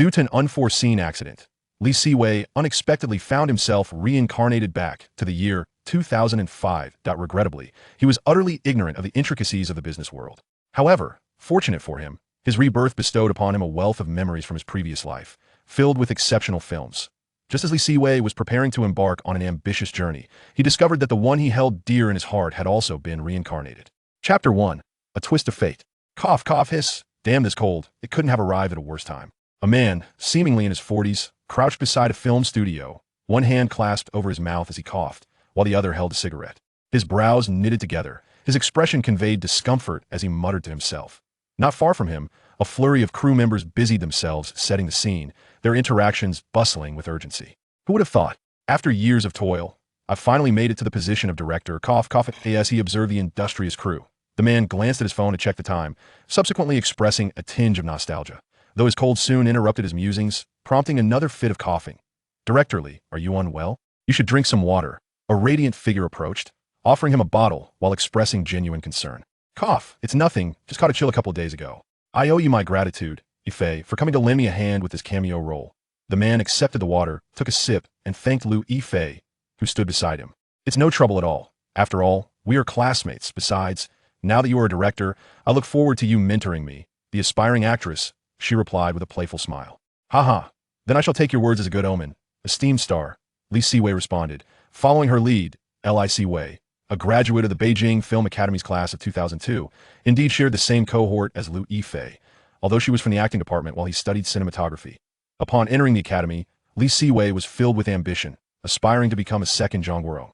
Due to an unforeseen accident, Siwei unexpectedly found himself reincarnated back to the year 2005. Regrettably, he was utterly ignorant of the intricacies of the business world. However, fortunate for him, his rebirth bestowed upon him a wealth of memories from his previous life, filled with exceptional films. Just as Siwei was preparing to embark on an ambitious journey, he discovered that the one he held dear in his heart had also been reincarnated. Chapter 1. A Twist of Fate. Cough, cough, hiss. Damn this cold. It couldn't have arrived at a worse time. A man, seemingly in his 40s, crouched beside a film studio, one hand clasped over his mouth as he coughed, while the other held a cigarette. His brows knitted together. His expression conveyed discomfort as he muttered to himself. Not far from him, a flurry of crew members busied themselves setting the scene, their interactions bustling with urgency. Who would have thought? After years of toil, I finally made it to the position of director. Cough, cough, as he observed the industrious crew. The man glanced at his phone to check the time, subsequently expressing a tinge of nostalgia, though his cold soon interrupted his musings, prompting another fit of coughing. Directorly, are you unwell? You should drink some water. A radiant figure approached, offering him a bottle while expressing genuine concern. Cough, it's nothing, just caught a chill a couple of days ago. I owe you my gratitude, Yifei, for coming to lend me a hand with this cameo role. The man accepted the water, took a sip, and thanked Lu Yifei, who stood beside him. It's no trouble at all. After all, we are classmates. Besides, now that you are a director, I look forward to you mentoring me, the aspiring actress, she replied with a playful smile. Haha, then I shall take your words as a good omen. Esteemed star, Siwei responded, following her lead. Siwei, a graduate of the Beijing Film Academy's class of 2002, indeed shared the same cohort as Lu Yifei, although she was from the acting department while he studied cinematography. Upon entering the academy, Siwei was filled with ambition, aspiring to become a second Zhang Guo.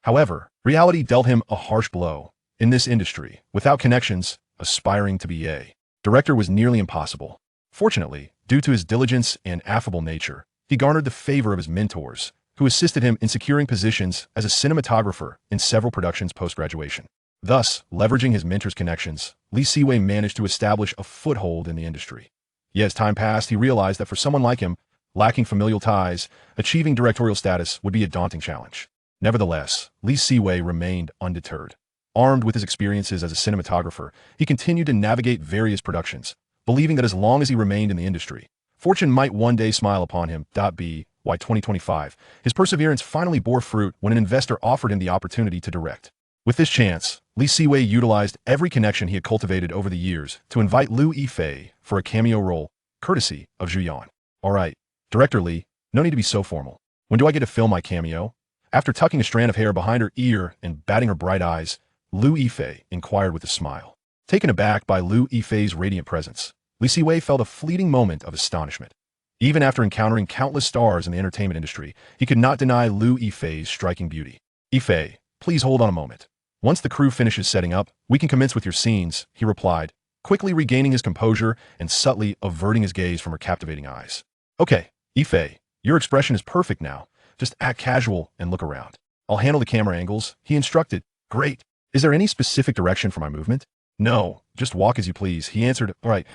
However, reality dealt him a harsh blow. In this industry, without connections, aspiring to be a director was nearly impossible. Fortunately, due to his diligence and affable nature, he garnered the favor of his mentors, who assisted him in securing positions as a cinematographer in several productions post-graduation. Thus, leveraging his mentor's connections, Siwei managed to establish a foothold in the industry. Yet as time passed, he realized that for someone like him, lacking familial ties, achieving directorial status would be a daunting challenge. Nevertheless, Siwei remained undeterred. Armed with his experiences as a cinematographer, he continued to navigate various productions, believing that as long as he remained in the industry, fortune might one day smile upon him. By 2025, his perseverance finally bore fruit when an investor offered him the opportunity to direct. With this chance, Siwei utilized every connection he had cultivated over the years to invite Lu Yifei for a cameo role, courtesy of Zhu Yan. All right, Director Li, no need to be so formal. When do I get to film my cameo? After tucking a strand of hair behind her ear and batting her bright eyes, Lu Yifei inquired with a smile. Taken aback by Lu Yifei's radiant presence, Siwei felt a fleeting moment of astonishment. Even after encountering countless stars in the entertainment industry, he could not deny Lu Yifei's striking beauty. Yifei, please hold on a moment. Once the crew finishes setting up, we can commence with your scenes, he replied, quickly regaining his composure and subtly averting his gaze from her captivating eyes. Okay, Yifei, your expression is perfect now. Just act casual and look around. I'll handle the camera angles, he instructed. Great. Is there any specific direction for my movement? No, just walk as you please, he answered. All right.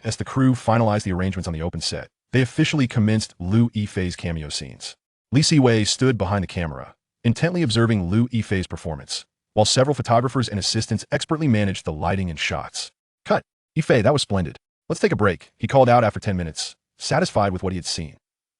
As the crew finalized the arrangements on the open set, they officially commenced Lu Yifei's cameo scenes. Siwei stood behind the camera, intently observing Lu Yifei's performance, while several photographers and assistants expertly managed the lighting and shots. Cut. Yifei, that was splendid. Let's take a break, he called out after 10 minutes, satisfied with what he had seen.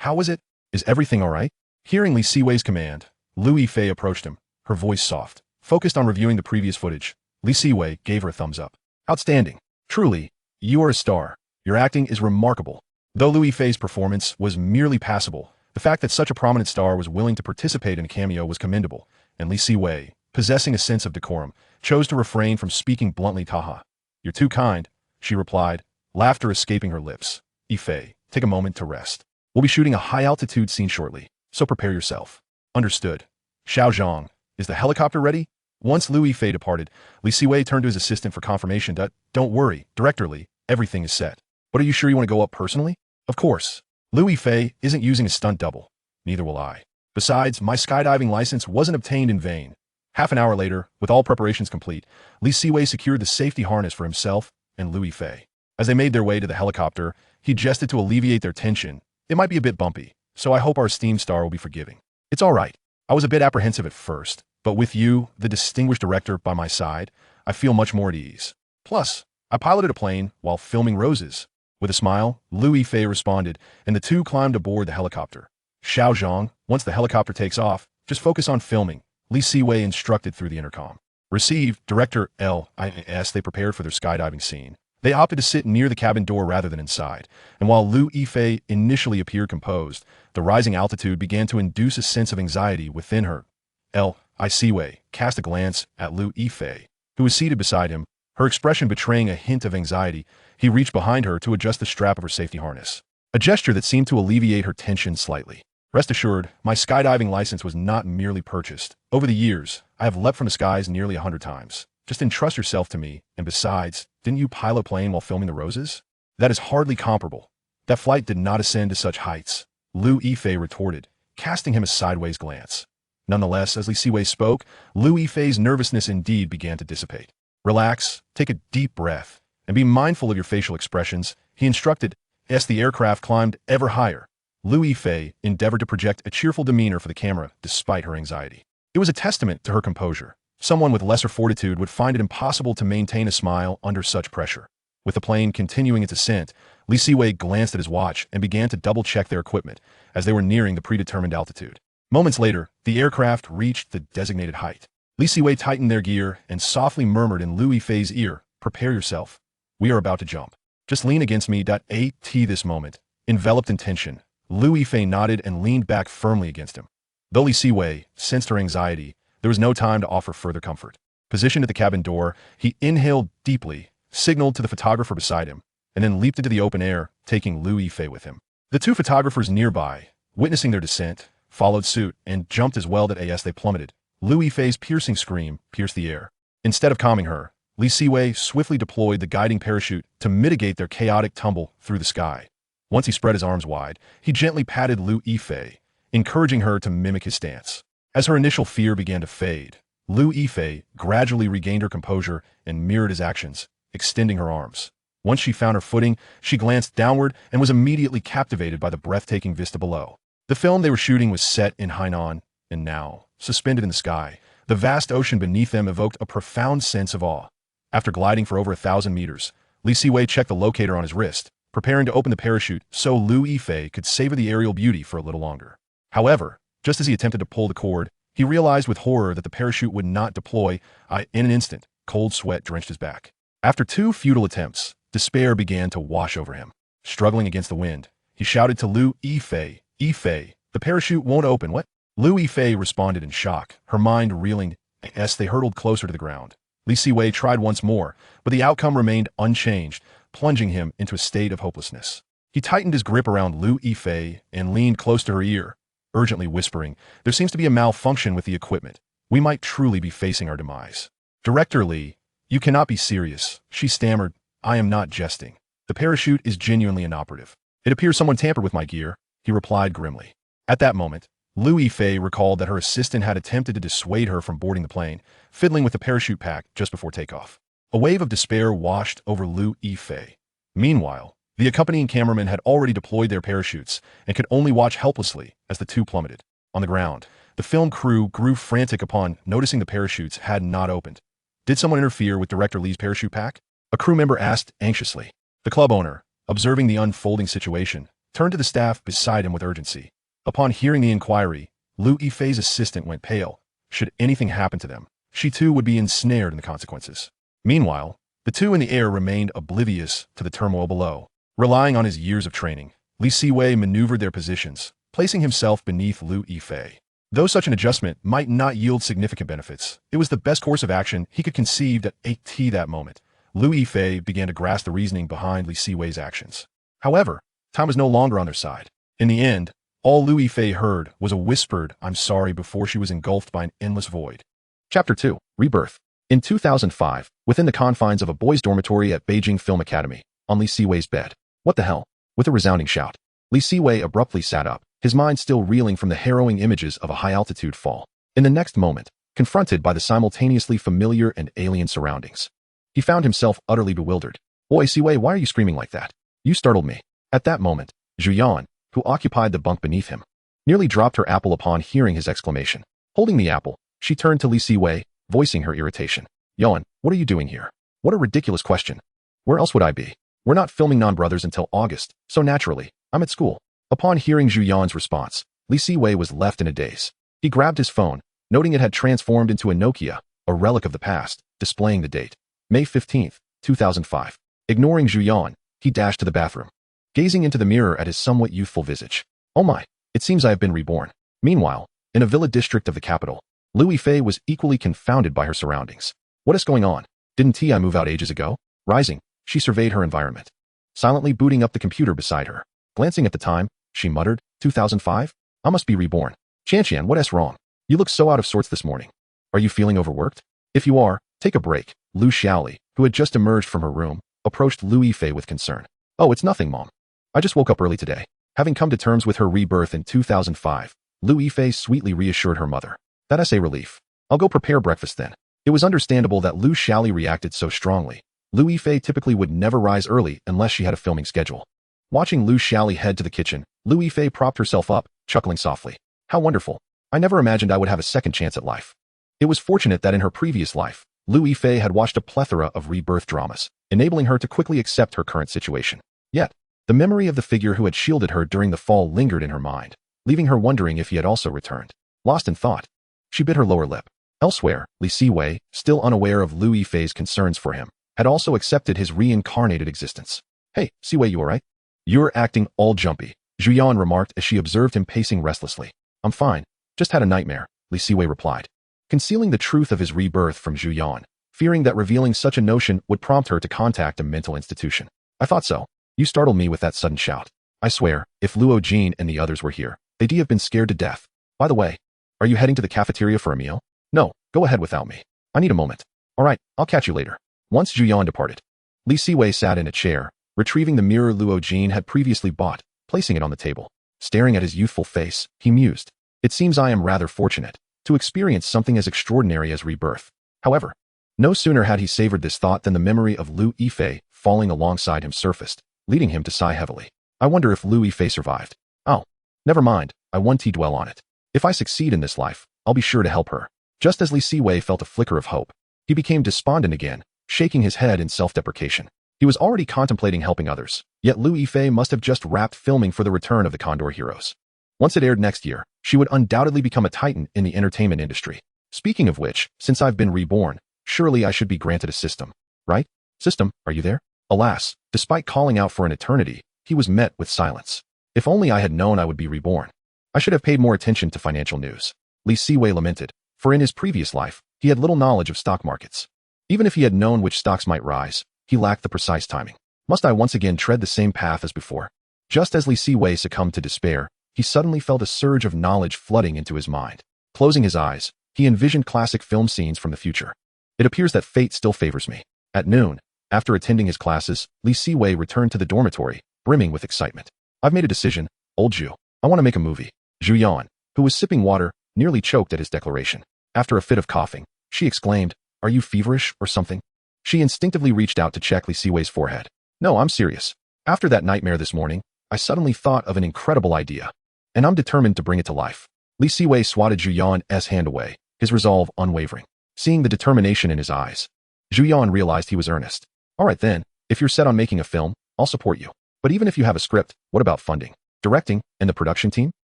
How was it? Is everything all right? Hearing Siwei's command, Lu Yifei approached him, her voice soft. Focused on reviewing the previous footage, Siwei gave her a thumbs up. Outstanding. Truly, you are a star. Your acting is remarkable. Though Lu Yifei's performance was merely passable, the fact that such a prominent star was willing to participate in a cameo was commendable, and Siwei, possessing a sense of decorum, chose to refrain from speaking bluntly. Haha. You're too kind, she replied, laughter escaping her lips. Yifei, take a moment to rest. We'll be shooting a high-altitude scene shortly, so prepare yourself. Understood. Xiao Zhang, is the helicopter ready? Once Lu Yifei departed, Siwei turned to his assistant for confirmation. Don't worry, Director Li, everything is set. But are you sure you want to go up personally? Of course. Lu Yifei isn't using a stunt double. Neither will I. Besides, my skydiving license wasn't obtained in vain. Half an hour later, with all preparations complete, Siwei secured the safety harness for himself and Lu Yifei. As they made their way to the helicopter, he gestured to alleviate their tension. It might be a bit bumpy, so I hope our esteemed star will be forgiving. It's all right. I was a bit apprehensive at first, but with you, the distinguished director, by my side, I feel much more at ease. Plus, I piloted a plane while filming Roses. With a smile, Lu Yifei responded, and the two climbed aboard the helicopter. Xiao Zhang, once the helicopter takes off, just focus on filming, Li Siwei instructed through the intercom. Received, Director L.I.S. They prepared for their skydiving scene. They opted to sit near the cabin door rather than inside, and while Lu Yifei initially appeared composed, the rising altitude began to induce a sense of anxiety within her. Siwei cast a glance at Lu Yifei, who was seated beside him, her expression betraying a hint of anxiety. He reached behind her to adjust the strap of her safety harness, a gesture that seemed to alleviate her tension slightly. Rest assured, my skydiving license was not merely purchased. Over the years, I have leapt from the skies nearly 100 times. Just entrust yourself to me, and besides, didn't you pilot a plane while filming the roses? That is hardly comparable. That flight did not ascend to such heights, Lu Yifei retorted, casting him a sideways glance. Nonetheless, as Li Siwei spoke, Lu Yifei's nervousness indeed began to dissipate. Relax, take a deep breath, and be mindful of your facial expressions, he instructed. As the aircraft climbed ever higher, Lu Yifei endeavored to project a cheerful demeanor for the camera despite her anxiety. It was a testament to her composure. Someone with lesser fortitude would find it impossible to maintain a smile under such pressure. With the plane continuing its ascent, Li Siwei glanced at his watch and began to double-check their equipment as they were nearing the predetermined altitude. Moments later, the aircraft reached the designated height. Li Siwei tightened their gear and softly murmured in Lu Yifei's ear, "Prepare yourself. We are about to jump. Just lean against me." At this moment, enveloped in tension, Lu Yifei nodded and leaned back firmly against him. Though Li Siwei sensed her anxiety, there was no time to offer further comfort. Positioned at the cabin door, he inhaled deeply, signaled to the photographer beside him, and then leaped into the open air, taking Lu Yifei with him. The two photographers nearby, witnessing their descent, followed suit and jumped as well. As they plummeted, Lu Yifei's piercing scream pierced the air. Instead of calming her, Li Siwei swiftly deployed the guiding parachute to mitigate their chaotic tumble through the sky. Once he spread his arms wide, he gently patted Lu Yifei, encouraging her to mimic his stance. As her initial fear began to fade, Lu Yifei gradually regained her composure and mirrored his actions, extending her arms. Once she found her footing, she glanced downward and was immediately captivated by the breathtaking vista below. The film they were shooting was set in Hainan, and now, suspended in the sky, the vast ocean beneath them evoked a profound sense of awe. After gliding for over 1,000 meters, Li Siwei checked the locator on his wrist, preparing to open the parachute so Lu Yifei could savor the aerial beauty for a little longer. However, just as he attempted to pull the cord, he realized with horror that the parachute would not deploy. In an instant, cold sweat drenched his back. After 2 futile attempts, despair began to wash over him. Struggling against the wind, he shouted to Lu Yifei, "Yifei, the parachute won't open." "What?" Lu Yifei responded in shock, her mind reeling as they hurtled closer to the ground. Li Siwei tried once more, but the outcome remained unchanged, plunging him into a state of hopelessness. He tightened his grip around Lu Yifei and leaned close to her ear, urgently whispering, "There seems to be a malfunction with the equipment. We might truly be facing our demise." "Director Li, you cannot be serious," she stammered. "I am not jesting. The parachute is genuinely inoperative. It appears someone tampered with my gear," he replied grimly. At that moment, Lu Yifei recalled that her assistant had attempted to dissuade her from boarding the plane, fiddling with the parachute pack just before takeoff. A wave of despair washed over Lu Yifei. Meanwhile, the accompanying cameramen had already deployed their parachutes and could only watch helplessly as the two plummeted. On the ground, the film crew grew frantic upon noticing the parachutes had not opened. "Did someone interfere with Director Li's parachute pack?" a crew member asked anxiously. The club owner, observing the unfolding situation, turned to the staff beside him with urgency. Upon hearing the inquiry, Lu Yifei's assistant went pale. Should anything happen to them, she too would be ensnared in the consequences. Meanwhile, the two in the air remained oblivious to the turmoil below. Relying on his years of training, Li Siwei maneuvered their positions, placing himself beneath Lu Yifei. Though such an adjustment might not yield significant benefits, it was the best course of action he could conceive at that moment. Lu Yifei began to grasp the reasoning behind Li Siwei's actions. However, time was no longer on their side. In the end, all Lu Yifei heard was a whispered "I'm sorry" before she was engulfed by an endless void. Chapter 2. Rebirth. In 2005, within the confines of a boys' dormitory at Beijing Film Academy, on Li Siwei's bed. "What the hell?" With a resounding shout, Li Siwei abruptly sat up, his mind still reeling from the harrowing images of a high-altitude fall. In the next moment, confronted by the simultaneously familiar and alien surroundings, he found himself utterly bewildered. "Boy, Siwei, why are you screaming like that? You startled me." At that moment, Zhu Yan, who occupied the bunk beneath him, nearly dropped her apple upon hearing his exclamation. Holding the apple, she turned to Li Siwei, voicing her irritation. "Yan, what are you doing here? What a ridiculous question. Where else would I be?" We're not filming Non-Brothers until August, so naturally, I'm at school. Upon hearing Zhu Yan's response, Li Siwei was left in a daze. He grabbed his phone, noting it had transformed into a Nokia, a relic of the past, displaying the date. May 15th, 2005. Ignoring Zhu Yan, he dashed to the bathroom, gazing into the mirror at his somewhat youthful visage. Oh my, it seems I have been reborn. Meanwhile, in a villa district of the capital, Lu Yifei was equally confounded by her surroundings. What is going on? Didn't Ti move out ages ago? Rising, she surveyed her environment, silently booting up the computer beside her. Glancing at the time, she muttered, 2005? I must be reborn. Qianqian, what's wrong? You look so out of sorts this morning. Are you feeling overworked? If you are, take a break. Lu Xiaoli, who had just emerged from her room, approached Lu Yifei with concern. Oh, it's nothing, Mom. I just woke up early today. Having come to terms with her rebirth in 2005, Lu Yifei sweetly reassured her mother. That's a relief. I'll go prepare breakfast then. It was understandable that Lu Xiaoli reacted so strongly. Lu Yifei typically would never rise early unless she had a filming schedule. Watching Lu Xiaoli head to the kitchen, Lu Yifei propped herself up, chuckling softly. How wonderful. I never imagined I would have a second chance at life. It was fortunate that in her previous life, Lu Yifei had watched a plethora of rebirth dramas, enabling her to quickly accept her current situation. Yet, the memory of the figure who had shielded her during the fall lingered in her mind, leaving her wondering if he had also returned. Lost in thought, she bit her lower lip. Elsewhere, Li Siwei, still unaware of Lu Yifei's concerns for him, had also accepted his reincarnated existence. Hey, Siwei, you alright? You're acting all jumpy, Zhu Yan remarked as she observed him pacing restlessly. I'm fine. Just had a nightmare, Li Siwei replied, concealing the truth of his rebirth from Zhu Yan, fearing that revealing such a notion would prompt her to contact a mental institution. I thought so. You startled me with that sudden shout. I swear, if Luo Jin and the others were here, they'd have been scared to death. By the way, are you heading to the cafeteria for a meal? No, go ahead without me. I need a moment. Alright, I'll catch you later. Once Zhu Yan departed, Li Siwei sat in a chair, retrieving the mirror Luo Jin had previously bought, placing it on the table. Staring at his youthful face, he mused. It seems I am rather fortunate to experience something as extraordinary as rebirth. However, no sooner had he savored this thought than the memory of Lu Yifei falling alongside him surfaced, leading him to sigh heavily. I wonder if Lu Yifei survived. Oh, never mind, I won't dwell on it. If I succeed in this life, I'll be sure to help her. Just as Li Siwei felt a flicker of hope, he became despondent again, shaking his head in self-deprecation. He was already contemplating helping others, yet Lu Yifei must have just wrapped filming for the return of the Condor Heroes. Once it aired next year, she would undoubtedly become a titan in the entertainment industry. Speaking of which, since I've been reborn, surely I should be granted a system. Right? System, are you there? Alas, despite calling out for an eternity, he was met with silence. If only I had known I would be reborn. I should have paid more attention to financial news. Li Siwei lamented, for in his previous life, he had little knowledge of stock markets. Even if he had known which stocks might rise, he lacked the precise timing. Must I once again tread the same path as before? Just as Li Siwei succumbed to despair, he suddenly felt a surge of knowledge flooding into his mind. Closing his eyes, he envisioned classic film scenes from the future. It appears that fate still favors me. At noon, after attending his classes, Li Siwei returned to the dormitory, brimming with excitement. I've made a decision, old Zhu. I want to make a movie. Zhu Yan, who was sipping water, nearly choked at his declaration. After a fit of coughing, she exclaimed, Are you feverish or something? She instinctively reached out to check Li Siwei's forehead. No, I'm serious. After that nightmare this morning, I suddenly thought of an incredible idea, and I'm determined to bring it to life. Li Siwei swatted Zhu Yan's hand away, his resolve unwavering. Seeing the determination in his eyes, Zhu Yan realized he was earnest. Alright then, if you're set on making a film, I'll support you. But even if you have a script, what about funding, directing, and the production team?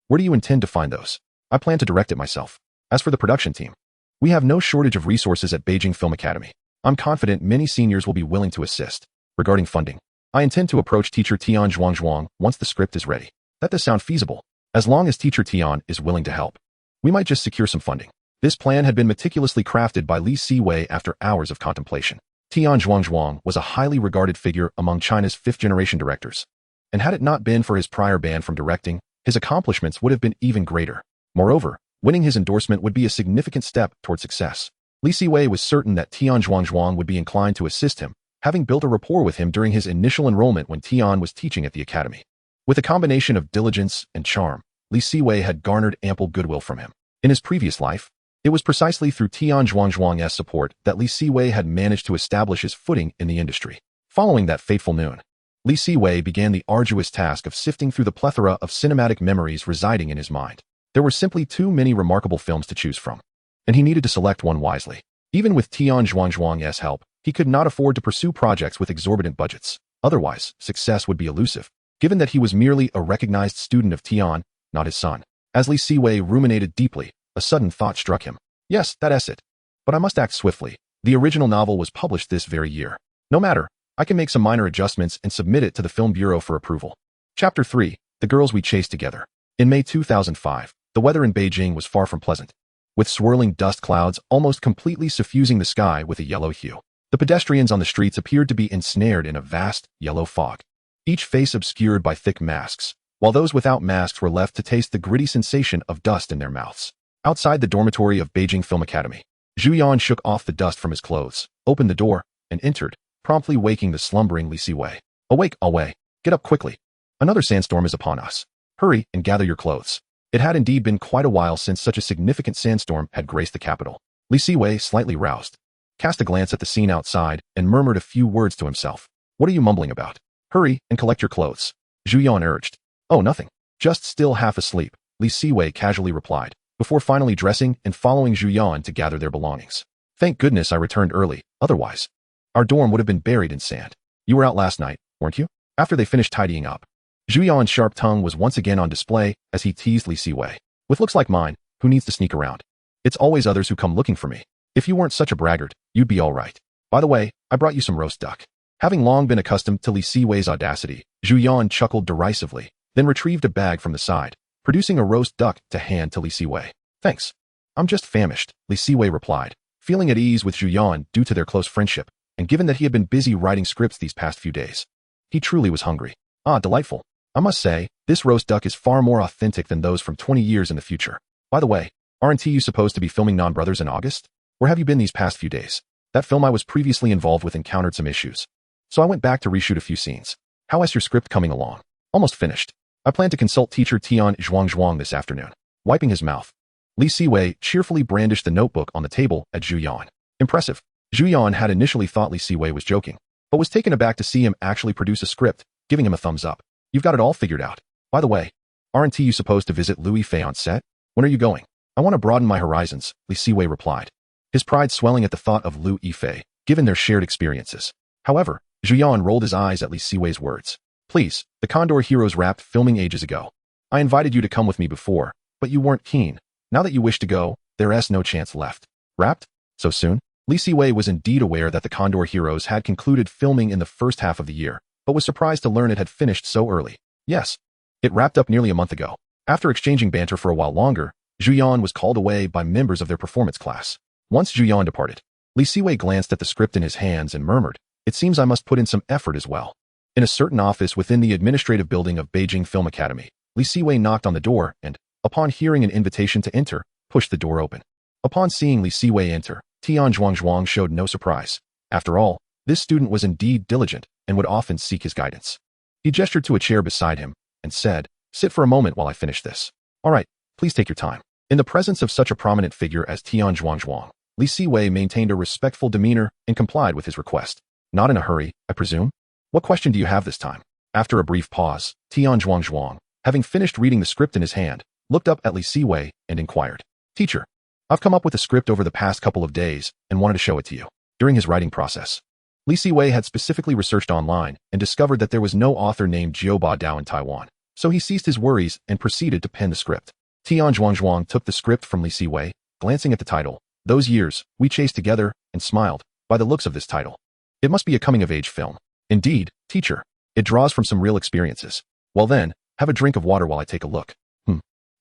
Where do you intend to find those? I plan to direct it myself. As for the production team, we have no shortage of resources at Beijing Film Academy. I'm confident many seniors will be willing to assist. Regarding funding, I intend to approach teacher Tian Zhuang once the script is ready. That does sound feasible. As long as teacher Tian is willing to help, we might just secure some funding. This plan had been meticulously crafted by Li Siwei after hours of contemplation. Tian Zhuang was a highly regarded figure among China's fifth-generation directors, and had it not been for his prior ban from directing, his accomplishments would have been even greater. Moreover, winning his endorsement would be a significant step toward success. Li Siwei was certain that Tian Zhuang would be inclined to assist him, having built a rapport with him during his initial enrollment when Tian was teaching at the academy. With a combination of diligence and charm, Li Siwei had garnered ample goodwill from him. In his previous life, it was precisely through Tian Zhuang's support that Li Siwei had managed to establish his footing in the industry. Following that fateful noon, Li Siwei began the arduous task of sifting through the plethora of cinematic memories residing in his mind. There were simply too many remarkable films to choose from, and he needed to select one wisely. Even with Tian Zhuang's help, he could not afford to pursue projects with exorbitant budgets. Otherwise, success would be elusive, given that he was merely a recognized student of Tian, not his son. As Li Siwei ruminated deeply, a sudden thought struck him. Yes, that's it. But I must act swiftly. The original novel was published this very year. No matter, I can make some minor adjustments and submit it to the Film Bureau for approval. Chapter 3. The Girls We Chased Together. In May 2005, the weather in Beijing was far from pleasant, with swirling dust clouds almost completely suffusing the sky with a yellow hue. The pedestrians on the streets appeared to be ensnared in a vast, yellow fog, each face obscured by thick masks, while those without masks were left to taste the gritty sensation of dust in their mouths. Outside the dormitory of Beijing Film Academy, Zhu Yan shook off the dust from his clothes, opened the door, and entered, promptly waking the slumbering Li Siwei. Awake, Awei. Get up quickly. Another sandstorm is upon us. Hurry and gather your clothes. It had indeed been quite a while since such a significant sandstorm had graced the capital. Li Siwei, slightly roused, cast a glance at the scene outside and murmured a few words to himself. What are you mumbling about? Hurry and collect your clothes. Zhu Yan urged. Oh, nothing. Just still half asleep, Li Siwei casually replied, before finally dressing and following Zhu Yan to gather their belongings. Thank goodness I returned early, otherwise our dorm would have been buried in sand. You were out last night, weren't you? After they finished tidying up, Zhu Yan's sharp tongue was once again on display as he teased Li Siwei. With looks like mine, who needs to sneak around? It's always others who come looking for me. If you weren't such a braggart, you'd be all right. By the way, I brought you some roast duck. Having long been accustomed to Li Siwei's audacity, Zhu Yan chuckled derisively, then retrieved a bag from the side, producing a roast duck to hand to Li Siwei. Thanks. I'm just famished, Li Siwei replied, feeling at ease with Zhu Yan due to their close friendship, and given that he had been busy writing scripts these past few days. He truly was hungry. Ah, delightful. I must say, this roast duck is far more authentic than those from 20 years in the future. By the way, aren't you supposed to be filming Non-Brothers in August? Where have you been these past few days? That film I was previously involved with encountered some issues, so I went back to reshoot a few scenes. How is your script coming along? Almost finished. I plan to consult teacher Tian Zhuang this afternoon. Wiping his mouth, Li Siwei cheerfully brandished the notebook on the table at Zhu Yan. Impressive. Zhu Yan had initially thought Li Siwei was joking, but was taken aback to see him actually produce a script, giving him a thumbs up. You've got it all figured out. By the way, aren't you supposed to visit Louis Fei on set? When are you going? I want to broaden my horizons, Li Siwei replied, his pride swelling at the thought of Liu Yifei, given their shared experiences. However, Zhu Yan rolled his eyes at Li Siwei's words. Please, the Condor Heroes wrapped filming ages ago. I invited you to come with me before, but you weren't keen. Now that you wish to go, there's no chance left. Wrapped? So soon? Li Siwei was indeed aware that the Condor Heroes had concluded filming in the first half of the year, but was surprised to learn it had finished so early. Yes. It wrapped up nearly a month ago. After exchanging banter for a while longer, Zhu Yan was called away by members of their performance class. Once Zhu Yan departed, Li Siwei glanced at the script in his hands and murmured, it seems I must put in some effort as well. In a certain office within the administrative building of Beijing Film Academy, Li Siwei knocked on the door and, upon hearing an invitation to enter, pushed the door open. Upon seeing Li Siwei enter, Tian Zhuang showed no surprise. After all, this student was indeed diligent and would often seek his guidance. He gestured to a chair beside him and said, sit for a moment while I finish this. All right, please take your time. In the presence of such a prominent figure as Tian Zhuang, Li Siwei maintained a respectful demeanor and complied with his request. Not in a hurry, I presume? What question do you have this time? After a brief pause, Tian Zhuang, having finished reading the script in his hand, looked up at Li Siwei and inquired, Teacher, I've come up with a script over the past couple of days and wanted to show it to you. During his writing process, Li Siwei had specifically researched online and discovered that there was no author named Jiu Ba Dao in Taiwan, so he ceased his worries and proceeded to pen the script. Tian Zhuang took the script from Li Siwei, glancing at the title, Those Years We Chased Together, and smiled. By the looks of this title, it must be a coming-of-age film. Indeed, teacher. It draws from some real experiences. Well then, have a drink of water while I take a look.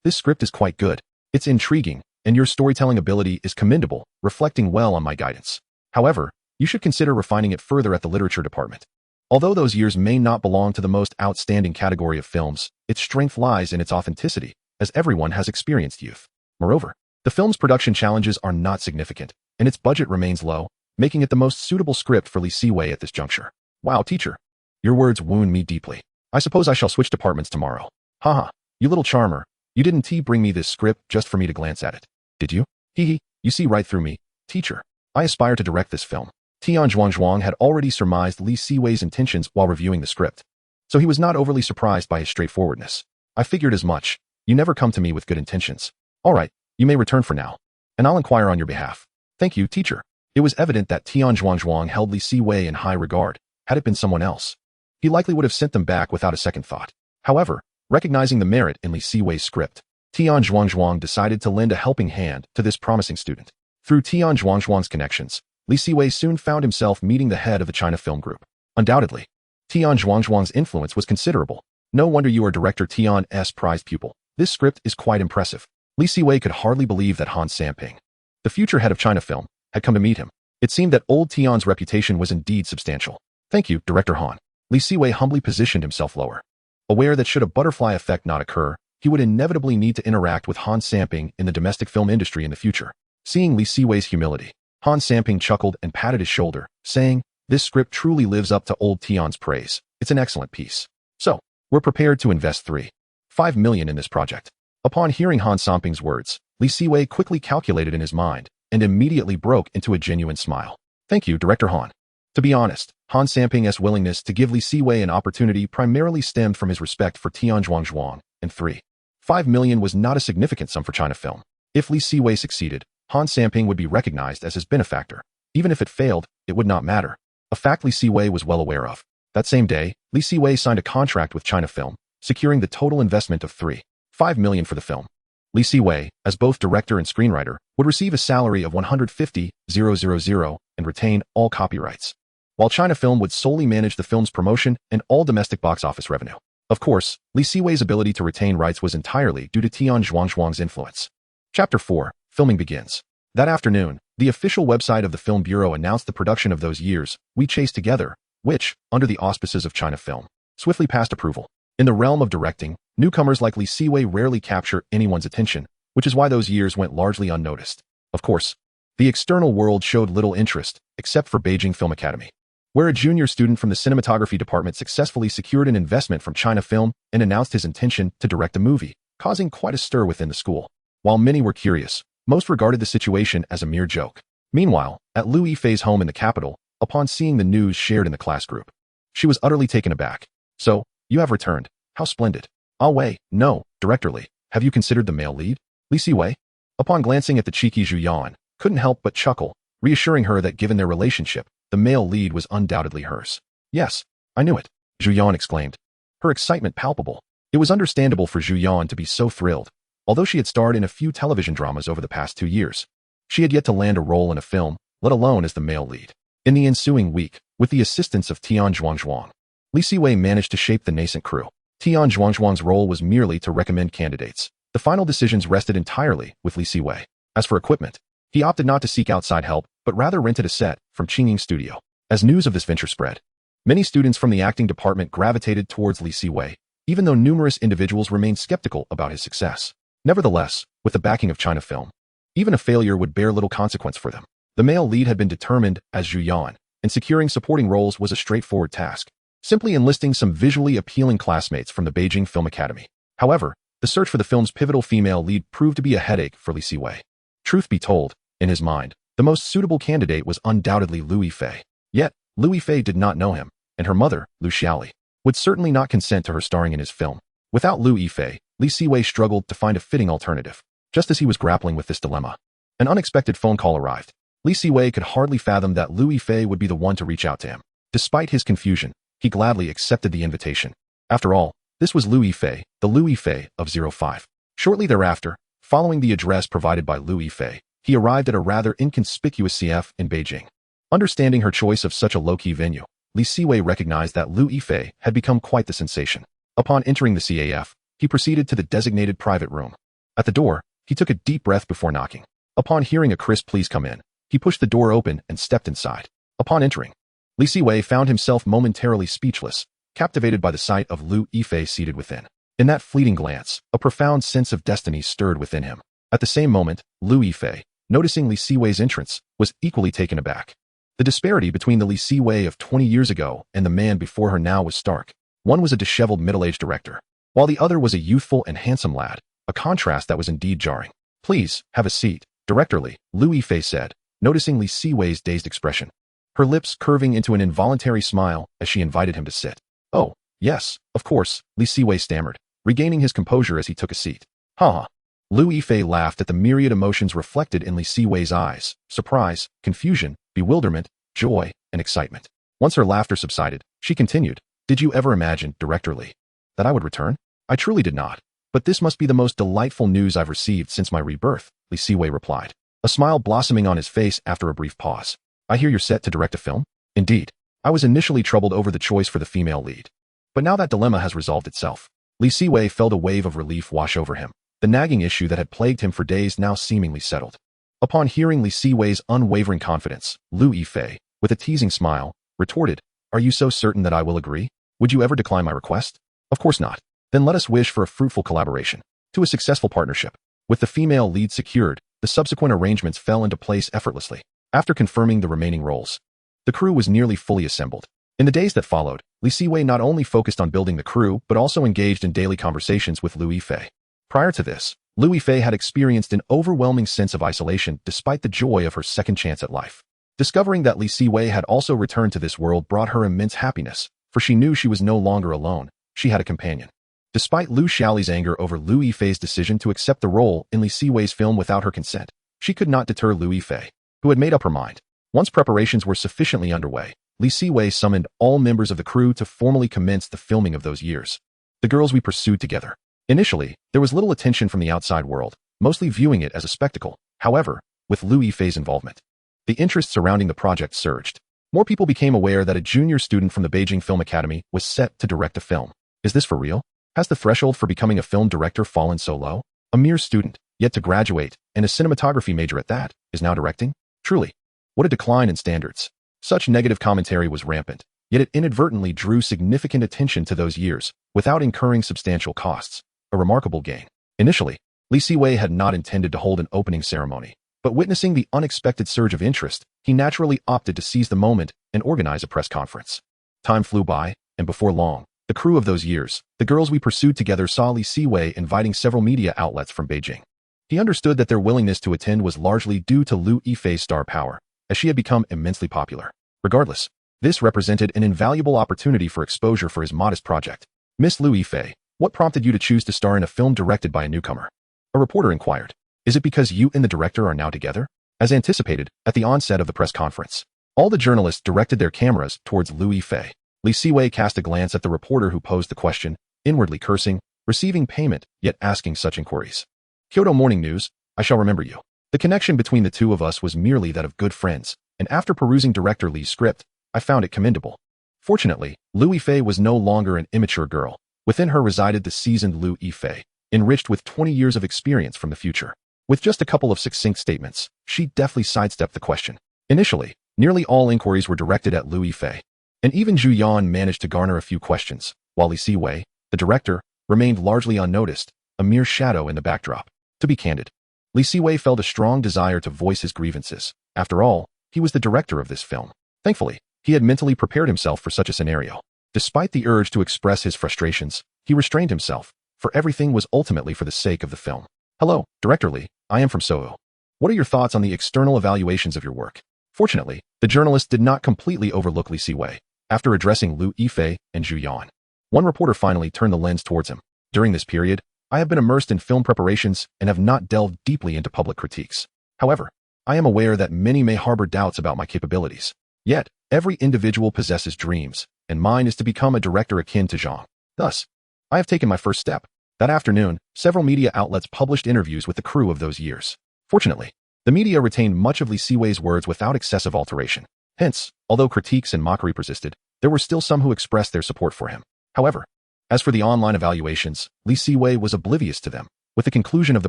This script is quite good. It's intriguing, and your storytelling ability is commendable, reflecting well on my guidance. However, you should consider refining it further at the literature department. Although Those Years may not belong to the most outstanding category of films, its strength lies in its authenticity, as everyone has experienced youth. Moreover, the film's production challenges are not significant, and its budget remains low, making it the most suitable script for Li Siwei at this juncture. Wow, teacher. Your words wound me deeply. I suppose I shall switch departments tomorrow. Haha, you little charmer. You didn't bring me this script just for me to glance at it, did you? Hee, you see right through me. Teacher, I aspire to direct this film. Tian Zhuang had already surmised Li Siwei's intentions while reviewing the script, so he was not overly surprised by his straightforwardness. I figured as much. You never come to me with good intentions. All right, you may return for now, and I'll inquire on your behalf. Thank you, teacher. It was evident that Tian Zhuang held Li Siwei in high regard. Had it been someone else, he likely would have sent them back without a second thought. However, recognizing the merit in Li Siwei's script, Tian Zhuangzhuang decided to lend a helping hand to this promising student. Through Tian Zhuangzhuang's connections, Li Siwei soon found himself meeting the head of the China Film Group. Undoubtedly, Tian Zhuangzhuang's influence was considerable. No wonder you are Director Tian's prized pupil. This script is quite impressive. Li Siwei could hardly believe that Han Samping, the future head of China Film, had come to meet him. It seemed that old Tian's reputation was indeed substantial. Thank you, Director Han. Li Siwei humbly positioned himself lower, aware that should a butterfly effect not occur, he would inevitably need to interact with Han Samping in the domestic film industry in the future. Seeing Li Siwei's humility, Han Samping chuckled and patted his shoulder, saying, "This script truly lives up to old Tian's praise. It's an excellent piece. So, we're prepared to invest 3.5 million in this project." Upon hearing Han Samping's words, Li Siwei quickly calculated in his mind and immediately broke into a genuine smile. "Thank you, Director Han." To be honest, Han Samping's willingness to give Li Siwei an opportunity primarily stemmed from his respect for Tian Zhuangzhuang, and 3.5 million was not a significant sum for China Film. If Li Siwei succeeded, Han Samping would be recognized as his benefactor. Even if it failed, it would not matter. A fact Li Siwei was well aware of. That same day, Li Siwei signed a contract with China Film, securing the total investment of 3.5 million for the film. Li Siwei, as both director and screenwriter, would receive a salary of 150,000 and retain all copyrights, while China Film would solely manage the film's promotion and all domestic box office revenue. Of course, Li Siwei's ability to retain rights was entirely due to Tian Zhuangzhuang's influence. Chapter 4. Filming begins. That afternoon, the official website of the Film Bureau announced the production of Those Years We Chased Together, which, under the auspices of China Film, swiftly passed approval. In the realm of directing, newcomers like Li Siwei rarely capture anyone's attention, which is why Those Years went largely unnoticed. Of course, the external world showed little interest, except for Beijing Film Academy, where a junior student from the cinematography department successfully secured an investment from China Film and announced his intention to direct a movie, causing quite a stir within the school. While many were curious, most regarded the situation as a mere joke. Meanwhile, at Liu Yifei's home in the capital, upon seeing the news shared in the class group, she was utterly taken aback. "So, you have returned. How splendid." "Ah Wei, no, Director Li, have you considered the male lead?" Li Siwei, upon glancing at the cheeky Zhu Yan, couldn't help but chuckle, reassuring her that given their relationship, the male lead was undoubtedly hers. "Yes, I knew it," Zhu Yan exclaimed, her excitement palpable. It was understandable for Zhu Yan to be so thrilled. Although she had starred in a few television dramas over the past 2 years, she had yet to land a role in a film, let alone as the male lead. In the ensuing week, with the assistance of Tian Zhuangzhuang, Li Siwei managed to shape the nascent crew. Tian Zhuangzhuang's role was merely to recommend candidates. The final decisions rested entirely with Li Siwei. As for equipment, he opted not to seek outside help, but rather rented a set from Qingying Studio. As news of this venture spread, many students from the acting department gravitated towards Li Siwei, even though numerous individuals remained skeptical about his success. Nevertheless, with the backing of China Film, even a failure would bear little consequence for them. The male lead had been determined as Zhu Yan, and securing supporting roles was a straightforward task, simply enlisting some visually appealing classmates from the Beijing Film Academy. However, the search for the film's pivotal female lead proved to be a headache for Li Siwei. Truth be told, in his mind, the most suitable candidate was undoubtedly Liu Yifei. Yet, Liu Yifei did not know him, and her mother, Liu Xiaoli, would certainly not consent to her starring in his film. Without Liu Yifei, Li Siwei struggled to find a fitting alternative. Just as he was grappling with this dilemma, an unexpected phone call arrived. Li Siwei could hardly fathom that Liu Yifei would be the one to reach out to him. Despite his confusion, he gladly accepted the invitation. After all, this was Liu Yifei, the Liu Yifei of 05. Shortly thereafter, following the address provided by Liu Yifei, he arrived at a rather inconspicuous CF in Beijing. Understanding her choice of such a low-key venue, Li Siwei recognized that Liu Yifei had become quite the sensation. Upon entering the CAF, he proceeded to the designated private room. At the door, he took a deep breath before knocking. Upon hearing a crisp "please come in," he pushed the door open and stepped inside. Upon entering, Li Siwei found himself momentarily speechless, captivated by the sight of Liu Yifei seated within. In that fleeting glance, a profound sense of destiny stirred within him. At the same moment, Liu Yifei, noticing Li Siwei's entrance, was equally taken aback. The disparity between the Li Siwei of 20 years ago and the man before her now was stark. One was a disheveled middle-aged director, while the other was a youthful and handsome lad, a contrast that was indeed jarring. "Please, have a seat, Director Li," Liu Yifei said, noticing Li Siwei's dazed expression, her lips curving into an involuntary smile as she invited him to sit. "Oh, yes, of course," Li Siwei stammered, regaining his composure as he took a seat. "Ha!" Liu Yifei laughed at the myriad emotions reflected in Li Siwei's eyes: surprise, confusion, bewilderment, joy, and excitement. Once her laughter subsided, she continued, Did you ever imagine, Director Lee, that I would return? I truly did not. But this must be the most delightful news I've received since my rebirth, Lee Siwei replied, a smile blossoming on his face after a brief pause. I hear you're set to direct a film? Indeed. I was initially troubled over the choice for the female lead. But now that dilemma has resolved itself. Lee Siwei felt a wave of relief wash over him, the nagging issue that had plagued him for days now seemingly settled. Upon hearing Lee Siwei's unwavering confidence, Liu Yifei, with a teasing smile, retorted, Are you so certain that I will agree? Would you ever decline my request? Of course not. Then let us wish for a fruitful collaboration, to a successful partnership. With the female lead secured, the subsequent arrangements fell into place effortlessly. After confirming the remaining roles, the crew was nearly fully assembled. In the days that followed, Lee Siwei not only focused on building the crew but also engaged in daily conversations with Liu Yifei. Prior to this, Liu Yifei had experienced an overwhelming sense of isolation despite the joy of her second chance at life. Discovering that Lee Siwei had also returned to this world brought her immense happiness, for she knew she was no longer alone. She had a companion. Despite Liu Xiaoli's anger over Liu Yifei's decision to accept the role in Lee Siwei's film without her consent, she could not deter Liu Yifei, who had made up her mind. Once preparations were sufficiently underway, Lee Siwei summoned all members of the crew to formally commence the filming of those years. The girls we pursued together. Initially, there was little attention from the outside world, mostly viewing it as a spectacle. However, with Liu Yifei's involvement, the interest surrounding the project surged. More people became aware that a junior student from the Beijing Film Academy was set to direct a film. Is this for real? Has the threshold for becoming a film director fallen so low? A mere student, yet to graduate, and a cinematography major at that, is now directing? Truly, what a decline in standards. Such negative commentary was rampant, yet it inadvertently drew significant attention to those years, without incurring substantial costs. A remarkable gain. Initially, Lee Siwei had not intended to hold an opening ceremony, but witnessing the unexpected surge of interest, he naturally opted to seize the moment and organize a press conference. Time flew by, and before long, the crew of those years, the girls we pursued together saw Lee Siwei inviting several media outlets from Beijing. He understood that their willingness to attend was largely due to Liu Yifei's star power, as she had become immensely popular. Regardless, this represented an invaluable opportunity for exposure for his modest project. Miss Liu Yifei, what prompted you to choose to star in a film directed by a newcomer? A reporter inquired. Is it because you and the director are now together? As anticipated, at the onset of the press conference, all the journalists directed their cameras towards Liu Yifei. Lee Siwei cast a glance at the reporter who posed the question, inwardly cursing, receiving payment, yet asking such inquiries. Kyoto Morning News, I shall remember you. The connection between the two of us was merely that of good friends, and after perusing Director Lee's script, I found it commendable. Fortunately, Liu Yifei was no longer an immature girl. Within her resided the seasoned Liu Yifei, enriched with 20 years of experience from the future. With just a couple of succinct statements, she deftly sidestepped the question. Initially, nearly all inquiries were directed at Liu Yifei, and even Zhu Yan managed to garner a few questions, while Lee Siwei, the director, remained largely unnoticed, a mere shadow in the backdrop. To be candid, Lee Siwei felt a strong desire to voice his grievances. After all, he was the director of this film. Thankfully, he had mentally prepared himself for such a scenario. Despite the urge to express his frustrations, he restrained himself, for everything was ultimately for the sake of the film. Hello, Director Lee, I am from Seoul. What are your thoughts on the external evaluations of your work? Fortunately, the journalist did not completely overlook Lee Siwei. After addressing Liu Yifei and Zhu Yan, one reporter finally turned the lens towards him. During this period, I have been immersed in film preparations and have not delved deeply into public critiques. However, I am aware that many may harbor doubts about my capabilities. Yet, every individual possesses dreams, and mine is to become a director akin to Zhang. Thus, I have taken my first step. That afternoon, several media outlets published interviews with the crew of those years. Fortunately, the media retained much of Lee Siwei's words without excessive alteration. Hence, although critiques and mockery persisted, there were still some who expressed their support for him. However, as for the online evaluations, Lee Siwei was oblivious to them. With the conclusion of the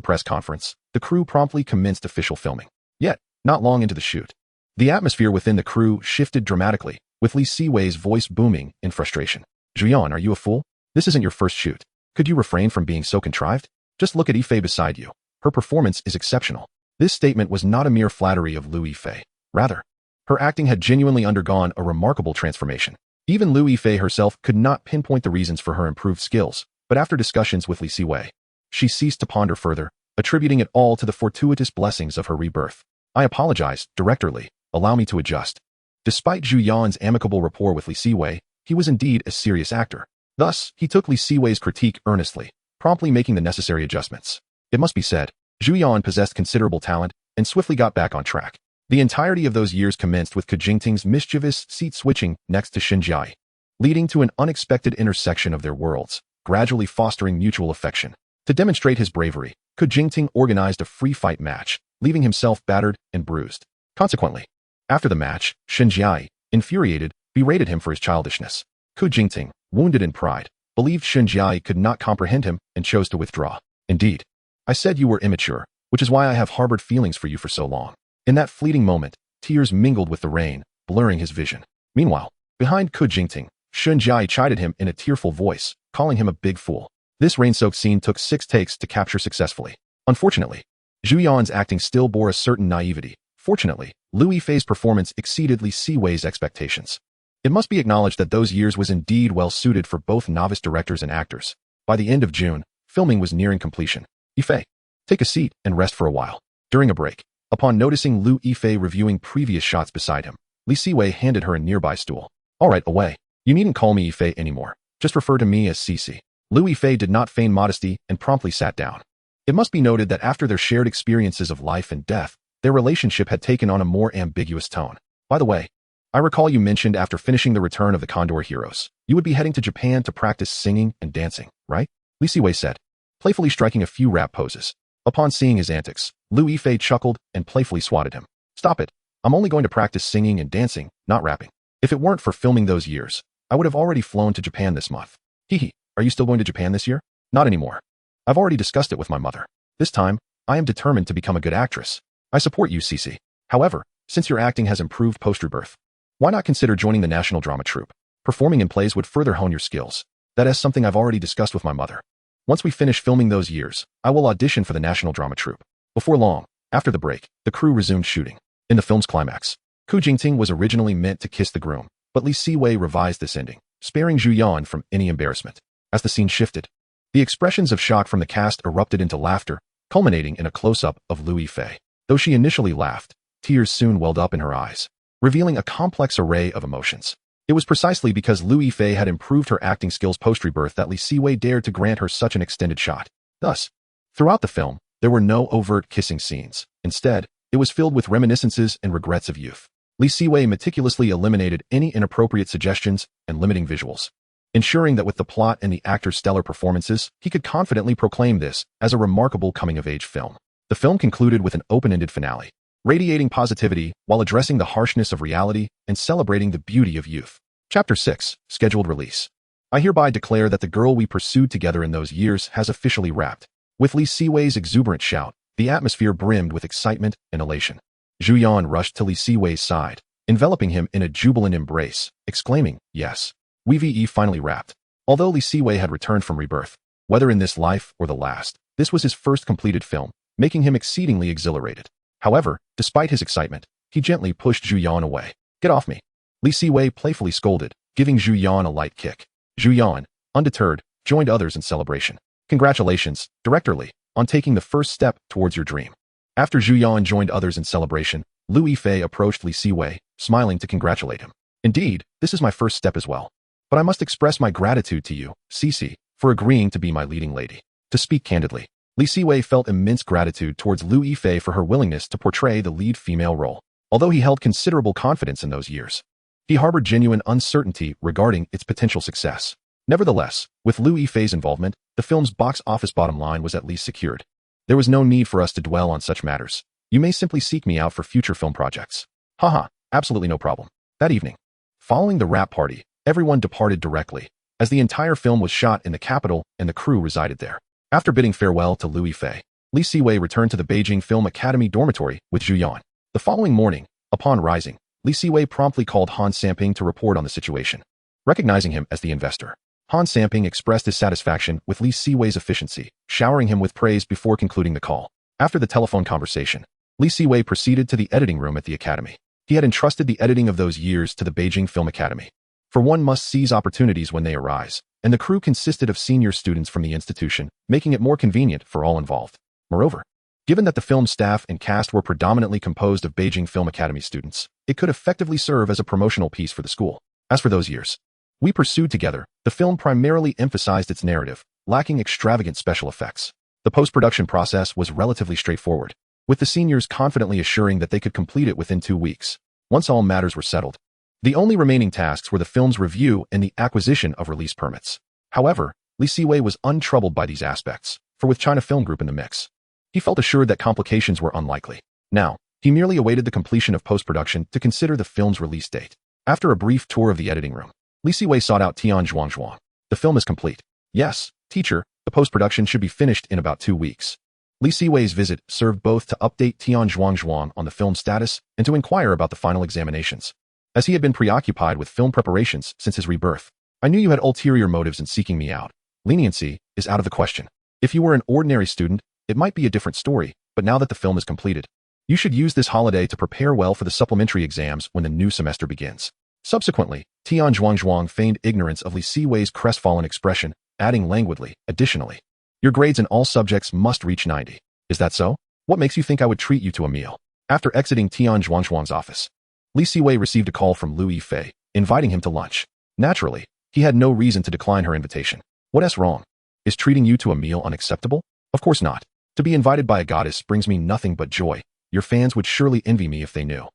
press conference, the crew promptly commenced official filming. Yet, not long into the shoot, the atmosphere within the crew shifted dramatically, with Lee Siwei's voice booming in frustration. Zhu Yan, are you a fool? This isn't your first shoot. Could you refrain from being so contrived? Just look at Yifei beside you. Her performance is exceptional. This statement was not a mere flattery of Liu Yifei. Rather, her acting had genuinely undergone a remarkable transformation. Even Liu Yifei herself could not pinpoint the reasons for her improved skills, but after discussions with Lee Siwei, she ceased to ponder further, attributing it all to the fortuitous blessings of her rebirth. I apologize, Director Lee. Allow me to adjust. Despite Zhu Yan's amicable rapport with Lee Siwei, he was indeed a serious actor. Thus, he took Lee Siwei's critique earnestly, promptly making the necessary adjustments. It must be said, Zhu Yan possessed considerable talent and swiftly got back on track. The entirety of those years commenced with Ke Jingting's mischievous seat switching next to Shin Jiai. leading to an unexpected intersection of their worlds, gradually fostering mutual affection. To demonstrate his bravery, Ku Jingting organized a free fight match, leaving himself battered and bruised. Consequently, after the match, Shen Jiai, infuriated, berated him for his childishness. Ku Jingting, wounded in pride, believed Shen Jiai could not comprehend him and chose to withdraw. Indeed, I said you were immature, which is why I have harbored feelings for you for so long. In that fleeting moment, tears mingled with the rain, blurring his vision. Meanwhile, behind Ku Jingting, Shen Jiai chided him in a tearful voice, calling him a big fool. This rain-soaked scene took 6 takes to capture successfully. Unfortunately, Zhu Yan's acting still bore a certain naivety. Fortunately, Liu Yifei's performance exceeded Li Siwei's expectations. It must be acknowledged that those years was indeed well suited for both novice directors and actors. By the end of June, filming was nearing completion. Yifei, take a seat and rest for a while. During a break, upon noticing Liu Yifei reviewing previous shots beside him, Li Siwei handed her a nearby stool. All right, away. You needn't call me Yifei anymore. Just refer to me as Cici. Liu Yifei did not feign modesty and promptly sat down. It must be noted that after their shared experiences of life and death, their relationship had taken on a more ambiguous tone. By the way, I recall you mentioned after finishing the Return of the Condor Heroes, you would be heading to Japan to practice singing and dancing, right? Li Siwei said, playfully striking a few rap poses. Upon seeing his antics, Liu Yifei chuckled and playfully swatted him. Stop it. I'm only going to practice singing and dancing, not rapping. If it weren't for filming those years, I would have already flown to Japan this month. Hehe, are you still going to Japan this year? Not anymore. I've already discussed it with my mother. This time, I am determined to become a good actress. I support you, Cici. However, since your acting has improved post-rebirth, why not consider joining the National Drama Troupe? Performing in plays would further hone your skills. That is something I've already discussed with my mother. Once we finish filming those years, I will audition for the National Drama Troupe. Before long, after the break, the crew resumed shooting. In the film's climax, Ku Jingting was originally meant to kiss the groom, but Li Siwei revised this ending, sparing Zhu Yan from any embarrassment. As the scene shifted, the expressions of shock from the cast erupted into laughter, culminating in a close-up of Liu Yifei. Though she initially laughed, tears soon welled up in her eyes, revealing a complex array of emotions. It was precisely because Liu Yifei had improved her acting skills post-rebirth that Li Siwei dared to grant her such an extended shot. Thus, throughout the film, there were no overt kissing scenes. Instead, it was filled with reminiscences and regrets of youth. Li Siwei meticulously eliminated any inappropriate suggestions and limiting visuals, ensuring that with the plot and the actor's stellar performances, he could confidently proclaim this as a remarkable coming-of-age film. The film concluded with an open-ended finale, radiating positivity while addressing the harshness of reality and celebrating the beauty of youth. Chapter 6, Scheduled Release. I hereby declare that the girl we pursued together in those years has officially wrapped. With Li Siwei's exuberant shout, the atmosphere brimmed with excitement and elation. Zhu Yan rushed to Li Siwei's side, enveloping him in a jubilant embrace, exclaiming, yes, we finally wrapped. Although Li Siwei had returned from rebirth, whether in this life or the last, this was his first completed film, making him exceedingly exhilarated. However, despite his excitement, he gently pushed Zhu Yan away. Get off me. Li Siwei playfully scolded, giving Zhu Yan a light kick. Zhu Yan, undeterred, joined others in celebration. Congratulations, Director Li, on taking the first step towards your dream. After Zhu Yan joined others in celebration, Liu Yifei approached Li Siwei, smiling to congratulate him. Indeed, this is my first step as well. But I must express my gratitude to you, Cici, for agreeing to be my leading lady. To speak candidly, Li Siwei felt immense gratitude towards Liu Yifei for her willingness to portray the lead female role. Although he held considerable confidence in those years, he harbored genuine uncertainty regarding its potential success. Nevertheless, with Liu Yifei's involvement, the film's box office bottom line was at least secured. There was no need for us to dwell on such matters. You may simply seek me out for future film projects. Haha, absolutely no problem. That evening, following the wrap party, everyone departed directly, as the entire film was shot in the capital and the crew resided there. After bidding farewell to Liu Yifei, Li Siwei returned to the Beijing Film Academy dormitory with Zhu Yan. The following morning, upon rising, Li Siwei promptly called Han Samping to report on the situation. Recognizing him as the investor, Han Samping expressed his satisfaction with Li Siwei's efficiency, showering him with praise before concluding the call. After the telephone conversation, Li Siwei proceeded to the editing room at the academy. He had entrusted the editing of those years to the Beijing Film Academy. For one must seize opportunities when they arise, and the crew consisted of senior students from the institution, making it more convenient for all involved. Moreover, given that the film staff and cast were predominantly composed of Beijing Film Academy students, it could effectively serve as a promotional piece for the school. As for those years we pursued together, the film primarily emphasized its narrative, lacking extravagant special effects. The post-production process was relatively straightforward, with the seniors confidently assuring that they could complete it within 2 weeks. Once all matters were settled, The only remaining tasks were the film's review and the acquisition of release permits. However, Li Siwei was untroubled by these aspects, for with China Film Group in the mix, he felt assured that complications were unlikely. Now, he merely awaited the completion of post-production to consider the film's release date. After a brief tour of the editing room, Li Siwei sought out Tian Zhuangzhuang. The film is complete. Yes, teacher, the post-production should be finished in about 2 weeks. Li Siwei's visit served both to update Tian Zhuangzhuang on the film's status and to inquire about the final examinations. As he had been preoccupied with film preparations since his rebirth, I knew you had ulterior motives in seeking me out. Leniency is out of the question. If you were an ordinary student, it might be a different story, but now that the film is completed, you should use this holiday to prepare well for the supplementary exams when the new semester begins. Subsequently, Tian Zhuangzhuang feigned ignorance of Li Siwei's crestfallen expression, adding languidly, additionally, your grades in all subjects must reach 90. Is that so? What makes you think I would treat you to a meal? After exiting Tian Zhuangzhuang's office, Li Siwei received a call from Lu Yifei, inviting him to lunch. Naturally, he had no reason to decline her invitation. What's wrong? Is treating you to a meal unacceptable? Of course not. To be invited by a goddess brings me nothing but joy. Your fans would surely envy me if they knew.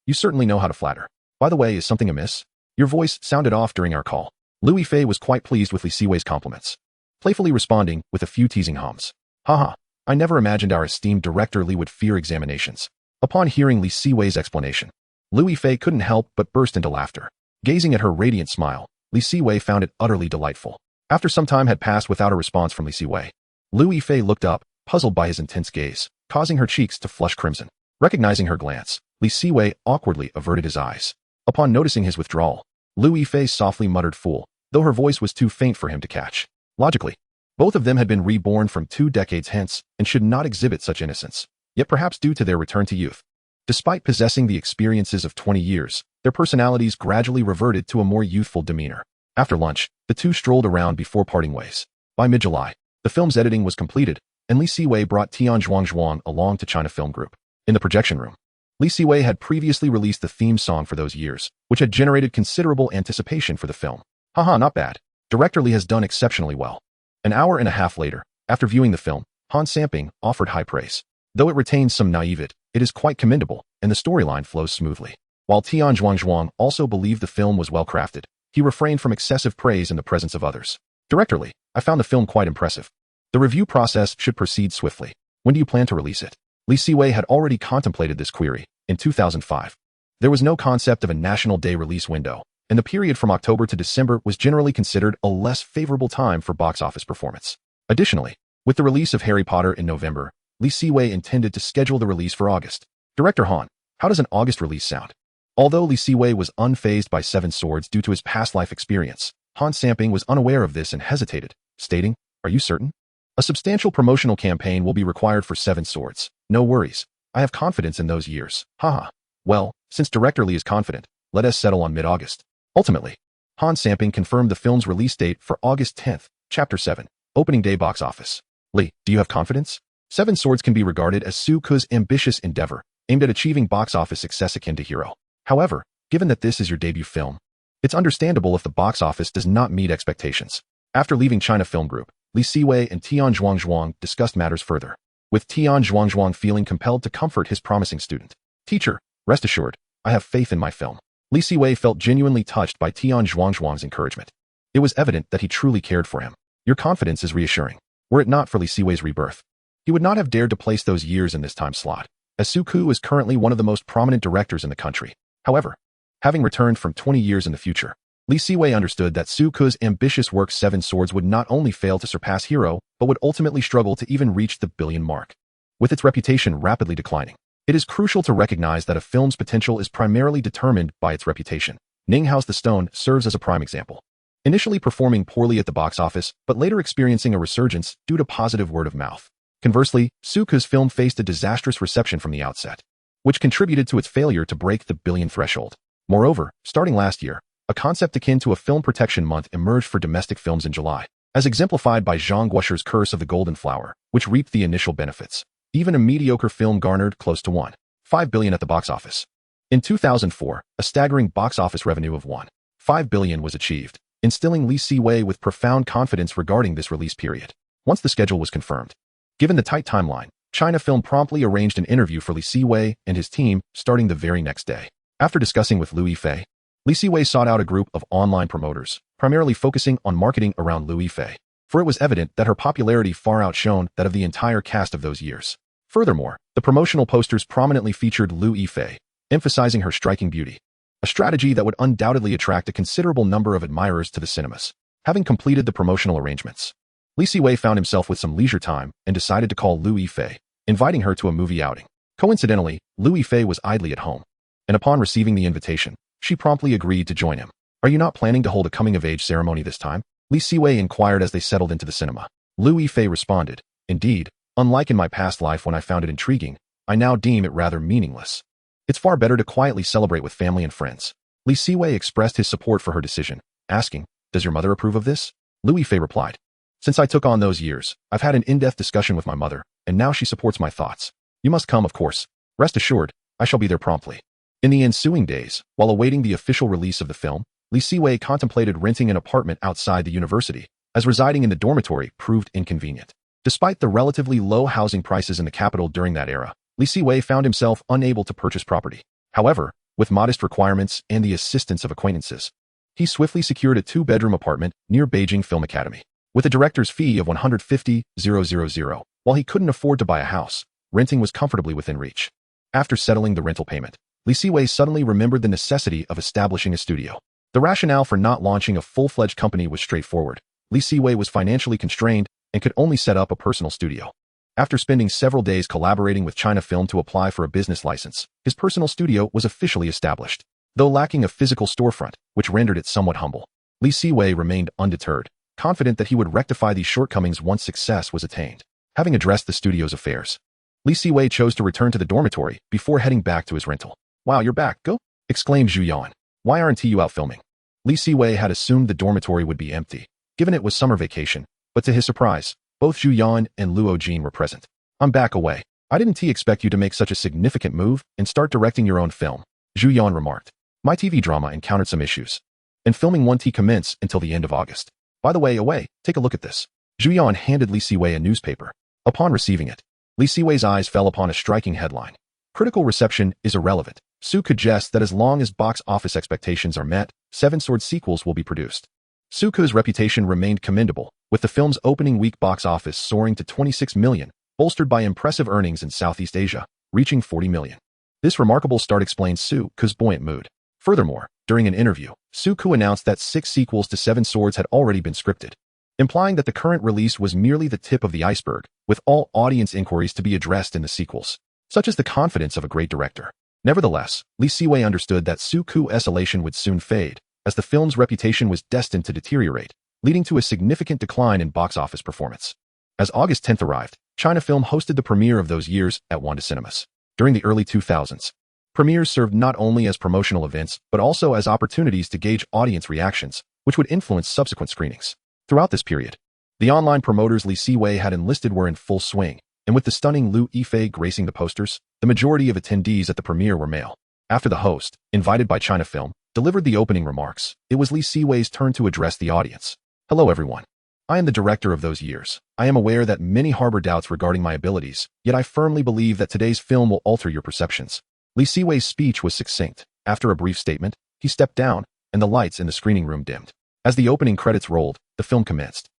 You certainly know how to flatter. By the way, is something amiss? Your voice sounded off during our call. Lu Yifei was quite pleased with Li Siwei's compliments, playfully responding with a few teasing hums. Haha, I never imagined our esteemed director Li would fear examinations. Upon hearing Li Siwei's explanation, Lu Yifei couldn't help but burst into laughter. Gazing at her radiant smile, Li Siwei found it utterly delightful. After some time had passed without a response from Li Siwei, Lu Yifei looked up, puzzled by his intense gaze, causing her cheeks to flush crimson. Recognizing her glance, Li Siwei awkwardly averted his eyes. Upon noticing his withdrawal, Lu Yifei softly muttered fool, though her voice was too faint for him to catch. Logically, both of them had been reborn from 2 decades hence and should not exhibit such innocence, yet perhaps due to their return to youth. Despite possessing the experiences of 20 years, their personalities gradually reverted to a more youthful demeanor. After lunch, the two strolled around before parting ways. By mid-July, the film's editing was completed, and Li Siwei brought Tian Zhuangzhuang along to China Film Group. In the projection room, Li Siwei had previously released the theme song for those years, which had generated considerable anticipation for the film. Haha, not bad. Director Li has done exceptionally well. An hour and a half later, after viewing the film, Han Samping offered high praise. Though it retains some naivete, it is quite commendable, and the storyline flows smoothly. While Tian Zhuangzhuang also believed the film was well crafted, he refrained from excessive praise in the presence of others. Director Li, I found the film quite impressive. The review process should proceed swiftly. When do you plan to release it? Li Siwei had already contemplated this query. In 2005, there was no concept of a National Day release window, and the period from October to December was generally considered a less favorable time for box office performance. Additionally, with the release of Harry Potter in November, Li Siwei intended to schedule the release for August. Director Han, how does an August release sound? Although Li Siwei was unfazed by Seven Swords due to his past life experience, Han Samping was unaware of this and hesitated, stating, are you certain? A substantial promotional campaign will be required for Seven Swords. No worries. I have confidence in those years. Haha. Well, since Director Li is confident, let us settle on mid-August. Ultimately, Han Samping confirmed the film's release date for August 10th, Chapter 7, Opening Day Box Office. Li, do you have confidence? Seven Swords can be regarded as Su Ke's ambitious endeavor, aimed at achieving box office success akin to Hero. However, given that this is your debut film, it's understandable if the box office does not meet expectations. After leaving China Film Group, Li Siwei and Tian Zhuangzhuang discussed matters further, with Tian Zhuangzhuang feeling compelled to comfort his promising student. Teacher, rest assured, I have faith in my film. Li Siwei felt genuinely touched by Tian Zhuangzhuang's encouragement. It was evident that he truly cared for him. Your confidence is reassuring. Were it not for Li Siwei's rebirth, he would not have dared to place those years in this time slot, as Su Ke is currently one of the most prominent directors in the country. However, having returned from 20 years in the future, Li Siwei understood that Su Ke's ambitious work Seven Swords would not only fail to surpass Hero, but would ultimately struggle to even reach the billion mark. With its reputation rapidly declining, it is crucial to recognize that a film's potential is primarily determined by its reputation. Ning Hao's The Stone serves as a prime example. Initially performing poorly at the box office, but later experiencing a resurgence due to positive word of mouth. Conversely, Su Ke's film faced a disastrous reception from the outset, which contributed to its failure to break the billion threshold. Moreover, starting last year, a concept akin to a film protection month emerged for domestic films in July, as exemplified by Zhang Guoshir's Curse of the Golden Flower, which reaped the initial benefits. Even a mediocre film garnered close to $1.5 billion at the box office. In 2004, a staggering box office revenue of $1.5 billion was achieved, instilling Li Siwei with profound confidence regarding this release period. Once the schedule was confirmed, given the tight timeline, China Film promptly arranged an interview for Li Siwei and his team starting the very next day. After discussing with Lu Yifei, Li Siwei sought out a group of online promoters, primarily focusing on marketing around Lu Yifei, for it was evident that her popularity far outshone that of the entire cast of those years. Furthermore, the promotional posters prominently featured Lu Yifei, emphasizing her striking beauty, a strategy that would undoubtedly attract a considerable number of admirers to the cinemas. Having completed the promotional arrangements, Li Siwei found himself with some leisure time and decided to call Lu Yifei, inviting her to a movie outing. Coincidentally, Lu Yifei was idly at home, and upon receiving the invitation, she promptly agreed to join him. "Are you not planning to hold a coming-of-age ceremony this time?" Li Siwei inquired as they settled into the cinema. Lu Yifei responded, "Indeed, unlike in my past life when I found it intriguing, I now deem it rather meaningless. It's far better to quietly celebrate with family and friends." Li Siwei expressed his support for her decision, asking, "Does your mother approve of this?" Lu Yifei replied, "Since I took on those years, I've had an in-depth discussion with my mother, and now she supports my thoughts. You must come, of course. Rest assured, I shall be there promptly." In the ensuing days, while awaiting the official release of the film, Li Siwei contemplated renting an apartment outside the university, as residing in the dormitory proved inconvenient. Despite the relatively low housing prices in the capital during that era, Li Siwei found himself unable to purchase property. However, with modest requirements and the assistance of acquaintances, he swiftly secured a two-bedroom apartment near Beijing Film Academy. With a director's fee of 150,000, while he couldn't afford to buy a house, renting was comfortably within reach. After settling the rental payment, Li Siwei suddenly remembered the necessity of establishing a studio. The rationale for not launching a full-fledged company was straightforward. Li Siwei was financially constrained and could only set up a personal studio. After spending several days collaborating with China Film to apply for a business license, his personal studio was officially established. Though lacking a physical storefront, which rendered it somewhat humble, Li Siwei remained undeterred, confident that he would rectify these shortcomings once success was attained. Having addressed the studio's affairs, Li Siwei chose to return to the dormitory before heading back to his rental. "Wow, you're back, go!" exclaimed Zhu Yan. "Why aren't you out filming?" Li Siwei had assumed the dormitory would be empty, given it was summer vacation, but to his surprise, both Zhu Yan and Luo Jin were present. "I'm back away. I didn't expect you to make such a significant move and start directing your own film," Zhu Yan remarked. "My TV drama encountered some issues, and filming won't commence until the end of August. By the way, take a look at this." Zhu Yan handed Li Siwei a newspaper. Upon receiving it, Li Siwei's eyes fell upon a striking headline. "Critical reception is irrelevant. Su suggests that as long as box office expectations are met, Seven Swords sequels will be produced." Suku's reputation remained commendable, with the film's opening week box office soaring to 26 million, bolstered by impressive earnings in Southeast Asia, reaching 40 million. This remarkable start explains Suku's buoyant mood. Furthermore, during an interview, Suku announced that 6 sequels to Seven Swords had already been scripted, implying that the current release was merely the tip of the iceberg, with all audience inquiries to be addressed in the sequels. Such is the confidence of a great director. Nevertheless, Li Siwei understood that Suku's elation would soon fade, as the film's reputation was destined to deteriorate, leading to a significant decline in box office performance. As August 10th arrived, China Film hosted the premiere of those years at Wanda Cinemas. During the early 2000s, premieres served not only as promotional events, but also as opportunities to gauge audience reactions, which would influence subsequent screenings. Throughout this period, the online promoters Li Siwei had enlisted were in full swing, and with the stunning Lu Yifei gracing the posters, the majority of attendees at the premiere were male. After the host, invited by China Film, delivered the opening remarks, it was Li Siwei's turn to address the audience. "Hello everyone. I am the director of those years. I am aware that many harbor doubts regarding my abilities, yet I firmly believe that today's film will alter your perceptions." Li Siwei's speech was succinct. After a brief statement, he stepped down, and the lights in the screening room dimmed. As the opening credits rolled, the film commenced.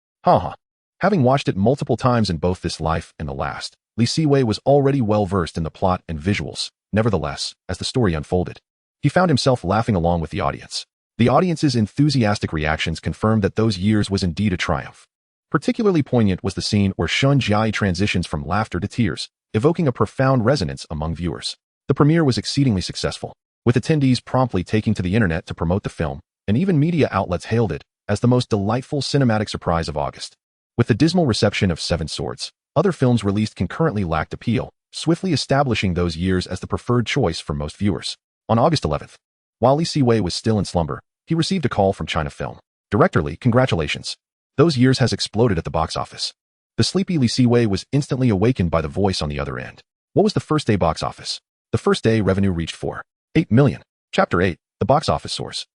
Having watched it multiple times in both this life and the last, Li Siwei was already well-versed in the plot and visuals. Nevertheless, as the story unfolded, he found himself laughing along with the audience. The audience's enthusiastic reactions confirmed that those years was indeed a triumph. Particularly poignant was the scene where Shun Jiai transitions from laughter to tears, evoking a profound resonance among viewers. The premiere was exceedingly successful, with attendees promptly taking to the internet to promote the film, and even media outlets hailed it as the most delightful cinematic surprise of August. With the dismal reception of Seven Swords, other films released concurrently lacked appeal, swiftly establishing those years as the preferred choice for most viewers. On August 11th, while Li Siwei was still in slumber, he received a call from China Film. "Director Li, congratulations. Those years has exploded at the box office." The sleepy Li Siwei was instantly awakened by the voice on the other end. "What was the first day box office?" "The first day revenue reached 4.8 million. Chapter 8, the box office source."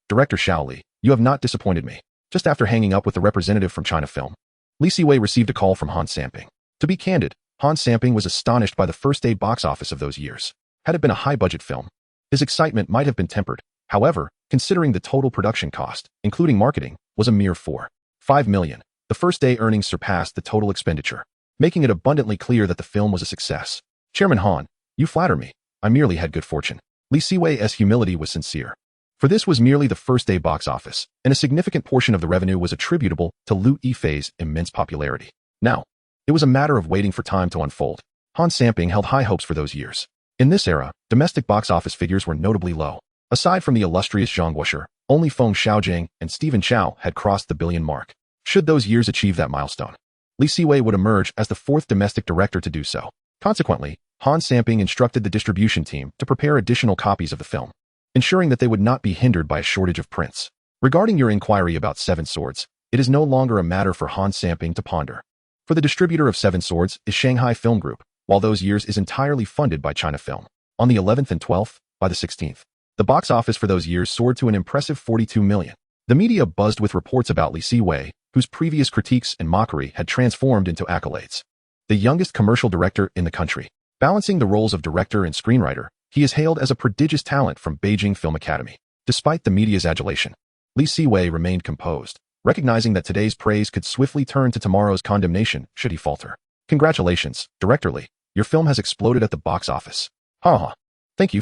Director Xiao Li, you have not disappointed me." Just after hanging up with the representative from China Film, Li Siwei received a call from Han Samping. To be candid, Han Samping was astonished by the first day box office of those years. Had it been a high-budget film, his excitement might have been tempered, However, considering the total production cost, including marketing, was a mere $4.5 million, the first day earnings surpassed the total expenditure, making it abundantly clear that the film was a success. Chairman Han, you flatter me. I merely had good fortune. Li Siwei's humility was sincere. For this was merely the first day box office, and a significant portion of the revenue was attributable to Liu Yifei's immense popularity. Now, it was a matter of waiting for time to unfold. Han Samping held high hopes for those years. In this era, domestic box office figures were notably low. Aside from the illustrious Zhang Guosher, only Feng Xiaojing and Stephen Chow had crossed the billion mark. Should those years achieve that milestone, Li Siwei would emerge as the fourth domestic director to do so. Consequently, Han Samping instructed the distribution team to prepare additional copies of the film, ensuring that they would not be hindered by a shortage of prints. Regarding your inquiry about Seven Swords, it is no longer a matter for Han Samping to ponder. For the distributor of Seven Swords is Shanghai Film Group, while those years is entirely funded by China Film. On the 11th and 12th, by the 16th, the box office for those years soared to an impressive 42 million. The media buzzed with reports about Li Siwei, whose previous critiques and mockery had transformed into accolades. The youngest commercial director in the country, balancing the roles of director and screenwriter, he is hailed as a prodigious talent from Beijing Film Academy. Despite the media's adulation, Li Siwei remained composed, recognizing that today's praise could swiftly turn to tomorrow's condemnation should he falter. Congratulations, Director Li. Your film has exploded at the box office. Ha. Thank you.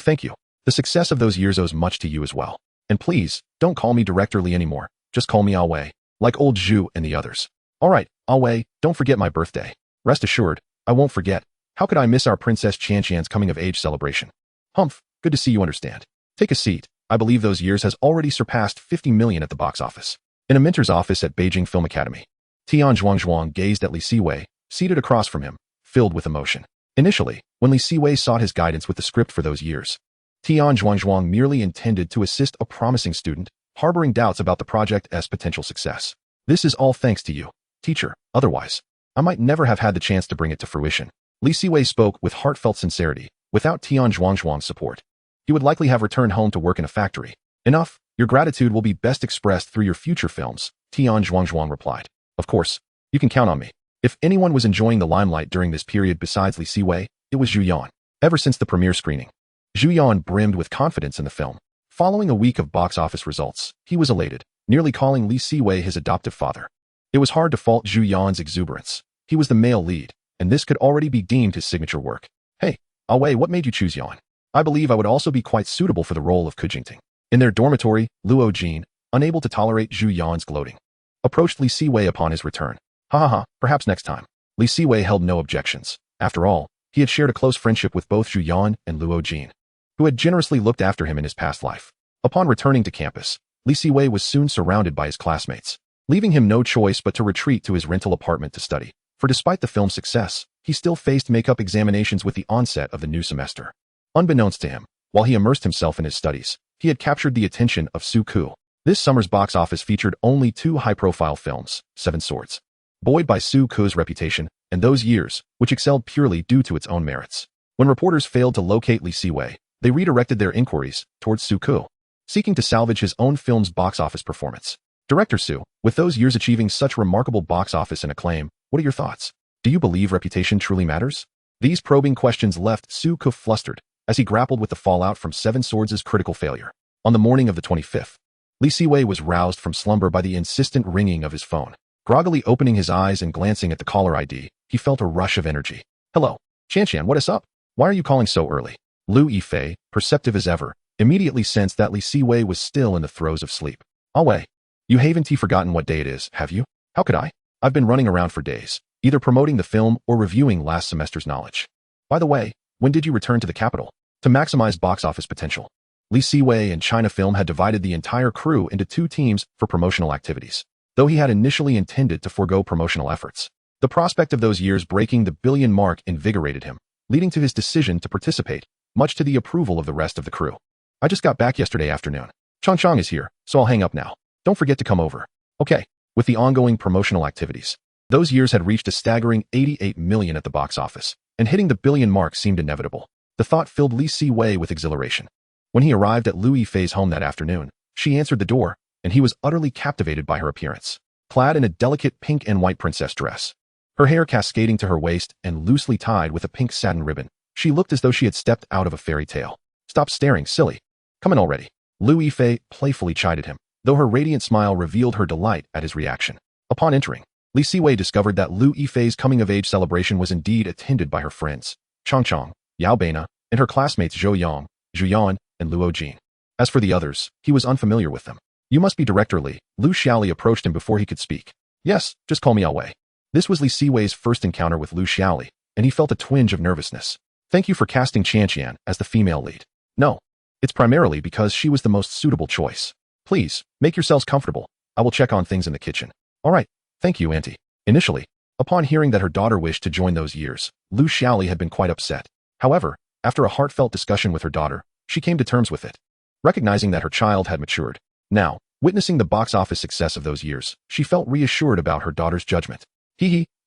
The success of those years owes much to you as well. And please, don't call me Director Li anymore. Just call me Awei, like old Zhu and the others. Alright, Awei, don't forget my birthday. Rest assured, I won't forget. How could I miss our Princess Qianqian's coming-of-age celebration? Humph, good to see you understand. Take a seat. I believe those years has already surpassed 50 million at the box office. In a mentor's office at Beijing Film Academy, Tian Zhuangzhuang gazed at Li Siwei, seated across from him, filled with emotion. Initially, when Li Siwei sought his guidance with the script for those years, Tian Zhuangzhuang merely intended to assist a promising student, harboring doubts about the project's potential success. This is all thanks to you, teacher. Otherwise, I might never have had the chance to bring it to fruition. Li Siwei spoke with heartfelt sincerity. Without Tian Zhuangzhuang's support, he would likely have returned home to work in a factory. Enough. Your gratitude will be best expressed through your future films, Tian Zhuangzhuang replied. Of course, you can count on me. If anyone was enjoying the limelight during this period besides Li Siwei, it was Zhu Yan. Ever since the premiere screening, Zhu Yan brimmed with confidence in the film. Following a week of box office results, he was elated, nearly calling Li Siwei his adoptive father. It was hard to fault Zhu Yan's exuberance. He was the male lead, and this could already be deemed his signature work. Hey, Awei, what made you choose Yan? I believe I would also be quite suitable for the role of Ku Jingting. In their dormitory, Luo Jin, unable to tolerate Zhu Yan's gloating, approached Li Siwei upon his return. Perhaps next time. Li Siwei held no objections. After all, he had shared a close friendship with both Zhu Yan and Luo Jin, who had generously looked after him in his past life. Upon returning to campus, Li Siwei was soon surrounded by his classmates, leaving him no choice but to retreat to his rental apartment to study. For despite the film's success, he still faced makeup examinations with the onset of the new semester. Unbeknownst to him, while he immersed himself in his studies, he had captured the attention of Su Ku. This summer's box office featured only two high-profile films, Seven Swords, buoyed by Su Ku's reputation, and those years, which excelled purely due to its own merits. When reporters failed to locate Li Siwei, they redirected their inquiries towards Su Ku, seeking to salvage his own film's box office performance. Director Su, with those years achieving such remarkable box office and acclaim, what are your thoughts? Do you believe reputation truly matters? These probing questions left Su Ku flustered as he grappled with the fallout from Seven Swords' critical failure. On the morning of the 25th, Li Siwei was roused from slumber by the insistent ringing of his phone. Groggily opening his eyes and glancing at the caller ID, he felt a rush of energy. Hello, Qianqian, what is up? Why are you calling so early? Liu Yifei, perceptive as ever, immediately sensed that Li Siwei was still in the throes of sleep. Awei, you haven't forgotten what day it is, have you? How could I? I've been running around for days, either promoting the film or reviewing last semester's knowledge. By the way, when did you return to the capital? To maximize box office potential, Li Siwei and China Film had divided the entire crew into two teams for promotional activities, though he had initially intended to forego promotional efforts. The prospect of those years breaking the billion mark invigorated him, leading to his decision to participate, much to the approval of the rest of the crew. I just got back yesterday afternoon. Chong is here, so I'll hang up now. Don't forget to come over. Okay. With the ongoing promotional activities, those years had reached a staggering 88 million at the box office, and hitting the billion mark seemed inevitable. The thought filled Li Siwei with exhilaration. When he arrived at Liu Yifei's home that afternoon, she answered the door, and he was utterly captivated by her appearance. Clad in a delicate pink and white princess dress, her hair cascading to her waist and loosely tied with a pink satin ribbon, she looked as though she had stepped out of a fairy tale. Stop staring, silly. Come in already. Lu Yifei playfully chided him, though her radiant smile revealed her delight at his reaction. Upon entering, Li Siwei discovered that Lu Yifei's coming-of-age celebration was indeed attended by her friends, Chang Chang, Yao Beina, and her classmates Zhou Yang, Zhu Yan, and Luo Jin. As for the others, he was unfamiliar with them. You must be Director Li. Lu Xiaoli approached him before he could speak. Yes, just call me Wei. This was Li Siwei's first encounter with Lu Xiaoli, and he felt a twinge of nervousness. Thank you for casting Qianqian as the female lead. No, it's primarily because she was the most suitable choice. Please, make yourselves comfortable. I will check on things in the kitchen. All right, thank you, Auntie. Initially, upon hearing that her daughter wished to join those years, Lu Xiaoli had been quite upset. However, after a heartfelt discussion with her daughter, she came to terms with it, recognizing that her child had matured. Now, witnessing the box office success of those years, she felt reassured about her daughter's judgment.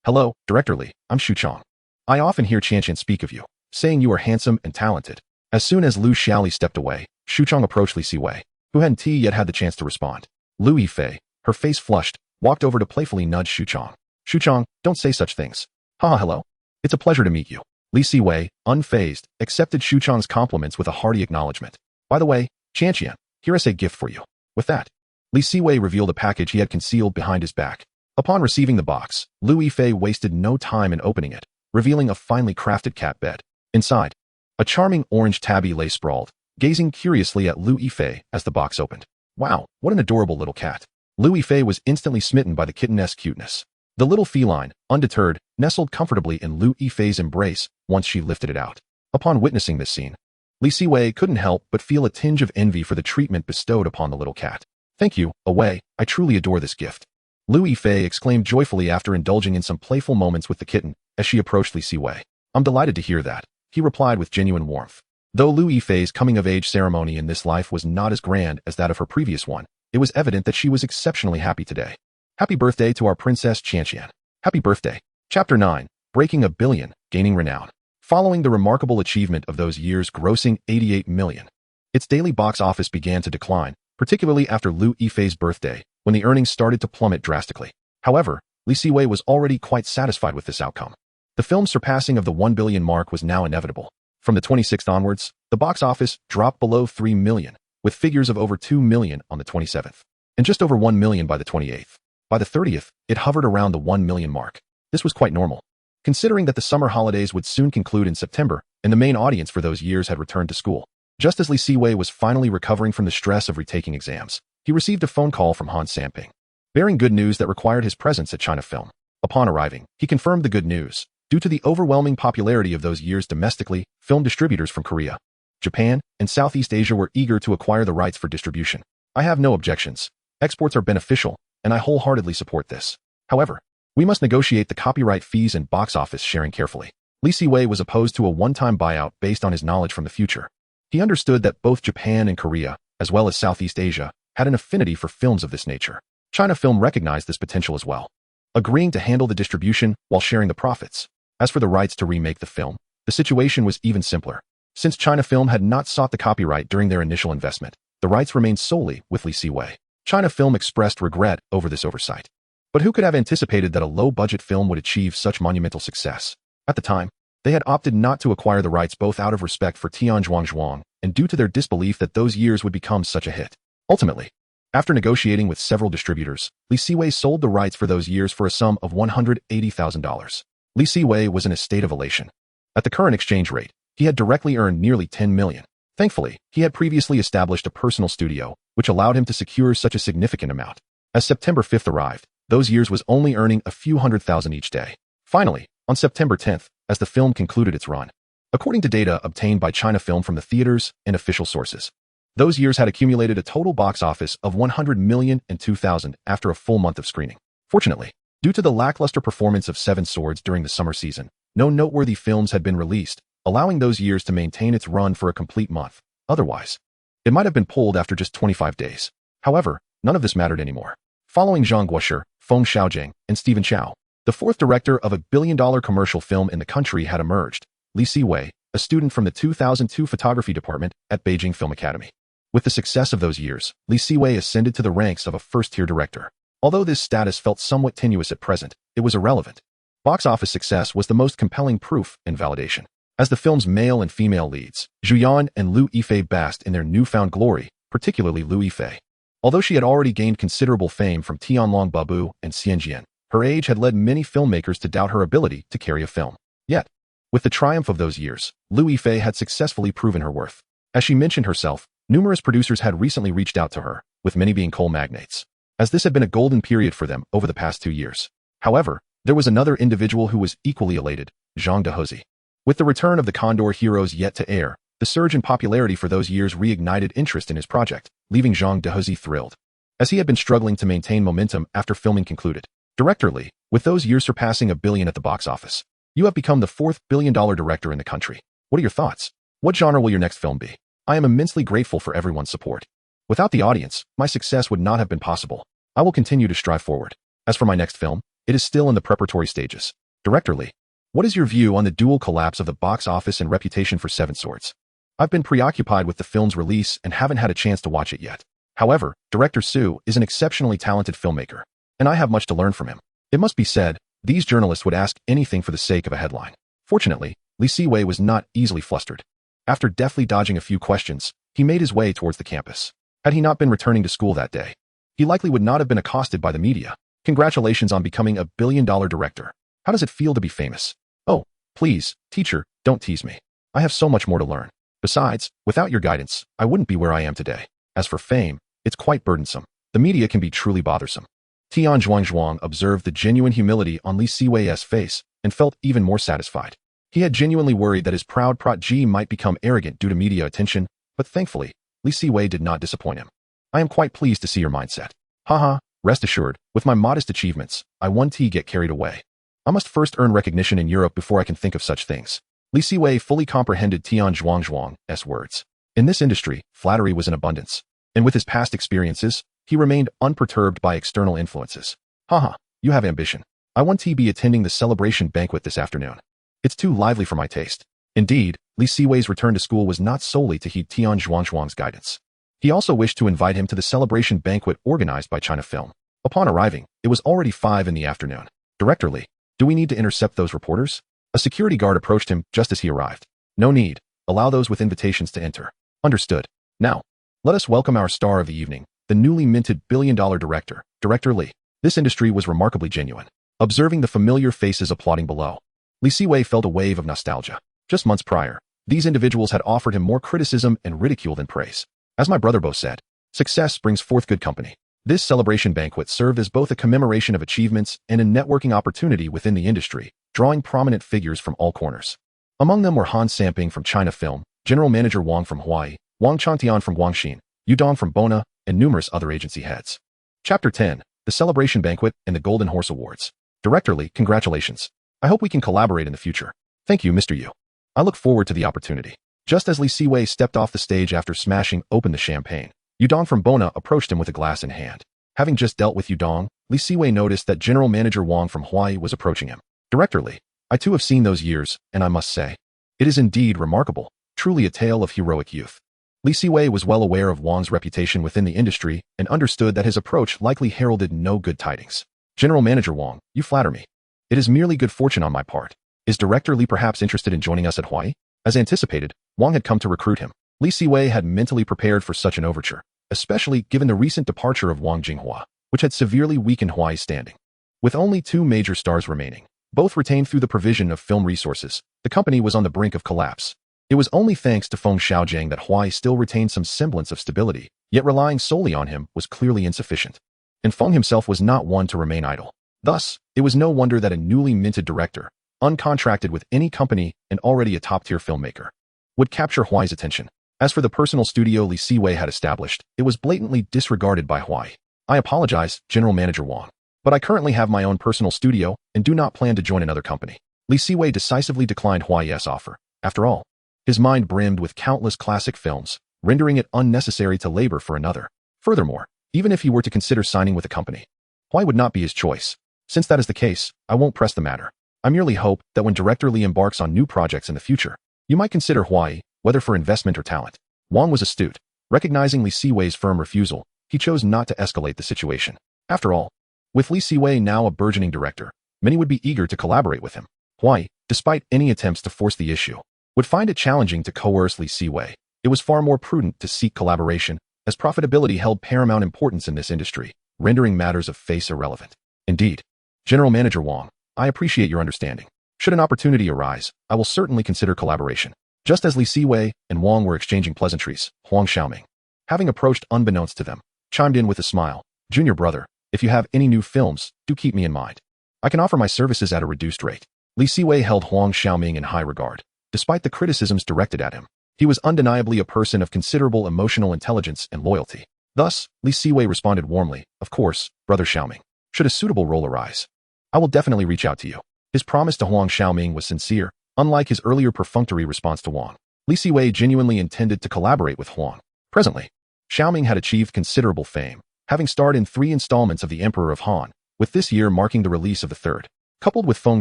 Hello, Director Li, I'm Xu Chang. I often hear Qianqian speak of you, saying you are handsome and talented. As soon as Lu Xiaoli stepped away, Xu Chang approached Li Siwei, who hadn't yet had the chance to respond. Lu Yifei, her face flushed, walked over to playfully nudge Xu Chang. Xu Chang, don't say such things. Haha, hello. It's a pleasure to meet you. Li Siwei, unfazed, accepted Xu Chang's compliments with a hearty acknowledgement. By the way, Qianqian, here is a gift for you. With that, Li Siwei revealed a package he had concealed behind his back. Upon receiving the box, Lu Yifei wasted no time in opening it, revealing a finely crafted cat bed. Inside, a charming orange tabby lay sprawled, gazing curiously at Lu Yifei as the box opened. Wow, what an adorable little cat. Lu Yifei was instantly smitten by the kitten's cuteness. The little feline, undeterred, nestled comfortably in Lu Yifei's embrace once she lifted it out. Upon witnessing this scene, Li Siwei couldn't help but feel a tinge of envy for the treatment bestowed upon the little cat. Thank you, Wei, I truly adore this gift. Lu Yifei exclaimed joyfully after indulging in some playful moments with the kitten as she approached Li Siwei. I'm delighted to hear that, he replied with genuine warmth. Though Lu Yifei's coming-of-age ceremony in this life was not as grand as that of her previous one, it was evident that she was exceptionally happy today. Happy birthday to our Princess Qianqian. Happy birthday. Chapter 9, Breaking 1 Billion, Gaining Renown. Following the remarkable achievement of those years grossing 88 million, its daily box office began to decline, particularly after Lu Yifei's birthday, when the earnings started to plummet drastically. However, Li Siwei was already quite satisfied with this outcome. The film's surpassing of the 1 billion mark was now inevitable. From the 26th onwards, the box office dropped below 3 million, with figures of over 2 million on the 27th, and just over 1 million by the 28th. By the 30th, it hovered around the 1 million mark. This was quite normal, considering that the summer holidays would soon conclude in September, and the main audience for those years had returned to school. Just as Li Siwei was finally recovering from the stress of retaking exams, he received a phone call from Han Samping, bearing good news that required his presence at China Film. Upon arriving, he confirmed the good news. Due to the overwhelming popularity of those years domestically, film distributors from Korea, Japan, and Southeast Asia were eager to acquire the rights for distribution. I have no objections. Exports are beneficial, and I wholeheartedly support this. However, we must negotiate the copyright fees and box office sharing carefully. Li Siwei was opposed to a one-time buyout based on his knowledge from the future. He understood that both Japan and Korea, as well as Southeast Asia, had an affinity for films of this nature. China Film recognized this potential as well, agreeing to handle the distribution while sharing the profits. As for the rights to remake the film, the situation was even simpler. Since China Film had not sought the copyright during their initial investment, the rights remained solely with Li Siwei. China Film expressed regret over this oversight. But who could have anticipated that a low-budget film would achieve such monumental success? At the time, they had opted not to acquire the rights both out of respect for Tianzhuang Zhuang and due to their disbelief that those years would become such a hit. Ultimately, after negotiating with several distributors, Li Siwei sold the rights for those years for a sum of $180,000. Li Siwei was in a state of elation. At the current exchange rate, he had directly earned nearly 10 million. Thankfully, he had previously established a personal studio, which allowed him to secure such a significant amount. As September 5th arrived, those years was only earning a few $100,000 each day. Finally, on September 10th, as the film concluded its run, according to data obtained by China Film from the theaters and official sources, those years had accumulated a total box office of 100 million and 2,000 after a full month of screening. Fortunately, due to the lackluster performance of Seven Swords during the summer season, no noteworthy films had been released, allowing those years to maintain its run for a complete month. Otherwise, it might have been pulled after just 25 days. However, none of this mattered anymore. Following Zhang Guoshi, Feng Xiaojing, and Stephen Chow, the fourth director of a billion-dollar commercial film in the country had emerged, Li Siwei, a student from the 2002 photography department at Beijing Film Academy. With the success of those years, Li Siwei ascended to the ranks of a first-tier director. Although this status felt somewhat tenuous at present, it was irrelevant. Box office success was the most compelling proof and validation. As the film's male and female leads, Zhu Yan and Lu Yifei basked in their newfound glory, particularly Liu Yifei. Although she had already gained considerable fame from Tianlong Babu and Xianjian, her age had led many filmmakers to doubt her ability to carry a film. Yet, with the triumph of those years, Liu Yifei had successfully proven her worth. As she mentioned herself, numerous producers had recently reached out to her, with many being coal magnates, as this had been a golden period for them over the past 2 years. However, there was another individual who was equally elated, Zhang Dehuzi. With the return of the Condor heroes yet to air, the surge in popularity for those years reignited interest in his project, leaving Zhang Dehuzi thrilled. As he had been struggling to maintain momentum after filming concluded. Director Li, with those years surpassing $1 billion at the box office, you have become the 4th billion-dollar director in the country. What are your thoughts? What genre will your next film be? I am immensely grateful for everyone's support. Without the audience, my success would not have been possible. I will continue to strive forward. As for my next film, it is still in the preparatory stages. Director Li, what is your view on the dual collapse of the box office and reputation for Seven Swords? I've been preoccupied with the film's release and haven't had a chance to watch it yet. However, Director Su is an exceptionally talented filmmaker, and I have much to learn from him. It must be said, these journalists would ask anything for the sake of a headline. Fortunately, Li Siwei was not easily flustered. After deftly dodging a few questions, he made his way towards the campus. Had he not been returning to school that day, he likely would not have been accosted by the media. Congratulations on becoming a billion-dollar director. How does it feel to be famous? Oh, please, teacher, don't tease me. I have so much more to learn. Besides, without your guidance, I wouldn't be where I am today. As for fame, it's quite burdensome. The media can be truly bothersome. Tian Zhuangzhuang observed the genuine humility on Li Siwei's face and felt even more satisfied. He had genuinely worried that his proud protege might become arrogant due to media attention, but thankfully, Li Siwei did not disappoint him. I am quite pleased to see your mindset. Haha, rest assured, with my modest achievements, I won't get carried away. I must first earn recognition in Europe before I can think of such things. Li Siwei fully comprehended Tian Zhuangzhuang's words. In this industry, flattery was in abundance, and with his past experiences, he remained unperturbed by external influences. Haha, you have ambition. I won't be attending the celebration banquet this afternoon. It's too lively for my taste. Indeed, Li Siwei's return to school was not solely to heed Tian Zhuangzhuang's guidance. He also wished to invite him to the celebration banquet organized by China Film. Upon arriving, it was already 5 in the afternoon. Director Li, do we need to intercept those reporters? A security guard approached him just as he arrived. No need. Allow those with invitations to enter. Understood. Now, let us welcome our star of the evening, the newly minted billion-dollar director, Director Li. This industry was remarkably genuine. Observing the familiar faces applauding below, Li Siwei felt a wave of nostalgia. Just months prior, these individuals had offered him more criticism and ridicule than praise. As my brother Bo said, success brings forth good company. This celebration banquet served as both a commemoration of achievements and a networking opportunity within the industry, drawing prominent figures from all corners. Among them were Han Samping from China Film, General Manager Wang from Hawaii, Wang Changtian from Guangxin, Yu Dong from Bona, and numerous other agency heads. Chapter 10, The Celebration Banquet and the Golden Horse Awards. Director Li, congratulations. I hope we can collaborate in the future. Thank you, Mr. Yu. I look forward to the opportunity. Just as Li Siwei stepped off the stage after smashing open the champagne, Yu Dong from Bona approached him with a glass in hand. Having just dealt with Yu Dong, Li Siwei noticed that General Manager Wang from Hawaii was approaching him. Director Li, I too have seen those years, and I must say, it is indeed remarkable, truly a tale of heroic youth. Li Siwei was well aware of Wang's reputation within the industry and understood that his approach likely heralded no good tidings. General Manager Wang, you flatter me. It is merely good fortune on my part. Is Director Li perhaps interested in joining us at Hawaii? As anticipated, Wang had come to recruit him. Li Siwei had mentally prepared for such an overture, especially given the recent departure of Wang Jinghua, which had severely weakened Hawaii's standing. With only 2 major stars remaining, both retained through the provision of film resources, the company was on the brink of collapse. It was only thanks to Feng Xiaojiang that Hawaii still retained some semblance of stability, yet relying solely on him was clearly insufficient. And Feng himself was not one to remain idle. Thus, it was no wonder that a newly minted director, uncontracted with any company and already a top-tier filmmaker, would capture Hawaii's attention. As for the personal studio Li Siwei had established, it was blatantly disregarded by Hawaii. I apologize, General Manager Wang, but I currently have my own personal studio and do not plan to join another company. Li Siwei decisively declined Hawaii's offer. After all, his mind brimmed with countless classic films, rendering it unnecessary to labor for another. Furthermore, even if he were to consider signing with a company, Hawaii would not be his choice. Since that is the case, I won't press the matter. I merely hope that when Director Li embarks on new projects in the future, you might consider Hawaii, whether for investment or talent. Wang was astute. Recognizing Li Siwei's firm refusal, he chose not to escalate the situation. After all, with Li Siwei now a burgeoning director, many would be eager to collaborate with him. Hawaii, despite any attempts to force the issue, would find it challenging to coerce Li Siwei. It was far more prudent to seek collaboration as profitability held paramount importance in this industry, rendering matters of face irrelevant. Indeed. General Manager Wang, I appreciate your understanding. Should an opportunity arise, I will certainly consider collaboration. Just as Li Siwei and Wang were exchanging pleasantries, Huang Xiaoming, having approached unbeknownst to them, chimed in with a smile. Junior brother, if you have any new films, do keep me in mind. I can offer my services at a reduced rate. Li Siwei held Huang Xiaoming in high regard. Despite the criticisms directed at him, he was undeniably a person of considerable emotional intelligence and loyalty. Thus, Li Siwei responded warmly, of course, brother Xiaoming. Should a suitable role arise, I will definitely reach out to you. His promise to Huang Xiaoming was sincere, unlike his earlier perfunctory response to Wang. Li Siwei genuinely intended to collaborate with Huang. Presently, Xiaoming had achieved considerable fame, having starred in 3 installments of The Emperor of Han, with this year marking the release of the third. Coupled with Feng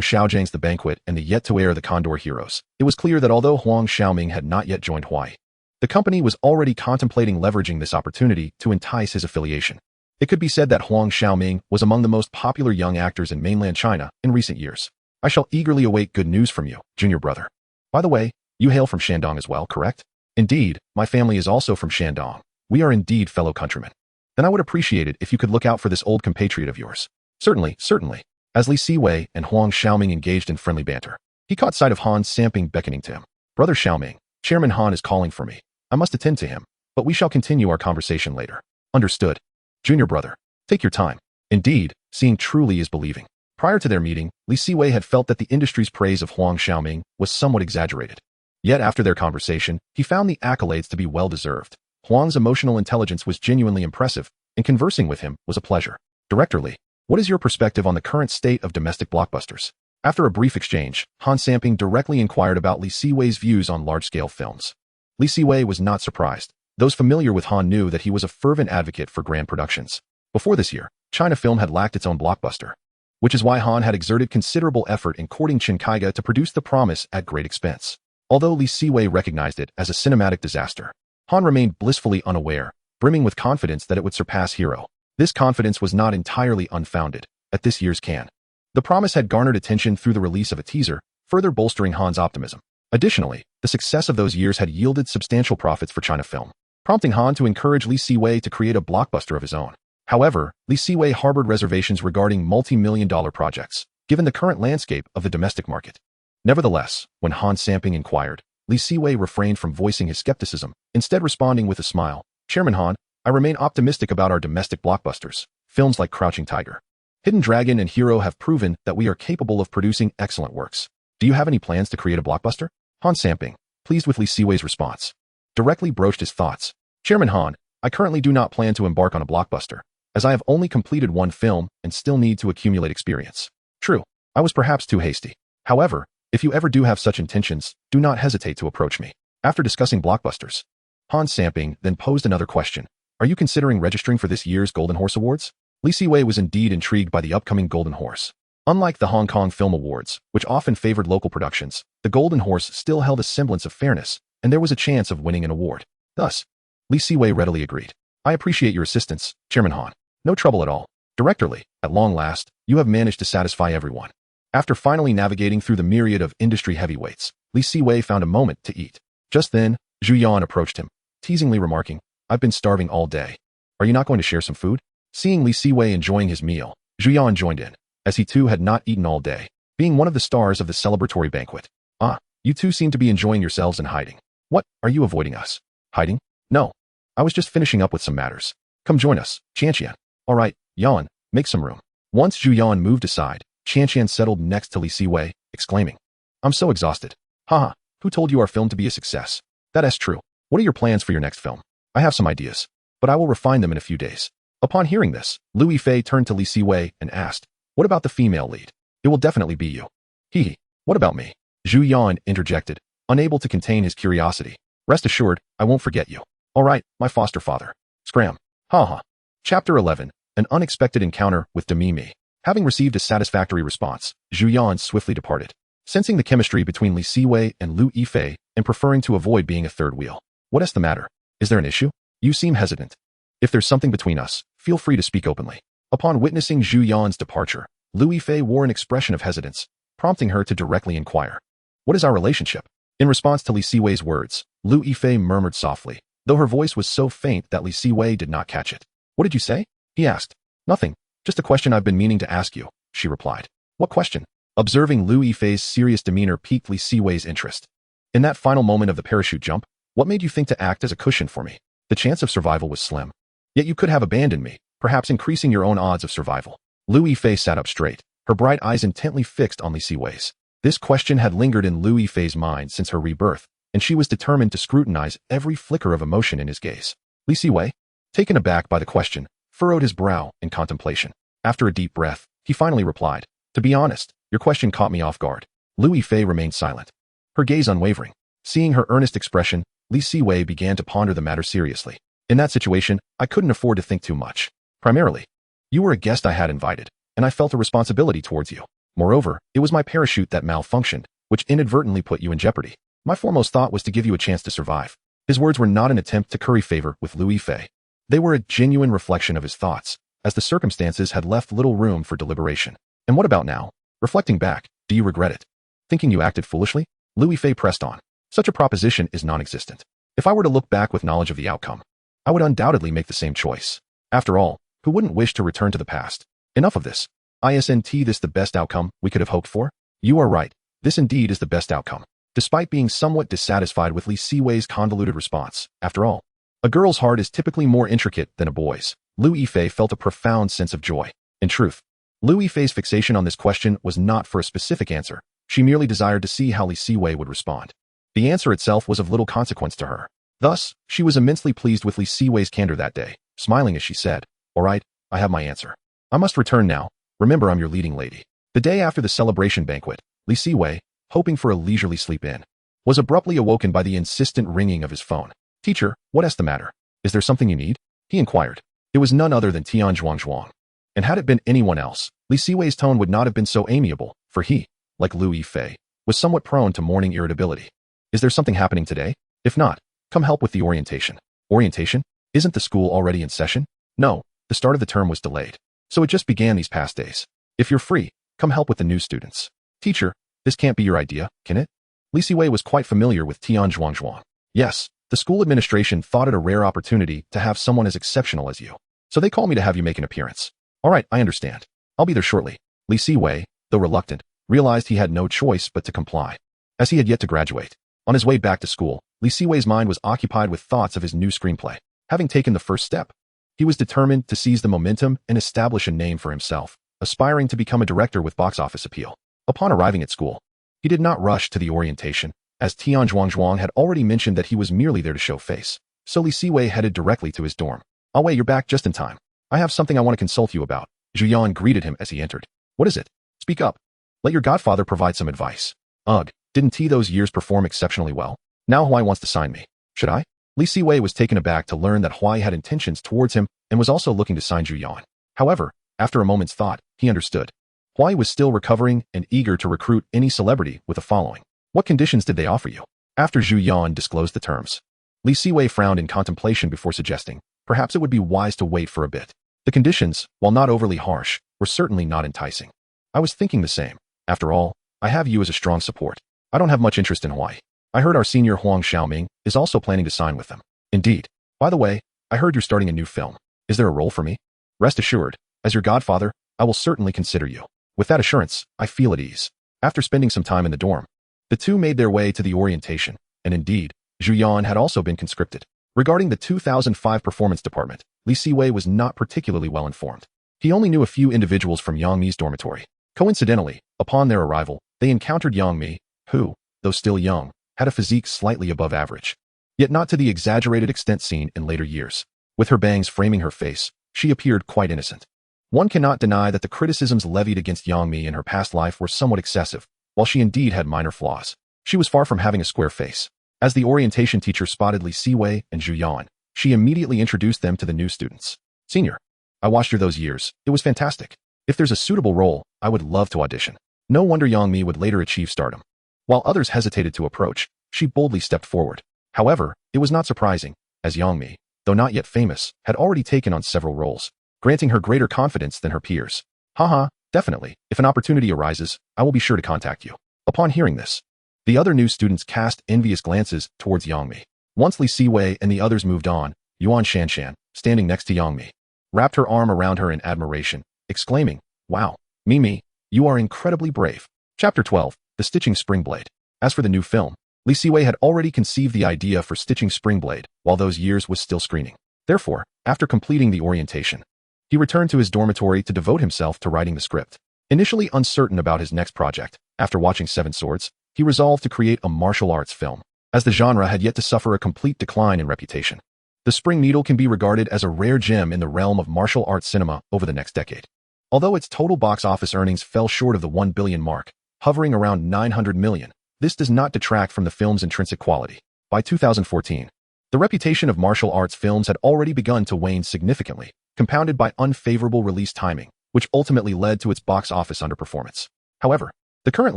Xiaozhang's The Banquet and the yet-to-air The Condor Heroes, it was clear that although Huang Xiaoming had not yet joined Huai, the company was already contemplating leveraging this opportunity to entice his affiliation. It could be said that Huang Xiaoming was among the most popular young actors in mainland China in recent years. I shall eagerly await good news from you, junior brother. By the way, you hail from Shandong as well, correct? Indeed, my family is also from Shandong. We are indeed fellow countrymen. Then I would appreciate it if you could look out for this old compatriot of yours. Certainly, certainly. As Li Siwei and Huang Xiaoming engaged in friendly banter, he caught sight of Han Samping beckoning to him. Brother Xiaoming, Chairman Han is calling for me. I must attend to him, but we shall continue our conversation later. Understood. Junior brother, take your time. Indeed, seeing truly is believing. Prior to their meeting, Li Siwei had felt that the industry's praise of Huang Xiaoming was somewhat exaggerated. Yet after their conversation, he found the accolades to be well-deserved. Huang's emotional intelligence was genuinely impressive, and conversing with him was a pleasure. Director Li, what is your perspective on the current state of domestic blockbusters? After a brief exchange, Han Samping directly inquired about Li Siwei's views on large-scale films. Li Siwei was not surprised. Those familiar with Han knew that he was a fervent advocate for grand productions. Before this year, China film had lacked its own blockbuster, which is why Han had exerted considerable effort in courting Chen Kaiga to produce The Promise at great expense. Although Li Siwei recognized it as a cinematic disaster, Han remained blissfully unaware, brimming with confidence that it would surpass Hero. This confidence was not entirely unfounded. At this year's Cannes, The Promise had garnered attention through the release of a teaser, further bolstering Han's optimism. Additionally, the success of those years had yielded substantial profits for China film, prompting Han to encourage Li Siwei to create a blockbuster of his own. However, Li Siwei harbored reservations regarding multi-million-dollar projects, given the current landscape of the domestic market. Nevertheless, when Han Samping inquired, Li Siwei refrained from voicing his skepticism, instead responding with a smile. Chairman Han, I remain optimistic about our domestic blockbusters. Films like Crouching Tiger, Hidden Dragon and Hero have proven that we are capable of producing excellent works. Do you have any plans to create a blockbuster? Han Samping, pleased with Li Siwei's response, directly broached his thoughts. Chairman Han, I currently do not plan to embark on a blockbuster, as I have only completed one film and still need to accumulate experience. True, I was perhaps too hasty. However, if you ever do have such intentions, do not hesitate to approach me. After discussing blockbusters, Han Samping then posed another question. Are you considering registering for this year's Golden Horse Awards? Li Siwei was indeed intrigued by the upcoming Golden Horse. Unlike the Hong Kong Film Awards, which often favored local productions, the Golden Horse still held a semblance of fairness, and there was a chance of winning an award. Thus, Li Siwei readily agreed. I appreciate your assistance, Chairman Han. No trouble at all. Director Li, at long last, you have managed to satisfy everyone. After finally navigating through the myriad of industry heavyweights, Li Siwei found a moment to eat. Just then, Zhu Yan approached him, teasingly remarking, I've been starving all day. Are you not going to share some food? Seeing Li Siwei enjoying his meal, Zhu Yan joined in, as he too had not eaten all day, being one of the stars of the celebratory banquet. Ah, you two seem to be enjoying yourselves and hiding. What, are you avoiding us? Hiding? No. I was just finishing up with some matters. Come join us, Qianqian. All right, Yan, make some room. Once Zhu Yan moved aside, Qianqian settled next to Li Siwei, exclaiming, I'm so exhausted. Haha, who told you our film to be a success? That is true. What are your plans for your next film? I have some ideas, but I will refine them in a few days. Upon hearing this, Lu Yifei turned to Li Siwei and asked, what about the female lead? It will definitely be you. Hee. What about me? Zhu Yan interjected, unable to contain his curiosity. Rest assured, I won't forget you. All right, my foster father. Scram. Haha. Chapter 11, An Unexpected Encounter with Demi Me. Having received a satisfactory response, Zhu Yan swiftly departed, sensing the chemistry between Li Siwei and Lu Yifei and preferring to avoid being a third wheel. What is the matter? Is there an issue? You seem hesitant. If there's something between us, feel free to speak openly. Upon witnessing Zhu Yan's departure, Lu Yifei wore an expression of hesitance, prompting her to directly inquire. What is our relationship? In response to Li Siwei's words, Lu Yifei murmured softly, though her voice was so faint that Li Siwei did not catch it. What did you say? He asked. Nothing. Just a question I've been meaning to ask you, she replied. What question? Observing Lu Yifei's serious demeanor piqued Li Siwei's interest. In that final moment of the parachute jump, what made you think to act as a cushion for me? The chance of survival was slim. Yet you could have abandoned me, perhaps increasing your own odds of survival. Lu Yifei sat up straight, her bright eyes intently fixed on Li Siwei's. This question had lingered in Lu Yifei's mind since her rebirth, and she was determined to scrutinize every flicker of emotion in his gaze. Li Siwei, taken aback by the question, furrowed his brow in contemplation. After a deep breath, he finally replied, To be honest, your question caught me off guard. Lu Yifei remained silent, her gaze unwavering. Seeing her earnest expression, Li Siwei began to ponder the matter seriously. In that situation, I couldn't afford to think too much. Primarily, you were a guest I had invited, and I felt a responsibility towards you. Moreover, it was my parachute that malfunctioned, which inadvertently put you in jeopardy. My foremost thought was to give you a chance to survive. His words were not an attempt to curry favor with Lu Yifei. They were a genuine reflection of his thoughts, as the circumstances had left little room for deliberation. And what about now? Reflecting back, do you regret it? Thinking you acted foolishly? Lu Yifei pressed on. Such a proposition is non-existent. If I were to look back with knowledge of the outcome, I would undoubtedly make the same choice. After all, who wouldn't wish to return to the past? Enough of this. Isn't this the best outcome we could have hoped for? You are right. This indeed is the best outcome. Despite being somewhat dissatisfied with Li Siwei's convoluted response, after all, a girl's heart is typically more intricate than a boy's. Lu Yifei felt a profound sense of joy. In truth, Lu Yifei's fixation on this question was not for a specific answer. She merely desired to see how Li Siwei would respond. The answer itself was of little consequence to her. Thus, she was immensely pleased with Li Siwei's candor that day, smiling as she said, All right, I have my answer. I must return now. Remember, I'm your leading lady. The day after the celebration banquet, Li Siwei, hoping for a leisurely sleep-in, was abruptly awoken by the insistent ringing of his phone. Teacher, what's the matter? Is there something you need? He inquired. It was none other than Tian Zhuangzhuang. And had it been anyone else, Li Siwei's tone would not have been so amiable, for he, like Lu Yifei, was somewhat prone to morning irritability. Is there something happening today? If not, come help with the orientation. Orientation? Isn't the school already in session? No, the start of the term was delayed. So it just began these past days. If you're free, come help with the new students. Teacher, this can't be your idea, can it? Li Siwei was quite familiar with Tian Zhuangzhuang. Yes, the school administration thought it a rare opportunity to have someone as exceptional as you. So they call me to have you make an appearance. All right, I understand. I'll be there shortly. Li Siwei, though reluctant, realized he had no choice but to comply, as he had yet to graduate. On his way back to school, Li Siwei's mind was occupied with thoughts of his new screenplay. Having taken the first step, he was determined to seize the momentum and establish a name for himself, aspiring to become a director with box office appeal. Upon arriving at school, he did not rush to the orientation, as Tian Zhuangzhuang had already mentioned that he was merely there to show face. So Li Siwei headed directly to his dorm. Oh wait, you're back just in time. I have something I want to consult you about. Zhu Yan greeted him as he entered. What is it? Speak up. Let your godfather provide some advice. Ugh, didn't he those years perform exceptionally well? Now Huai wants to sign me. Should I? Li Siwei was taken aback to learn that Huai had intentions towards him and was also looking to sign Zhu Yan. However, after a moment's thought, he understood. Huai was still recovering and eager to recruit any celebrity with a following. What conditions did they offer you? After Zhu Yan disclosed the terms, Li Siwei frowned in contemplation before suggesting, perhaps it would be wise to wait for a bit. The conditions, while not overly harsh, were certainly not enticing. I was thinking the same. After all, I have you as a strong support. I don't have much interest in Huai. I heard our senior Huang Xiaoming is also planning to sign with them. Indeed. By the way, I heard you're starting a new film. Is there a role for me? Rest assured, as your godfather, I will certainly consider you. With that assurance, I feel at ease. After spending some time in the dorm, the two made their way to the orientation, and indeed, Zhu Yan had also been conscripted. Regarding the 2005 performance department, Li Siwei was not particularly well informed. He only knew a few individuals from Yang Mi's dormitory. Coincidentally, upon their arrival, they encountered Yang Mi, who, though still young, had a physique slightly above average. Yet not to the exaggerated extent seen in later years. With her bangs framing her face, she appeared quite innocent. One cannot deny that the criticisms levied against Yang Mi in her past life were somewhat excessive, while she indeed had minor flaws. She was far from having a square face. As the orientation teacher spotted Li Siwei and Zhu Yan, she immediately introduced them to the new students. Senior, I watched her those years. It was fantastic. If there's a suitable role, I would love to audition. No wonder Yang Mi would later achieve stardom. While others hesitated to approach, she boldly stepped forward. However, it was not surprising, as Yang Mi, though not yet famous, had already taken on several roles, granting her greater confidence than her peers. Haha, definitely. If an opportunity arises, I will be sure to contact you. Upon hearing this, the other new students cast envious glances towards Yang Mi. Once Li Siwei and the others moved on, Yuan Shanshan, standing next to Yang Mi, wrapped her arm around her in admiration, exclaiming, "Wow, Mimi, you are incredibly brave." Chapter 12, The Stitching Springblade. As for the new film, Li Siwei had already conceived the idea for Stitching Springblade while those years was still screening. Therefore, after completing the orientation, he returned to his dormitory to devote himself to writing the script. Initially uncertain about his next project, after watching Seven Swords, he resolved to create a martial arts film, as the genre had yet to suffer a complete decline in reputation. The Spring Needle can be regarded as a rare gem in the realm of martial arts cinema over the next decade. Although its total box office earnings fell short of the 1 billion mark, hovering around 900 million, this does not detract from the film's intrinsic quality. By 2014, the reputation of martial arts films had already begun to wane significantly, compounded by unfavorable release timing, which ultimately led to its box office underperformance. However, the current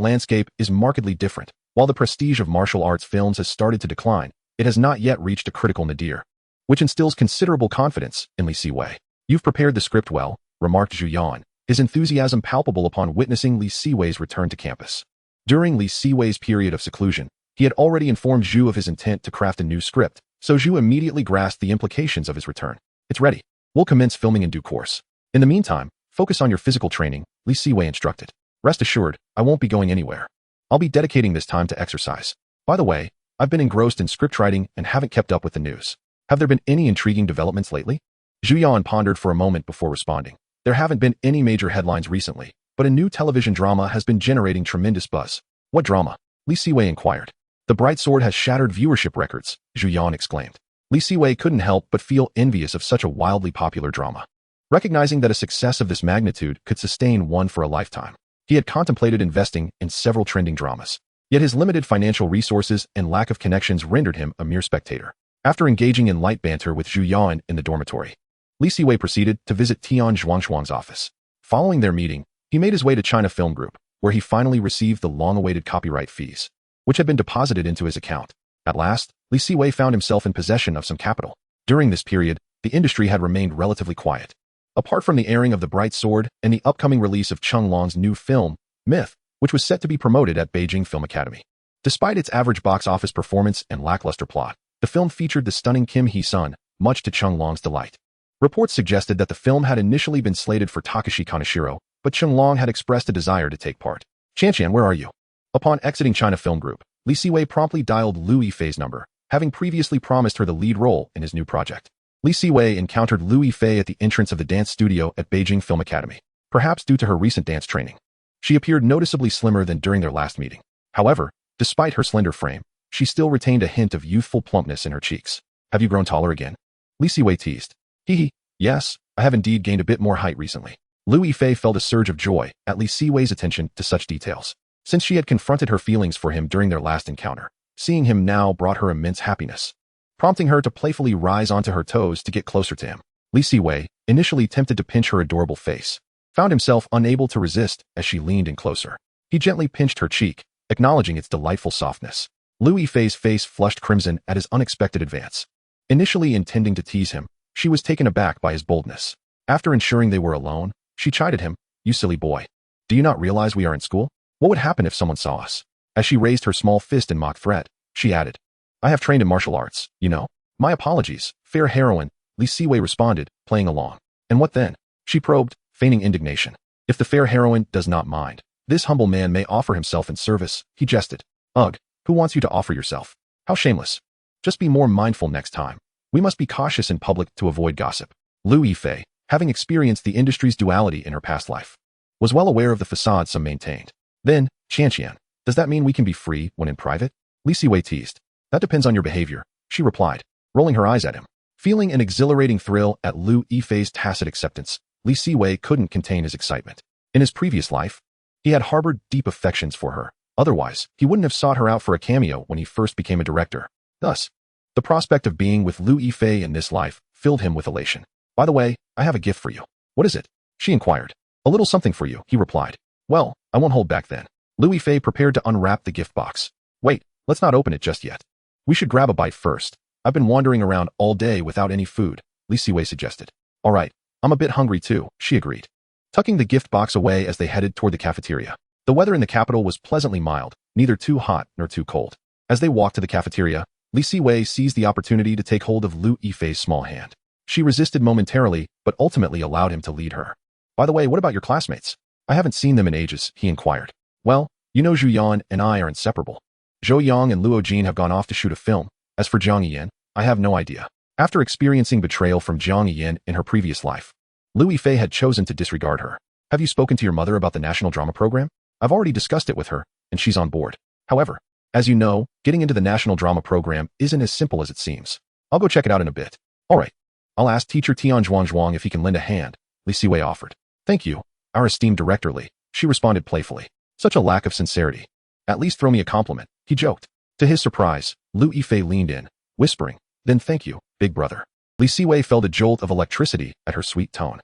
landscape is markedly different. While the prestige of martial arts films has started to decline, it has not yet reached a critical nadir, which instills considerable confidence in Li Siwei. "You've prepared the script well," remarked Zhu Yan, his enthusiasm palpable upon witnessing Li Siwei's return to campus. During Li Siwei's period of seclusion, he had already informed Zhu of his intent to craft a new script, so Zhu immediately grasped the implications of his return. "It's ready. We'll commence filming in due course. In the meantime, focus on your physical training," Li Siwei instructed. "Rest assured, I won't be going anywhere. I'll be dedicating this time to exercise. By the way, I've been engrossed in script writing and haven't kept up with the news. Have there been any intriguing developments lately?" Zhu Yan pondered for a moment before responding. "There haven't been any major headlines recently, but a new television drama has been generating tremendous buzz." "What drama?" Li Siwei inquired. "The Bright Sword has shattered viewership records," Zhu Yan exclaimed. Li Siwei couldn't help but feel envious of such a wildly popular drama. Recognizing that a success of this magnitude could sustain one for a lifetime, he had contemplated investing in several trending dramas. Yet his limited financial resources and lack of connections rendered him a mere spectator. After engaging in light banter with Zhu Yan in the dormitory, Li Siwei proceeded to visit Tian Zhuangshuang's office. Following their meeting, he made his way to China Film Group, where he finally received the long-awaited copyright fees, which had been deposited into his account. At last, Li Siwei found himself in possession of some capital. During this period, the industry had remained relatively quiet. Apart from the airing of The Bright Sword and the upcoming release of Cheng Long's new film, Myth, which was set to be promoted at Beijing Film Academy. Despite its average box office performance and lackluster plot, the film featured the stunning Kim Hee-sun, much to Cheng Long's delight. Reports suggested that the film had initially been slated for Takashi Kaneshiro, but Cheng Long had expressed a desire to take part. "Chanshan, where are you?" Upon exiting China Film Group, Li Siwei promptly dialed Liu Yifei's number, having previously promised her the lead role in his new project. Li Siwei encountered Liu Yifei at the entrance of the dance studio at Beijing Film Academy, perhaps due to her recent dance training. She appeared noticeably slimmer than during their last meeting. However, despite her slender frame, she still retained a hint of youthful plumpness in her cheeks. "Have you grown taller again?" Li Siwei teased. "Hee, yes, I have indeed gained a bit more height recently." Liu Yifei felt a surge of joy at Li Siwei's attention to such details. Since she had confronted her feelings for him during their last encounter, seeing him now brought her immense happiness, prompting her to playfully rise onto her toes to get closer to him. Li Siwei, initially tempted to pinch her adorable face, found himself unable to resist as she leaned in closer. He gently pinched her cheek, acknowledging its delightful softness. Liu Yifei's face flushed crimson at his unexpected advance. Initially intending to tease him, she was taken aback by his boldness. After ensuring they were alone, she chided him. "You silly boy. Do you not realize we are in school? What would happen if someone saw us?" As she raised her small fist in mock threat, she added, "I have trained in martial arts, you know." "My apologies, fair heroine," Li Siwei responded, playing along. "And what then?" she probed, feigning indignation. "If the fair heroine does not mind, this humble man may offer himself in service," he jested. "Ugh, who wants you to offer yourself? How shameless. Just be more mindful next time. We must be cautious in public to avoid gossip." Liu Yifei, having experienced the industry's duality in her past life, was well aware of the facade some maintained. "Then, Chanshan, does that mean we can be free when in private?" Li Siwei teased. "That depends on your behavior," she replied, rolling her eyes at him. Feeling an exhilarating thrill at Liu Yifei's tacit acceptance, Li Siwei couldn't contain his excitement. In his previous life, he had harbored deep affections for her. Otherwise, he wouldn't have sought her out for a cameo when he first became a director. Thus, the prospect of being with Liu Yifei in this life filled him with elation. "By the way, I have a gift for you." "What is it?" she inquired. "A little something for you," he replied. "Well, I won't hold back then." Liu Yifei prepared to unwrap the gift box. "Wait, let's not open it just yet. We should grab a bite first. I've been wandering around all day without any food," Li Siwei suggested. "All right, I'm a bit hungry too," she agreed, tucking the gift box away as they headed toward the cafeteria. The weather in the capital was pleasantly mild, neither too hot nor too cold. As they walked to the cafeteria, Li Siwei seized the opportunity to take hold of Lu Yifei's small hand. She resisted momentarily, but ultimately allowed him to lead her. By the way, what about your classmates? I haven't seen them in ages, he inquired. Well, you know Zhu Yan and I are inseparable. Zhou Yang and Luo Jin have gone off to shoot a film. As for Jiang Yiyan, I have no idea. After experiencing betrayal from Jiang Yiyan in her previous life, Lu Yifei had chosen to disregard her. Have you spoken to your mother about the national drama program? I've already discussed it with her, and she's on board. However, as you know, getting into the national drama program isn't as simple as it seems. I'll go check it out in a bit. All right. I'll ask teacher Tian Zhuang if he can lend a hand, Li Siwei offered. Thank you, our esteemed director Li, she responded playfully. Such a lack of sincerity. At least throw me a compliment, he joked. To his surprise, Lu Yifei leaned in, whispering, then thank you, big brother. Li Siwei felt a jolt of electricity at her sweet tone.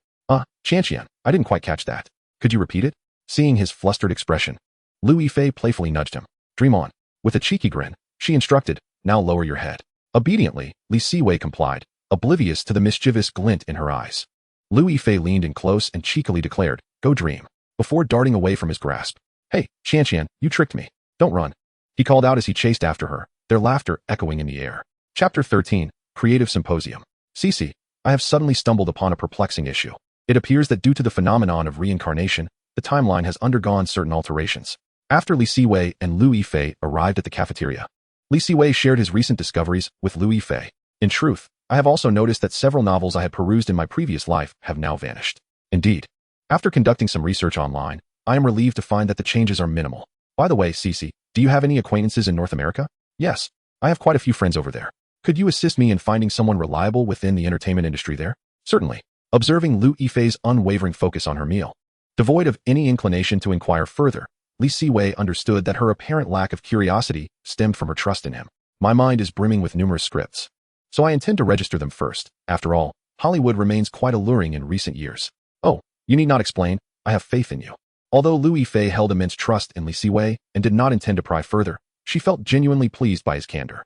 Qianqian, I didn't quite catch that. Could you repeat it? Seeing his flustered expression, Lu Yifei playfully nudged him. Dream on. With a cheeky grin, she instructed, now lower your head. Obediently, Li Siwei complied, oblivious to the mischievous glint in her eyes. Lu Yifei leaned in close and cheekily declared, go dream, before darting away from his grasp. Hey, Qianqian, you tricked me. Don't run. He called out as he chased after her, their laughter echoing in the air. Chapter 13, Creative Symposium. Cici, I have suddenly stumbled upon a perplexing issue. It appears that due to the phenomenon of reincarnation, the timeline has undergone certain alterations. After Li Siwei and Lu Yifei arrived at the cafeteria, Li Siwei shared his recent discoveries with Lu Yifei. In truth, I have also noticed that several novels I had perused in my previous life have now vanished. Indeed, after conducting some research online, I am relieved to find that the changes are minimal. By the way, Cici, do you have any acquaintances in North America? Yes, I have quite a few friends over there. Could you assist me in finding someone reliable within the entertainment industry there? Certainly. Observing Lu Yifei's unwavering focus on her meal, devoid of any inclination to inquire further, Li Siwei understood that her apparent lack of curiosity stemmed from her trust in him. My mind is brimming with numerous scripts, so I intend to register them first. After all, Hollywood remains quite alluring in recent years. Oh, you need not explain, I have faith in you. Although Lu Yifei held immense trust in Li Siwei and did not intend to pry further, she felt genuinely pleased by his candor.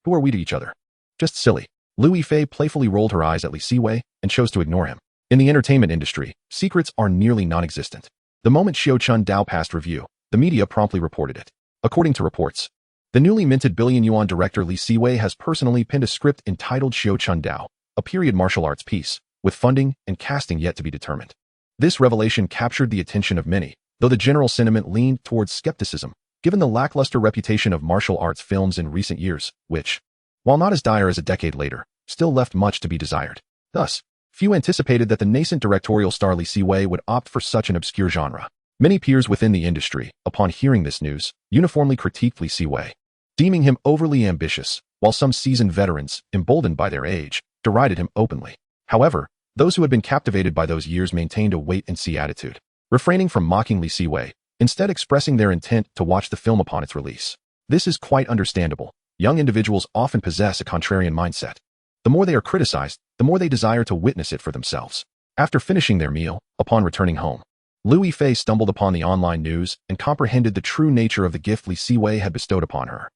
Who are we to each other? Just silly. Lu Yifei playfully rolled her eyes at Li Siwei and chose to ignore him. In the entertainment industry, secrets are nearly non-existent. The moment Xiao Chun Dao passed review, the media promptly reported it. According to reports, the newly minted billion-yuan director Li Siwei has personally penned a script entitled Xiao Chun Dao, a period martial arts piece, with funding and casting yet to be determined. This revelation captured the attention of many, though the general sentiment leaned towards skepticism, given the lackluster reputation of martial arts films in recent years, which, while not as dire as a decade later, still left much to be desired. Thus, few anticipated that the nascent directorial star Li Siwei would opt for such an obscure genre. Many peers within the industry, upon hearing this news, uniformly critiqued Li Siwei, deeming him overly ambitious, while some seasoned veterans, emboldened by their age, derided him openly. However, those who had been captivated by those years maintained a wait-and-see attitude, refraining from mocking Li Siwei, instead expressing their intent to watch the film upon its release. This is quite understandable. Young individuals often possess a contrarian mindset. The more they are criticized, the more they desire to witness it for themselves. After finishing their meal, upon returning home, Lu Yifei stumbled upon the online news and comprehended the true nature of the gift Li Siwei had bestowed upon her.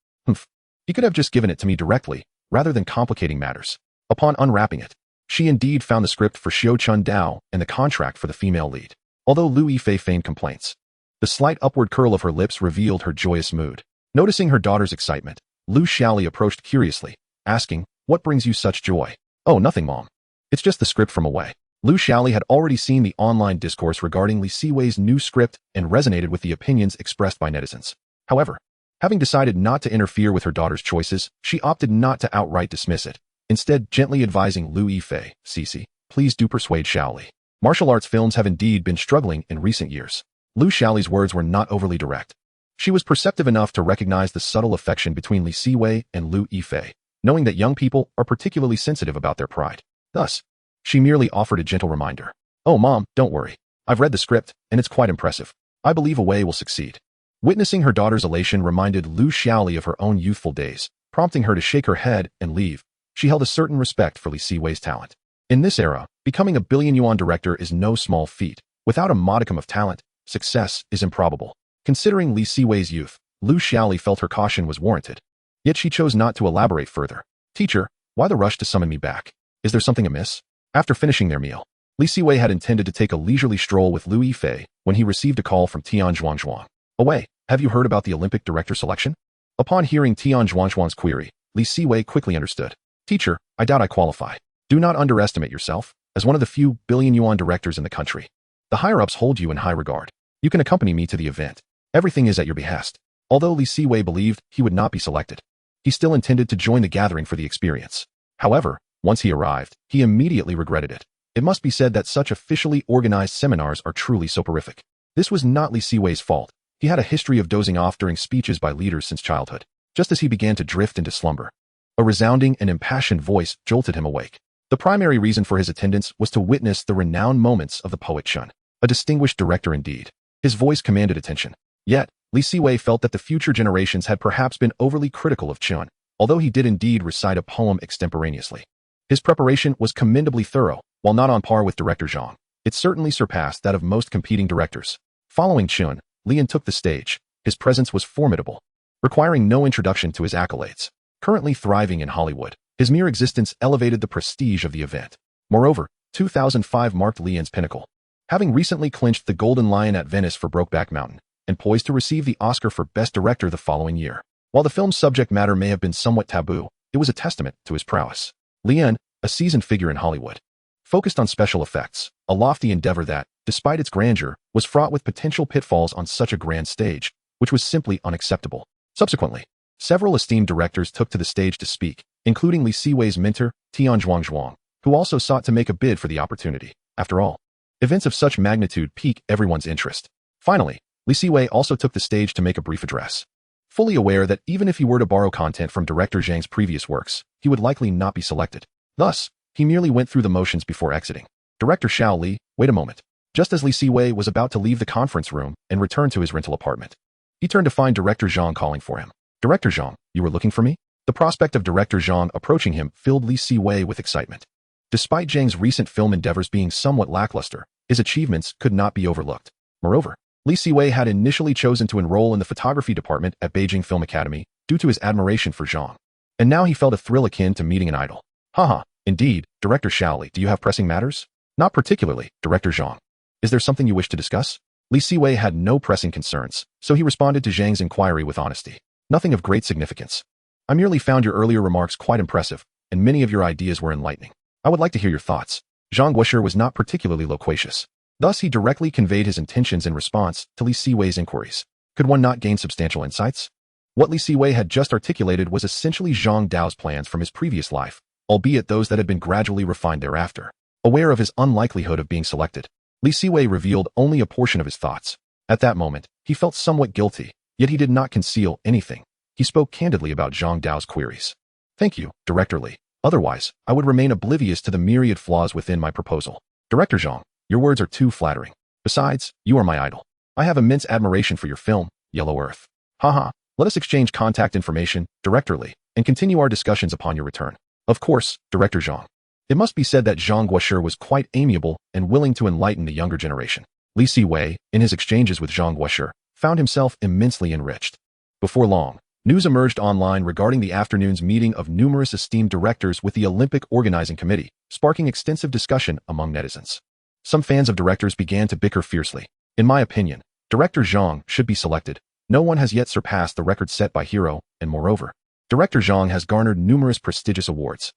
He could have just given it to me directly, rather than complicating matters. Upon unwrapping it, she indeed found the script for Xiao Chun Dao and the contract for the female lead. Although Lu Yifei feigned complaints, the slight upward curl of her lips revealed her joyous mood. Noticing her daughter's excitement, Lu Xiaoli approached curiously, asking, what brings you such joy? Oh, nothing, Mom. It's just the script from Away. Lu Xiaoli had already seen the online discourse regarding Li Siwei's new script and resonated with the opinions expressed by netizens. However, having decided not to interfere with her daughter's choices, she opted not to outright dismiss it, instead gently advising Lu Yifei, Cici, please do persuade Xiaoli. Martial arts films have indeed been struggling in recent years. Lu Xiaoli's words were not overly direct. She was perceptive enough to recognize the subtle affection between Li Siwei and Lu Yifei, knowing that young people are particularly sensitive about their pride. Thus, she merely offered a gentle reminder. Oh, Mom, don't worry. I've read the script, and it's quite impressive. I believe Away will succeed. Witnessing her daughter's elation reminded Lu Xiaoli of her own youthful days, prompting her to shake her head and leave. She held a certain respect for Li Siwei's talent. In this era, becoming a billion-yuan director is no small feat. Without a modicum of talent, success is improbable. Considering Li Siwei's youth, Lu Xiaoli felt her caution was warranted. Yet she chose not to elaborate further. Teacher, why the rush to summon me back? Is there something amiss? After finishing their meal, Li Siwei had intended to take a leisurely stroll with Lu Yifei when he received a call from Tian Zhuangzhuang. Away, have you heard about the Olympic director selection? Upon hearing Tian Zhuangzhuang's query, Li Siwei quickly understood. Teacher, I doubt I qualify. Do not underestimate yourself. As one of the few billion-yuan directors in the country, the higher-ups hold you in high regard. You can accompany me to the event. Everything is at your behest. Although Li Siwei believed he would not be selected, he still intended to join the gathering for the experience. However, once he arrived, he immediately regretted it. It must be said that such officially organized seminars are truly soporific. This was not Li Siwei's fault. He had a history of dozing off during speeches by leaders since childhood, just as he began to drift into slumber. A resounding and impassioned voice jolted him awake. The primary reason for his attendance was to witness the renowned moments of the poet Chun, a distinguished director indeed. His voice commanded attention. Yet, Li Siwei felt that the future generations had perhaps been overly critical of Chun, although he did indeed recite a poem extemporaneously. His preparation was commendably thorough, while not on par with director Zhang. It certainly surpassed that of most competing directors. Following Chun, Lian took the stage. His presence was formidable, requiring no introduction to his accolades. Currently thriving in Hollywood, his mere existence elevated the prestige of the event. Moreover, 2005 marked Lian's pinnacle. Having recently clinched the Golden Lion at Venice for Brokeback Mountain, and poised to receive the Oscar for Best Director the following year. While the film's subject matter may have been somewhat taboo, it was a testament to his prowess. Lian, a seasoned figure in Hollywood, focused on special effects, a lofty endeavor that, despite its grandeur, was fraught with potential pitfalls on such a grand stage, which was simply unacceptable. Subsequently, several esteemed directors took to the stage to speak, including Li Siwei's mentor, Tian Zhuang, who also sought to make a bid for the opportunity. After all, events of such magnitude pique everyone's interest. Finally, Li Siwei also took the stage to make a brief address. Fully aware that even if he were to borrow content from director Zhang's previous works, he would likely not be selected. Thus, he merely went through the motions before exiting. Director Xiao Li, wait a moment. Just as Li Siwei was about to leave the conference room and return to his rental apartment, he turned to find Director Zhang calling for him. Director Zhang, you were looking for me? The prospect of Director Zhang approaching him filled Li Siwei with excitement. Despite Zhang's recent film endeavors being somewhat lackluster, his achievements could not be overlooked. Moreover, Li Siwei had initially chosen to enroll in the photography department at Beijing Film Academy due to his admiration for Zhang. And now he felt a thrill akin to meeting an idol. Haha, indeed, Director Xiaoli, do you have pressing matters? Not particularly, Director Zhang. Is there something you wish to discuss? Li Siwei had no pressing concerns, so he responded to Zhang's inquiry with honesty. Nothing of great significance. I merely found your earlier remarks quite impressive, and many of your ideas were enlightening. I would like to hear your thoughts. Zhang Guosher was not particularly loquacious. Thus, he directly conveyed his intentions in response to Li Siwei's inquiries. Could one not gain substantial insights? What Li Siwei had just articulated was essentially Zhang Dao's plans from his previous life, albeit those that had been gradually refined thereafter. Aware of his unlikelihood of being selected, Li Siwei revealed only a portion of his thoughts. At that moment, he felt somewhat guilty, yet he did not conceal anything. He spoke candidly about Zhang Dao's queries. Thank you, Director Li. Otherwise, I would remain oblivious to the myriad flaws within my proposal. Director Zhang, your words are too flattering. Besides, you are my idol. I have immense admiration for your film, Yellow Earth. Haha, let us exchange contact information, Director Li, and continue our discussions upon your return. Of course, Director Zhang. It must be said that Zhang Guosher was quite amiable and willing to enlighten the younger generation. Li Siwei, in his exchanges with Zhang Guosher, found himself immensely enriched. Before long, news emerged online regarding the afternoon's meeting of numerous esteemed directors with the Olympic Organizing Committee, sparking extensive discussion among netizens. Some fans of directors began to bicker fiercely. In my opinion, Director Zhang should be selected. No one has yet surpassed the record set by Hero, and moreover, Director Zhang has garnered numerous prestigious awards.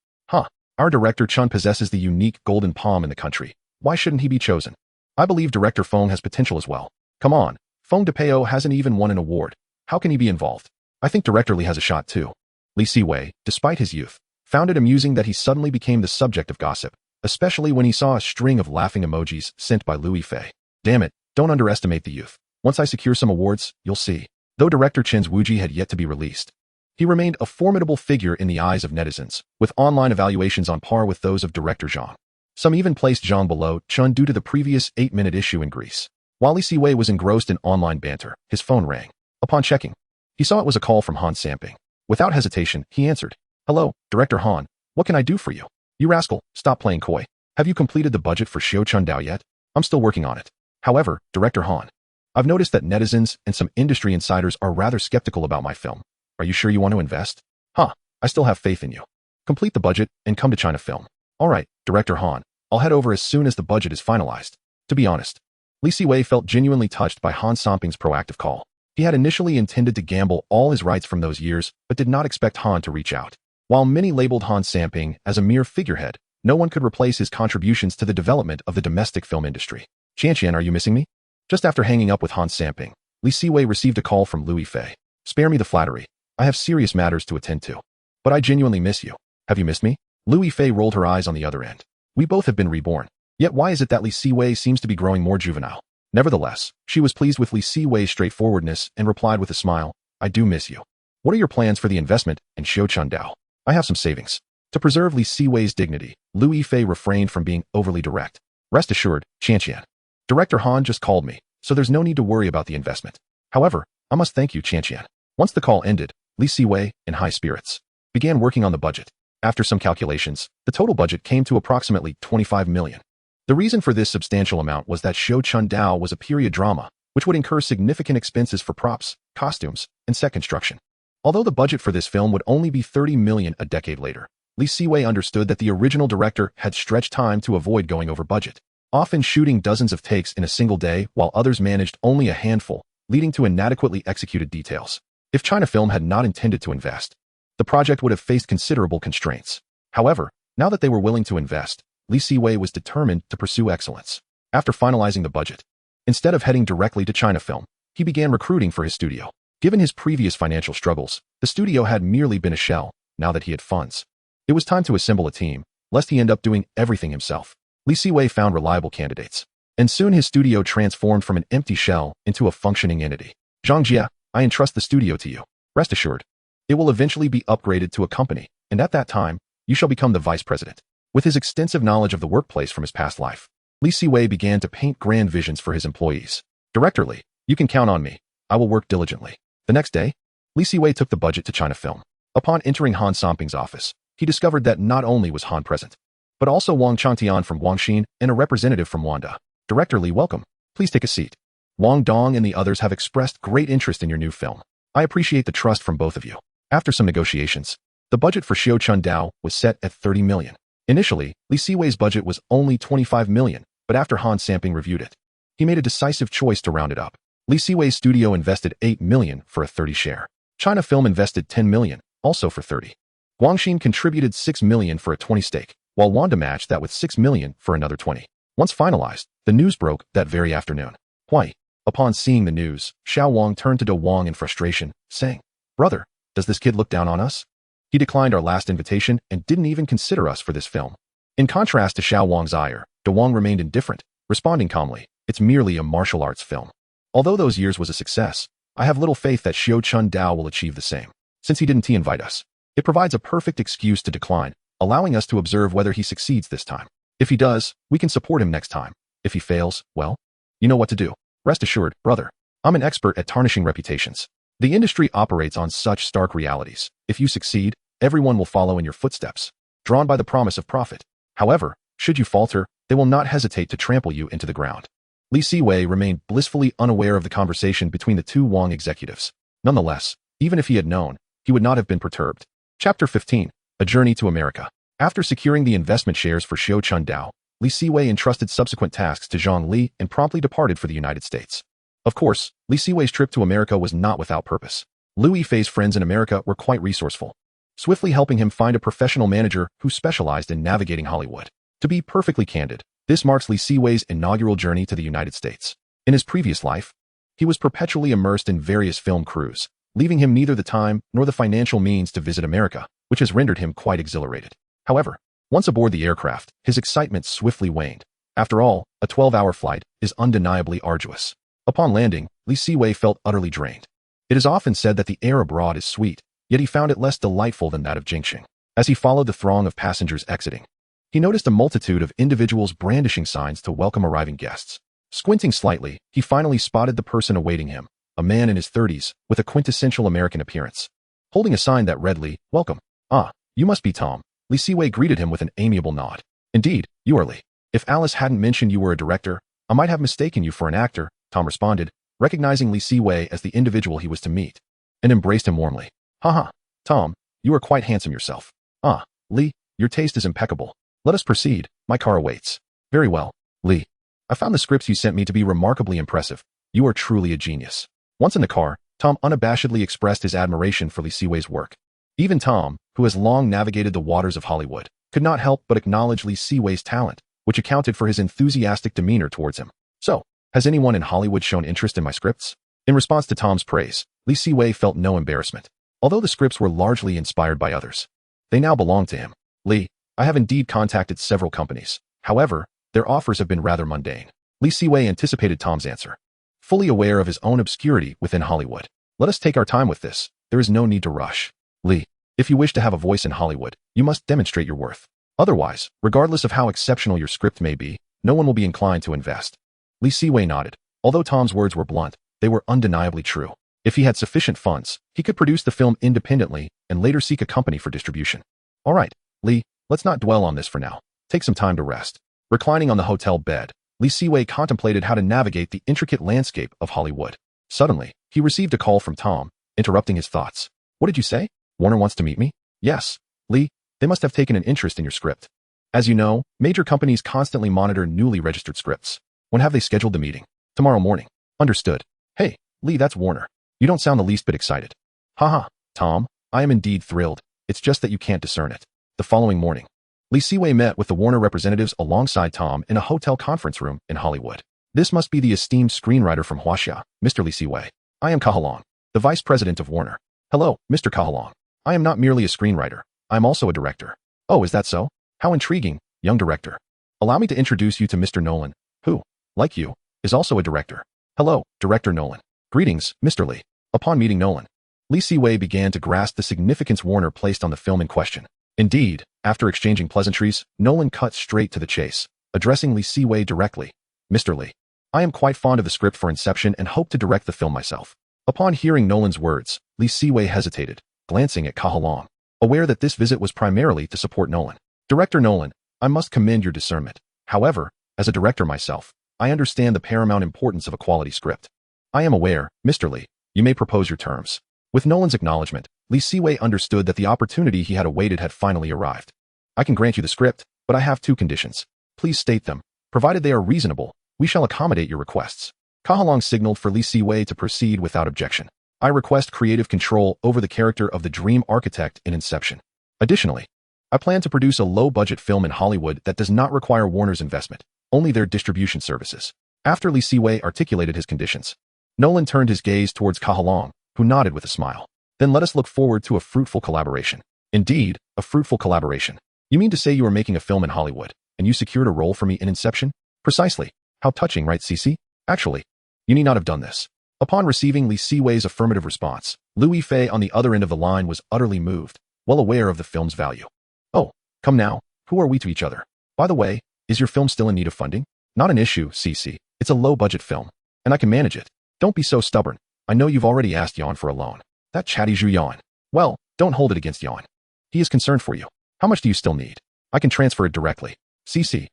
Our director Chun possesses the unique golden palm in the country. Why shouldn't he be chosen? I believe Director Feng has potential as well. Come on, Feng DePeo hasn't even won an award. How can he be involved? I think Director Li has a shot too. Li Siwei, despite his youth, found it amusing that he suddenly became the subject of gossip, especially when he saw a string of laughing emojis sent by Louis Fei. Damn it, don't underestimate the youth. Once I secure some awards, you'll see. Though Director Chen's Wuji had yet to be released, he remained a formidable figure in the eyes of netizens, with online evaluations on par with those of Director Zhang. Some even placed Zhang below Chun due to the previous 8-minute issue in Greece. While Li Siwei was engrossed in online banter, his phone rang. Upon checking, he saw it was a call from Han Samping. Without hesitation, he answered. Hello, Director Han. What can I do for you? You rascal, stop playing coy. Have you completed the budget for Xiao Chun Dao yet? I'm still working on it. However, Director Han, I've noticed that netizens and some industry insiders are rather skeptical about my film. Are you sure you want to invest? I still have faith in you. Complete the budget and come to China Film. All right, Director Han, I'll head over as soon as the budget is finalized. To be honest, Li Siwei felt genuinely touched by Han Samping's proactive call. He had initially intended to gamble all his rights from those years, but did not expect Han to reach out. While many labeled Han Samping as a mere figurehead, no one could replace his contributions to the development of the domestic film industry. Qianqian, are you missing me? Just after hanging up with Han Samping, Li Siwei received a call from Louis Fei. Spare me the flattery. I have serious matters to attend to. But I genuinely miss you. Have you missed me? Louis Fei rolled her eyes on the other end. We both have been reborn. Yet why is it that Li Siwei seems to be growing more juvenile? Nevertheless, she was pleased with Li Siwei's straightforwardness and replied with a smile, I do miss you. What are your plans for the investment in Xiu Chundao? I have some savings. To preserve Li Siwei's dignity, Louis Fei refrained from being overly direct. Rest assured, Qianqian. Director Han just called me, so there's no need to worry about the investment. However, I must thank you, Qianqian. Once the call ended, Li Siwei, in high spirits, began working on the budget. After some calculations, the total budget came to approximately 25 million. The reason for this substantial amount was that Xiu Chundao was a period drama, which would incur significant expenses for props, costumes, and set construction. Although the budget for this film would only be 30 million a decade later, Li Siwei understood that the original director had stretched time to avoid going over budget, often shooting dozens of takes in a single day while others managed only a handful, leading to inadequately executed details. If China Film had not intended to invest, the project would have faced considerable constraints. However, now that they were willing to invest, Li Siwei was determined to pursue excellence. After finalizing the budget, instead of heading directly to China Film, he began recruiting for his studio. Given his previous financial struggles, the studio had merely been a shell. Now that he had funds, it was time to assemble a team, lest he end up doing everything himself. Li Siwei found reliable candidates, and soon his studio transformed from an empty shell into a functioning entity. Zhang Jia, I entrust the studio to you. Rest assured, it will eventually be upgraded to a company, and at that time, you shall become the vice president. With his extensive knowledge of the workplace from his past life, Li Siwei began to paint grand visions for his employees. Director Li, you can count on me. I will work diligently. The next day, Li Siwei took the budget to China Film. Upon entering Han Samping's office, he discovered that not only was Han present, but also Wang Changtian from Guangxin and a representative from Wanda. Director Li, welcome. Please take a seat. Wang Dong and the others have expressed great interest in your new film. I appreciate the trust from both of you. After some negotiations, the budget for Xiu Chundao was set at 30 million. Initially, Li Siwei's budget was only 25 million, but after Han Samping reviewed it, he made a decisive choice to round it up. Li Siwei's studio invested 8 million for a 30 share. China Film invested 10 million, also for 30. Guangxin contributed 6 million for a 20 stake, while Wanda matched that with 6 million for another 20. Once finalized, the news broke that very afternoon. Why? Upon seeing the news, Xiao Wang turned to De Wang in frustration, saying, Brother, does this kid look down on us? He declined our last invitation and didn't even consider us for this film. In contrast to Xiao Wang's ire, De Wang remained indifferent, responding calmly, it's merely a martial arts film. Although those years was a success, I have little faith that Xiu Chundao will achieve the same. Since he didn't invite us, it provides a perfect excuse to decline, allowing us to observe whether he succeeds this time. If he does, we can support him next time. If he fails, well, you know what to do. Rest assured, brother, I'm an expert at tarnishing reputations. The industry operates on such stark realities. If you succeed, everyone will follow in your footsteps, drawn by the promise of profit. However, should you falter, they will not hesitate to trample you into the ground. Li Siwei remained blissfully unaware of the conversation between the two Wang executives. Nonetheless, even if he had known, he would not have been perturbed. Chapter 15, A Journey to America. After securing the investment shares for Xiu Chundao, Li Siwei entrusted subsequent tasks to Zhang Li and promptly departed for the United States. Of course, Li Siwei's trip to America was not without purpose. Louis Fei's friends in America were quite resourceful, swiftly helping him find a professional manager who specialized in navigating Hollywood. To be perfectly candid, this marks Li Siwei's inaugural journey to the United States. In his previous life, he was perpetually immersed in various film crews, leaving him neither the time nor the financial means to visit America, which has rendered him quite exhilarated. However, once aboard the aircraft, his excitement swiftly waned. After all, a 12-hour flight is undeniably arduous. Upon landing, Li Siwei felt utterly drained. It is often said that the air abroad is sweet, yet he found it less delightful than that of Jingxing. As he followed the throng of passengers exiting, he noticed a multitude of individuals brandishing signs to welcome arriving guests. Squinting slightly, he finally spotted the person awaiting him, a man in his 30s, with a quintessential American appearance. Holding a sign that read Li, welcome. Ah, you must be Tom. Li Siwei greeted him with an amiable nod. Indeed, you are Li. If Alice hadn't mentioned you were a director, I might have mistaken you for an actor, Tom responded, recognizing Li Siwei as the individual he was to meet, and embraced him warmly. Haha, Tom, you are quite handsome yourself. Ah, Li, your taste is impeccable. Let us proceed, my car awaits. Very well, Li. I found the scripts you sent me to be remarkably impressive. You are truly a genius. Once in the car, Tom unabashedly expressed his admiration for Li Siwei's work. Even Tom, who has long navigated the waters of Hollywood, could not help but acknowledge Lee Siwei's talent, which accounted for his enthusiastic demeanor towards him. So, has anyone in Hollywood shown interest in my scripts? In response to Tom's praise, Lee Siwei felt no embarrassment. Although the scripts were largely inspired by others, they now belong to him. Lee, I have indeed contacted several companies. However, their offers have been rather mundane. Lee Siwei anticipated Tom's answer. Fully aware of his own obscurity within Hollywood. Let us take our time with this. There is no need to rush. Lee, if you wish to have a voice in Hollywood, you must demonstrate your worth. Otherwise, regardless of how exceptional your script may be, no one will be inclined to invest. Lee Siwei nodded. Although Tom's words were blunt, they were undeniably true. If he had sufficient funds, he could produce the film independently and later seek a company for distribution. All right, Lee, let's not dwell on this for now. Take some time to rest. Reclining on the hotel bed, Lee Siwei contemplated how to navigate the intricate landscape of Hollywood. Suddenly, he received a call from Tom, interrupting his thoughts. What did you say? Warner wants to meet me? Yes, Lee, they must have taken an interest in your script. As you know, major companies constantly monitor newly registered scripts. When have they scheduled the meeting? Tomorrow morning. Understood. Hey, Lee, that's Warner. You don't sound the least bit excited. Haha, Tom, I am indeed thrilled. It's just that you can't discern it. The following morning, Lee Siwei met with the Warner representatives alongside Tom in a hotel conference room in Hollywood. This must be the esteemed screenwriter from Huaxia, Mr. Lee Siwei. I am Kahalong, the vice president of Warner. Hello, Mr. Kahalong. I am not merely a screenwriter. I am also a director. Oh, is that so? How intriguing, young director. Allow me to introduce you to Mr. Nolan, who, like you, is also a director. Hello, Director Nolan. Greetings, Mr. Lee. Upon meeting Nolan, Lee Siwei began to grasp the significance Warner placed on the film in question. Indeed, after exchanging pleasantries, Nolan cut straight to the chase, addressing Lee Siwei directly. Mr. Lee, I am quite fond of the script for Inception and hope to direct the film myself. Upon hearing Nolan's words, Lee Siwei hesitated, glancing at Kahalong, aware that this visit was primarily to support Nolan. Director Nolan, I must commend your discernment. However, as a director myself, I understand the paramount importance of a quality script. I am aware, Mr. Lee, you may propose your terms. With Nolan's acknowledgement, Lee Siwei understood that the opportunity he had awaited had finally arrived. I can grant you the script, but I have two conditions. Please state them. Provided they are reasonable, we shall accommodate your requests. Kahalong signaled for Lee Siwei to proceed without objection. I request creative control over the character of the dream architect in Inception. Additionally, I plan to produce a low-budget film in Hollywood that does not require Warner's investment, only their distribution services. After Lee Siwei articulated his conditions, Nolan turned his gaze towards Kahalong, who nodded with a smile. Then let us look forward to a fruitful collaboration. Indeed, a fruitful collaboration. You mean to say you are making a film in Hollywood, and you secured a role for me in Inception? Precisely. How touching, right, Cece? Actually, you need not have done this. Upon receiving Lee Siwei's affirmative response, Louis Fei on the other end of the line was utterly moved, well aware of the film's value. Oh, come now, who are we to each other? By the way, is your film still in need of funding? Not an issue, Cece. It's a low-budget film, and I can manage it. Don't be so stubborn. I know you've already asked Yan for a loan. That chatty Zhu Yan. Well, don't hold it against Yan. He is concerned for you. How much do you still need? I can transfer it directly. Cece.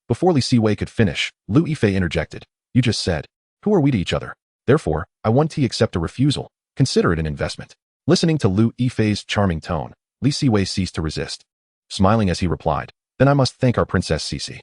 Before Lee Siwei could finish, Lu Yifei interjected. You just said, who are we to each other? Therefore, I want to accept a refusal. Consider it an investment. Listening to Lu Yifei's charming tone, Lee Siwei ceased to resist. Smiling as he replied, then I must thank our Princess Cece.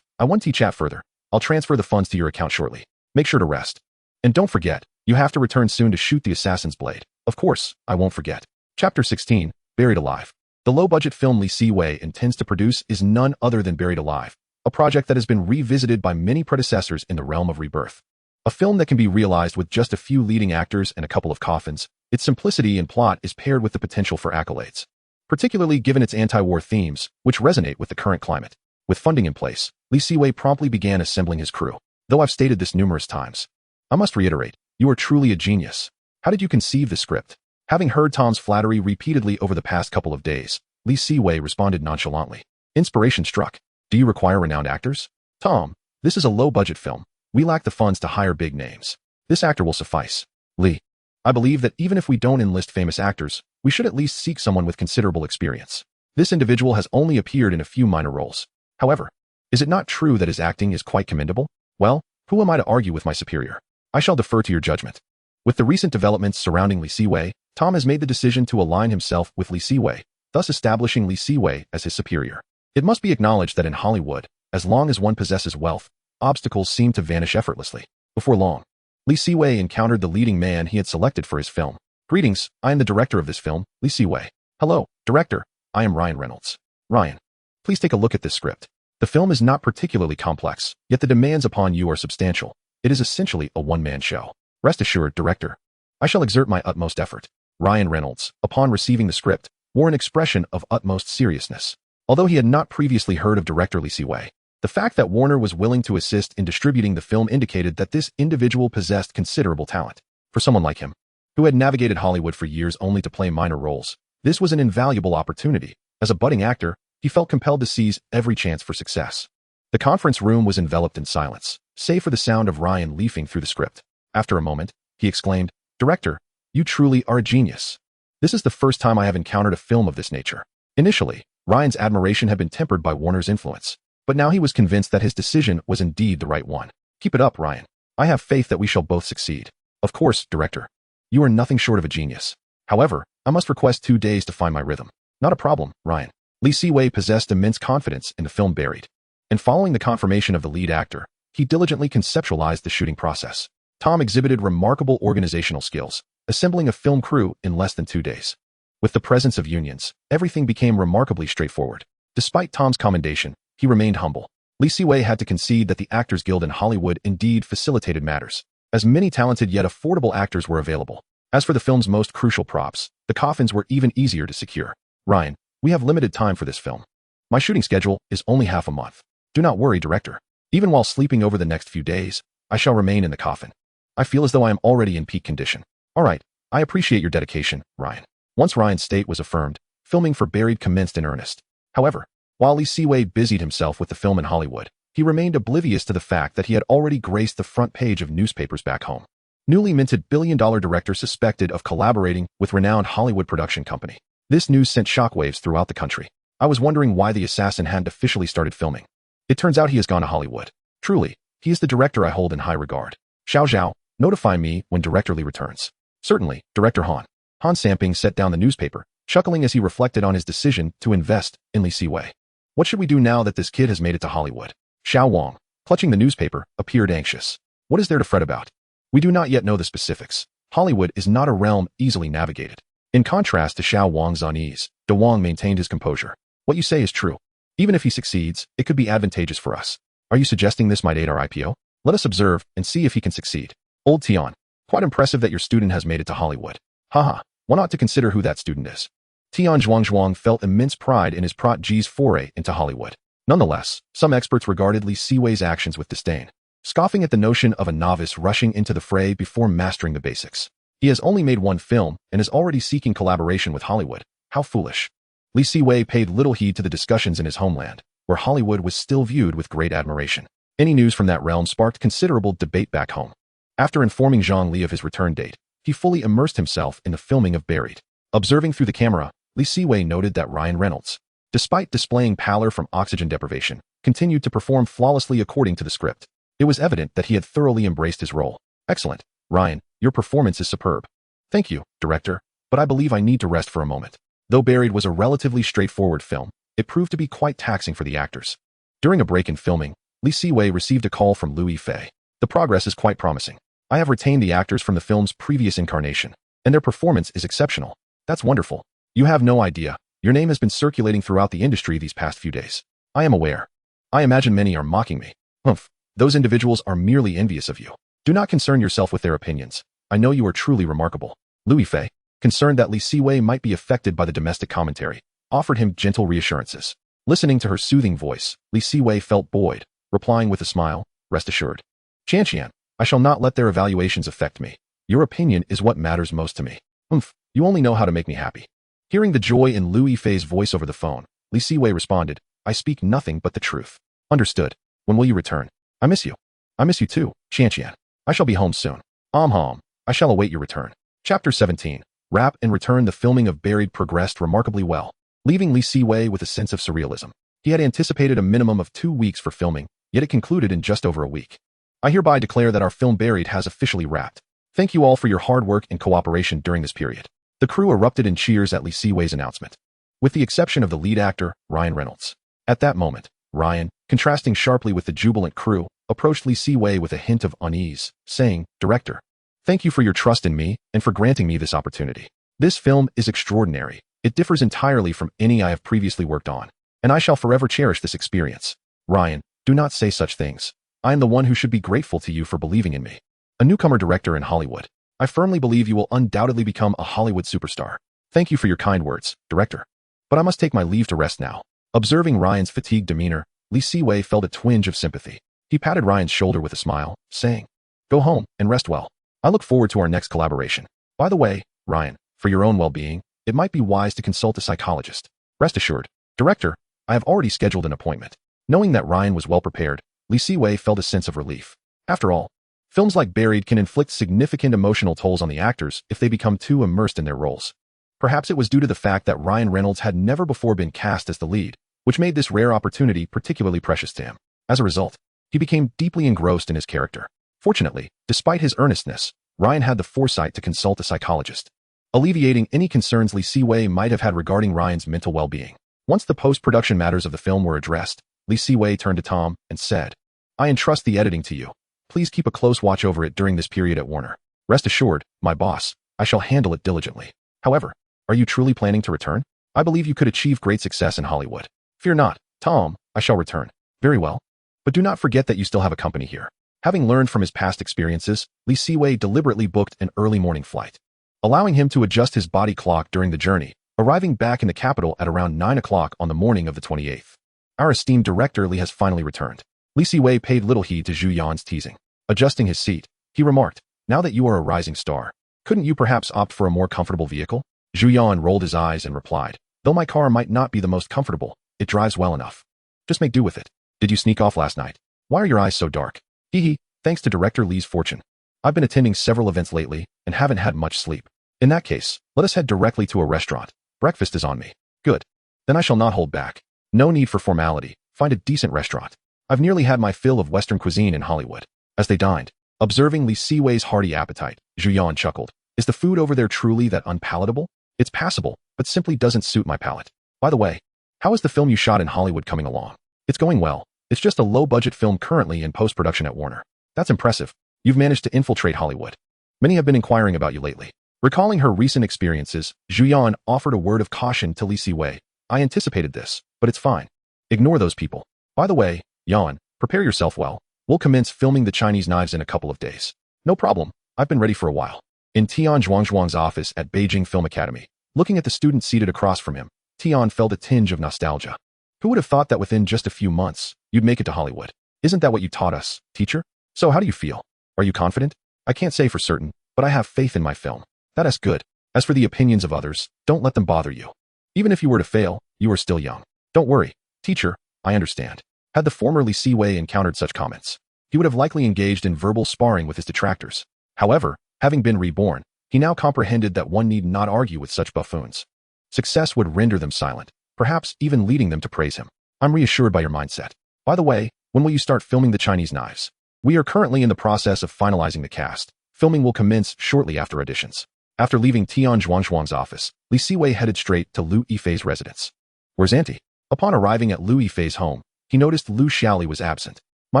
I want to chat further. I'll transfer the funds to your account shortly. Make sure to rest. And don't forget, you have to return soon to shoot the assassin's blade. Of course, I won't forget. Chapter 16, Buried Alive. The low-budget film Lee Siwei intends to produce is none other than Buried Alive, a project that has been revisited by many predecessors in the realm of rebirth. A film that can be realized with just a few leading actors and a couple of coffins, its simplicity and plot is paired with the potential for accolades, particularly given its anti-war themes, which resonate with the current climate. With funding in place, Lee Siwei promptly began assembling his crew. Though I've stated this numerous times, I must reiterate, you are truly a genius. How did you conceive the script? Having heard Tom's flattery repeatedly over the past couple of days, Lee Siwei responded nonchalantly. Inspiration struck. Do you require renowned actors? Tom, this is a low-budget film. We lack the funds to hire big names. This actor will suffice. Lee, I believe that even if we don't enlist famous actors, we should at least seek someone with considerable experience. This individual has only appeared in a few minor roles. However, is it not true that his acting is quite commendable? Well, who am I to argue with my superior? I shall defer to your judgment. With the recent developments surrounding Lee Siwei, Tom has made the decision to align himself with Lee Siwei, thus establishing Lee Siwei as his superior. It must be acknowledged that in Hollywood, as long as one possesses wealth, obstacles seem to vanish effortlessly. Before long, Lee Siwei encountered the leading man he had selected for his film. Greetings, I am the director of this film, Siwei. Hello, director, I am Ryan Reynolds. Ryan, please take a look at this script. The film is not particularly complex, yet the demands upon you are substantial. It is essentially a one-man show. Rest assured, director, I shall exert my utmost effort. Ryan Reynolds, upon receiving the script, wore an expression of utmost seriousness. Although he had not previously heard of director Siwei, the fact that Warner was willing to assist in distributing the film indicated that this individual possessed considerable talent. For someone like him, who had navigated Hollywood for years only to play minor roles, this was an invaluable opportunity. As a budding actor, he felt compelled to seize every chance for success. The conference room was enveloped in silence, save for the sound of Ryan leafing through the script. After a moment, he exclaimed, "Director, you truly are a genius. This is the first time I have encountered a film of this nature." Initially, Ryan's admiration had been tempered by Warner's influence, but now he was convinced that his decision was indeed the right one. "Keep it up, Ryan. I have faith that we shall both succeed." "Of course, director. You are nothing short of a genius. However, I must request 2 days to find my rhythm." "Not a problem, Ryan." Siwei possessed immense confidence in the film Buried, and following the confirmation of the lead actor, he diligently conceptualized the shooting process. Tom exhibited remarkable organizational skills, assembling a film crew in less than 2 days. With the presence of unions, everything became remarkably straightforward. Despite Tom's commendation, he remained humble. Siwei had to concede that the Actors Guild in Hollywood indeed facilitated matters, as many talented yet affordable actors were available. As for the film's most crucial props, the coffins were even easier to secure. "Ryan, we have limited time for this film. My shooting schedule is only half a month. Do not worry, director. Even while sleeping over the next few days, I shall remain in the coffin. I feel as though I am already in peak condition." "All right, I appreciate your dedication, Ryan." Once Ryan's state was affirmed, filming for Buried commenced in earnest. However, while Siwei busied himself with the film in Hollywood, he remained oblivious to the fact that he had already graced the front page of newspapers back home. Newly minted billion-dollar director suspected of collaborating with renowned Hollywood production company. This news sent shockwaves throughout the country. I was wondering why the assassin hadn't officially started filming. It turns out he has gone to Hollywood. Truly, he is the director I hold in high regard. Xiao Zhao, notify me when Director Li returns. Certainly, Director Han. Han Samping set down the newspaper, chuckling as he reflected on his decision to invest in Siwei. What should we do now that this kid has made it to Hollywood? Xiao Wang, clutching the newspaper, appeared anxious. What is there to fret about? We do not yet know the specifics. Hollywood is not a realm easily navigated. In contrast to Xiao Wang's unease, De Wang maintained his composure. What you say is true. Even if he succeeds, it could be advantageous for us. Are you suggesting this might aid our IPO? Let us observe and see if he can succeed. Old Tian, quite impressive that your student has made it to Hollywood. Haha, one ought to consider who that student is. Tian Zhuangzhuang felt immense pride in his protégé's foray into Hollywood. Nonetheless, some experts regarded Siwei's actions with disdain, scoffing at the notion of a novice rushing into the fray before mastering the basics. He has only made one film and is already seeking collaboration with Hollywood. How foolish. Siwei paid little heed to the discussions in his homeland, where Hollywood was still viewed with great admiration. Any news from that realm sparked considerable debate back home. After informing Zhang Li of his return date, he fully immersed himself in the filming of Buried. Observing through the camera, Siwei noted that Ryan Reynolds, despite displaying pallor from oxygen deprivation, continued to perform flawlessly according to the script. It was evident that he had thoroughly embraced his role. "Excellent, Ryan, your performance is superb." "Thank you, director, but I believe I need to rest for a moment." Though Buried was a relatively straightforward film, it proved to be quite taxing for the actors. During a break in filming, Siwei received a call from Louis Fei. "The progress is quite promising. I have retained the actors from the film's previous incarnation, and their performance is exceptional." "That's wonderful. You have no idea. Your name has been circulating throughout the industry these past few days." "I am aware. I imagine many are mocking me." "Humph. Those individuals are merely envious of you. Do not concern yourself with their opinions. I know you are truly remarkable." Louis Fei, concerned that Siwei might be affected by the domestic commentary, offered him gentle reassurances. Listening to her soothing voice, Siwei felt buoyed, replying with a smile, "Rest assured. Qian, I shall not let their evaluations affect me. Your opinion is what matters most to me." "Humph, you only know how to make me happy." Hearing the joy in Louis Fei's voice over the phone, Siwei responded, "I speak nothing but the truth." "Understood. When will you return?" "I miss you." "I miss you too, Qian. I shall be home soon." I shall await your return." Chapter 17. Wrap and return. The filming of Buried progressed remarkably well, leaving Siwei with a sense of surrealism. He had anticipated a minimum of 2 weeks for filming, yet it concluded in just over a week. "I hereby declare that our film Buried has officially wrapped. Thank you all for your hard work and cooperation during this period." The crew erupted in cheers at Siwei's announcement, with the exception of the lead actor, Ryan Reynolds. At that moment, Ryan, contrasting sharply with the jubilant crew, approached Siwei with a hint of unease, saying, "Director, Thank you for your trust in me and for granting me this opportunity. This film is extraordinary. It differs entirely from any I have previously worked on, and I shall forever cherish this experience. Ryan, do not say such things. I am the one who should be grateful to you for believing in me. A newcomer director in Hollywood. I firmly believe you will undoubtedly become a Hollywood superstar. Thank you for your kind words, director. But I must take my leave to rest now. Observing Ryan's fatigued demeanor, Siwei felt a twinge of sympathy. He patted Ryan's shoulder with a smile, saying, "Go home and rest well. I look forward to our next collaboration. By the way, Ryan, for your own well-being, it might be wise to consult a psychologist. Rest assured, director, I have already scheduled an appointment." Knowing that Ryan was well prepared, Siwei felt a sense of relief. After all, films like Buried can inflict significant emotional tolls on the actors if they become too immersed in their roles. Perhaps it was due to the fact that Ryan Reynolds had never before been cast as the lead, which made this rare opportunity particularly precious to him. As a result, he became deeply engrossed in his character. Fortunately, despite his earnestness, Ryan had the foresight to consult a psychologist, alleviating any concerns Siwei might have had regarding Ryan's mental well-being. Once the post-production matters of the film were addressed, Siwei turned to Tom and said, "I entrust the editing to you. Please keep a close watch over it during this period at Warner. Rest assured, my boss, I shall handle it diligently. However, are you truly planning to return? I believe you could achieve great success in Hollywood." "Fear not, Tom, I shall return." "Very well. But do not forget that you still have a company here." Having learned from his past experiences, Siwei deliberately booked an early morning flight, allowing him to adjust his body clock during the journey, arriving back in the capital at around 9 o'clock on the morning of the 28th. Our esteemed director Lee has finally returned. Siwei paid little heed to Zhu Yan's teasing. Adjusting his seat, he remarked, "Now that you are a rising star, couldn't you perhaps opt for a more comfortable vehicle?" Zhu Yan rolled his eyes and replied, "Though my car might not be the most comfortable, it drives well enough. Just make do with it. Did you sneak off last night? Why are your eyes so dark?" "Hee, thanks to director Lee's fortune. I've been attending several events lately and haven't had much sleep. In that case, let us head directly to a restaurant. Breakfast is on me." "Good. Then I shall not hold back. No need for formality. Find a decent restaurant. I've nearly had my fill of Western cuisine in Hollywood." As they dined, observing Siwei's hearty appetite, Zhu Yan chuckled, "Is the food over there truly that unpalatable? It's passable, but simply doesn't suit my palate. By the way, how is the film you shot in Hollywood coming along?" "It's going well. It's just a low-budget film currently in post-production at Warner." "That's impressive. You've managed to infiltrate Hollywood. Many have been inquiring about you lately." Recalling her recent experiences, Zhu Yan offered a word of caution to Siwei. "I anticipated this, but it's fine. Ignore those people. By the way, Yan, prepare yourself well. We'll commence filming the Chinese knives in a couple of days." "No problem. I've been ready for a while." In Tian Zhuangzhuang's office at Beijing Film Academy, looking at the student seated across from him, Tian felt a tinge of nostalgia. "Who would have thought that within just a few months, you'd make it to Hollywood? Isn't that what you taught us, teacher? So how do you feel? Are you confident?" "I can't say for certain, but I have faith in my film." "That is good. As for the opinions of others, don't let them bother you. Even if you were to fail, you are still young. Don't worry, teacher, I understand." Had the former Siwei encountered such comments, he would have likely engaged in verbal sparring with his detractors. However, having been reborn, he now comprehended that one need not argue with such buffoons. Success would render them silent, perhaps even leading them to praise him. "I'm reassured by your mindset. By the way, when will you start filming the Chinese knives?" "We are currently in the process of finalizing the cast. Filming will commence shortly after auditions." After leaving Tian Zhuangzhuang's office, Siwei headed straight to Lu Yifei's residence. "Where's Auntie?" Upon arriving at Lu Yifei's home, he noticed Lu Xiaoli was absent. "My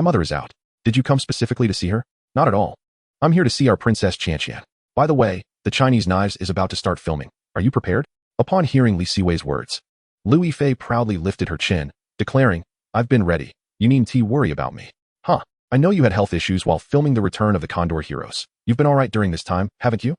mother is out. Did you come specifically to see her?" "Not at all. I'm here to see our Princess Qianqian. By the way, the Chinese knives is about to start filming. Are you prepared?" Upon hearing Siwei's words, Lu Yifei proudly lifted her chin, declaring, "I've been ready. You needn't worry about me." "Huh. I know you had health issues while filming the return of the Condor Heroes. You've been all right during this time, haven't you?"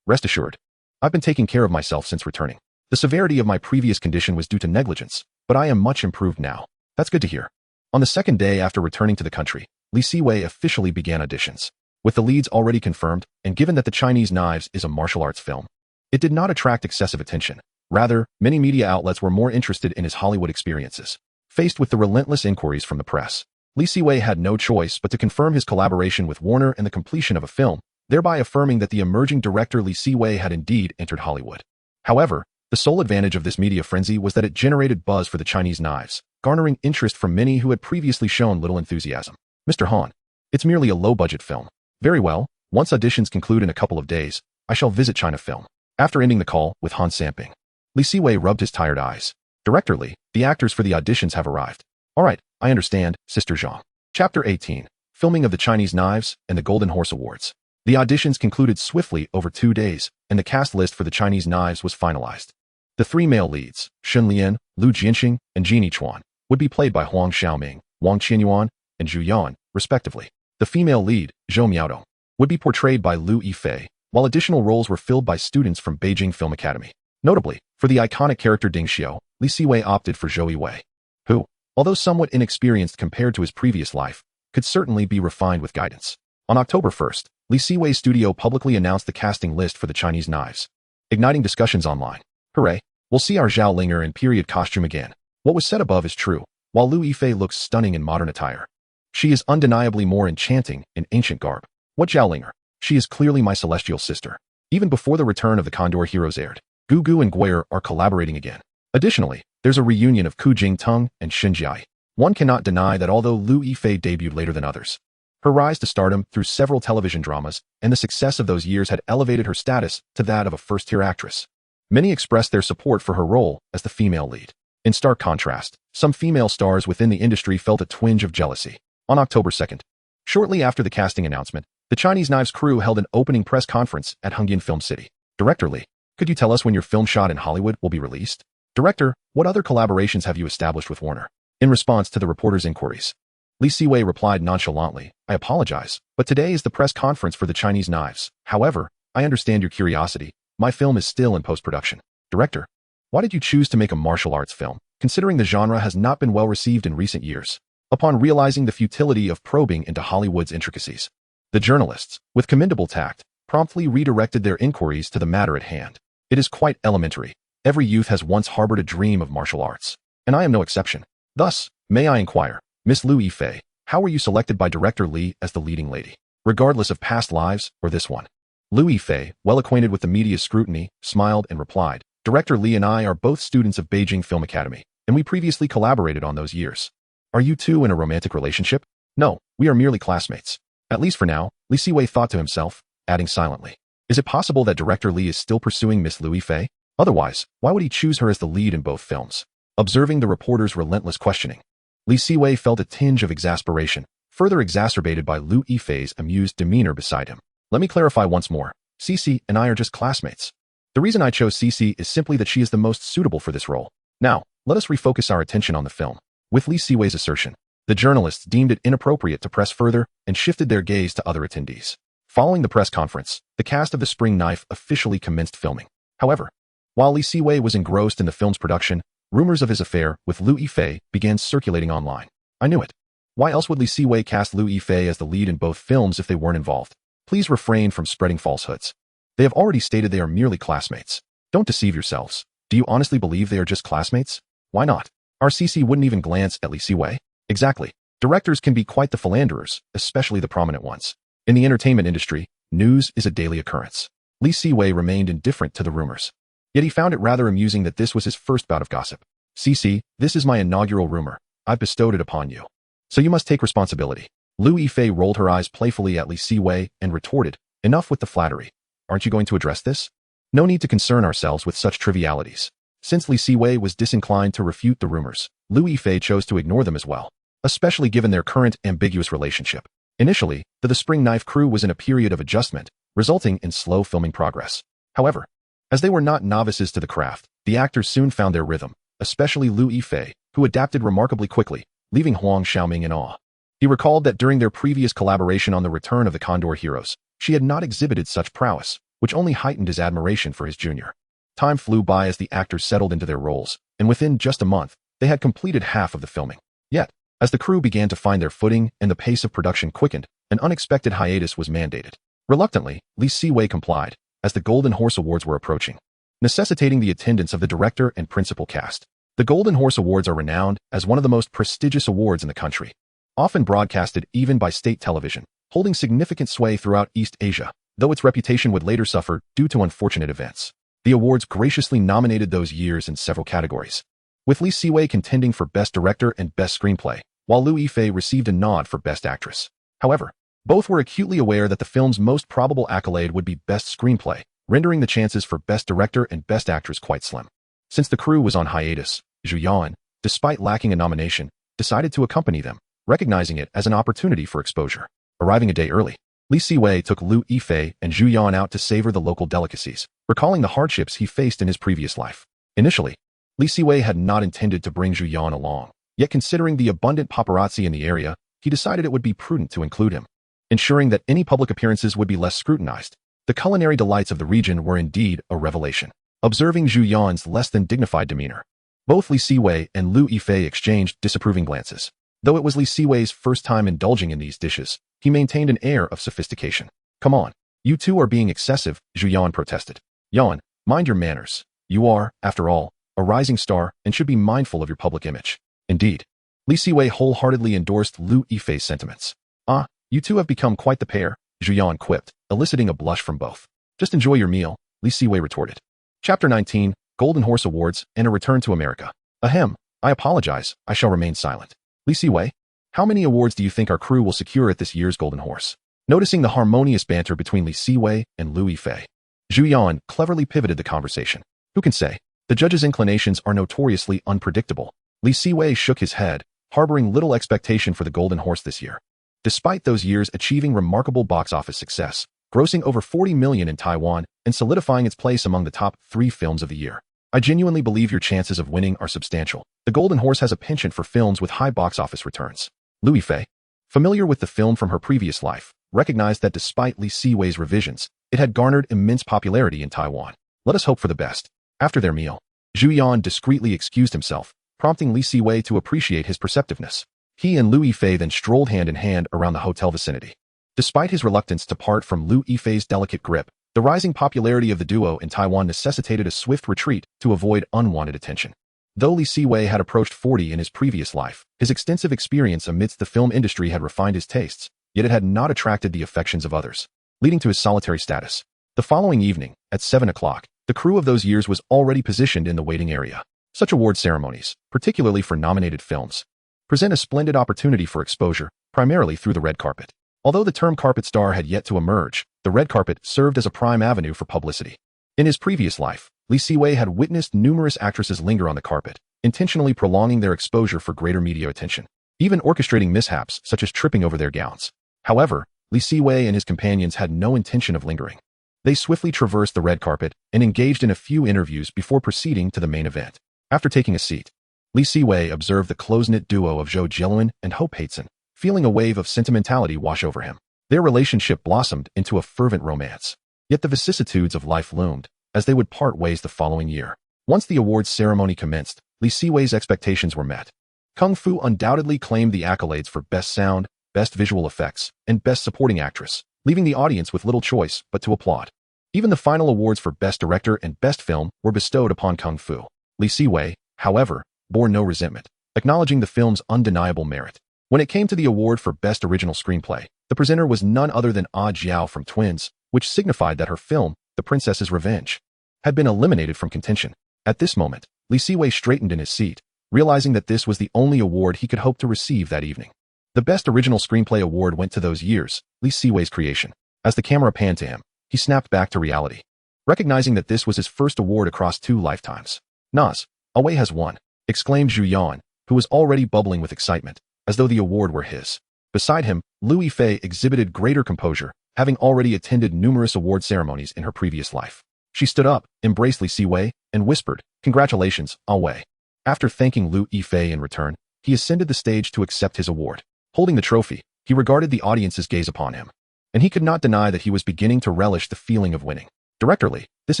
Rest assured. I've been taking care of myself since returning. The severity of my previous condition was due to negligence, but I am much improved now." "That's good to hear." On the second day after returning to the country, Siwei officially began auditions. With the leads already confirmed, and given that the Chinese Knives is a martial arts film, it did not attract excessive attention. Rather, many media outlets were more interested in his Hollywood experiences. Faced with the relentless inquiries from the press, Siwei had no choice but to confirm his collaboration with Warner and the completion of a film, thereby affirming that the emerging director Siwei had indeed entered Hollywood. However, the sole advantage of this media frenzy was that it generated buzz for the Chinese Knives, garnering interest from many who had previously shown little enthusiasm. "Mr. Han, it's merely a low-budget film." "Very well, once auditions conclude in a couple of days, I shall visit China Film." After ending the call with Han Samping, Siwei rubbed his tired eyes. "Director Lee, the actors for the auditions have arrived." "All right, I understand, Sister Zhang." Chapter 18, Filming of the Chinese Knives and the Golden Horse Awards. The auditions concluded swiftly over 2 days, and the cast list for the Chinese Knives was finalized. The 3 male leads, Shun Lian, Lu Jianxing, and Jin Yichuan, would be played by Huang Xiaoming, Wang Qianyuan, and Zhu Yan, respectively. The female lead, Zhou Miaodong, would be portrayed by Lu Yifei, while additional roles were filled by students from Beijing Film Academy. Notably, for the iconic character Ding Xiu, Li Siwei opted for Zhou Yiwei, who, although somewhat inexperienced compared to his previous life, could certainly be refined with guidance. On October 1st, Li Siwei's studio publicly announced the casting list for the Chinese Knives, igniting discussions online. Hooray, we'll see our Zhao Linger in period costume again. What was said above is true. While Lu Yifei looks stunning in modern attire, she is undeniably more enchanting in ancient garb. What Zhao Linger? She is clearly my celestial sister. Even before the return of the Condor heroes aired, Gu Gu and Guier are collaborating again. Additionally, there's a reunion of Ku Jingteng and Shen Jiai. One cannot deny that although Lu Yifei debuted later than others, her rise to stardom through several television dramas and the success of those years had elevated her status to that of a first-tier actress. Many expressed their support for her role as the female lead. In stark contrast, some female stars within the industry felt a twinge of jealousy. On October 2nd, shortly after the casting announcement, the Chinese Knives crew held an opening press conference at Hengyan Film City. Director Li, could you tell us when your film shot in Hollywood will be released? Director, what other collaborations have you established with Warner? In response to the reporter's inquiries, Li Siwei replied nonchalantly, I apologize, but today is the press conference for the Chinese Knives. However, I understand your curiosity. My film is still in post-production. Director, why did you choose to make a martial arts film, considering the genre has not been well received in recent years? Upon realizing the futility of probing into Hollywood's intricacies, the journalists, with commendable tact, promptly redirected their inquiries to the matter at hand. It is quite elementary. Every youth has once harbored a dream of martial arts, and I am no exception. Thus, may I inquire, Miss Lu Yifei, how were you selected by Director Li as the leading lady, regardless of past lives or this one? Lu Yifei, well acquainted with the media's scrutiny, smiled and replied, Director Li and I are both students of Beijing Film Academy, and we previously collaborated on those years. Are you two in a romantic relationship? No, we are merely classmates. At least for now, Li Siwei thought to himself, adding silently. Is it possible that Director Li is still pursuing Miss Lu Yifei? Otherwise, why would he choose her as the lead in both films? Observing the reporter's relentless questioning, Li Siwei felt a tinge of exasperation, further exacerbated by Lu Yifei's amused demeanor beside him. Let me clarify once more. Cici and I are just classmates. The reason I chose Cici is simply that she is the most suitable for this role. Now, let us refocus our attention on the film. With Li Siwei's assertion, the journalists deemed it inappropriate to press further and shifted their gaze to other attendees. Following the press conference, the cast of The Spring Knife officially commenced filming. However, while Li Siwei was engrossed in the film's production, rumors of his affair with Lu Yifei began circulating online. I knew it. Why else would Li Siwei cast Lu Yifei as the lead in both films if they weren't involved? Please refrain from spreading falsehoods. They have already stated they are merely classmates. Don't deceive yourselves. Do you honestly believe they are just classmates? Why not? Our CC wouldn't even glance at Li Siwei. Exactly. Directors can be quite the philanderers, especially the prominent ones. In the entertainment industry, news is a daily occurrence. Li Siwei remained indifferent to the rumors. Yet he found it rather amusing that this was his first bout of gossip. CC, this is my inaugural rumor. I've bestowed it upon you. So you must take responsibility. Lu Yifei rolled her eyes playfully at Li Siwei and retorted, enough with the flattery. Aren't you going to address this? No need to concern ourselves with such trivialities. Since Li Siwei was disinclined to refute the rumors, Lu Yifei chose to ignore them as well, especially given their current ambiguous relationship. Initially, the Spring Knife crew was in a period of adjustment, resulting in slow filming progress. However, as they were not novices to the craft, the actors soon found their rhythm, especially Lu Yifei, who adapted remarkably quickly, leaving Huang Xiaoming in awe. He recalled that during their previous collaboration on The Return of the Condor Heroes, she had not exhibited such prowess, which only heightened his admiration for his junior. Time flew by as the actors settled into their roles, and within just a month, they had completed half of the filming. Yet, as the crew began to find their footing and the pace of production quickened, an unexpected hiatus was mandated. Reluctantly, Li Siwei complied, as the Golden Horse Awards were approaching, necessitating the attendance of the director and principal cast. The Golden Horse Awards are renowned as one of the most prestigious awards in the country, often broadcasted even by state television, holding significant sway throughout East Asia, though its reputation would later suffer due to unfortunate events. The awards graciously nominated those years in several categories, with Li Siwei contending for Best Director and Best Screenplay, while Lu Yifei received a nod for Best Actress. However, both were acutely aware that the film's most probable accolade would be Best Screenplay, rendering the chances for Best Director and Best Actress quite slim. Since the crew was on hiatus, Zhu Yan, despite lacking a nomination, decided to accompany them, recognizing it as an opportunity for exposure. Arriving a day early, Li Siwei took Lu Yifei and Zhu Yan out to savor the local delicacies, recalling the hardships he faced in his previous life. Initially, Li Siwei had not intended to bring Zhu Yan along, yet considering the abundant paparazzi in the area, he decided it would be prudent to include him, ensuring that any public appearances would be less scrutinized. The culinary delights of the region were indeed a revelation. Observing Zhu Yan's less than dignified demeanor, both Li Siwei and Lu Yifei exchanged disapproving glances. Though it was Li Siwei's first time indulging in these dishes, he maintained an air of sophistication. "Come on, you two are being excessive," Zhu Yan protested. "Yan, mind your manners. You are, after all, a rising star and should be mindful of your public image." Indeed, Li Siwei wholeheartedly endorsed Lu Yifei's sentiments. "Ah, you two have become quite the pair," Zhu Yan quipped, eliciting a blush from both. "Just enjoy your meal," Li Siwei retorted. Chapter 19, Golden Horse Awards and a Return to America. Ahem, I apologize, I shall remain silent. Li Siwei, how many awards do you think our crew will secure at this year's Golden Horse? Noticing the harmonious banter between Li Siwei and Lu Yifei, Zhu Yan cleverly pivoted the conversation. Who can say? The judge's inclinations are notoriously unpredictable. Li Siwei shook his head, harboring little expectation for the Golden Horse this year. Despite those years achieving remarkable box office success, grossing over 40 million in Taiwan and solidifying its place among the top 3 films of the year, I genuinely believe your chances of winning are substantial. The Golden Horse has a penchant for films with high box office returns. Lu Yifei, familiar with the film from her previous life, recognized that despite Li Siwei's revisions, it had garnered immense popularity in Taiwan. Let us hope for the best. After their meal, Zhu Yan discreetly excused himself, prompting Li Siwei to appreciate his perceptiveness. He and Lu Yifei then strolled hand in hand around the hotel vicinity. Despite his reluctance to part from Lu Yifei's delicate grip, the rising popularity of the duo in Taiwan necessitated a swift retreat to avoid unwanted attention. Though Li Siwei had approached 40 in his previous life, his extensive experience amidst the film industry had refined his tastes, yet it had not attracted the affections of others, leading to his solitary status. The following evening, at 7 o'clock, the crew of those years was already positioned in the waiting area. Such award ceremonies, particularly for nominated films, present a splendid opportunity for exposure, primarily through the red carpet. Although the term carpet star had yet to emerge, the red carpet served as a prime avenue for publicity. In his previous life, Li Siwei had witnessed numerous actresses linger on the carpet, intentionally prolonging their exposure for greater media attention, even orchestrating mishaps such as tripping over their gowns. However, Li Siwei and his companions had no intention of lingering. They swiftly traversed the red carpet and engaged in a few interviews before proceeding to the main event. After taking a seat, Li Siwei observed the close-knit duo of Zhou Jiluan and Ho Peitzen, feeling a wave of sentimentality wash over him. Their relationship blossomed into a fervent romance. Yet the vicissitudes of life loomed, as they would part ways the following year. Once the awards ceremony commenced, Li Siwei's expectations were met. Kung Fu undoubtedly claimed the accolades for Best Sound, Best Visual Effects, and Best Supporting Actress, leaving the audience with little choice but to applaud. Even the final awards for Best Director and Best Film were bestowed upon Kung Fu. Li Siwei, however, bore no resentment, acknowledging the film's undeniable merit. When it came to the award for Best Original Screenplay, the presenter was none other than Ah Jiao from Twins, which signified that her film, The Princess's Revenge, had been eliminated from contention. At this moment, Li Siwei straightened in his seat, realizing that this was the only award he could hope to receive that evening. The Best Original Screenplay award went to those years, Li Siwei's creation. As the camera panned to him, he snapped back to reality, recognizing that this was his first award across 2 lifetimes. "Nas, Awei has won," exclaimed Zhu Yan, who was already bubbling with excitement, as though the award were his. Beside him, Lu Yifei exhibited greater composure, having already attended numerous award ceremonies in her previous life. She stood up, embraced Li Siwei, and whispered, "Congratulations, Awei." After thanking Lu Yifei in return, he ascended the stage to accept his award. Holding the trophy, he regarded the audience's gaze upon him, and he could not deny that he was beginning to relish the feeling of winning. "Directorly, this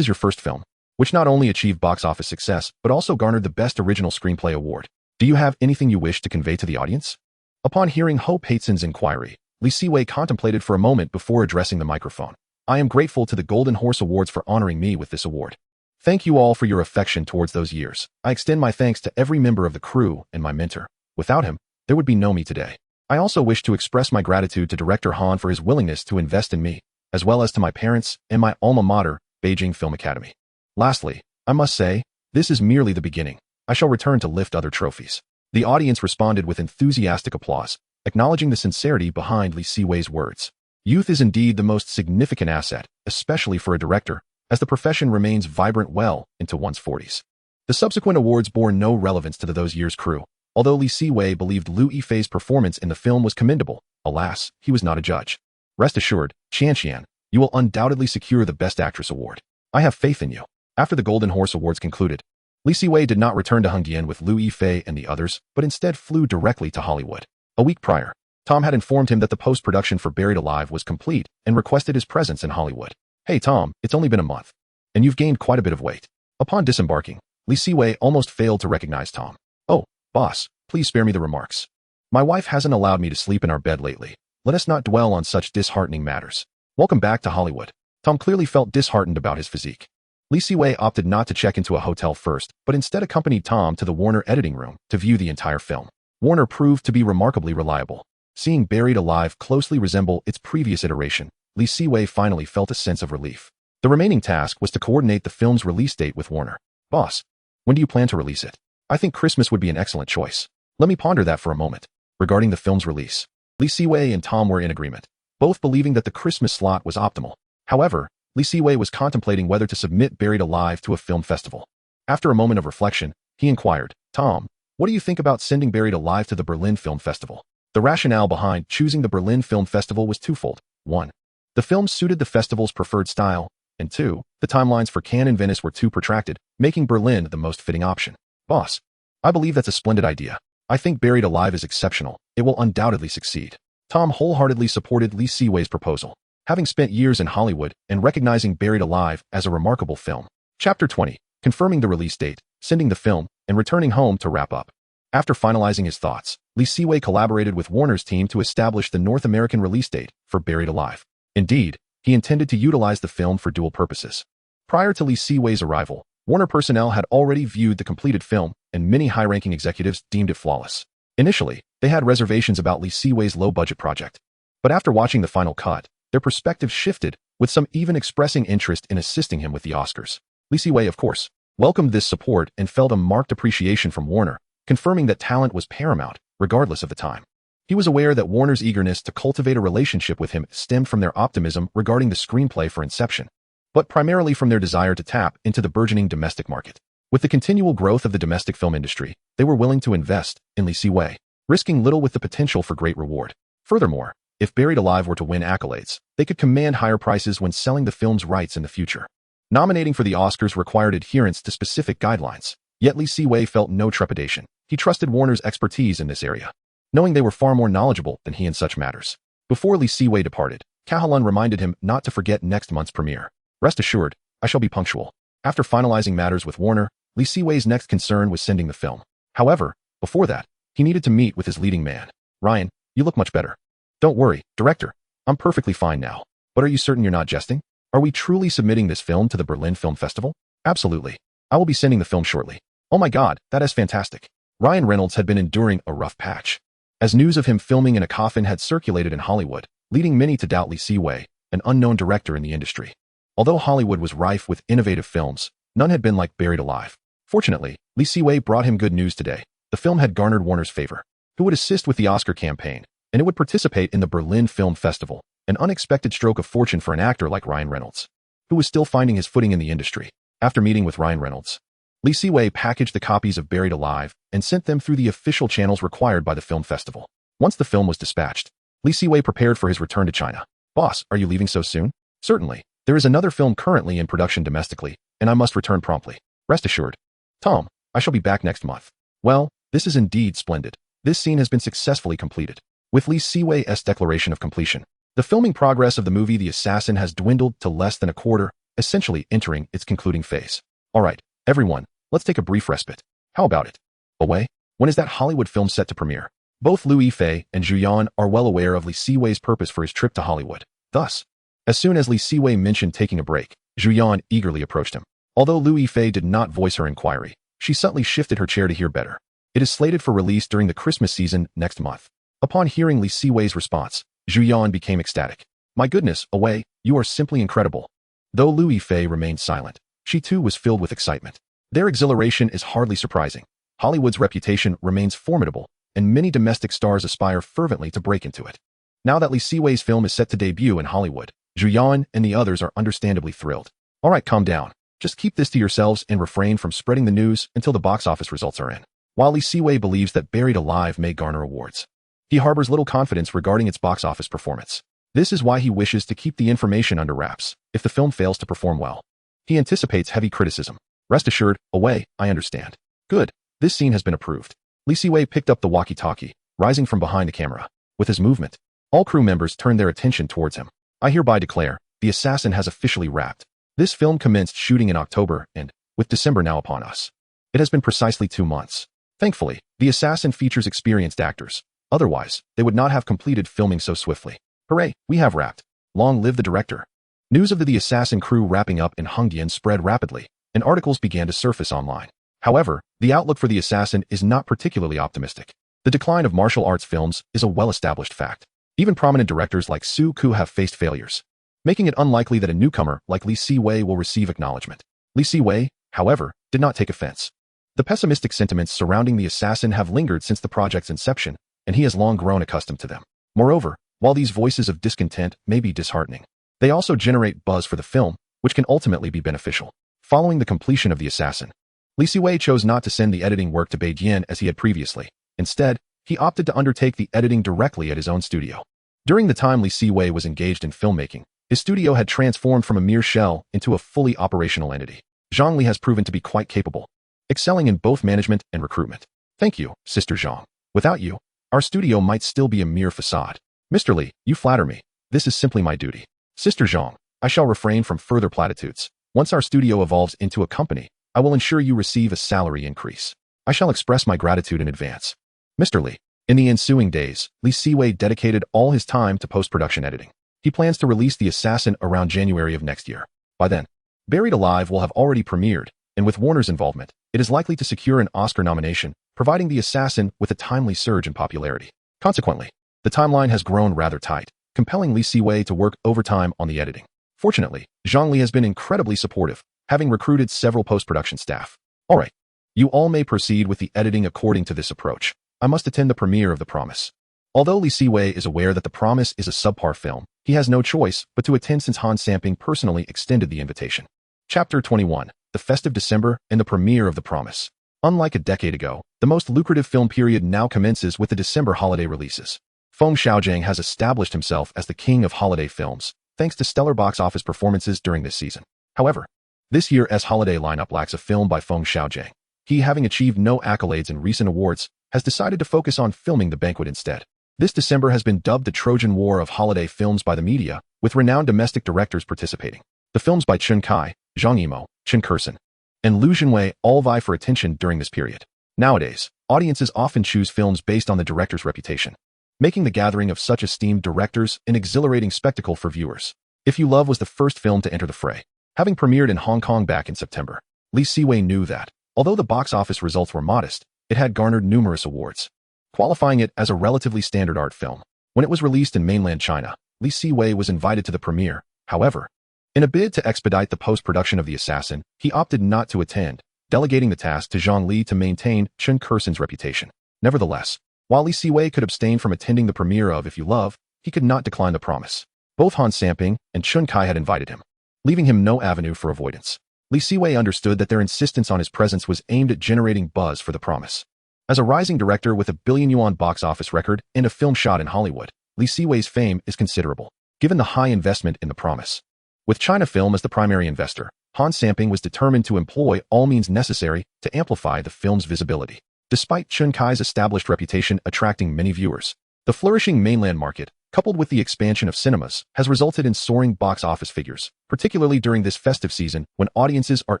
is your first film, which not only achieved box office success, but also garnered the Best Original Screenplay award. Do you have anything you wish to convey to the audience?" Upon hearing Ho Peitzen's inquiry, Li Siwei contemplated for a moment before addressing the microphone. "I am grateful to the Golden Horse Awards for honoring me with this award. Thank you all for your affection towards those years. I extend my thanks to every member of the crew and my mentor. Without him, there would be no me today. I also wish to express my gratitude to Director Han for his willingness to invest in me, as well as to my parents and my alma mater, Beijing Film Academy. Lastly, I must say, this is merely the beginning. I shall return to lift other trophies." The audience responded with enthusiastic applause, acknowledging the sincerity behind Li Siwei's words. Youth is indeed the most significant asset, especially for a director, as the profession remains vibrant well into one's 40s. The subsequent awards bore no relevance to those years' crew. Although Li Siwei believed Lu Yifei's performance in the film was commendable, alas, he was not a judge. Rest assured, Qian, you will undoubtedly secure the Best Actress award. I have faith in you. After the Golden Horse Awards concluded, Li Siwei did not return to Hengdian with Liu Yifei and the others, but instead flew directly to Hollywood. A week prior, Tom had informed him that the post-production for Buried Alive was complete and requested his presence in Hollywood. Hey Tom, it's only been a month, and you've gained quite a bit of weight. Upon disembarking, Li Siwei almost failed to recognize Tom. Oh, boss, please spare me the remarks. My wife hasn't allowed me to sleep in our bed lately. Let us not dwell on such disheartening matters. Welcome back to Hollywood. Tom clearly felt disheartened about his physique. Li Siwei opted not to check into a hotel first, but instead accompanied Tom to the Warner editing room to view the entire film. Warner proved to be remarkably reliable. Seeing Buried Alive closely resemble its previous iteration, Li Siwei finally felt a sense of relief. The remaining task was to coordinate the film's release date with Warner. Boss, when do you plan to release it? I think Christmas would be an excellent choice. Let me ponder that for a moment. Regarding the film's release, Li Siwei and Tom were in agreement, both believing that the Christmas slot was optimal. However, Li Siwei was contemplating whether to submit Buried Alive to a film festival. After a moment of reflection, he inquired, Tom, what do you think about sending Buried Alive to the Berlin Film Festival? The rationale behind choosing the Berlin Film Festival was twofold. 1. The film suited the festival's preferred style, and 2. The timelines for Cannes and Venice were too protracted, making Berlin the most fitting option. Boss, I believe that's a splendid idea. I think Buried Alive is exceptional. It will undoubtedly succeed. Tom wholeheartedly supported Li Siwei's proposal, having spent years in Hollywood and recognizing Buried Alive as a remarkable film. Chapter 20. Confirming the release date, sending the film, and returning home to wrap up. After finalizing his thoughts, Li Siwei collaborated with Warner's team to establish the North American release date for Buried Alive. Indeed, he intended to utilize the film for dual purposes. Prior to Li Siwei's arrival, Warner personnel had already viewed the completed film, and many high-ranking executives deemed it flawless. Initially, they had reservations about Li Siwei's low-budget project. But after watching the final cut, their perspective shifted, with some even expressing interest in assisting him with the Oscars. Li Siwei, of course, welcomed this support and felt a marked appreciation from Warner, confirming that talent was paramount, regardless of the time. He was aware that Warner's eagerness to cultivate a relationship with him stemmed from their optimism regarding the screenplay for Inception, but primarily from their desire to tap into the burgeoning domestic market. With the continual growth of the domestic film industry, they were willing to invest in Li Siwei, risking little with the potential for great reward. Furthermore, if Buried Alive were to win accolades, they could command higher prices when selling the film's rights in the future. Nominating for the Oscars required adherence to specific guidelines, yet Li Siwei felt no trepidation. He trusted Warner's expertise in this area, knowing they were far more knowledgeable than he in such matters. Before Li Siwei departed, Cahalan reminded him not to forget next month's premiere. Rest assured, I shall be punctual. After finalizing matters with Warner, Li Siwei's next concern was sending the film. However, before that, he needed to meet with his leading man. Ryan, you look much better. Don't worry, director. I'm perfectly fine now. But are you certain you're not jesting? Are we truly submitting this film to the Berlin Film Festival? Absolutely. I will be sending the film shortly. Oh my god, that is fantastic. Ryan Reynolds had been enduring a rough patch, as news of him filming in a coffin had circulated in Hollywood, leading many to doubt Li Siwei, an unknown director in the industry. Although Hollywood was rife with innovative films, none had been like Buried Alive. Fortunately, Li Siwei brought him good news today. The film had garnered Warner's favor, who would assist with the Oscar campaign, and it would participate in the Berlin Film Festival, an unexpected stroke of fortune for an actor like Ryan Reynolds, who was still finding his footing in the industry. After meeting with Ryan Reynolds, Li Siwei packaged the copies of Buried Alive and sent them through the official channels required by the film festival. Once the film was dispatched, Li Siwei prepared for his return to China. Boss, are you leaving so soon? Certainly. There is another film currently in production domestically, and I must return promptly. Rest assured. Tom, I shall be back next month. Well, this is indeed splendid. This scene has been successfully completed. With Li Siwei's declaration of completion, the filming progress of the movie The Assassin has dwindled to less than a quarter, essentially entering its concluding phase. Alright, everyone, let's take a brief respite. How about it? Away? When is that Hollywood film set to premiere? Both Liu Yifei and Zhu Yan are well aware of Li Siwei's purpose for his trip to Hollywood. Thus, as soon as Li Siwei mentioned taking a break, Zhu Yan eagerly approached him. Although Liu Yifei did not voice her inquiry, she subtly shifted her chair to hear better. It is slated for release during the Christmas season next month. Upon hearing Li Siwei's response, Zhu Yan became ecstatic. My goodness, Away, you are simply incredible. Though Liu Yifei remained silent, she too was filled with excitement. Their exhilaration is hardly surprising. Hollywood's reputation remains formidable, and many domestic stars aspire fervently to break into it. Now that Li Siwei's film is set to debut in Hollywood, Zhu Yan and the others are understandably thrilled. Alright, calm down. Just keep this to yourselves and refrain from spreading the news until the box office results are in. While Li Siwei believes that Buried Alive may garner awards, he harbors little confidence regarding its box office performance. This is why he wishes to keep the information under wraps if the film fails to perform well. He anticipates heavy criticism. Rest assured, away, I understand. Good. This scene has been approved. Siwei picked up the walkie-talkie, rising from behind the camera. With his movement, all crew members turned their attention towards him. I hereby declare, the assassin has officially wrapped. This film commenced shooting in October and, with December now upon us, it has been precisely 2 months. Thankfully, the assassin features experienced actors. Otherwise, they would not have completed filming so swiftly. Hooray, we have wrapped. Long live the director. News of the assassin crew wrapping up in Hongdian spread rapidly, and articles began to surface online. However, the outlook for the assassin is not particularly optimistic. The decline of martial arts films is a well-established fact. Even prominent directors like Su Ku have faced failures, making it unlikely that a newcomer like Siwei will receive acknowledgement. Siwei, however, did not take offense. The pessimistic sentiments surrounding the assassin have lingered since the project's inception, and he has long grown accustomed to them. Moreover, while these voices of discontent may be disheartening, they also generate buzz for the film, which can ultimately be beneficial. Following the completion of The Assassin, Siwei chose not to send the editing work to Beijing as he had previously. Instead, he opted to undertake the editing directly at his own studio. During the time Siwei was engaged in filmmaking, his studio had transformed from a mere shell into a fully operational entity. Zhang Li has proven to be quite capable, excelling in both management and recruitment. Thank you, Sister Zhang. Without you, our studio might still be a mere facade. Mr. Li, you flatter me. This is simply my duty. Sister Zhang, I shall refrain from further platitudes. Once our studio evolves into a company, I will ensure you receive a salary increase. I shall express my gratitude in advance. Mr. Li. In the ensuing days, Siwei dedicated all his time to post-production editing. He plans to release The Assassin around January of next year. By then, Buried Alive will have already premiered, and with Warner's involvement, it is likely to secure an Oscar nomination, providing The Assassin with a timely surge in popularity. Consequently, the timeline has grown rather tight, compelling Siwei to work overtime on the editing. Fortunately, Zhang Li has been incredibly supportive, having recruited several post-production staff. Alright, you all may proceed with the editing according to this approach. I must attend the premiere of The Promise. Although Siwei is aware that The Promise is a subpar film, he has no choice but to attend since Han Samping personally extended the invitation. Chapter 21, The Festive December and the Premiere of The Promise. Unlike a decade ago, the most lucrative film period now commences with the December holiday releases. Feng Xiaojiang has established himself as the king of holiday films, thanks to stellar box office performances during this season. However, this year's holiday lineup lacks a film by Feng Xiaojiang. He, having achieved no accolades in recent awards, has decided to focus on filming The Banquet instead. This December has been dubbed the Trojan War of holiday films by the media, with renowned domestic directors participating. The films by Chun Kai, Zhang Yimou, Chen Kursen, and Liu Xunwei all vie for attention during this period. Nowadays, audiences often choose films based on the director's reputation, making the gathering of such esteemed directors an exhilarating spectacle for viewers. If You Love was the first film to enter the fray. Having premiered in Hong Kong back in September, Siwei knew that, although the box office results were modest, it had garnered numerous awards, qualifying it as a relatively standard art film. When it was released in mainland China, Siwei was invited to the premiere. However, in a bid to expedite the post-production of The Assassin, he opted not to attend, delegating the task to Zhang Li to maintain Chen Kursen's reputation. Nevertheless, while Siwei could abstain from attending the premiere of If You Love, he could not decline The Promise. Both Han Samping and Chun Kai had invited him, leaving him no avenue for avoidance. Siwei understood that their insistence on his presence was aimed at generating buzz for The Promise. As a rising director with a billion-yuan box office record and a film shot in Hollywood, Siwei's fame is considerable, given the high investment in The Promise. With China Film as the primary investor, Han Samping was determined to employ all means necessary to amplify the film's visibility. Despite Chun Kai's established reputation attracting many viewers, the flourishing mainland market, coupled with the expansion of cinemas, has resulted in soaring box office figures, particularly during this festive season when audiences are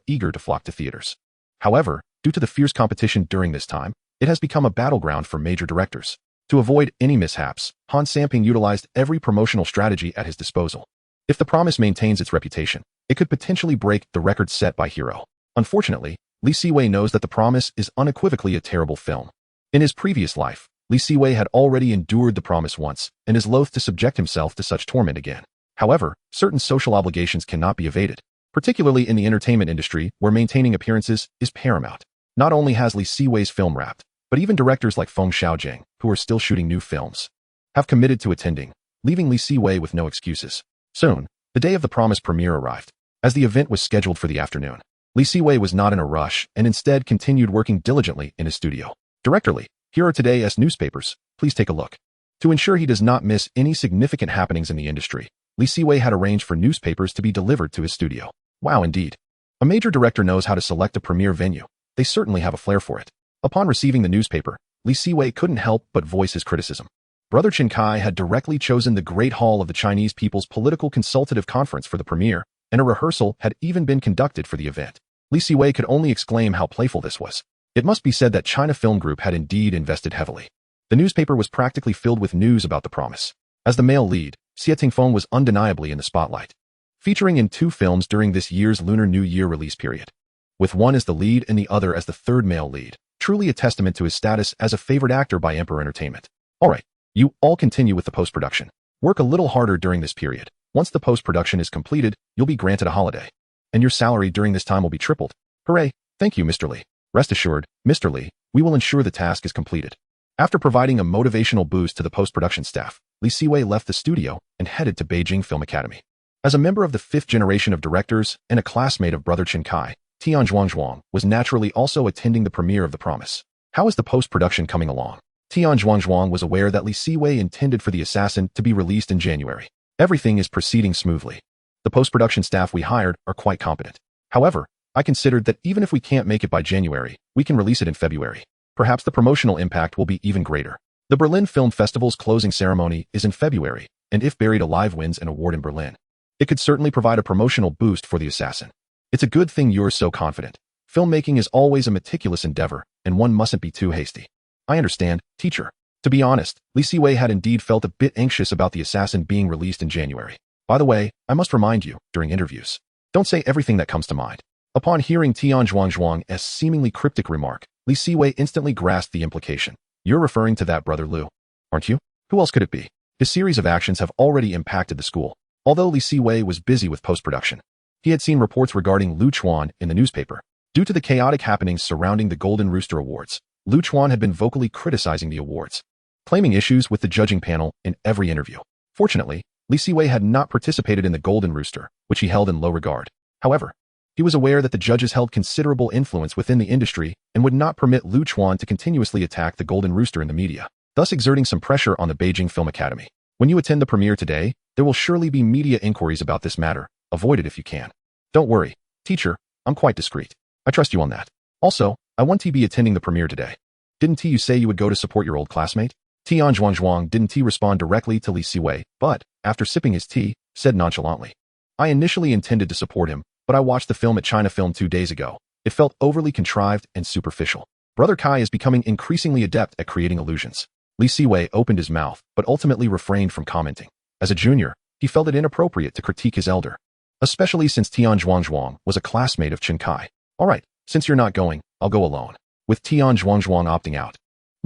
eager to flock to theaters. However, due to the fierce competition during this time, it has become a battleground for major directors. To avoid any mishaps, Han Samping utilized every promotional strategy at his disposal. If The Promise maintains its reputation, it could potentially break the record set by Hero. Unfortunately, Siwei knows that The Promise is unequivocally a terrible film. In his previous life, Siwei had already endured The Promise once and is loath to subject himself to such torment again. However, certain social obligations cannot be evaded, particularly in the entertainment industry where maintaining appearances is paramount. Not only has Siwei's film wrapped, but even directors like Feng Xiaojiang, who are still shooting new films, have committed to attending, leaving Siwei with no excuses. Soon, the day of The Promise premiere arrived. As the event was scheduled for the afternoon, Siwei was not in a rush and instead continued working diligently in his studio. Director Li, here are today's newspapers. Please take a look. To ensure he does not miss any significant happenings in the industry, Siwei had arranged for newspapers to be delivered to his studio. Wow, indeed. A major director knows how to select a premiere venue. They certainly have a flair for it. Upon receiving the newspaper, Siwei couldn't help but voice his criticism. Brother Chen Kai had directly chosen the Great Hall of the Chinese People's Political Consultative Conference for the premiere, and a rehearsal had even been conducted for the event. Siwei could only exclaim how playful this was. It must be said that China Film Group had indeed invested heavily. The newspaper was practically filled with news about the promise. As the male lead, Xie Tingfeng was undeniably in the spotlight, featuring in 2 films during this year's Lunar New Year release period, with one as the lead and the other as the third male lead, truly a testament to his status as a favored actor by Emperor Entertainment. Alright, you all continue with the post-production. Work a little harder during this period. Once the post-production is completed, you'll be granted a holiday, and your salary during this time will be tripled. Hooray! Thank you, Mr. Li. Rest assured, Mr. Li, we will ensure the task is completed. After providing a motivational boost to the post-production staff, Siwei left the studio and headed to Beijing Film Academy. As a member of the 5th generation of directors and a classmate of Brother Chen Kai, Tian Zhuangzhuang was naturally also attending the premiere of The Promise. How is the post-production coming along? Tian Zhuangzhuang was aware that Siwei intended for The Assassin to be released in January. Everything is proceeding smoothly. The post-production staff we hired are quite competent. However, I considered that even if we can't make it by January, we can release it in February. Perhaps the promotional impact will be even greater. The Berlin Film Festival's closing ceremony is in February, and if Buried Alive wins an award in Berlin, it could certainly provide a promotional boost for The Assassin. It's a good thing you're so confident. Filmmaking is always a meticulous endeavor, and one mustn't be too hasty. I understand, teacher. To be honest, Siwei had indeed felt a bit anxious about The Assassin being released in January. By the way, I must remind you, during interviews, don't say everything that comes to mind. Upon hearing Tian Zhuangzhuang's seemingly cryptic remark, Siwei instantly grasped the implication. You're referring to that brother Liu, aren't you? Who else could it be? His series of actions have already impacted the school. Although Siwei was busy with post-production, he had seen reports regarding Lu Chuan in the newspaper. Due to the chaotic happenings surrounding the Golden Rooster Awards, Lu Chuan had been vocally criticizing the awards, claiming issues with the judging panel in every interview. Fortunately, Siwei had not participated in the Golden Rooster, which he held in low regard. However, he was aware that the judges held considerable influence within the industry and would not permit Lu Chuan to continuously attack the Golden Rooster in the media, thus exerting some pressure on the Beijing Film Academy. When you attend the premiere today, there will surely be media inquiries about this matter. Avoid it if you can. Don't worry, teacher, I'm quite discreet. I trust you on that. Also, I want to be attending the premiere today. Didn't you say you would go to support your old classmate? Tian Zhuangzhuang didn't respond directly to Siwei, but, after sipping his tea, said nonchalantly. I initially intended to support him, but I watched the film at China Film 2 days ago. It felt overly contrived and superficial. Brother Kai is becoming increasingly adept at creating illusions. Siwei opened his mouth, but ultimately refrained from commenting. As a junior, he felt it inappropriate to critique his elder, especially since Tian Zhuangzhuang was a classmate of Chen Kai. Alright, since you're not going, I'll go alone. With Tian Zhuangzhuang opting out,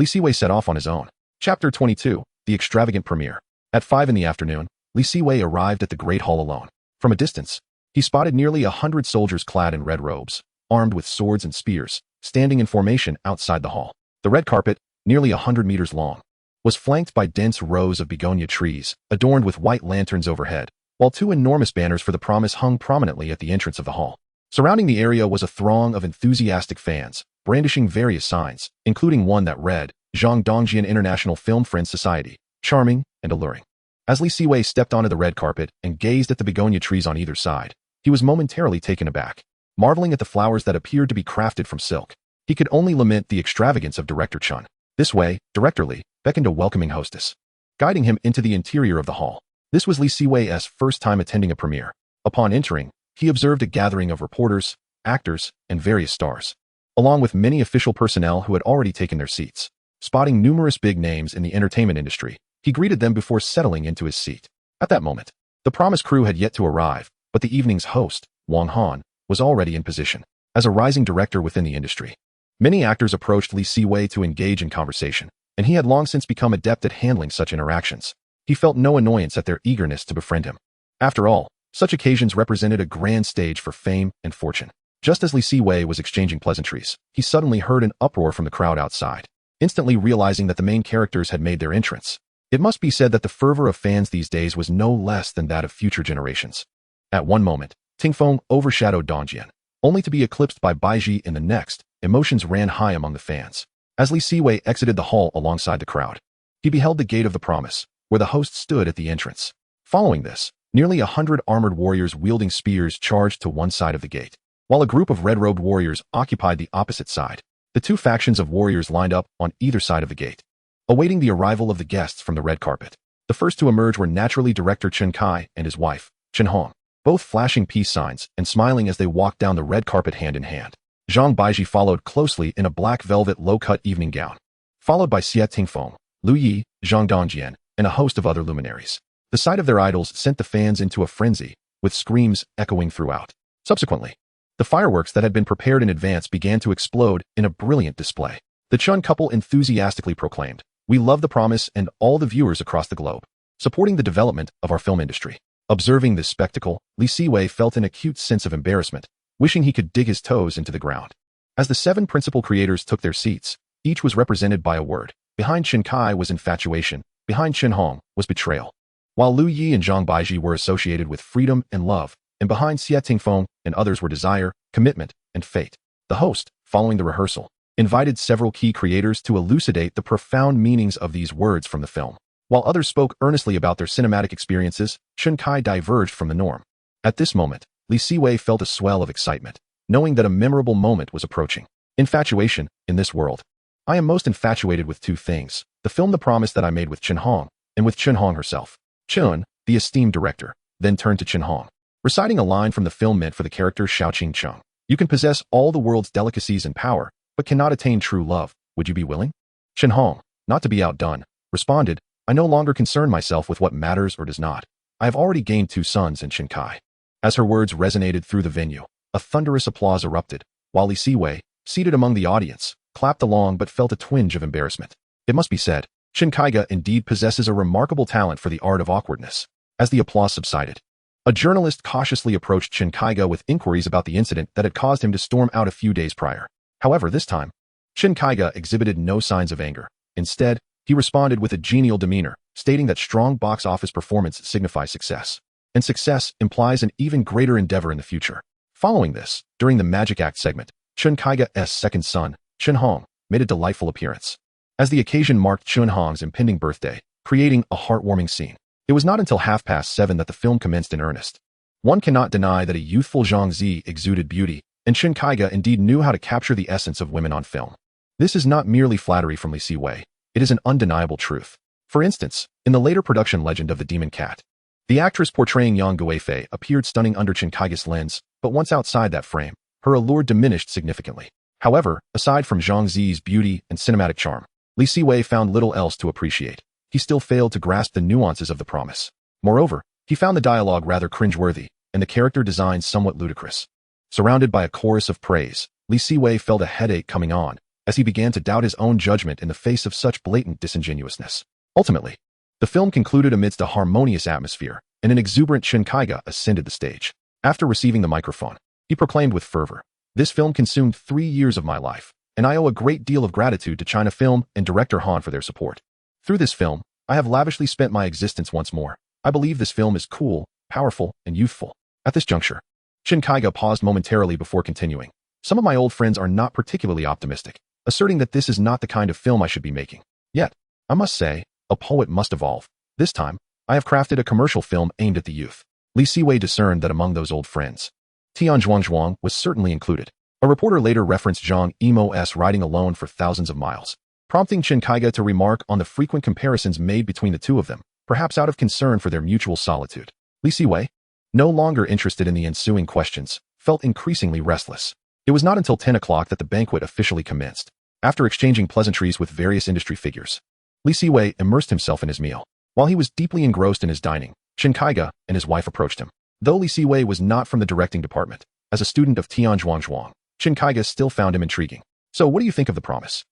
Siwei set off on his own. Chapter 22, The Extravagant Premiere. At 5 in the afternoon, Siwei arrived at the Great Hall alone. From a distance, he spotted nearly 100 soldiers clad in red robes, armed with swords and spears, standing in formation outside the hall. The red carpet, nearly 100 meters long, was flanked by dense rows of begonia trees, adorned with white lanterns overhead, while 2 enormous banners for the promise hung prominently at the entrance of the hall. Surrounding the area was a throng of enthusiastic fans, brandishing various signs, including one that read, Zhang Dongjian International Film Friends Society, charming and alluring. As Siwei stepped onto the red carpet and gazed at the begonia trees on either side, he was momentarily taken aback, marveling at the flowers that appeared to be crafted from silk. He could only lament the extravagance of Director Chun. This way, Director Li beckoned a welcoming hostess, guiding him into the interior of the hall. This was Siwei's first time attending a premiere. Upon entering, he observed a gathering of reporters, actors, and various stars, along with many official personnel who had already taken their seats. Spotting numerous big names in the entertainment industry, he greeted them before settling into his seat. At that moment, the Promise crew had yet to arrive, but the evening's host, Wang Han, was already in position. As a rising director within the industry, many actors approached Siwei to engage in conversation, and he had long since become adept at handling such interactions. He felt no annoyance at their eagerness to befriend him. After all, such occasions represented a grand stage for fame and fortune. Just as Siwei was exchanging pleasantries, he suddenly heard an uproar from the crowd outside, instantly realizing that the main characters had made their entrance. It must be said that the fervor of fans these days was no less than that of future generations. At one moment, Tingfeng overshadowed Dongjian, only to be eclipsed by Baiji in the next. Emotions ran high among the fans. As Siwei exited the hall alongside the crowd, he beheld the Gate of the Promise, where the host stood at the entrance. Following this, nearly 100 armored warriors wielding spears charged to one side of the gate, while a group of red-robed warriors occupied the opposite side. The two factions of warriors lined up on either side of the gate, awaiting the arrival of the guests from the red carpet. The first to emerge were naturally director Chen Kai and his wife, Chen Hong, both flashing peace signs and smiling as they walked down the red carpet hand in hand. Zhang Baiji followed closely in a black velvet low-cut evening gown, followed by Xie Tingfeng, Lu Yi, Zhang Dongjian, and a host of other luminaries. The sight of their idols sent the fans into a frenzy, with screams echoing throughout. Subsequently, the fireworks that had been prepared in advance began to explode in a brilliant display. The Chun couple enthusiastically proclaimed, "We love the promise and all the viewers across the globe, supporting the development of our film industry." Observing this spectacle, Li Siwei felt an acute sense of embarrassment, wishing he could dig his toes into the ground. As the 7 principal creators took their seats, each was represented by a word. Behind Chen Kai was infatuation, behind Chen Hong was betrayal, while Lu Yi and Zhang Baiji were associated with freedom and love, and behind Xie Tingfeng and others were desire, commitment, and fate. The host, following the rehearsal, invited several key creators to elucidate the profound meanings of these words from the film. While others spoke earnestly about their cinematic experiences, Chen Kai diverged from the norm. At this moment, Li Siwei felt a swell of excitement, knowing that a memorable moment was approaching. Infatuation, in this world. I am most infatuated with 2 things: the film The Promise that I made with Chen Hong, and with Chen Hong herself. Chun, the esteemed director, then turned to Chen Hong, reciting a line from the film meant for the character Xiaoqing Chung. "You can possess all the world's delicacies and power, but cannot attain true love. Would you be willing?" Chen Hong, not to be outdone, responded, "I no longer concern myself with what matters or does not. I have already gained 2 sons in Chen Kai." As her words resonated through the venue, a thunderous applause erupted, while Li Siwei, seated among the audience, clapped along but felt a twinge of embarrassment. It must be said, Chen Kaiga indeed possesses a remarkable talent for the art of awkwardness. As the applause subsided, a journalist cautiously approached Chen Kaiga with inquiries about the incident that had caused him to storm out a few days prior. However, this time, Chen Kaiga exhibited no signs of anger. Instead, he responded with a genial demeanor, stating that strong box office performance signifies success, and success implies an even greater endeavor in the future. Following this, during the Magic Act segment, Chen Kaiga's second son, Chen Hong, made a delightful appearance. As the occasion marked Chen Hong's impending birthday, creating a heartwarming scene. It was not until 7:30 that the film commenced in earnest. One cannot deny that a youthful Zhang Zi exuded beauty, and Chen Kaiga indeed knew how to capture the essence of women on film. This is not merely flattery from Li Siwei, it is an undeniable truth. For instance, in the later production Legend of the Demon Cat, the actress portraying Yang Guifei appeared stunning under Chen Kaiga's lens, but once outside that frame, her allure diminished significantly. However, aside from Zhang Zi's beauty and cinematic charm, Li Siwei found little else to appreciate. He still failed to grasp the nuances of the promise. Moreover, he found the dialogue rather cringeworthy, and the character design somewhat ludicrous. Surrounded by a chorus of praise, Li Siwei felt a headache coming on, as he began to doubt his own judgment in the face of such blatant disingenuousness. Ultimately, the film concluded amidst a harmonious atmosphere, and an exuberant Chen Kaiga ascended the stage. After receiving the microphone, he proclaimed with fervor, "This film consumed 3 years of my life, and I owe a great deal of gratitude to China Film and director Han for their support. Through this film, I have lavishly spent my existence once more. I believe this film is cool, powerful, and youthful." At this juncture, Chen Kaiga paused momentarily before continuing. "Some of my old friends are not particularly optimistic, asserting that this is not the kind of film I should be making. Yet, I must say, a poet must evolve. This time, I have crafted a commercial film aimed at the youth." Li Siwei discerned that among those old friends, Tian Zhuangzhuang was certainly included. A reporter later referenced Zhang Emo's riding alone for thousands of miles, prompting Chen Kaiga to remark on the frequent comparisons made between the two of them, perhaps out of concern for their mutual solitude. Li Siwei, no longer interested in the ensuing questions, felt increasingly restless. It was not until 10 o'clock that the banquet officially commenced. After exchanging pleasantries with various industry figures, Li Siwei immersed himself in his meal. While he was deeply engrossed in his dining, Chen Kaiga and his wife approached him. Though Li Siwei was not from the directing department, as a student of Tian Zhuangzhuang, Chen Kaiga still found him intriguing. "So what do you think of the promise?"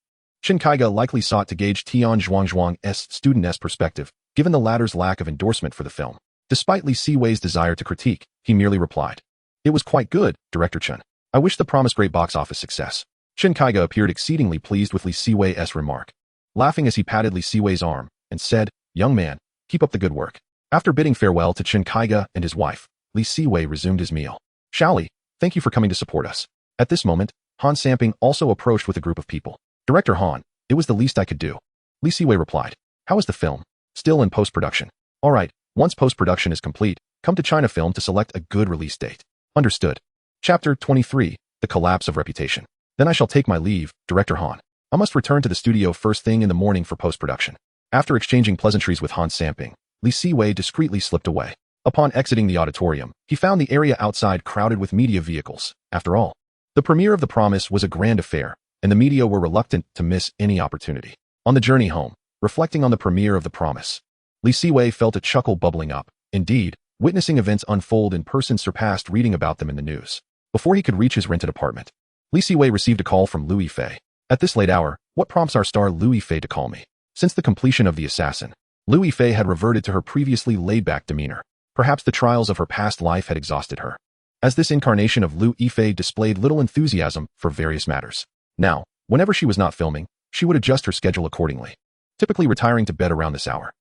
Chen Kaiga likely sought to gauge Tian Zhuangzhuang's student's perspective, given the latter's lack of endorsement for the film. Despite Li Siwei's desire to critique, he merely replied, "It was quite good, Director Chen. I wish the promise great box office success." Chen Kaiga appeared exceedingly pleased with Li Siwei's remark, laughing as he patted Li Siwei's arm, and said, "Young man, keep up the good work." After bidding farewell to Chen Kaiga and his wife, Li Siwei resumed his meal. "Shaoli, thank you for coming to support us." At this moment, Han Samping also approached with a group of people. "Director Han, it was the least I could do." Li Siwei replied, How is the film? Still in post-production. Alright, once post-production is complete, come to China Film to select a good release date. Understood. Chapter 23, The Collapse of Reputation. Then I shall take my leave, Director Han. I must return to the studio first thing in the morning for post-production. After exchanging pleasantries with Han Samping, Siwei discreetly slipped away. Upon exiting the auditorium, he found the area outside crowded with media vehicles. After all, the premiere of The Promise was a grand affair, and the media were reluctant to miss any opportunity. On the journey home, reflecting on the premiere of The Promise, Siwei felt a chuckle bubbling up. Indeed, witnessing events unfold in person surpassed reading about them in the news. Before he could reach his rented apartment, Siwei received a call from Louis Fei. At this late hour, what prompts our star Louis Fei to call me? Since the completion of The Assassin, Louis Fei had reverted to her previously laid-back demeanor. Perhaps the trials of her past life had exhausted her, as this incarnation of Louis Fei displayed little enthusiasm for various matters. Now, whenever she was not filming, she would adjust her schedule accordingly, typically retiring to bed around this hour.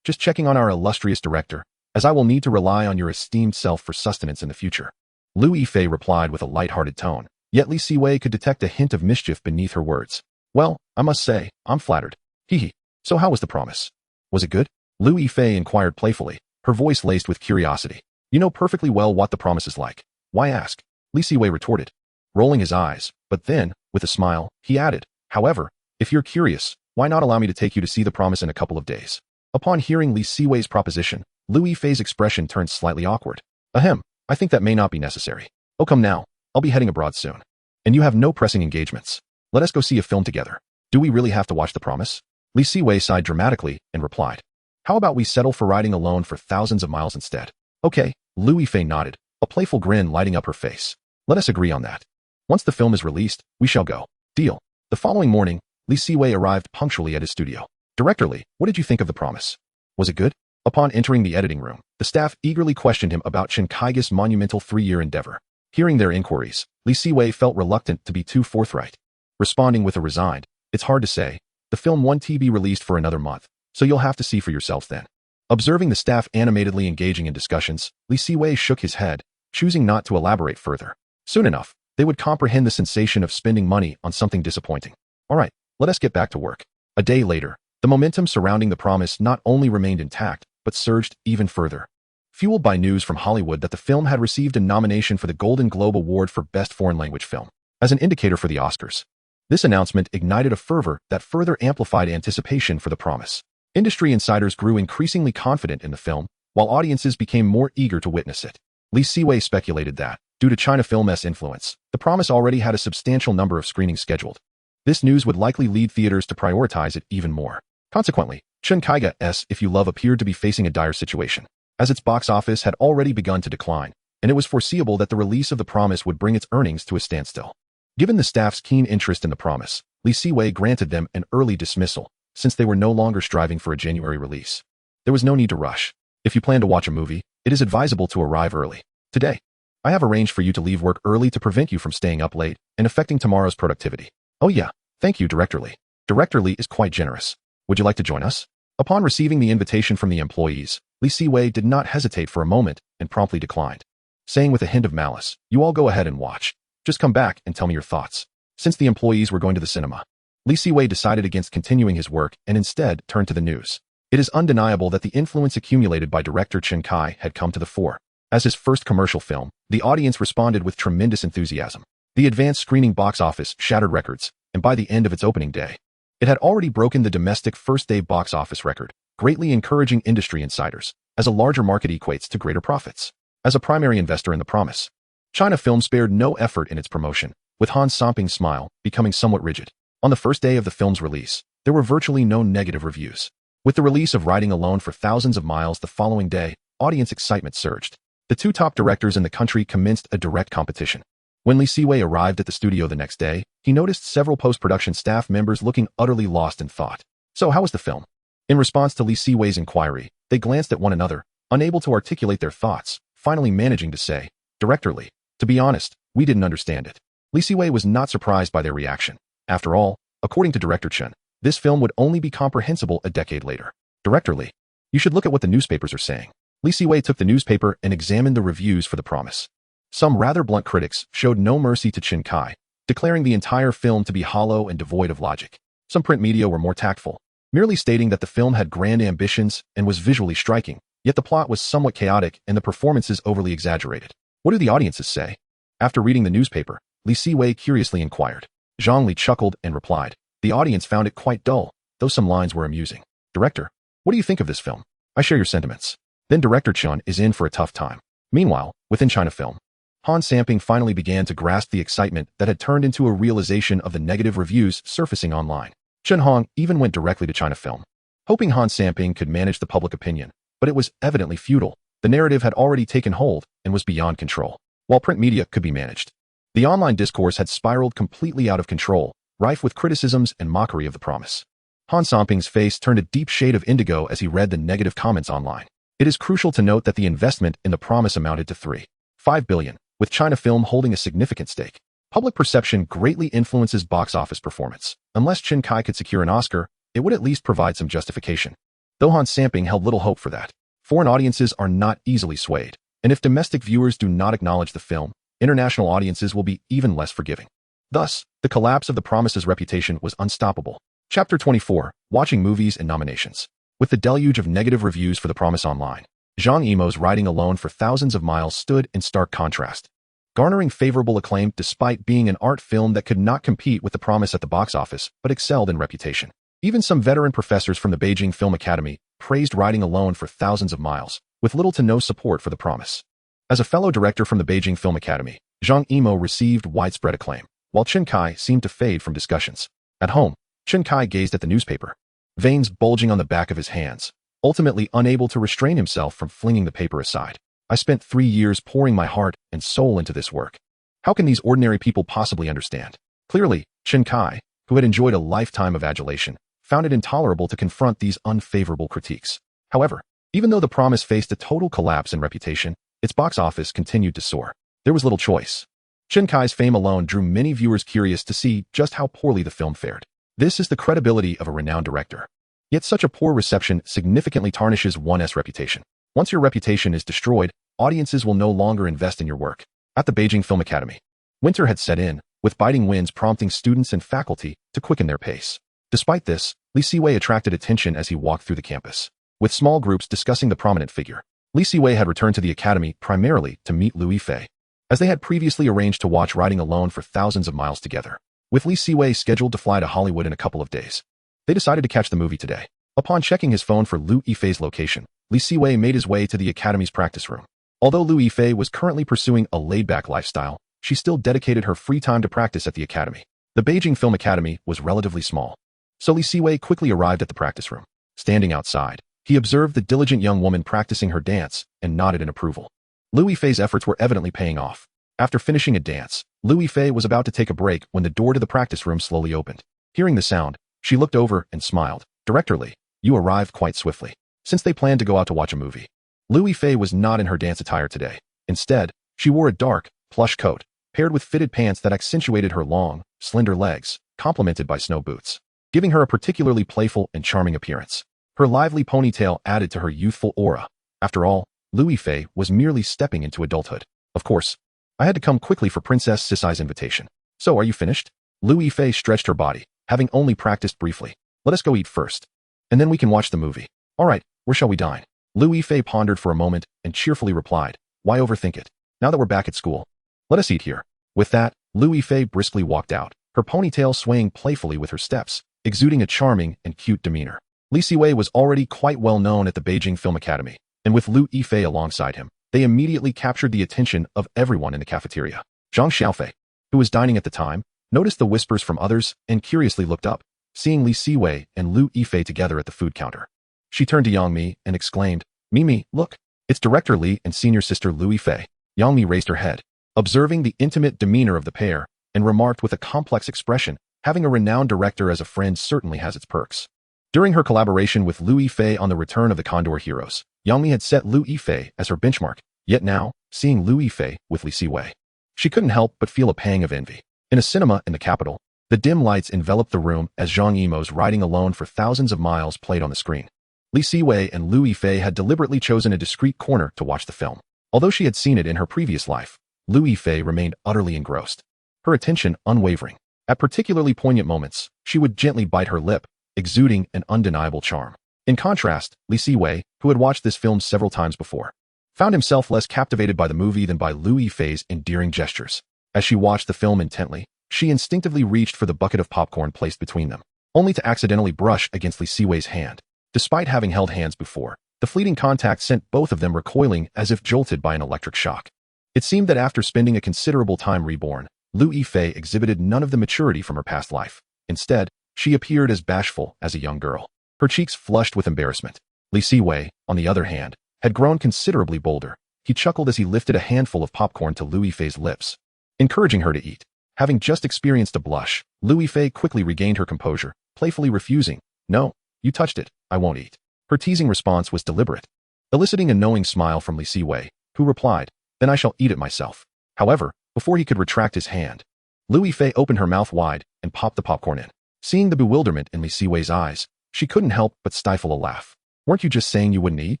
Just checking on our illustrious director, as I will need to rely on your esteemed self for sustenance in the future. Louis Fei replied with a light-hearted tone, yet Siwei could detect a hint of mischief beneath her words. Well, I must say, I'm flattered. Hee. So how was The Promise? Was it good? Louis Fei inquired playfully, her voice laced with curiosity. You know perfectly well what The Promise is like. Why ask? Siwei retorted, rolling his eyes, but then, with a smile, he added, however, if you're curious, why not allow me to take you to see The Promise in a couple of days? Upon hearing Siwei's proposition, Louis Fei's expression turned slightly awkward. Ahem, I think that may not be necessary. Oh, come now, I'll be heading abroad soon. And you have no pressing engagements. Let us go see a film together. Do we really have to watch The Promise? Siwei sighed dramatically and replied, how about we settle for riding alone for thousands of miles instead? Okay, Louis Fei nodded, a playful grin lighting up her face. Let us agree on that. Once the film is released, we shall go. Deal. The following morning, Siwei arrived punctually at his studio. Director Li, what did you think of The Promise? Was it good? Upon entering the editing room, the staff eagerly questioned him about Chen Kaiga's monumental 3-year endeavor. Hearing their inquiries, Siwei felt reluctant to be too forthright. Responding with a resigned, it's hard to say. The film won't be released for another month, so you'll have to see for yourselves then. Observing the staff animatedly engaging in discussions, Siwei shook his head, choosing not to elaborate further. Soon enough, they would comprehend the sensation of spending money on something disappointing. Alright, let us get back to work. A day later, the momentum surrounding The Promise not only remained intact, but surged even further. Fueled by news from Hollywood that the film had received a nomination for the Golden Globe Award for Best Foreign Language Film, as an indicator for the Oscars. This announcement ignited a fervor that further amplified anticipation for The Promise. Industry insiders grew increasingly confident in the film, while audiences became more eager to witness it. Siwei speculated that, due to China Film's influence, The Promise already had a substantial number of screenings scheduled. This news would likely lead theaters to prioritize it even more. Consequently, Chen Kaiga's If You Love appeared to be facing a dire situation, as its box office had already begun to decline, and it was foreseeable that the release of The Promise would bring its earnings to a standstill. Given the staff's keen interest in The Promise, Siwei granted them an early dismissal, since they were no longer striving for a January release. There was no need to rush. If you plan to watch a movie, it is advisable to arrive early. Today, I have arranged for you to leave work early to prevent you from staying up late and affecting tomorrow's productivity. Oh yeah, thank you, Director Li. Director Li is quite generous. Would you like to join us? Upon receiving the invitation from the employees, Siwei did not hesitate for a moment and promptly declined, saying with a hint of malice, you all go ahead and watch. Just come back and tell me your thoughts. Since the employees were going to the cinema, Siwei decided against continuing his work and instead turned to the news. It is undeniable that the influence accumulated by director Chen Kai had come to the fore. As his first commercial film, the audience responded with tremendous enthusiasm. The advanced screening box office shattered records, and by the end of its opening day, it had already broken the domestic first-day box office record, greatly encouraging industry insiders, as a larger market equates to greater profits. As a primary investor in The Promise, China Film spared no effort in its promotion, with Han Samping's smile becoming somewhat rigid. On the first day of the film's release, there were virtually no negative reviews. With the release of Riding Alone for Thousands of Miles the following day, audience excitement surged. The two top directors in the country commenced a direct competition. When Siwei arrived at the studio the next day, he noticed several post-production staff members looking utterly lost in thought. So how was the film? In response to Siwei's inquiry, they glanced at one another, unable to articulate their thoughts, finally managing to say, Director Li, to be honest, we didn't understand it. Siwei was not surprised by their reaction. After all, according to Director Chen, this film would only be comprehensible a decade later. Director Li, you should look at what the newspapers are saying. Siwei took the newspaper and examined the reviews for The Promise. Some rather blunt critics showed no mercy to Chen Kai, declaring the entire film to be hollow and devoid of logic. Some print media were more tactful, merely stating that the film had grand ambitions and was visually striking, yet the plot was somewhat chaotic and the performances overly exaggerated. What do the audiences say? After reading the newspaper, Li Siwei curiously inquired. Zhang Li chuckled and replied, "The audience found it quite dull, though some lines were amusing. Director, what do you think of this film? I share your sentiments." Then Director Chun is in for a tough time. Meanwhile, within China Film, Han Samping finally began to grasp the excitement that had turned into a realization of the negative reviews surfacing online. Chen Hong even went directly to China Film, hoping Han Samping could manage the public opinion, but it was evidently futile. The narrative had already taken hold and was beyond control. While print media could be managed, the online discourse had spiraled completely out of control, rife with criticisms and mockery of the promise. Han Samping's face turned a deep shade of indigo as he read the negative comments online. It is crucial to note that the investment in the promise amounted to $3.5 billion, with China Film holding a significant stake. Public perception greatly influences box office performance. Unless Chen Kai could secure an Oscar, it would at least provide some justification. Though Han Samping held little hope for that. Foreign audiences are not easily swayed, and if domestic viewers do not acknowledge the film, international audiences will be even less forgiving. Thus, the collapse of the promise's reputation was unstoppable. Chapter 24, Watching Movies and Nominations. With the deluge of negative reviews for the promise online, Zhang Yimou's Riding Alone for Thousands of Miles stood in stark contrast. Garnering favorable acclaim despite being an art film that could not compete with the promise at the box office, but excelled in reputation. Even some veteran professors from the Beijing Film Academy praised Riding Alone for Thousands of Miles, with little to no support for the promise. As a fellow director from the Beijing Film Academy, Zhang Yimou received widespread acclaim, while Chen Kai seemed to fade from discussions. At home, Chen Kai gazed at the newspaper, veins bulging on the back of his hands, ultimately unable to restrain himself from flinging the paper aside. "I spent 3 years pouring my heart and soul into this work. How can these ordinary people possibly understand?" Clearly, Chen Kai, who had enjoyed a lifetime of adulation, found it intolerable to confront these unfavorable critiques. However, even though the promise faced a total collapse in reputation, its box office continued to soar. There was little choice. Chen Kai's fame alone drew many viewers curious to see just how poorly the film fared. This is the credibility of a renowned director. Yet such a poor reception significantly tarnishes one's reputation. Once your reputation is destroyed, audiences will no longer invest in your work. At the Beijing Film Academy, winter had set in, with biting winds prompting students and faculty to quicken their pace. Despite this, Li Siwei attracted attention as he walked through the campus, with small groups discussing the prominent figure. Li Siwei had returned to the academy primarily to meet Lu Yifei, as they had previously arranged to watch Riding Alone for Thousands of Miles together. With Li Siwei scheduled to fly to Hollywood in a couple of days, they decided to catch the movie today. Upon checking his phone for Lu Yifei's location, Li Siwei made his way to the academy's practice room. Although Lu Yifei was currently pursuing a laid-back lifestyle, she still dedicated her free time to practice at the academy. The Beijing Film Academy was relatively small, so Li Siwei quickly arrived at the practice room. Standing outside, he observed the diligent young woman practicing her dance and nodded in approval. Lu Yifei's efforts were evidently paying off. After finishing a dance, Lu Yifei was about to take a break when the door to the practice room slowly opened. Hearing the sound, she looked over and smiled. "Director Li, you arrived quite swiftly." Since they planned to go out to watch a movie, Lu Yifei was not in her dance attire today. Instead, she wore a dark, plush coat, paired with fitted pants that accentuated her long, slender legs, complemented by snow boots, giving her a particularly playful and charming appearance. Her lively ponytail added to her youthful aura. After all, Lu Yifei was merely stepping into adulthood. "Of course, I had to come quickly for Princess Sisai's invitation. So are you finished?" Lu Yifei stretched her body, having only practiced briefly. "Let us go eat first, and then we can watch the movie." "All right, where shall we dine?" Lu Yifei pondered for a moment and cheerfully replied, "Why overthink it? Now that we're back at school, let us eat here." With that, Lu Yifei briskly walked out, her ponytail swaying playfully with her steps, exuding a charming and cute demeanor. Li Siwei was already quite well known at the Beijing Film Academy, and with Lu Yifei alongside him, they immediately captured the attention of everyone in the cafeteria. Zhang Xiaofei, who was dining at the time, noticed the whispers from others and curiously looked up, seeing Li Siwei and Lu Yifei together at the food counter. She turned to Yang Mi and exclaimed, "Mimi, look, it's Director Li and senior sister Lu Yifei." Yang Mi raised her head, observing the intimate demeanor of the pair, and remarked with a complex expression, "Having a renowned director as a friend certainly has its perks." During her collaboration with Lu Yifei on the Return of the Condor Heroes, Yang Mi had set Lu Yifei as her benchmark, yet now, seeing Lu Yifei with Li Siwei, she couldn't help but feel a pang of envy. In a cinema in the capital, the dim lights enveloped the room as Zhang Yimou's Riding Alone for Thousands of Miles played on the screen. Li Siwei and Lu Yifei had deliberately chosen a discreet corner to watch the film. Although she had seen it in her previous life, Lu Yifei remained utterly engrossed, her attention unwavering. At particularly poignant moments, she would gently bite her lip, exuding an undeniable charm. In contrast, Siwei, who had watched this film several times before, found himself less captivated by the movie than by Liu Yifei's endearing gestures. As she watched the film intently, she instinctively reached for the bucket of popcorn placed between them, only to accidentally brush against Siwei's hand. Despite having held hands before, the fleeting contact sent both of them recoiling as if jolted by an electric shock. It seemed that after spending a considerable time reborn, Liu Yifei exhibited none of the maturity from her past life. Instead, she appeared as bashful as a young girl. Her cheeks flushed with embarrassment. Siwei, on the other hand, had grown considerably bolder. He chuckled as he lifted a handful of popcorn to Liu Yifei's lips, encouraging her to eat. Having just experienced a blush, Liu Yifei quickly regained her composure, playfully refusing. "No, you touched it, I won't eat." Her teasing response was deliberate, eliciting a knowing smile from Siwei, who replied, "Then I shall eat it myself." However, before he could retract his hand, Liu Yifei opened her mouth wide and popped the popcorn in. Seeing the bewilderment in Siwei's eyes, she couldn't help but stifle a laugh. "Weren't you just saying you wouldn't eat?"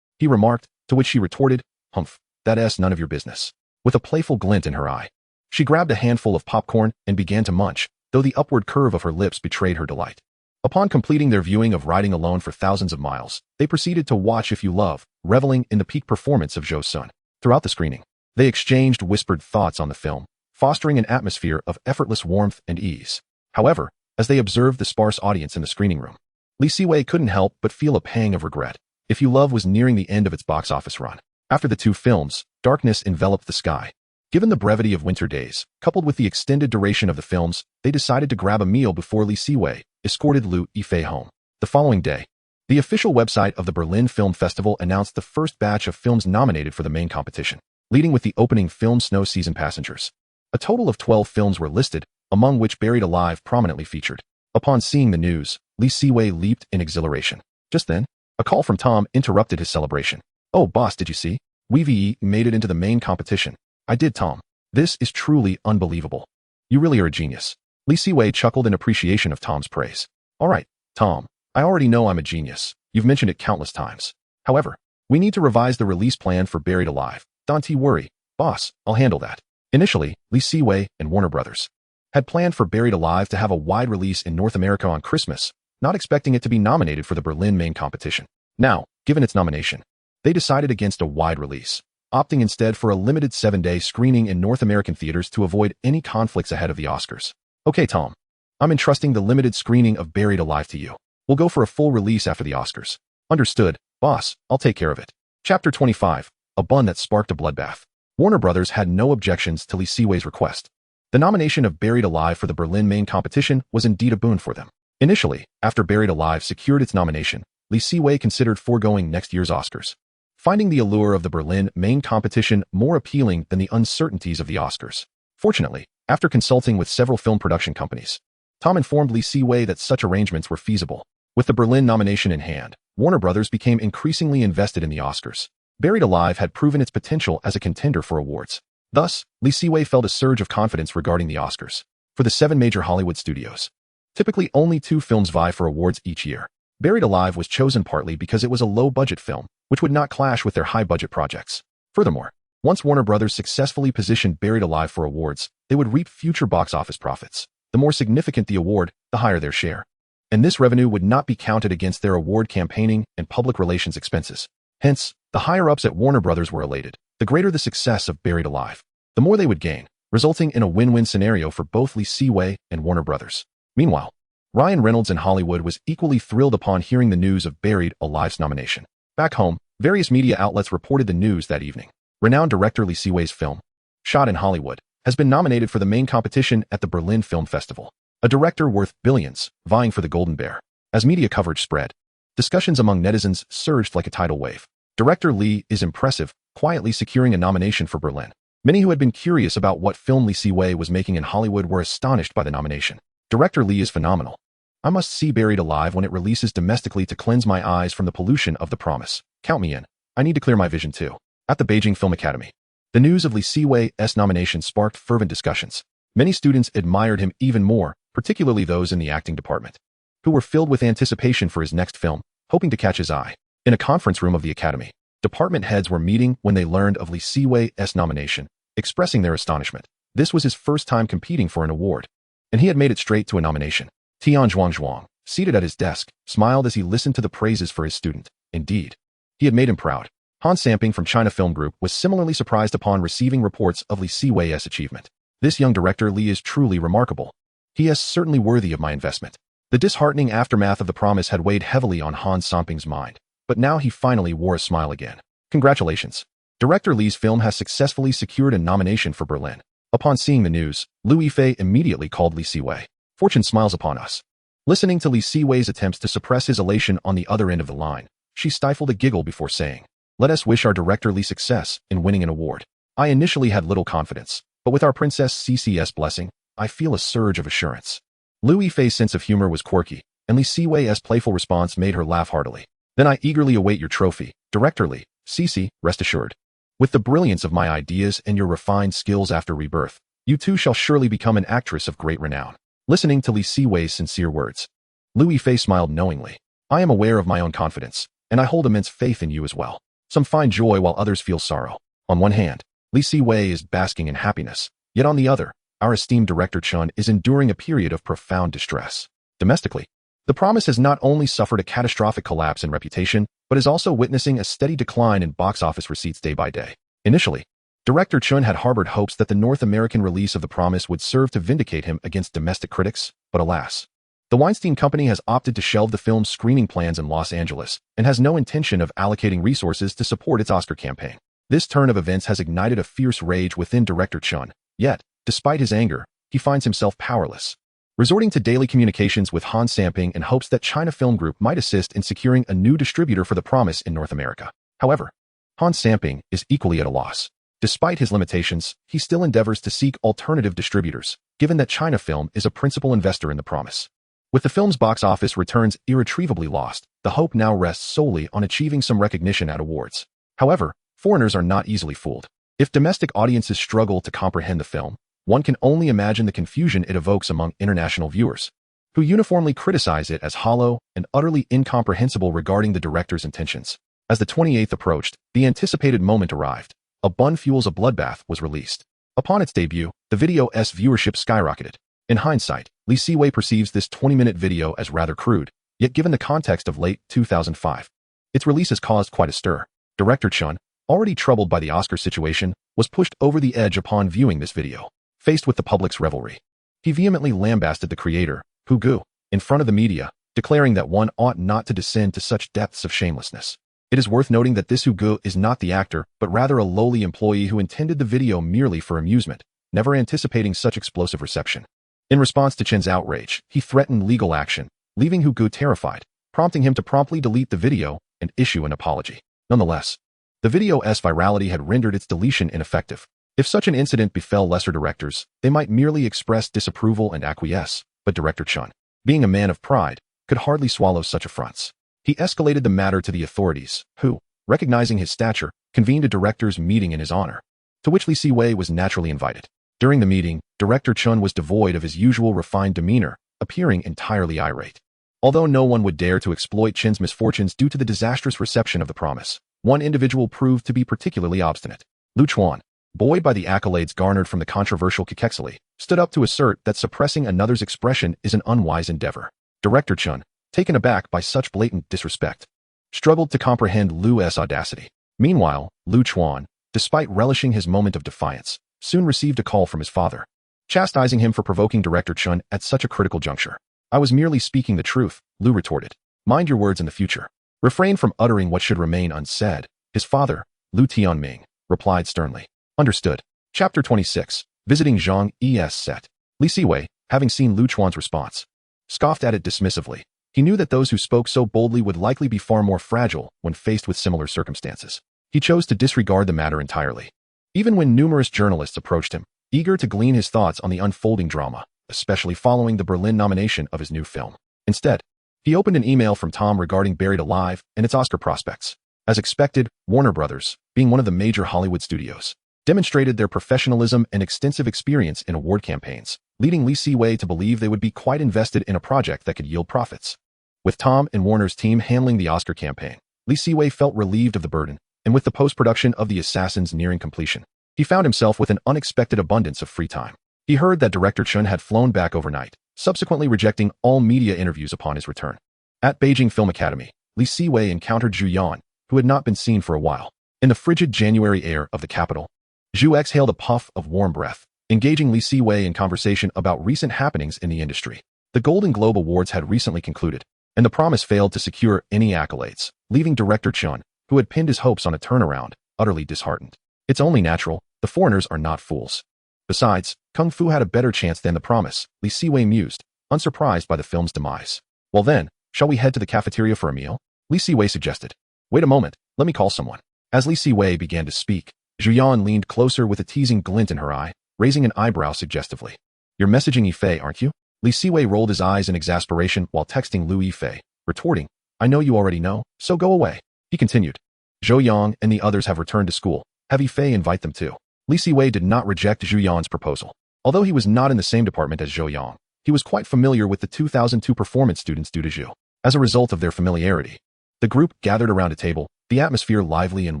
he remarked, to which she retorted, "Humph, that's none of your business." With a playful glint in her eye, she grabbed a handful of popcorn and began to munch, though the upward curve of her lips betrayed her delight. Upon completing their viewing of Riding Alone for Thousands of Miles, they proceeded to watch If You Love, reveling in the peak performance of Zhou Sun. Throughout the screening, they exchanged whispered thoughts on the film, fostering an atmosphere of effortless warmth and ease. However, as they observed the sparse audience in the screening room, Siwei couldn't help but feel a pang of regret. If You Love was nearing the end of its box office run. After the two films, darkness enveloped the sky. Given the brevity of winter days, coupled with the extended duration of the films, they decided to grab a meal before Siwei escorted Liu Yifei home. The following day, the official website of the Berlin Film Festival announced the first batch of films nominated for the main competition, leading with the opening film Snow Season Passengers. A total of 12 films were listed, among which Buried Alive prominently featured. Upon seeing the news, Siwei leaped in exhilaration. Just then, a call from Tom interrupted his celebration. "Oh, boss, did you see? We made it into the main competition." "I did, Tom. This is truly unbelievable. You really are a genius." Siwei chuckled in appreciation of Tom's praise. "All right, Tom, I already know I'm a genius. You've mentioned it countless times. However, we need to revise the release plan for Buried Alive. Don't worry, boss, I'll handle that." Initially, Siwei and Warner Brothers had planned for Buried Alive to have a wide release in North America on Christmas, not expecting it to be nominated for the Berlin main competition. Now, given its nomination, they decided against a wide release, opting instead for a limited 7-day screening in North American theaters to avoid any conflicts ahead of the Oscars. "Okay, Tom, I'm entrusting the limited screening of Buried Alive to you. We'll go for a full release after the Oscars." "Understood, boss, I'll take care of it." Chapter 25, A Bun That Sparked a Bloodbath. Warner Brothers had no objections to Siwei's request. The nomination of Buried Alive for the Berlin main competition was indeed a boon for them. Initially, after Buried Alive secured its nomination, Siwei considered foregoing next year's Oscars, finding the allure of the Berlin main competition more appealing than the uncertainties of the Oscars. Fortunately, after consulting with several film production companies, Tom informed Siwei that such arrangements were feasible. With the Berlin nomination in hand, Warner Brothers became increasingly invested in the Oscars. Buried Alive had proven its potential as a contender for awards. Thus, Siwei felt a surge of confidence regarding the Oscars. For the 7 major Hollywood studios, typically only 2 films vie for awards each year. Buried Alive was chosen partly because it was a low-budget film, which would not clash with their high-budget projects. Furthermore, once Warner Brothers successfully positioned Buried Alive for awards, they would reap future box office profits. The more significant the award, the higher their share. And this revenue would not be counted against their award campaigning and public relations expenses. Hence, the higher-ups at Warner Brothers were elated. The greater the success of Buried Alive, the more they would gain, resulting in a win-win scenario for both Siwei and Warner Brothers. Meanwhile, Ryan Reynolds in Hollywood was equally thrilled upon hearing the news of Buried Alive's nomination. Back home, various media outlets reported the news that evening. Renowned director Siwei's film, shot in Hollywood, has been nominated for the main competition at the Berlin Film Festival. A director worth billions, vying for the Golden Bear. As media coverage spread, discussions among netizens surged like a tidal wave. Director Lee is impressive, quietly securing a nomination for Berlin. Many who had been curious about what film Siwei was making in Hollywood were astonished by the nomination. Director Lee is phenomenal. I must see Buried Alive when it releases domestically to cleanse my eyes from the pollution of The Promise. Count me in. I need to clear my vision too. At the Beijing Film Academy, the news of Siwei's nomination sparked fervent discussions. Many students admired him even more, particularly those in the acting department, who were filled with anticipation for his next film, hoping to catch his eye. In a conference room of the Academy, department heads were meeting when they learned of Siwei's nomination, expressing their astonishment. This was his first time competing for an award, and he had made it straight to a nomination. Tian Zhuang, seated at his desk, smiled as he listened to the praises for his student. Indeed, he had made him proud. Han Samping from China Film Group was similarly surprised upon receiving reports of Li Siwei's achievement. This young director Li is truly remarkable. He is certainly worthy of my investment. The disheartening aftermath of The Promise had weighed heavily on Han Samping's mind, but now he finally wore a smile again. Congratulations. Director Li's film has successfully secured a nomination for Berlin. Upon seeing the news, Liu Yifei immediately called Li Siwei. Fortune smiles upon us. Listening to Li Siwei's attempts to suppress his elation on the other end of the line, she stifled a giggle before saying, "Let us wish our director Li success in winning an award. I initially had little confidence, but with our Princess CC's blessing, I feel a surge of assurance." Liu Yifei's sense of humor was quirky, and Li Siwei's playful response made her laugh heartily. "Then I eagerly await your trophy, Director Li. CC, rest assured. With the brilliance of my ideas and your refined skills after rebirth, you too shall surely become an actress of great renown." Listening to Li Siwei's sincere words, Liu Yifei smiled knowingly. "I am aware of my own confidence, and I hold immense faith in you as well. Some find joy while others feel sorrow. On one hand, Li Siwei is basking in happiness, yet on the other, our esteemed director Chun is enduring a period of profound distress. Domestically, The Promise has not only suffered a catastrophic collapse in reputation, but is also witnessing a steady decline in box office receipts day by day. Initially, director Chun had harbored hopes that the North American release of The Promise would serve to vindicate him against domestic critics, but alas. The Weinstein Company has opted to shelve the film's screening plans in Los Angeles and has no intention of allocating resources to support its Oscar campaign. This turn of events has ignited a fierce rage within director Chun, yet, despite his anger, he finds himself powerless. Resorting to daily communications with Han Samping in hopes that China Film Group might assist in securing a new distributor for The Promise in North America. However, Han Samping is equally at a loss. Despite his limitations, he still endeavors to seek alternative distributors, given that China Film is a principal investor in The Promise. With the film's box office returns irretrievably lost, the hope now rests solely on achieving some recognition at awards. However, foreigners are not easily fooled. If domestic audiences struggle to comprehend the film, one can only imagine the confusion it evokes among international viewers, who uniformly criticize it as hollow and utterly incomprehensible regarding the director's intentions. As the 28th approached, the anticipated moment arrived. A Bun Fuels a Bloodbath was released. Upon its debut, the video's viewership skyrocketed. In hindsight, Li Siwei perceives this 20-minute video as rather crude, yet given the context of late 2005, its release has caused quite a stir. Director Chun, already troubled by the Oscar situation, was pushed over the edge upon viewing this video. Faced with the public's revelry, he vehemently lambasted the creator, Hu Gu, in front of the media, declaring that one ought not to descend to such depths of shamelessness. It is worth noting that this Hu Gu is not the actor, but rather a lowly employee who intended the video merely for amusement, never anticipating such explosive reception. In response to Chen's outrage, he threatened legal action, leaving Hu Gu terrified, prompting him to promptly delete the video and issue an apology. Nonetheless, the video's virality had rendered its deletion ineffective. If such an incident befell lesser directors, they might merely express disapproval and acquiesce, but director Chun, being a man of pride, could hardly swallow such affronts. He escalated the matter to the authorities, who, recognizing his stature, convened a directors' meeting in his honor, to which Li Siwei was naturally invited. During the meeting, director Chun was devoid of his usual refined demeanor, appearing entirely irate. Although no one would dare to exploit Chen's misfortunes due to the disastrous reception of The Promise, one individual proved to be particularly obstinate. Lu Chuan, buoyed by the accolades garnered from the controversial Kekexili, stood up to assert that suppressing another's expression is an unwise endeavor. Director Chun, taken aback by such blatant disrespect, struggled to comprehend Lu's audacity. Meanwhile, Lu Chuan, despite relishing his moment of defiance, soon received a call from his father, chastising him for provoking director Chun at such a critical juncture. "I was merely speaking the truth," Lu retorted. "Mind your words in the future. Refrain from uttering what should remain unsaid." His father, Lu Tianming, replied sternly. "Understood." Chapter 26. Visiting Zhang Es set. Li Siwei, having seen Lu Chuan's response, scoffed at it dismissively. He knew that those who spoke so boldly would likely be far more fragile when faced with similar circumstances. He chose to disregard the matter entirely. Even when numerous journalists approached him, eager to glean his thoughts on the unfolding drama, especially following the Berlin nomination of his new film. Instead, he opened an email from Tom regarding Buried Alive and its Oscar prospects. As expected, Warner Brothers, being one of the major Hollywood studios, demonstrated their professionalism and extensive experience in award campaigns, leading Li Siwei to believe they would be quite invested in a project that could yield profits. With Tom and Warner's team handling the Oscar campaign, Li Siwei felt relieved of the burden, and with the post-production of The Assassins nearing completion, he found himself with an unexpected abundance of free time. He heard that director Chun had flown back overnight, subsequently rejecting all media interviews upon his return. At Beijing Film Academy, Li Siwei encountered Zhu Yan, who had not been seen for a while. In the frigid January air of the capital, Zhu exhaled a puff of warm breath, engaging Li Siwei in conversation about recent happenings in the industry. The Golden Globe Awards had recently concluded, and the promise failed to secure any accolades, leaving director Chun, who had pinned his hopes on a turnaround, utterly disheartened. It's only natural, the foreigners are not fools. Besides, Kung Fu had a better chance than the promise, Li Siwei mused, unsurprised by the film's demise. Well then, shall we head to the cafeteria for a meal? Li Siwei suggested. Wait a moment, let me call someone. As Li Siwei began to speak, Zhu Yan leaned closer with a teasing glint in her eye, raising an eyebrow suggestively. You're messaging Yifei, aren't you? Li Siwei rolled his eyes in exasperation while texting Lu Yifei, retorting, I know you already know, so go away. He continued. Zhou Yang and the others have returned to school. Have Yifei invite them too. Li Siwei did not reject Zhu Yan's proposal. Although he was not in the same department as Zhou Yang, he was quite familiar with the 2002 performance students due to Zhu. As a result of their familiarity, the group gathered around a table, the atmosphere lively and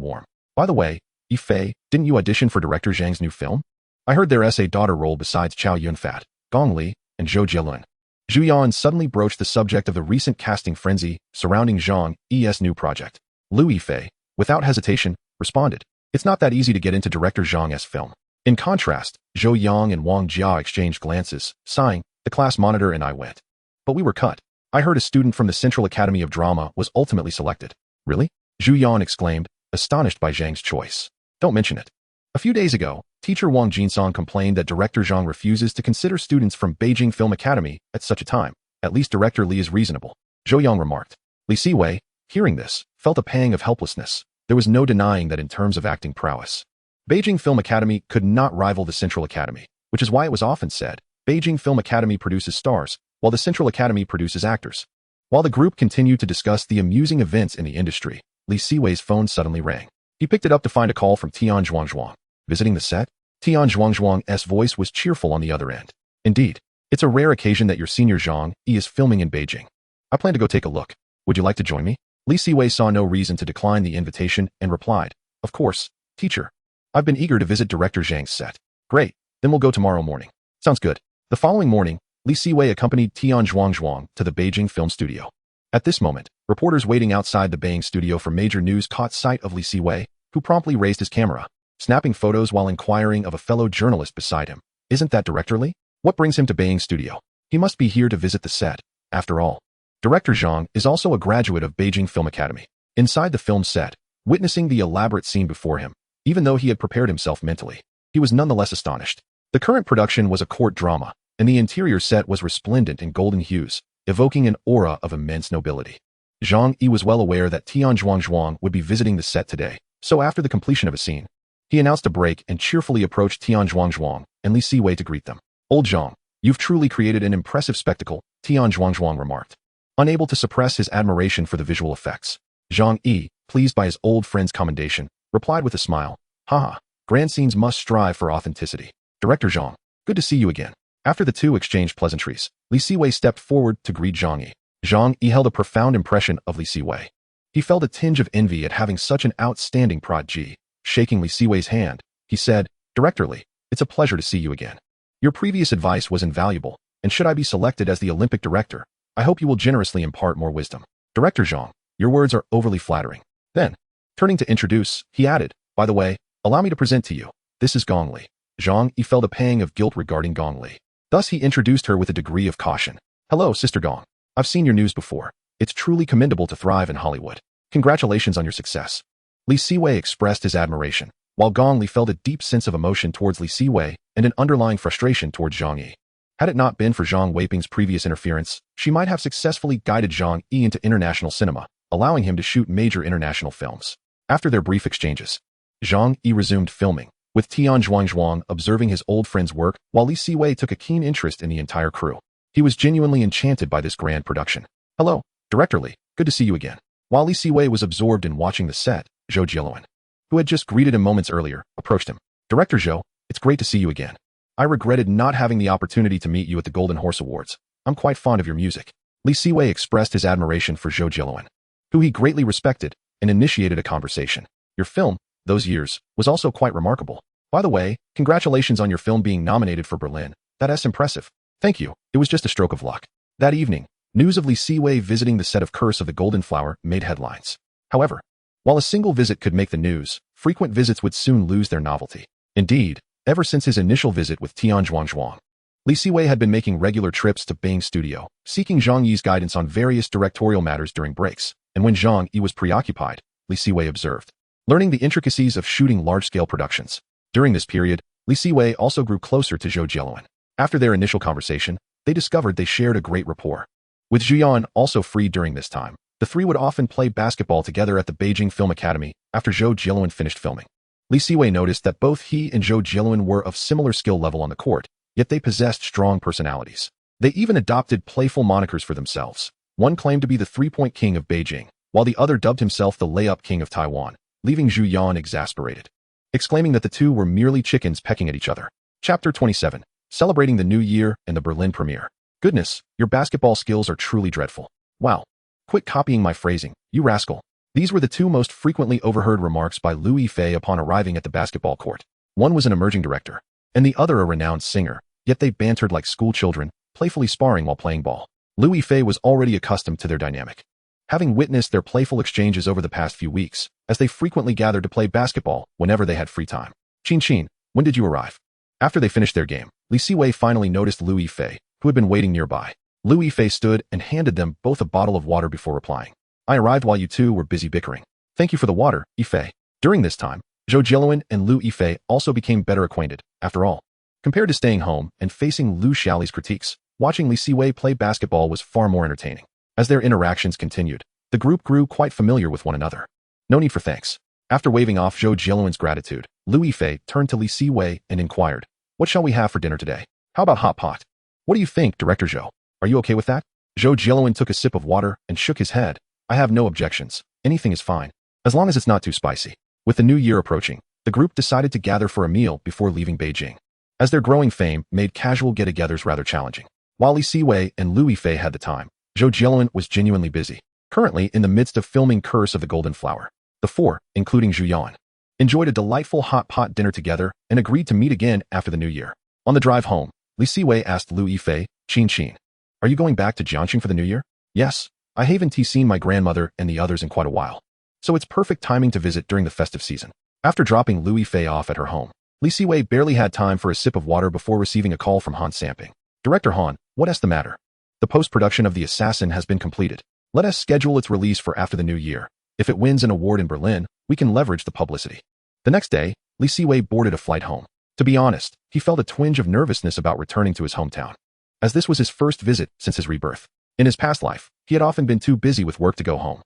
warm. By the way, Yifei, didn't you audition for director Zhang's new film? I heard there is a daughter role besides Chow Yun-fat, Gong Li, and Zhou Jielun. Zhu Yan suddenly broached the subject of the recent casting frenzy surrounding Zhang Yi's new project. Lu Yifei, without hesitation, responded, It's not that easy to get into director Zhang's film. In contrast, Zhou Yang and Wang Jia exchanged glances, sighing, the class monitor and I went. But we were cut. I heard a student from the Central Academy of Drama was ultimately selected. Really? Zhu Yan exclaimed, astonished by Zhang's choice. Don't mention it. A few days ago, teacher Wang Jinsong complained that director Zhang refuses to consider students from Beijing Film Academy at such a time. At least director Li is reasonable. Zhou Yang remarked. Li Siwei, hearing this, felt a pang of helplessness. There was no denying that in terms of acting prowess, Beijing Film Academy could not rival the Central Academy, which is why it was often said, Beijing Film Academy produces stars, while the Central Academy produces actors. While the group continued to discuss the amusing events in the industry, Li Siwei's phone suddenly rang. He picked it up to find a call from Tian Zhuangzhuang. Visiting the set? Tian Zhuangzhuang's voice was cheerful on the other end. Indeed, it's a rare occasion that your senior Zhang Yi is filming in Beijing. I plan to go take a look. Would you like to join me? Li Siwei saw no reason to decline the invitation and replied, Of course, teacher. I've been eager to visit director Zhang's set. Great, then we'll go tomorrow morning. Sounds good. The following morning, Li Siwei accompanied Tian Zhuangzhuang to the Beijing film studio. At this moment, reporters waiting outside the Beijing studio for major news caught sight of Li Siwei, who promptly raised his camera, snapping photos while inquiring of a fellow journalist beside him. Isn't that director Li? What brings him to Beijing studio? He must be here to visit the set, after all. Director Zhang is also a graduate of Beijing Film Academy. Inside the film set, witnessing the elaborate scene before him, even though he had prepared himself mentally, he was nonetheless astonished. The current production was a court drama, and the interior set was resplendent in golden hues, evoking an aura of immense nobility. Zhang Yi was well aware that Tian Zhuangzhuang would be visiting the set today, so after the completion of a scene, he announced a break and cheerfully approached Tian Zhuangzhuang and Li Siwei to greet them. Old Zhang, you've truly created an impressive spectacle, Tian Zhuangzhuang remarked. Unable to suppress his admiration for the visual effects, Zhang Yi, pleased by his old friend's commendation, replied with a smile, Haha, grand scenes must strive for authenticity. Director Zhang, good to see you again. After the two exchanged pleasantries, Li Siwei stepped forward to greet Zhang Yi. Zhang Yi held a profound impression of Li Siwei. He felt a tinge of envy at having such an outstanding prodigy. Shaking Li Siwei's hand, he said, Director Li, it's a pleasure to see you again. Your previous advice was invaluable, and should I be selected as the Olympic director, I hope you will generously impart more wisdom. Director Zhang, your words are overly flattering. Then, turning to introduce, he added, By the way, allow me to present to you. This is Gong Li. Zhang Yi felt a pang of guilt regarding Gong Li. Thus he introduced her with a degree of caution. Hello, Sister Gong. I've seen your news before. It's truly commendable to thrive in Hollywood. Congratulations on your success. Li Siwei expressed his admiration, while Gong Li felt a deep sense of emotion towards Li Siwei and an underlying frustration towards Zhang Yi. Had it not been for Zhang Weiping's previous interference, she might have successfully guided Zhang Yi into international cinema, allowing him to shoot major international films. After their brief exchanges, Zhang Yi resumed filming, with Tian Zhuangzhuang observing his old friend's work while Li Siwei took a keen interest in the entire crew. He was genuinely enchanted by this grand production. Hello, Director Li, good to see you again. While Li Siwei was absorbed in watching the set, Zhou Jielun, who had just greeted him moments earlier, approached him. Director Zhou, it's great to see you again. I regretted not having the opportunity to meet you at the Golden Horse Awards. I'm quite fond of your music. Li Siwei expressed his admiration for Zhou Jielun, who he greatly respected, and initiated a conversation. Your film, those years, was also quite remarkable. By the way, congratulations on your film being nominated for Berlin. That's impressive. Thank you, it was just a stroke of luck. That evening, news of Li Siwei visiting the set of Curse of the Golden Flower made headlines. However, while a single visit could make the news, frequent visits would soon lose their novelty. Indeed, ever since his initial visit with Tian Zhuangzhuang, Li Siwei had been making regular trips to Bing's studio, seeking Zhang Yi's guidance on various directorial matters during breaks, and when Zhang Yi was preoccupied, Li Siwei observed, learning the intricacies of shooting large-scale productions. During this period, Li Siwei also grew closer to Zhou Jieluan. After their initial conversation, they discovered they shared a great rapport. With Zhuyan also free during this time, the three would often play basketball together at the Beijing Film Academy after Zhou Jieluan finished filming. Li Siwei noticed that both he and Zhou Jieluan were of similar skill level on the court, yet they possessed strong personalities. They even adopted playful monikers for themselves. One claimed to be the three-point king of Beijing, while the other dubbed himself the layup king of Taiwan, leaving Zhu Yan exasperated, exclaiming that the two were merely chickens pecking at each other. Chapter 27. Celebrating the New Year and the Berlin premiere. Goodness, your basketball skills are truly dreadful. Wow. Quit copying my phrasing, you rascal. These were the two most frequently overheard remarks by Liu Yifei upon arriving at the basketball court. One was an emerging director, and the other a renowned singer, yet they bantered like school children, playfully sparring while playing ball. Liu Yifei was already accustomed to their dynamic, having witnessed their playful exchanges over the past few weeks, as they frequently gathered to play basketball whenever they had free time. Qin, when did you arrive? After they finished their game, Li Siwei finally noticed Liu Yifei, who had been waiting nearby. Liu Yifei stood and handed them both a bottle of water before replying. I arrived while you two were busy bickering. Thank you for the water, Yifei. During this time, Zhou Jieluan and Liu Yifei also became better acquainted. After all, compared to staying home and facing Liu Xiaoli's critiques, watching Li Siwei play basketball was far more entertaining. As their interactions continued, the group grew quite familiar with one another. No need for thanks. After waving off Zhou Jieluan's gratitude, Liu Yifei turned to Li Siwei and inquired, what shall we have for dinner today? How about hot pot? What do you think, Director Zhou? Are you okay with that? Zhou Jieluan took a sip of water and shook his head. I have no objections. Anything is fine, as long as it's not too spicy. With the new year approaching, the group decided to gather for a meal before leaving Beijing, as their growing fame made casual get-togethers rather challenging. While Li Siwei and Liu Yifei had the time, Zhou Jieluan was genuinely busy, currently in the midst of filming Curse of the Golden Flower. The four, including Zhu Yan, enjoyed a delightful hot pot dinner together and agreed to meet again after the new year. On the drive home, Li Siwei asked Liu Yifei, Qin, are you going back to Jiangxing for the new year? Yes, I haven't seen my grandmother and the others in quite a while, so it's perfect timing to visit during the festive season. After dropping Liu Yifei off at her home, Li Siwei barely had time for a sip of water before receiving a call from Han Samping. Director Han, what's the matter? The post-production of The Assassin has been completed. Let us schedule its release for after the new year. If it wins an award in Berlin, we can leverage the publicity. The next day, Li Siwei boarded a flight home. To be honest, he felt a twinge of nervousness about returning to his hometown, as this was his first visit since his rebirth. In his past life, he had often been too busy with work to go home.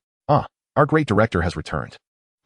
Our great director has returned.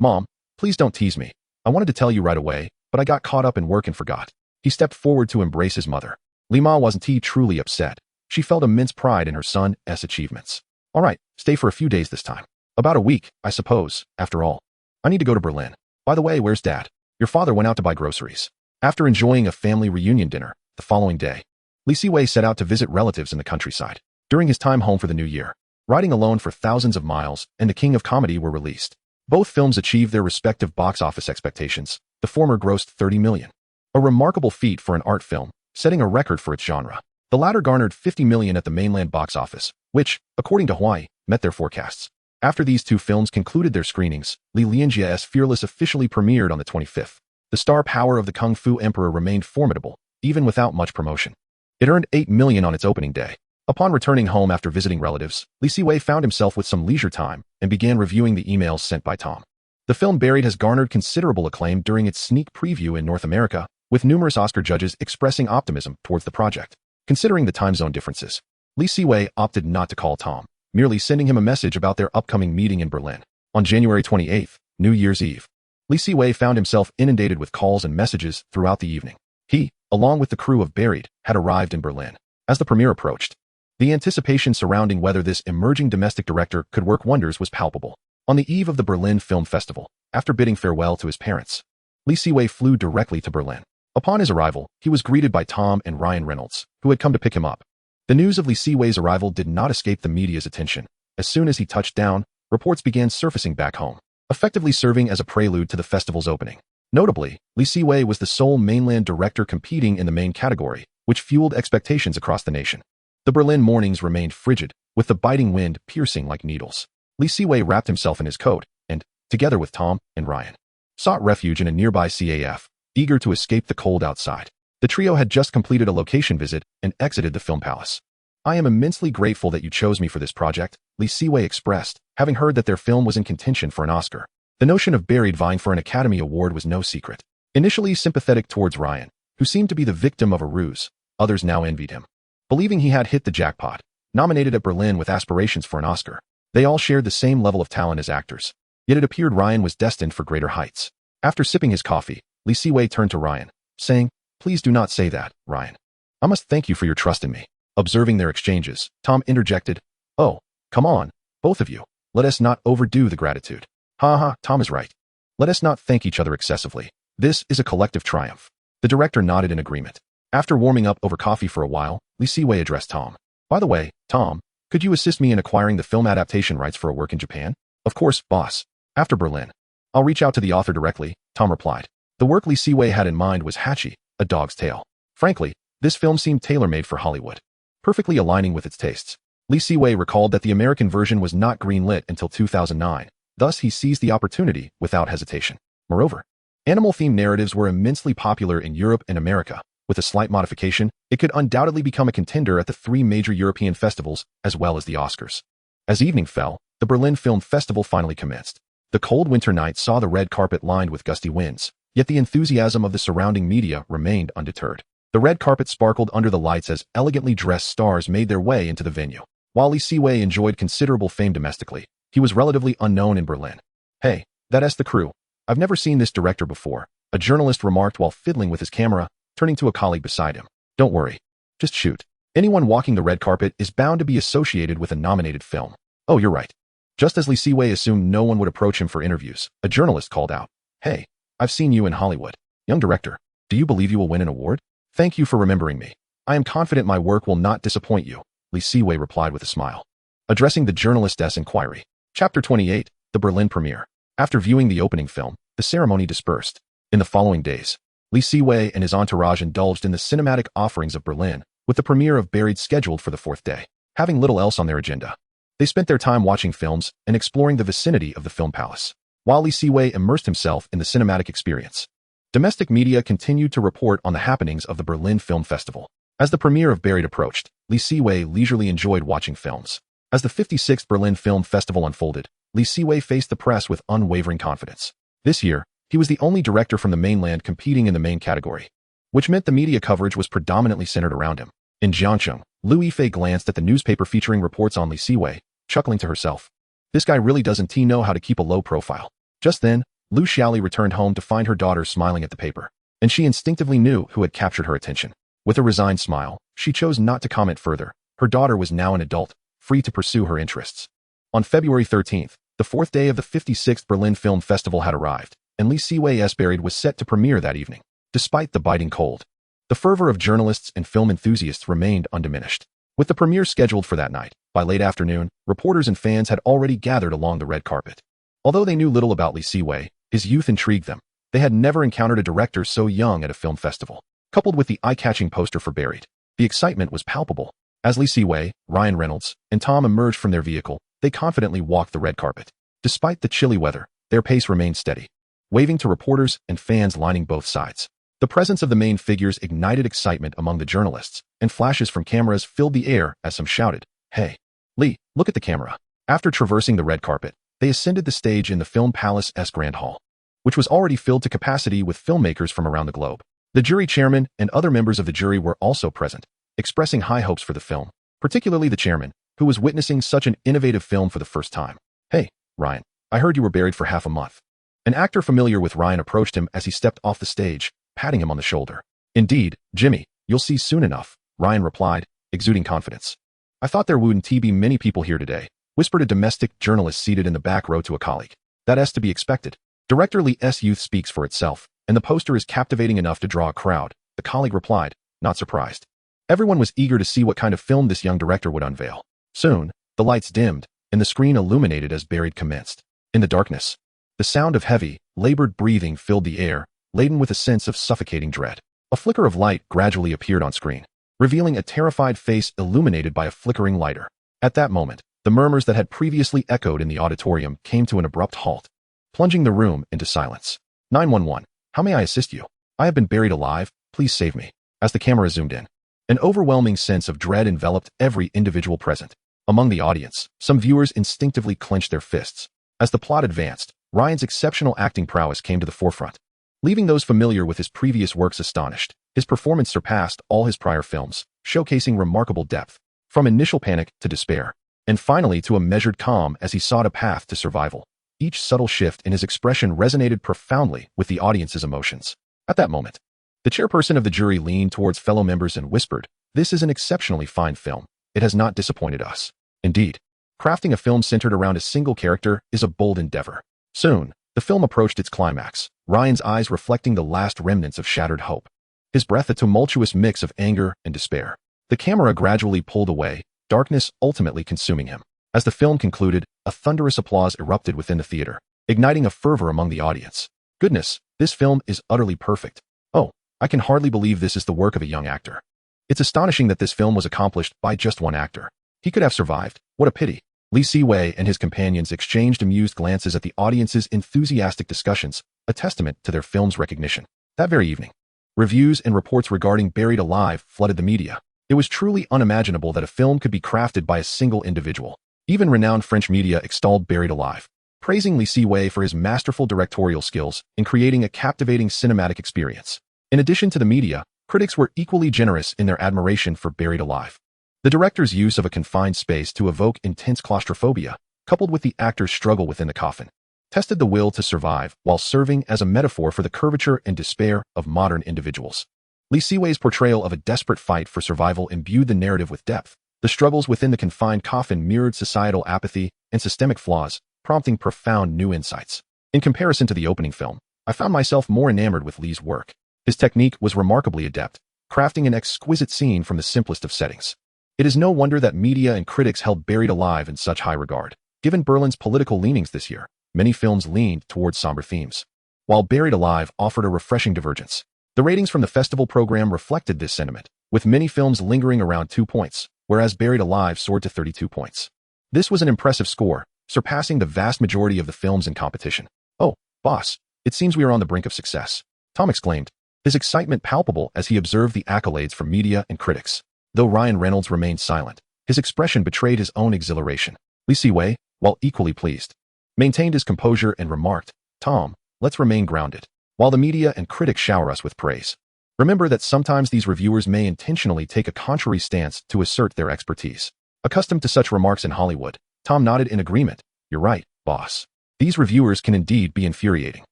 Mom, please don't tease me. I wanted to tell you right away, but I got caught up in work and forgot. He stepped forward to embrace his mother. Li Ma wasn't truly upset. She felt immense pride in her son's achievements. All right, stay for a few days this time. About a week, I suppose, after all. I need to go to Berlin. By the way, where's Dad? Your father went out to buy groceries. After enjoying a family reunion dinner, the following day, Li Siwei set out to visit relatives in the countryside. During his time home for the new year, Riding Alone for Thousands of Miles and The King of Comedy were released. Both films achieved their respective box office expectations. The former grossed 30 million. A remarkable feat for an art film, setting a record for its genre. The latter garnered 50 million at the mainland box office, which, according to Hawaii, met their forecasts. After these two films concluded their screenings, Li Lianjia's Fearless officially premiered on the 25th. The star power of the Kung Fu Emperor remained formidable, even without much promotion. It earned 8 million on its opening day. Upon returning home after visiting relatives, Li Siwei found himself with some leisure time and began reviewing the emails sent by Tom. The film Buried has garnered considerable acclaim during its sneak preview in North America, with numerous Oscar judges expressing optimism towards the project. Considering the time zone differences, Li Siwei opted not to call Tom, merely sending him a message about their upcoming meeting in Berlin. On January 28th, New Year's Eve, Li Siwei found himself inundated with calls and messages throughout the evening. He, along with the crew of Buried, had arrived in Berlin. As the premiere approached, the anticipation surrounding whether this emerging domestic director could work wonders was palpable. On the eve of the Berlin Film Festival, after bidding farewell to his parents, Li Siwei flew directly to Berlin. Upon his arrival, he was greeted by Tom and Ryan Reynolds, who had come to pick him up. The news of Li Siwei's arrival did not escape the media's attention. As soon as he touched down, reports began surfacing back home, effectively serving as a prelude to the festival's opening. Notably, Li Siwei was the sole mainland director competing in the main category, which fueled expectations across the nation. The Berlin mornings remained frigid, with the biting wind piercing like needles. Siwei wrapped himself in his coat and, together with Tom and Ryan, sought refuge in a nearby CAF, eager to escape the cold outside. The trio had just completed a location visit and exited the film palace. "I am immensely grateful that you chose me for this project," Siwei expressed, having heard that their film was in contention for an Oscar. The notion of Buried vying for an Academy Award was no secret. Initially sympathetic towards Ryan, who seemed to be the victim of a ruse, others now envied him. Believing he had hit the jackpot, nominated at Berlin with aspirations for an Oscar, they all shared the same level of talent as actors. Yet it appeared Ryan was destined for greater heights. After sipping his coffee, Siwei turned to Ryan, saying, "Please do not say that, Ryan. I must thank you for your trust in me." Observing their exchanges, Tom interjected, "Oh, come on, both of you. Let us not overdo the gratitude." Tom is right. Let us not thank each other excessively. This is a collective triumph." The director nodded in agreement. After warming up over coffee for a while, Siwei addressed Tom. "By the way, Tom, could you assist me in acquiring the film adaptation rights for a work in Japan?" "Of course, boss. After Berlin. I'll reach out to the author directly," Tom replied. The work Siwei had in mind was Hachi, A Dog's Tale. Frankly, this film seemed tailor-made for Hollywood, perfectly aligning with its tastes. Siwei recalled that the American version was not greenlit until 2009, thus he seized the opportunity without hesitation. Moreover, animal-themed narratives were immensely popular in Europe and America. With a slight modification, it could undoubtedly become a contender at the 3 major European festivals as well as the Oscars. As evening fell, the Berlin Film Festival finally commenced. The cold winter night saw the red carpet lined with gusty winds, yet the enthusiasm of the surrounding media remained undeterred. The red carpet sparkled under the lights as elegantly dressed stars made their way into the venue. While Siwei enjoyed considerable fame domestically, he was relatively unknown in Berlin. "Hey, that's the crew. I've never seen this director before," a journalist remarked while fiddling with his camera, turning to a colleague beside him. "Don't worry. Just shoot. Anyone walking the red carpet is bound to be associated with a nominated film." "Oh, you're right." Just as Siwei assumed no one would approach him for interviews, a journalist called out, "Hey, I've seen you in Hollywood. Young director, do you believe you will win an award?" "Thank you for remembering me. I am confident my work will not disappoint you," Siwei replied with a smile. Addressing the journalist's inquiry. Chapter 28, The Berlin Premiere. After viewing the opening film, the ceremony dispersed. In the following days, Siwei and his entourage indulged in the cinematic offerings of Berlin, with the premiere of Buried scheduled for the 4th day. Having little else on their agenda, they spent their time watching films and exploring the vicinity of the film palace, while Siwei immersed himself in the cinematic experience. Domestic media continued to report on the happenings of the Berlin Film Festival. As the premiere of Buried approached, Siwei leisurely enjoyed watching films. As the 56th Berlin Film Festival unfolded, Siwei faced the press with unwavering confidence. This year, he was the only director from the mainland competing in the main category, which meant the media coverage was predominantly centered around him. In Jiangcheng, Liu Yifei glanced at the newspaper featuring reports on Siwei, chuckling to herself. "This guy really doesn't know how to keep a low profile." Just then, Liu Xiaoli returned home to find her daughter smiling at the paper, and she instinctively knew who had captured her attention. With a resigned smile, she chose not to comment further. Her daughter was now an adult, free to pursue her interests. On February 13th, the 4th day of the 56th Berlin Film Festival had arrived, and Siwei's Buried was set to premiere that evening. Despite the biting cold, the fervor of journalists and film enthusiasts remained undiminished. With the premiere scheduled for that night, by late afternoon, reporters and fans had already gathered along the red carpet. Although they knew little about Siwei, his youth intrigued them. They had never encountered a director so young at a film festival. Coupled with the eye-catching poster for Buried, the excitement was palpable. As Siwei, Ryan Reynolds, and Tom emerged from their vehicle, they confidently walked the red carpet. Despite the chilly weather, their pace remained steady, waving to reporters and fans lining both sides. The presence of the main figures ignited excitement among the journalists, and flashes from cameras filled the air as some shouted, "Hey, Lee, look at the camera." After traversing the red carpet, they ascended the stage in the Film Palace's Grand Hall, which was already filled to capacity with filmmakers from around the globe. The jury chairman and other members of the jury were also present, expressing high hopes for the film, particularly the chairman, who was witnessing such an innovative film for the first time. "Hey, Ryan, I heard you were buried for half a month." An actor familiar with Ryan approached him as he stepped off the stage, patting him on the shoulder. "Indeed, Jimmy, you'll see soon enough," Ryan replied, exuding confidence. "I thought there wouldn't be many people here today," whispered a domestic journalist seated in the back row to a colleague. "That's to be expected. Director Lee's youth speaks for itself, and the poster is captivating enough to draw a crowd," the colleague replied, not surprised. Everyone was eager to see what kind of film this young director would unveil. Soon, the lights dimmed, and the screen illuminated as Buried commenced. In the darkness, the sound of heavy, labored breathing filled the air, laden with a sense of suffocating dread. A flicker of light gradually appeared on screen. revealing a terrified face illuminated by a flickering lighter. At that moment, the murmurs that had previously echoed in the auditorium came to an abrupt halt, plunging the room into silence. 911, how may I assist you? I have been buried alive, please save me. As the camera zoomed in, an overwhelming sense of dread enveloped every individual present. Among the audience, some viewers instinctively clenched their fists. As the plot advanced, Ryan's exceptional acting prowess came to the forefront, leaving those familiar with his previous works astonished. His performance surpassed all his prior films, showcasing remarkable depth, from initial panic to despair, and finally to a measured calm as he sought a path to survival. Each subtle shift in his expression resonated profoundly with the audience's emotions. At that moment, the chairperson of the jury leaned towards fellow members and whispered, "This is an exceptionally fine film. It has not disappointed us." Indeed, crafting a film centered around a single character is a bold endeavor. Soon, the film approached its climax, Ryan's eyes reflecting the last remnants of shattered hope, his breath a tumultuous mix of anger and despair. The camera gradually pulled away, darkness ultimately consuming him. As the film concluded, a thunderous applause erupted within the theater, igniting a fervor among the audience. Goodness, this film is utterly perfect. Oh, I can hardly believe this is the work of a young actor. It's astonishing that this film was accomplished by just one actor. He could have survived. What a pity. Siwei and his companions exchanged amused glances at the audience's enthusiastic discussions, a testament to their film's recognition. That very evening, reviews and reports regarding Buried Alive flooded the media. It was truly unimaginable that a film could be crafted by a single individual. Even renowned French media extolled Buried Alive, praising Siwei for his masterful directorial skills in creating a captivating cinematic experience. In addition to the media, critics were equally generous in their admiration for Buried Alive. The director's use of a confined space to evoke intense claustrophobia, coupled with the actor's struggle within the coffin, tested the will to survive while serving as a metaphor for the curvature and despair of modern individuals. Siwei's portrayal of a desperate fight for survival imbued the narrative with depth. The struggles within the confined coffin mirrored societal apathy and systemic flaws, prompting profound new insights. In comparison to the opening film, I found myself more enamored with Lee's work. His technique was remarkably adept, crafting an exquisite scene from the simplest of settings. It is no wonder that media and critics held Buried Alive in such high regard. Given Berlin's political leanings this year, many films leaned towards somber themes, while Buried Alive offered a refreshing divergence. The ratings from the festival program reflected this sentiment, with many films lingering around 2 points, whereas Buried Alive soared to 32 points. This was an impressive score, surpassing the vast majority of the films in competition. "Oh, boss, it seems we are on the brink of success," Tom exclaimed, his excitement palpable as he observed the accolades from media and critics. Though Ryan Reynolds remained silent, his expression betrayed his own exhilaration. Siwei, while equally pleased, maintained his composure and remarked, "Tom, let's remain grounded. While the media and critics shower us with praise, remember that sometimes these reviewers may intentionally take a contrary stance to assert their expertise." Accustomed to such remarks in Hollywood, Tom nodded in agreement. "You're right, boss. These reviewers can indeed be infuriating.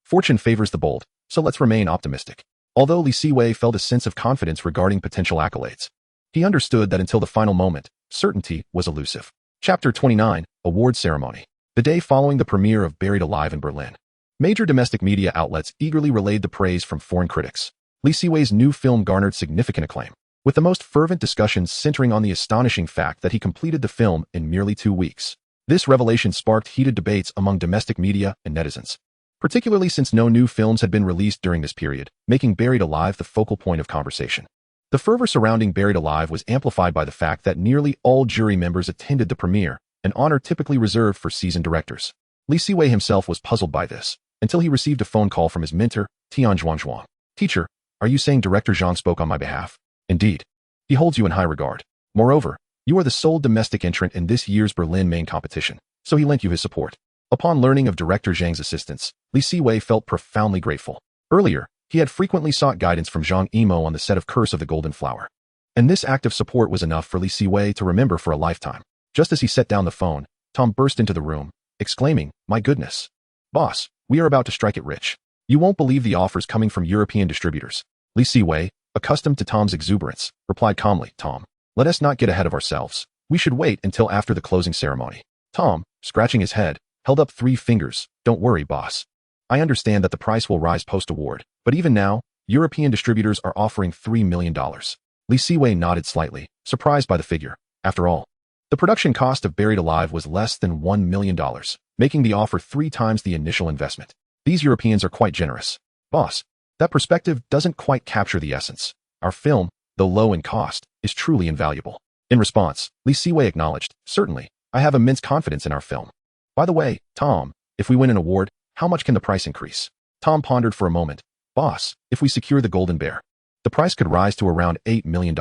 Fortune favors the bold, so let's remain optimistic." Although Siwei felt a sense of confidence regarding potential accolades, he understood that until the final moment, certainty was elusive. Chapter 29, Award Ceremony. The day following the premiere of Buried Alive in Berlin, major domestic media outlets eagerly relayed the praise from foreign critics. Siwei's new film garnered significant acclaim, with the most fervent discussions centering on the astonishing fact that he completed the film in merely 2 weeks. This revelation sparked heated debates among domestic media and netizens, particularly since no new films had been released during this period, making Buried Alive the focal point of conversation. The fervor surrounding Buried Alive was amplified by the fact that nearly all jury members attended the premiere, an honor typically reserved for seasoned directors. Siwei himself was puzzled by this, until he received a phone call from his mentor, Tian Zhuangzhuang. "Teacher, are you saying Director Zhang spoke on my behalf?" "Indeed. He holds you in high regard. Moreover, you are the sole domestic entrant in this year's Berlin main competition, so he lent you his support." Upon learning of Director Zhang's assistance, Siwei felt profoundly grateful. Earlier, he had frequently sought guidance from Zhang Yimou on the set of Curse of the Golden Flower, and this act of support was enough for Siwei to remember for a lifetime. Just as he set down the phone, Tom burst into the room, exclaiming, "My goodness. Boss, we are about to strike it rich. You won't believe the offers coming from European distributors." Siwei, accustomed to Tom's exuberance, replied calmly, "Tom, let us not get ahead of ourselves. We should wait until after the closing ceremony." Tom, scratching his head, held up 3 fingers. "Don't worry, boss. I understand that the price will rise post-award, but even now, European distributors are offering $3 million. Siwei nodded slightly, surprised by the figure. After all, the production cost of Buried Alive was less than $1 million, making the offer 3 times the initial investment. These Europeans are quite generous. Boss, that perspective doesn't quite capture the essence. Our film, though low in cost, is truly invaluable. In response, Li Siwei acknowledged, certainly, I have immense confidence in our film. By the way, Tom, if we win an award, how much can the price increase? Tom pondered for a moment. Boss, if we secure the Golden Bear, the price could rise to around $8 million.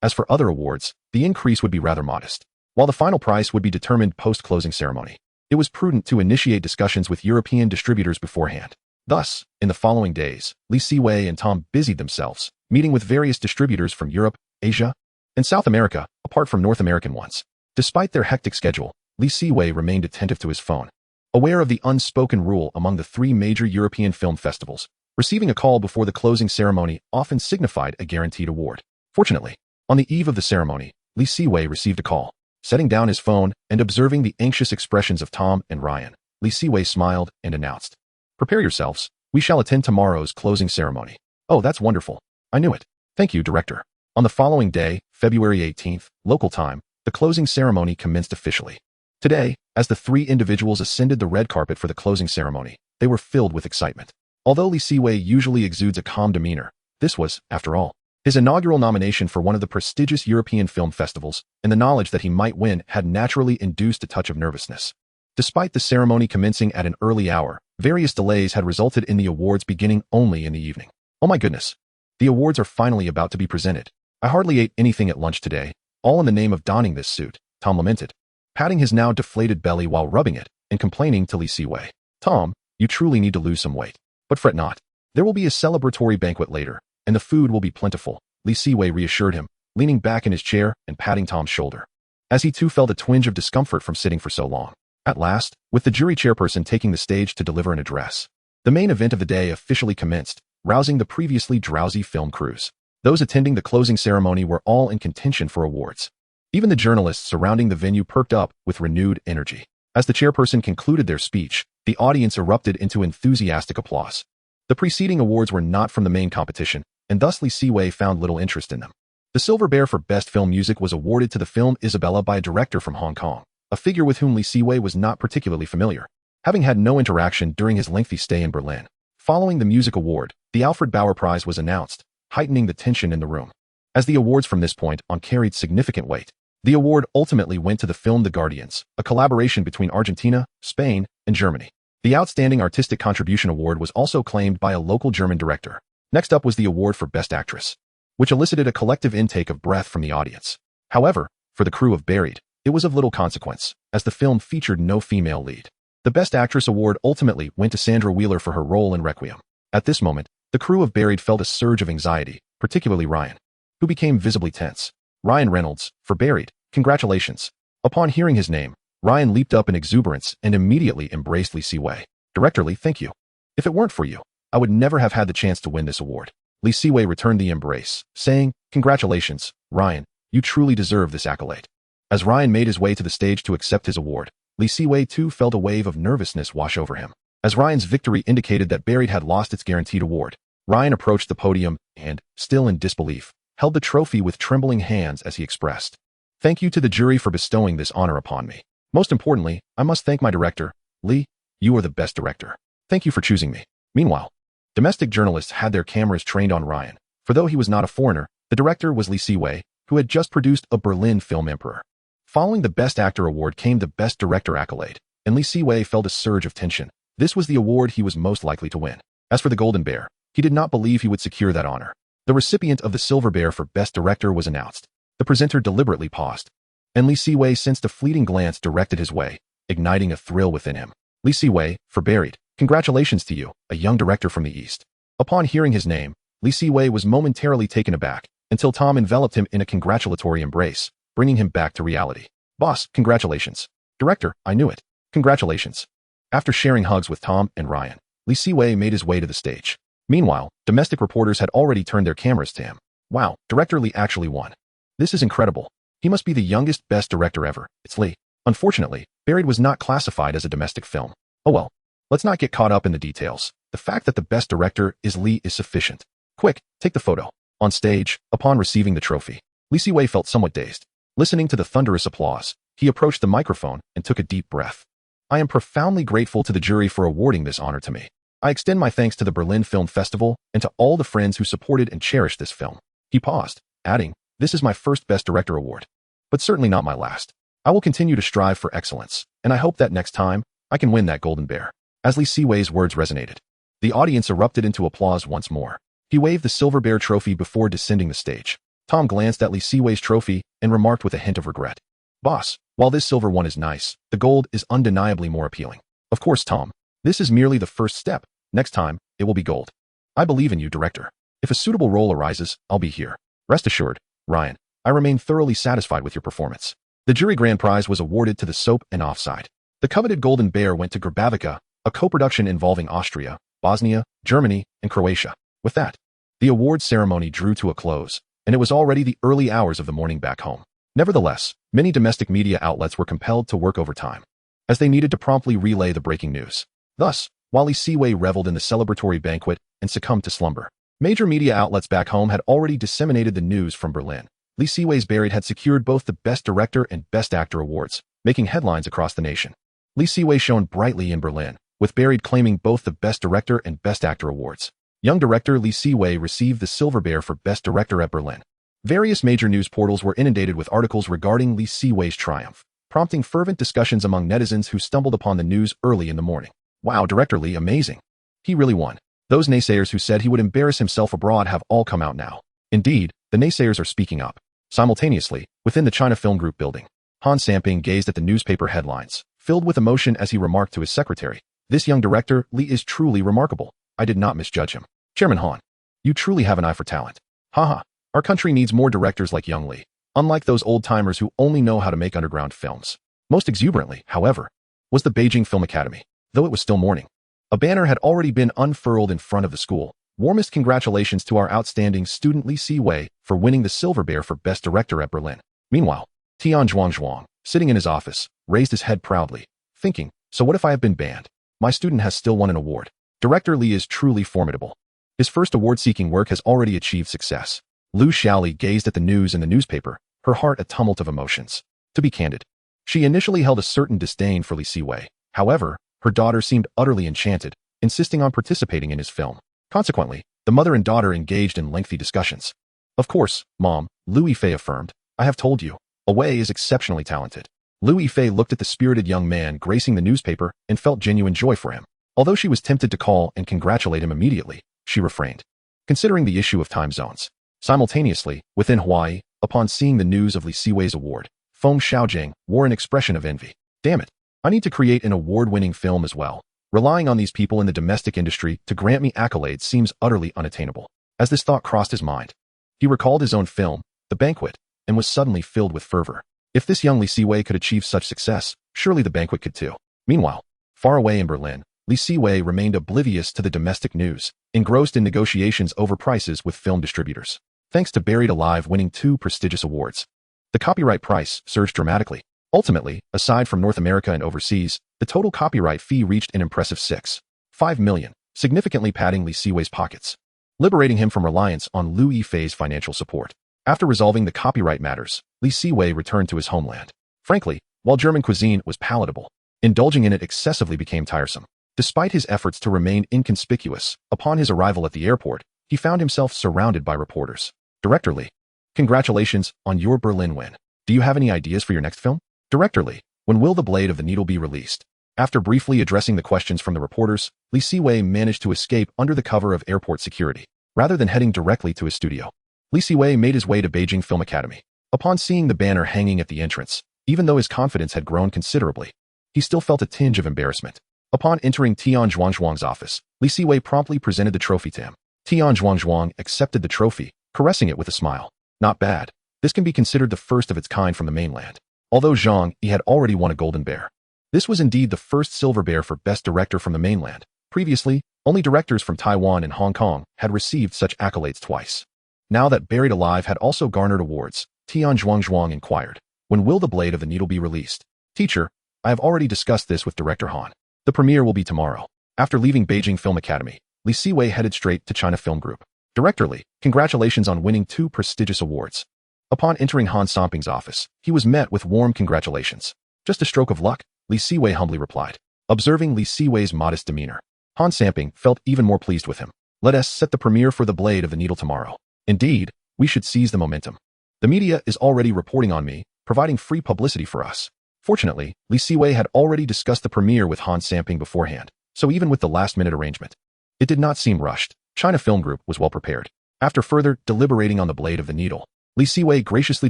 As for other awards, the increase would be rather modest. While the final price would be determined post-closing ceremony, it was prudent to initiate discussions with European distributors beforehand. Thus, in the following days, Li Siwei and Tom busied themselves, meeting with various distributors from Europe, Asia, and South America, apart from North American ones. Despite their hectic schedule, Li Siwei remained attentive to his phone. Aware of the unspoken rule among the 3 major European film festivals, receiving a call before the closing ceremony often signified a guaranteed award. Fortunately, on the eve of the ceremony, Li Siwei received a call. Setting down his phone and observing the anxious expressions of Tom and Ryan, Li Siwei smiled and announced, "Prepare yourselves, we shall attend tomorrow's closing ceremony." "Oh, that's wonderful. I knew it. Thank you, director." On the following day, February 18th, local time, the closing ceremony commenced officially. Today, as the 3 individuals ascended the red carpet for the closing ceremony, they were filled with excitement. Although Li Siwei usually exudes a calm demeanor, this was, after all, his inaugural nomination for one of the prestigious European film festivals, and the knowledge that he might win had naturally induced a touch of nervousness. Despite the ceremony commencing at an early hour, various delays had resulted in the awards beginning only in the evening. Oh my goodness. The awards are finally about to be presented. I hardly ate anything at lunch today, all in the name of donning this suit, Tom lamented, patting his now deflated belly while rubbing it and complaining to Li Siwei. Tom, you truly need to lose some weight. But fret not. There will be a celebratory banquet later, and the food will be plentiful, Li Siwei reassured him, leaning back in his chair and patting Tom's shoulder. As he too felt a twinge of discomfort from sitting for so long. At last, with the jury chairperson taking the stage to deliver an address, the main event of the day officially commenced, rousing the previously drowsy film crews. Those attending the closing ceremony were all in contention for awards. Even the journalists surrounding the venue perked up with renewed energy. As the chairperson concluded their speech, the audience erupted into enthusiastic applause. The preceding awards were not from the main competition, and thus Li Siwei found little interest in them. The Silver Bear for Best Film Music was awarded to the film Isabella by a director from Hong Kong, a figure with whom Li Siwei was not particularly familiar, having had no interaction during his lengthy stay in Berlin. Following the music award, the Alfred Bauer Prize was announced, heightening the tension in the room. As the awards from this point on carried significant weight, the award ultimately went to the film The Guardians, a collaboration between Argentina, Spain, and Germany. The Outstanding Artistic Contribution Award was also claimed by a local German director. Next up was the award for Best Actress, which elicited a collective intake of breath from the audience. However, for the crew of Buried, it was of little consequence, as the film featured no female lead. The Best Actress award ultimately went to Sandra Wheeler for her role in Requiem. At this moment, the crew of Buried felt a surge of anxiety, particularly Ryan, who became visibly tense. Ryan Reynolds, for Buried, congratulations. Upon hearing his name, Ryan leaped up in exuberance and immediately embraced Li Siwei. Director Li, thank you. If it weren't for you, I would never have had the chance to win this award. Li Siwei returned the embrace, saying, congratulations, Ryan, you truly deserve this accolade. As Ryan made his way to the stage to accept his award, Li Siwei too felt a wave of nervousness wash over him. As Ryan's victory indicated that Buried had lost its guaranteed award, Ryan approached the podium and, still in disbelief, held the trophy with trembling hands as he expressed, "Thank you to the jury for bestowing this honor upon me. Most importantly, I must thank my director, Li. You are the best director. Thank you for choosing me." Meanwhile, domestic journalists had their cameras trained on Ryan, for though he was not a foreigner, the director was Li Siwei, who had just produced a Berlin film emperor. Following the Best Actor award came the Best Director accolade, and Li Siwei felt a surge of tension. This was the award he was most likely to win. As for the Golden Bear, he did not believe he would secure that honor. The recipient of the Silver Bear for Best Director was announced. The presenter deliberately paused, and Li Siwei sensed a fleeting glance directed his way, igniting a thrill within him. Li Siwei, for Buried, congratulations to you, a young director from the East. Upon hearing his name, Li Siwei was momentarily taken aback, until Tom enveloped him in a congratulatory embrace, bringing him back to reality. Boss, congratulations. Director, I knew it. Congratulations. After sharing hugs with Tom and Ryan, Li Siwei made his way to the stage. Meanwhile, domestic reporters had already turned their cameras to him. Wow, Director Li actually won. This is incredible. He must be the youngest Best Director ever. It's Li. Unfortunately, Buried was not classified as a domestic film. Oh well, let's not get caught up in the details. The fact that the Best Director is Li is sufficient. Quick, take the photo. On stage, upon receiving the trophy, Li Siwei felt somewhat dazed. Listening to the thunderous applause, he approached the microphone and took a deep breath. I am profoundly grateful to the jury for awarding this honor to me. I extend my thanks to the Berlin Film Festival and to all the friends who supported and cherished this film. He paused, adding, This is my first Best Director award, but certainly not my last. I will continue to strive for excellence, and I hope that next time, I can win that golden bear. As Li Siwei's words resonated, the audience erupted into applause once more. He waved the silver bear trophy before descending the stage. Tom glanced at Li Siwei's trophy and remarked with a hint of regret. Boss, while this silver one is nice, the gold is undeniably more appealing. Of course, Tom. This is merely the first step. Next time, it will be gold. I believe in you, director. If a suitable role arises, I'll be here. Rest assured, Ryan, I remain thoroughly satisfied with your performance. The jury grand prize was awarded to the soap and offside. The coveted golden bear went to Grbavica, a co-production involving Austria, Bosnia, Germany, and Croatia. With that, the awards ceremony drew to a close, and it was already the early hours of the morning back home. Nevertheless, many domestic media outlets were compelled to work overtime, as they needed to promptly relay the breaking news. Thus, while Li Siwei reveled in the celebratory banquet and succumbed to slumber, major media outlets back home had already disseminated the news from Berlin. Li Siwei's Buried had secured both the Best Director and Best Actor awards, making headlines across the nation. Li Siwei shone brightly in Berlin, with Buried claiming both the Best Director and Best Actor awards. Young director Li Siwei received the Silver Bear for Best Director at Berlin. Various major news portals were inundated with articles regarding Li Siwei's triumph, prompting fervent discussions among netizens who stumbled upon the news early in the morning. Wow, Director Li, amazing. He really won. Those naysayers who said he would embarrass himself abroad have all come out now. Indeed, the naysayers are speaking up. Simultaneously, within the China Film Group building, Han Samping gazed at the newspaper headlines, filled with emotion as he remarked to his secretary, "This young director, Li, is truly remarkable. I did not misjudge him. Chairman Han, you truly have an eye for talent. Haha, our country needs more directors like young Li, unlike those old-timers who only know how to make underground films." Most exuberantly, however, was the Beijing Film Academy. Though it was still morning, a banner had already been unfurled in front of the school. Warmest congratulations to our outstanding student Li Siwei for winning the Silver Bear for Best Director at Berlin. Meanwhile, Tian Zhuangzhuang, sitting in his office, raised his head proudly, thinking, so what if I have been banned? My student has still won an award. Director Li is truly formidable. His first award-seeking work has already achieved success. Lu Xiaoli gazed at the news in the newspaper, her heart a tumult of emotions. To be candid, she initially held a certain disdain for Li Siwei. However, her daughter seemed utterly enchanted, insisting on participating in his film. Consequently, the mother and daughter engaged in lengthy discussions. Of course, Mom, Lu Yifei affirmed, I have told you, Wei is exceptionally talented. Lu Yifei looked at the spirited young man gracing the newspaper and felt genuine joy for him. Although she was tempted to call and congratulate him immediately, she refrained, considering the issue of time zones. Simultaneously, within Hawaii, upon seeing the news of Li Siwei's award, Feng Xiaojing wore an expression of envy. Damn it, I need to create an award-winning film as well. Relying on these people in the domestic industry to grant me accolades seems utterly unattainable. As this thought crossed his mind, he recalled his own film, The Banquet, and was suddenly filled with fervor. If this young Li Siwei could achieve such success, surely The Banquet could too. Meanwhile, far away in Berlin, Li Siwei remained oblivious to the domestic news, engrossed in negotiations over prices with film distributors. Thanks to Buried Alive winning 2 prestigious awards, the copyright price surged dramatically. Ultimately, aside from North America and overseas, the total copyright fee reached an impressive $6.5 million, significantly padding Li Siwei's pockets, liberating him from reliance on Lu Yifei's financial support. After resolving the copyright matters, Li Siwei returned to his homeland. Frankly, while German cuisine was palatable, indulging in it excessively became tiresome. Despite his efforts to remain inconspicuous, upon his arrival at the airport, he found himself surrounded by reporters. Director Li, congratulations on your Berlin win. Do you have any ideas for your next film? Director Li, when will The Blade of the Needle be released? After briefly addressing the questions from the reporters, Li Siwei managed to escape under the cover of airport security, rather than heading directly to his studio. Li Siwei made his way to Beijing Film Academy. Upon seeing the banner hanging at the entrance, even though his confidence had grown considerably, he still felt a tinge of embarrassment. Upon entering Tian Zhuangzhuang's office, Li Siwei promptly presented the trophy to him. Tian Zhuangzhuang accepted the trophy, caressing it with a smile. Not bad. This can be considered the first of its kind from the mainland. Although Zhang Yi had already won a Golden Bear, this was indeed the first Silver Bear for Best Director from the mainland. Previously, only directors from Taiwan and Hong Kong had received such accolades twice. Now that Buried Alive had also garnered awards, Tian Zhuangzhuang inquired, when will The Blade of the Needle be released? Teacher, I have already discussed this with Director Han. The premiere will be tomorrow. After leaving Beijing Film Academy, Li Siwei headed straight to China Film Group. Director Li, congratulations on winning 2 prestigious awards. Upon entering Han Samping's office, he was met with warm congratulations. Just a stroke of luck, Li Siwei humbly replied. Observing Li Siwei's modest demeanor, Han Samping felt even more pleased with him. Let us set the premiere for The Blade of the Needle tomorrow. Indeed, we should seize the momentum. The media is already reporting on me, providing free publicity for us. Fortunately, Siwei had already discussed the premiere with Han Samping beforehand, so even with the last-minute arrangement, it did not seem rushed. China Film Group was well prepared. After further deliberating on the blade of the needle, Siwei graciously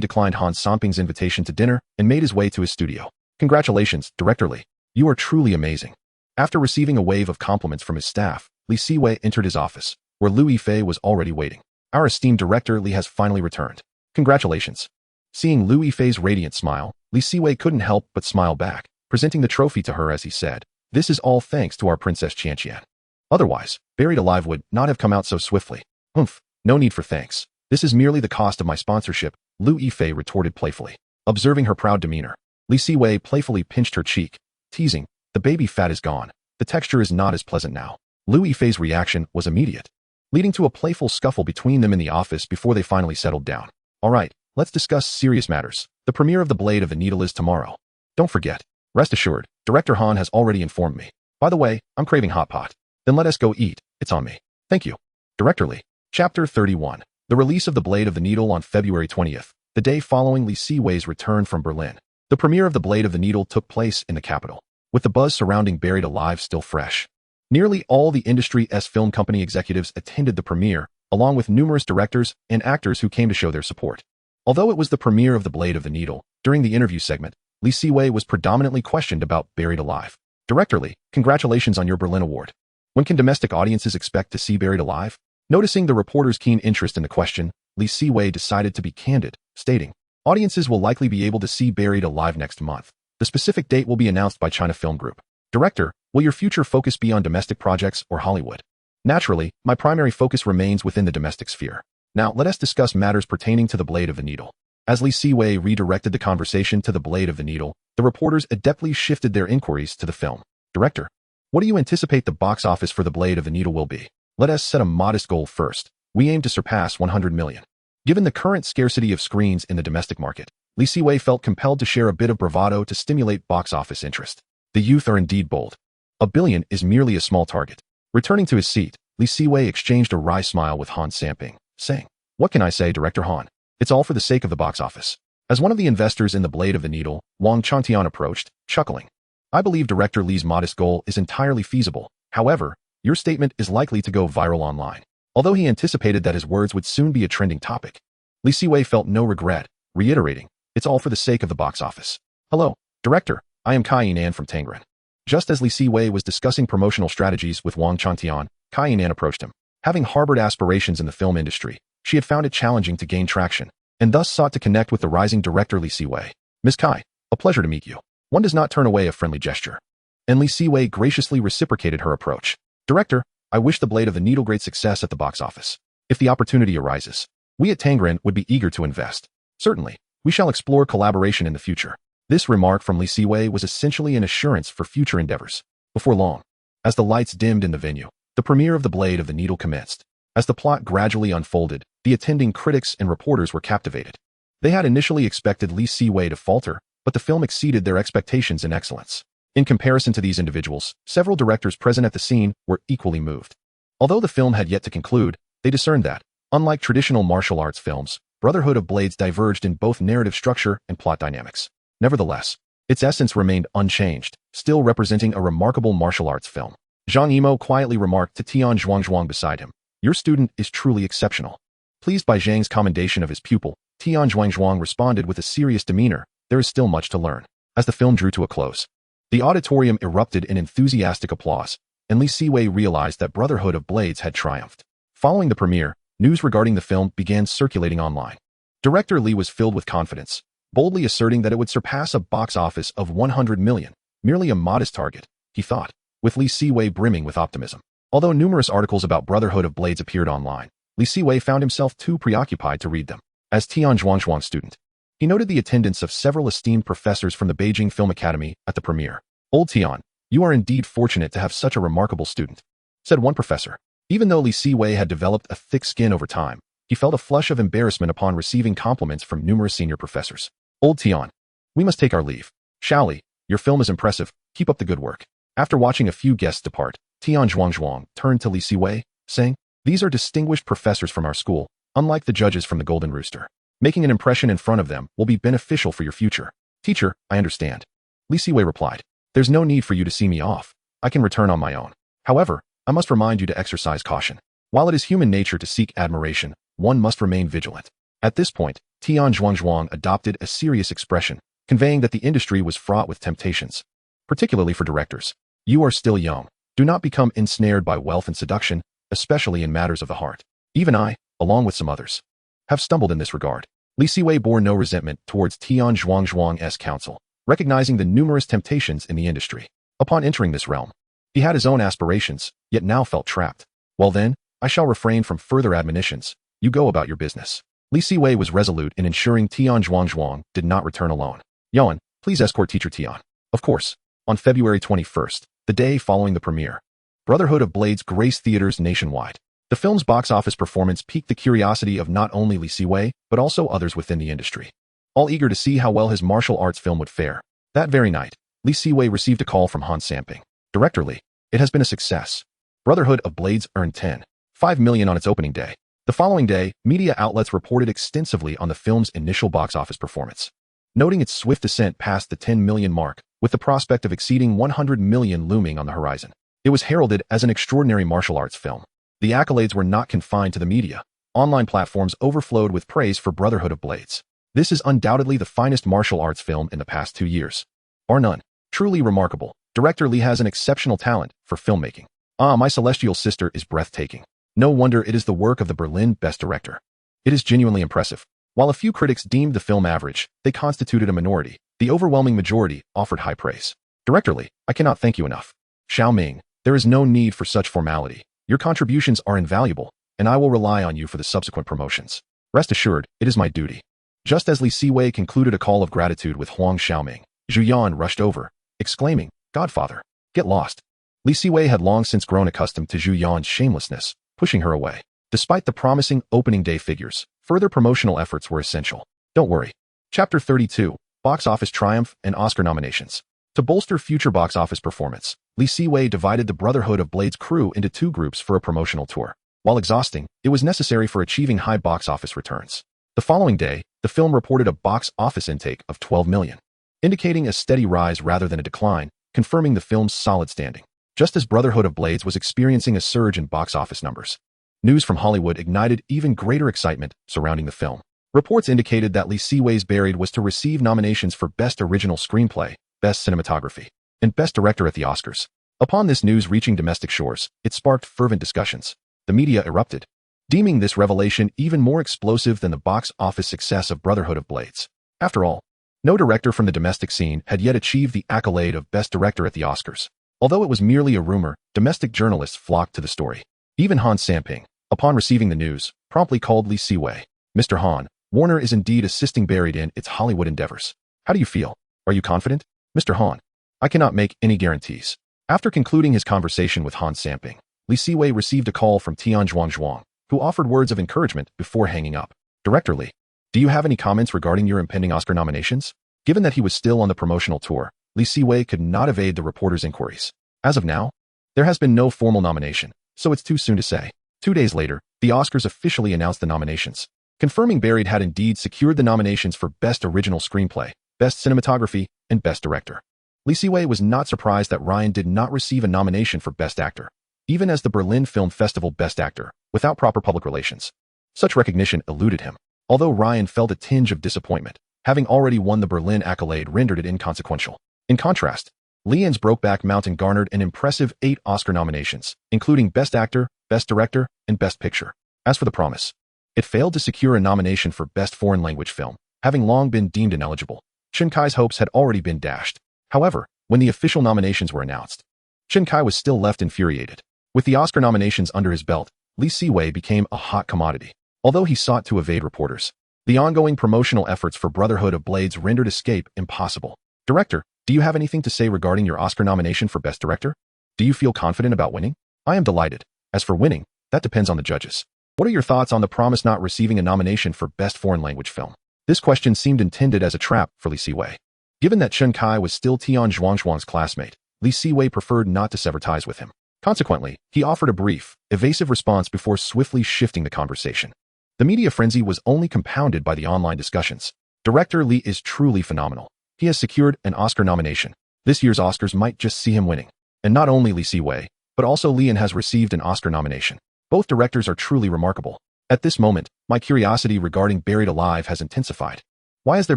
declined Han Samping's invitation to dinner and made his way to his studio. Congratulations, Director Li. You are truly amazing. After receiving a wave of compliments from his staff, Siwei entered his office, where Liu Yifei was already waiting. Our esteemed Director Li has finally returned. Congratulations. Seeing Liu Yifei's radiant smile, Siwei couldn't help but smile back, presenting the trophy to her as he said, "This is all thanks to our Princess Qianqian. Otherwise, Buried Alive would not have come out so swiftly." "Humph, no need for thanks. This is merely the cost of my sponsorship," Liu Yifei retorted playfully. Observing her proud demeanor, Siwei playfully pinched her cheek, teasing, "The baby fat is gone. The texture is not as pleasant now." Liu Yifei's reaction was immediate, leading to a playful scuffle between them in the office before they finally settled down. "All right, let's discuss serious matters. The premiere of The Blade of the Needle is tomorrow. Don't forget." "Rest assured, Director Han has already informed me. By the way, I'm craving hot pot." "Then let us go eat. It's on me." "Thank you." Director Li. Chapter 31. The release of The Blade of the Needle on February 20th, the day following Siwei's return from Berlin. The premiere of The Blade of the Needle took place in the capital, with the buzz surrounding Buried Alive still fresh. Nearly all the industry's film company executives attended the premiere, along with numerous directors and actors who came to show their support. Although it was the premiere of The Blade of the Needle, during the interview segment, Siwei was predominantly questioned about Buried Alive. "Director Li, congratulations on your Berlin Award. When can domestic audiences expect to see Buried Alive?" Noticing the reporter's keen interest in the question, Siwei decided to be candid, stating, "Audiences will likely be able to see Buried Alive next month. The specific date will be announced by China Film Group." "Director, will your future focus be on domestic projects or Hollywood?" "Naturally, my primary focus remains within the domestic sphere. Now, let us discuss matters pertaining to The Blade of the Needle." As Siwei redirected the conversation to The Blade of the Needle, the reporters adeptly shifted their inquiries to the film. "Director, what do you anticipate the box office for The Blade of the Needle will be?" "Let us set a modest goal first. We aim to surpass 100 million. Given the current scarcity of screens in the domestic market, Siwei felt compelled to share a bit of bravado to stimulate box office interest. The youth are indeed bold. 1 billion is merely a small target. Returning to his seat, Siwei exchanged a wry smile with Han Samping, saying, "What can I say, Director Han? It's all for the sake of the box office." As one of the investors in The Blade of the Needle, Wang Chantian approached, chuckling, "I believe Director Li's modest goal is entirely feasible. However, your statement is likely to go viral online." Although he anticipated that his words would soon be a trending topic, Siwei felt no regret, reiterating, "It's all for the sake of the box office." "Hello, Director, I am Kai Yinan from Tangren." Just as Siwei was discussing promotional strategies with Wang Chantian, Kai Yinan approached him. Having harbored aspirations in the film industry, she had found it challenging to gain traction, and thus sought to connect with the rising director Siwei. "Ms. Kai, a pleasure to meet you." One does not turn away a friendly gesture. And Siwei graciously reciprocated her approach. "Director, I wish The Blade of the Needle great success at the box office. If the opportunity arises, we at Tangren would be eager to invest. Certainly, we shall explore collaboration in the future." This remark from Siwei was essentially an assurance for future endeavors. Before long, as the lights dimmed in the venue, the premiere of The Blade of the Needle commenced. As the plot gradually unfolded, the attending critics and reporters were captivated. They had initially expected Siwei to falter, but the film exceeded their expectations in excellence. In comparison to these individuals, several directors present at the scene were equally moved. Although the film had yet to conclude, they discerned that, unlike traditional martial arts films, Brotherhood of Blades diverged in both narrative structure and plot dynamics. Nevertheless, its essence remained unchanged, still representing a remarkable martial arts film. Zhang Yimou quietly remarked to Tian Zhuangzhuang beside him, "Your student is truly exceptional." Pleased by Zhang's commendation of his pupil, Tian Zhuangzhuang responded with a serious demeanor, "There is still much to learn." As the film drew to a close, the auditorium erupted in enthusiastic applause, and Siwei realized that Brotherhood of Blades had triumphed. Following the premiere, news regarding the film began circulating online. Director Li was filled with confidence, boldly asserting that it would surpass a box office of 100 million, merely a modest target, he thought, with Siwei brimming with optimism. Although numerous articles about Brotherhood of Blades appeared online, Siwei found himself too preoccupied to read them. As Tian Zhuangzhuang's student, he noted the attendance of several esteemed professors from the Beijing Film Academy at the premiere. "Old Tian, you are indeed fortunate to have such a remarkable student," said one professor. Even though Siwei had developed a thick skin over time, he felt a flush of embarrassment upon receiving compliments from numerous senior professors. "Old Tian, we must take our leave. Shall we? Your film is impressive. Keep up the good work." After watching a few guests depart, Tian Zhuangzhuang turned to Siwei, saying, "These are distinguished professors from our school, unlike the judges from the Golden Rooster. Making an impression in front of them will be beneficial for your future. Teacher, I understand. Li Siwei replied. There's no need for you to see me off. I can return on my own. However, I must remind you to exercise caution. While it is human nature to seek admiration, one must remain vigilant. At this point, Tian Zhuangzhuang adopted a serious expression, conveying that the industry was fraught with temptations, particularly for directors. You are still young. Do not become ensnared by wealth and seduction, especially in matters of the heart. Even I, along with some others, have stumbled in this regard. Li Siwei bore no resentment towards Tian Zhuangzhuang's counsel, recognizing the numerous temptations in the industry. Upon entering this realm, he had his own aspirations, yet now felt trapped. Well then, I shall refrain from further admonitions. You go about your business. Li Siwei was resolute in ensuring Tian Zhuangzhuang did not return alone. Yuan, please escort Teacher Tian. Of course. On February 21st, the day following the premiere, Brotherhood of Blades graced theaters nationwide. The film's box office performance piqued the curiosity of not only Li Siwei, but also others within the industry, all eager to see how well his martial arts film would fare. That very night, Li Siwei received a call from Han Samping. Director Li, it has been a success. Brotherhood of Blades earned 10.5 million on its opening day. The following day, media outlets reported extensively on the film's initial box office performance, noting its swift descent past the 10 million mark, with the prospect of exceeding 100 million looming on the horizon. It was heralded as an extraordinary martial arts film. The accolades were not confined to the media. Online platforms overflowed with praise for Brotherhood of Blades. This is undoubtedly the finest martial arts film in the past 2 years. Bar none. Truly remarkable. Director Li has an exceptional talent for filmmaking. Ah, my celestial sister is breathtaking. No wonder it is the work of the Berlin Best Director. It is genuinely impressive. While a few critics deemed the film average, they constituted a minority. The overwhelming majority offered high praise. Director Li, I cannot thank you enough. Xiao Ming, there is no need for such formality. Your contributions are invaluable, and I will rely on you for the subsequent promotions. Rest assured, it is my duty. Just as Li Siwei concluded a call of gratitude with Huang Xiaoming, Zhu Yan rushed over, exclaiming, Godfather, get lost. Li Siwei had long since grown accustomed to Zhu Yan's shamelessness, pushing her away. Despite the promising opening day figures, further promotional efforts were essential. Don't worry. Chapter 32, Box Office Triumph and Oscar Nominations. To bolster future box office performance, Li Siwei divided the Brotherhood of Blades crew into 2 groups for a promotional tour. While exhausting, it was necessary for achieving high box office returns. The following day, the film reported a box office intake of 12 million, indicating a steady rise rather than a decline, confirming the film's solid standing. Just as Brotherhood of Blades was experiencing a surge in box office numbers, news from Hollywood ignited even greater excitement surrounding the film. Reports indicated that Li Siwei's Buried was to receive nominations for Best Original Screenplay, Best Cinematography, and Best Director at the Oscars. Upon this news reaching domestic shores, it sparked fervent discussions. The media erupted, deeming this revelation even more explosive than the box office success of Brotherhood of Blades. After all, no director from the domestic scene had yet achieved the accolade of Best Director at the Oscars. Although it was merely a rumor, domestic journalists flocked to the story. Even Han Samping, upon receiving the news, promptly called Li Siwei. Mr. Han, Warner is indeed assisting Buried in its Hollywood endeavors. How do you feel? Are you confident? Mr. Han, I cannot make any guarantees. After concluding his conversation with Han Samping, Li Siwei received a call from Tian Zhuangzhuang, who offered words of encouragement before hanging up. Director Li, do you have any comments regarding your impending Oscar nominations? Given that he was still on the promotional tour, Li Siwei could not evade the reporter's inquiries. As of now, there has been no formal nomination, so it's too soon to say. 2 days later, the Oscars officially announced the nominations, confirming Buried had indeed secured the nominations for Best Original Screenplay, Best Cinematography, and Best Director. Li Siwei was not surprised that Ryan did not receive a nomination for Best Actor, even as the Berlin Film Festival Best Actor, without proper public relations. Such recognition eluded him. Although Ryan felt a tinge of disappointment, having already won the Berlin accolade rendered it inconsequential. In contrast, Lian's Brokeback Mountain garnered an impressive 8 Oscar nominations, including Best Actor, Best Director, and Best Picture. As for The Promise, it failed to secure a nomination for Best Foreign Language Film, having long been deemed ineligible. Chen Kai's hopes had already been dashed. However, when the official nominations were announced, Chen Kai was still left infuriated. With the Oscar nominations under his belt, Li Siwei became a hot commodity. Although he sought to evade reporters, the ongoing promotional efforts for Brotherhood of Blades rendered escape impossible. Director, do you have anything to say regarding your Oscar nomination for Best Director? Do you feel confident about winning? I am delighted. As for winning, that depends on the judges. What are your thoughts on The Promise not receiving a nomination for Best Foreign Language Film? This question seemed intended as a trap for Li Siwei. Given that Chen Kai was still Tian Zhuangzhuang's classmate, Li Siwei preferred not to sever ties with him. Consequently, he offered a brief, evasive response before swiftly shifting the conversation. The media frenzy was only compounded by the online discussions. Director Li is truly phenomenal. He has secured an Oscar nomination. This year's Oscars might just see him winning. And not only Li Siwei, but also Lian has received an Oscar nomination. Both directors are truly remarkable. At this moment, my curiosity regarding Buried Alive has intensified. Why has there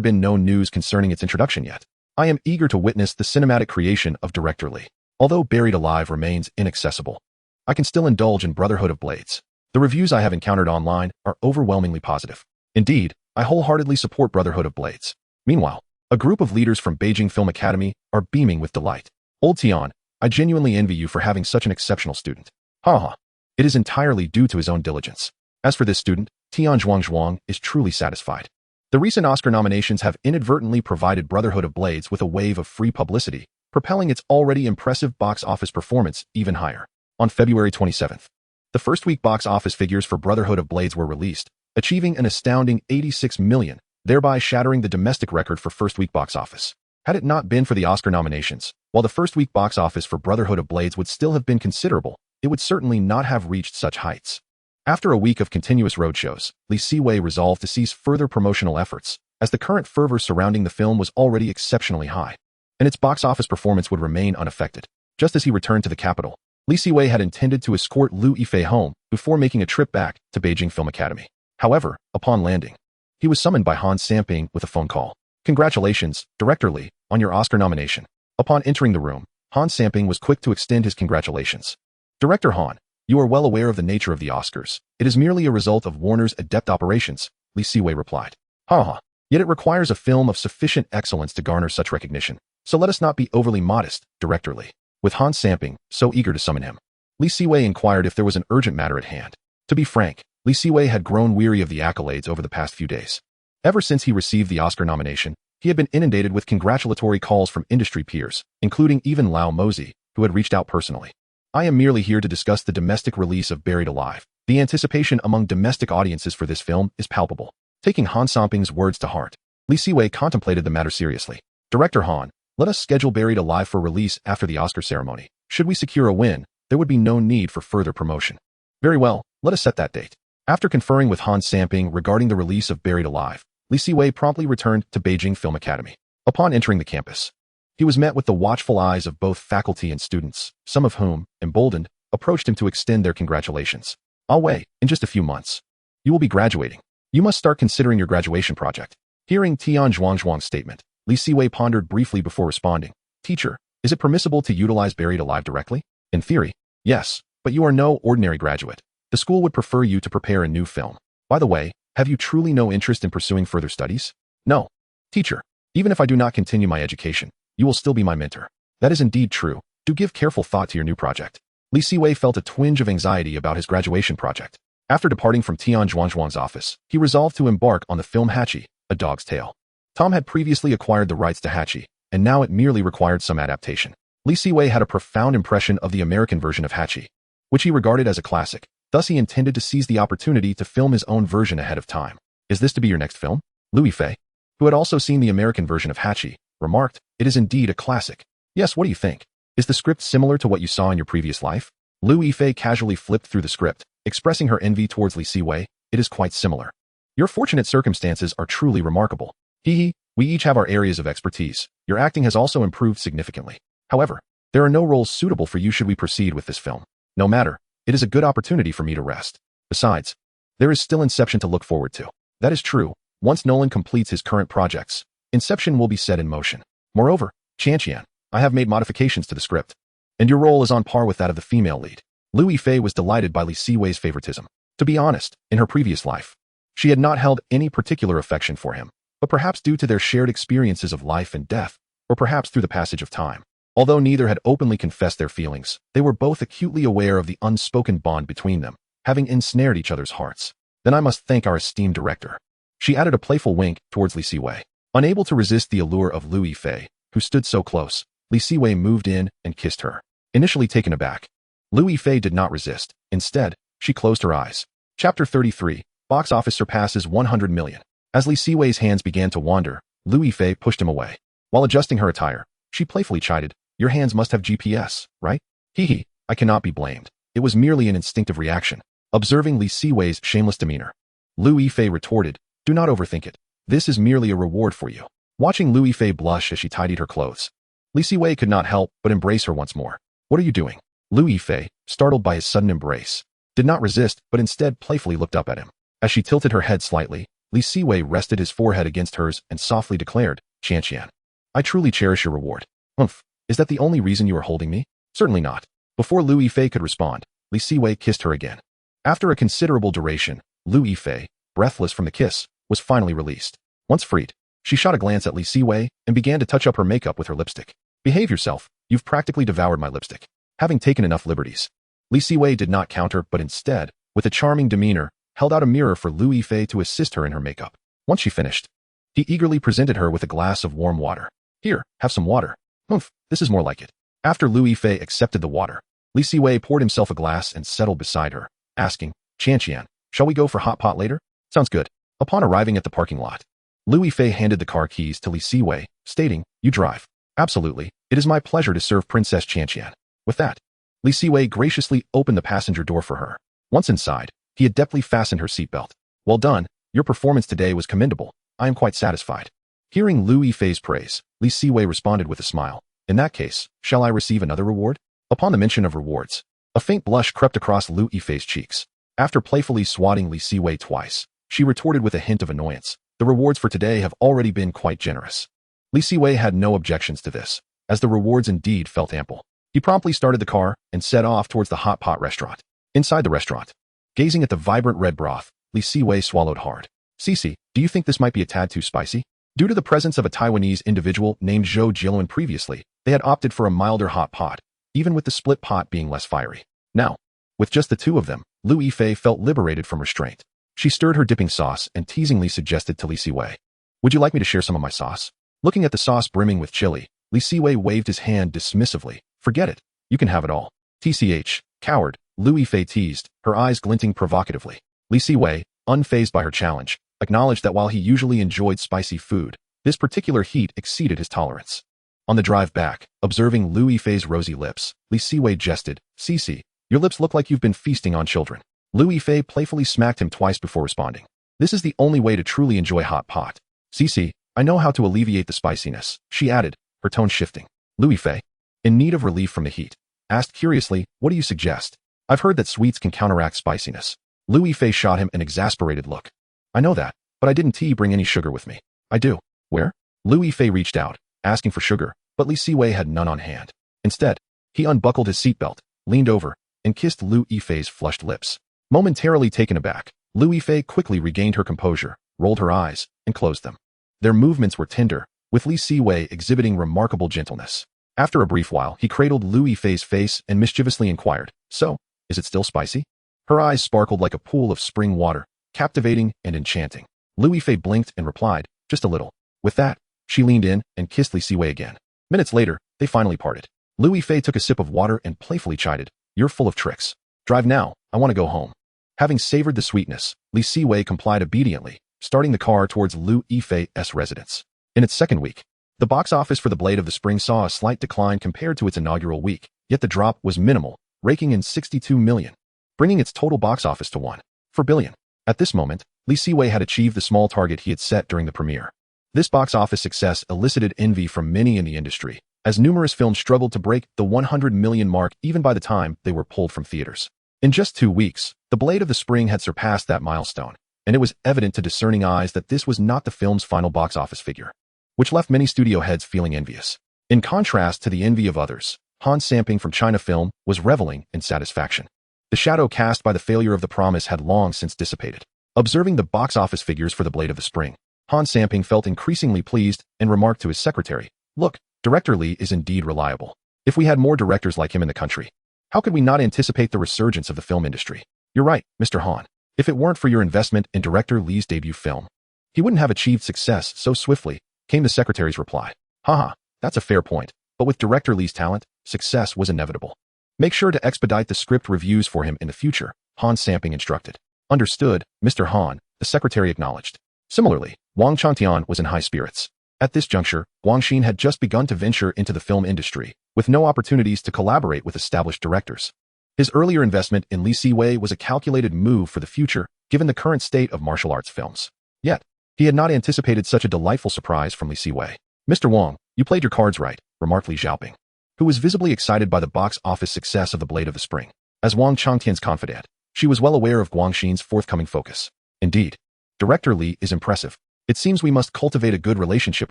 been no news concerning its introduction yet? I am eager to witness the cinematic creation of director Li. Although Buried Alive remains inaccessible, I can still indulge in Brotherhood of Blades. The reviews I have encountered online are overwhelmingly positive. Indeed, I wholeheartedly support Brotherhood of Blades. Meanwhile, a group of leaders from Beijing Film Academy are beaming with delight. Old Tian, I genuinely envy you for having such an exceptional student. Haha. It is entirely due to his own diligence. As for this student, Tian Zhuang is truly satisfied. The recent Oscar nominations have inadvertently provided Brotherhood of Blades with a wave of free publicity, propelling its already impressive box office performance even higher. On February 27th, the first week box office figures for Brotherhood of Blades were released, achieving an astounding 86 million, thereby shattering the domestic record for first week box office. Had it not been for the Oscar nominations, while the first week box office for Brotherhood of Blades would still have been considerable, it would certainly not have reached such heights. After a week of continuous roadshows, Li Siwei resolved to cease further promotional efforts, as the current fervor surrounding the film was already exceptionally high, and its box office performance would remain unaffected. Just as he returned to the capital, Li Siwei had intended to escort Liu Yifei home before making a trip back to Beijing Film Academy. However, upon landing, he was summoned by Han Samping with a phone call. Congratulations, Director Li, on your Oscar nomination. Upon entering the room, Han Samping was quick to extend his congratulations. Director Han, you are well aware of the nature of the Oscars. It is merely a result of Warner's adept operations, Li Siwei replied. Haha. Yet it requires a film of sufficient excellence to garner such recognition. So let us not be overly modest, Director Li. With Han Samping so eager to summon him, Li Siwei inquired if there was an urgent matter at hand. To be frank, Li Siwei had grown weary of the accolades over the past few days. Ever since he received the Oscar nomination, he had been inundated with congratulatory calls from industry peers, including even Lao Mozi, who had reached out personally. I am merely here to discuss the domestic release of Buried Alive. The anticipation among domestic audiences for this film is palpable. Taking Han Samping's words to heart, Li Siwei contemplated the matter seriously. Director Han, let us schedule Buried Alive for release after the Oscar ceremony. Should we secure a win, there would be no need for further promotion. Very well, let us set that date. After conferring with Han Samping regarding the release of Buried Alive, Li Siwei promptly returned to Beijing Film Academy. Upon entering the campus, he was met with the watchful eyes of both faculty and students, some of whom, emboldened, approached him to extend their congratulations. Wei, in just a few months, you will be graduating. You must start considering your graduation project. Hearing Tian Zhuang's statement, Li Siwei pondered briefly before responding. Teacher, is it permissible to utilize Buried Alive directly? In theory, yes, but you are no ordinary graduate. The school would prefer you to prepare a new film. By the way, have you truly no interest in pursuing further studies? No. Teacher, even if I do not continue my education, you will still be my mentor. That is indeed true. Do give careful thought to your new project. Li Siwei felt a twinge of anxiety about his graduation project. After departing from Tian Zhuang's office, he resolved to embark on the film Hachi, A Dog's Tale. Tom had previously acquired the rights to Hachi, and now it merely required some adaptation. Li Siwei had a profound impression of the American version of Hachi, which he regarded as a classic. Thus he intended to seize the opportunity to film his own version ahead of time. Is this to be your next film? Liu Yifei, who had also seen the American version of Hachi, remarked, it is indeed a classic. Yes, what do you think? Is the script similar to what you saw in your previous life? Liu Yifei casually flipped through the script, expressing her envy towards Li Siwei. It is quite similar. Your fortunate circumstances are truly remarkable. Hee, we each have our areas of expertise. Your acting has also improved significantly. However, there are no roles suitable for you should we proceed with this film. No matter, it is a good opportunity for me to rest. Besides, there is still Inception to look forward to. That is true. Once Nolan completes his current projects, Inception will be set in motion. Moreover, Chanqian, I have made modifications to the script, and your role is on par with that of the female lead. Liu Yifei was delighted by Li Siwei's favoritism. To be honest, in her previous life, she had not held any particular affection for him, but perhaps due to their shared experiences of life and death, or perhaps through the passage of time. Although neither had openly confessed their feelings, they were both acutely aware of the unspoken bond between them, having ensnared each other's hearts. Then I must thank our esteemed director. She added a playful wink towards Li Siwei. Unable to resist the allure of Liu Yifei, who stood so close, Li Siwei moved in and kissed her. Initially taken aback, Liu Yifei did not resist. Instead, she closed her eyes. Chapter 33, Box Office Surpasses 100 Million. As Li Siwei's hands began to wander, Liu Yifei pushed him away. While adjusting her attire, she playfully chided, your hands must have GPS, right? Hee, I cannot be blamed. It was merely an instinctive reaction. Observing Li Siwei's shameless demeanor, Lu Yifei retorted, "Do not overthink it. This is merely a reward for you." Watching Lu Yifei blush as she tidied her clothes, Li Siwei could not help but embrace her once more. "What are you doing?" Lu Yifei, startled by his sudden embrace, did not resist but instead playfully looked up at him. As she tilted her head slightly, Li Siwei rested his forehead against hers and softly declared, "Qianqian, I truly cherish your reward." "Umph, is that the only reason you are holding me?" "Certainly not." Before Lu Yifei could respond, Li Siwei kissed her again. After a considerable duration, Lu Yifei, breathless from the kiss, was finally released. Once freed, she shot a glance at Li Siwei and began to touch up her makeup with her lipstick. "Behave yourself, you've practically devoured my lipstick." Having taken enough liberties, Li Siwei did not counter but instead, with a charming demeanor, held out a mirror for Lu Yifei to assist her in her makeup. Once she finished, he eagerly presented her with a glass of warm water. "Here, have some water." "Humph, this is more like it." After Lu Yifei accepted the water, Li Siwei poured himself a glass and settled beside her, asking, "Qianqian, shall we go for hot pot later?" "Sounds good." Upon arriving at the parking lot, Lu Yifei handed the car keys to Li Siwei, stating, "You drive." "Absolutely, it is my pleasure to serve Princess Qianqian." With that, Li Siwei graciously opened the passenger door for her. Once inside, he adeptly fastened her seatbelt. "Well done, your performance today was commendable. I am quite satisfied." Hearing Lu Yifei's praise, Li Siwei responded with a smile. "In that case, shall I receive another reward?" Upon the mention of rewards, a faint blush crept across Lu Yifei's cheeks. After playfully swatting Li Siwei twice, she retorted with a hint of annoyance, "The rewards for today have already been quite generous." Li Siwei had no objections to this, as the rewards indeed felt ample. He promptly started the car and set off towards the hot pot restaurant. Inside the restaurant, gazing at the vibrant red broth, Li Siwei swallowed hard. "Cici, do you think this might be a tad too spicy?" Due to the presence of a Taiwanese individual named Zhou Jiluan previously, they had opted for a milder hot pot, even with the split pot being less fiery. Now, with just the two of them, Lu Yifei felt liberated from restraint. She stirred her dipping sauce and teasingly suggested to Li Siwei, "Would you like me to share some of my sauce?" Looking at the sauce brimming with chili, Li Siwei waved his hand dismissively. "Forget it. You can have it all." "Tch, coward," Lu Yifei teased, her eyes glinting provocatively. Li Siwei, unfazed by her challenge, acknowledged that while he usually enjoyed spicy food, this particular heat exceeded his tolerance. On the drive back, observing Lu Yifei's rosy lips, Li Siwei jested, "Cici, your lips look like you've been feasting on children." Lu Yifei playfully smacked him twice before responding. "This is the only way to truly enjoy hot pot. Cici, I know how to alleviate the spiciness," she added, her tone shifting. Lu Yifei, in need of relief from the heat, asked curiously, "What do you suggest?" "I've heard that sweets can counteract spiciness." Lu Yifei shot him an exasperated look. "I know that, but I didn't bring any sugar with me." "I do." "Where?" Lu Yifei reached out, asking for sugar, but Li Siwei had none on hand. Instead, he unbuckled his seatbelt, leaned over, and kissed Lu Yifei's flushed lips. Momentarily taken aback, Lu Yifei quickly regained her composure, rolled her eyes, and closed them. Their movements were tender, with Li Siwei exhibiting remarkable gentleness. After a brief while, he cradled Lu Yifei's face and mischievously inquired, "So, is it still spicy?" Her eyes sparkled like a pool of spring water, captivating and enchanting. Lu Yifei blinked and replied, "Just a little." With that, she leaned in and kissed Li Siwei again. Minutes later, they finally parted. Lu Yifei took a sip of water and playfully chided, "You're full of tricks. Drive now, I want to go home." Having savored the sweetness, Li Siwei complied obediently, starting the car towards Lu Yifei's residence. In its second week, the box office for The Blade of the Spring saw a slight decline compared to its inaugural week, yet the drop was minimal, raking in 62 million, bringing its total box office to 1.4 billion. At this moment, Li Siwei had achieved the small target he had set during the premiere. This box office success elicited envy from many in the industry, as numerous films struggled to break the 100 million mark even by the time they were pulled from theaters. In just 2 weeks, The Blade of the Spring had surpassed that milestone, and it was evident to discerning eyes that this was not the film's final box office figure, which left many studio heads feeling envious. In contrast to the envy of others, Han Samping from China Film was reveling in satisfaction. The shadow cast by the failure of The Promise had long since dissipated. Observing the box office figures for The Blade of the Spring, Han Samping felt increasingly pleased and remarked to his secretary, "Look, Director Li is indeed reliable. If we had more directors like him in the country, how could we not anticipate the resurgence of the film industry?" "You're right, Mr. Han. If it weren't for your investment in Director Li's debut film, he wouldn't have achieved success so swiftly," came the secretary's reply. "Haha, that's a fair point, but with Director Li's talent, success was inevitable. Make sure to expedite the script reviews for him in the future," Han Samping instructed. "Understood, Mr. Han," the secretary acknowledged. Similarly, Wang Changtian was in high spirits. At this juncture, Wang Xin had just begun to venture into the film industry, with no opportunities to collaborate with established directors. His earlier investment in Li Siwei was a calculated move for the future, given the current state of martial arts films. Yet, he had not anticipated such a delightful surprise from Li Siwei. "Mr. Wang, you played your cards right," remarked Li Xiaoping, who was visibly excited by the box office success of The Blade of the Spring. As Wang Changtian's confidant, she was well aware of Guangxin's forthcoming focus. "Indeed, Director Li is impressive. It seems we must cultivate a good relationship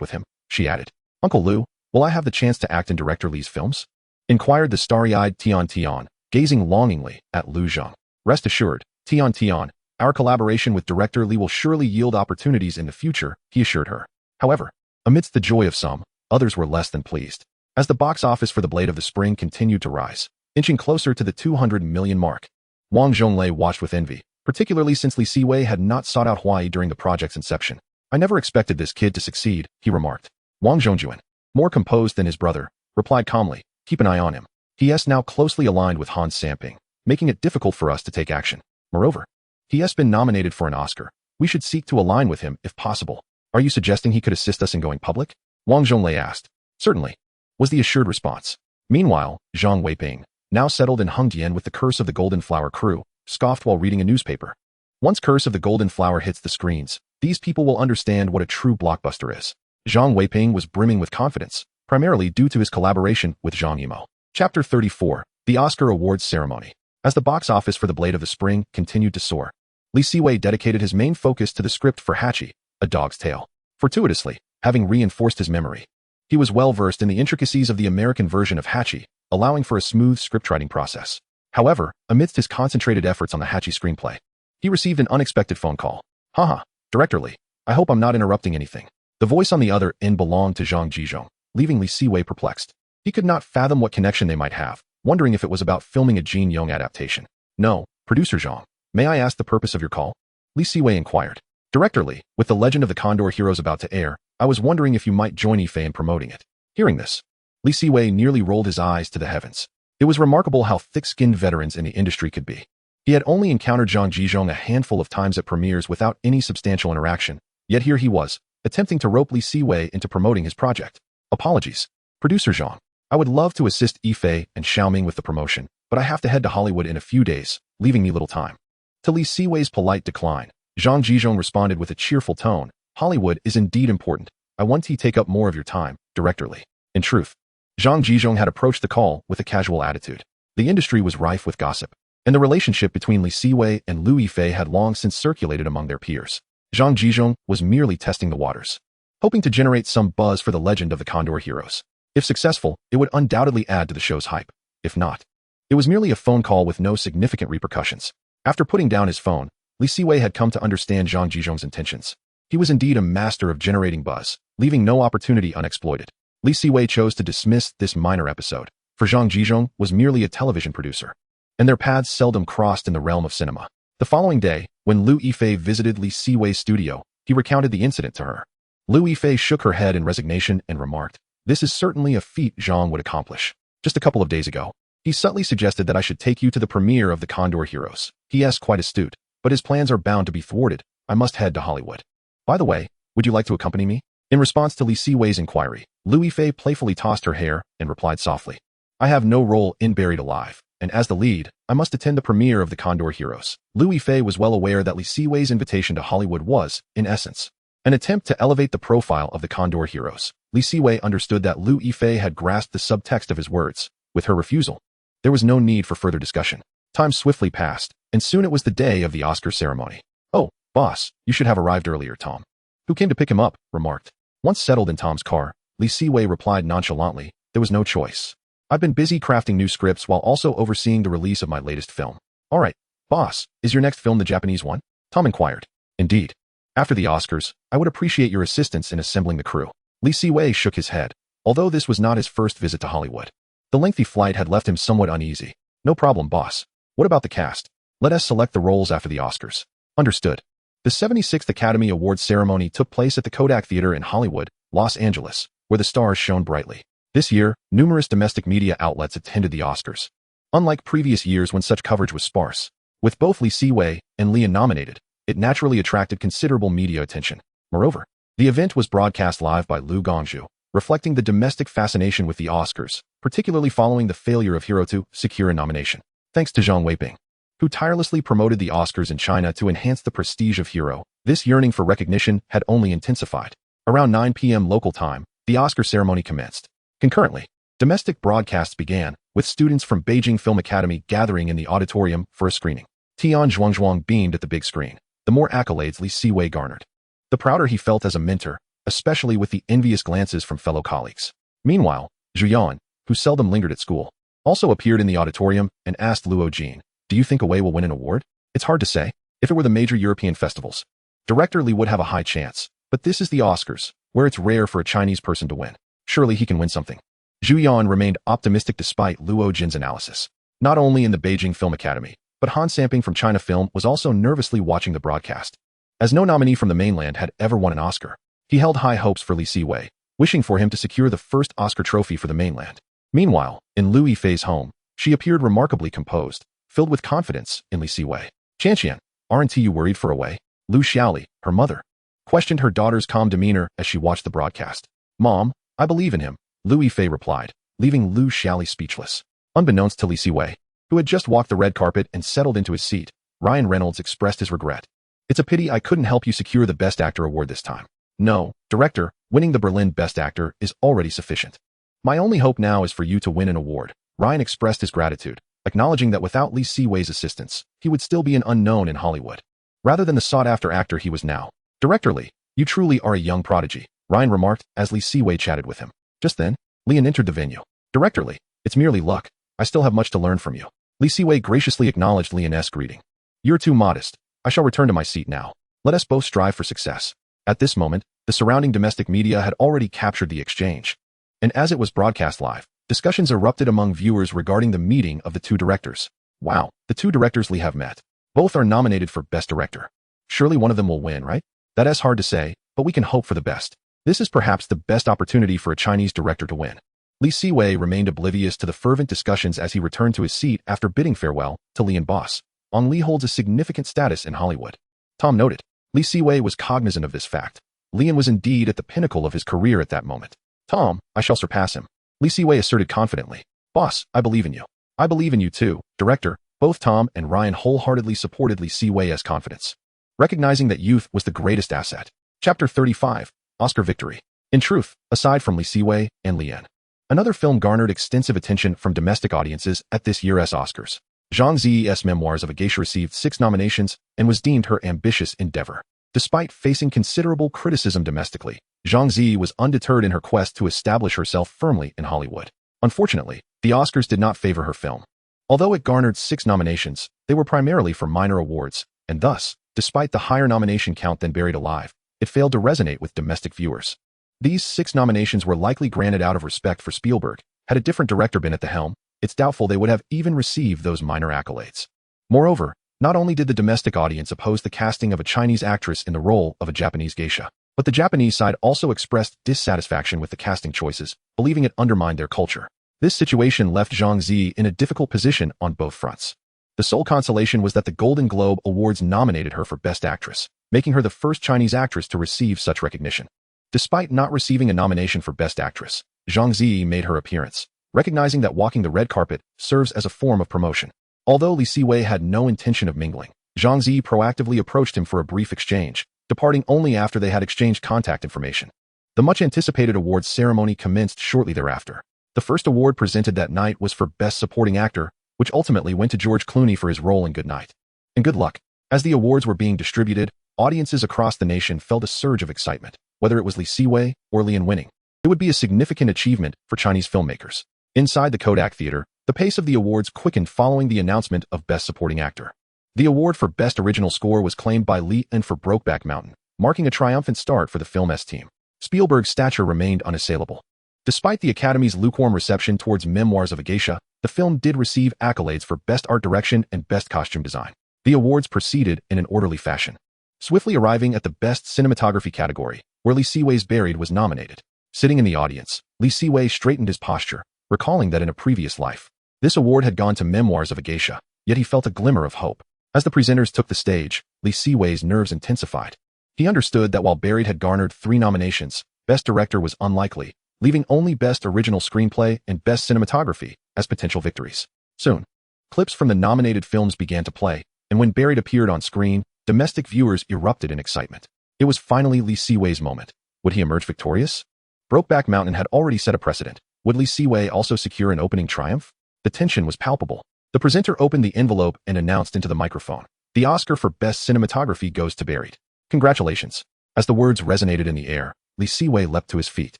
with him," she added. "Uncle Lu, will I have the chance to act in Director Li's films?" inquired the starry-eyed Tian Tian, gazing longingly at Lu Zhang. "Rest assured, Tian Tian, our collaboration with Director Li will surely yield opportunities in the future," he assured her. However, amidst the joy of some, others were less than pleased. As the box office for The Blade of the Spring continued to rise, inching closer to the 200 million mark, Wang Zhonglei watched with envy, particularly since Li Siwei had not sought out Huai during the project's inception. "I never expected this kid to succeed," he remarked. Wang Zhongjuan, more composed than his brother, replied calmly, "Keep an eye on him. He is now closely aligned with Han Samping, making it difficult for us to take action. Moreover, he has been nominated for an Oscar. We should seek to align with him if possible. Are you suggesting he could assist us in going public?" Wang Zhonglei asked. "Certainly," was the assured response. Meanwhile, Zhang Weiping, now settled in Hengdian with the Curse of the Golden Flower crew, scoffed while reading a newspaper. Once Curse of the Golden Flower hits the screens, these people will understand what a true blockbuster is. Zhang Weiping was brimming with confidence, primarily due to his collaboration with Zhang Yimou. Chapter 34, The Oscar Awards Ceremony. As the box office for The Blade of the Spring continued to soar, Li Siwei dedicated his main focus to the script for Hachi, A Dog's Tale. Fortuitously, having reinforced his memory, he was well versed in the intricacies of the American version of Hachi, allowing for a smooth scriptwriting process. However, amidst his concentrated efforts on the Hachi screenplay, he received an unexpected phone call. "Haha, Director Li, I hope I'm not interrupting anything." The voice on the other end belonged to Zhang Jizhong, leaving Li Siwei perplexed. He could not fathom what connection they might have, wondering if it was about filming a Jin Yong adaptation. "No, Producer Zhang, may I ask the purpose of your call?" Li Siwei inquired. "Director Li, with The Legend of the Condor Heroes about to air, I was wondering if you might join Yifei in promoting it." Hearing this, Li Siwei nearly rolled his eyes to the heavens. It was remarkable how thick-skinned veterans in the industry could be. He had only encountered Zhang Jizhong a handful of times at premieres without any substantial interaction, yet here he was, attempting to rope Li Siwei into promoting his project. "Apologies, Producer Zhang. I would love to assist Yifei and Xiaoming with the promotion, but I have to head to Hollywood in a few days, leaving me little time." To Li Siwei's polite decline, Zhang Jizhong responded with a cheerful tone, "Hollywood is indeed important. I want to take up more of your time, Director Li." In truth, Zhang Jizhong had approached the call with a casual attitude. The industry was rife with gossip, and the relationship between Li Siwei and Liu Yifei had long since circulated among their peers. Zhang Jizhong was merely testing the waters, hoping to generate some buzz for The Legend of the Condor Heroes. If successful, it would undoubtedly add to the show's hype. If not, it was merely a phone call with no significant repercussions. After putting down his phone, Li Siwei had come to understand Zhang Jizhong's intentions. He was indeed a master of generating buzz, leaving no opportunity unexploited. Li Siwei chose to dismiss this minor episode, for Zhang Jizhong was merely a television producer, and their paths seldom crossed in the realm of cinema. The following day, when Liu Yifei visited Li Siwei's studio, he recounted the incident to her. Liu Yifei shook her head in resignation and remarked, "This is certainly a feat Zhang would accomplish. Just a couple of days ago, he subtly suggested that I should take you to the premiere of the Condor Heroes. He is quite astute, but his plans are bound to be thwarted. I must head to Hollywood. By the way, would you like to accompany me?" In response to Li Siwei's inquiry, Liu Yifei playfully tossed her hair and replied softly, "I have no role in Buried Alive, and as the lead, I must attend the premiere of the Condor Heroes." Liu Yifei was well aware that Li Siwei's invitation to Hollywood was, in essence, an attempt to elevate the profile of the Condor Heroes. Li Siwei understood that Liu Yifei had grasped the subtext of his words. With her refusal, there was no need for further discussion. Time swiftly passed, and soon it was the day of the Oscar ceremony. "Oh, boss, you should have arrived earlier," Tom, who came to pick him up, remarked. Once settled in Tom's car, Li Siwei replied nonchalantly, "There was no choice. I've been busy crafting new scripts while also overseeing the release of my latest film." "All right, boss, is your next film the Japanese one?" Tom inquired. "Indeed. After the Oscars, I would appreciate your assistance in assembling the crew." Li Siwei shook his head, although this was not his first visit to Hollywood. The lengthy flight had left him somewhat uneasy. "No problem, boss. What about the cast? Let us select the roles after the Oscars." "Understood." The 76th Academy Awards ceremony took place at the Kodak Theater in Hollywood, Los Angeles, where the stars shone brightly. This year, numerous domestic media outlets attended the Oscars. Unlike previous years when such coverage was sparse, with both Li Siwei and Leah nominated, it naturally attracted considerable media attention. Moreover, the event was broadcast live by Lu Gongzhu, reflecting the domestic fascination with the Oscars, particularly following the failure of Hero to secure a nomination. Thanks to Zhang Weiping, who tirelessly promoted the Oscars in China to enhance the prestige of Hero. This yearning for recognition had only intensified. Around 9 p.m. local time, the Oscar ceremony commenced. Concurrently, domestic broadcasts began, with students from Beijing Film Academy gathering in the auditorium for a screening. Tian Zhuangzhuang beamed at the big screen. The more accolades Li Siwei garnered, the prouder he felt as a mentor, especially with the envious glances from fellow colleagues. Meanwhile, Zhu Yan, who seldom lingered at school, also appeared in the auditorium and asked Luo Jin, "Do you think Wei will win an award?" "It's hard to say. If it were the major European festivals, Director Li would have a high chance. But this is the Oscars, where it's rare for a Chinese person to win. Surely he can win something." Zhu Yan remained optimistic despite Luo Jin's analysis. Not only in the Beijing Film Academy, but Han Samping from China Film was also nervously watching the broadcast. As no nominee from the mainland had ever won an Oscar, he held high hopes for Li Siwei, wishing for him to secure the first Oscar trophy for the mainland. Meanwhile, in Lu Yifei's home, she appeared remarkably composed, filled with confidence in Li Siwei. "Qianqian, aren't you worried for Wei?" Lu Xiaoli, her mother, questioned her daughter's calm demeanor as she watched the broadcast. "Mom, I believe in him," Lu Yifei replied, leaving Lu Xiaoli speechless. Unbeknownst to Li Siwei, who had just walked the red carpet and settled into his seat, Ryan Reynolds expressed his regret. "It's a pity I couldn't help you secure the Best Actor award this time." "No, director, winning the Berlin Best Actor is already sufficient. My only hope now is for you to win an award." Ryan expressed his gratitude, acknowledging that without Li Siwei's assistance, he would still be an unknown in Hollywood, rather than the sought-after actor he was now. "Director Li, you truly are a young prodigy," Ryan remarked as Li Siwei chatted with him. Just then, Lian entered the venue. "Director Li, it's merely luck. I still have much to learn from you." Li Siwei graciously acknowledged Lian's greeting. "You're too modest. I shall return to my seat now. Let us both strive for success." At this moment, the surrounding domestic media had already captured the exchange. And as it was broadcast live, discussions erupted among viewers regarding the meeting of the two directors. "Wow, the two directors Li have met. Both are nominated for Best Director. Surely one of them will win, right? That is hard to say, but we can hope for the best. This is perhaps the best opportunity for a Chinese director to win." Li Siwei remained oblivious to the fervent discussions as he returned to his seat after bidding farewell to Lian Boss. Ang Li holds a significant status in Hollywood. Tom noted. Li Siwei was cognizant of this fact. Lian was indeed at the pinnacle of his career at that moment. "Tom, I shall surpass him," Li Siwei asserted confidently. "Boss, I believe in you." "I believe in you too, director." Both Tom and Ryan wholeheartedly supported Li Siwei's confidence, recognizing that youth was the greatest asset. Chapter 35, Oscar Victory. In truth, aside from Li Siwei and Lian, another film garnered extensive attention from domestic audiences at this year's Oscars. Zhang Ziyi's Memoirs of a Geisha received 6 nominations and was deemed her ambitious endeavor. Despite facing considerable criticism domestically, Zhang Ziyi was undeterred in her quest to establish herself firmly in Hollywood. Unfortunately, the Oscars did not favor her film. Although it garnered 6 nominations, they were primarily for minor awards, and thus, despite the higher nomination count than Buried Alive, it failed to resonate with domestic viewers. These 6 nominations were likely granted out of respect for Spielberg. Had a different director been at the helm, it's doubtful they would have even received those minor accolades. Moreover, not only did the domestic audience oppose the casting of a Chinese actress in the role of a Japanese geisha, but the Japanese side also expressed dissatisfaction with the casting choices, believing it undermined their culture. This situation left Zhang Ziyi in a difficult position on both fronts. The sole consolation was that the Golden Globe Awards nominated her for Best Actress, making her the first Chinese actress to receive such recognition. Despite not receiving a nomination for Best Actress, Zhang Ziyi made her appearance, recognizing that walking the red carpet serves as a form of promotion. Although Li Siwei had no intention of mingling, Zhang Ziyi proactively approached him for a brief exchange, departing only after they had exchanged contact information. The much-anticipated awards ceremony commenced shortly thereafter. The first award presented that night was for Best Supporting Actor, which ultimately went to George Clooney for his role in Good Night. And good luck. As the awards were being distributed, audiences across the nation felt a surge of excitement, whether it was Li Siwei or Lian winning. It would be a significant achievement for Chinese filmmakers. Inside the Kodak Theater, the pace of the awards quickened following the announcement of Best Supporting Actor. The award for Best Original Score was claimed by Li and for Brokeback Mountain, marking a triumphant start for the film's team. Spielberg's stature remained unassailable. Despite the Academy's lukewarm reception towards Memoirs of a Geisha, the film did receive accolades for Best Art Direction and Best Costume Design. The awards proceeded in an orderly fashion, swiftly arriving at the Best Cinematography category, where Li Siwei's Buried was nominated. Sitting in the audience, Li Siwei straightened his posture, recalling that in a previous life, this award had gone to Memoirs of a Geisha, yet he felt a glimmer of hope. As the presenters took the stage, Li Siwei's nerves intensified. He understood that while Buried had garnered 3 nominations, Best Director was unlikely, leaving only Best Original Screenplay and Best Cinematography as potential victories. Soon, Clips from the nominated films began to play, and when Buried appeared on screen, domestic viewers erupted in excitement. It was finally Lee Siwei's moment. Would he emerge victorious? Brokeback Mountain had already set a precedent. Would Lee Siwei also secure an opening triumph? The tension was palpable. The presenter opened the envelope and announced into the microphone, "The Oscar for Best Cinematography goes to Buried. Congratulations." As the words resonated in the air, Lee Siwei leapt to his feet.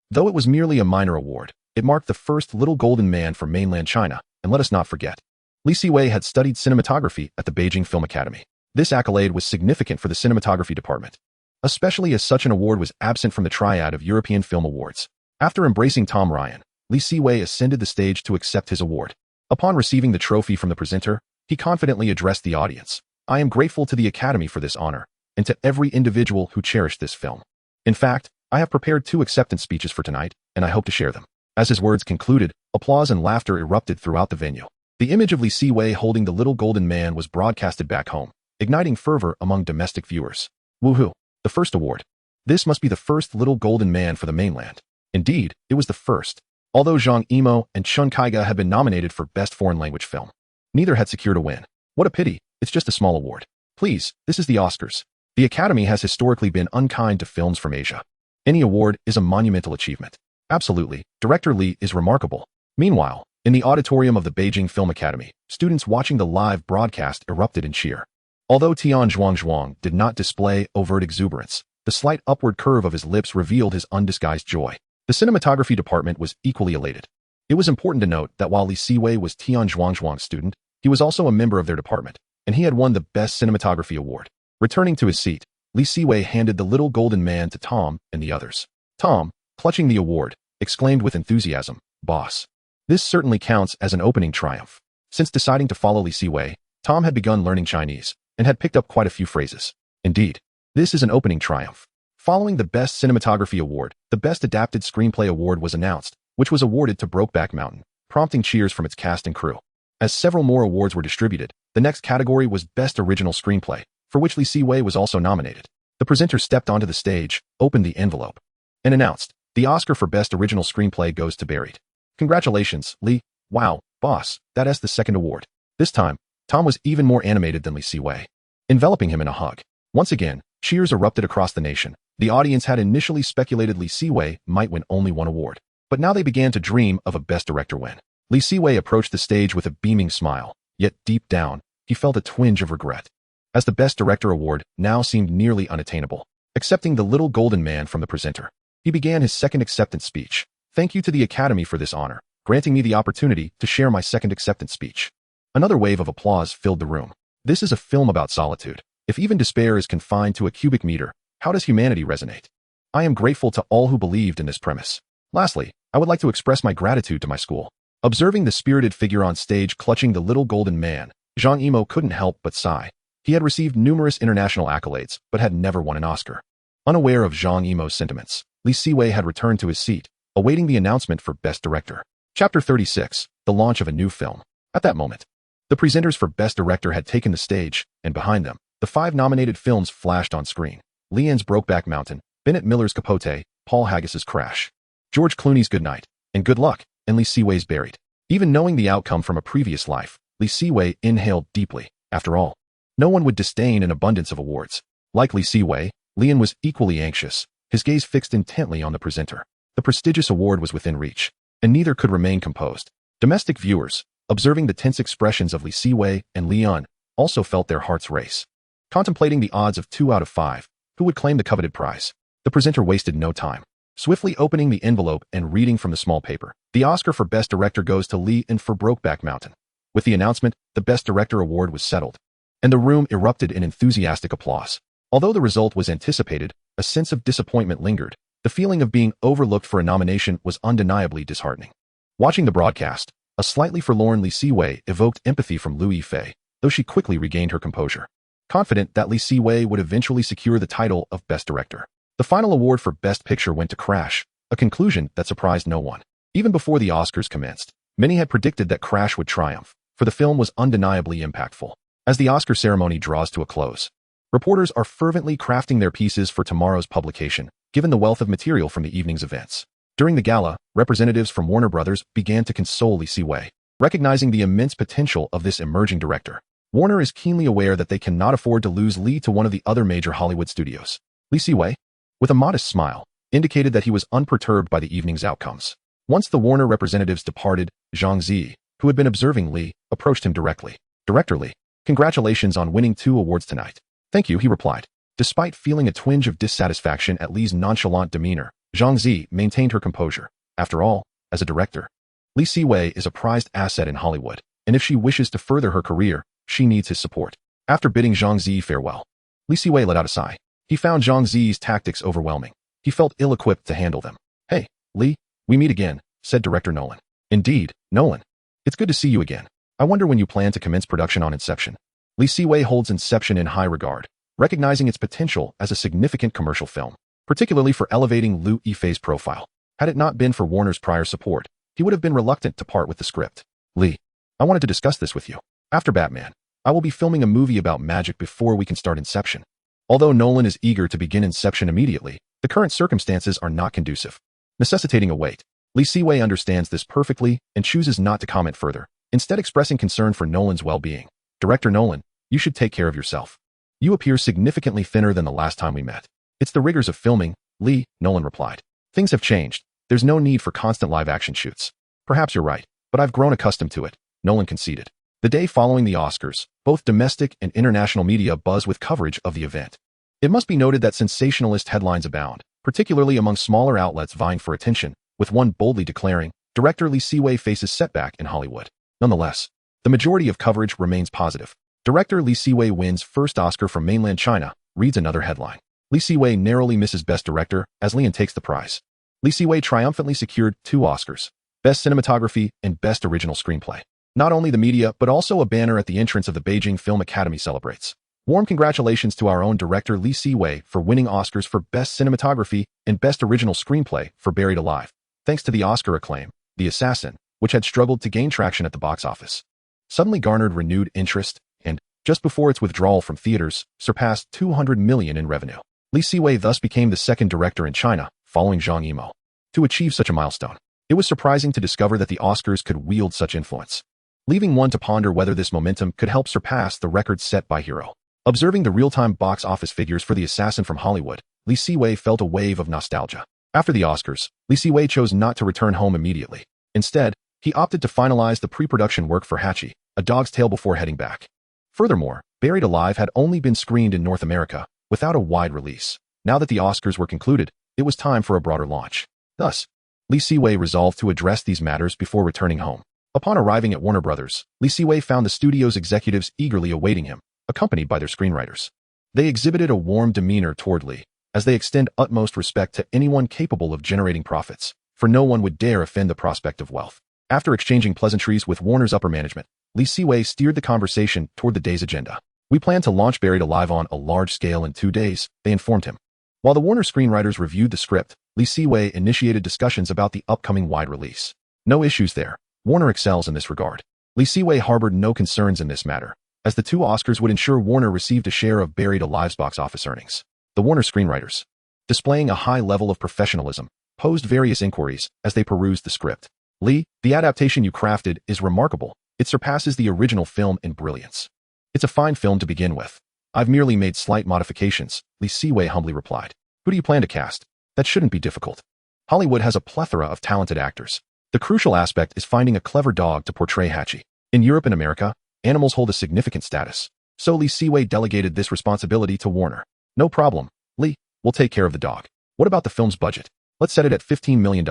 Though it was merely a minor award, it marked the first Little Golden Man for mainland China, and let us not forget, Lee Siwei had studied cinematography at the Beijing Film Academy. This accolade was significant for the cinematography department, especially as such an award was absent from the triad of European Film Awards. After embracing Tom Ryan, Lee Siwei ascended the stage to accept his award. Upon receiving the trophy from the presenter, he confidently addressed the audience. "I am grateful to the Academy for this honor, and to every individual who cherished this film. In fact, I have prepared 2 acceptance speeches for tonight, and I hope to share them." As his words concluded, applause and laughter erupted throughout the venue. The image of Lee Siwei holding the Little Golden Man was broadcasted back home, igniting fervor among domestic viewers. Woohoo! The first award. This must be the first Little Golden Man for the mainland. Indeed, it was the first. Although Zhang Yimou and Chun Kaiga had been nominated for Best Foreign Language Film, neither had secured a win. What a pity, it's just a small award. Please, this is the Oscars. The Academy has historically been unkind to films from Asia. Any award is a monumental achievement. Absolutely, Director Lee is remarkable. Meanwhile, in the auditorium of the Beijing Film Academy, students watching the live broadcast erupted in cheer. Although Tian Zhuangzhuang did not display overt exuberance, the slight upward curve of his lips revealed his undisguised joy. The cinematography department was equally elated. It was important to note that while Lee Siwei was Tian Zhuangzhuang's student, he was also a member of their department, and he had won the Best Cinematography Award. Returning to his seat, Lee Siwei handed the Little Golden Man to Tom and the others. Tom, clutching the award, exclaimed with enthusiasm, "Boss. This certainly counts as an opening triumph." Since deciding to follow Lee Siwei, Tom had begun learning Chinese, and had picked up quite a few phrases. Indeed, this is an opening triumph. Following the Best Cinematography Award, the Best Adapted Screenplay Award was announced, which was awarded to Brokeback Mountain, prompting cheers from its cast and crew. As several more awards were distributed, the next category was Best Original Screenplay, for which Lee Siwei was also nominated. The presenter stepped onto the stage, opened the envelope, and announced, "The Oscar for Best Original Screenplay goes to Buried. Congratulations, Lee. Wow, boss, that's the second award." This time, Tom was even more animated than Lee Siwei, enveloping him in a hug. Once again, cheers erupted across the nation. The audience had initially speculated Lee Siwei might win only one award, but now they began to dream of a Best Director win. Lee Siwei approached the stage with a beaming smile, yet deep down, he felt a twinge of regret, as the Best Director award now seemed nearly unattainable. Accepting the Little Golden Man from the presenter, he began his second acceptance speech. "Thank you to the Academy for this honor, granting me the opportunity to share my second acceptance speech." Another wave of applause filled the room. This is a film about solitude. If even despair is confined to a cubic meter, how does humanity resonate? I am grateful to all who believed in this premise. Lastly, I would like to express my gratitude to my school. Observing the spirited figure on stage clutching the Little Golden Man, Zhang Yimou couldn't help but sigh. He had received numerous international accolades, but had never won an Oscar. Unaware of Zhang Yimou's sentiments, Lee Siwei had returned to his seat, awaiting the announcement for Best Director. Chapter 36, The Launch of a New Film. At that moment, the presenters for Best Director had taken the stage, and behind them, the 5 nominated films flashed on screen. Leanne's Brokeback Mountain, Bennett Miller's Capote, Paul Haggis's Crash, George Clooney's Good Night, and Good Luck, and Lee Siwei's Buried. Even knowing the outcome from a previous life, Lee Siwei inhaled deeply. After all, no one would disdain an abundance of awards. Like Lee Siwei, Leon was equally anxious, his gaze fixed intently on the presenter. The prestigious award was within reach, and neither could remain composed. Domestic viewers, observing the tense expressions of Lee Siwei and Leon, also felt their hearts race. Contemplating the odds of 2 out of 5, who would claim the coveted prize, the presenter wasted no time. Swiftly opening the envelope and reading from the small paper, "The Oscar for Best Director goes to Lee and for Brokeback Mountain." With the announcement, the Best Director award was settled, and the room erupted in enthusiastic applause. Although the result was anticipated, a sense of disappointment lingered. The feeling of being overlooked for a nomination was undeniably disheartening. Watching the broadcast, a slightly forlorn Lee Siwei evoked empathy from Liu Yifei, though she quickly regained her composure. Confident that Lee Siwei would eventually secure the title of Best Director, the final award for Best Picture went to Crash, a conclusion that surprised no one. Even before the Oscars commenced, many had predicted that Crash would triumph, for the film was undeniably impactful. As the Oscar ceremony draws to a close, reporters are fervently crafting their pieces for tomorrow's publication, given the wealth of material from the evening's events. During the gala, representatives from Warner Brothers began to console Lee Siwei. Recognizing the immense potential of this emerging director, Warner is keenly aware that they cannot afford to lose Lee to one of the other major Hollywood studios. Lee Siwei, with a modest smile, indicated that he was unperturbed by the evening's outcomes. Once the Warner representatives departed, Zhang Zi, who had been observing Lee, approached him directly. "Director Lee, congratulations on winning 2 awards tonight." "Thank you," he replied. Despite feeling a twinge of dissatisfaction at Lee's nonchalant demeanor, Zhang Zi maintained her composure. After all, as a director, Lee Siwei is a prized asset in Hollywood, and if she wishes to further her career, she needs his support. After bidding Zhang Zi farewell, Lee Siwei let out a sigh. He found Zhang Zi's tactics overwhelming. He felt ill-equipped to handle them. "Hey, Lee, we meet again," said director Nolan. "Indeed, Nolan. It's good to see you again. I wonder when you plan to commence production on Inception." Lee Siwei holds Inception in high regard, recognizing its potential as a significant commercial film, particularly for elevating Liu Yifei's profile. Had it not been for Warner's prior support, he would have been reluctant to part with the script. "Lee, I wanted to discuss this with you. After Batman, I will be filming a movie about magic before we can start Inception." Although Nolan is eager to begin Inception immediately, the current circumstances are not conducive, necessitating a wait. Lee Siwei understands this perfectly and chooses not to comment further, instead expressing concern for Nolan's well-being. "Director Nolan, you should take care of yourself. You appear significantly thinner than the last time we met." "It's the rigors of filming, Lee," Nolan replied. "Things have changed. There's no need for constant live-action shoots." "Perhaps you're right, but I've grown accustomed to it," Nolan conceded. The day following the Oscars, both domestic and international media buzz with coverage of the event. It must be noted that sensationalist headlines abound, particularly among smaller outlets vying for attention, with one boldly declaring, "Director Lee Siwei faces setback in Hollywood." Nonetheless, the majority of coverage remains positive. "Director Lee Siwei wins first Oscar from mainland China," reads another headline. "Lee Siwei narrowly misses Best Director as Lian takes the prize." Lee Siwei triumphantly secured 2 Oscars, Best Cinematography and Best Original Screenplay. Not only the media, but also a banner at the entrance of the Beijing Film Academy celebrates. "Warm congratulations to our own director Lee Siwei for winning Oscars for Best Cinematography and Best Original Screenplay for Buried Alive, thanks to the Oscar acclaim. The Assassin, which had struggled to gain traction at the box office, suddenly garnered renewed interest and, just before its withdrawal from theaters, surpassed 200 million in revenue. Lee Siwei thus became the second director in China, following Zhang Yimou, to achieve such a milestone. It was surprising to discover that the Oscars could wield such influence, leaving one to ponder whether this momentum could help surpass the records set by Hero. Observing the real-time box office figures for The Assassin from Hollywood, Lee Siwei felt a wave of nostalgia. After the Oscars, Lee Siwei chose not to return home immediately. Instead, he opted to finalize the pre-production work for Hachi, A Dog's Tale before heading back. Furthermore, Buried Alive had only been screened in North America, without a wide release. Now that the Oscars were concluded, it was time for a broader launch. Thus, Lee Siwei resolved to address these matters before returning home. Upon arriving at Warner Brothers, Lee Siwei found the studio's executives eagerly awaiting him, accompanied by their screenwriters. They exhibited a warm demeanor toward Lee, as they extend utmost respect to anyone capable of generating profits, for no one would dare offend the prospect of wealth. After exchanging pleasantries with Warner's upper management, Lee Siwei steered the conversation toward the day's agenda. "We plan to launch Buried Alive on a large scale in 2 days," they informed him. While the Warner screenwriters reviewed the script, Lee Siwei initiated discussions about the upcoming wide release. No issues there. Warner excels in this regard. Lee Siwei harbored no concerns in this matter, as the 2 Oscars would ensure Warner received a share of Buried Alive's box office earnings. The Warner screenwriters, displaying a high level of professionalism, posed various inquiries as they perused the script. "Lee, the adaptation you crafted is remarkable. It surpasses the original film in brilliance. It's a fine film to begin with. I've merely made slight modifications," Lee Siwei humbly replied. "Who do you plan to cast?" "That shouldn't be difficult. Hollywood has a plethora of talented actors. The crucial aspect is finding a clever dog to portray Hachi. In Europe and America, animals hold a significant status, so Lee Siwei delegated this responsibility to Warner. "No problem, Lee. We'll take care of the dog. What about the film's budget? Let's set it at $15 million.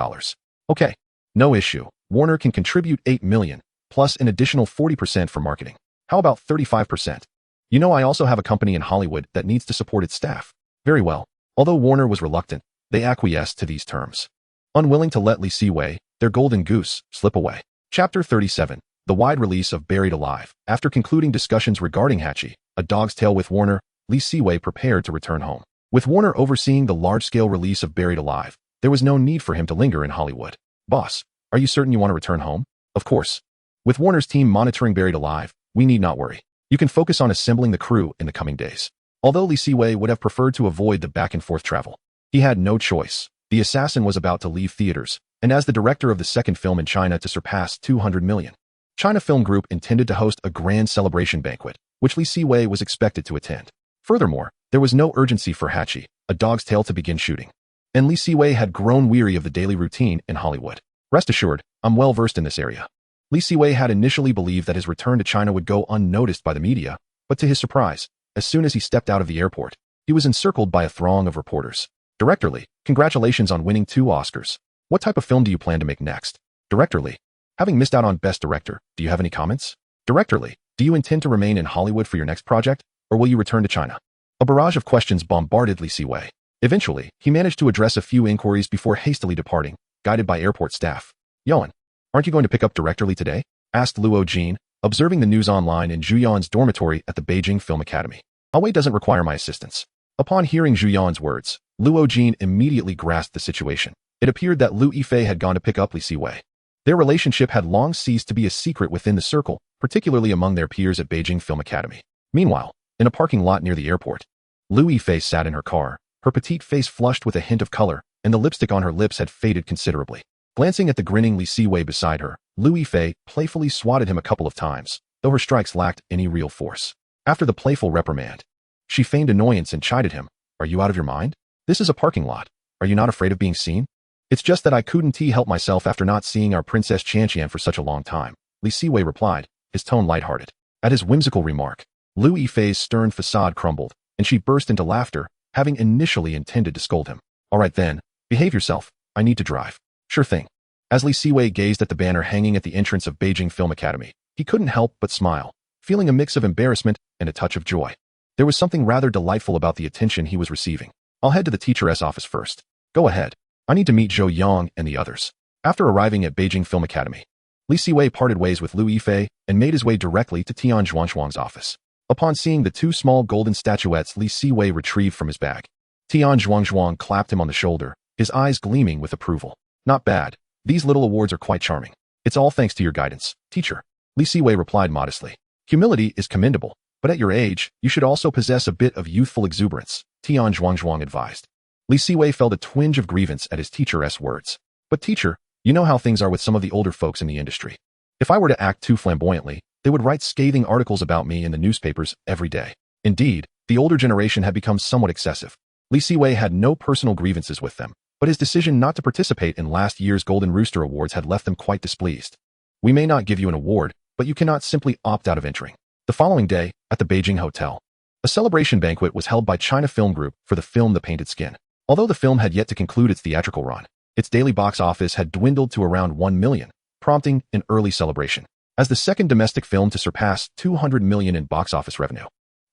"Okay. No issue. Warner can contribute $8 million, plus an additional 40% for marketing. How about 35%? You know I also have a company in Hollywood that needs to support its staff." "Very well." Although Warner was reluctant, they acquiesced to these terms, unwilling to let Lee Siwei, their golden goose, slip away. Chapter 37. The wide release of Buried Alive. After concluding discussions regarding Hachi, A Dog's Tale with Warner, Lee Siwei prepared to return home. With Warner overseeing the large-scale release of Buried Alive, there was no need for him to linger in Hollywood. "Boss, are you certain you want to return home?" "Of course. With Warner's team monitoring Buried Alive, we need not worry. You can focus on assembling the crew in the coming days." Although Lee Siwei would have preferred to avoid the back-and-forth travel, he had no choice. The Assassin was about to leave theaters, and as the director of the second film in China to surpass 200 million. China Film Group intended to host a grand celebration banquet, which Li Siwei was expected to attend. Furthermore, there was no urgency for Hachi, a dog's tail, to begin shooting. And Li Siwei had grown weary of the daily routine in Hollywood. Rest assured, I'm well versed in this area. Li Siwei had initially believed that his return to China would go unnoticed by the media, but to his surprise, as soon as he stepped out of the airport, he was encircled by a throng of reporters. Director Li, congratulations on winning 2 Oscars. What type of film do you plan to make next? Director Li, having missed out on Best Director, do you have any comments? Director Li, do you intend to remain in Hollywood for your next project, or will you return to China? A barrage of questions bombarded Li Siwei. Eventually, he managed to address a few inquiries before hastily departing, guided by airport staff. Yoan, aren't you going to pick up Director Li today? Asked Luo Jin, observing the news online in Zhu Yan's dormitory at the Beijing Film Academy. Awei doesn't require my assistance. Upon hearing Zhu Yan's words, Luo Jin immediately grasped the situation. It appeared that Lu Yifei had gone to pick up Li Siwei. Their relationship had long ceased to be a secret within the circle, particularly among their peers at Beijing Film Academy. Meanwhile, in a parking lot near the airport, Lu Yifei sat in her car, her petite face flushed with a hint of color, and the lipstick on her lips had faded considerably. Glancing at the grinning Li Siwei beside her, Lu Yifei playfully swatted him a couple of times, though her strikes lacked any real force. After the playful reprimand, she feigned annoyance and chided him. Are you out of your mind? This is a parking lot. Are you not afraid of being seen? It's just that I couldn't help myself after not seeing our Princess Qianqian for such a long time, Li Siwei replied, his tone lighthearted. At his whimsical remark, Lu Yifei's stern facade crumbled, and she burst into laughter, having initially intended to scold him. All right then, behave yourself. I need to drive. Sure thing. As Li Siwei gazed at the banner hanging at the entrance of Beijing Film Academy, he couldn't help but smile, feeling a mix of embarrassment and a touch of joy. There was something rather delightful about the attention he was receiving. I'll head to the teacher's office first. Go ahead. I need to meet Zhou Yang and the others. After arriving at Beijing Film Academy, Li Siwei parted ways with Lu Yifei and made his way directly to Tian Zhuangshuang's office. Upon seeing the 2 small golden statuettes Li Siwei retrieved from his bag, Tian Zhuangshuang clapped him on the shoulder, his eyes gleaming with approval. Not bad. These little awards are quite charming. It's all thanks to your guidance, teacher. Li Siwei replied modestly. Humility is commendable, but at your age, you should also possess a bit of youthful exuberance, Tian Zhuangshuang advised. Li Siwei felt a twinge of grievance at his teacher's words. But teacher, you know how things are with some of the older folks in the industry. If I were to act too flamboyantly, they would write scathing articles about me in the newspapers every day. Indeed, the older generation had become somewhat excessive. Li Siwei had no personal grievances with them, but his decision not to participate in last year's Golden Rooster Awards had left them quite displeased. We may not give you an award, but you cannot simply opt out of entering. The following day, at the Beijing Hotel, a celebration banquet was held by China Film Group for the film The Painted Skin. Although the film had yet to conclude its theatrical run, its daily box office had dwindled to around 1 million, prompting an early celebration. As the second domestic film to surpass 200 million in box office revenue,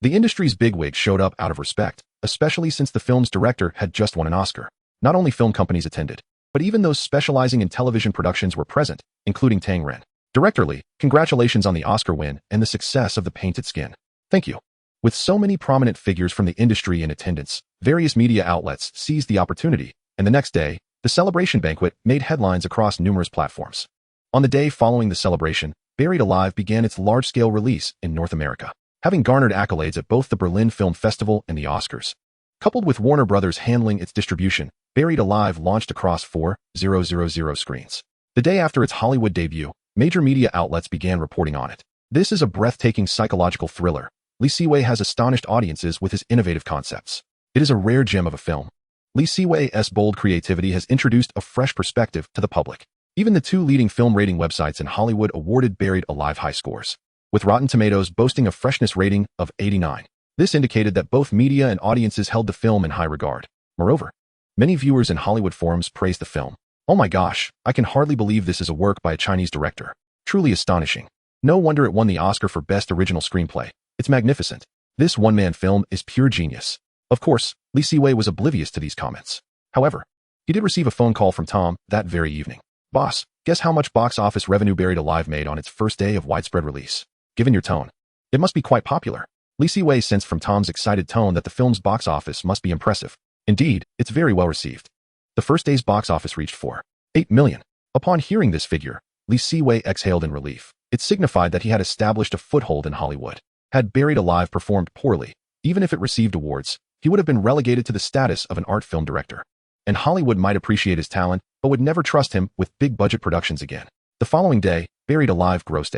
the industry's bigwigs showed up out of respect, especially since the film's director had just won an Oscar. Not only film companies attended, but even those specializing in television productions were present, including Tang Ren. Director Li, congratulations on the Oscar win and the success of The Painted Skin. Thank you. With so many prominent figures from the industry in attendance, various media outlets seized the opportunity, and the next day, the celebration banquet made headlines across numerous platforms. On the day following the celebration, Buried Alive began its large-scale release in North America, having garnered accolades at both the Berlin Film Festival and the Oscars. Coupled with Warner Brothers handling its distribution, Buried Alive launched across 4,000 screens. The day after its Hollywood debut, major media outlets began reporting on it. This is a breathtaking psychological thriller. Li Siwei has astonished audiences with his innovative concepts. It is a rare gem of a film. Li Siwei's bold creativity has introduced a fresh perspective to the public. Even the 2 leading film rating websites in Hollywood awarded Buried Alive high scores, with Rotten Tomatoes boasting a freshness rating of 89. This indicated that both media and audiences held the film in high regard. Moreover, many viewers in Hollywood forums praised the film. Oh my gosh, I can hardly believe this is a work by a Chinese director. Truly astonishing. No wonder it won the Oscar for Best Original Screenplay. It's magnificent. This one-man film is pure genius. Of course, Li Siwei was oblivious to these comments. However, he did receive a phone call from Tom that very evening. Boss, guess how much box office revenue Buried Alive made on its first day of widespread release? Given your tone, it must be quite popular. Li Siwei sensed from Tom's excited tone that the film's box office must be impressive. Indeed, it's very well received. The first day's box office reached 4.8 million. Upon hearing this figure, Li Siwei exhaled in relief. It signified that he had established a foothold in Hollywood. Had Buried Alive performed poorly, even if it received awards, he would have been relegated to the status of an art film director. And Hollywood might appreciate his talent, but would never trust him with big-budget productions again. The following day, Buried Alive grossed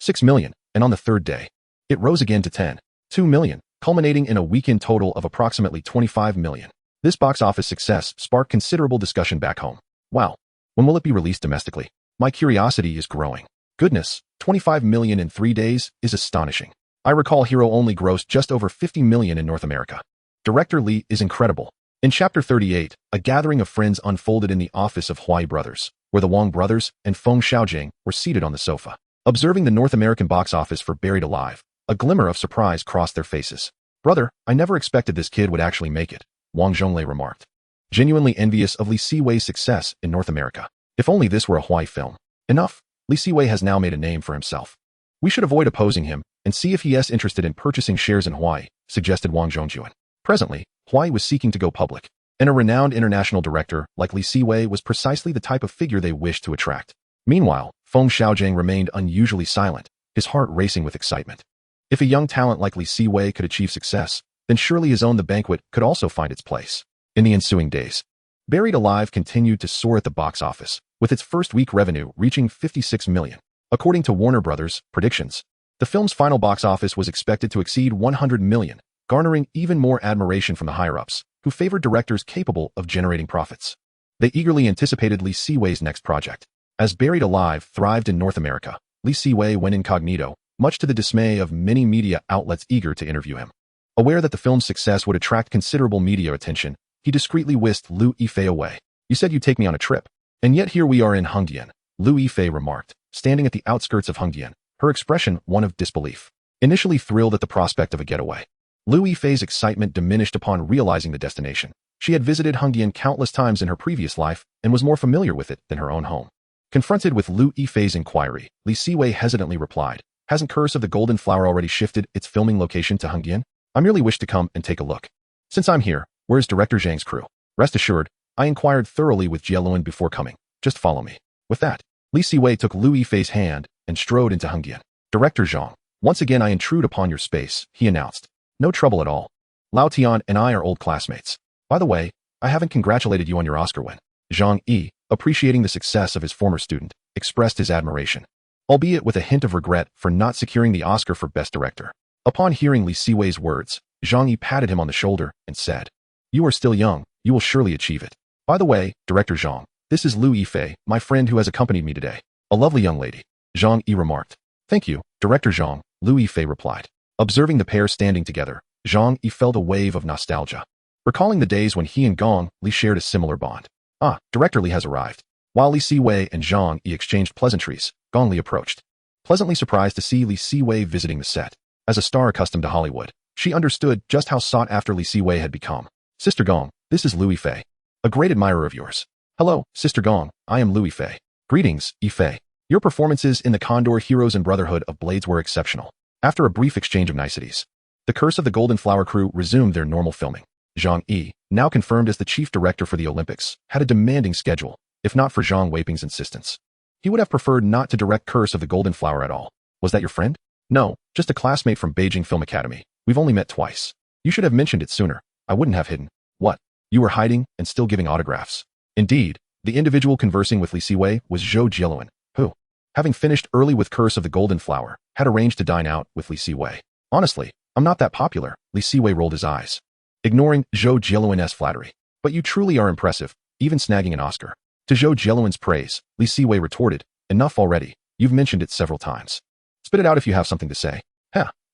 8.6 million, and on the third day, it rose again to 10.2 million, culminating in a weekend total of approximately 25 million. This box office success sparked considerable discussion back home. Wow, when will it be released domestically? My curiosity is growing. Goodness, 25 million in 3 days is astonishing. I recall Hero only grossed just over 50 million in North America. Director Lee is incredible. In Chapter 38, a gathering of friends unfolded in the office of Huai brothers, where the Wong brothers and Feng Xiaojing were seated on the sofa. Observing the North American box office for Buried Alive, a glimmer of surprise crossed their faces. Brother, I never expected this kid would actually make it, Wang Zhonglei remarked. Genuinely envious of Li Siwei's success in North America. If only this were a Huai film. Enough, Li Siwei has now made a name for himself. We should avoid opposing him and see if he is interested in purchasing shares in Huai, suggested Wang Zhongjuan. Presently, Huai was seeking to go public, and a renowned international director like Li Siwei was precisely the type of figure they wished to attract. Meanwhile, Feng Xiaojing remained unusually silent, his heart racing with excitement. If a young talent like Li Siwei could achieve success, then surely his own The Banquet could also find its place. In the ensuing days, Buried Alive continued to soar at the box office, with its first week revenue reaching 56 million. According to Warner Brothers' predictions, the film's final box office was expected to exceed 100 million, garnering even more admiration from the higher-ups, who favored directors capable of generating profits. They eagerly anticipated Li Siwei's next project. As Buried Alive thrived in North America, Li Siwei went incognito, much to the dismay of many media outlets eager to interview him. Aware that the film's success would attract considerable media attention, he discreetly whisked Liu Yifei away. You said you'd take me on a trip. And yet here we are in Hongdian, Liu Yifei remarked, standing at the outskirts of Hongdian, her expression one of disbelief. Initially thrilled at the prospect of a getaway, Liu Yifei's excitement diminished upon realizing the destination. She had visited Hongdian countless times in her previous life and was more familiar with it than her own home. Confronted with Liu Yifei's inquiry, Li Siwei hesitantly replied, Hasn't Curse of the Golden Flower already shifted its filming location to Hongdian? I merely wish to come and take a look. Since I'm here, where's Director Zhang's crew? Rest assured, I inquired thoroughly with Jieluan before coming. Just follow me. With that, Li Siwei took Liu Yifei's hand and strode into Hongdian. Director Zhang, once again I intrude upon your space, he announced. No trouble at all. Lao Tian and I are old classmates. By the way, I haven't congratulated you on your Oscar win. Zhang Yi, appreciating the success of his former student, expressed his admiration, albeit with a hint of regret for not securing the Oscar for Best Director. Upon hearing Li Siwei's words, Zhang Yi patted him on the shoulder and said, You are still young, you will surely achieve it. By the way, Director Zhang, this is Liu Yifei, my friend who has accompanied me today. A lovely young lady. Zhang Yi remarked. Thank you, Director Zhang, Liu Yifei replied. Observing the pair standing together, Zhang Yi felt a wave of nostalgia, recalling the days when he and Gong Li shared a similar bond. Ah, Director Li has arrived. While Li Siwei and Zhang Yi exchanged pleasantries, Gong Li approached. Pleasantly surprised to see Li Siwei visiting the set. As a star accustomed to Hollywood, she understood just how sought after Li Siwei had become. Sister Gong, this is Liu Yifei, a great admirer of yours. Hello, Sister Gong, I am Liu Yifei. Greetings, Yifei. Your performances in the Condor Heroes and Brotherhood of Blades were exceptional. After a brief exchange of niceties, the Curse of the Golden Flower crew resumed their normal filming. Zhang Yi, now confirmed as the chief director for the Olympics, had a demanding schedule, if not for Zhang Weiping's insistence. He would have preferred not to direct Curse of the Golden Flower at all. Was that your friend? No, just a classmate from Beijing Film Academy. We've only met twice. You should have mentioned it sooner. I wouldn't have hidden. What? You were hiding and still giving autographs. Indeed, the individual conversing with Li Siwei was Zhou Jieluan, who, having finished early with Curse of the Golden Flower, had arranged to dine out with Li Siwei. Honestly, I'm not that popular, Li Siwei rolled his eyes, ignoring Zhou Jieluan's flattery. But you truly are impressive, even snagging an Oscar. To Zhou Jieluan's praise, Li Siwei retorted, Enough already, you've mentioned it several times. Spit it out if you have something to say.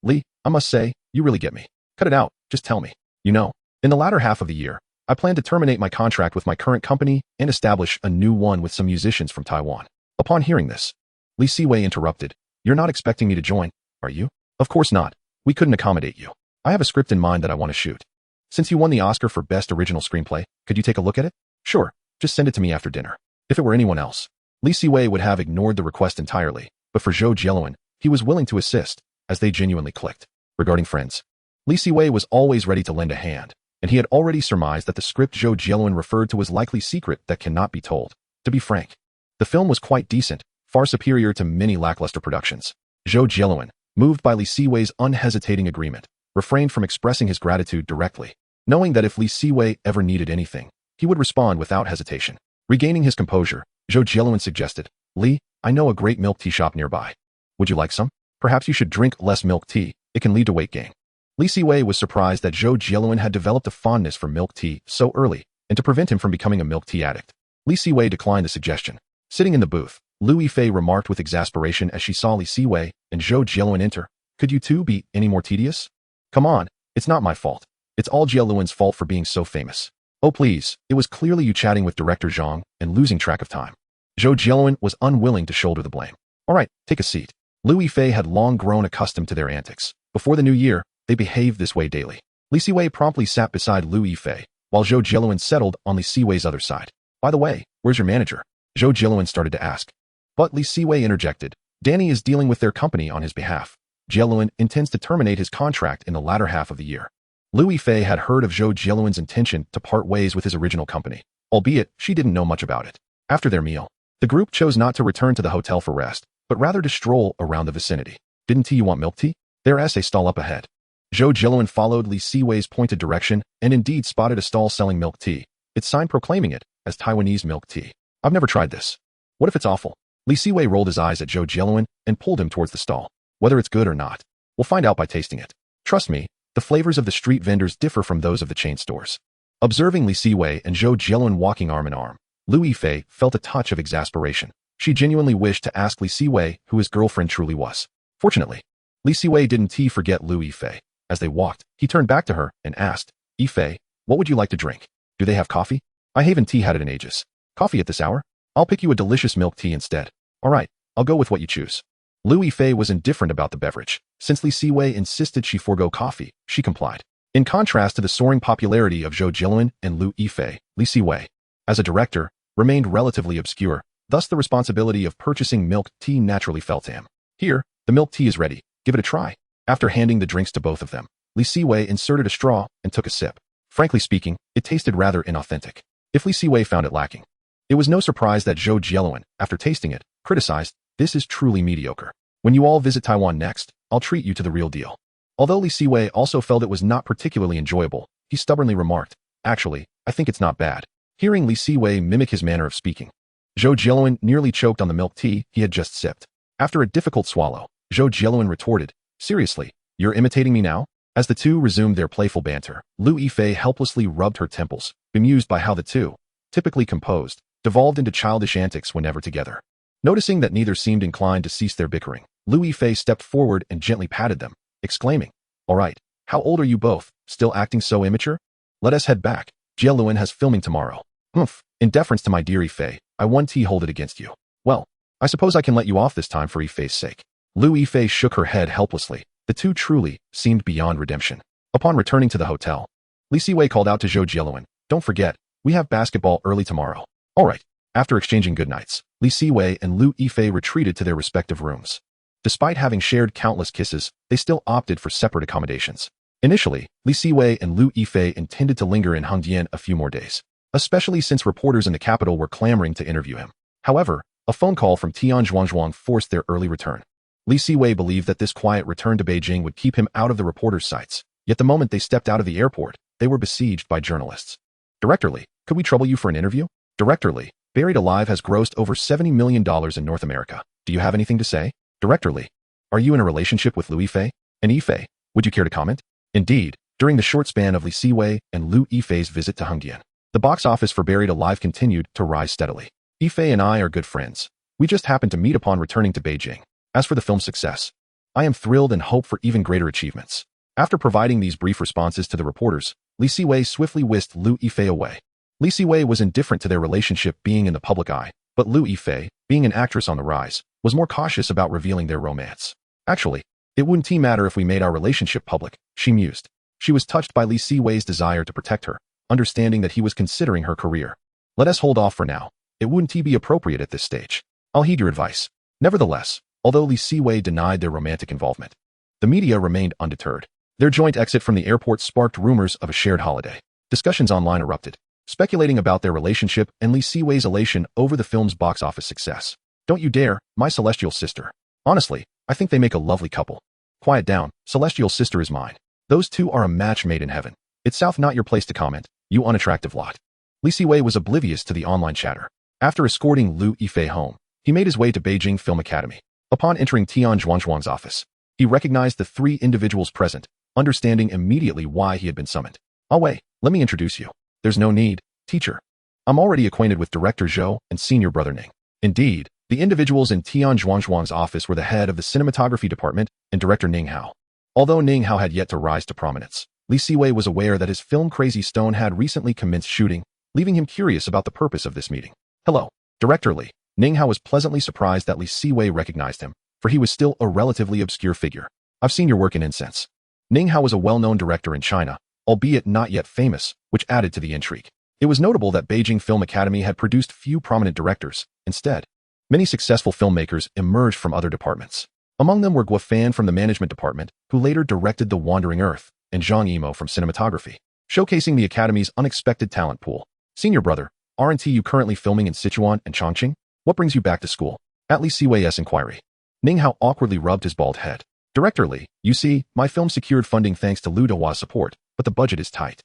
Li, I must say, you really get me. Cut it out, just tell me. You know, in the latter half of the year, I plan to terminate my contract with my current company and establish a new one with some musicians from Taiwan. Upon hearing this, Li Siwei interrupted, You're not expecting me to join, are you? Of course not. We couldn't accommodate you. I have a script in mind that I want to shoot. Since you won the Oscar for Best Original Screenplay, could you take a look at it? Sure, just send it to me after dinner. If it were anyone else, Li Siwei would have ignored the request entirely, but for Zhou Jieluan, he was willing to assist, as they genuinely clicked. Regarding friends, Li Siwei was always ready to lend a hand, and he had already surmised that the script Zhou Jieluan referred to was likely secret that cannot be told. To be frank, the film was quite decent, far superior to many lackluster productions. Zhou Jieluan, moved by Li Siwei's unhesitating agreement, refrained from expressing his gratitude directly, knowing that if Li Siwei ever needed anything, he would respond without hesitation. Regaining his composure, Zhou Jieluan suggested, Li, I know a great milk tea shop nearby. Would you like some? Perhaps you should drink less milk tea. It can lead to weight gain. Li Siwei was surprised that Zhou Jieluan had developed a fondness for milk tea so early, and to prevent him from becoming a milk tea addict. Li Siwei declined the suggestion. Sitting in the booth, Lu Yifei remarked with exasperation as she saw Li Siwei and Zhou Jieluan enter. Could you two be any more tedious? Come on, it's not my fault. It's all Jieluan's fault for being so famous. Oh please, it was clearly you chatting with Director Zhang and losing track of time. Zhou Jieluan was unwilling to shoulder the blame. All right, take a seat. Lu Yifei had long grown accustomed to their antics. Before the new year, they behaved this way daily. Li Siwei promptly sat beside Lu Yifei, while Zhou Jieluan settled on Li Siwei's other side. By the way, where's your manager? Zhou Jieluan started to ask. But Li Siwei interjected. Danny is dealing with their company on his behalf. Jieluan intends to terminate his contract in the latter half of the year. Lu Yifei had heard of Zhou Jieluan's intention to part ways with his original company, albeit she didn't know much about it. After their meal, the group chose not to return to the hotel for rest, but rather to stroll around the vicinity. Didn't you want milk tea? There's a stall up ahead. Zhou Jieluan followed Li Siwei's pointed direction and indeed spotted a stall selling milk tea, its sign proclaiming it as Taiwanese milk tea. I've never tried this. What if it's awful? Li Siwei rolled his eyes at Zhou Jieluan and pulled him towards the stall. Whether it's good or not, we'll find out by tasting it. Trust me, the flavors of the street vendors differ from those of the chain stores. Observing Li Siwei and Zhou Jieluan walking arm in arm, Lu Yifei felt a touch of exasperation. She genuinely wished to ask Li Siwei who his girlfriend truly was. Fortunately, Li Siwei didn't forget Lu Yifei. As they walked, he turned back to her and asked, Yifei, what would you like to drink? Do they have coffee? I haven't had it in ages. Coffee at this hour? I'll pick you a delicious milk tea instead. All right, I'll go with what you choose. Lu Yifei was indifferent about the beverage. Since Li Siwei insisted she forego coffee, she complied. In contrast to the soaring popularity of Zhou Jieluan and Lu Yifei, Li Siwei, as a director, remained relatively obscure. Thus, the responsibility of purchasing milk tea naturally fell to him. Here, the milk tea is ready. Give it a try. After handing the drinks to both of them, Li Siwei inserted a straw and took a sip. Frankly speaking, it tasted rather inauthentic. If Li Siwei found it lacking, it was no surprise that Zhou Jieluan, after tasting it, criticized, this is truly mediocre. When you all visit Taiwan next, I'll treat you to the real deal. Although Li Siwei also felt it was not particularly enjoyable, he stubbornly remarked, actually, I think it's not bad. Hearing Li Siwei mimic his manner of speaking, Zhou Jieluan nearly choked on the milk tea he had just sipped. After a difficult swallow, Zhou Jieluan retorted, seriously, you're imitating me now? As the two resumed their playful banter, Lu Yifei helplessly rubbed her temples, bemused by how the two, typically composed, devolved into childish antics whenever together. Noticing that neither seemed inclined to cease their bickering, Lu Yifei stepped forward and gently patted them, exclaiming, all right, how old are you both, still acting so immature? Let us head back. Jieluan has filming tomorrow. Humph, in deference to my dear Yifei, I won't hold it against you. Well, I suppose I can let you off this time for Yifei's sake. Lu Yifei shook her head helplessly. The two truly seemed beyond redemption. Upon returning to the hotel, Li Siwei called out to Zhou Jieluan, don't forget, we have basketball early tomorrow. All right. After exchanging goodnights, Li Siwei and Lu Yifei retreated to their respective rooms. Despite having shared countless kisses, they still opted for separate accommodations. Initially, Li Siwei and Lu Yifei intended to linger in Hongdian a few more days, especially since reporters in the capital were clamoring to interview him. However, a phone call from Tian Zhuangzhuang forced their early return. Li Siwei believed that this quiet return to Beijing would keep him out of the reporters' sights, yet the moment they stepped out of the airport, they were besieged by journalists. Director Li, could we trouble you for an interview? Director Li, Buried Alive has grossed over $70 million in North America. Do you have anything to say? Director Li, are you in a relationship with Lu Yifei? And Yifei, would you care to comment? Indeed, during the short span of Li Siwei and Lu Yifei's visit to Hongdian, the box office for Buried Alive continued to rise steadily. Yifei and I are good friends. We just happened to meet upon returning to Beijing. As for the film's success, I am thrilled and hope for even greater achievements. After providing these brief responses to the reporters, Li Siwei swiftly whisked Lu Yifei away. Li Siwei was indifferent to their relationship being in the public eye, but Lu Yifei, being an actress on the rise, was more cautious about revealing their romance. Actually, it wouldn't matter if we made our relationship public, she mused. She was touched by Li Siwei's desire to protect her, understanding that he was considering her career. Let us hold off for now. It wouldn't be appropriate at this stage. I'll heed your advice. Nevertheless, although Li Siwei denied their romantic involvement, the media remained undeterred. Their joint exit from the airport sparked rumors of a shared holiday. Discussions online erupted, speculating about their relationship and Li Siwei's elation over the film's box office success. Don't you dare, my celestial sister. Honestly, I think they make a lovely couple. Quiet down, celestial sister is mine. Those two are a match made in heaven. It's South not your place to comment, you unattractive lot. Li Siwei was oblivious to the online chatter. After escorting Lu Yifei home, He made his way to Beijing Film Academy. Upon entering Tian Zhuangzhuang's office, he recognized the three individuals present, understanding immediately why he had been summoned. "Ah Wei, let me introduce you." "There's no need, teacher. I'm already acquainted with Director Zhou and Senior Brother Ning." Indeed, the individuals in Tian Zhuangzhuang's office were the head of the cinematography department and Director Ning Hao. Although Ning Hao had yet to rise to prominence, Li Siwei was aware that his film Crazy Stone had recently commenced shooting, leaving him curious about the purpose of this meeting. "Hello, Director Li." Ning Hao was pleasantly surprised that Li Siwei recognized him, for he was still a relatively obscure figure. "I've seen your work in Incense." Ning Hao was a well-known director in China, albeit not yet famous, which added to the intrigue. It was notable that Beijing Film Academy had produced few prominent directors. Instead, many successful filmmakers emerged from other departments. Among them were Guo Fan from the management department, who later directed The Wandering Earth, and Zhang Yimou from cinematography, showcasing the Academy's unexpected talent pool. "Senior brother, aren't you currently filming in Sichuan and Chongqing? What brings you back to school?" At Li Siwei's inquiry, Ning Hao awkwardly rubbed his bald head. "Director Li, you see, my film secured funding thanks to Lu Dehua's support, but the budget is tight."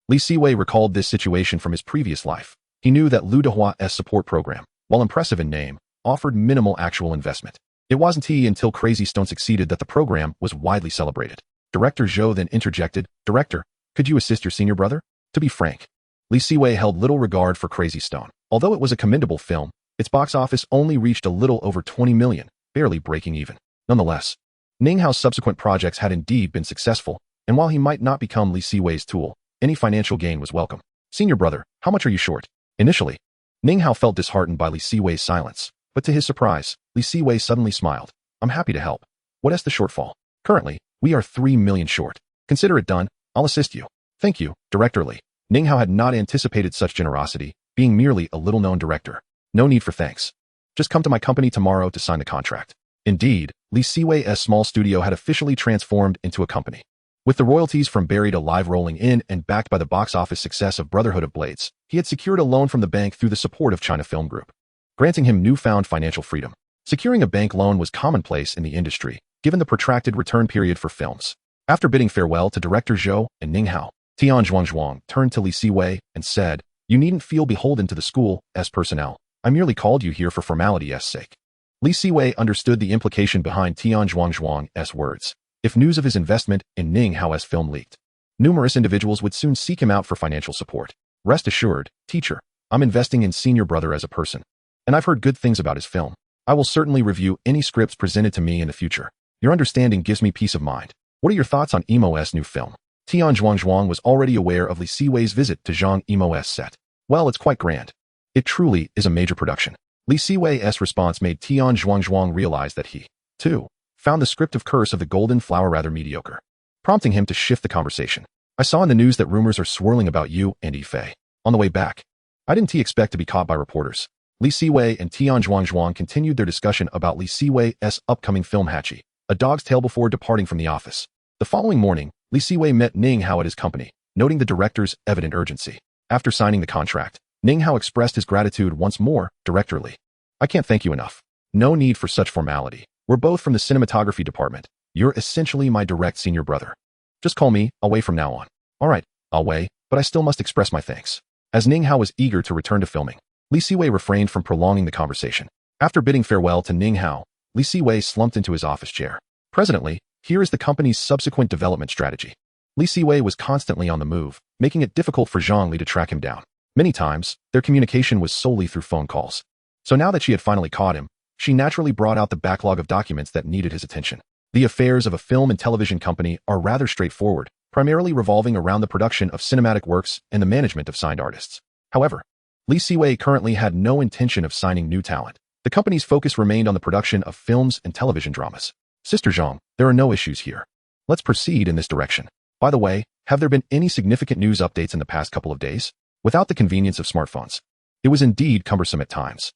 Li Siwei recalled this situation from his previous life. He knew that Lu Dehua's support program, while impressive in name, offered minimal actual investment. It wasn't until Crazy Stone succeeded that the program was widely celebrated. Director Zhou then interjected, "Director, could you assist your senior brother?" To be frank, Li Siwei held little regard for Crazy Stone. Although it was a commendable film, its box office only reached a little over 20 million, barely breaking even. Nonetheless, Ning Hao's subsequent projects had indeed been successful, and while he might not become Li Siwei's tool, any financial gain was welcome. "Senior brother, how much are you short?" Initially, Ning Hao felt disheartened by Li Siwei's silence, but to his surprise, Li Siwei suddenly smiled. "I'm happy to help. What is the shortfall?" "Currently, we are 3 million short. Consider it done. I'll assist you." "Thank you, Director Li." Ning Hao had not anticipated such generosity, being merely a little-known director. "No need for thanks. Just come to my company tomorrow to sign the contract." Indeed, Li Siwei's small studio had officially transformed into a company. With the royalties from Buried Alive rolling in and backed by the box office success of Brotherhood of Blades, he had secured a loan from the bank through the support of China Film Group, granting him newfound financial freedom. Securing a bank loan was commonplace in the industry, given the protracted return period for films. After bidding farewell to Director Zhou and Ning Hao, Tian Zhuangzhuang turned to Li Siwei and said, "You needn't feel beholden to the school's personnel. I merely called you here for formality's sake." Li Siwei understood the implication behind Tian Zhuangzhuang's words. If news of his investment in Ning Hao's film leaked, numerous individuals would soon seek him out for financial support. "Rest assured, teacher, I'm investing in senior brother as a person, and I've heard good things about his film. I will certainly review any scripts presented to me in the future. Your understanding gives me peace of mind. What are your thoughts on Yimou's new film?" Tian Zhuangzhuang was already aware of Li Siwei's visit to Zhang Yimou's set. "Well, it's quite grand. It truly is a major production." Li Siwei's response made Tian Zhuangzhuang realize that he, too, found the script of Curse of the Golden Flower rather mediocre, prompting him to shift the conversation. "I saw in the news that rumors are swirling about you and Yifei. On the way back, I didn't expect to be caught by reporters." Li Siwei and Tian Zhuangzhuang continued their discussion about Li Siwei's upcoming film Hachi, A Dog's Tale before departing from the office. The following morning, Li Siwei met Ning Hao at his company, noting the director's evident urgency. After signing the contract, Ning Hao expressed his gratitude once more. "Director Li, I can't thank you enough. No need for such formality. We're both from the cinematography department. You're essentially my direct senior brother. Just call me Ah Wei from now on." "All right, Ah Wei, but I still must express my thanks." As Ning Hao was eager to return to filming, Li Siwei refrained from prolonging the conversation. After bidding farewell to Ning Hao, Li Siwei slumped into his office chair. Presently, here is the company's subsequent development strategy. Li Siwei was constantly on the move, making it difficult for Zhang Li to track him down. Many times, their communication was solely through phone calls. So now that she had finally caught him, she naturally brought out the backlog of documents that needed his attention. The affairs of a film and television company are rather straightforward, primarily revolving around the production of cinematic works and the management of signed artists. However, Li Siwei currently had no intention of signing new talent. The company's focus remained on the production of films and television dramas. "Sister Zhang, there are no issues here. Let's proceed in this direction. By the way, have there been any significant news updates in the past couple of days?" Without the convenience of smartphones, it was indeed cumbersome at times.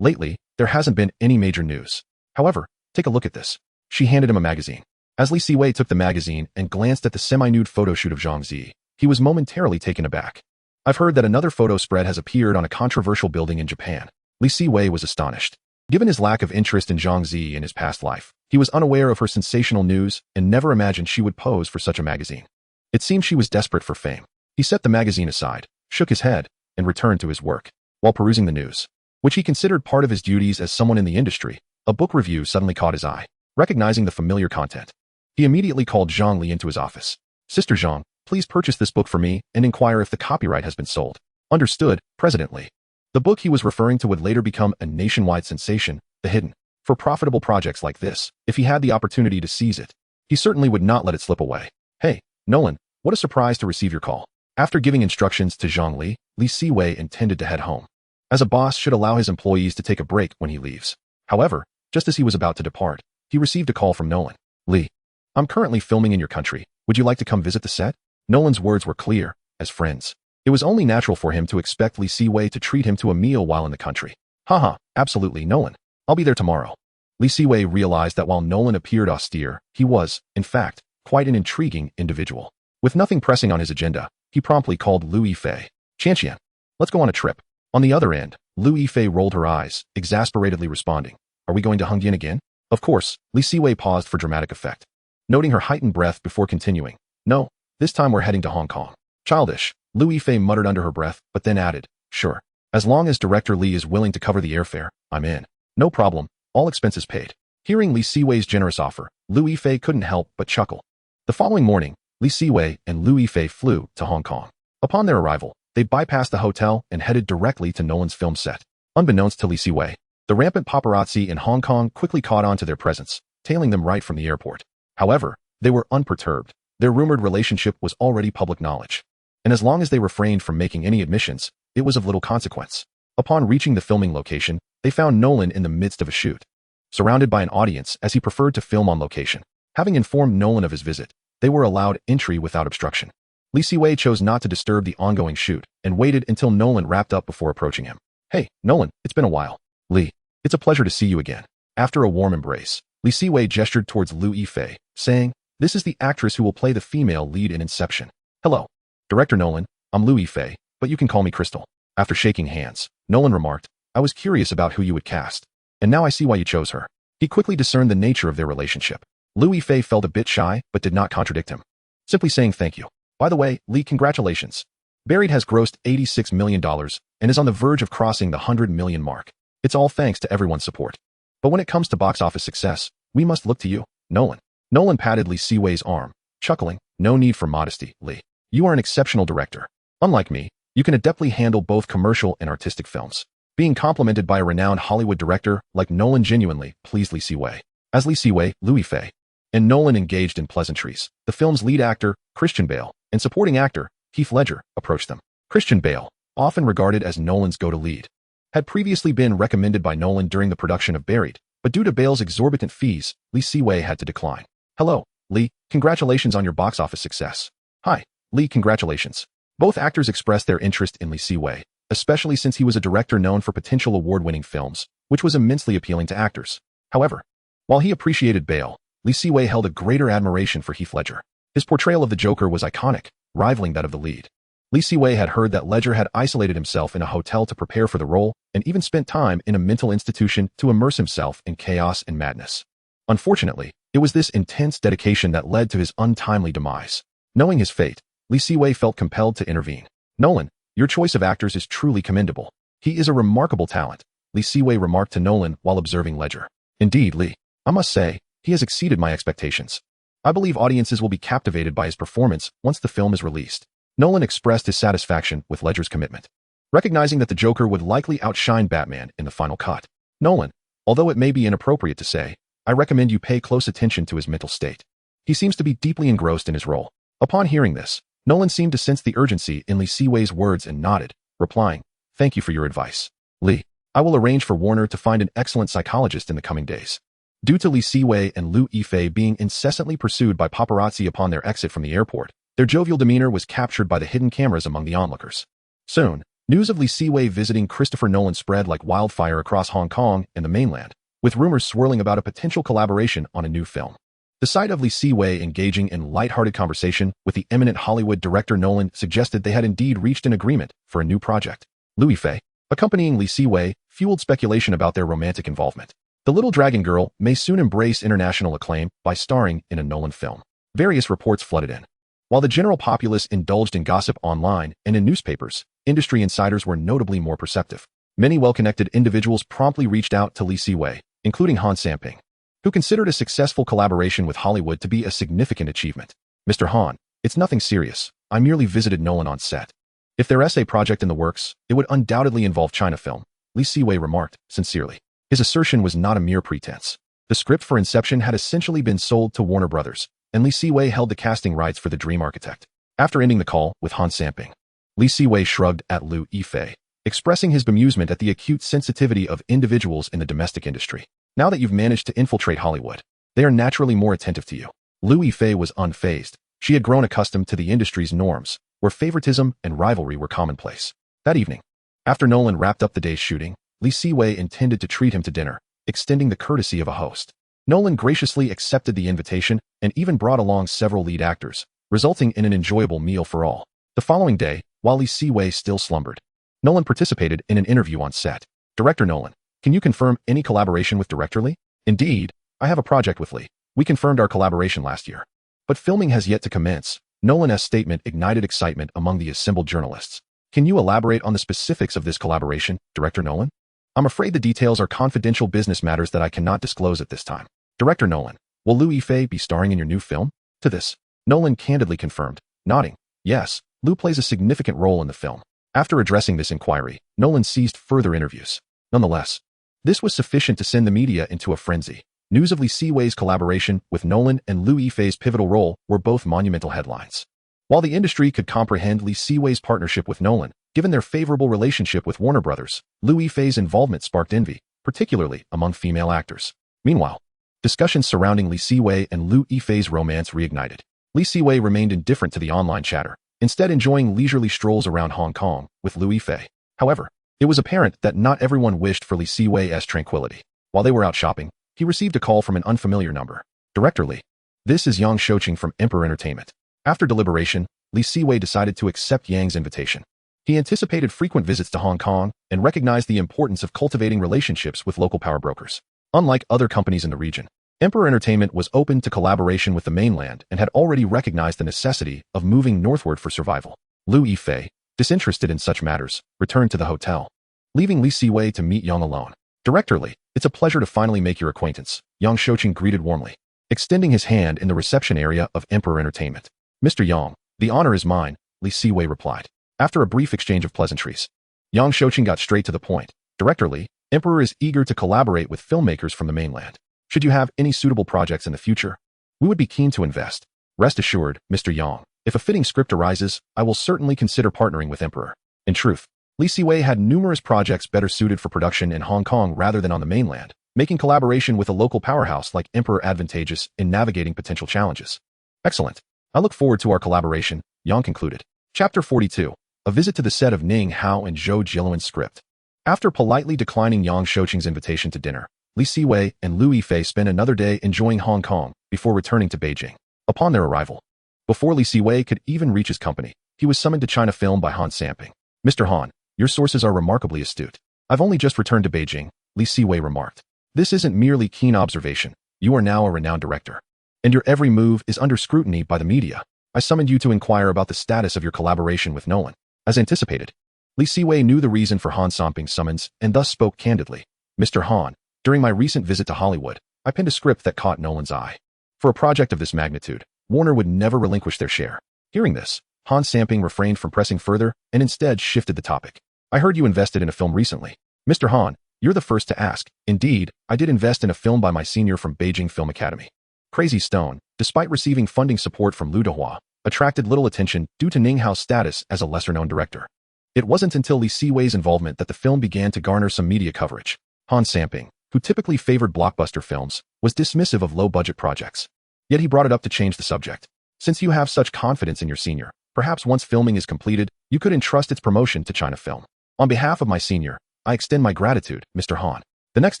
Lately, there hasn't been any major news. However, take a look at this. She handed him a magazine. As Li Siwei took the magazine and glanced at the semi-nude photo shoot of Zhang Zi, he was momentarily taken aback. "I've heard that another photo spread has appeared on a controversial building in Japan." Li Siwei was astonished. Given his lack of interest in Zhang Zi in his past life, he was unaware of her sensational news and never imagined she would pose for such a magazine. It seemed she was desperate for fame. He set the magazine aside, shook his head, and returned to his work. While perusing the news, which he considered part of his duties as someone in the industry. A book review suddenly caught his eye. Recognizing the familiar content, he immediately called Zhang Li into his office. Sister Zhang, please purchase this book for me and inquire if the copyright has been sold. Understood, President Li. The book he was referring to would later become a nationwide sensation, The Hidden. For profitable projects like this, if he had the opportunity to seize it, he certainly would not let it slip away. Hey, Nolan, what a surprise to receive your call. After giving instructions to Zhang Li, Siwei intended to head home, as a boss should allow his employees to take a break when he leaves. However, just as he was about to depart, he received a call from Nolan. Li, I'm currently filming in your country. Would you like to come visit the set? Nolan's words were clear. As friends, it was only natural for him to expect Siwei to treat him to a meal while in the country. Haha, absolutely, Nolan. I'll be there tomorrow. Siwei realized that while Nolan appeared austere, he was, in fact, quite an intriguing individual. With nothing pressing on his agenda, he promptly called Liu Yifei. Qianqian, let's go on a trip. On the other end, Liu Yifei rolled her eyes, exasperatedly responding. Are we going to Hengdian again? Of course. Siwei paused for dramatic effect, noting her heightened breath before continuing. No, this time we're heading to Hong Kong. Childish, Liu Yifei muttered under her breath, but then added, sure. As long as Director Li is willing to cover the airfare, I'm in. No problem, all expenses paid. Hearing Siwei's generous offer, Liu Yifei couldn't help but chuckle. The following morning, Siwei and Liu Yifei flew to Hong Kong. Upon their arrival, they bypassed the hotel and headed directly to Nolan's film set. Unbeknownst to Siwei, the rampant paparazzi in Hong Kong quickly caught on to their presence, tailing them right from the airport. However, they were unperturbed. Their rumored relationship was already public knowledge, and as long as they refrained from making any admissions, it was of little consequence. Upon reaching the filming location, they found Nolan in the midst of a shoot, surrounded by an audience as he preferred to film on location. Having informed Nolan of his visit, they were allowed entry without obstruction. Siwei chose not to disturb the ongoing shoot and waited until Nolan wrapped up before approaching him. Hey, Nolan, it's been a while. Li, it's a pleasure to see you again. After a warm embrace, Siwei gestured towards Liu Yifei, saying, this is the actress who will play the female lead in Inception. Hello, Director Nolan, I'm Liu Yifei, but you can call me Crystal. After shaking hands, Nolan remarked, I was curious about who you would cast, and now I see why you chose her. He quickly discerned the nature of their relationship. Liu Yifei felt a bit shy, but did not contradict him, simply saying thank you. By the way, Li, congratulations. Buried has grossed $86 million and is on the verge of crossing the 100 million mark. It's all thanks to everyone's support. But when it comes to box office success, we must look to you, Nolan. Nolan patted Siwei's arm, chuckling, no need for modesty, Li. You are an exceptional director. Unlike me, you can adeptly handle both commercial and artistic films. Being complimented by a renowned Hollywood director like Nolan genuinely pleased Siwei. As Siwei, Liu Yifei, and Nolan engaged in pleasantries, the film's lead actor, Christian Bale, and supporting actor, Heath Ledger, approached them. Christian Bale, often regarded as Nolan's go-to lead, had previously been recommended by Nolan during the production of Buried, but due to Bale's exorbitant fees, Siwei had to decline. Hello, Li, congratulations on your box office success. Hi, Li, congratulations. Both actors expressed their interest in Siwei, especially since he was a director known for potential award-winning films, which was immensely appealing to actors. However, while he appreciated Bale, Siwei held a greater admiration for Heath Ledger. His portrayal of the Joker was iconic, rivaling that of the lead. Siwei had heard that Ledger had isolated himself in a hotel to prepare for the role and even spent time in a mental institution to immerse himself in chaos and madness. Unfortunately, it was this intense dedication that led to his untimely demise. Knowing his fate, Siwei felt compelled to intervene. Nolan, your choice of actors is truly commendable. He is a remarkable talent, Siwei remarked to Nolan while observing Ledger. Indeed, Li, I must say, he has exceeded my expectations. I believe audiences will be captivated by his performance once the film is released. Nolan expressed his satisfaction with Ledger's commitment, recognizing that the Joker would likely outshine Batman in the final cut. Nolan, although it may be inappropriate to say, I recommend you pay close attention to his mental state. He seems to be deeply engrossed in his role. Upon hearing this, Nolan seemed to sense the urgency in Siwei's words and nodded, replying, thank you for your advice. Li, I will arrange for Warner to find an excellent psychologist in the coming days. Due to Siwei and Liu Yifei being incessantly pursued by paparazzi upon their exit from the airport, their jovial demeanor was captured by the hidden cameras among the onlookers. Soon, news of Siwei visiting Christopher Nolan spread like wildfire across Hong Kong and the mainland, with rumors swirling about a potential collaboration on a new film. The sight of Siwei engaging in lighthearted conversation with the eminent Hollywood director Nolan suggested they had indeed reached an agreement for a new project. Liu Yifei, accompanying Siwei, fueled speculation about their romantic involvement. The Little Dragon Girl may soon embrace international acclaim by starring in a Nolan film. Various reports flooded in. While the general populace indulged in gossip online and in newspapers, industry insiders were notably more perceptive. Many well-connected individuals promptly reached out to Li Siwei, including Han Samping, who considered a successful collaboration with Hollywood to be a significant achievement. Mr. Han, it's nothing serious. I merely visited Nolan on set. If there is a project in the works, it would undoubtedly involve China film, Li Siwei remarked, sincerely. His assertion was not a mere pretense. The script for Inception had essentially been sold to Warner Brothers, and Li Siwei held the casting rights for the Dream Architect. After ending the call with Han Samping, Li Siwei shrugged at Liu Yifei, expressing his bemusement at the acute sensitivity of individuals in the domestic industry. Now that you've managed to infiltrate Hollywood, they are naturally more attentive to you. Liu Yifei was unfazed. She had grown accustomed to the industry's norms, where favoritism and rivalry were commonplace. That evening, after Nolan wrapped up the day's shooting, Li Siwei intended to treat him to dinner, extending the courtesy of a host. Nolan graciously accepted the invitation and even brought along several lead actors, resulting in an enjoyable meal for all. The following day, while Li Siwei still slumbered, Nolan participated in an interview on set. Director Nolan, can you confirm any collaboration with Director Li? Indeed, I have a project with Li. We confirmed our collaboration last year. But filming has yet to commence. Nolan's statement ignited excitement among the assembled journalists. Can you elaborate on the specifics of this collaboration, Director Nolan? I'm afraid the details are confidential business matters that I cannot disclose at this time. Director Nolan, will Liu Yifei be starring in your new film? To this, Nolan candidly confirmed, nodding. Yes, Liu plays a significant role in the film. After addressing this inquiry, Nolan ceased further interviews. Nonetheless, this was sufficient to send the media into a frenzy. News of Li Siwei's collaboration with Nolan and Liu Yifei's pivotal role were both monumental headlines. While the industry could comprehend Li Siwei's partnership with Nolan, given their favorable relationship with Warner Brothers, Liu Yifei's involvement sparked envy, particularly among female actors. Meanwhile, discussions surrounding Li Siwei and Liu Yifei's romance reignited. Li Siwei remained indifferent to the online chatter, instead enjoying leisurely strolls around Hong Kong with Liu Yifei. However, it was apparent that not everyone wished for Li Siwei's tranquility. While they were out shopping, he received a call from an unfamiliar number. Director Li. This is Yang Shouqing from Emperor Entertainment. After deliberation, Li Siwei decided to accept Yang's invitation. He anticipated frequent visits to Hong Kong and recognized the importance of cultivating relationships with local power brokers. Unlike other companies in the region, Emperor Entertainment was open to collaboration with the mainland and had already recognized the necessity of moving northward for survival. Liu Yifei, disinterested in such matters, returned to the hotel, leaving Li Siwei to meet Yang alone. Director Li, it's a pleasure to finally make your acquaintance, Yang Shouqing greeted warmly, extending his hand in the reception area of Emperor Entertainment. Mr. Yang, the honor is mine, Li Siwei replied. After a brief exchange of pleasantries, Yang Shouqing got straight to the point. Director Li, Emperor is eager to collaborate with filmmakers from the mainland. Should you have any suitable projects in the future, we would be keen to invest. Rest assured, Mr. Yang, if a fitting script arises, I will certainly consider partnering with Emperor. In truth, Li Siwei had numerous projects better suited for production in Hong Kong rather than on the mainland, making collaboration with a local powerhouse like Emperor advantageous in navigating potential challenges. Excellent. I look forward to our collaboration, Yang concluded. Chapter 42. A visit to the set of Ning Hao and Zhou Jiluan's script. After politely declining Yang Shouqing's invitation to dinner, Li Siwei and Liu Yifei spent another day enjoying Hong Kong before returning to Beijing. Upon their arrival, before Li Siwei could even reach his company, he was summoned to China Film by Han Samping. Mr. Han, your sources are remarkably astute. I've only just returned to Beijing, Li Siwei remarked. This isn't merely keen observation. You are now a renowned director, and your every move is under scrutiny by the media. I summoned you to inquire about the status of your collaboration with Nolan. As anticipated, Li Siwei knew the reason for Han Samping's summons and thus spoke candidly. Mr. Han, during my recent visit to Hollywood, I penned a script that caught Nolan's eye. For a project of this magnitude, Warner would never relinquish their share. Hearing this, Han Samping refrained from pressing further and instead shifted the topic. I heard you invested in a film recently. Mr. Han, you're the first to ask. Indeed, I did invest in a film by my senior from Beijing Film Academy. Crazy Stone, despite receiving funding support from Liu Dehua, attracted little attention due to Ning Hao's status as a lesser-known director. It wasn't until Li Siwei's involvement that the film began to garner some media coverage. Han Samping, who typically favored blockbuster films, was dismissive of low-budget projects. Yet he brought it up to change the subject. Since you have such confidence in your senior, perhaps once filming is completed, you could entrust its promotion to China Film. On behalf of my senior, I extend my gratitude, Mr. Han. The next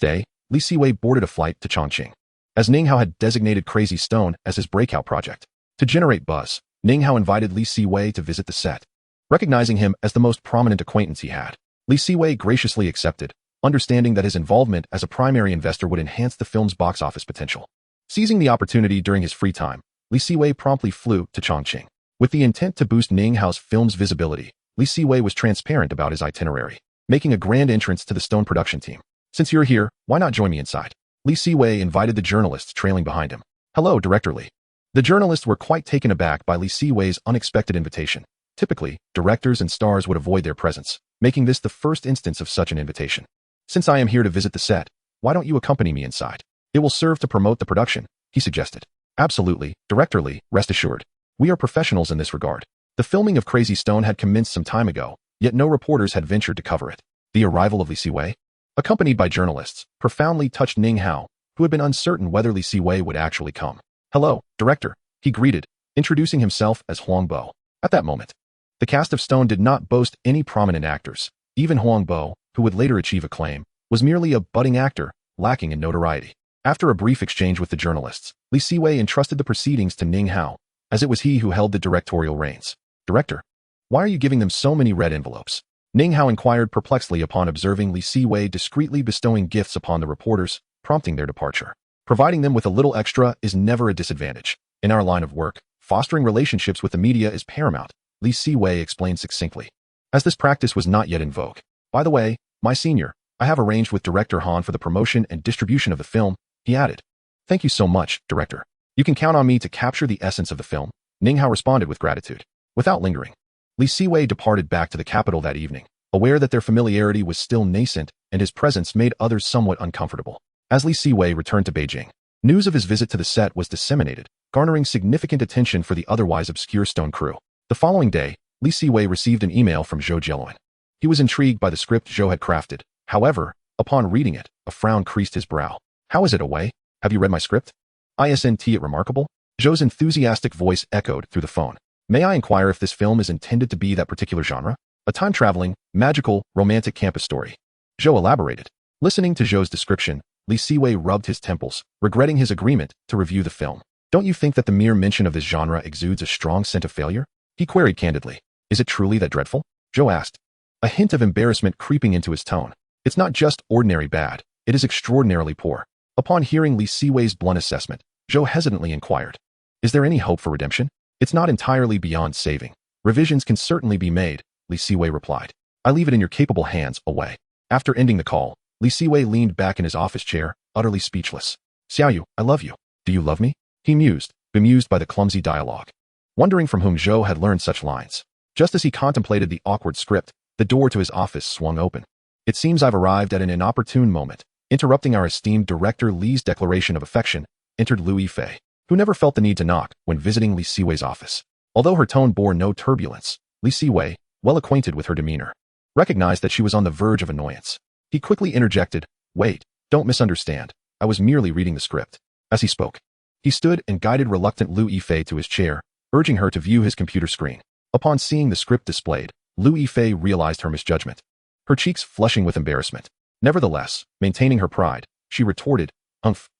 day, Li Siwei boarded a flight to Chongqing, as Ning Hao had designated Crazy Stone as his breakout project. To generate buzz, Ning Hao invited Li Siwei to visit the set. Recognizing him as the most prominent acquaintance he had, Li Siwei graciously accepted, understanding that his involvement as a primary investor would enhance the film's box office potential. Seizing the opportunity during his free time, Li Siwei promptly flew to Chongqing. With the intent to boost Ning Hao's film's visibility, Li Siwei was transparent about his itinerary. making a grand entrance to the Stone production team. Since you're here, why not join me inside? Li Siwei invited the journalists trailing behind him. Hello, Director Li. The journalists were quite taken aback by Li Siwei's unexpected invitation. Typically, directors and stars would avoid their presence, making this the first instance of such an invitation. Since I am here to visit the set, why don't you accompany me inside? It will serve to promote the production, he suggested. Absolutely, Director Li, rest assured. We are professionals in this regard. The filming of Crazy Stone had commenced some time ago, yet no reporters had ventured to cover it. The arrival of Li Siwei, accompanied by journalists, profoundly touched Ning Hao, who had been uncertain whether Li Siwei would actually come. Hello, Director, he greeted, introducing himself as Huang Bo. At that moment, the cast of Stone did not boast any prominent actors. Even Huang Bo, who would later achieve acclaim, was merely a budding actor, lacking in notoriety. After a brief exchange with the journalists, Li Siwei entrusted the proceedings to Ning Hao, as it was he who held the directorial reins. Director, why are you giving them so many red envelopes? Ning Hao inquired perplexedly upon observing Li Siwei discreetly bestowing gifts upon the reporters, prompting their departure. Providing them with a little extra is never a disadvantage. In our line of work, fostering relationships with the media is paramount, Li Siwei explained succinctly, as this practice was not yet in vogue. By the way, my senior, I have arranged with Director Han for the promotion and distribution of the film, he added. Thank you so much, Director. You can count on me to capture the essence of the film, Ning Hao responded with gratitude. Without lingering, Li Siwei departed back to the capital that evening, aware that their familiarity was still nascent and his presence made others somewhat uncomfortable. As Li Siwei returned to Beijing, news of his visit to the set was disseminated, garnering significant attention for the otherwise obscure Stone crew. The following day, Li Siwei received an email from Zhou Jieluan. He was intrigued by the script Zhou had crafted. However, upon reading it, a frown creased his brow. How is it, Away? Have you read my script? Isn't it remarkable? Zhou's enthusiastic voice echoed through the phone. May I inquire if this film is intended to be that particular genre? A time-traveling, magical, romantic campus story. Zhou elaborated. Listening to Zhou's description, Li Siwei rubbed his temples, regretting his agreement to review the film. Don't you think that the mere mention of this genre exudes a strong scent of failure? He queried candidly. Is it truly that dreadful? Zhou asked, a hint of embarrassment creeping into his tone. It's not just ordinary bad, it is extraordinarily poor. Upon hearing Li Siwei's blunt assessment, Zhou hesitantly inquired, is there any hope for redemption? It's not entirely beyond saving. Revisions can certainly be made, Li Siwei replied. I leave it in your capable hands, Away. After ending the call, Li Siwei leaned back in his office chair, utterly speechless. Xiaoyu, I love you. Do you love me? He mused, bemused by the clumsy dialogue. Wondering from whom Zhou had learned such lines. Just as he contemplated the awkward script, the door to his office swung open. It seems I've arrived at an inopportune moment. Interrupting our esteemed director Li's declaration of affection, entered Lu Yifei, who never felt the need to knock when visiting Li Siwei's office. Although her tone bore no turbulence, Li Siwei, well acquainted with her demeanor, recognized that she was on the verge of annoyance. He quickly interjected, wait, don't misunderstand. I was merely reading the script. As he spoke, he stood and guided reluctant Lu Yifei to his chair, urging her to view his computer screen. Upon seeing the script displayed, Lu Yifei realized her misjudgment, her cheeks flushing with embarrassment. Nevertheless, maintaining her pride, she retorted,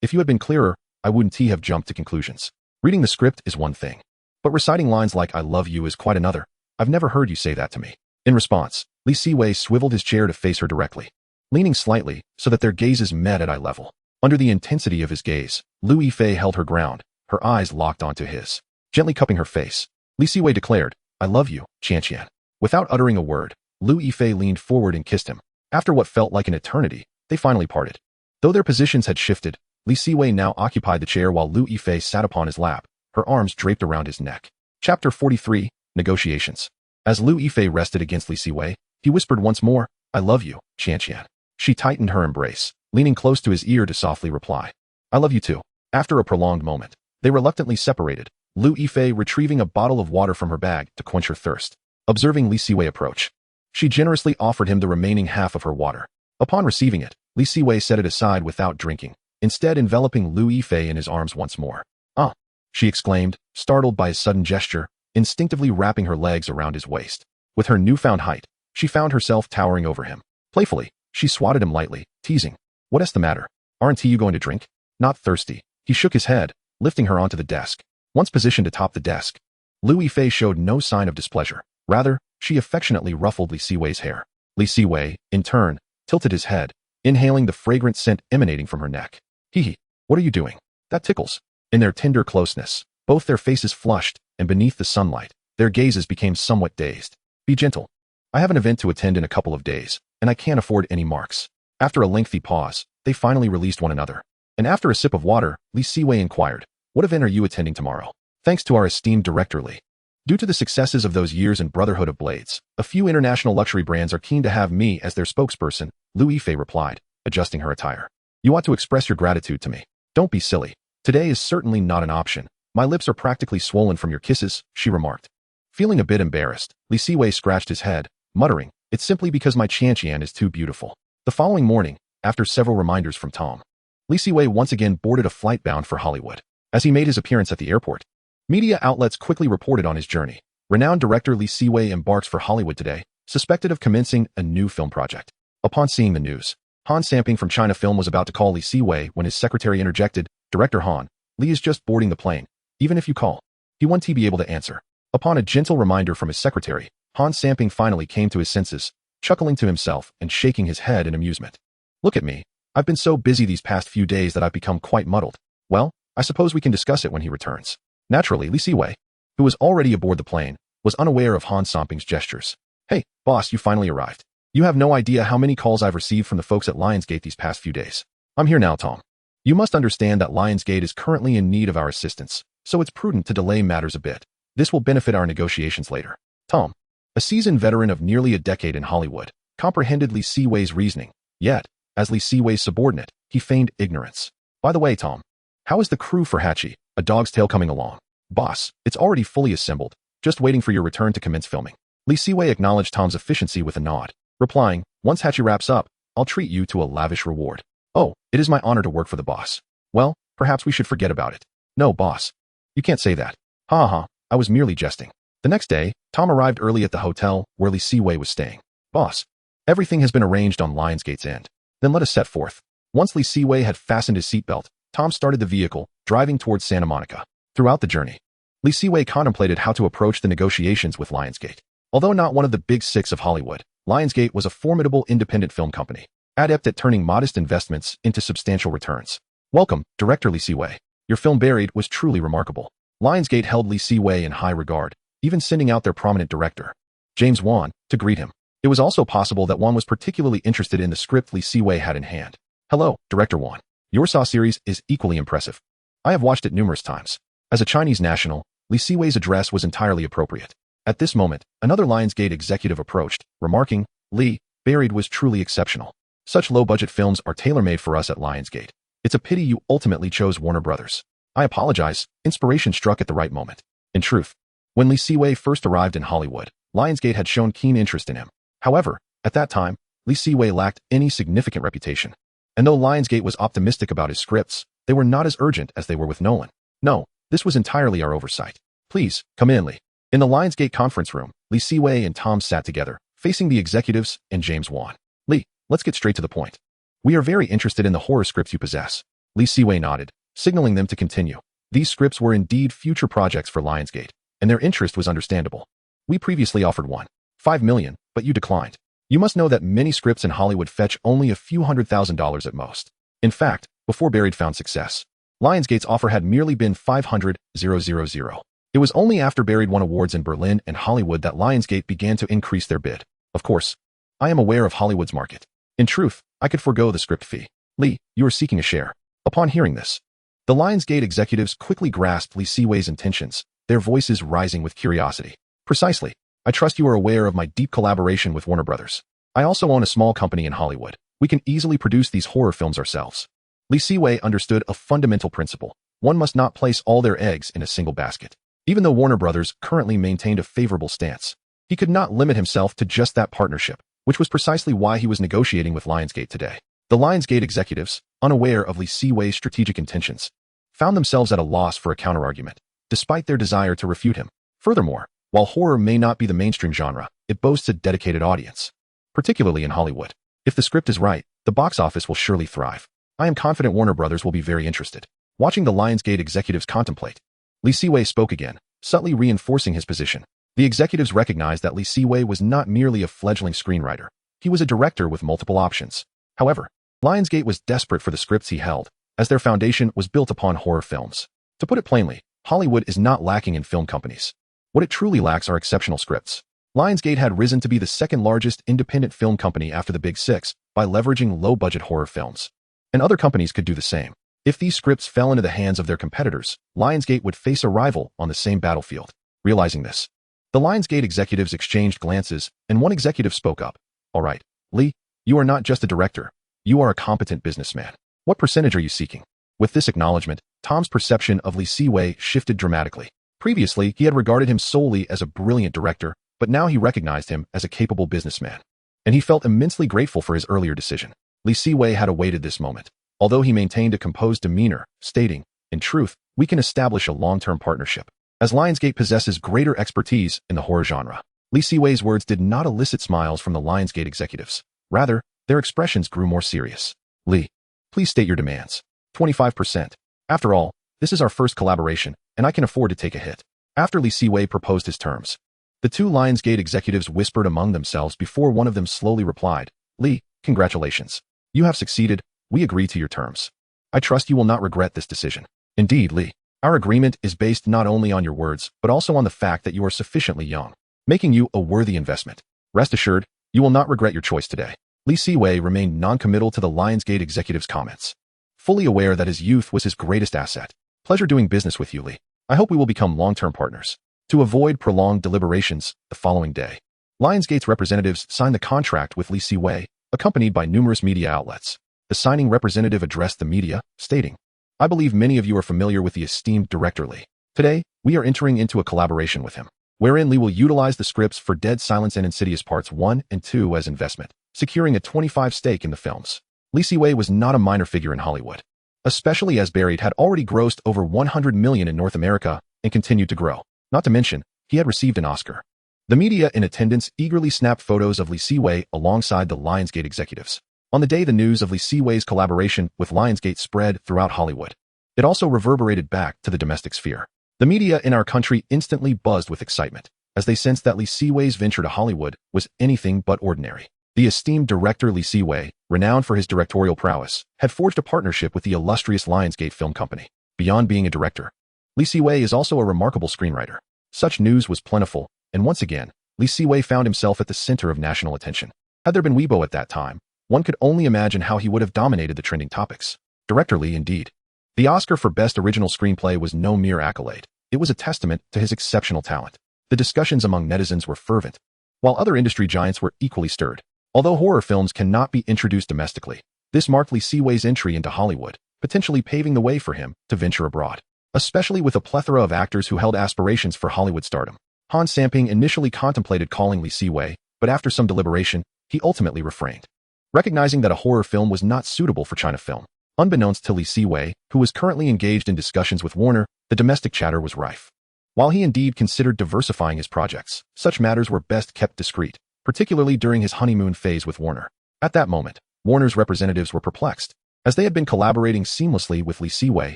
if you had been clearer, I wouldn't have jumped to conclusions. Reading the script is one thing, but reciting lines like I love you is quite another. I've never heard you say that to me. In response, Li Siwei swiveled his chair to face her directly, leaning slightly so that their gazes met at eye level. Under the intensity of his gaze, Lu Yifei held her ground, her eyes locked onto his. Gently cupping her face, Li Siwei declared, I love you, Qianqian. Without uttering a word, Lu Yifei leaned forward and kissed him. After what felt like an eternity, they finally parted. Though their positions had shifted, Li Siwei now occupied the chair while Lu Yifei sat upon his lap, her arms draped around his neck. Chapter 43, Negotiations. As Lu Yifei rested against Li Siwei, he whispered once more, I love you, Qianqian. She tightened her embrace, leaning close to his ear to softly reply, I love you too. After a prolonged moment, they reluctantly separated, Lu Yifei retrieving a bottle of water from her bag to quench her thirst. Observing Li Siwei approach, she generously offered him the remaining half of her water. Upon receiving it, Li Siwei set it aside without drinking, instead enveloping Lu Yifei in his arms once more. Ah! She exclaimed, startled by his sudden gesture, instinctively wrapping her legs around his waist. With her newfound height, she found herself towering over him. Playfully, she swatted him lightly, teasing, What's the matter? Aren't you going to drink? Not thirsty. He shook his head, lifting her onto the desk. Once positioned atop the desk, Lu Yifei showed no sign of displeasure. Rather, she affectionately ruffled Li Siwei's hair. Li Siwei, in turn, tilted his head, inhaling the fragrant scent emanating from her neck. Hee, what are you doing? That tickles. In their tender closeness, both their faces flushed, and beneath the sunlight, their gazes became somewhat dazed. Be gentle. I have an event to attend in a couple of days, and I can't afford any marks. After a lengthy pause, they finally released one another. And after a sip of water, Siwei inquired, "What event are you attending tomorrow?" "Thanks to our esteemed director Li. Due to the successes of those years in Brotherhood of Blades, a few international luxury brands are keen to have me as their spokesperson," Lu Yifei replied, adjusting her attire. "You ought to express your gratitude to me." "Don't be silly. Today is certainly not an option. My lips are practically swollen from your kisses," she remarked. Feeling a bit embarrassed, Siwei scratched his head, muttering, "It's simply because my Qianqian is too beautiful." The following morning, after several reminders from Tom, Siwei once again boarded a flight bound for Hollywood. As he made his appearance at the airport, media outlets quickly reported on his journey. Renowned director Siwei embarks for Hollywood today, suspected of commencing a new film project. Upon seeing the news, Han Samping from China Film was about to call Siwei when his secretary interjected, "Director Han, Li is just boarding the plane. Even if you call, he won't be able to answer." Upon a gentle reminder from his secretary, Han Samping finally came to his senses, chuckling to himself and shaking his head in amusement. "Look at me. I've been so busy these past few days that I've become quite muddled. Well, I suppose we can discuss it when he returns." Naturally, Siwei, who was already aboard the plane, was unaware of Han Samping's gestures. "Hey, boss, you finally arrived. You have no idea how many calls I've received from the folks at Lionsgate these past few days. I'm here now, Tom. You must understand that Lionsgate is currently in need of our assistance, so it's prudent to delay matters a bit. This will benefit our negotiations later." Tom, a seasoned veteran of nearly a decade in Hollywood, comprehended Siwei's reasoning, yet, as Siwei's subordinate, he feigned ignorance. "By the way, Tom, how is the crew for Hachi, A Dog's Tale coming along?" "Boss, it's already fully assembled, just waiting for your return to commence filming." Siwei acknowledged Tom's efficiency with a nod, replying, "Once Hachi wraps up, I'll treat you to a lavish reward." "Oh, it is my honor to work for the boss. Well, perhaps we should forget about it." "No, boss. You can't say that." "Ha ha, I was merely jesting." The next day, Tom arrived early at the hotel where Siwei was staying. "Boss, everything has been arranged on Lionsgate's end. Then let us set forth." Once Siwei had fastened his seatbelt, Tom started the vehicle, driving towards Santa Monica. Throughout the journey, Siwei contemplated how to approach the negotiations with Lionsgate. Although not one of the big six of Hollywood, Lionsgate was a formidable independent film company, adept at turning modest investments into substantial returns. "Welcome, Director Siwei. Your film Buried was truly remarkable." Lionsgate held Siwei in high regard, even sending out their prominent director, James Wan, to greet him. It was also possible that Wan was particularly interested in the script Siwei had in hand. "Hello, Director Wan. Your Saw series is equally impressive. I have watched it numerous times." As a Chinese national, Siwei's address was entirely appropriate. At this moment, another Lionsgate executive approached, remarking, "Li, Buried was truly exceptional. Such low-budget films are tailor-made for us at Lionsgate. It's a pity you ultimately chose Warner Brothers." "I apologize, inspiration struck at the right moment." In truth, when Siwei first arrived in Hollywood, Lionsgate had shown keen interest in him. However, at that time, Siwei lacked any significant reputation. And though Lionsgate was optimistic about his scripts, they were not as urgent as they were with Nolan. "No, this was entirely our oversight. Please, come in, Li." In the Lionsgate conference room, Siwei and Tom sat together, facing the executives and James Wan. "Li, let's get straight to the point. We are very interested in the horror scripts you possess." Siwei nodded, signaling them to continue. These scripts were indeed future projects for Lionsgate, and their interest was understandable. "We previously offered $1.5 million, but you declined. You must know that many scripts in Hollywood fetch only a few $100,000 at most. In fact, before Buried found success, Lionsgate's offer had merely been $500,000. It was only after Buried won awards in Berlin and Hollywood that Lionsgate began to increase their bid. Of course, I am aware of Hollywood's market. In truth, I could forego the script fee." "Li, you are seeking a share." Upon hearing this, the Lionsgate executives quickly grasped Siwei's intentions, their voices rising with curiosity. "Precisely. I trust you are aware of my deep collaboration with Warner Brothers. I also own a small company in Hollywood. We can easily produce these horror films ourselves." Siwei understood a fundamental principle. One must not place all their eggs in a single basket. Even though Warner Brothers currently maintained a favorable stance, he could not limit himself to just that partnership, which was precisely why he was negotiating with Lionsgate today. The Lionsgate executives, unaware of Siwei's strategic intentions, found themselves at a loss for a counterargument, despite their desire to refute him. Furthermore, while horror may not be the mainstream genre, it boasts a dedicated audience, particularly in Hollywood. If the script is right, the box office will surely thrive. I am confident Warner Brothers will be very interested. Watching the Lionsgate executives contemplate, Siwei spoke again, subtly reinforcing his position. The executives recognized that Siwei was not merely a fledgling screenwriter. He was a director with multiple options. However, Lionsgate was desperate for the scripts he held, as their foundation was built upon horror films. To put it plainly, Hollywood is not lacking in film companies. What it truly lacks are exceptional scripts. Lionsgate had risen to be the second largest independent film company after the Big Six by leveraging low-budget horror films. And other companies could do the same. If these scripts fell into the hands of their competitors, Lionsgate would face a rival on the same battlefield. Realizing this, the Lionsgate executives exchanged glances, and one executive spoke up. "All right, Lee, you are not just a director. You are a competent businessman. What percentage are you seeking?" With this acknowledgement, Tom's perception of Lee Siwei shifted dramatically. Previously, he had regarded him solely as a brilliant director, but now he recognized him as a capable businessman. And he felt immensely grateful for his earlier decision. Lee Siwei had awaited this moment. Although he maintained a composed demeanor, stating, "In truth, we can establish a long-term partnership, as Lionsgate possesses greater expertise in the horror genre." Lee Siwei's words did not elicit smiles from the Lionsgate executives. Rather, their expressions grew more serious. "Lee, please state your demands." 25%. After all, this is our first collaboration, and I can afford to take a hit. After Lee Siwei proposed his terms, the two Lionsgate executives whispered among themselves before one of them slowly replied, "Lee, congratulations. You have succeeded. We agree to your terms. I trust you will not regret this decision." "Indeed, Lee. Our agreement is based not only on your words, but also on the fact that you are sufficiently young, making you a worthy investment. Rest assured, you will not regret your choice today." Lee Siwei remained non-committal to the Lionsgate executive's comments, fully aware that his youth was his greatest asset. "Pleasure doing business with you, Lee. I hope we will become long-term partners." To avoid prolonged deliberations, the following day, Lionsgate's representatives signed the contract with Lee Siwei, accompanied by numerous media outlets. The signing representative addressed the media, stating, "I believe many of you are familiar with the esteemed director Lee. Today, we are entering into a collaboration with him, wherein Lee will utilize the scripts for Dead Silence and Insidious Parts 1 and 2 as investment, securing a 25% stake in the films." Lee Siwei was not a minor figure in Hollywood, especially as Buried had already grossed over $100 million in North America and continued to grow. Not to mention, he had received an Oscar. The media in attendance eagerly snapped photos of Lee Siwei alongside the Lionsgate executives. On the day the news of Lee Siwei's collaboration with Lionsgate spread throughout Hollywood, it also reverberated back to the domestic sphere. The media in our country instantly buzzed with excitement, as they sensed that Lee Siwei's venture to Hollywood was anything but ordinary. The esteemed director Lee Siwei, renowned for his directorial prowess, had forged a partnership with the illustrious Lionsgate Film Company. Beyond being a director, Lee Siwei is also a remarkable screenwriter. Such news was plentiful, and once again, Lee Siwei found himself at the center of national attention. Had there been Weibo at that time, one could only imagine how he would have dominated the trending topics. Director Lee, indeed. The Oscar for Best Original Screenplay was no mere accolade. It was a testament to his exceptional talent. The discussions among netizens were fervent, while other industry giants were equally stirred. Although horror films cannot be introduced domestically, this marked Lee Siwei's entry into Hollywood, potentially paving the way for him to venture abroad, especially with a plethora of actors who held aspirations for Hollywood stardom. Han Samping initially contemplated calling Lee Siwei, but after some deliberation, he ultimately refrained, recognizing that a horror film was not suitable for China film. Unbeknownst to Lee Siwei, who was currently engaged in discussions with Warner, the domestic chatter was rife. While he indeed considered diversifying his projects, such matters were best kept discreet, particularly during his honeymoon phase with Warner. At that moment, Warner's representatives were perplexed, as they had been collaborating seamlessly with Lee Siwei,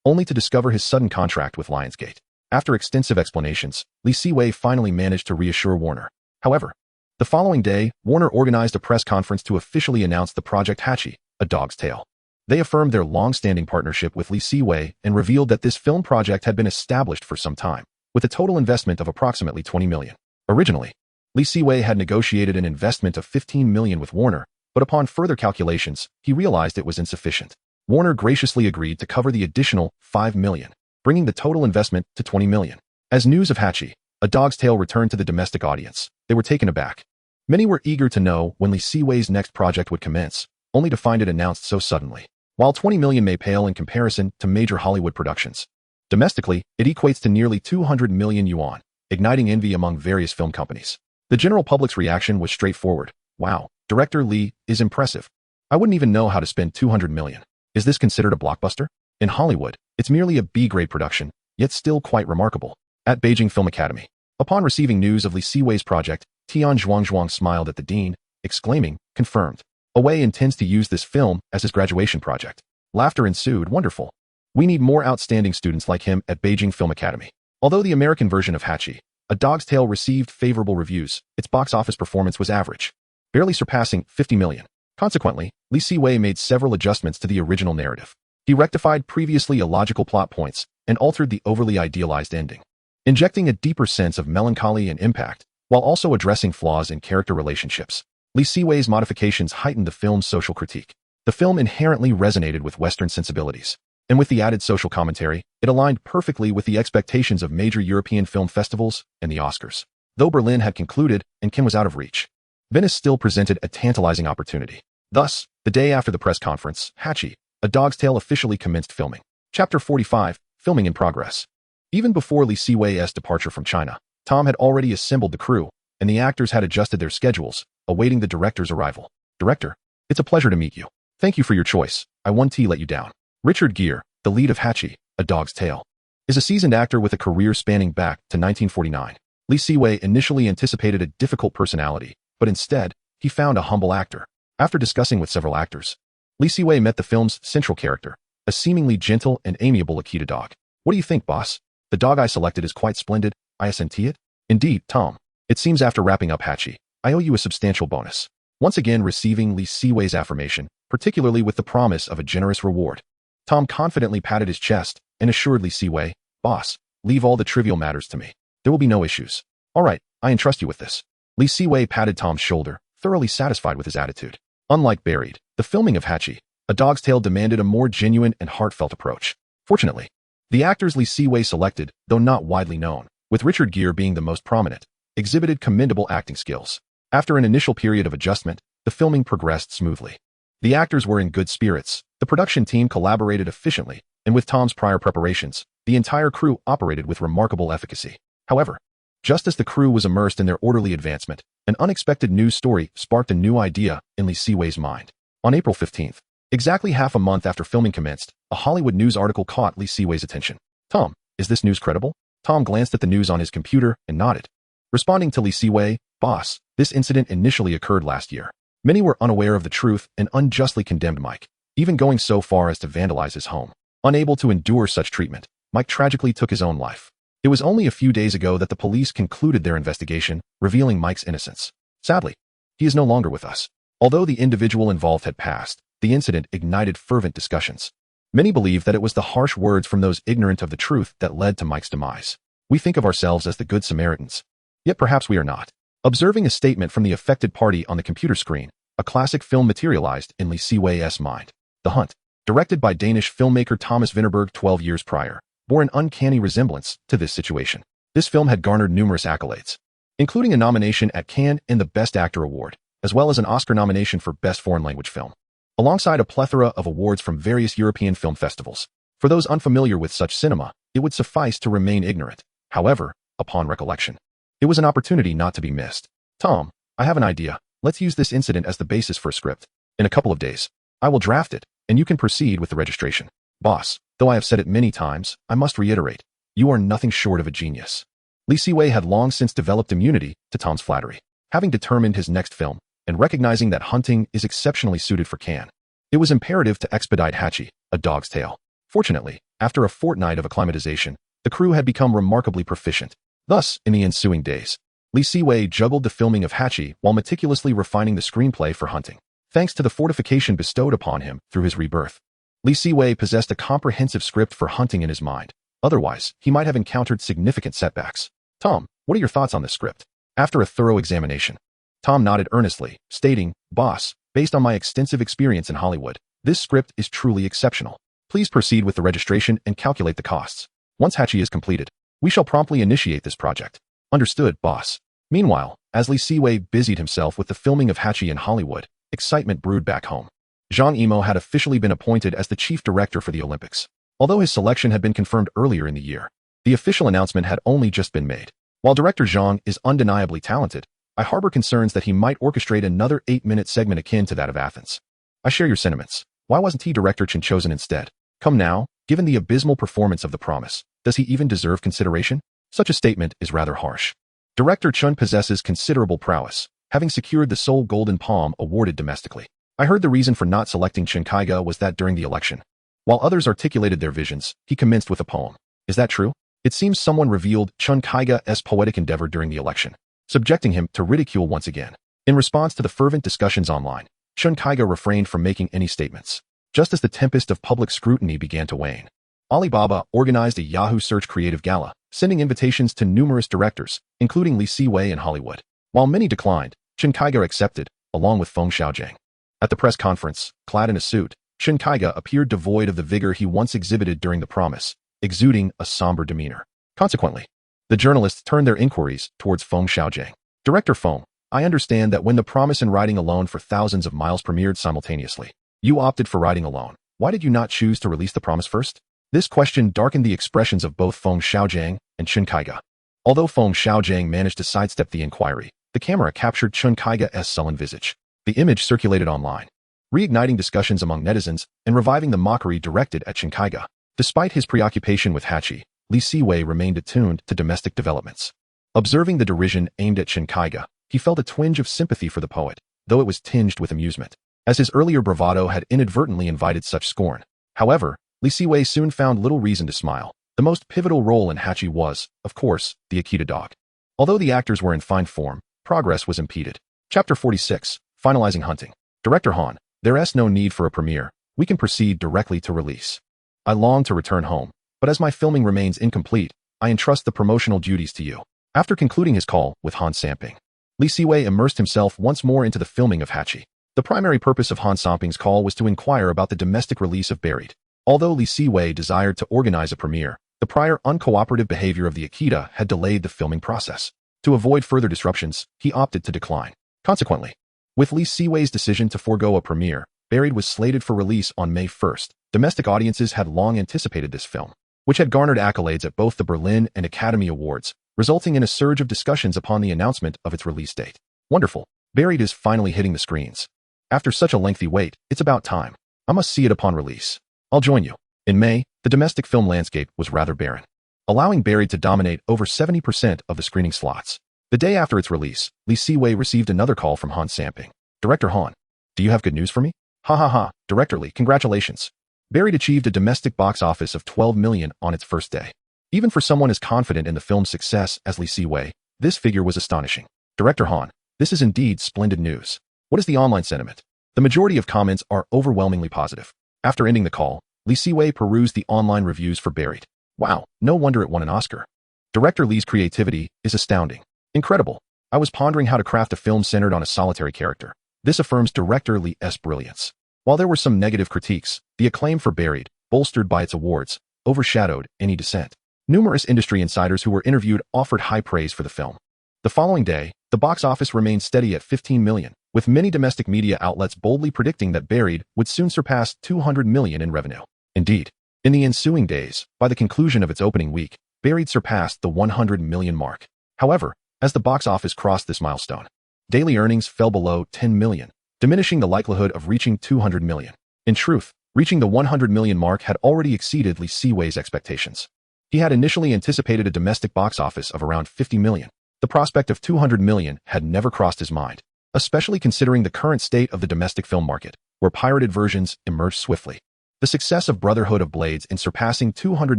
only to discover his sudden contract with Lionsgate. After extensive explanations, Lee Siwei finally managed to reassure Warner. However, the following day, Warner organized a press conference to officially announce the Project Hachi, A Dog's Tale. They affirmed their long-standing partnership with Lee Siwei and revealed that this film project had been established for some time, with a total investment of approximately $20 million. Originally, Lee Siwei had negotiated an investment of $15 million with Warner, but upon further calculations, he realized it was insufficient. Warner graciously agreed to cover the additional $5 million, bringing the total investment to $20 million. As news of Hachi, A Dog's Tale returned to the domestic audience, they were taken aback. Many were eager to know when Lee Siwei's next project would commence, only to find it announced so suddenly. While $20 million may pale in comparison to major Hollywood productions, domestically, it equates to nearly 200 million yuan, igniting envy among various film companies. The general public's reaction was straightforward. Wow, Director Lee is impressive. I wouldn't even know how to spend 200 million. Is this considered a blockbuster? In Hollywood, it's merely a B-grade production, yet still quite remarkable. At Beijing Film Academy, upon receiving news of Lee Siwei's project, Tian Zhuangzhuang smiled at the dean, exclaiming, "Confirmed. Awei intends to use this film as his graduation project." Laughter ensued. Wonderful. We need more outstanding students like him at Beijing Film Academy. Although the American version of Hachi, A Dog's Tale received favorable reviews, its box office performance was average, barely surpassing 50 million. Consequently, Lee Siwei made several adjustments to the original narrative. He rectified previously illogical plot points and altered the overly idealized ending, injecting a deeper sense of melancholy and impact. while also addressing flaws in character relationships. Li Siwei's modifications heightened the film's social critique. The film inherently resonated with Western sensibilities, and with the added social commentary, it aligned perfectly with the expectations of major European film festivals and the Oscars. Though Berlin had concluded and Cannes was out of reach, Venice still presented a tantalizing opportunity. Thus, the day after the press conference, Hachi, A Dog's Tale officially commenced filming. Chapter 45, Filming in Progress. Even before Li Siwei's departure from China, Tom had already assembled the crew, and the actors had adjusted their schedules, awaiting the director's arrival. Director, it's a pleasure to meet you. Thank you for your choice. I won't let you down. Richard Gere, the lead of Hachi, A Dog's Tale, is a seasoned actor with a career spanning back to 1949. Li Siwei initially anticipated a difficult personality, but instead, he found a humble actor. After discussing with several actors, Li Siwei met the film's central character, a seemingly gentle and amiable Akita dog. What do you think, boss? The dog I selected is quite splendid, isn't it? Indeed, Tom. It seems after wrapping up Hachi, I owe you a substantial bonus. Once again receiving Li Siwei's affirmation, particularly with the promise of a generous reward, Tom confidently patted his chest and assured Li Siwei, boss, leave all the trivial matters to me. There will be no issues. All right, I entrust you with this. Li Siwei patted Tom's shoulder, thoroughly satisfied with his attitude. Unlike Buried, the filming of Hachi, A Dog's Tale demanded a more genuine and heartfelt approach. Fortunately, the actors Li Siwei selected, though not widely known, with Richard Gere being the most prominent, exhibited commendable acting skills. After an initial period of adjustment, the filming progressed smoothly. The actors were in good spirits, the production team collaborated efficiently, and with Tom's prior preparations, the entire crew operated with remarkable efficacy. However, just as the crew was immersed in their orderly advancement, an unexpected news story sparked a new idea in Li Siwei's mind. On April 15th, exactly half a month after filming commenced, a Hollywood news article caught Li Siwei's attention. Tom, is this news credible? Tom glanced at the news on his computer and nodded. Responding to Li Siwei, boss, this incident initially occurred last year. Many were unaware of the truth and unjustly condemned Mike, even going so far as to vandalize his home. Unable to endure such treatment, Mike tragically took his own life. It was only a few days ago that the police concluded their investigation, revealing Mike's innocence. Sadly, he is no longer with us. Although the individual involved had passed, the incident ignited fervent discussions. Many believe that it was the harsh words from those ignorant of the truth that led to Mike's demise. We think of ourselves as the Good Samaritans, yet perhaps we are not. Observing a statement from the affected party on the computer screen, a classic film materialized in Li Siwei's mind. The Hunt, directed by Danish filmmaker Thomas Vinterberg 12 years prior, bore an uncanny resemblance to this situation. This film had garnered numerous accolades, including a nomination at Cannes and the Best Actor Award, as well as an Oscar nomination for Best Foreign Language Film, alongside a plethora of awards from various European film festivals. For those unfamiliar with such cinema, it would suffice to remain ignorant. However, upon recollection, it was an opportunity not to be missed. Tom, I have an idea. Let's use this incident as the basis for a script. In a couple of days, I will draft it, and you can proceed with the registration. Boss, though I have said it many times, I must reiterate, you are nothing short of a genius. Li Siwei had long since developed immunity to Tom's flattery, having determined his next film, and recognizing that hunting is exceptionally suited for Cannes. It was imperative to expedite Hachi, A Dog's Tale. Fortunately, after a fortnight of acclimatization, the crew had become remarkably proficient. Thus, in the ensuing days, Li Siwei juggled the filming of Hachi while meticulously refining the screenplay for Hunting. Thanks to the fortification bestowed upon him through his rebirth, Li Siwei possessed a comprehensive script for Hunting in his mind. Otherwise, he might have encountered significant setbacks. Tom, what are your thoughts on this script? After a thorough examination, Tom nodded earnestly, stating, boss, based on my extensive experience in Hollywood, this script is truly exceptional. Please proceed with the registration and calculate the costs. Once Hachi is completed, we shall promptly initiate this project. Understood, boss. Meanwhile, as Li Siwei busied himself with the filming of Hachi in Hollywood, excitement brewed back home. Zhang Yimou had officially been appointed as the chief director for the Olympics. Although his selection had been confirmed earlier in the year, the official announcement had only just been made. While director Zhang is undeniably talented, I harbor concerns that he might orchestrate another 8-minute segment akin to that of Athens. I share your sentiments. Why wasn't he director Chen chosen instead? Come now, given the abysmal performance of The Promise, does he even deserve consideration? Such a statement is rather harsh. Director Chun possesses considerable prowess, having secured the sole Golden Palm awarded domestically. I heard the reason for not selecting Chen Kaiga was that during the election, while others articulated their visions, he commenced with a poem. Is that true? It seems someone revealed Chen Kaiga's poetic endeavor during the election, subjecting him to ridicule once again. In response to the fervent discussions online, Chen Kaiga refrained from making any statements. Just as the tempest of public scrutiny began to wane, Alibaba organized a Yahoo Search Creative Gala, sending invitations to numerous directors, including Li Siwei and Hollywood. While many declined, Chen Kaiga accepted, along with Feng Xiaojiang. At the press conference, clad in a suit, Chen Kaiga appeared devoid of the vigor he once exhibited during the promise, exuding a somber demeanor. Consequently, the journalists turned their inquiries towards Feng Xiaojiang. Director Feng, I understand that when The Promise and Riding Alone for Thousands of Miles premiered simultaneously, you opted for Riding Alone. Why did you not choose to release The Promise first? This question darkened the expressions of both Feng Xiaojiang and Chen Kaiga. Although Feng Xiaojiang managed to sidestep the inquiry, the camera captured Chen Kaiga's sullen visage. The image circulated online, reigniting discussions among netizens and reviving the mockery directed at Chen Kaiga. Despite his preoccupation with Hachi, Li Siwei remained attuned to domestic developments. Observing the derision aimed at Chen Kaiga, he felt a twinge of sympathy for the poet, though it was tinged with amusement, as his earlier bravado had inadvertently invited such scorn. However, Li Siwei soon found little reason to smile. The most pivotal role in Hachi was, of course, the Akita dog. Although the actors were in fine form, progress was impeded. Chapter 46, Finalizing Hunting. Director Han, there's no need for a premiere. We can proceed directly to release. I long to return home, but as my filming remains incomplete, I entrust the promotional duties to you. After concluding his call with Han Samping, Li Siwei immersed himself once more into the filming of Hachi. The primary purpose of Han Samping's call was to inquire about the domestic release of Buried. Although Li Siwei desired to organize a premiere, the prior uncooperative behavior of the Akita had delayed the filming process. To avoid further disruptions, he opted to decline. Consequently, with Li Siwei's decision to forego a premiere, Buried was slated for release on May 1st. Domestic audiences had long anticipated this film, which had garnered accolades at both the Berlin and Academy Awards, resulting in a surge of discussions upon the announcement of its release date. Wonderful. Buried is finally hitting the screens. After such a lengthy wait, it's about time. I must see it upon release. I'll join you. In May, the domestic film landscape was rather barren, allowing Buried to dominate over 70% of the screening slots. The day after its release, Li Siwei received another call from Han Samping. Director Han, do you have good news for me? Ha ha ha, Director Li, congratulations. Buried achieved a domestic box office of 12 million on its first day. Even for someone as confident in the film's success as Li Siwei, this figure was astonishing. Director Han, this is indeed splendid news. What is the online sentiment? The majority of comments are overwhelmingly positive. After ending the call, Li Siwei perused the online reviews for Buried. Wow, no wonder it won an Oscar. Director Li's creativity is astounding. Incredible. I was pondering how to craft a film centered on a solitary character. This affirms Director Li's brilliance. While there were some negative critiques, the acclaim for Buried, bolstered by its awards, overshadowed any dissent. Numerous industry insiders who were interviewed offered high praise for the film. The following day, the box office remained steady at 15 million, with many domestic media outlets boldly predicting that Buried would soon surpass 200 million in revenue. Indeed, in the ensuing days, by the conclusion of its opening week, Buried surpassed the 100 million mark. However, as the box office crossed this milestone, daily earnings fell below 10 million, diminishing the likelihood of reaching 200 million. In truth, reaching the 100 million mark had already exceeded Li Siwei's expectations. He had initially anticipated a domestic box office of around 50 million. The prospect of 200 million had never crossed his mind, especially considering the current state of the domestic film market, where pirated versions emerged swiftly. The success of Brotherhood of Blades in surpassing 200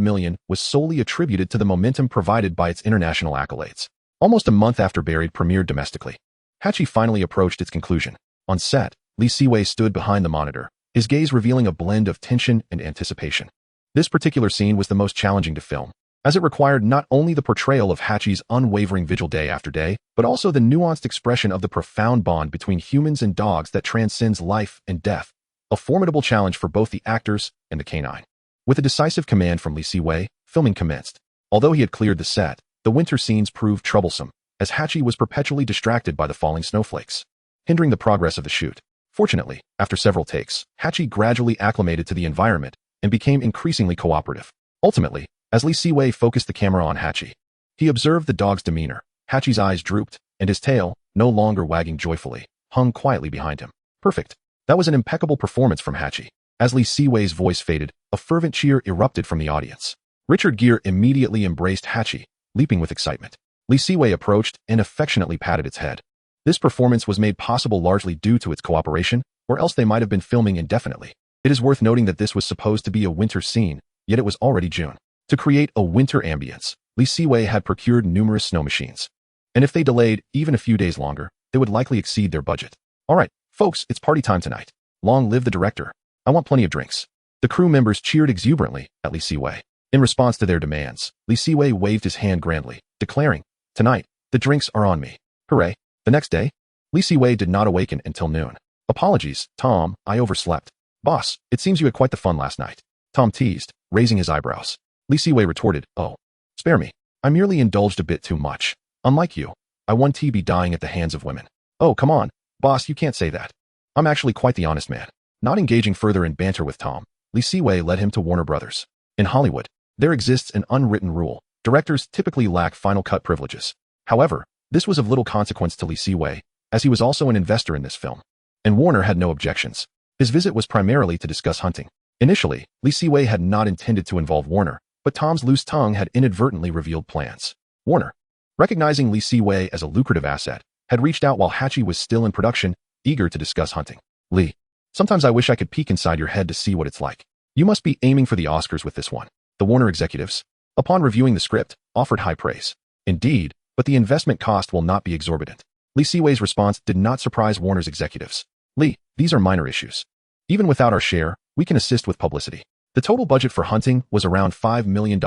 million was solely attributed to the momentum provided by its international accolades. Almost a month after Buried premiered domestically, Hachi finally approached its conclusion. On set, Li Siwei stood behind the monitor, his gaze revealing a blend of tension and anticipation. This particular scene was the most challenging to film, as it required not only the portrayal of Hachi's unwavering vigil day after day, but also the nuanced expression of the profound bond between humans and dogs that transcends life and death, a formidable challenge for both the actors and the canine. With a decisive command from Li Siwei, filming commenced. Although he had cleared the set, the winter scenes proved troublesome, as Hachi was perpetually distracted by the falling snowflakes, hindering the progress of the shoot. Fortunately, after several takes, Hachi gradually acclimated to the environment and became increasingly cooperative. Ultimately, as Li Siwei focused the camera on Hachi, he observed the dog's demeanor. Hachi's eyes drooped, and his tail, no longer wagging joyfully, hung quietly behind him. Perfect. That was an impeccable performance from Hachi. As Li Siwei's voice faded, a fervent cheer erupted from the audience. Richard Gere immediately embraced Hachi, leaping with excitement. Li Siwei approached and affectionately patted its head. This performance was made possible largely due to its cooperation, or else they might have been filming indefinitely. It is worth noting that this was supposed to be a winter scene, yet it was already June. To create a winter ambience, Li Siwei had procured numerous snow machines. And if they delayed even a few days longer, they would likely exceed their budget. Alright, folks, it's party time tonight. Long live the director. I want plenty of drinks. The crew members cheered exuberantly at Li Siwei. In response to their demands, Li Siwei waved his hand grandly, declaring, "Tonight, the drinks are on me. Hooray." The next day, Li Siwei did not awaken until noon. "Apologies, Tom, I overslept." "Boss, it seems you had quite the fun last night," Tom teased, raising his eyebrows. Li Siwei retorted, "Oh, spare me. I merely indulged a bit too much. Unlike you, I won TB dying at the hands of women." "Oh, come on, boss, you can't say that. I'm actually quite the honest man." Not engaging further in banter with Tom, Li Siwei led him to Warner Brothers. In Hollywood, there exists an unwritten rule. Directors typically lack final cut privileges. However, this was of little consequence to Li Siwei, as he was also an investor in this film. And Warner had no objections. His visit was primarily to discuss hunting. Initially, Li Siwei had not intended to involve Warner, but Tom's loose tongue had inadvertently revealed plans. Warner, recognizing Li Siwei as a lucrative asset, had reached out while Hachi was still in production, eager to discuss hunting. "Li, sometimes I wish I could peek inside your head to see what it's like. You must be aiming for the Oscars with this one." The Warner executives, upon reviewing the script, offered high praise. "Indeed, but the investment cost will not be exorbitant." Li Siwei's response did not surprise Warner's executives. "Li, these are minor issues. Even without our share, we can assist with publicity." The total budget for hunting was around $5 million,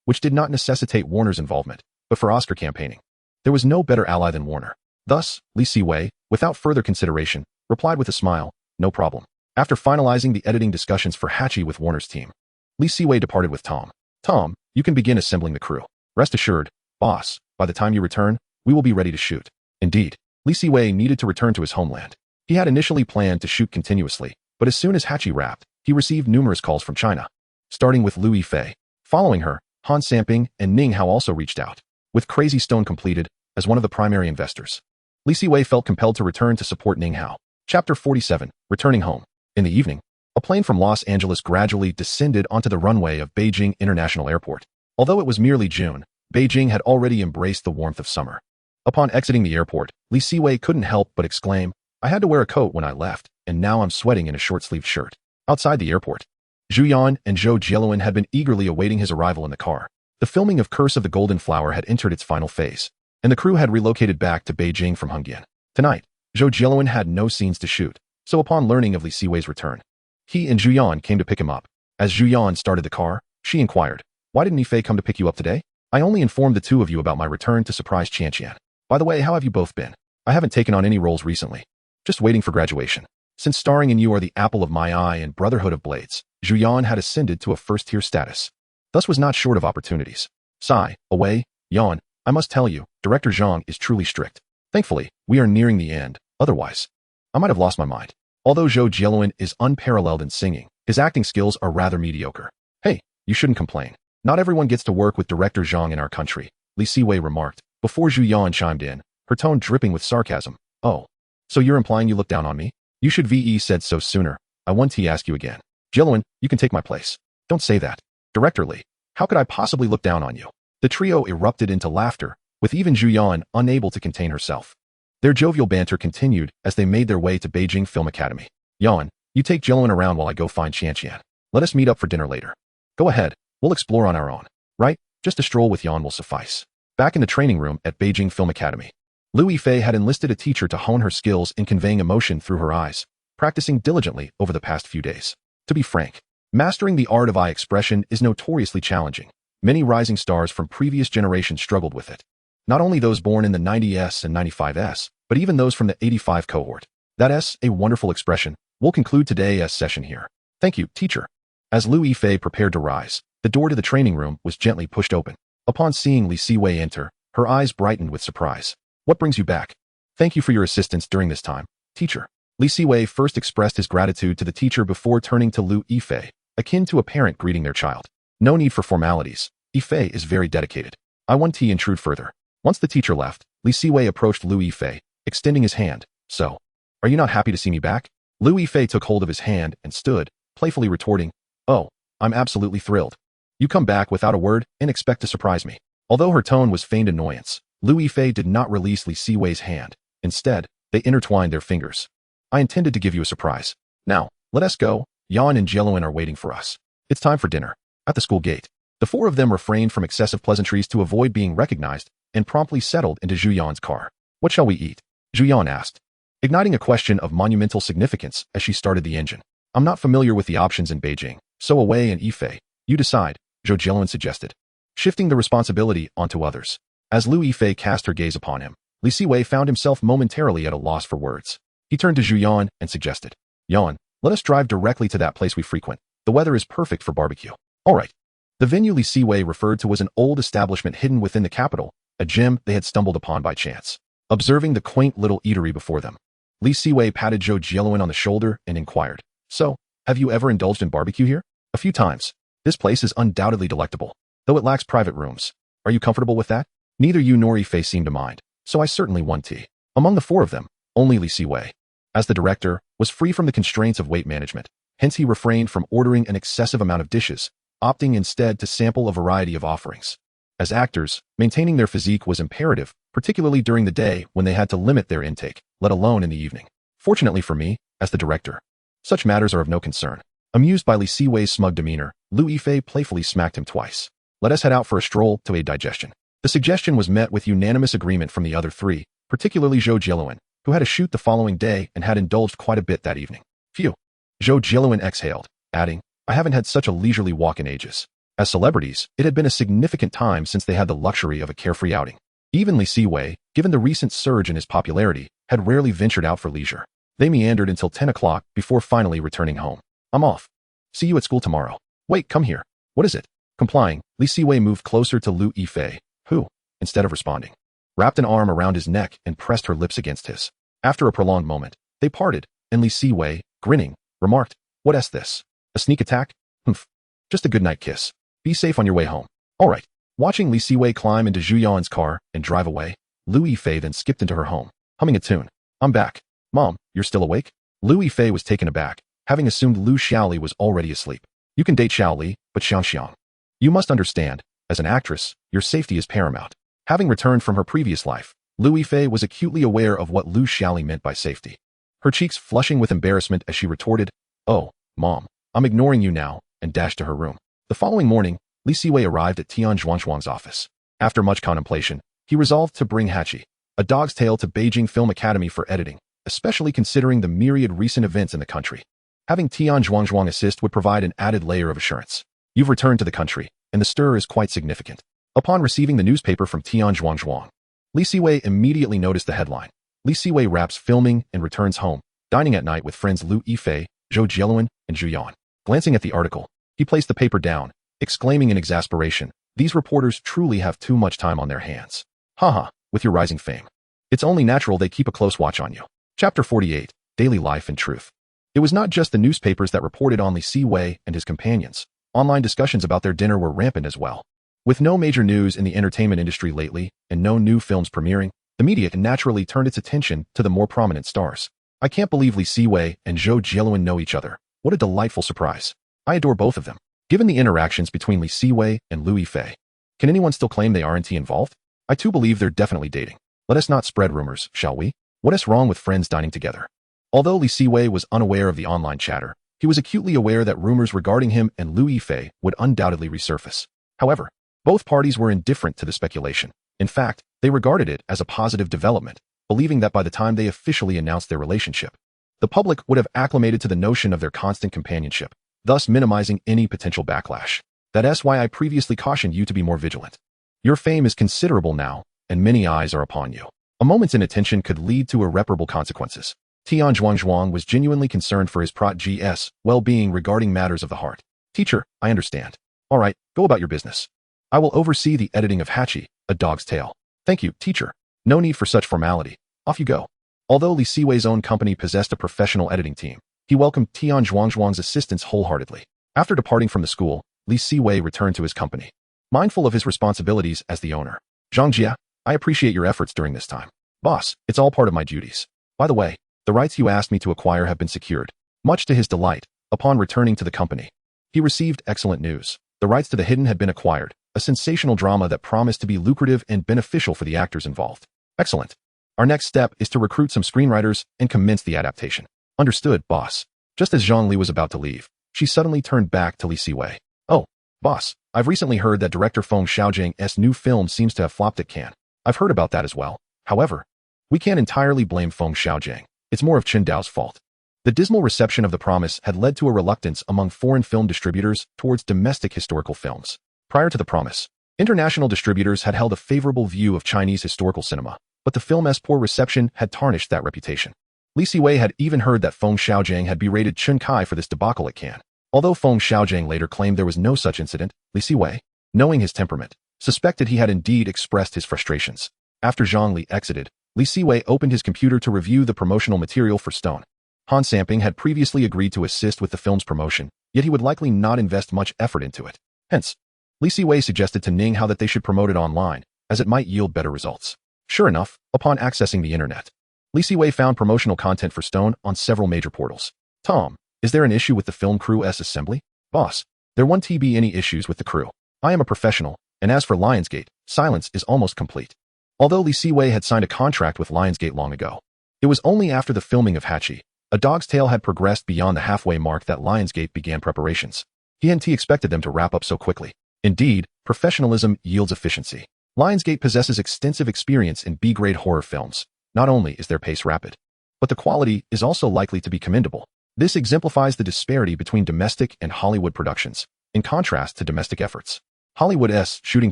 which did not necessitate Warner's involvement, but for Oscar campaigning, there was no better ally than Warner. Thus, Li Siwei, without further consideration, replied with a smile, "No problem." After finalizing the editing discussions for Hachi with Warner's team, Li Siwei departed with Tom. "Tom, you can begin assembling the crew. Rest assured, boss, by the time you return, we will be ready to shoot." Indeed, Li Siwei needed to return to his homeland. He had initially planned to shoot continuously, but as soon as Hachi wrapped, he received numerous calls from China, starting with Liu Yifei. Following her, Han Samping and Ning Hao also reached out. With Crazy Stone completed as one of the primary investors, Li Siwei felt compelled to return to support Ning Hao. Chapter 47, Returning Home. In the evening, a plane from Los Angeles gradually descended onto the runway of Beijing International Airport. Although it was merely June, Beijing had already embraced the warmth of summer. Upon exiting the airport, Li Siwei couldn't help but exclaim, "I had to wear a coat when I left, and now I'm sweating in a short-sleeved shirt." Outside the airport, Zhu Yan and Zhou Jieluan had been eagerly awaiting his arrival in the car. The filming of Curse of the Golden Flower had entered its final phase, and the crew had relocated back to Beijing from Hongyan. Tonight, Zhou Jieluan had no scenes to shoot, so upon learning of Li Siwei's return, he and Zhu Yan came to pick him up. As Zhu Yan started the car, she inquired, "Why didn't Yifei come to pick you up today?" "I only informed the two of you about my return to surprise Qianqian. By the way, how have you both been?" "I haven't taken on any roles recently. Just waiting for graduation. Since starring in You Are the Apple of My Eye and Brotherhood of Blades, Zhu Yan had ascended to a first-tier status. Thus was not short of opportunities." Sigh, away, Yan, "I must tell you, Director Zhang is truly strict. Thankfully, we are nearing the end. Otherwise, I might have lost my mind." Although Zhou Jieluan is unparalleled in singing, his acting skills are rather mediocre. "Hey, you shouldn't complain. Not everyone gets to work with Director Zhang in our country," Li Siwei remarked, before Zhu Yan chimed in, her tone dripping with sarcasm. "Oh, so you're implying you look down on me? You should VE said so sooner. I want to ask you again. Jieluan, you can take my place." "Don't say that. Director Li, how could I possibly look down on you?" The trio erupted into laughter, with even Zhu Yan unable to contain herself. Their jovial banter continued as they made their way to Beijing Film Academy. "Yan, you take Jieluan around while I go find Qianqian. Let us meet up for dinner later." "Go ahead, we'll explore on our own." "Right, just a stroll with Yan will suffice." Back in the training room at Beijing Film Academy, Liu Yifei had enlisted a teacher to hone her skills in conveying emotion through her eyes, practicing diligently over the past few days. To be frank, mastering the art of eye expression is notoriously challenging. Many rising stars from previous generations struggled with it. Not only those born in the 90s and 95s, but even those from the 85 cohort. That's a wonderful expression. We'll conclude today's session here. Thank you, teacher. As Liu Yifei prepared to rise, the door to the training room was gently pushed open. Upon seeing Li Siwei enter, her eyes brightened with surprise. "What brings you back?" "Thank you for your assistance during this time, teacher." Li Siwei first expressed his gratitude to the teacher before turning to Liu Yifei, akin to a parent greeting their child. "No need for formalities. Yifei is very dedicated. I want to intrude further." Once the teacher left, Li Siwei approached Liu Yifei, extending his hand. "So, are you not happy to see me back?" Liu Yifei took hold of his hand and stood, playfully retorting, "Oh, I'm absolutely thrilled. You come back without a word and expect to surprise me." Although her tone was feigned annoyance, Liu Yifei did not release Li Siwei's hand. Instead, they intertwined their fingers. "I intended to give you a surprise. Now, let us go. Yan and Jieluan are waiting for us. It's time for dinner." At the school gate, the four of them refrained from excessive pleasantries to avoid being recognized and promptly settled into Zhu Yan's car. "What shall we eat?" Zhu Yan asked, igniting a question of monumental significance as she started the engine. "I'm not familiar with the options in Beijing, So Away and Yifei, you decide, Zhou Jielun suggested, shifting the responsibility onto others. As Lu Yifei cast her gaze upon him, Li Siwei found himself momentarily at a loss for words. He turned to Zhu Yan and suggested, Yan, let us drive directly to that place we frequent. The weather is perfect for barbecue. All right. The venue Li Siwei referred to was an old establishment hidden within the capital, a gem they had stumbled upon by chance. Observing the quaint little eatery before them, Li Siwei patted Zhou Jielun on the shoulder and inquired, So, have you ever indulged in barbecue here? A few times. This place is undoubtedly delectable, though it lacks private rooms. Are you comfortable with that? Neither you nor Yifei seemed to mind, so I certainly won tea. Among the four of them, only Li Siwei, as the director, was free from the constraints of weight management, hence he refrained from ordering an excessive amount of dishes, opting instead to sample a variety of offerings. As actors, maintaining their physique was imperative, particularly during the day when they had to limit their intake, let alone in the evening. Fortunately for me, as the director, such matters are of no concern. Amused by Li Siwei's smug demeanor, Lu Yifei playfully smacked him twice. Let us head out for a stroll to aid digestion. The suggestion was met with unanimous agreement from the other three, particularly Zhou Jielun, who had a shoot the following day and had indulged quite a bit that evening. Phew. Zhou Jielun exhaled, adding, I haven't had such a leisurely walk in ages. As celebrities, it had been a significant time since they had the luxury of a carefree outing. Even Li Siwei, given the recent surge in his popularity, had rarely ventured out for leisure. They meandered until 10 o'clock before finally returning home. I'm off. See you at school tomorrow. Wait, come here. What is it? Complying, Li Siwei moved closer to Lu Yifei, who, instead of responding, wrapped an arm around his neck and pressed her lips against his. After a prolonged moment, they parted, and Li Siwei, grinning, remarked, What's this? A sneak attack? Humph. Just a goodnight kiss. Be safe on your way home. All right. Watching Li Siwei climb into Zhu Yan's car and drive away, Lu Yifei then skipped into her home, humming a tune. I'm back. Mom, you're still awake? Lu Yifei was taken aback, having assumed Lu Xiaoli was already asleep. You can date Xiaoli, but Xiang. You must understand, as an actress, your safety is paramount. Having returned from her previous life, Lu Yifei was acutely aware of what Lu Xiaoli meant by safety. Her cheeks flushing with embarrassment as she retorted, Oh, Mom, I'm ignoring you now, and dashed to her room. The following morning, Li Siwei arrived at Tian Zhuang's office. After much contemplation, he resolved to bring Hachi, A Dog's Tale to Beijing Film Academy for editing, especially considering the myriad recent events in the country. Having Tian Zhuang assist would provide an added layer of assurance. You've returned to the country, and the stir is quite significant. Upon receiving the newspaper from Tian Zhuang, Li Siwei immediately noticed the headline. Li Siwei wraps filming and returns home, dining at night with friends Lu Yifei, Zhou Jielun, and Zhu Yan. Glancing at the article, he placed the paper down, exclaiming in exasperation, These reporters truly have too much time on their hands. Haha, with your rising fame. It's only natural they keep a close watch on you. Chapter 48, Daily Life and Truth. It was not just the newspapers that reported on Li Siwei and his companions. Online discussions about their dinner were rampant as well. With no major news in the entertainment industry lately, and no new films premiering, the media naturally turned its attention to the more prominent stars. I can't believe Li Siwei and Zhou Jielun know each other. What a delightful surprise. I adore both of them. Given the interactions between Li Siwei and Lu Yifei, can anyone still claim they aren't involved? I too believe they're definitely dating. Let us not spread rumors, shall we? What is wrong with friends dining together? Although Li Siwei was unaware of the online chatter, he was acutely aware that rumors regarding him and Lu Yifei would undoubtedly resurface. However, both parties were indifferent to the speculation. In fact, they regarded it as a positive development, believing that by the time they officially announced their relationship, the public would have acclimated to the notion of their constant companionship, thus minimizing any potential backlash. That's why I previously cautioned you to be more vigilant. Your fame is considerable now, and many eyes are upon you. A moment's inattention could lead to irreparable consequences. Tian Zhuang was genuinely concerned for his protégé's well-being regarding matters of the heart. Teacher, I understand. All right, go about your business. I will oversee the editing of Hachi, A Dog's Tale. Thank you, teacher. No need for such formality. Off you go. Although Li Siwei's own company possessed a professional editing team, he welcomed Tian Zhuang's assistance wholeheartedly. After departing from the school, Li Siwei returned to his company, mindful of his responsibilities as the owner. Zhangjia, I appreciate your efforts during this time. Boss, it's all part of my duties. By the way, the rights you asked me to acquire have been secured. Much to his delight, upon returning to the company, he received excellent news. The rights to The Hidden had been acquired, a sensational drama that promised to be lucrative and beneficial for the actors involved. Excellent. Our next step is to recruit some screenwriters and commence the adaptation. Understood, boss. Just as Zhang Li was about to leave, she suddenly turned back to Li Siwei. Oh, boss, I've recently heard that director Feng Xiaojiang's new film seems to have flopped at Cannes. I've heard about that as well. However, we can't entirely blame Feng Xiaojiang. It's more of Chen Dao's fault. The dismal reception of The Promise had led to a reluctance among foreign film distributors towards domestic historical films. Prior to The Promise, international distributors had held a favorable view of Chinese historical cinema, but the film's poor reception had tarnished that reputation. Li Siwei had even heard that Feng Xiaojiang had berated Chun Kai for this debacle at Cannes. Although Feng Xiaojiang later claimed there was no such incident, Li Siwei, knowing his temperament, suspected he had indeed expressed his frustrations. After Zhang Li exited, Li Siwei opened his computer to review the promotional material for Stone. Han Samping had previously agreed to assist with the film's promotion, yet he would likely not invest much effort into it. Hence, Li Siwei suggested to Ning Hao that they should promote it online, as it might yield better results. Sure enough, upon accessing the internet, Li Siwei found promotional content for Stone on several major portals. Tom, is there an issue with the film crew's assembly? Boss, there won't be any issues with the crew. I am a professional, and as for Lionsgate, silence is almost complete. Although Li Siwei had signed a contract with Lionsgate long ago, it was only after the filming of Hachi, A Dog's Tale had progressed beyond the halfway mark that Lionsgate began preparations. He hadn't expected them to wrap up so quickly. Indeed, professionalism yields efficiency. Lionsgate possesses extensive experience in B-grade horror films. Not only is their pace rapid, but the quality is also likely to be commendable. This exemplifies the disparity between domestic and Hollywood productions, in contrast to domestic efforts. Hollywood's shooting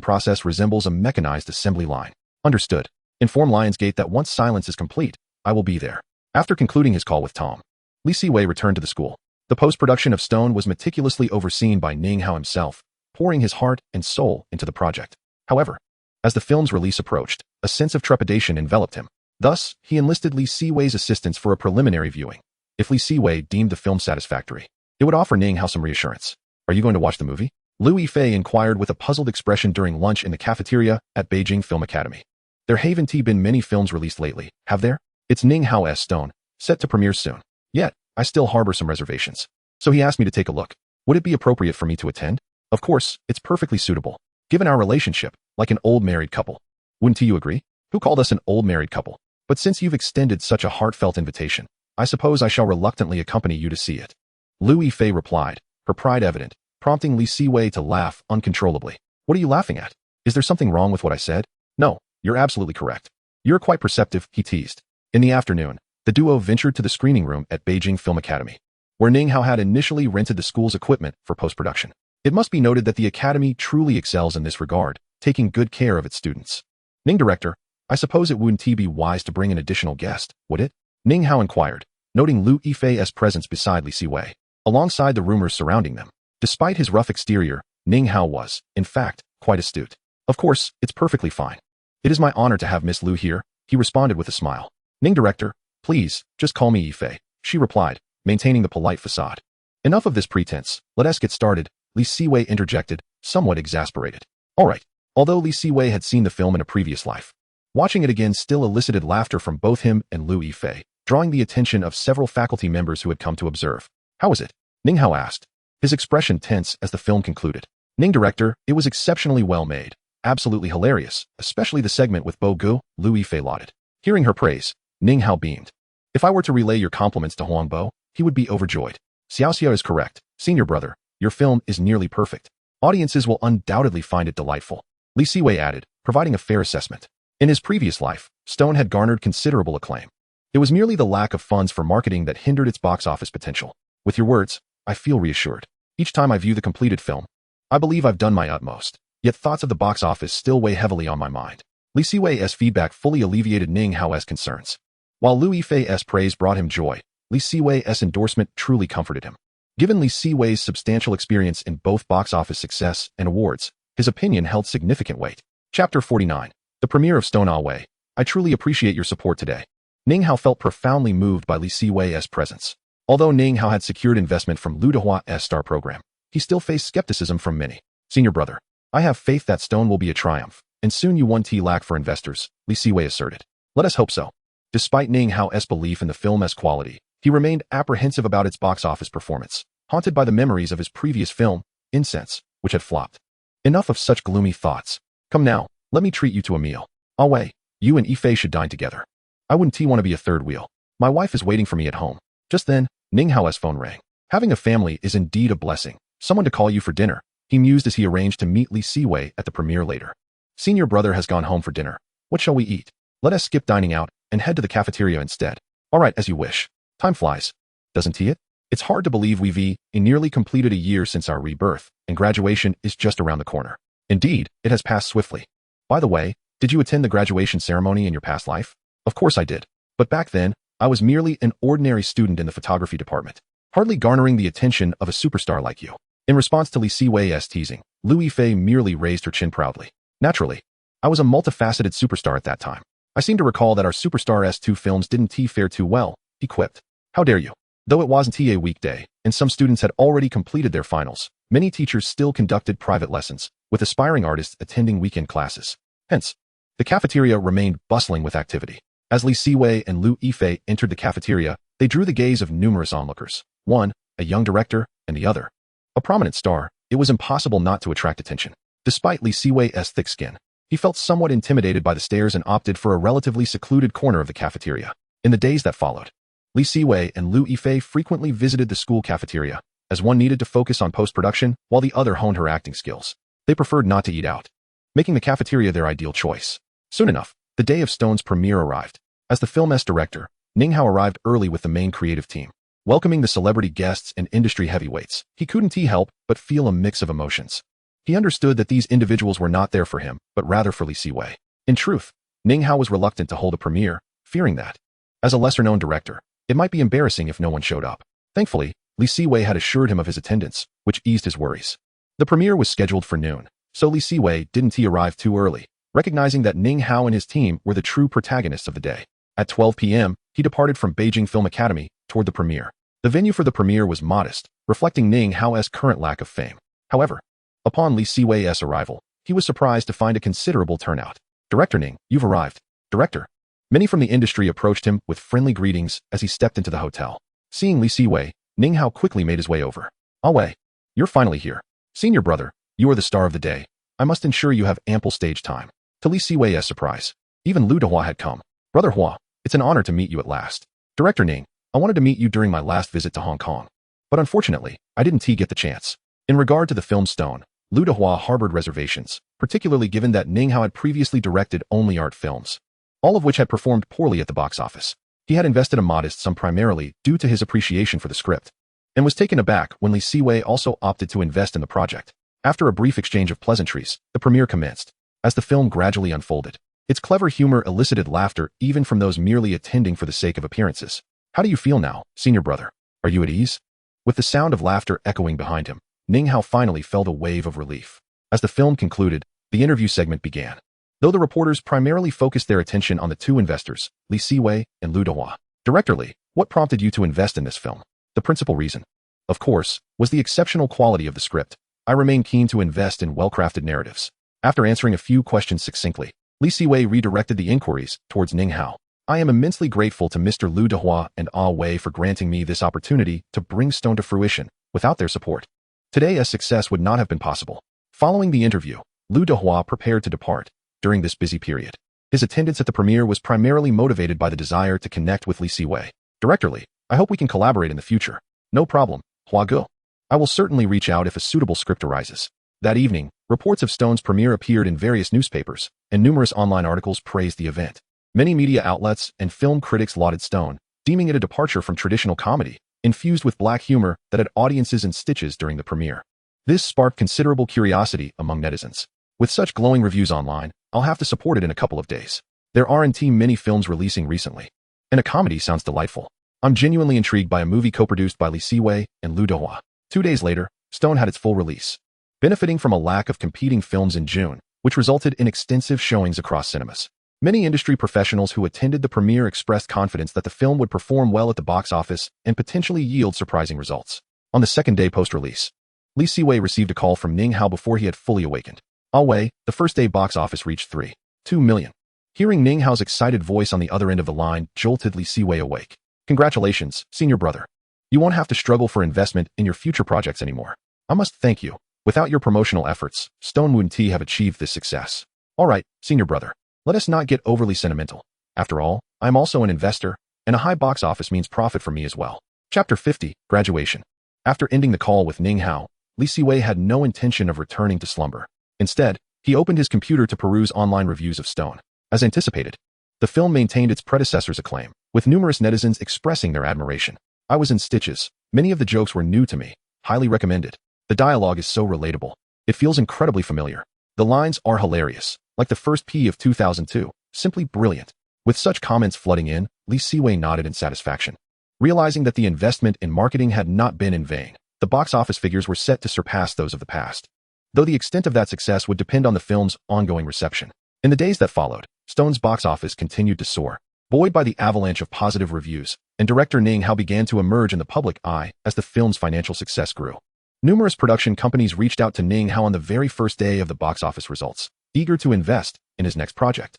process resembles a mechanized assembly line. Understood. Inform Lionsgate that once silence is complete, I will be there. After concluding his call with Tom, Li Siwei returned to the school. The post-production of Stone was meticulously overseen by Ning Hao himself, pouring his heart and soul into the project. However, as the film's release approached, a sense of trepidation enveloped him. Thus, he enlisted Li Siwei's assistance for a preliminary viewing. If Li Siwei deemed the film satisfactory, it would offer Ning Hao some reassurance. Are you going to watch the movie? Liu Yifei inquired with a puzzled expression during lunch in the cafeteria at Beijing Film Academy. There haven't been many films released lately, have there? It's Ning Hao's Stone, set to premiere soon. Yet, I still harbor some reservations. So he asked me to take a look. Would it be appropriate for me to attend? Of course, it's perfectly suitable, given our relationship, like an old married couple. Wouldn't you agree? Who called us an old married couple? But since you've extended such a heartfelt invitation, I suppose I shall reluctantly accompany you to see it. Liu Yifei replied, her pride evident, prompting Li Siwei to laugh uncontrollably. What are you laughing at? Is there something wrong with what I said? No, you're absolutely correct. You're quite perceptive, he teased. In the afternoon, the duo ventured to the screening room at Beijing Film Academy, where Ning Hao had initially rented the school's equipment for post-production. It must be noted that the academy truly excels in this regard, taking good care of its students. Ning director, I suppose it wouldn't be wise to bring an additional guest, would it? Ning Hao inquired, noting Liu Yifei's presence beside Li Siwei, alongside the rumors surrounding them. Despite his rough exterior, Ning Hao was, in fact, quite astute. Of course, it's perfectly fine. It is my honor to have Miss Liu here, he responded with a smile. Ning director, please, just call me Yifei, she replied, maintaining the polite facade. Enough of this pretense, let us get started, Li Siwei interjected, somewhat exasperated. Alright. Although Li Siwei had seen the film in a previous life, watching it again still elicited laughter from both him and Liu Yifei, drawing the attention of several faculty members who had come to observe. How was it? Ning Hao asked, his expression tense as the film concluded. Ning director, it was exceptionally well made, absolutely hilarious, especially the segment with Bo Gu, Liu Yifei lauded. Hearing her praise, Ning Hao beamed. If I were to relay your compliments to Huang Bo, he would be overjoyed. Xiaoxia is correct, senior brother, your film is nearly perfect. Audiences will undoubtedly find it delightful. Li Siwei added, providing a fair assessment. In his previous life, Stone had garnered considerable acclaim. It was merely the lack of funds for marketing that hindered its box office potential. With your words, I feel reassured. Each time I view the completed film, I believe I've done my utmost, yet thoughts of the box office still weigh heavily on my mind. Li Siwei's feedback fully alleviated Ning Hao's concerns. While Liu Yifei's praise brought him joy, Li Siwei's endorsement truly comforted him. Given Li Siwei's substantial experience in both box office success and awards, his opinion held significant weight. Chapter 49. The premiere of Stone Away. I truly appreciate your support today. Ning Hao felt profoundly moved by Li Siwei's presence. Although Ning Hao had secured investment from Liu Dehua's star program, he still faced skepticism from many. Senior brother, I have faith that Stone will be a triumph, and soon you won't lack for investors, Li Siwei asserted. Let us hope so. Despite Ning Hao's belief in the film's quality, he remained apprehensive about its box office performance, haunted by the memories of his previous film, Incense, which had flopped. Enough of such gloomy thoughts. Come now, let me treat you to a meal. Wei, you and Yifei should dine together. I wouldn't want to be a third wheel. My wife is waiting for me at home. Just then, Ning Hao's phone rang. Having a family is indeed a blessing. Someone to call you for dinner, he mused as he arranged to meet Li Siwei at the premiere later. Senior brother has gone home for dinner. What shall we eat? Let us skip dining out and head to the cafeteria instead. Alright, as you wish. Time flies. doesn't it? It's hard to believe we've nearly completed a year since our rebirth, and graduation is just around the corner. Indeed, it has passed swiftly. By the way, did you attend the graduation ceremony in your past life? Of course I did. But back then, I was merely an ordinary student in the photography department, hardly garnering the attention of a superstar like you. In response to Li Siwei's teasing, Lu Yifei merely raised her chin proudly. Naturally, I was a multifaceted superstar at that time. I seem to recall that our Superstar S2 films didn't fare too well, he quipped. How dare you? Though it wasn't a weekday, and some students had already completed their finals, many teachers still conducted private lessons, with aspiring artists attending weekend classes. Hence, the cafeteria remained bustling with activity. As Li Siwei and Lu Yifei entered the cafeteria, they drew the gaze of numerous onlookers. One, a young director, and the other, a prominent star. It was impossible not to attract attention. Despite Li Siwei's thick skin, he felt somewhat intimidated by the stares and opted for a relatively secluded corner of the cafeteria. In the days that followed, Li Siwei and Lu Yifei frequently visited the school cafeteria, as one needed to focus on post-production while the other honed her acting skills. They preferred not to eat out, making the cafeteria their ideal choice. Soon enough, the day of Stone's premiere arrived. As the film's director, Ning Hao arrived early with the main creative team. Welcoming the celebrity guests and industry heavyweights, he couldn't help but feel a mix of emotions. He understood that these individuals were not there for him, but rather for Li Siwei. In truth, Ning Hao was reluctant to hold a premiere, fearing that, as a lesser-known director, it might be embarrassing if no one showed up. Thankfully, Li Siwei had assured him of his attendance, which eased his worries. The premiere was scheduled for noon, so Li Siwei didn't arrive too early, recognizing that Ning Hao and his team were the true protagonists of the day. At 12 p.m., he departed from Beijing Film Academy toward the premiere. The venue for the premiere was modest, reflecting Ning Hao's current lack of fame. However, upon Li Siwei's arrival, he was surprised to find a considerable turnout. Director Ning, you've arrived. Director. Many from the industry approached him with friendly greetings as he stepped into the hotel. Seeing Li Siwei, Ning Hao quickly made his way over. Wei, you're finally here. Senior brother, you are the star of the day. I must ensure you have ample stage time. To Li Siwei's surprise, even Lu Dehua had come. Brother Hua, it's an honor to meet you at last. Director Ning, I wanted to meet you during my last visit to Hong Kong. But unfortunately, I didn't get the chance. In regard to the film Stone, Lu Dehua harbored reservations, particularly given that Ning Hao had previously directed only art films, all of which had performed poorly at the box office. He had invested a modest sum primarily due to his appreciation for the script, and was taken aback when Li Siwei also opted to invest in the project. After a brief exchange of pleasantries, the premiere commenced. As the film gradually unfolded, its clever humor elicited laughter even from those merely attending for the sake of appearances. How do you feel now, senior brother? Are you at ease? With the sound of laughter echoing behind him, Ning Hao finally felt a wave of relief. As the film concluded, the interview segment began. Though the reporters primarily focused their attention on the two investors, Li Siwei and Lu Dehua. Director Li, what prompted you to invest in this film? The principal reason, of course, was the exceptional quality of the script. I remain keen to invest in well-crafted narratives. After answering a few questions succinctly, Li Siwei redirected the inquiries towards Ning Hao. I am immensely grateful to Mr. Lu Dehua and Wei for granting me this opportunity to bring Stone to fruition. Without their support, today's success would not have been possible. Following the interview, Lu Dehua prepared to depart. During this busy period, his attendance at the premiere was primarily motivated by the desire to connect with Li Siwei. Director Li, I hope we can collaborate in the future. No problem, Hua Ge. I will certainly reach out if a suitable script arises. That evening, reports of Stone's premiere appeared in various newspapers, and numerous online articles praised the event. Many media outlets and film critics lauded Stone, deeming it a departure from traditional comedy, infused with black humor that had audiences in stitches during the premiere. This sparked considerable curiosity among netizens. With such glowing reviews online, I'll have to support it in a couple of days. There aren't many films releasing recently, and a comedy sounds delightful. I'm genuinely intrigued by a movie co-produced by Li Siwei and Lu Dehua. 2 days later, Stone had its full release, benefiting from a lack of competing films in June, which resulted in extensive showings across cinemas. Many industry professionals who attended the premiere expressed confidence that the film would perform well at the box office and potentially yield surprising results. On the second day post-release, Li Siwei received a call from Ning Hao before he had fully awakened. Wei, the first day box office reached 3.2 million. Hearing Ning Hao's excited voice on the other end of the line jolted Li Siwei awake. Congratulations, senior brother. You won't have to struggle for investment in your future projects anymore. I must thank you. Without your promotional efforts, Stone wouldn't have achieved this success. All right, senior brother. Let us not get overly sentimental. After all, I am also an investor, and a high box office means profit for me as well. Chapter 50, Graduation. After ending the call with Ning Hao, Li Siwei had no intention of returning to slumber. Instead, he opened his computer to peruse online reviews of Stone. As anticipated, the film maintained its predecessor's acclaim, with numerous netizens expressing their admiration. I was in stitches. Many of the jokes were new to me. Highly recommended. The dialogue is so relatable. It feels incredibly familiar. The lines are hilarious, like the first P of 2002. Simply brilliant. With such comments flooding in, Siwei nodded in satisfaction. Realizing that the investment in marketing had not been in vain, the box office figures were set to surpass those of the past. Though the extent of that success would depend on the film's ongoing reception. In the days that followed, Stone's box office continued to soar, buoyed by the avalanche of positive reviews, and director Ning Hao began to emerge in the public eye as the film's financial success grew. Numerous production companies reached out to Ning Hao on the very first day of the box office results, eager to invest in his next project.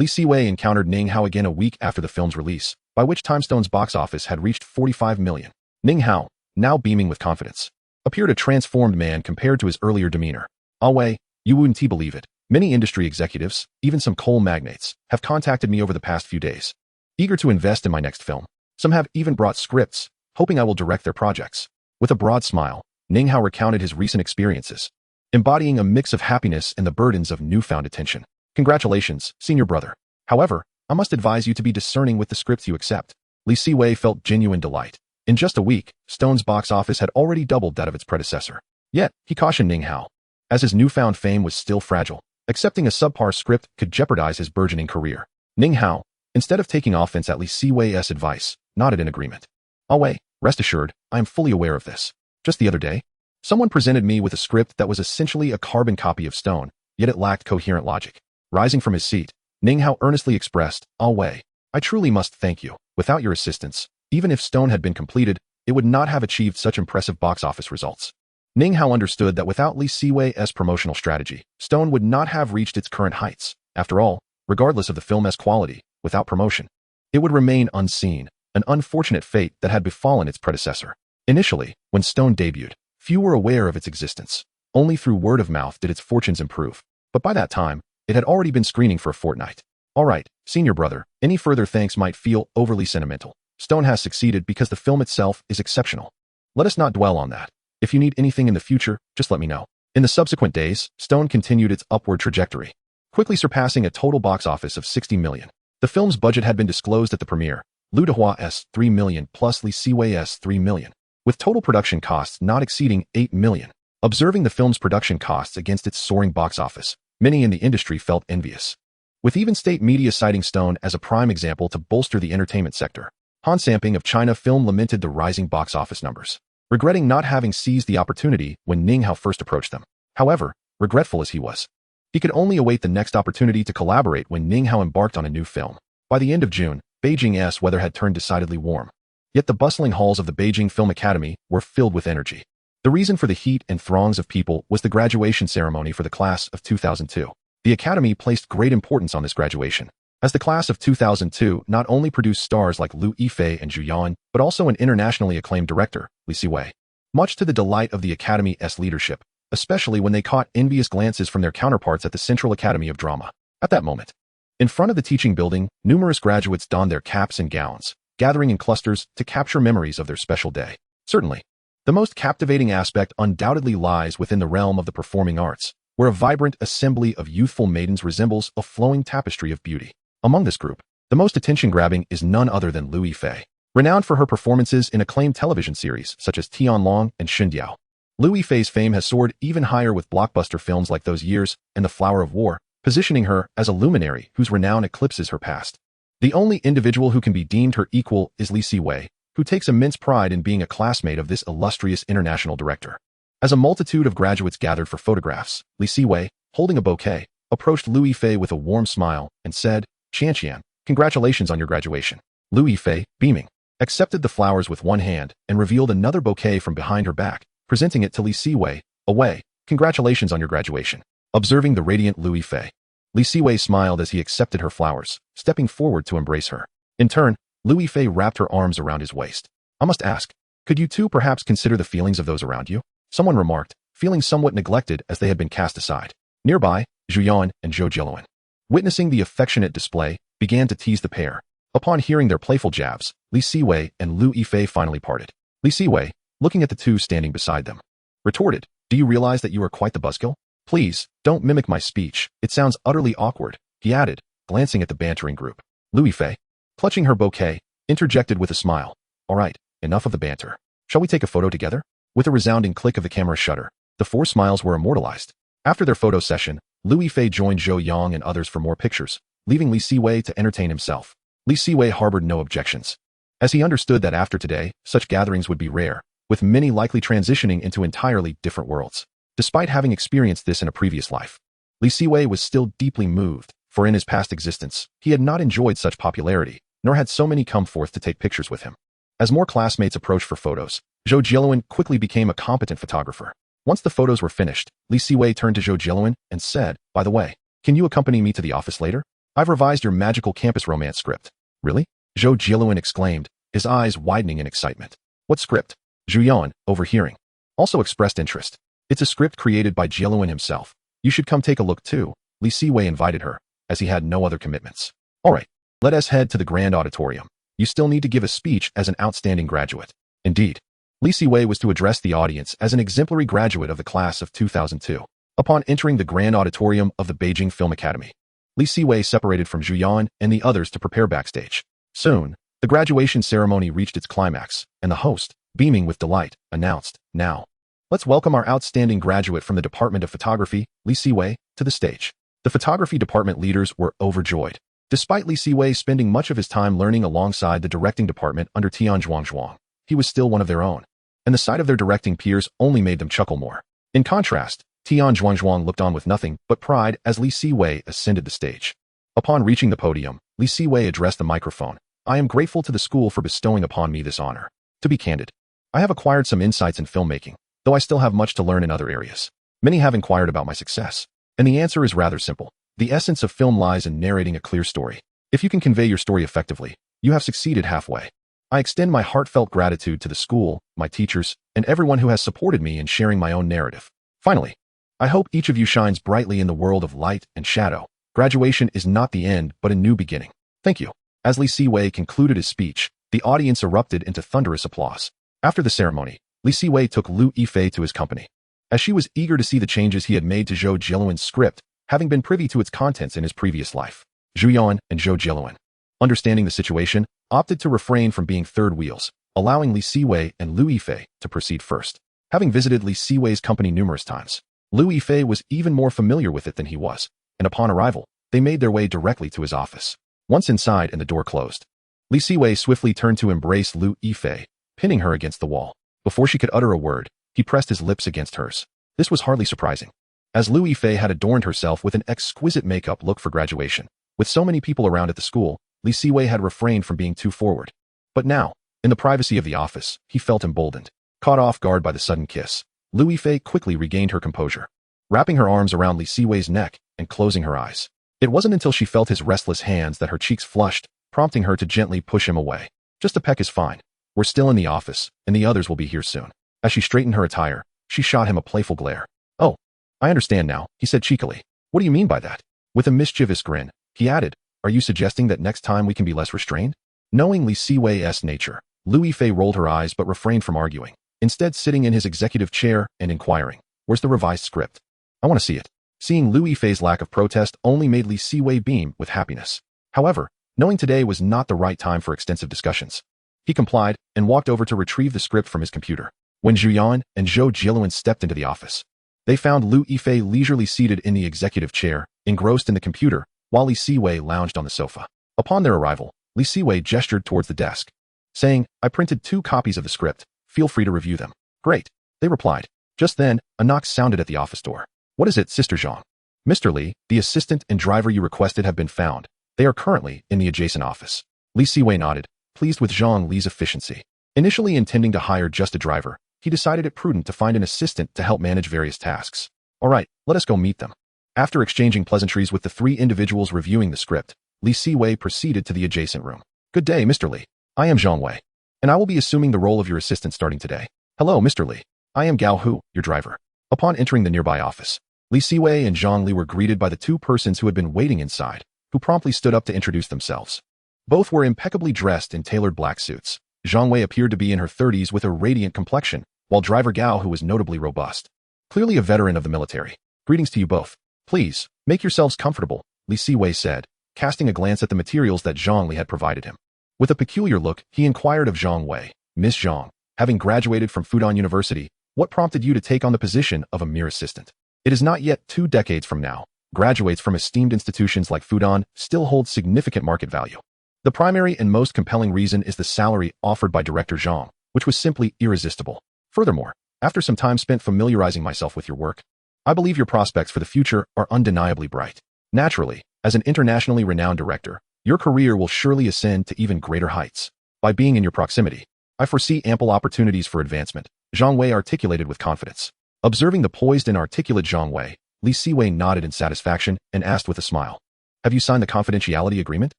Siwei encountered Ning Hao again a week after the film's release, by which time Stone's box office had reached 45 million. Ning Hao, now beaming with confidence, appeared a transformed man compared to his earlier demeanor. Wei, you wouldn't believe it. Many industry executives, even some coal magnates, have contacted me over the past few days, eager to invest in my next film. Some have even brought scripts, hoping I will direct their projects. With a broad smile, Ning Hao recounted his recent experiences, embodying a mix of happiness and the burdens of newfound attention. Congratulations, senior brother. However, I must advise you to be discerning with the scripts you accept. Siwei felt genuine delight. In just a week, Stone's box office had already doubled that of its predecessor. Yet, he cautioned Ning Hao, as his newfound fame was still fragile, accepting a subpar script could jeopardize his burgeoning career. Ning Hao, instead of taking offense at Siwei's advice, nodded in agreement. Wei, rest assured, I am fully aware of this. Just the other day, someone presented me with a script that was essentially a carbon copy of Stone, yet it lacked coherent logic. Rising from his seat, Ning Hao earnestly expressed, Wei, I truly must thank you. Without your assistance, even if Stone had been completed, it would not have achieved such impressive box office results. Ning Hao understood that without Siwei's promotional strategy, Stone would not have reached its current heights. After all, regardless of the film's quality, without promotion, it would remain unseen, an unfortunate fate that had befallen its predecessor. Initially, when Stone debuted, few were aware of its existence. Only through word of mouth did its fortunes improve. But by that time, it had already been screening for a fortnight. All right, senior brother, any further thanks might feel overly sentimental. Stone has succeeded because the film itself is exceptional. Let us not dwell on that. If you need anything in the future, just let me know. In the subsequent days, Stone continued its upward trajectory, quickly surpassing a total box office of 60 million. The film's budget had been disclosed at the premiere, Lu Dehua's 3 million plus Siwei's 3 million, with total production costs not exceeding 8 million. Observing the film's production costs against its soaring box office, many in the industry felt envious, with even state media citing Stone as a prime example to bolster the entertainment sector. Han Samping of China Film lamented the rising box office numbers, regretting not having seized the opportunity when Ning Hao first approached them. However, regretful as he was, he could only await the next opportunity to collaborate when Ning Hao embarked on a new film. By the end of June, Beijing's weather had turned decidedly warm. Yet the bustling halls of the Beijing Film Academy were filled with energy. The reason for the heat and throngs of people was the graduation ceremony for the class of 2002. The Academy placed great importance on this graduation, as the class of 2002 not only produced stars like Liu Yifei and Zhu Yan, but also an internationally acclaimed director, Siwei. Much to the delight of the Academy's leadership, especially when they caught envious glances from their counterparts at the Central Academy of Drama. At that moment, in front of the teaching building, numerous graduates donned their caps and gowns, gathering in clusters to capture memories of their special day. Certainly, the most captivating aspect undoubtedly lies within the realm of the performing arts, where a vibrant assembly of youthful maidens resembles a flowing tapestry of beauty. Among this group, the most attention-grabbing is none other than Liu Yifei, renowned for her performances in acclaimed television series such as Tianlong and Xindiao. Liu Yifei's fame has soared even higher with blockbuster films like Those Years and The Flower of War, positioning her as a luminary whose renown eclipses her past. The only individual who can be deemed her equal is Siwei, who takes immense pride in being a classmate of this illustrious international director. As a multitude of graduates gathered for photographs, Siwei, holding a bouquet, approached Liu Yifei with a warm smile and said, Qianqian, congratulations on your graduation. Liu Yifei, beaming, accepted the flowers with one hand and revealed another bouquet from behind her back, presenting it to Siwei. Wei, congratulations on your graduation. Observing the radiant Liu Yifei, Siwei smiled as he accepted her flowers, stepping forward to embrace her. In turn, Liu Yifei wrapped her arms around his waist. I must ask, could you two perhaps consider the feelings of those around you? Someone remarked, feeling somewhat neglected as they had been cast aside. Nearby, Zhu Yan and Zhou Jiluan, witnessing the affectionate display, began to tease the pair. Upon hearing their playful jabs, Siwei and Liu Yifei finally parted. Siwei, looking at the two standing beside them, retorted, do you realize that you are quite the buzzkill? Please, don't mimic my speech, it sounds utterly awkward, he added, glancing at the bantering group. Liu Yifei, clutching her bouquet, interjected with a smile. All right, enough of the banter. Shall we take a photo together? With a resounding click of the camera shutter, the four smiles were immortalized. After their photo session, Liu Yifei joined Zhou Yang and others for more pictures, leaving Li Siwei to entertain himself. Li Siwei harbored no objections, as he understood that after today, such gatherings would be rare, with many likely transitioning into entirely different worlds. Despite having experienced this in a previous life, Li Siwei was still deeply moved, for in his past existence, he had not enjoyed such popularity, nor had so many come forth to take pictures with him. As more classmates approached for photos, Zhou Jieluan quickly became a competent photographer. Once the photos were finished, Li Siwei turned to Zhou Jieluan and said, "By the way, can you accompany me to the office later? I've revised your magical campus romance script." "Really?" Zhou Jieluan exclaimed, his eyes widening in excitement. "What script?" Zhu Yan, overhearing, also expressed interest. "It's a script created by Jieluan himself. You should come take a look too." Li Siwei invited her, as he had no other commitments. "All right, let us head to the grand auditorium. You still need to give a speech as an outstanding graduate." Indeed, Li Siwei was to address the audience as an exemplary graduate of the class of 2002. Upon entering the grand auditorium of the Beijing Film Academy, Li Siwei separated from Zhu Yan and the others to prepare backstage. Soon, the graduation ceremony reached its climax, and the host, beaming with delight, announced, "Now, let's welcome our outstanding graduate from the Department of Photography, Li Siwei, to the stage." The photography department leaders were overjoyed. Despite Li Siwei spending much of his time learning alongside the directing department under Tian Zhuangzhuang, he was still one of their own, and the sight of their directing peers only made them chuckle more. In contrast, Tian Zhuangzhuang looked on with nothing but pride as Li Siwei ascended the stage. Upon reaching the podium, Li Siwei addressed the microphone. "I am grateful to the school for bestowing upon me this honor. To be candid, I have acquired some insights in filmmaking, though I still have much to learn in other areas. Many have inquired about my success, and the answer is rather simple. The essence of film lies in narrating a clear story. If you can convey your story effectively, you have succeeded halfway. I extend my heartfelt gratitude to the school, my teachers, and everyone who has supported me in sharing my own narrative. Finally, I hope each of you shines brightly in the world of light and shadow. Graduation is not the end, but a new beginning. Thank you." As Li Siwei concluded his speech, the audience erupted into thunderous applause. After the ceremony, Li Siwei took Liu Yifei to his company, as she was eager to see the changes he had made to Zhou Jieluan's script, having been privy to its contents in his previous life. Zhu Yan and Zhou Jieluan, understanding the situation, opted to refrain from being third wheels, allowing Li Siwei and Liu Yifei to proceed first. Having visited Li Siwei's company numerous times, Liu Yifei was even more familiar with it than he was, and upon arrival, they made their way directly to his office. Once inside and the door closed, Li Siwei swiftly turned to embrace Liu Yifei, pinning her against the wall. Before she could utter a word, he pressed his lips against hers. This was hardly surprising, as Liu Yifei had adorned herself with an exquisite makeup look for graduation. With so many people around at the school, Li Siwei had refrained from being too forward. But now, in the privacy of the office, he felt emboldened. Caught off guard by the sudden kiss, Liu Yifei quickly regained her composure, wrapping her arms around Li Siwei's neck and closing her eyes. It wasn't until she felt his restless hands that her cheeks flushed, prompting her to gently push him away. "Just a peck is fine. We're still in the office, and the others will be here soon." As she straightened her attire, she shot him a playful glare. "Oh, I understand now," he said cheekily. "What do you mean by that?" With a mischievous grin, he added, "Are you suggesting that next time we can be less restrained?" Knowing Li Siwei's nature, Liu Yifei rolled her eyes but refrained from arguing, instead sitting in his executive chair and inquiring, "Where's the revised script? I want to see it." Seeing Liu Yifei's lack of protest only made Li Siwei beam with happiness. However, knowing today was not the right time for extensive discussions, he complied and walked over to retrieve the script from his computer. When Zhu Yan and Zhou Jieluan stepped into the office, they found Liu Yifei leisurely seated in the executive chair, engrossed in the computer, while Li Siwei lounged on the sofa. Upon their arrival, Li Siwei gestured towards the desk, saying, "I printed 2 copies of the script. Feel free to review them." "Great," they replied. Just then, a knock sounded at the office door. "What is it, Sister Zhang?" "Mr. Li, the assistant and driver you requested have been found. They are currently in the adjacent office." Li Siwei nodded, pleased with Zhang Li's efficiency. Initially intending to hire just a driver, he decided it prudent to find an assistant to help manage various tasks. "All right, let us go meet them." After exchanging pleasantries with the 3 individuals reviewing the script, Li Siwei proceeded to the adjacent room. "Good day, Mr. Li. I am Zhang Wei, and I will be assuming the role of your assistant starting today." "Hello, Mr. Li. I am Gao Hu, your driver." Upon entering the nearby office, Li Siwei and Zhang Li were greeted by the 2 persons who had been waiting inside, who promptly stood up to introduce themselves. Both were impeccably dressed in tailored black suits. Zhang Wei appeared to be in her 30s with a radiant complexion, while driver Gao Hu was notably robust. Clearly a veteran of the military. "Greetings to you both. Please, make yourselves comfortable," Li Siwei said, casting a glance at the materials that Zhang Li had provided him. With a peculiar look, he inquired of Zhang Wei, Miss Zhang, having graduated from Fudan University, what prompted you to take on the position of a mere assistant? It is not yet 2 decades from now. Graduates from esteemed institutions like Fudan still hold significant market value. The primary and most compelling reason is the salary offered by Director Zhang, which was simply irresistible. Furthermore, after some time spent familiarizing myself with your work, I believe your prospects for the future are undeniably bright. Naturally, as an internationally renowned director, your career will surely ascend to even greater heights. By being in your proximity, I foresee ample opportunities for advancement, Zhang Wei articulated with confidence. Observing the poised and articulate Zhang Wei, Siwei nodded in satisfaction and asked with a smile. Have you signed the confidentiality agreement?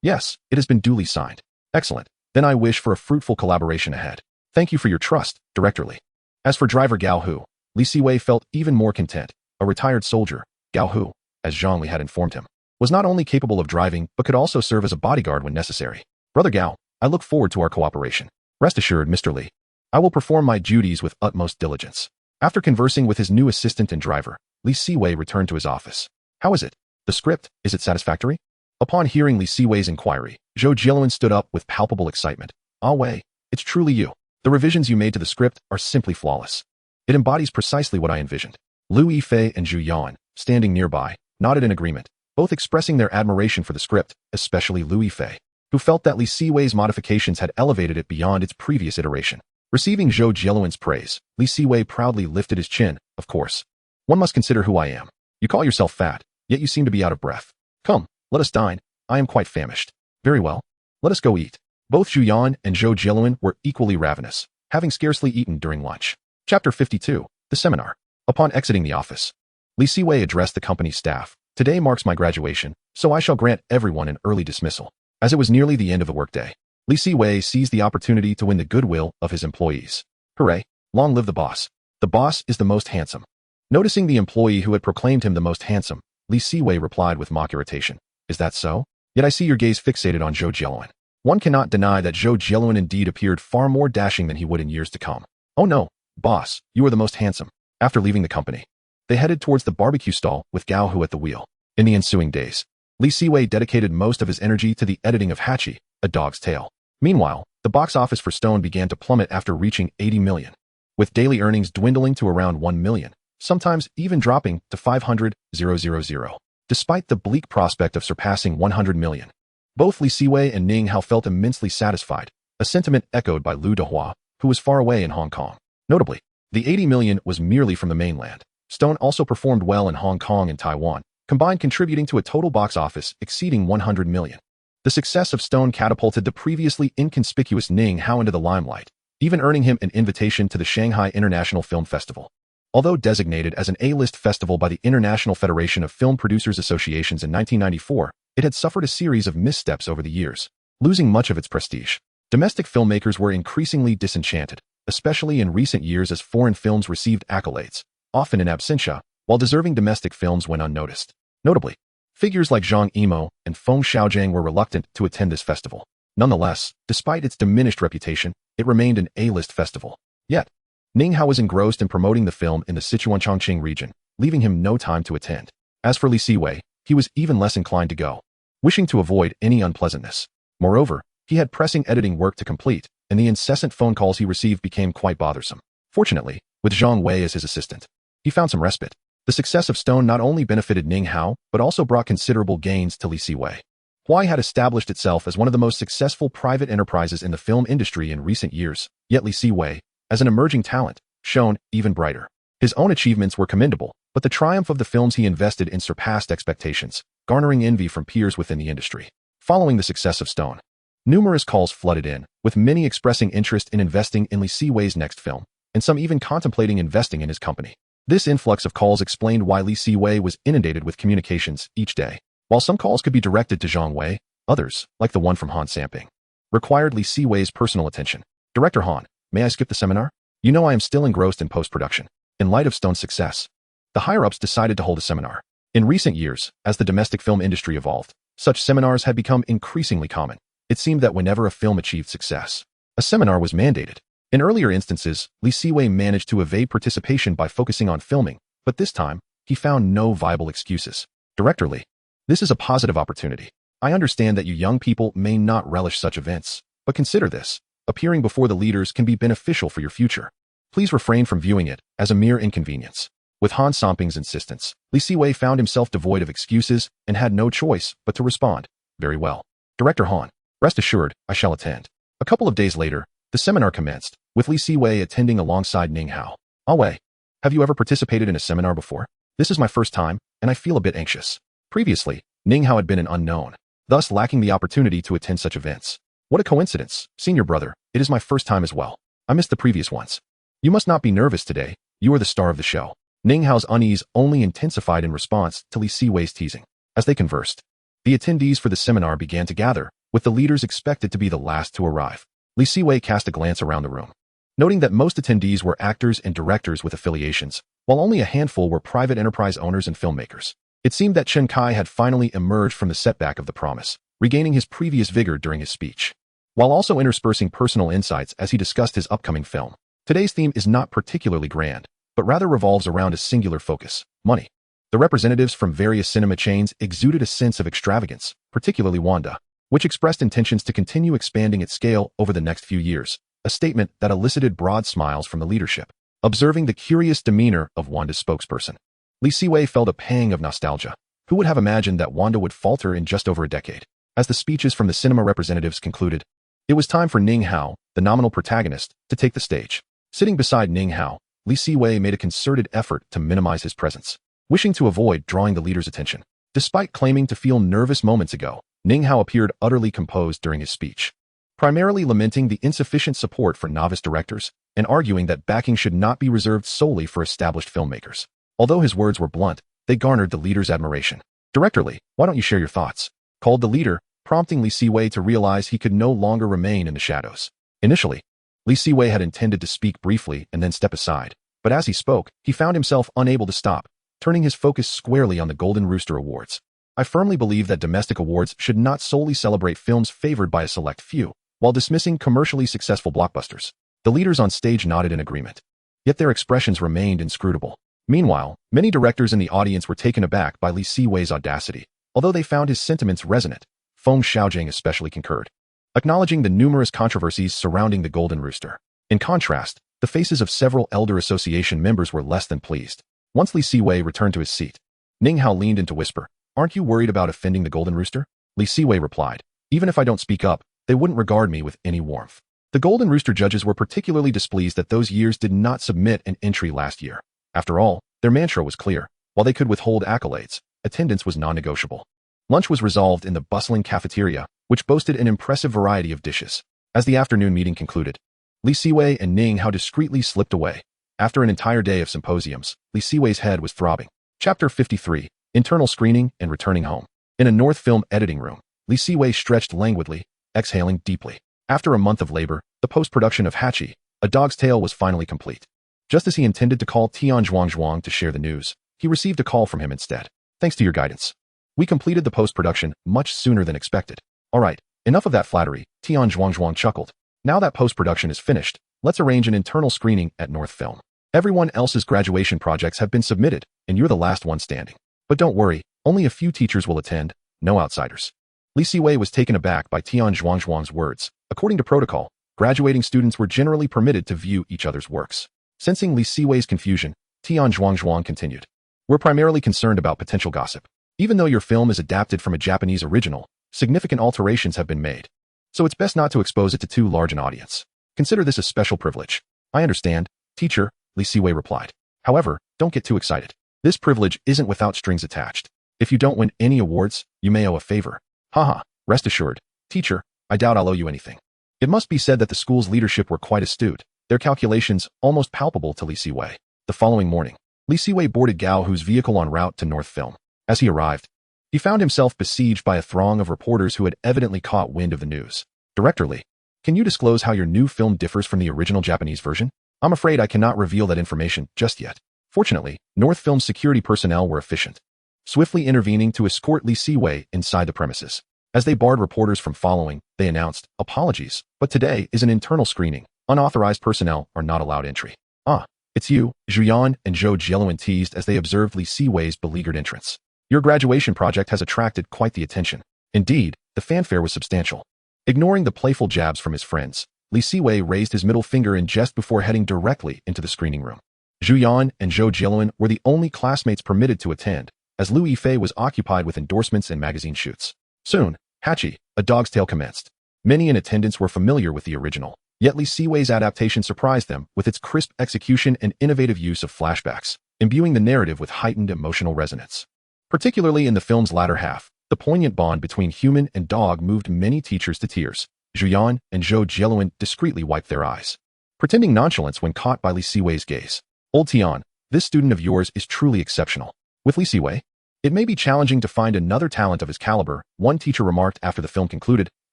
Yes, it has been duly signed. Excellent. Then I wish for a fruitful collaboration ahead. Thank you for your trust, Director Li. As for driver Gao Hu, Siwei felt even more content. A retired soldier, Gao Hu, as Zhang Li had informed him, was not only capable of driving but could also serve as a bodyguard when necessary. Brother Gao, I look forward to our cooperation. Rest assured, Mr. Li, I will perform my duties with utmost diligence. After conversing with his new assistant and driver, Siwei returned to his office. How is it? The script, is it satisfactory? Upon hearing Siwei's inquiry, Zhou Jialuan stood up with palpable excitement. Ah Wei, it's truly you. The revisions you made to the script are simply flawless. It embodies precisely what I envisioned. Lu Yifei and Zhu Yan, standing nearby, nodded in agreement, both expressing their admiration for the script, especially Lu Yifei, who felt that Siwei's modifications had elevated it beyond its previous iteration. Receiving Zhou Jialuan's praise, Siwei proudly lifted his chin. Of course. One must consider who I am. You call yourself fat, yet you seem to be out of breath. Come, let us dine. I am quite famished. Very well. Let us go eat. Both Zhu Yan and Zhou Jialuan were equally ravenous, having scarcely eaten during lunch. Chapter 52, The Seminar. Upon exiting the office, Siwei addressed the company's staff. Today marks my graduation, so I shall grant everyone an early dismissal. As it was nearly the end of the workday, Siwei seized the opportunity to win the goodwill of his employees. Hooray! Long live the boss. The boss is the most handsome. Noticing the employee who had proclaimed him the most handsome, Siwei replied with mock irritation. Is that so? Yet I see your gaze fixated on Zhou Jialuan. One cannot deny that Zhou Jialuan indeed appeared far more dashing than he would in years to come. Oh no, boss, you are the most handsome. After leaving the company, they headed towards the barbecue stall with Gao Hu at the wheel. In the ensuing days, Siwei dedicated most of his energy to the editing of Hachi, A Dog's Tale. Meanwhile, the box office for Stone began to plummet after reaching 80 million, with daily earnings dwindling to around 1 million, sometimes even dropping to 500,000. Despite the bleak prospect of surpassing 100 million, both Siwei and Ning Hao felt immensely satisfied, a sentiment echoed by Lu Dehua, who was far away in Hong Kong. Notably, the 80 million was merely from the mainland. Stone also performed well in Hong Kong and Taiwan, combined contributing to a total box office exceeding 100 million. The success of Stone catapulted the previously inconspicuous Ning Hao into the limelight, even earning him an invitation to the Shanghai International Film Festival. Although designated as an A-list festival by the International Federation of Film Producers Associations in 1994, it had suffered a series of missteps over the years, losing much of its prestige. Domestic filmmakers were increasingly disenchanted, especially in recent years as foreign films received accolades, often in absentia, while deserving domestic films went unnoticed. Notably, figures like Zhang Yimou and Feng Xiaojiang were reluctant to attend this festival. Nonetheless, despite its diminished reputation, it remained an A-list festival. Yet, Ning Hao was engrossed in promoting the film in the Sichuan-Chongqing region, leaving him no time to attend. As for Siwei, he was even less inclined to go, wishing to avoid any unpleasantness. Moreover, he had pressing editing work to complete, and the incessant phone calls he received became quite bothersome. Fortunately, with Zhang Wei as his assistant, he found some respite. The success of Stone not only benefited Ning Hao, but also brought considerable gains to Siwei. Huai had established itself as one of the most successful private enterprises in the film industry in recent years, yet Siwei, as an emerging talent, shone even brighter. His own achievements were commendable, but the triumph of the films he invested in surpassed expectations, garnering envy from peers within the industry. Following the success of Stone, numerous calls flooded in, with many expressing interest in investing in Siwei's next film, and some even contemplating investing in his company. This influx of calls explained why Siwei was inundated with communications each day. While some calls could be directed to Zhang Wei, others, like the one from Han Samping, required Siwei's personal attention. Director Han, may I skip the seminar? You know I am still engrossed in post-production. In light of Stone's success, the higher-ups decided to hold a seminar. In recent years, as the domestic film industry evolved, such seminars had become increasingly common. It seemed that whenever a film achieved success, a seminar was mandated. In earlier instances, Siwei managed to evade participation by focusing on filming, but this time, he found no viable excuses. Director Li, this is a positive opportunity. I understand that you young people may not relish such events, but consider this. Appearing before the leaders can be beneficial for your future. Please refrain from viewing it as a mere inconvenience. With Han Somping's insistence, Li Siwei found himself devoid of excuses and had no choice but to respond. Very well. Director Han, rest assured, I shall attend. A couple of days later, the seminar commenced, with Li Siwei attending alongside Ning Hao. Wei, have you ever participated in a seminar before? This is my first time, and I feel a bit anxious. Previously, Ning Hao had been an unknown, thus lacking the opportunity to attend such events. What a coincidence, senior brother, it is my first time as well. I missed the previous ones. You must not be nervous today, you are the star of the show. Ning Hao's unease only intensified in response to Li Siwei's teasing. As they conversed, the attendees for the seminar began to gather, with the leaders expected to be the last to arrive. Li Siwei cast a glance around the room, noting that most attendees were actors and directors with affiliations, while only a handful were private enterprise owners and filmmakers. It seemed that Chen Kai had finally emerged from the setback of the promise, regaining his previous vigor during his speech, while also interspersing personal insights as he discussed his upcoming film. Today's theme is not particularly grand, but rather revolves around a singular focus: money. The representatives from various cinema chains exuded a sense of extravagance, particularly Wanda, which expressed intentions to continue expanding its scale over the next few years, a statement that elicited broad smiles from the leadership. Observing the curious demeanor of Wanda's spokesperson, Li Siwei felt a pang of nostalgia. Who would have imagined that Wanda would falter in just over a decade? As the speeches from the cinema representatives concluded, it was time for Ning Hao, the nominal protagonist, to take the stage. Sitting beside Ning Hao, Li Siwei made a concerted effort to minimize his presence, wishing to avoid drawing the leader's attention. Despite claiming to feel nervous moments ago, Ning Hao appeared utterly composed during his speech, primarily lamenting the insufficient support for novice directors and arguing that backing should not be reserved solely for established filmmakers. Although his words were blunt, they garnered the leader's admiration. Director Li, why don't you share your thoughts? Called the leader, prompting Li Siwei to realize he could no longer remain in the shadows. Initially, Li Siwei had intended to speak briefly and then step aside, but as he spoke, he found himself unable to stop, turning his focus squarely on the Golden Rooster Awards. I firmly believe that domestic awards should not solely celebrate films favored by a select few, while dismissing commercially successful blockbusters. The leaders on stage nodded in agreement, yet their expressions remained inscrutable. Meanwhile, many directors in the audience were taken aback by Li Siwei's audacity, although they found his sentiments resonant. Feng Xiaojing especially concurred, acknowledging the numerous controversies surrounding the Golden Rooster. In contrast, the faces of several elder association members were less than pleased. Once Li Siwei returned to his seat, Ning Hao leaned in to whisper, "Aren't you worried about offending the Golden Rooster?" Li Siwei replied, "Even if I don't speak up, they wouldn't regard me with any warmth." The Golden Rooster judges were particularly displeased that those years did not submit an entry last year. After all, their mantra was clear: while they could withhold accolades, attendance was non-negotiable. Lunch was resolved in the bustling cafeteria, which boasted an impressive variety of dishes. As the afternoon meeting concluded, Li Siwei and Ning Hao discreetly slipped away. After an entire day of symposiums, Li Siwei's head was throbbing. Chapter 53, Internal Screening and Returning Home. In a North Film editing room, Li Siwei stretched languidly, exhaling deeply. After a month of labor, the post-production of Hachi, A Dog's Tale was finally complete. Just as he intended to call Tian Zhuang to share the news, he received a call from him instead. "Thanks to your guidance, we completed the post-production much sooner than expected." "All right, enough of that flattery," Tian Zhuang chuckled. "Now that post-production is finished, let's arrange an internal screening at North Film. Everyone else's graduation projects have been submitted, and you're the last one standing. But don't worry, only a few teachers will attend, no outsiders." Li Siwei was taken aback by Tian Zhuang's words. According to protocol, graduating students were generally permitted to view each other's works. Sensing Li Siwei's confusion, Tian Zhuang continued, "We're primarily concerned about potential gossip. Even though your film is adapted from a Japanese original, significant alterations have been made, so it's best not to expose it to too large an audience. Consider this a special privilege." "I understand, teacher," Li Siwei replied. "However, don't get too excited. This privilege isn't without strings attached. If you don't win any awards, you may owe a favor." "Haha, rest assured, teacher, I doubt I'll owe you anything." It must be said that the school's leadership were quite astute, their calculations almost palpable to Li Siwei. The following morning, Li Siwei boarded Gao Hu's vehicle en route to North Film. As he arrived, he found himself besieged by a throng of reporters who had evidently caught wind of the news. "Director Li, can you disclose how your new film differs from the original Japanese version?" "I'm afraid I cannot reveal that information just yet." Fortunately, North Film's security personnel were efficient, swiftly intervening to escort Li Siwei inside the premises. As they barred reporters from following, they announced, "Apologies, but today is an internal screening. Unauthorized personnel are not allowed entry." "Ah, it's you," Zhu Yan and Zhou Jieluan teased as they observed Li Siwei's beleaguered entrance. "Your graduation project has attracted quite the attention." Indeed, the fanfare was substantial. Ignoring the playful jabs from his friends, Li Siwei raised his middle finger in jest before heading directly into the screening room. Zhu Yan and Zhou Jiluan were the only classmates permitted to attend, as Lu Yifei was occupied with endorsements and magazine shoots. Soon, Hachi, A Dog's Tale commenced. Many in attendance were familiar with the original, yet Li Siwei's adaptation surprised them with its crisp execution and innovative use of flashbacks, imbuing the narrative with heightened emotional resonance. Particularly in the film's latter half, the poignant bond between human and dog moved many teachers to tears. Zhu Yan and Zhou Jiluan discreetly wiped their eyes, pretending nonchalance when caught by Li Siwei's gaze. Old Tian, this student of yours is truly exceptional. With Li Siwei, it may be challenging to find another talent of his caliber, one teacher remarked after the film concluded,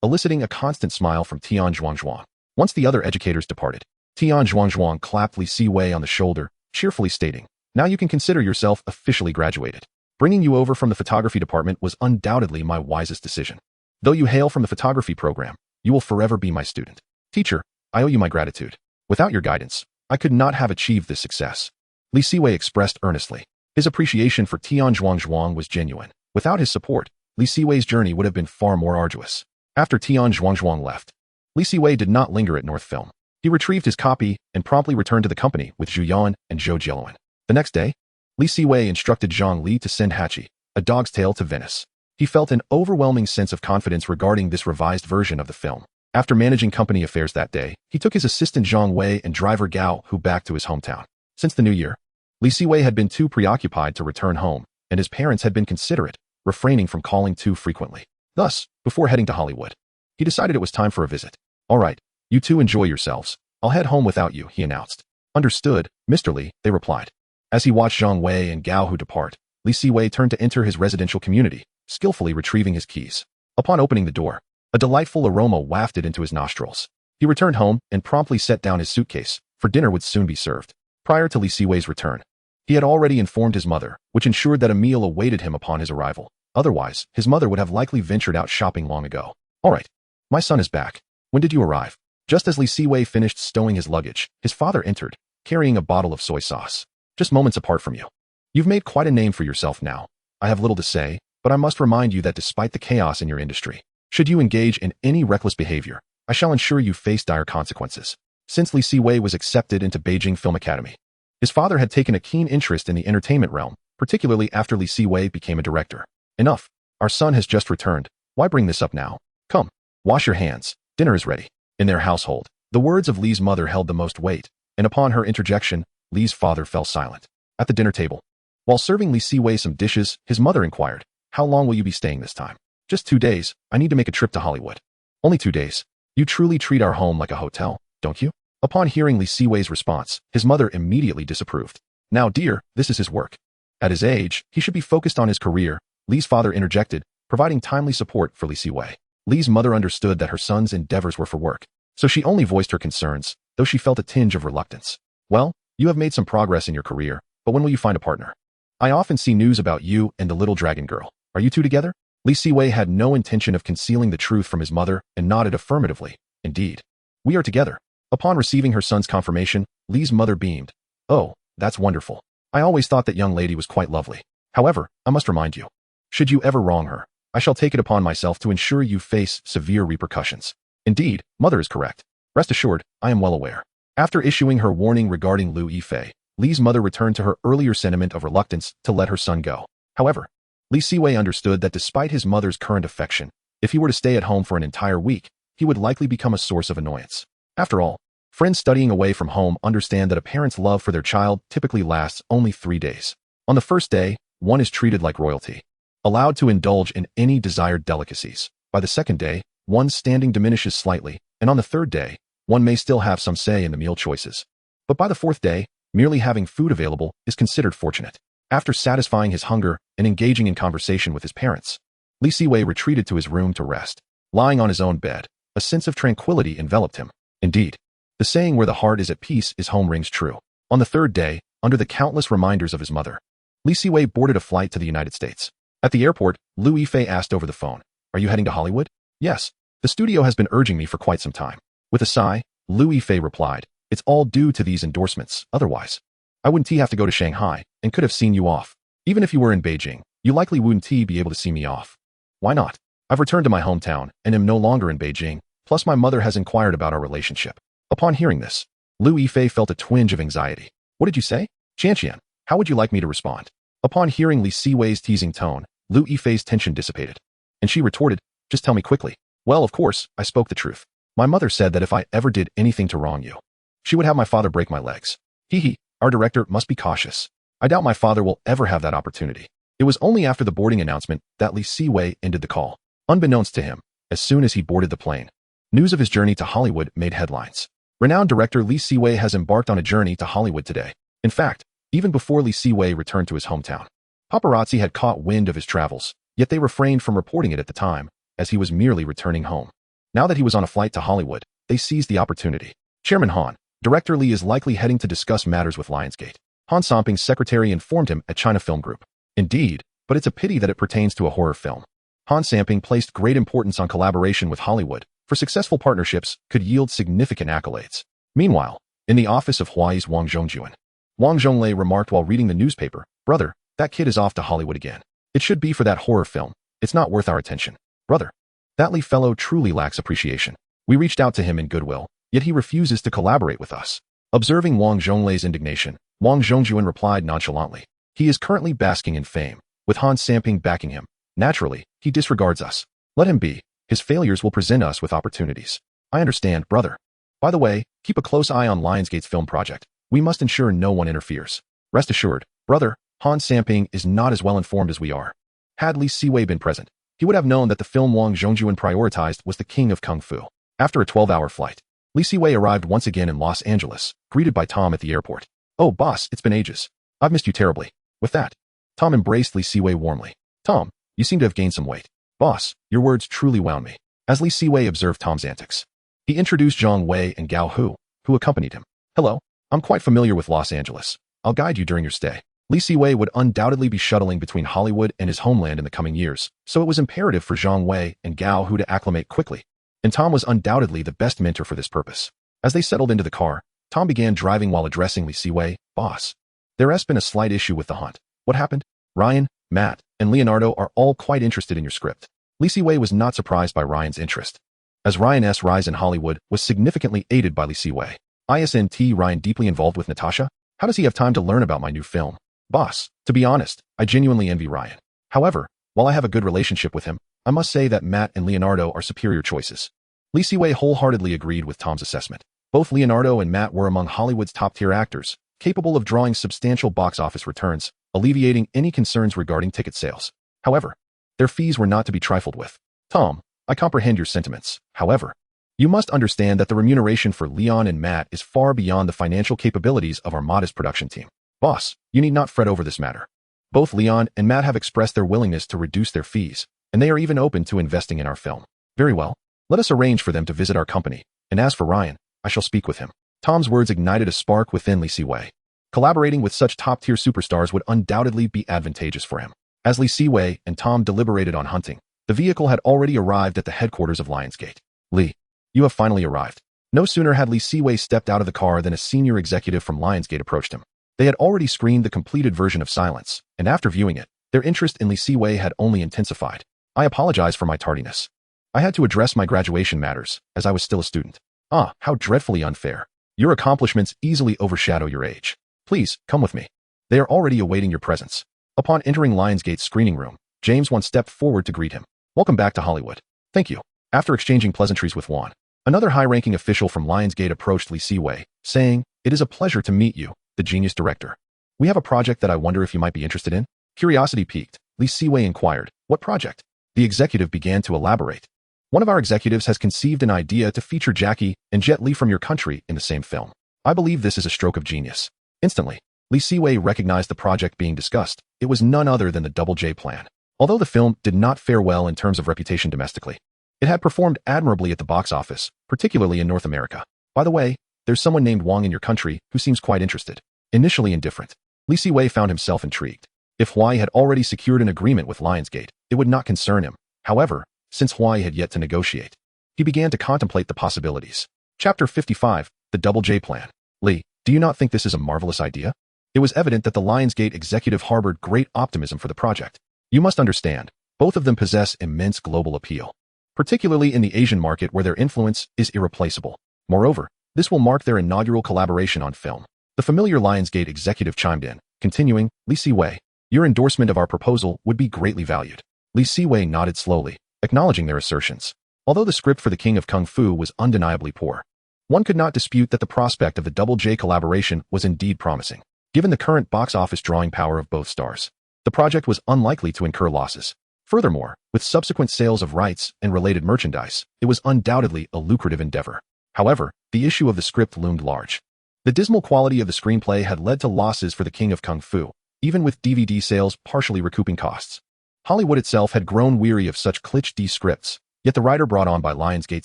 eliciting a constant smile from Tian Zhuangzhuang. Once the other educators departed, Tian Zhuangzhuang clapped Li Siwei on the shoulder, cheerfully stating, "Now you can consider yourself officially graduated. Bringing you over from the photography department was undoubtedly my wisest decision. Though you hail from the photography program, you will forever be my student. Teacher, I owe you my gratitude. Without your guidance, I could not have achieved this success." Li Siwei expressed earnestly. His appreciation for Tian Zhuangzhuang was genuine. Without his support, Li Siwei's journey would have been far more arduous. After Tian Zhuangzhuang left, Li Siwei did not linger at North Film. He retrieved his copy and promptly returned to the company with Zhu Yan and Zhou Jiluan. The next day, Li Siwei instructed Zhang Li to send Hachi, A Dog's Tale to Venice. He felt an overwhelming sense of confidence regarding this revised version of the film. After managing company affairs that day, he took his assistant Zhang Wei and driver Gao Hu back to his hometown. Since the new year, Li Siwei had been too preoccupied to return home, and his parents had been considerate, refraining from calling too frequently. Thus, before heading to Hollywood, he decided it was time for a visit. "All right, you two enjoy yourselves. I'll head home without you," he announced. "Understood, Mr. Li," they replied. As he watched Zhang Wei and Gao Hu depart, Li Siwei turned to enter his residential community, skillfully retrieving his keys. Upon opening the door, a delightful aroma wafted into his nostrils. He returned home and promptly set down his suitcase, for dinner would soon be served. Prior to Li Siwei's return, he had already informed his mother, which ensured that a meal awaited him upon his arrival. Otherwise, his mother would have likely ventured out shopping long ago. "All right, my son is back. When did you arrive?" Just as Li Siwei finished stowing his luggage, his father entered, carrying a bottle of soy sauce. "Just moments apart from you. You've made quite a name for yourself now. I have little to say, but I must remind you that despite the chaos in your industry, should you engage in any reckless behavior, I shall ensure you face dire consequences." Since Li Siwei was accepted into Beijing Film Academy, his father had taken a keen interest in the entertainment realm, particularly after Li Siwei became a director. "Enough. Our son has just returned. Why bring this up now? Come, wash your hands. Dinner is ready." In their household, the words of Li's mother held the most weight, and upon her interjection, Li's father fell silent. At the dinner table, while serving Li Siwei some dishes, his mother inquired, "How long will you be staying this time?" "Just 2 days. I need to make a trip to Hollywood." "Only 2 days? You truly treat our home like a hotel, don't you?" Upon hearing Li Siwei's response, his mother immediately disapproved. "Now, dear, this is his work. At his age, he should be focused on his career," Li's father interjected, providing timely support for Li Siwei. Li's mother understood that her son's endeavors were for work, so she only voiced her concerns, though she felt a tinge of reluctance. "Well, you have made some progress in your career, but when will you find a partner? I often see news about you and the little dragon girl. Are you two together?" Li Siwei had no intention of concealing the truth from his mother and nodded affirmatively. "Indeed. We are together." Upon receiving her son's confirmation, Li's mother beamed. "Oh, that's wonderful. I always thought that young lady was quite lovely. However, I must remind you, should you ever wrong her, I shall take it upon myself to ensure you face severe repercussions." "Indeed, mother is correct. Rest assured, I am well aware." After issuing her warning regarding Lu Yifei, Li's mother returned to her earlier sentiment of reluctance to let her son go. However, Li Siwei understood that despite his mother's current affection, if he were to stay at home for an entire week, he would likely become a source of annoyance. After all, friends studying away from home understand that a parent's love for their child typically lasts only 3 days. On the first day, one is treated like royalty, allowed to indulge in any desired delicacies. By the second day, one's standing diminishes slightly, and on the third day, one may still have some say in the meal choices. But by the fourth day, merely having food available is considered fortunate. After satisfying his hunger and engaging in conversation with his parents, Li Siwei retreated to his room to rest. Lying on his own bed, a sense of tranquility enveloped him. Indeed, the saying "where the heart is at peace" is home rings true. On the third day, under the countless reminders of his mother, Li Siwei boarded a flight to the United States. At the airport, Lu Yifei asked over the phone, "Are you heading to Hollywood?" "Yes. The studio has been urging me for quite some time." With a sigh, Lu Yifei replied, "It's all due to these endorsements. Otherwise, I wouldn't have to go to Shanghai and could have seen you off. Even if you were in Beijing, you likely wouldn't be able to see me off." "Why not? I've returned to my hometown and am no longer in Beijing. Plus my mother has inquired about our relationship. Upon hearing this, Liu Yifei felt a twinge of anxiety. What did you say? Qianqian, how would you like me to respond? Upon hearing Li Siwei's teasing tone, Liu Yifei's tension dissipated. And she retorted, just tell me quickly. Well, of course, I spoke the truth. My mother said that if I ever did anything to wrong you, she would have my father break my legs. Hee, our director must be cautious. I doubt my father will ever have that opportunity. It was only after the boarding announcement that Li Siwei ended the call. Unbeknownst to him, as soon as he boarded the plane, news of his journey to Hollywood made headlines. Renowned director Li Siwei has embarked on a journey to Hollywood today. In fact, even before Li Siwei returned to his hometown, paparazzi had caught wind of his travels, yet they refrained from reporting it at the time, as he was merely returning home. Now that he was on a flight to Hollywood, they seized the opportunity. Chairman Han, Director Li is likely heading to discuss matters with Lionsgate. Han Samping's secretary informed him at China Film Group. Indeed, but it's a pity that it pertains to a horror film. Han Samping placed great importance on collaboration with Hollywood, for successful partnerships could yield significant accolades. Meanwhile, in the office of Huai's Wang Zhongjuan, Wang Zhonglei remarked while reading the newspaper, Brother, that kid is off to Hollywood again. It should be for that horror film. It's not worth our attention. Brother, that Li fellow truly lacks appreciation. We reached out to him in goodwill, yet he refuses to collaborate with us. Observing Wang Zhonglei's indignation, Wang Zhongjuan replied nonchalantly. He is currently basking in fame, with Han Samping backing him. Naturally, he disregards us. Let him be. His failures will present us with opportunities. I understand, brother. By the way, keep a close eye on Lionsgate's film project. We must ensure no one interferes. Rest assured, brother, Han Samping is not as well informed as we are. Had Li Siwei been present, he would have known that the film Wang Zhongjuan prioritized was the king of kung fu. After a 12-hour flight, Li Siwei arrived once again in Los Angeles, greeted by Tom at the airport. Oh, boss, it's been ages. I've missed you terribly. With that, Tom embraced Li Siwei warmly. Tom, you seem to have gained some weight. Boss, your words truly wound me. As Li Siwei observed Tom's antics, he introduced Zhang Wei and Gao Hu, who accompanied him. Hello, I'm quite familiar with Los Angeles. I'll guide you during your stay. Li Siwei would undoubtedly be shuttling between Hollywood and his homeland in the coming years, so it was imperative for Zhang Wei and Gao Hu to acclimate quickly. And Tom was undoubtedly the best mentor for this purpose. As they settled into the car, Tom began driving while addressing Li Siwei, boss. There has been a slight issue with the hunt. What happened? Ryan, Matt, and Leonardo are all quite interested in your script. Li Siwei was not surprised by Ryan's interest, as Ryan's rise in Hollywood was significantly aided by Li Siwei. Isn't Ryan deeply involved with Natasha? How does he have time to learn about my new film? Boss, to be honest, I genuinely envy Ryan. However, while I have a good relationship with him, I must say that Matt and Leonardo are superior choices. Li Siwei wholeheartedly agreed with Tom's assessment. Both Leonardo and Matt were among Hollywood's top-tier actors, capable of drawing substantial box office returns, alleviating any concerns regarding ticket sales. However, their fees were not to be trifled with. Tom, I comprehend your sentiments. However, you must understand that the remuneration for Leon and Matt is far beyond the financial capabilities of our modest production team. Boss, you need not fret over this matter. Both Leon and Matt have expressed their willingness to reduce their fees, and they are even open to investing in our film. Very well. Let us arrange for them to visit our company, and as for Ryan, I shall speak with him. Tom's words ignited a spark within Li Siwei. Collaborating with such top-tier superstars would undoubtedly be advantageous for him. As Li Siwei and Tom deliberated on hunting, the vehicle had already arrived at the headquarters of Lionsgate. Li, you have finally arrived. No sooner had Li Siwei stepped out of the car than a senior executive from Lionsgate approached him. They had already screened the completed version of Silence, and after viewing it, their interest in Li Siwei had only intensified. I apologize for my tardiness. I had to address my graduation matters, as I was still a student. Ah, how dreadfully unfair. Your accomplishments easily overshadow your age. Please, come with me. They are already awaiting your presence. Upon entering Lionsgate's screening room, James Wan stepped forward to greet him. Welcome back to Hollywood. Thank you. After exchanging pleasantries with Wan, another high-ranking official from Lionsgate approached Li Siwei, saying, It is a pleasure to meet you, the genius director. We have a project that I wonder if you might be interested in. Curiosity piqued, Li Siwei inquired, What project? The executive began to elaborate. One of our executives has conceived an idea to feature Jackie and Jet Li from your country in the same film. I believe this is a stroke of genius. Instantly, Li Siwei recognized the project being discussed. It was none other than the Double J plan. Although the film did not fare well in terms of reputation domestically, it had performed admirably at the box office, particularly in North America. By the way, there's someone named Wang in your country who seems quite interested. Initially indifferent, Li Siwei found himself intrigued. If Huai had already secured an agreement with Lionsgate, it would not concern him. However, since Huai had yet to negotiate, he began to contemplate the possibilities. Chapter 55, The Double J Plan. Li, do you not think this is a marvelous idea? It was evident that the Lionsgate executive harbored great optimism for the project. You must understand, both of them possess immense global appeal. particularly in the Asian market where their influence is irreplaceable. Moreover, this will mark their inaugural collaboration on film. The familiar Lionsgate executive chimed in, continuing, Li Siwei, your endorsement of our proposal would be greatly valued. Li Siwei nodded slowly, acknowledging their assertions. Although the script for The King of Kung Fu was undeniably poor, one could not dispute that the prospect of the Double J collaboration was indeed promising. Given the current box office drawing power of both stars, the project was unlikely to incur losses. Furthermore, with subsequent sales of rights and related merchandise, it was undoubtedly a lucrative endeavor. However, the issue of the script loomed large. The dismal quality of the screenplay had led to losses for The King of Kung Fu, even with DVD sales partially recouping costs. Hollywood itself had grown weary of such cliché scripts, yet the writer brought on by Lionsgate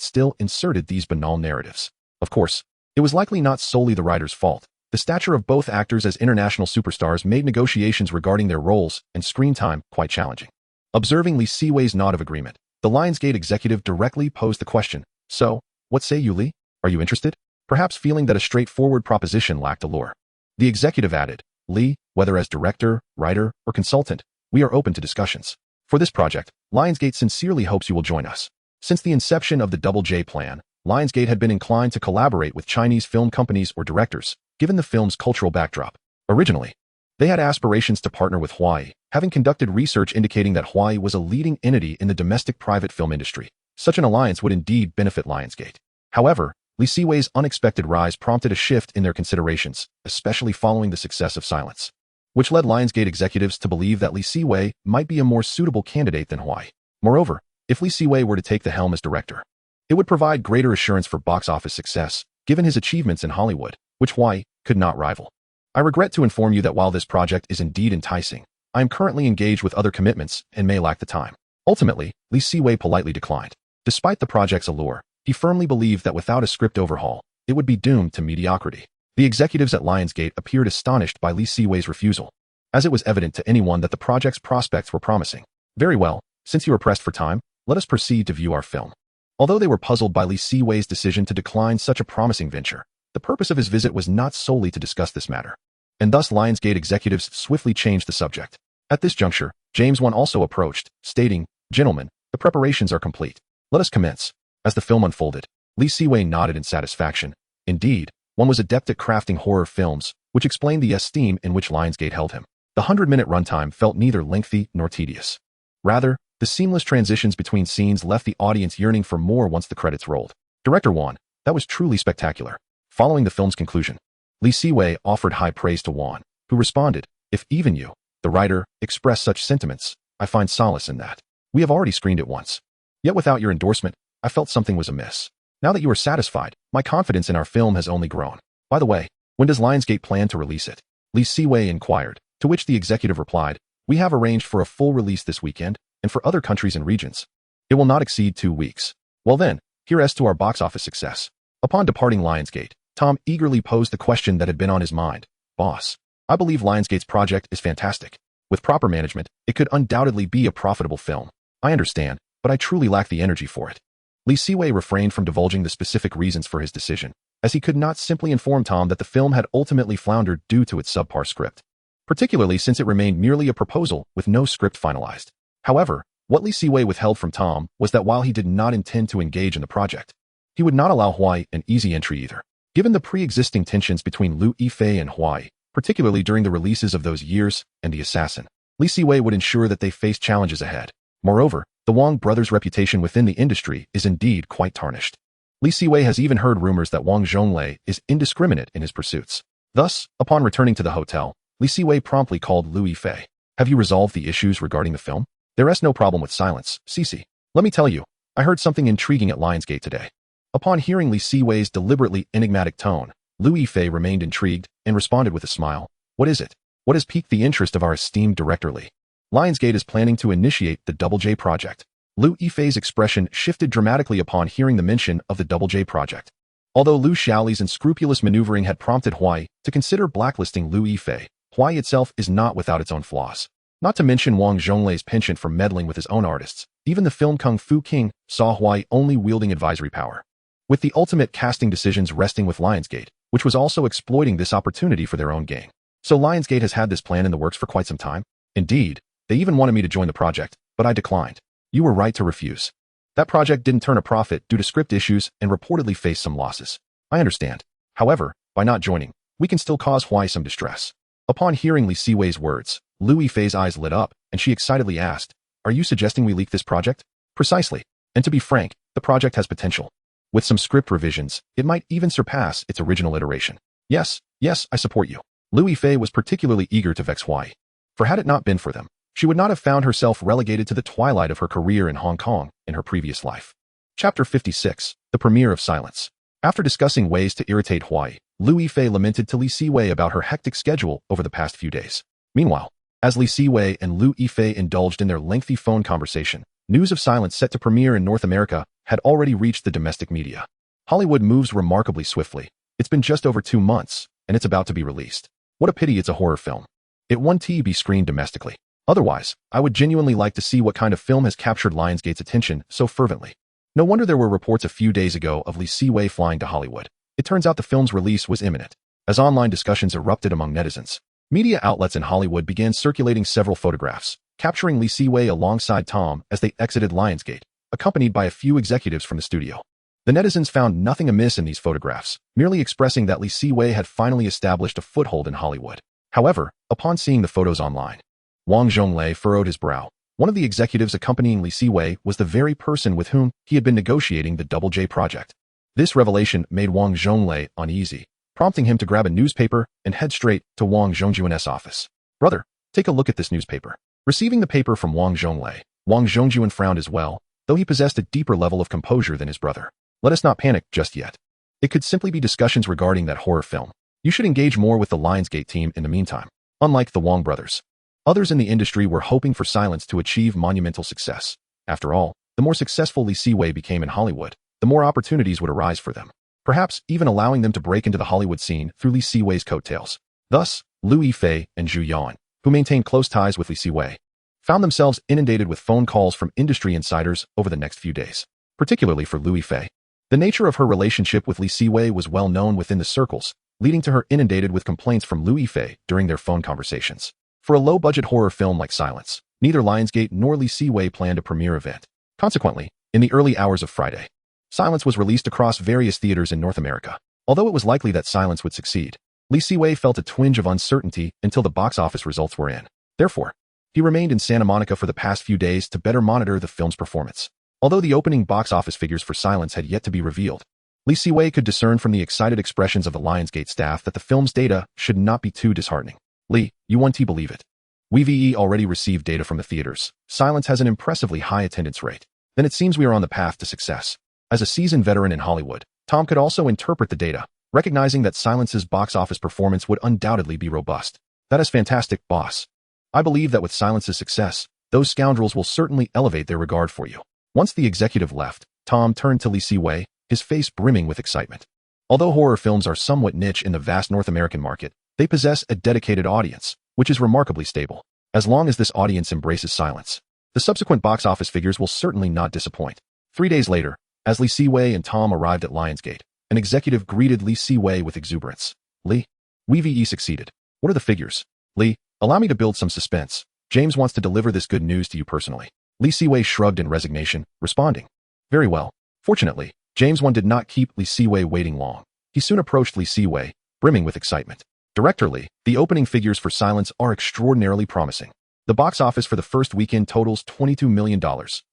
still inserted these banal narratives. Of course, it was likely not solely the writer's fault. The stature of both actors as international superstars made negotiations regarding their roles and screen time quite challenging. Observing Li Siwei's nod of agreement, the Lionsgate executive directly posed the question, so, what say you, Li? Are you interested? Perhaps feeling that a straightforward proposition lacked allure. The executive added, Li, whether as director, writer, or consultant, we are open to discussions. For this project, Lionsgate sincerely hopes you will join us. Since the inception of the Double J plan, Lionsgate had been inclined to collaborate with Chinese film companies or directors, given the film's cultural backdrop. Originally, they had aspirations to partner with Hawaii, having conducted research indicating that Hawaii was a leading entity in the domestic private film industry. Such an alliance would indeed benefit Lionsgate. However, Li Siwei's unexpected rise prompted a shift in their considerations, especially following the success of Silence, which led Lionsgate executives to believe that Li Siwei might be a more suitable candidate than Hawaii. Moreover, if Li Siwei were to take the helm as director, it would provide greater assurance for box office success, given his achievements in Hollywood, which Hawaii could not rival. I regret to inform you that while this project is indeed enticing, I am currently engaged with other commitments and may lack the time. Ultimately, Li Siwei politely declined. Despite the project's allure, he firmly believed that without a script overhaul, it would be doomed to mediocrity. The executives at Lionsgate appeared astonished by Li Siwei's refusal, as it was evident to anyone that the project's prospects were promising. Very well, since you are pressed for time, let us proceed to view our film. Although they were puzzled by Li Siwei's decision to decline such a promising venture, the purpose of his visit was not solely to discuss this matter. And thus Lionsgate executives swiftly changed the subject. At this juncture, James Wan also approached, stating, Gentlemen, the preparations are complete. Let us commence. As the film unfolded, Li Siwei nodded in satisfaction. Indeed, one was adept at crafting horror films, which explained the esteem in which Lionsgate held him. The 100-minute runtime felt neither lengthy nor tedious. Rather, the seamless transitions between scenes left the audience yearning for more once the credits rolled. Director Wan, that was truly spectacular. Following the film's conclusion, Li Siwei offered high praise to Wan, who responded, If even you, the writer, express such sentiments, I find solace in that. We have already screened it once. Yet without your endorsement, I felt something was amiss. Now that you are satisfied, my confidence in our film has only grown. By the way, when does Lionsgate plan to release it? Li Siwei inquired, to which the executive replied, We have arranged for a full release this weekend, and for other countries and regions. It will not exceed 2 weeks. Well then, here as to our box office success. Upon departing Lionsgate, Tom eagerly posed the question that had been on his mind. Boss, I believe Lionsgate's project is fantastic. With proper management, it could undoubtedly be a profitable film. I understand, but I truly lack the energy for it. Li Siwei refrained from divulging the specific reasons for his decision, as he could not simply inform Tom that the film had ultimately floundered due to its subpar script, particularly since it remained merely a proposal with no script finalized. However, what Li Siwei withheld from Tom was that while he did not intend to engage in the project, he would not allow Hawaii an easy entry either. Given the pre-existing tensions between Liu Yifei and Hawaii, particularly during the releases of Those Years and The Assassin, Li Siwei would ensure that they faced challenges ahead. Moreover, the Wong brothers' reputation within the industry is indeed quite tarnished. Li Siwei has even heard rumors that Wang Zhonglei is indiscriminate in his pursuits. Thus, upon returning to the hotel, Li Siwei promptly called Liu Yifei. Have you resolved the issues regarding the film? There is no problem with Silence, Cici. Let me tell you, I heard something intriguing at Lionsgate today. Upon hearing Li Siwei's deliberately enigmatic tone, Liu Yifei remained intrigued and responded with a smile. What is it? What has piqued the interest of our esteemed director Li? Lionsgate is planning to initiate the Double J project. Liu Yifei's expression shifted dramatically upon hearing the mention of the Double J project. Although Liu Xiaoli's unscrupulous maneuvering had prompted Hawaii to consider blacklisting Liu Yifei, Hawaii itself is not without its own flaws. Not to mention Wang Zhonglei's penchant for meddling with his own artists, even the film Kung Fu King saw Hawaii only wielding advisory power, with the ultimate casting decisions resting with Lionsgate, which was also exploiting this opportunity for their own gain. So Lionsgate has had this plan in the works for quite some time. Indeed, they even wanted me to join the project, but I declined. You were right to refuse. That project didn't turn a profit due to script issues and reportedly faced some losses. I understand. However, by not joining, we can still cause Huai some distress. Upon hearing Li Siwei's words, Lu Yifei's eyes lit up, and she excitedly asked, "Are you suggesting we leak this project?" "Precisely. And to be frank, the project has potential. With some script revisions, it might even surpass its original iteration." Yes, I support you." Lu Yifei was particularly eager to vex Huai. For had it not been for them, she would not have found herself relegated to the twilight of her career in Hong Kong in her previous life. Chapter 56, The Premiere of Silence. After discussing ways to irritate Huai, Lu Yifei lamented to Li Siwei about her hectic schedule over the past few days. Meanwhile, as Li Siwei and Lu Yifei indulged in their lengthy phone conversation, news of Silence set to premiere in North America had already reached the domestic media. Hollywood moves remarkably swiftly. It's been just over 2 months, and it's about to be released. What a pity it's a horror film. It won't be screened domestically. Otherwise, I would genuinely like to see what kind of film has captured Lionsgate's attention so fervently. No wonder there were reports a few days ago of Li Siwei flying to Hollywood. It turns out the film's release was imminent. As online discussions erupted among netizens, media outlets in Hollywood began circulating several photographs, capturing Li Siwei alongside Tom as they exited Lionsgate, accompanied by a few executives from the studio. The netizens found nothing amiss in these photographs, merely expressing that Li Siwei had finally established a foothold in Hollywood. However, upon seeing the photos online, Wang Zhonglei furrowed his brow. One of the executives accompanying Li Siwei was the very person with whom he had been negotiating the Double J project. This revelation made Wang Zhonglei uneasy, prompting him to grab a newspaper and head straight to Wang Zhongjuan's office. "Brother, take a look at this newspaper." Receiving the paper from Wang Zhonglei, Wang Zhongjuan frowned as well, though he possessed a deeper level of composure than his brother. "Let us not panic just yet. It could simply be discussions regarding that horror film. You should engage more with the Lionsgate team in the meantime." Unlike the Wang brothers, others in the industry were hoping for Silence to achieve monumental success. After all, the more successful Li Siwei became in Hollywood, the more opportunities would arise for them, perhaps even allowing them to break into the Hollywood scene through Li Siwei's coattails. Thus, Lu Yifei and Zhu Yan, who maintained close ties with Li Siwei, found themselves inundated with phone calls from industry insiders over the next few days, particularly for Lu Yifei. The nature of her relationship with Li Siwei was well known within the circles, leading to her inundated with complaints from Lu Yifei during their phone conversations. For a low-budget horror film like Silence, neither Lionsgate nor Li Siwei planned a premiere event. Consequently, in the early hours of Friday, Silence was released across various theaters in North America. Although it was likely that Silence would succeed, Li Siwei felt a twinge of uncertainty until the box office results were in. Therefore, he remained in Santa Monica for the past few days to better monitor the film's performance. Although the opening box office figures for Silence had yet to be revealed, Li Siwei could discern from the excited expressions of the Lionsgate staff that the film's data should not be too disheartening. "Li, you won't believe it. We've already received data from the theaters. Silence has an impressively high attendance rate. Then it seems we are on the path to success." As a seasoned veteran in Hollywood, Tom could also interpret the data, recognizing that Silence's box office performance would undoubtedly be robust. "That is fantastic, boss. I believe that with Silence's success, those scoundrels will certainly elevate their regard for you." Once the executive left, Tom turned to Li Siwei, his face brimming with excitement. Although horror films are somewhat niche in the vast North American market, they possess a dedicated audience, which is remarkably stable. As long as this audience embraces Silence, the subsequent box office figures will certainly not disappoint. 3 days later, as Li Siwei and Tom arrived at Lionsgate, an executive greeted Li Siwei with exuberance. "Li, we've succeeded. What are the figures?" "Li, allow me to build some suspense. James wants to deliver this good news to you personally." Li Siwei shrugged in resignation, responding, "Very well." Fortunately, James did not keep Li Siwei waiting long. He soon approached Li Siwei, brimming with excitement. "Director Li, the opening figures for Silence are extraordinarily promising. The box office for the first weekend totals $22 million,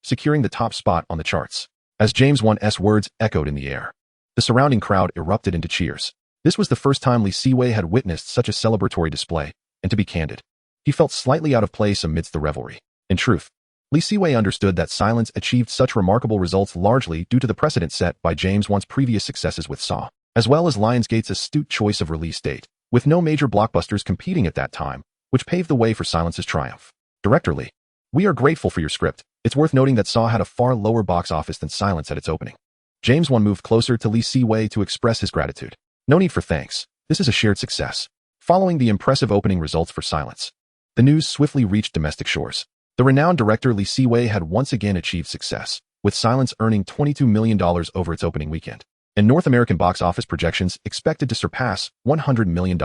securing the top spot on the charts." As James' words echoed in the air, the surrounding crowd erupted into cheers. This was the first time Li Siwei had witnessed such a celebratory display, and to be candid, he felt slightly out of place amidst the revelry. In truth, Li Siwei understood that Silence achieved such remarkable results largely due to the precedent set by James' previous successes with Saw, as well as Lionsgate's astute choice of release date, with no major blockbusters competing at that time, which paved the way for Silence's triumph. "Director Li, we are grateful for your script. It's worth noting that Saw had a far lower box office than Silence at its opening." James moved closer to Li Siwei to express his gratitude. "No need for thanks. This is a shared success." Following the impressive opening results for Silence, the news swiftly reached domestic shores. The renowned director Li Siwei had once again achieved success, with Silence earning $22 million over its opening weekend, and North American box office projections expected to surpass $100 million.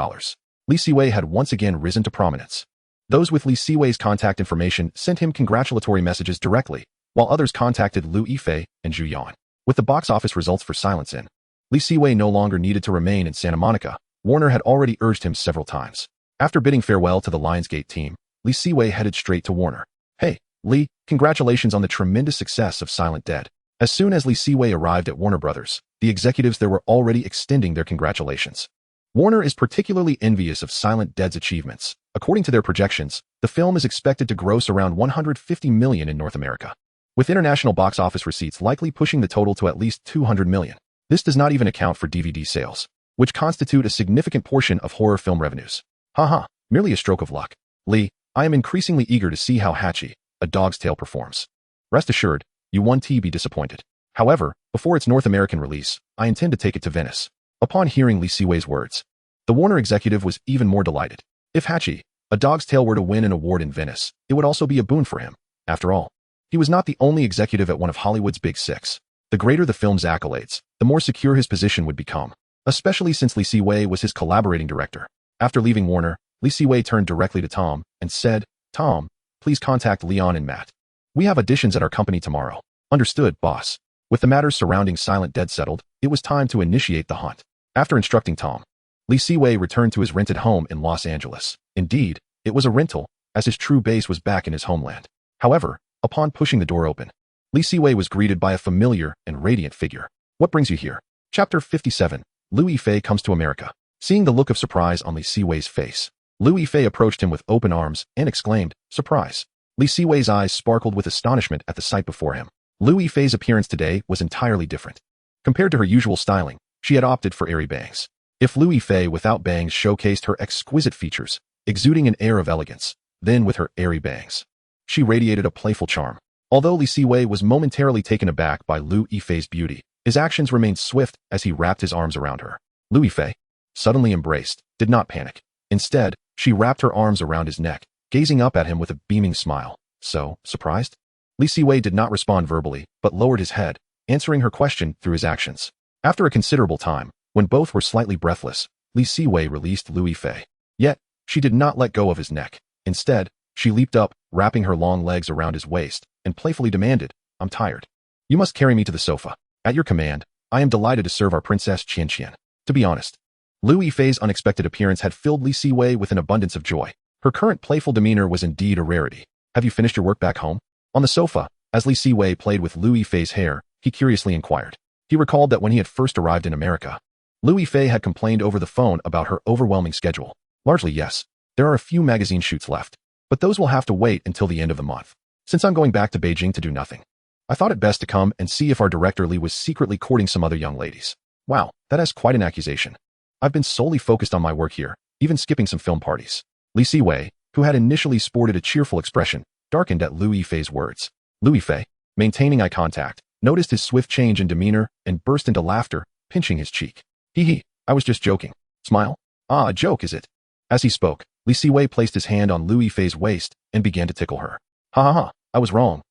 Li Siwei had once again risen to prominence. Those with Li Siwei's contact information sent him congratulatory messages directly, while others contacted Liu Yifei and Zhu Yan. With the box office results for Silence in, Li Siwei no longer needed to remain in Santa Monica. Warner had already urged him several times. After bidding farewell to the Lionsgate team, Li Siwei headed straight to Warner. Hey, Li, congratulations on the tremendous success of Silent Dead. As soon as Li Siwei arrived at Warner Brothers, the executives there were already extending their congratulations. Warner is particularly envious of Silent Dead's achievements. According to their projections, the film is expected to gross around $150 million in North America, with international box office receipts likely pushing the total to at least $200 million. This does not even account for DVD sales, which constitute a significant portion of horror film revenues. Haha, merely a stroke of luck. Li, I am increasingly eager to see how Hachi, A Dog's Tale performs. Rest assured, you won't be disappointed. However, before its North American release, I intend to take it to Venice. Upon hearing Li Siwei's words, the Warner executive was even more delighted. If Hachi, A Dog's Tale were to win an award in Venice, it would also be a boon for him. After all, he was not the only executive at one of Hollywood's big six. The greater the film's accolades, the more secure his position would become, especially since Li Siwei was his collaborating director. After leaving Warner, Li Siwei turned directly to Tom and said, Tom, please contact Leon and Matt. We have auditions at our company tomorrow. Understood, boss. With the matters surrounding Silent Dead settled, it was time to initiate the hunt. After instructing Tom, Li Siwei returned to his rented home in Los Angeles. Indeed, it was a rental, as his true base was back in his homeland. However, upon pushing the door open, Li Siwei was greeted by a familiar and radiant figure. What brings you here? Chapter 57. Liu Yifei comes to America. Seeing the look of surprise on Li Siwei's face, Liu Yifei approached him with open arms and exclaimed, surprise. Li Siwei's eyes sparkled with astonishment at the sight before him. Liu Yifei's appearance today was entirely different. Compared to her usual styling, she had opted for airy bangs. If Liu Yifei without bangs showcased her exquisite features, exuding an air of elegance, then with her airy bangs, she radiated a playful charm. Although Li Siwei was momentarily taken aback by Liu Yifei's beauty, his actions remained swift as he wrapped his arms around her. Liu Yifei, suddenly embraced, did not panic. Instead, she wrapped her arms around his neck, gazing up at him with a beaming smile. So, surprised? Li Siwei did not respond verbally, but lowered his head, answering her question through his actions. After a considerable time, when both were slightly breathless, Li Siwei released Liu Yifei. Yet, she did not let go of his neck. Instead, she leaped up, wrapping her long legs around his waist, and playfully demanded, I'm tired. You must carry me to the sofa. At your command, I am delighted to serve our Princess Qian. To be honest, Liu Yifei's unexpected appearance had filled Li Siwei with an abundance of joy. Her current playful demeanor was indeed a rarity. Have you finished your work back home? On the sofa, as Li Siwei played with Liu Yifei's hair, he curiously inquired. He recalled that when he had first arrived in America, Liu Yifei had complained over the phone about her overwhelming schedule. Largely yes, there are a few magazine shoots left, but those will have to wait until the end of the month. Since I'm going back to Beijing to do nothing, I thought it best to come and see if our director Li was secretly courting some other young ladies. Wow, that is quite an accusation. I've been solely focused on my work here, even skipping some film parties. Li Siwei, who had initially sported a cheerful expression, darkened at Liu Yifei's words. Liu Yifei, maintaining eye contact, noticed his swift change in demeanor and burst into laughter, pinching his cheek. Hee, I was just joking. Smile? Ah, a joke, is it? As he spoke, Li Siwei placed his hand on Liu Yifei's waist and began to tickle her. Ha ha ha, I was wrong.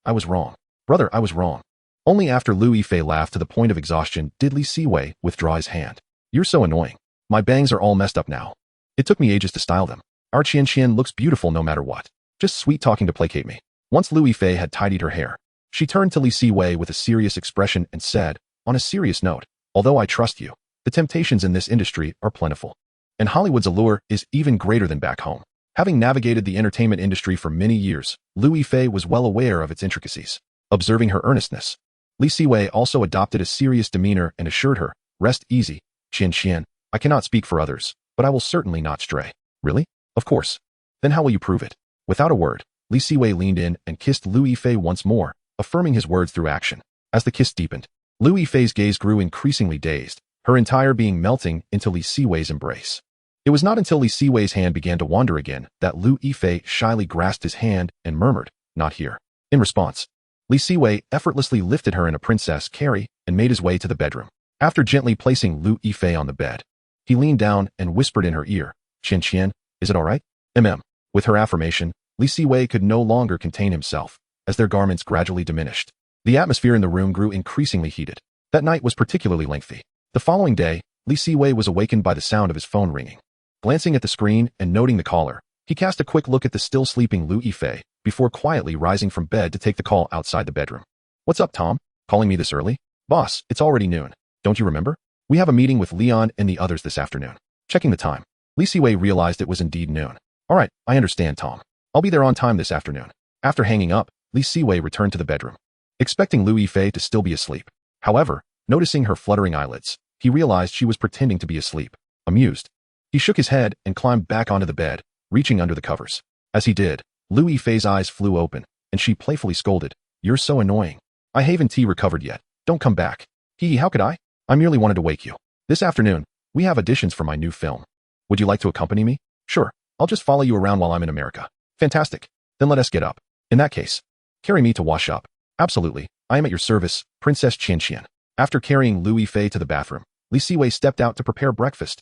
Brother, I was wrong. Only after Liu Yifei laughed to the point of exhaustion did Li Siwei withdraw his hand. You're so annoying. My bangs are all messed up now. It took me ages to style them. Our Qian looks beautiful no matter what. Just sweet talking to placate me. Once Liu Yifei had tidied her hair, she turned to Li Siwei with a serious expression and said, on a serious note, although I trust you, the temptations in this industry are plentiful. And Hollywood's allure is even greater than back home. Having navigated the entertainment industry for many years, Liu Yifei was well aware of its intricacies. Observing her earnestness, Li Siwei also adopted a serious demeanor and assured her, rest easy, Qian, I cannot speak for others, but I will certainly not stray. Really? Of course. Then how will you prove it? Without a word, Li Siwei leaned in and kissed Liu Yifei once more, affirming his words through action. As the kiss deepened, Liu Yifei's gaze grew increasingly dazed, her entire being melting into Li Siwei's embrace. It was not until Li Siwei's hand began to wander again that Liu Yifei shyly grasped his hand and murmured, not here. In response, Li Siwei effortlessly lifted her in a princess carry and made his way to the bedroom. After gently placing Liu Yifei on the bed, he leaned down and whispered in her ear, Qian, is it all right? With her affirmation, Li Siwei could no longer contain himself, as their garments gradually diminished. The atmosphere in the room grew increasingly heated. That night was particularly lengthy. The following day, Li Siwei was awakened by the sound of his phone ringing. Glancing at the screen and noting the caller, he cast a quick look at the still sleeping Liu Yifei, before quietly rising from bed to take the call outside the bedroom. What's up, Tom? Calling me this early? Boss, it's already noon. Don't you remember? We have a meeting with Leon and the others this afternoon. Checking the time. Siwei realized it was indeed noon. All right, I understand, Tom. I'll be there on time this afternoon. After hanging up, Siwei returned to the bedroom, expecting Lu Yifei to still be asleep. However, noticing her fluttering eyelids, he realized she was pretending to be asleep. Amused, he shook his head and climbed back onto the bed, reaching under the covers. As he did, Lu Yifei's eyes flew open, and she playfully scolded, "You're so annoying. I haven't recovered yet. Don't come back." How could I? I merely wanted to wake you. This afternoon, we have auditions for my new film. Would you like to accompany me? Sure, I'll just follow you around while I'm in America. Fantastic. Then let us get up. In that case, carry me to wash up. Absolutely, I am at your service, Princess Qianqian. After carrying Lu Yifei to the bathroom, Siwei stepped out to prepare breakfast,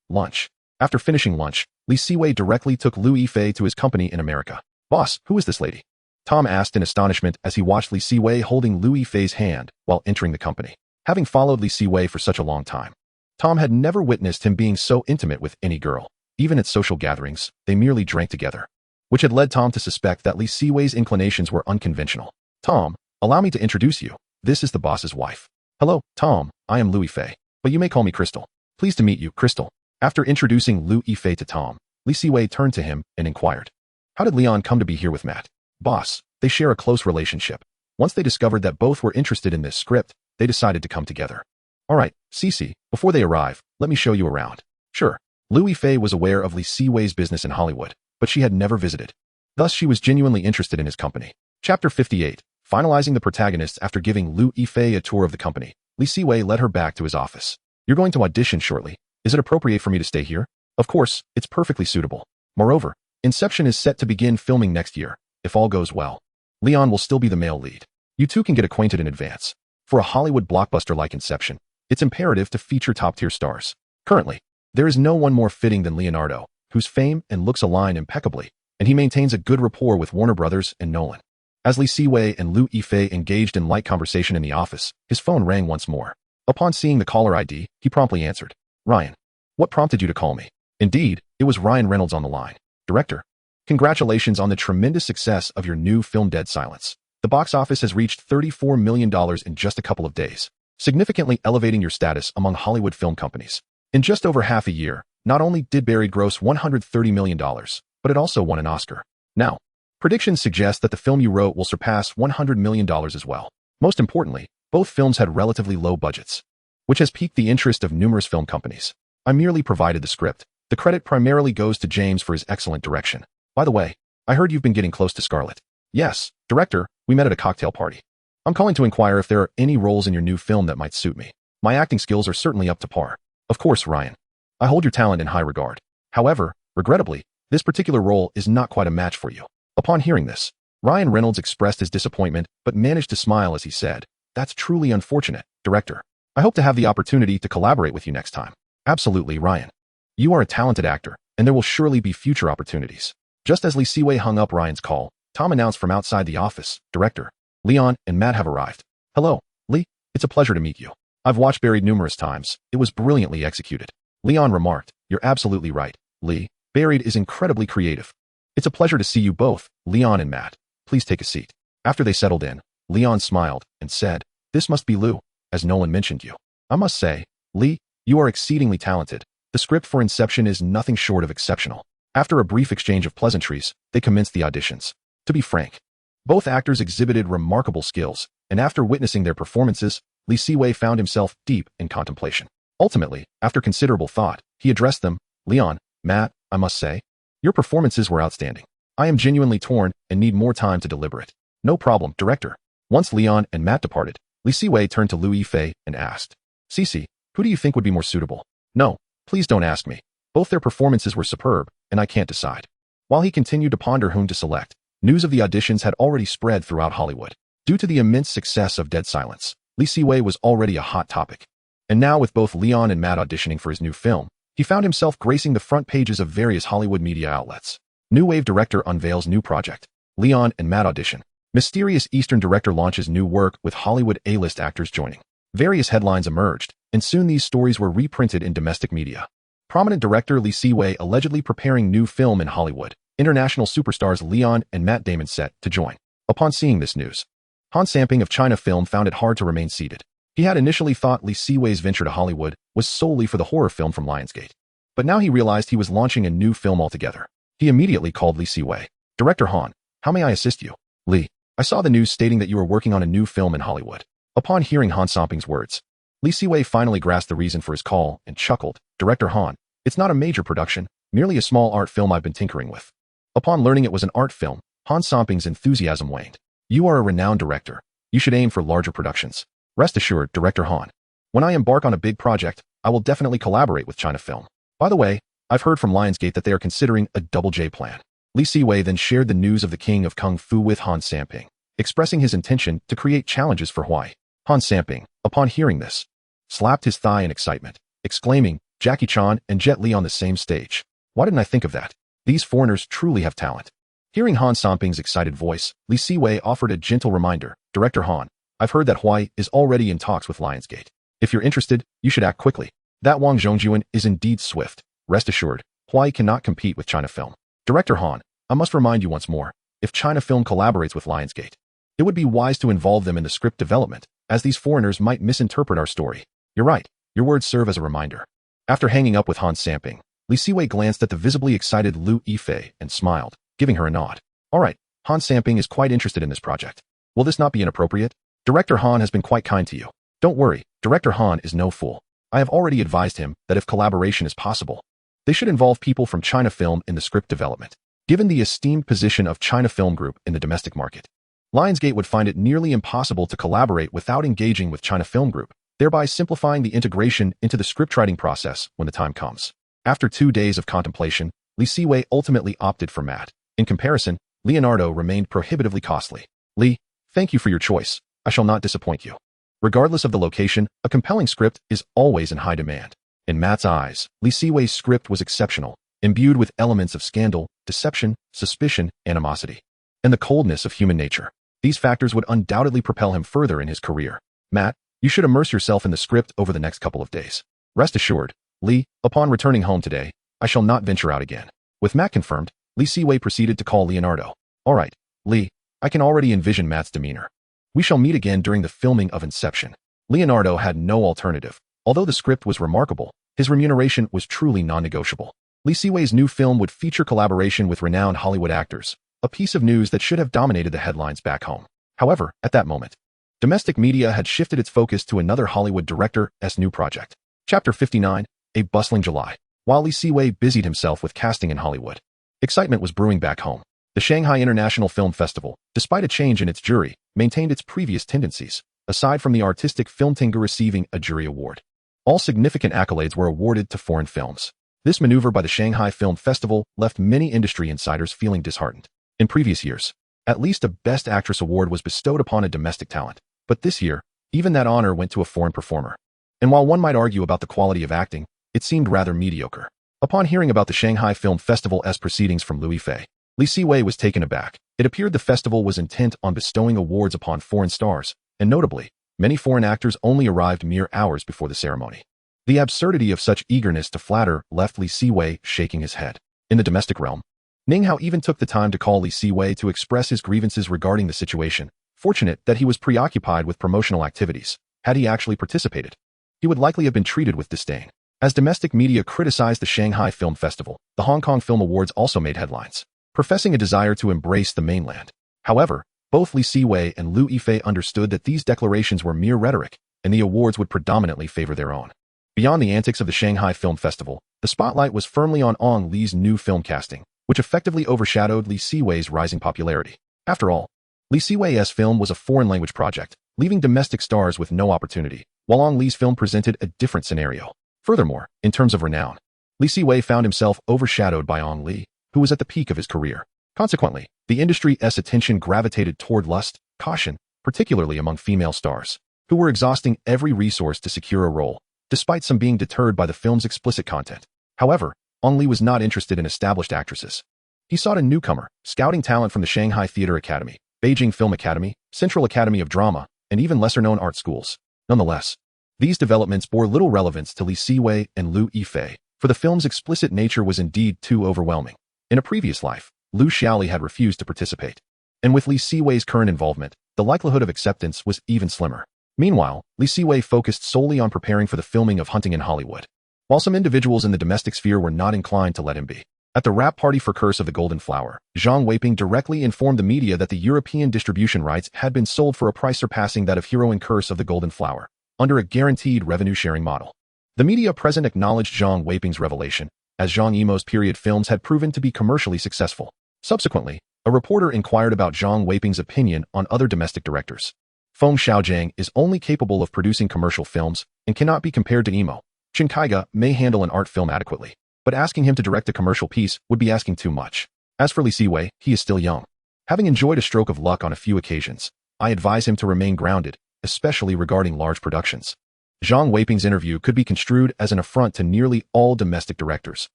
lunch. After finishing lunch, Siwei directly took Lu Yifei to his company in America. Boss, who is this lady? Tom asked in astonishment as he watched Siwei holding Lu Yifei's hand while entering the company. Having followed Siwei for such a long time, Tom had never witnessed him being so intimate with any girl. Even at social gatherings, they merely drank together, which had led Tom to suspect that Siwei's inclinations were unconventional. Tom, allow me to introduce you. This is the boss's wife. Hello, Tom, I am Lu Yifei, but you may call me Crystal. Pleased to meet you, Crystal. After introducing Lu Yifei to Tom, Siwei turned to him and inquired, how did Leon come to be here with Matt? Boss, they share a close relationship. Once they discovered that both were interested in this script, they decided to come together. All right, Cici, before they arrive, let me show you around. Sure. Lu Yifei was aware of Siwei's business in Hollywood, but she had never visited. Thus, she was genuinely interested in his company. Chapter 58. Finalizing the protagonists after giving Lu Yifei a tour of the company, Siwei led her back to his office. You're going to audition shortly. Is it appropriate for me to stay here? Of course, it's perfectly suitable. Moreover, Inception is set to begin filming next year. If all goes well, Leon will still be the male lead. You two can get acquainted in advance. For a Hollywood blockbuster like Inception, it's imperative to feature top-tier stars. Currently, there is no one more fitting than Leonardo, whose fame and looks align impeccably, and he maintains a good rapport with Warner Brothers and Nolan. As Siwei and Lu Yifei engaged in light conversation in the office, his phone rang once more. Upon seeing the caller ID, he promptly answered. Ryan, what prompted you to call me? Indeed, it was Ryan Reynolds on the line. Director, congratulations on the tremendous success of your new film Dead Silence. The box office has reached $34 million in just a couple of days, significantly elevating your status among Hollywood film companies. In just over half a year, not only did Buried gross $130 million, but it also won an Oscar. Now, predictions suggest that the film you wrote will surpass $100 million as well. Most importantly, both films had relatively low budgets, which has piqued the interest of numerous film companies. I merely provided the script. The credit primarily goes to James for his excellent direction. By the way, I heard you've been getting close to Scarlett. Yes, director, we met at a cocktail party. I'm calling to inquire if there are any roles in your new film that might suit me. My acting skills are certainly up to par. Of course, Ryan. I hold your talent in high regard. However, regrettably, this particular role is not quite a match for you. Upon hearing this, Ryan Reynolds expressed his disappointment but managed to smile as he said, That's truly unfortunate, director. I hope to have the opportunity to collaborate with you next time. Absolutely, Ryan. You are a talented actor, and there will surely be future opportunities. Just as Siwei hung up Ryan's call, Tom announced from outside the office, Director, Leon and Matt have arrived. Hello, Lee. It's a pleasure to meet you. I've watched Buried numerous times. It was brilliantly executed. Leon remarked, You're absolutely right, Lee. Buried is incredibly creative. It's a pleasure to see you both, Leon and Matt. Please take a seat. After they settled in, Leon smiled and said, This must be Lou, as Nolan mentioned you. I must say, Lee, you are exceedingly talented. The script for Inception is nothing short of exceptional. After a brief exchange of pleasantries, they commenced the auditions. To be frank, both actors exhibited remarkable skills, and after witnessing their performances, Siwei found himself deep in contemplation. Ultimately, after considerable thought, he addressed them, Leon, Matt, I must say, your performances were outstanding. I am genuinely torn and need more time to deliberate. No problem, director. Once Leon and Matt departed, Siwei turned to Lu Yifei and asked, Cici, who do you think would be more suitable? No, please don't ask me. Both their performances were superb, and I can't decide. While he continued to ponder whom to select, news of the auditions had already spread throughout Hollywood. Due to the immense success of Dead Silence, Siwei was already a hot topic. And now with both Leon and Matt auditioning for his new film, he found himself gracing the front pages of various Hollywood media outlets. New Wave director unveils new project. Leon and Matt audition. Mysterious Eastern director launches new work with Hollywood A-list actors joining. Various headlines emerged, and soon these stories were reprinted in domestic media. Prominent director Siwei allegedly preparing new film in Hollywood. International superstars Leon and Matt Damon set to join. Upon seeing this news, Han Samping of China Film found it hard to remain seated. He had initially thought Li Siwei's venture to Hollywood was solely for the horror film from Lionsgate. But now he realized he was launching a new film altogether. He immediately called Li Siwei. Director Han, how may I assist you? Li, I saw the news stating that you were working on a new film in Hollywood. Upon hearing Han Samping's words, Li Siwei finally grasped the reason for his call and chuckled. Director Han, it's not a major production, merely a small art film I've been tinkering with. Upon learning it was an art film, Han Samping's enthusiasm waned. You are a renowned director. You should aim for larger productions. Rest assured, Director Han. When I embark on a big project, I will definitely collaborate with China Film. By the way, I've heard from Lionsgate that they are considering a Double J plan. Li Siwei then shared the news of the King of Kung Fu with Han Samping, expressing his intention to create challenges for Hawaii. Han Samping, upon hearing this, slapped his thigh in excitement, exclaiming, Jackie Chan and Jet Li on the same stage. Why didn't I think of that? These foreigners truly have talent. Hearing Han Samping's excited voice, Li Siwei offered a gentle reminder. Director Han, I've heard that Hawaii is already in talks with Lionsgate. If you're interested, you should act quickly. That Wang Zhongjuan is indeed swift. Rest assured, Hawaii cannot compete with China Film. Director Han, I must remind you once more, if China Film collaborates with Lionsgate, it would be wise to involve them in the script development, as these foreigners might misinterpret our story. You're right, your words serve as a reminder. After hanging up with Han Samping, Li Siwei glanced at the visibly excited Lu Yifei and smiled, giving her a nod. All right, Han Samping is quite interested in this project. Will this not be inappropriate? Director Han has been quite kind to you. Don't worry, Director Han is no fool. I have already advised him that if collaboration is possible, they should involve people from China Film in the script development. Given the esteemed position of China Film Group in the domestic market, Lionsgate would find it nearly impossible to collaborate without engaging with China Film Group, thereby simplifying the integration into the scriptwriting process when the time comes. After 2 days of contemplation, Li Siwei ultimately opted for matte. In comparison, Leonardo remained prohibitively costly. Li, thank you for your choice. I shall not disappoint you. Regardless of the location, a compelling script is always in high demand. In Matt's eyes, Li Siwei's script was exceptional, imbued with elements of scandal, deception, suspicion, animosity, and the coldness of human nature. These factors would undoubtedly propel him further in his career. Matt, you should immerse yourself in the script over the next couple of days. Rest assured, Li, upon returning home today, I shall not venture out again. With Matt confirmed, Li Siwei proceeded to call Leonardo. All right, Li, I can already envision Matt's demeanor. We shall meet again during the filming of Inception. Leonardo had no alternative. Although the script was remarkable, his remuneration was truly non-negotiable. Li Siwei's new film would feature collaboration with renowned Hollywood actors, a piece of news that should have dominated the headlines back home. However, at that moment, domestic media had shifted its focus to another Hollywood director's new project. Chapter 59, A Bustling July. While Li Siwei busied himself with casting in Hollywood, excitement was brewing back home. The Shanghai International Film Festival, despite a change in its jury, maintained its previous tendencies, aside from the artistic film Tinga receiving a jury award. All significant accolades were awarded to foreign films. This maneuver by the Shanghai Film Festival left many industry insiders feeling disheartened. In previous years, at least a Best Actress award was bestowed upon a domestic talent, but this year, even that honor went to a foreign performer. And while one might argue about the quality of acting, it seemed rather mediocre. Upon hearing about the Shanghai Film Festival's proceedings from Lu Yifei, Li Siwei was taken aback. It appeared the festival was intent on bestowing awards upon foreign stars, and notably, many foreign actors only arrived mere hours before the ceremony. The absurdity of such eagerness to flatter left Li Siwei shaking his head. In the domestic realm, Ning Hao even took the time to call Li Siwei to express his grievances regarding the situation. Fortunate that he was preoccupied with promotional activities. Had he actually participated, he would likely have been treated with disdain. As domestic media criticized the Shanghai Film Festival, the Hong Kong Film Awards also made headlines, professing a desire to embrace the mainland. However, both Li Siwei and Lu Yifei understood that these declarations were mere rhetoric, and the awards would predominantly favor their own. Beyond the antics of the Shanghai Film Festival, the spotlight was firmly on Ong Li's new film casting, which effectively overshadowed Li Siwei's rising popularity. After all, Li Siwei's film was a foreign language project, leaving domestic stars with no opportunity, while Ong Li's film presented a different scenario. Furthermore, in terms of renown, Li Siwei found himself overshadowed by Ong Li, who was at the peak of his career. Consequently, the industry's attention gravitated toward lust, caution, particularly among female stars, who were exhausting every resource to secure a role, despite some being deterred by the film's explicit content. However, Ong Li was not interested in established actresses. He sought a newcomer, scouting talent from the Shanghai Theatre Academy, Beijing Film Academy, Central Academy of Drama, and even lesser-known art schools. Nonetheless, these developments bore little relevance to Li Siwei and Lu Yifei, for the film's explicit nature was indeed too overwhelming. In a previous life, Lu Xiaoli had refused to participate. And with Li Siwei's current involvement, the likelihood of acceptance was even slimmer. Meanwhile, Siwei focused solely on preparing for the filming of Hunting in Hollywood, while some individuals in the domestic sphere were not inclined to let him be. At the wrap party for Curse of the Golden Flower, Zhang Weiping directly informed the media that the European distribution rights had been sold for a price surpassing that of Hero and Curse of the Golden Flower, under a guaranteed revenue-sharing model. The media present acknowledged Zhang Weiping's revelation, as Zhang Yimou's period films had proven to be commercially successful. Subsequently, a reporter inquired about Zhang Weiping's opinion on other domestic directors. Feng Xiaojiang is only capable of producing commercial films and cannot be compared to Yimou. Chen Kaiga may handle an art film adequately, but asking him to direct a commercial piece would be asking too much. As for Siwei, he is still young. Having enjoyed a stroke of luck on a few occasions, I advise him to remain grounded, especially regarding large productions. Zhang Weiping's interview could be construed as an affront to nearly all domestic directors.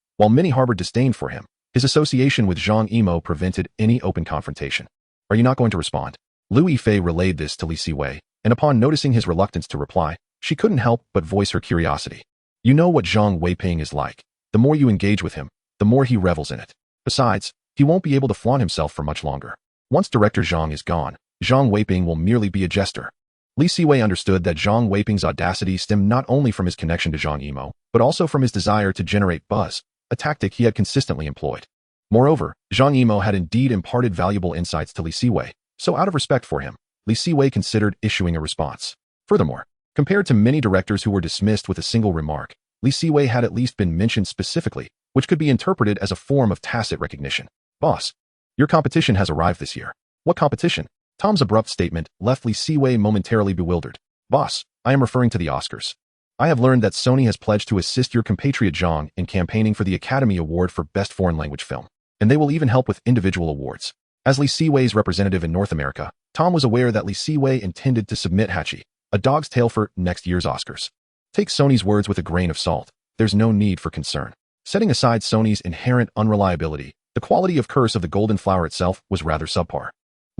While many harbored disdain for him, his association with Zhang Yimou prevented any open confrontation. Are you not going to respond? Liu Yifei relayed this to Siwei, and upon noticing his reluctance to reply, she couldn't help but voice her curiosity. You know what Zhang Weiping is like. The more you engage with him, the more he revels in it. Besides, he won't be able to flaunt himself for much longer. Once director Zhang is gone, Zhang Weiping will merely be a jester. Siwei understood that Zhang Weiping's audacity stemmed not only from his connection to Zhang Yimou, but also from his desire to generate buzz, a tactic he had consistently employed. Moreover, Zhang Yimou had indeed imparted valuable insights to Siwei, so out of respect for him, Siwei considered issuing a response. Furthermore, compared to many directors who were dismissed with a single remark, Siwei had at least been mentioned specifically, which could be interpreted as a form of tacit recognition. Boss, your competition has arrived this year. What competition? Tom's abrupt statement left Siwei momentarily bewildered. Boss, I am referring to the Oscars. I have learned that Sony has pledged to assist your compatriot Zhang in campaigning for the Academy Award for Best Foreign Language Film, and they will even help with individual awards. As Siwei's representative in North America, Tom was aware that Siwei intended to submit Hachi, A Dog's Tale for next year's Oscars. Take Sony's words with a grain of salt. There's no need for concern. Setting aside Sony's inherent unreliability, the quality of Curse of the Golden Flower itself was rather subpar.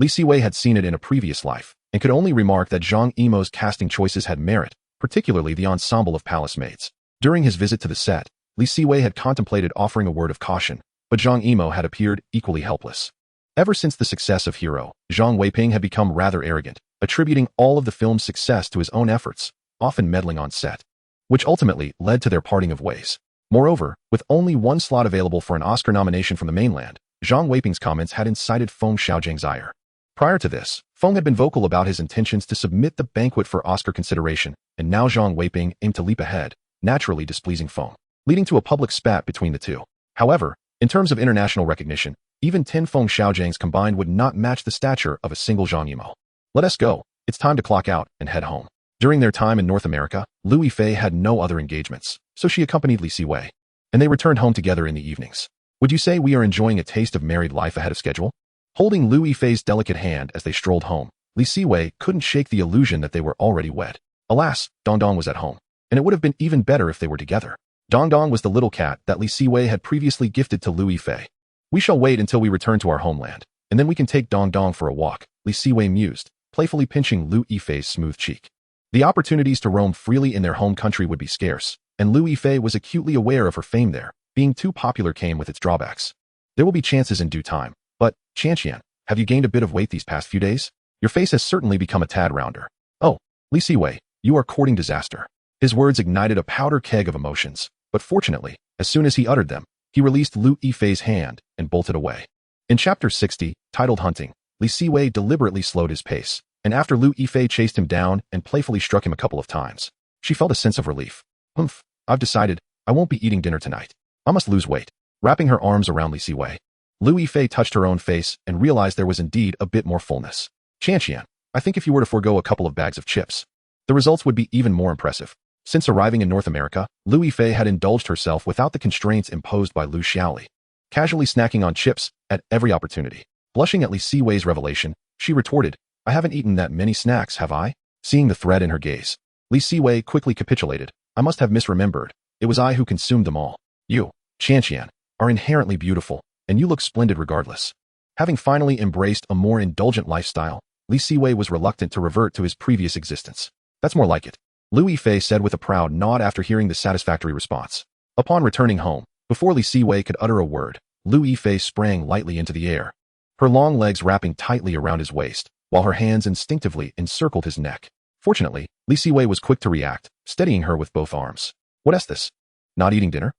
Siwei had seen it in a previous life, and could only remark that Zhang Yimou's casting choices had merit, particularly the ensemble of palace maids. During his visit to the set, Siwei had contemplated offering a word of caution, but Zhang Yimou had appeared equally helpless. Ever since the success of Hero, Zhang Weiping had become rather arrogant, attributing all of the film's success to his own efforts, often meddling on set, which ultimately led to their parting of ways. Moreover, with only one slot available for an Oscar nomination from the mainland, Zhang Weiping's comments had incited Feng Xiaojiang's ire. Prior to this, Feng had been vocal about his intentions to submit the banquet for Oscar consideration, and now Zhang Weiping aimed to leap ahead, naturally displeasing Feng, leading to a public spat between the two. However, in terms of international recognition, even 10 Feng Xiaojiangs combined would not match the stature of a single Zhang Yimou. Let us go. It's time to clock out and head home. During their time in North America, Liu Yifei had no other engagements, so she accompanied Siwei, and they returned home together in the evenings. Would you say we are enjoying a taste of married life ahead of schedule? Holding Liu Yifei's delicate hand as they strolled home, Siwei couldn't shake the illusion that they were already wed. Alas, Dongdong was at home, and it would have been even better if they were together. Dongdong was the little cat that Siwei had previously gifted to Liu Yifei. We shall wait until we return to our homeland, and then we can take Dongdong for a walk, Siwei mused, playfully pinching Liu Yifei's smooth cheek. The opportunities to roam freely in their home country would be scarce, and Liu Yifei was acutely aware of her fame there. Being too popular came with its drawbacks. There will be chances in due time, but, Qianqian, have you gained a bit of weight these past few days? Your face has certainly become a tad rounder. Oh, Siwei, you are courting disaster. His words ignited a powder keg of emotions, but fortunately, as soon as he uttered them, he released Liu Yifei's hand and bolted away. In Chapter 60, titled Hunting, Siwei deliberately slowed his pace, and after Liu Yifei chased him down and playfully struck him a couple of times, she felt a sense of relief. I've decided I won't be eating dinner tonight. I must lose weight. Wrapping her arms around Siwei, Liu Yifei touched her own face and realized there was indeed a bit more fullness. Qianqian, I think if you were to forego a couple of bags of chips, the results would be even more impressive. Since arriving in North America, Liu Yifei had indulged herself without the constraints imposed by Liu Xiaoli, casually snacking on chips at every opportunity. Blushing at Siwei's revelation, she retorted, I haven't eaten that many snacks, have I? Seeing the threat in her gaze, Siwei quickly capitulated, I must have misremembered. It was I who consumed them all. You, Qianqian, are inherently beautiful, and you look splendid regardless. Having finally embraced a more indulgent lifestyle, Siwei was reluctant to revert to his previous existence. That's more like it, Liu Yifei said with a proud nod after hearing the satisfactory response. Upon returning home, before Siwei could utter a word, Liu Yifei sprang lightly into the air, her long legs wrapping tightly around his waist, while her hands instinctively encircled his neck. Fortunately, Li Siwei was quick to react, steadying her with both arms. What's this? Not eating dinner?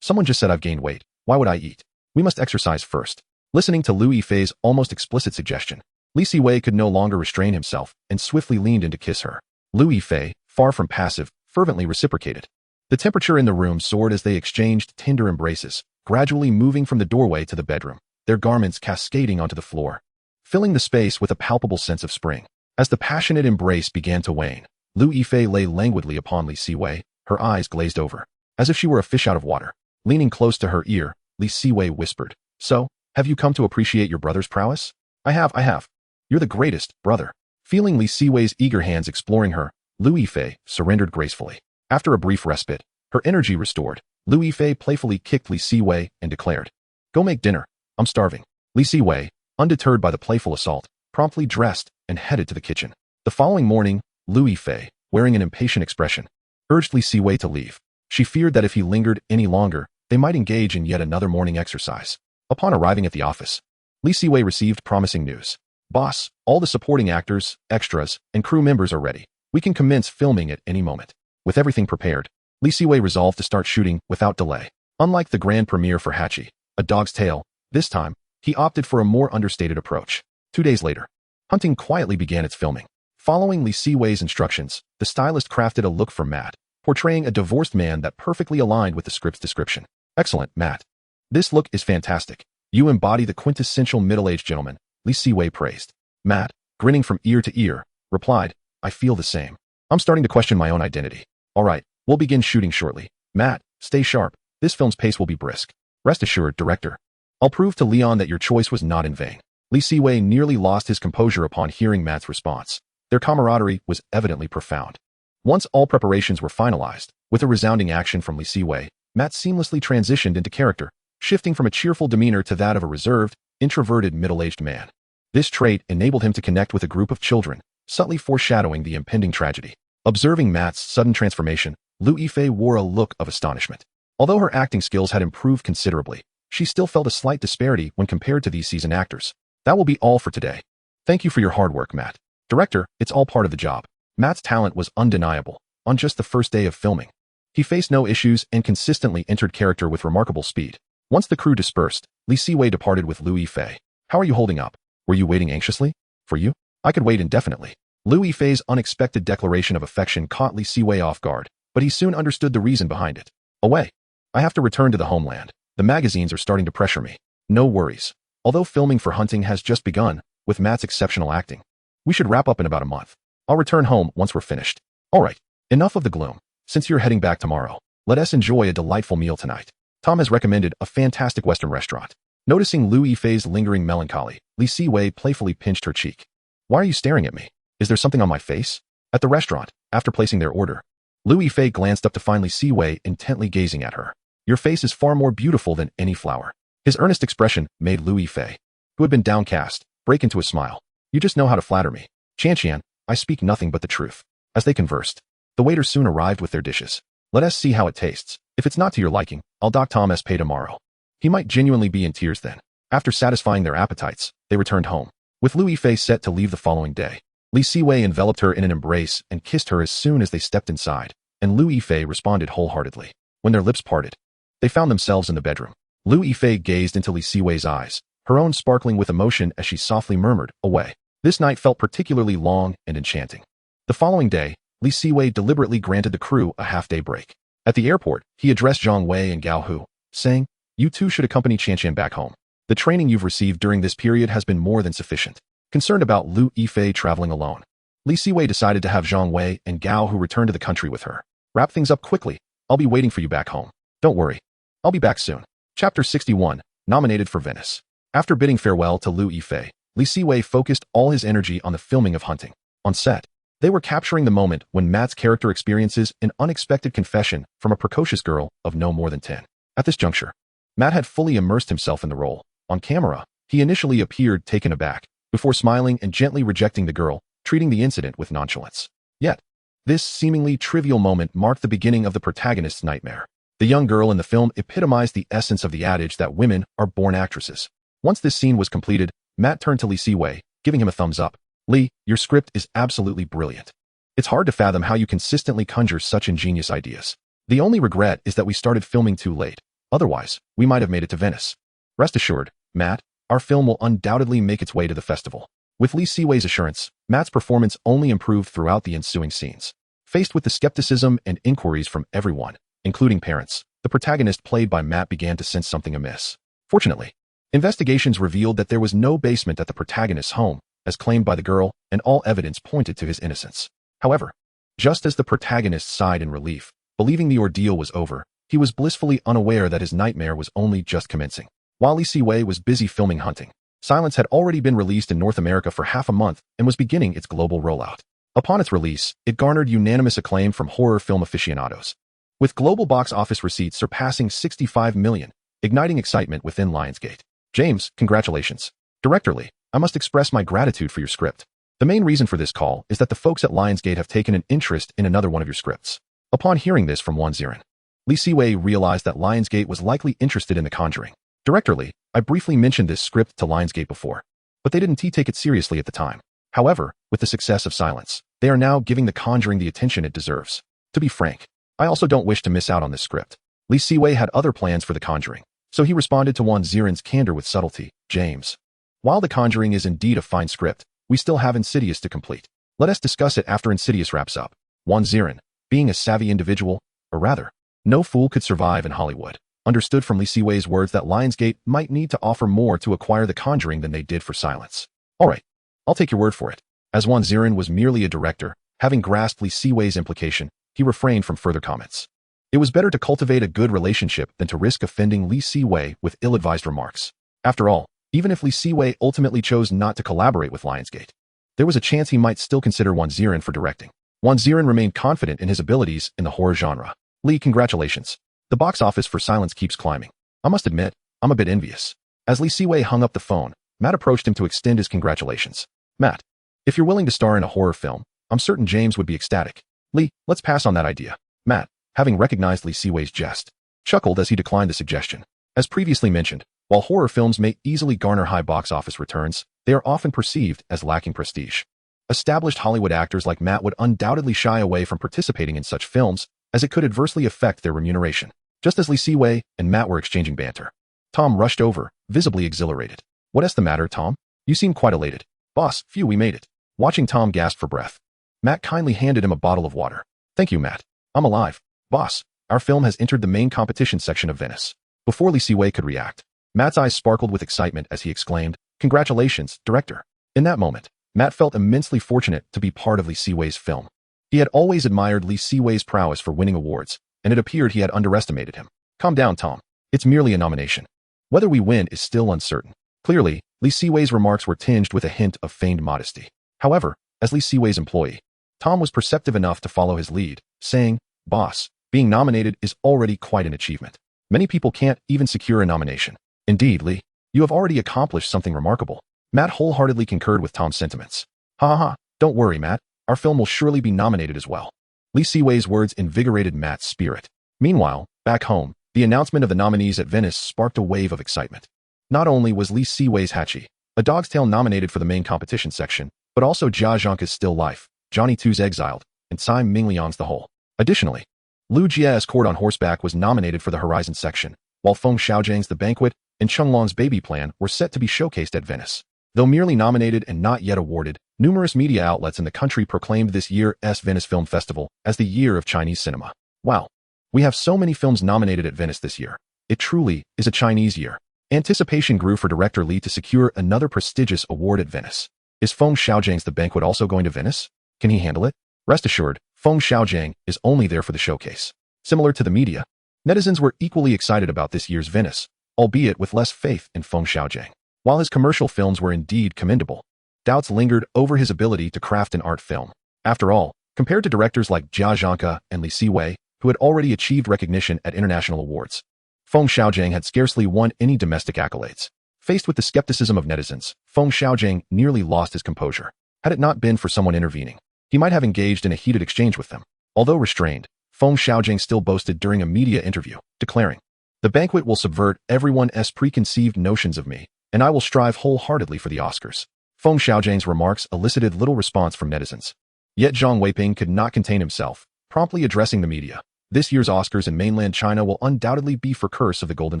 Someone just said I've gained weight. Why would I eat? We must exercise first. Listening to Lu Yifei's almost explicit suggestion, Li Siwei could no longer restrain himself and swiftly leaned in to kiss her. Lu Yifei, far from passive, fervently reciprocated. The temperature in the room soared as they exchanged tender embraces, gradually moving from the doorway to the bedroom, their garments cascading onto the floor, filling the space with a palpable sense of spring. As the passionate embrace began to wane, Lu Yifei lay languidly upon Li Siwei, her eyes glazed over, as if she were a fish out of water. Leaning close to her ear, Li Siwei whispered, "So, have you come to appreciate your brother's prowess?" I have. You're the greatest, brother." Feeling Li Siwei's eager hands exploring her, Lu Yifei surrendered gracefully. After a brief respite, her energy restored, Lu Yifei playfully kicked Li Siwei and declared, "Go make dinner. I'm starving." Li Siwei, undeterred by the playful assault, promptly dressed and headed to the kitchen. The following morning, Lu Yifei, wearing an impatient expression, urged Li Siwei to leave. She feared that if he lingered any longer, they might engage in yet another morning exercise. Upon arriving at the office, Li Siwei received promising news. "Boss, all the supporting actors, extras, and crew members are ready. We can commence filming at any moment." With everything prepared, Li Siwei resolved to start shooting without delay. Unlike the grand premiere for Hachi, A Dog's Tale, this time, he opted for a more understated approach. 2 days later, Hunting quietly began its filming. Following Li Siwei's instructions, the stylist crafted a look for Matt, portraying a divorced man that perfectly aligned with the script's description. "Excellent, Matt. This look is fantastic. You embody the quintessential middle-aged gentleman," Li Siwei praised. Matt, grinning from ear to ear, replied, "I feel the same. I'm starting to question my own identity. All right, we'll begin shooting shortly. Matt, stay sharp. This film's pace will be brisk. Rest assured, director. I'll prove to Leon that your choice was not in vain." Li Siwei nearly lost his composure upon hearing Matt's response. Their camaraderie was evidently profound. Once all preparations were finalized, with a resounding action from Li Siwei, Matt seamlessly transitioned into character, shifting from a cheerful demeanor to that of a reserved, introverted middle-aged man. This trait enabled him to connect with a group of children, subtly foreshadowing the impending tragedy. Observing Matt's sudden transformation, Lu Yifei wore a look of astonishment. Although her acting skills had improved considerably, she still felt a slight disparity when compared to these seasoned actors. That will be all for today. Thank you for your hard work, Matt. Director, it's all part of the job. Matt's talent was undeniable on just the first day of filming. He faced no issues and consistently entered character with remarkable speed. Once the crew dispersed, Li Siwei departed with Lu Yifei. "How are you holding up? Were you waiting anxiously? For you? I could wait indefinitely." Lu Yifei's unexpected declaration of affection caught Li Siwei off guard, but he soon understood the reason behind it. "Away. I have to return to the homeland. The magazines are starting to pressure me." "No worries. Although filming for Hunting has just begun, with Matt's exceptional acting, we should wrap up in about a month. I'll return home once we're finished." "All right. Enough of the gloom. Since you're heading back tomorrow, let us enjoy a delightful meal tonight. Tom has recommended a fantastic Western restaurant." Noticing Lu Yifei's lingering melancholy, Li Siwei playfully pinched her cheek. "Why are you staring at me? Is there something on my face?" At the restaurant, after placing their order, Lu Yifei glanced up to find Li Siwei intently gazing at her. "Your face is far more beautiful than any flower." His earnest expression made Lu Yifei, who had been downcast, break into a smile. "You just know how to flatter me. Qian, I speak nothing but the truth." As they conversed, the waiter soon arrived with their dishes. "Let us see how it tastes. If it's not to your liking, I'll dock Tom's pay tomorrow." He might genuinely be in tears then. After satisfying their appetites, they returned home. With Lu Yifei set to leave the following day, Li Siwei enveloped her in an embrace and kissed her as soon as they stepped inside, and Lu Yifei responded wholeheartedly. When their lips parted, they found themselves in the bedroom. Lu Yifei gazed into Li Siwei's eyes, her own sparkling with emotion as she softly murmured, "Away." This night felt particularly long and enchanting. The following day, Li Siwei deliberately granted the crew a half-day break. At the airport, he addressed Zhang Wei and Gao Hu, saying, "You two should accompany Qian back home. The training you've received during this period has been more than sufficient." Concerned about Lu Yifei traveling alone, Li Siwei decided to have Zhang Wei and Gao Hu return to the country with her. "Wrap things up quickly. I'll be waiting for you back home. Don't worry. I'll be back soon." Chapter 61, Nominated for Venice. After bidding farewell to Lu Yifei, Li Siwei focused all his energy on the filming of Hunting. On set, they were capturing the moment when Matt's character experiences an unexpected confession from a precocious girl of no more than 10. At this juncture, Matt had fully immersed himself in the role. On camera, he initially appeared taken aback, before smiling and gently rejecting the girl, treating the incident with nonchalance. Yet, this seemingly trivial moment marked the beginning of the protagonist's nightmare. The young girl in the film epitomized the essence of the adage that women are born actresses. Once this scene was completed, Matt turned to Li Siwei, giving him a thumbs up. Li, your script is absolutely brilliant. It's hard to fathom how you consistently conjure such ingenious ideas. The only regret is that we started filming too late. Otherwise, we might have made it to Venice. Rest assured, Matt, our film will undoubtedly make its way to the festival. With Li Siwei's assurance, Matt's performance only improved throughout the ensuing scenes. Faced with the skepticism and inquiries from everyone, including parents, the protagonist played by Matt began to sense something amiss. Fortunately, investigations revealed that there was no basement at the protagonist's home, as claimed by the girl, and all evidence pointed to his innocence. However, just as the protagonist sighed in relief, believing the ordeal was over, he was blissfully unaware that his nightmare was only just commencing. While Li Siwei was busy filming Hunting, Silence had already been released in North America for half a month and was beginning its global rollout. Upon its release, it garnered unanimous acclaim from horror film aficionados, with global box office receipts surpassing 65 million, igniting excitement within Lionsgate. James, congratulations. Director Li, I must express my gratitude for your script. The main reason for this call is that the folks at Lionsgate have taken an interest in another one of your scripts. Upon hearing this from Wan Ziren, Li Siwei realized that Lionsgate was likely interested in The Conjuring. Director Li, I briefly mentioned this script to Lionsgate before, but they didn't take it seriously at the time. However, with the success of Silence, they are now giving The Conjuring the attention it deserves. To be frank, I also don't wish to miss out on this script. Li Siwei had other plans for The Conjuring, so he responded to Wan Ziren's candor with subtlety. James, while The Conjuring is indeed a fine script, we still have Insidious to complete. Let us discuss it after Insidious wraps up. Wan Ziren, being a savvy individual, or rather, no fool could survive in Hollywood, understood from Li Siwei's words that Lionsgate might need to offer more to acquire The Conjuring than they did for Silence. Alright, I'll take your word for it. As Wan Ziren was merely a director, having grasped Li Siwei's implication, he refrained from further comments. It was better to cultivate a good relationship than to risk offending Li Siwei with ill-advised remarks. After all, even if Li Siwei ultimately chose not to collaborate with Lionsgate, there was a chance he might still consider Wan Ziren for directing. Wan Ziren remained confident in his abilities in the horror genre. Li, congratulations. The box office for Silence keeps climbing. I must admit, I'm a bit envious. As Li Siwei hung up the phone, Matt approached him to extend his congratulations. Matt, if you're willing to star in a horror film, I'm certain James would be ecstatic. Li, let's pass on that idea. Matt, having recognized Li Siwei's jest, chuckled as he declined the suggestion. As previously mentioned, while horror films may easily garner high box office returns, they are often perceived as lacking prestige. Established Hollywood actors like Matt would undoubtedly shy away from participating in such films, as it could adversely affect their remuneration. Just as Li Siwei and Matt were exchanging banter, Tom rushed over, visibly exhilarated. What's the matter, Tom? You seem quite elated. Boss, phew, we made it. Watching Tom gasp for breath, Matt kindly handed him a bottle of water. Thank you, Matt. I'm alive. Boss, our film has entered the main competition section of Venice. Before Li Siwei could react, Matt's eyes sparkled with excitement as he exclaimed, Congratulations, director. In that moment, Matt felt immensely fortunate to be part of Li Siwei's film. He had always admired Li Siwei's prowess for winning awards, and it appeared he had underestimated him. Calm down, Tom. It's merely a nomination. Whether we win is still uncertain. Clearly, Li Siwei's remarks were tinged with a hint of feigned modesty. However, as Li Siwei's employee, Tom was perceptive enough to follow his lead, saying, Boss, being nominated is already quite an achievement. Many people can't even secure a nomination. Indeed, Li, you have already accomplished something remarkable. Matt wholeheartedly concurred with Tom's sentiments. Ha ha ha, don't worry, Matt. Our film will surely be nominated as well. Li Siwei's words invigorated Matt's spirit. Meanwhile, back home, the announcement of the nominees at Venice sparked a wave of excitement. Not only was Li Siwei's Hachi, A Dog's Tale nominated for the main competition section, but also Jia Zhang's Still Life, Johnny Tu's Exiled, and Tsai Mingliang's The Hole. Additionally, Liu Jie's Court on Horseback was nominated for the Horizon section, while Feng Xiaojiang's The Banquet and Cheng Long's Baby Plan were set to be showcased at Venice. Though merely nominated and not yet awarded, numerous media outlets in the country proclaimed this year's Venice Film Festival as the year of Chinese cinema. Wow. We have so many films nominated at Venice this year. It truly is a Chinese year. Anticipation grew for director Li to secure another prestigious award at Venice. Is Feng Xiaojiang's The Banquet also going to Venice? Can he handle it? Rest assured, Feng Xiaojiang is only there for the showcase. Similar to the media, netizens were equally excited about this year's Venice, albeit with less faith in Feng Xiaojiang. While his commercial films were indeed commendable, doubts lingered over his ability to craft an art film. After all, compared to directors like Jia Zhang and Li Siwei, who had already achieved recognition at international awards, Feng Xiaojiang had scarcely won any domestic accolades. Faced with the skepticism of netizens, Feng Xiaojiang nearly lost his composure. Had it not been for someone intervening, he might have engaged in a heated exchange with them. Although restrained, Feng Xiaojiang still boasted during a media interview, declaring, The Banquet will subvert everyone's preconceived notions of me, and I will strive wholeheartedly for the Oscars. Feng Xiaozhang's remarks elicited little response from netizens. Yet Zhang Weiping could not contain himself, promptly addressing the media. This year's Oscars in mainland China will undoubtedly be for Curse of the Golden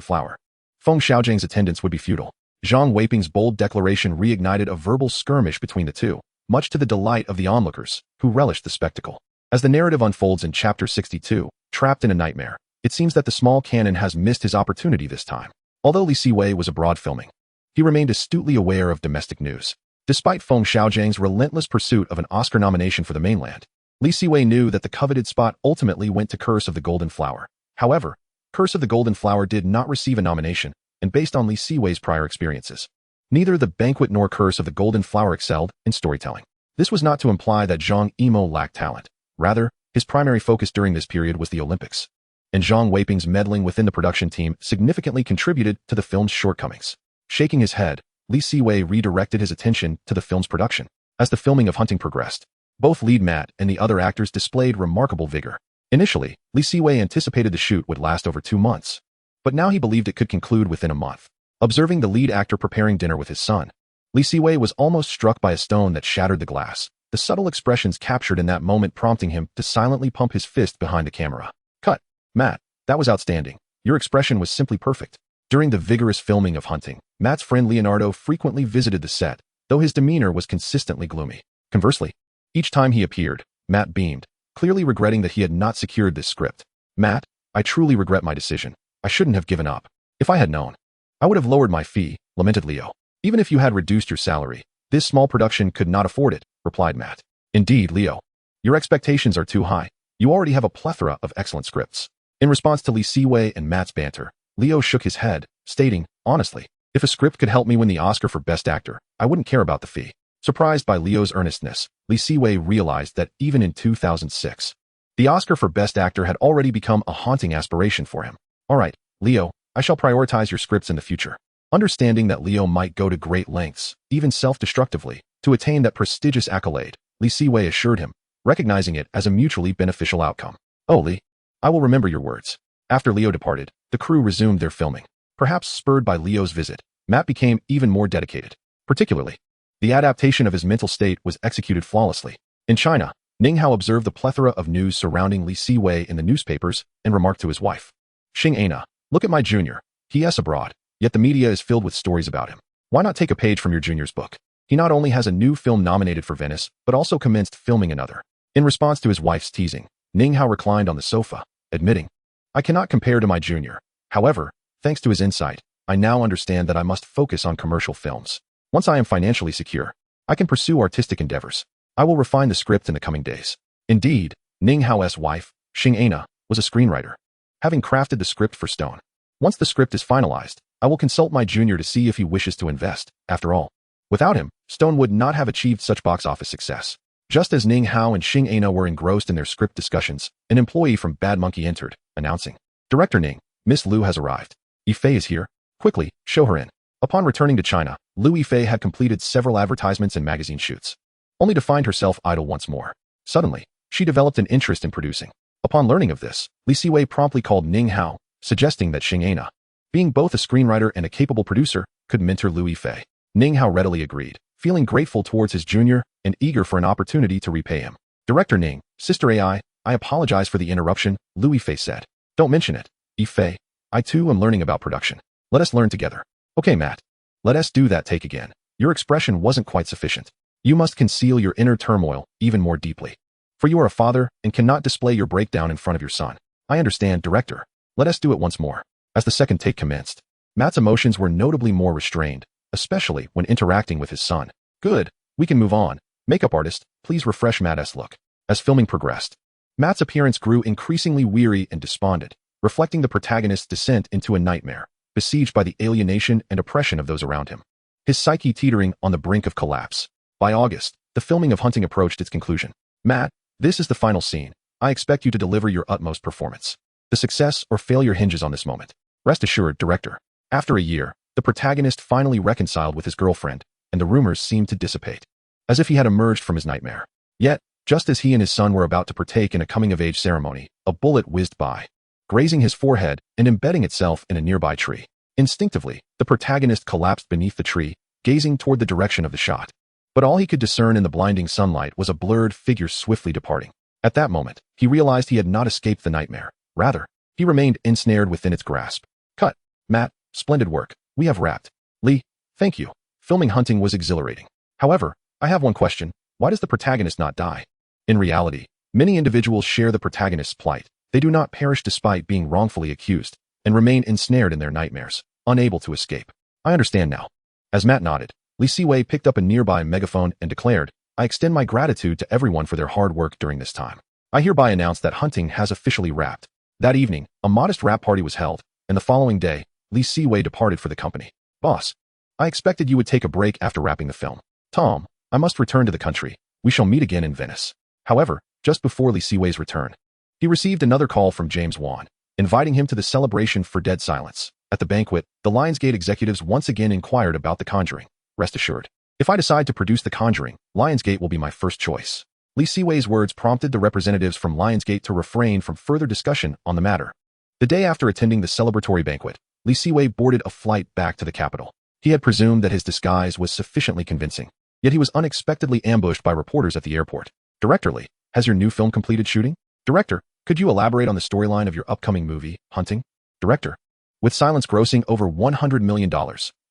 Flower. Feng Xiaozhang's attendance would be futile. Zhang Weiping's bold declaration reignited a verbal skirmish between the two, much to the delight of the onlookers, who relished the spectacle. As the narrative unfolds in Chapter 62, Trapped in a Nightmare, it seems that the small cannon has missed his opportunity this time. Although Li Siwei was abroad filming, he remained astutely aware of domestic news. Despite Feng Xiaozhang's relentless pursuit of an Oscar nomination for the mainland, Li Siwei knew that the coveted spot ultimately went to Curse of the Golden Flower. However, Curse of the Golden Flower did not receive a nomination, and based on Li Siwei's prior experiences, neither The Banquet nor Curse of the Golden Flower excelled in storytelling. This was not to imply that Zhang Yimou lacked talent. Rather, his primary focus during this period was the Olympics. And Zhang Weiping's meddling within the production team significantly contributed to the film's shortcomings. Shaking his head, Li Siwei redirected his attention to the film's production. As the filming of Hunting progressed, both lead Matt and the other actors displayed remarkable vigor. Initially, Li Siwei anticipated the shoot would last over 2 months, but now he believed it could conclude within a month. Observing the lead actor preparing dinner with his son, Li Siwei was almost struck by a stone that shattered the glass, the subtle expressions captured in that moment prompting him to silently pump his fist behind the camera. Cut. Matt, that was outstanding. Your expression was simply perfect. During the vigorous filming of Hunting, Matt's friend Leonardo frequently visited the set, though his demeanor was consistently gloomy. Conversely, each time he appeared, Matt beamed, clearly regretting that he had not secured this script. Matt, I truly regret my decision. I shouldn't have given up. If I had known, I would have lowered my fee, lamented Leo. Even if you had reduced your salary, this small production could not afford it, replied Matt. Indeed, Leo. Your expectations are too high. You already have a plethora of excellent scripts. In response to Li Siwei and Matt's banter, Leo shook his head, stating, honestly, if a script could help me win the Oscar for Best Actor, I wouldn't care about the fee. Surprised by Leo's earnestness, Li Siwei realized that even in 2006, the Oscar for Best Actor had already become a haunting aspiration for him. All right, Leo, I shall prioritize your scripts in the future. Understanding that Leo might go to great lengths, even self-destructively, to attain that prestigious accolade, Li Siwei assured him, recognizing it as a mutually beneficial outcome. Oh, Li, I will remember your words. After Leo departed, the crew resumed their filming. Perhaps spurred by Leo's visit, Matt became even more dedicated. Particularly, the adaptation of his mental state was executed flawlessly. In China, Ning Hao observed the plethora of news surrounding Li Siwei in the newspapers and remarked to his wife, Xing Ana, look at my junior. He is abroad, yet the media is filled with stories about him. Why not take a page from your junior's book? He not only has a new film nominated for Venice, but also commenced filming another. In response to his wife's teasing, Ning Hao reclined on the sofa, admitting, I cannot compare to my junior. However, thanks to his insight, I now understand that I must focus on commercial films. Once I am financially secure, I can pursue artistic endeavors. I will refine the script in the coming days. Indeed, Ning Hao's wife, Xing Ana, was a screenwriter, having crafted the script for Stone. Once the script is finalized, I will consult my junior to see if he wishes to invest. After all, without him, Stone would not have achieved such box office success. Just as Ning Hao and Xing Ana were engrossed in their script discussions, an employee from Bad Monkey entered, announcing, Director Ning, Miss Liu has arrived. Yifei is here. Quickly, show her in. Upon returning to China, Liu Yifei had completed several advertisements and magazine shoots, only to find herself idle once more. Suddenly, she developed an interest in producing. Upon learning of this, Li Siwei promptly called Ning Hao, suggesting that Xing Ana, being both a screenwriter and a capable producer, could mentor Liu Yifei. Ning Hao readily agreed, feeling grateful towards his junior and eager for an opportunity to repay him. Director Ning, Sister AI, I apologize for the interruption, Liu Yifei said. Don't mention it, Yifei. I too am learning about production. Let us learn together. Okay, Matt. Let us do that take again. Your expression wasn't quite sufficient. You must conceal your inner turmoil even more deeply. For you are a father and cannot display your breakdown in front of your son. I understand, director. Let us do it once more. As the second take commenced, Matt's emotions were notably more restrained, especially when interacting with his son. Good. We can move on. Makeup artist, please refresh Matt's look. As filming progressed, Matt's appearance grew increasingly weary and despondent, reflecting the protagonist's descent into a nightmare, besieged by the alienation and oppression of those around him. His psyche teetering on the brink of collapse. By August, the filming of Hunting approached its conclusion. Matt, this is the final scene. I expect you to deliver your utmost performance. The success or failure hinges on this moment. Rest assured, director. After a year, the protagonist finally reconciled with his girlfriend, and the rumors seemed to dissipate, as if he had emerged from his nightmare. Yet, just as he and his son were about to partake in a coming-of-age ceremony, a bullet whizzed by, grazing his forehead and embedding itself in a nearby tree. Instinctively, the protagonist collapsed beneath the tree, gazing toward the direction of the shot. But all he could discern in the blinding sunlight was a blurred figure swiftly departing. At that moment, he realized he had not escaped the nightmare. Rather, he remained ensnared within its grasp. Cut. Matt, splendid work. We have wrapped. Lee, thank you. Filming Hunting was exhilarating. However, I have one question. Why does the protagonist not die? In reality, many individuals share the protagonist's plight. They do not perish despite being wrongfully accused, and remain ensnared in their nightmares, unable to escape. I understand now. As Matt nodded, Lee Siwei picked up a nearby megaphone and declared, I extend my gratitude to everyone for their hard work during this time. I hereby announce that Hunting has officially wrapped. That evening, a modest wrap party was held, and the following day, Lee Siwei departed for the company. Boss, I expected you would take a break after wrapping the film. Tom, I must return to the country. We shall meet again in Venice. However, just before Lee Siwei's return, he received another call from James Wan, inviting him to the celebration for Dead Silence. At the banquet, the Lionsgate executives once again inquired about The Conjuring. Rest assured, if I decide to produce The Conjuring, Lionsgate will be my first choice. Lee Siwei's words prompted the representatives from Lionsgate to refrain from further discussion on the matter. The day after attending the celebratory banquet, Lee Siwei boarded a flight back to the capital. He had presumed that his disguise was sufficiently convincing, yet he was unexpectedly ambushed by reporters at the airport. Director Lee, has your new film completed shooting? Director, could you elaborate on the storyline of your upcoming movie, Hunting? Director, with Silence grossing over $100 million,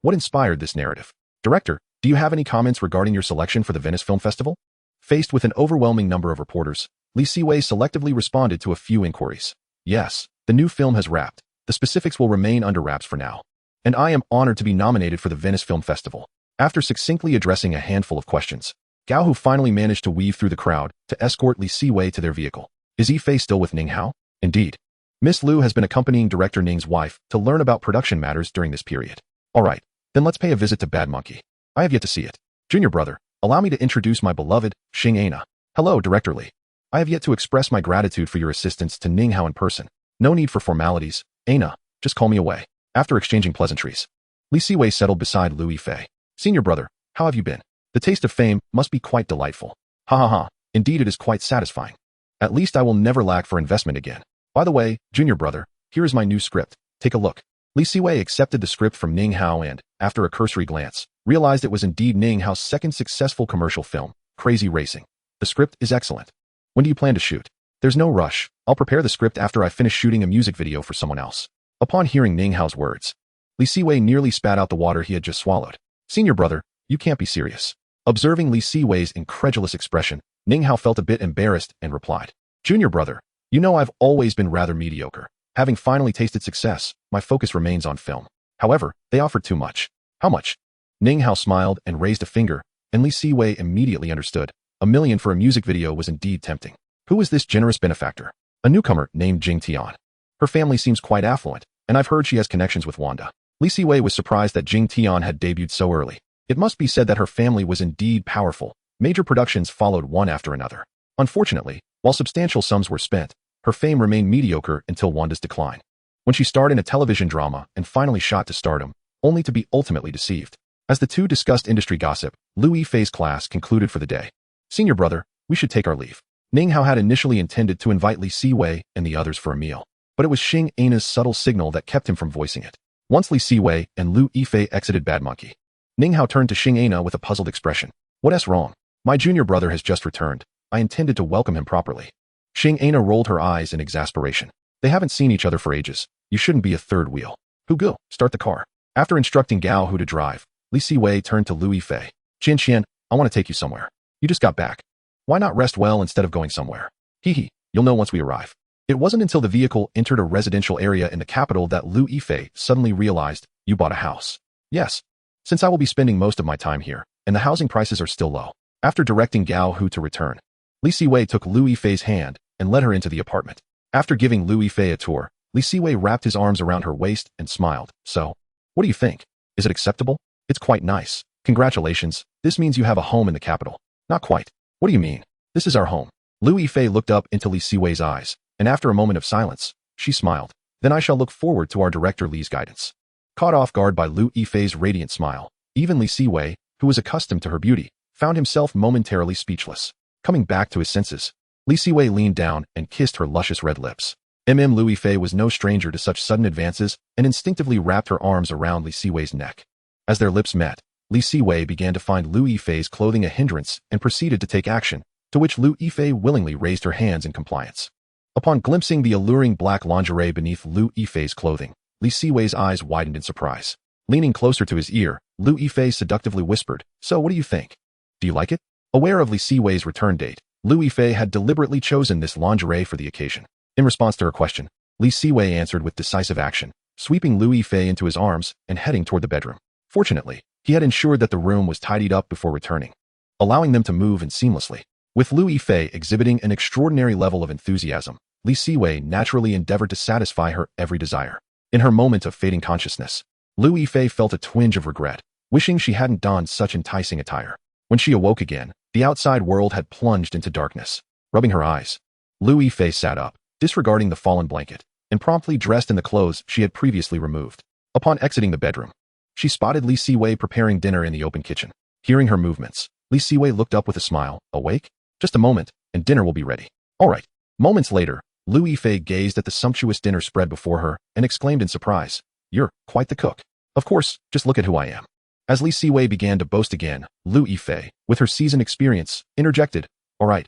what inspired this narrative? Director, do you have any comments regarding your selection for the Venice Film Festival? Faced with an overwhelming number of reporters, Lee Siwei selectively responded to a few inquiries. Yes, the new film has wrapped. The specifics will remain under wraps for now. And I am honored to be nominated for the Venice Film Festival. After succinctly addressing a handful of questions, Gao Hu finally managed to weave through the crowd to escort Lee Siwei to their vehicle. Is Yifei still with Ning Hao? Indeed. Miss Liu has been accompanying director Ning's wife to learn about production matters during this period. Alright, then let's pay a visit to Bad Monkey. I have yet to see it. Junior brother, allow me to introduce my beloved, Xing Ana. Hello, Director Lee. I have yet to express my gratitude for your assistance to Ning Hao in person. No need for formalities, Ana, just call me away. After exchanging pleasantries, Lee Siwei settled beside Liu Yifei. Senior brother, how have you been? The taste of fame must be quite delightful. Ha ha ha, indeed it is quite satisfying. At least I will never lack for investment again. By the way, junior brother, here is my new script. Take a look. Lee Siwei accepted the script from Ning Hao and, after a cursory glance, realized it was indeed Ning Hao's second successful commercial film, Crazy Racing. The script is excellent. When do you plan to shoot? There's no rush. I'll prepare the script after I finish shooting a music video for someone else. Upon hearing Ning Hao's words, Lee Siwei nearly spat out the water he had just swallowed. Senior brother, you can't be serious. Observing Lee Siwei's incredulous expression, Ning Hao felt a bit embarrassed and replied, Junior brother, you know I've always been rather mediocre. Having finally tasted success, my focus remains on film. However, they offered too much. How much? Ning Hao smiled and raised a finger, and Lee Siwei immediately understood. $1 million for a music video was indeed tempting. Who is this generous benefactor? A newcomer named Jing Tian. Her family seems quite affluent, and I've heard she has connections with Wanda. Lee Siwei was surprised that Jing Tian had debuted so early. It must be said that her family was indeed powerful. Major productions followed one after another. Unfortunately, while substantial sums were spent, her fame remained mediocre until Wanda's decline, when she starred in a television drama and finally shot to stardom, only to be ultimately deceived. As the two discussed industry gossip, Liu Yifei's class concluded for the day. Senior brother, we should take our leave. Ning Hao had initially intended to invite Lee Siwei and the others for a meal, but it was Xing Ana's subtle signal that kept him from voicing it. Once Lee Siwei and Liu Yifei exited Bad Monkey, Ning Hao turned to Xing Ana with a puzzled expression. What's wrong? My junior brother has just returned. I intended to welcome him properly. Xing Ana rolled her eyes in exasperation. They haven't seen each other for ages. You shouldn't be a third wheel. Hugo, start the car. After instructing Gao Hu to drive, Lee Siwei turned to Liu Yifei. Qian, I want to take you somewhere. You just got back. Why not rest well instead of going somewhere? Hee, you'll know once we arrive. It wasn't until the vehicle entered a residential area in the capital that Liu Yifei suddenly realized, you bought a house. Yes. Since I will be spending most of my time here, and the housing prices are still low. After directing Gao Hu to return, Lee Siwei took Liu Yifei's hand and led her into the apartment. After giving Liu Yifei a tour, Lee Siwei wrapped his arms around her waist and smiled. So, what do you think? Is it acceptable? It's quite nice. Congratulations. This means you have a home in the capital. Not quite. What do you mean? This is our home. Liu Yifei looked up into Lee Siwei's eyes, and after a moment of silence, she smiled. Then I shall look forward to our director Lee's guidance. Caught off guard by Liu Yifei's radiant smile, even Lee Siwei, who was accustomed to her beauty, found himself momentarily speechless. Coming back to his senses, Lee Siwei leaned down and kissed her luscious red lips. Liu Yifei was no stranger to such sudden advances and instinctively wrapped her arms around Lee Siwei's neck. As their lips met, Li Siwei began to find Lu Yifei's clothing a hindrance and proceeded to take action, to which Lu Yifei willingly raised her hands in compliance. Upon glimpsing the alluring black lingerie beneath Lu Yifei's clothing, Li Siwei's eyes widened in surprise. Leaning closer to his ear, Lu Yifei seductively whispered, "So what do you think? Do you like it?" Aware of Li Siwei's return date, Lu Yifei had deliberately chosen this lingerie for the occasion. In response to her question, Li Siwei answered with decisive action, sweeping Lu Yifei into his arms and heading toward the bedroom. Fortunately, he had ensured that the room was tidied up before returning, allowing them to move in seamlessly. With Lu Yifei exhibiting an extraordinary level of enthusiasm, Li Siwei naturally endeavored to satisfy her every desire. In her moment of fading consciousness, Lu Yifei felt a twinge of regret, wishing she hadn't donned such enticing attire. When she awoke again, the outside world had plunged into darkness. Rubbing her eyes, Lu Yifei sat up, disregarding the fallen blanket, and promptly dressed in the clothes she had previously removed. Upon exiting the bedroom, she spotted Li Siwei preparing dinner in the open kitchen. Hearing her movements, Li Siwei looked up with a smile. "Awake? Just a moment, and dinner will be ready." "All right." Moments later, Lu Yifei gazed at the sumptuous dinner spread before her and exclaimed in surprise, "You're quite the cook." "Of course, just look at who I am." As Li Siwei began to boast again, Lu Yifei, with her seasoned experience, interjected, all right,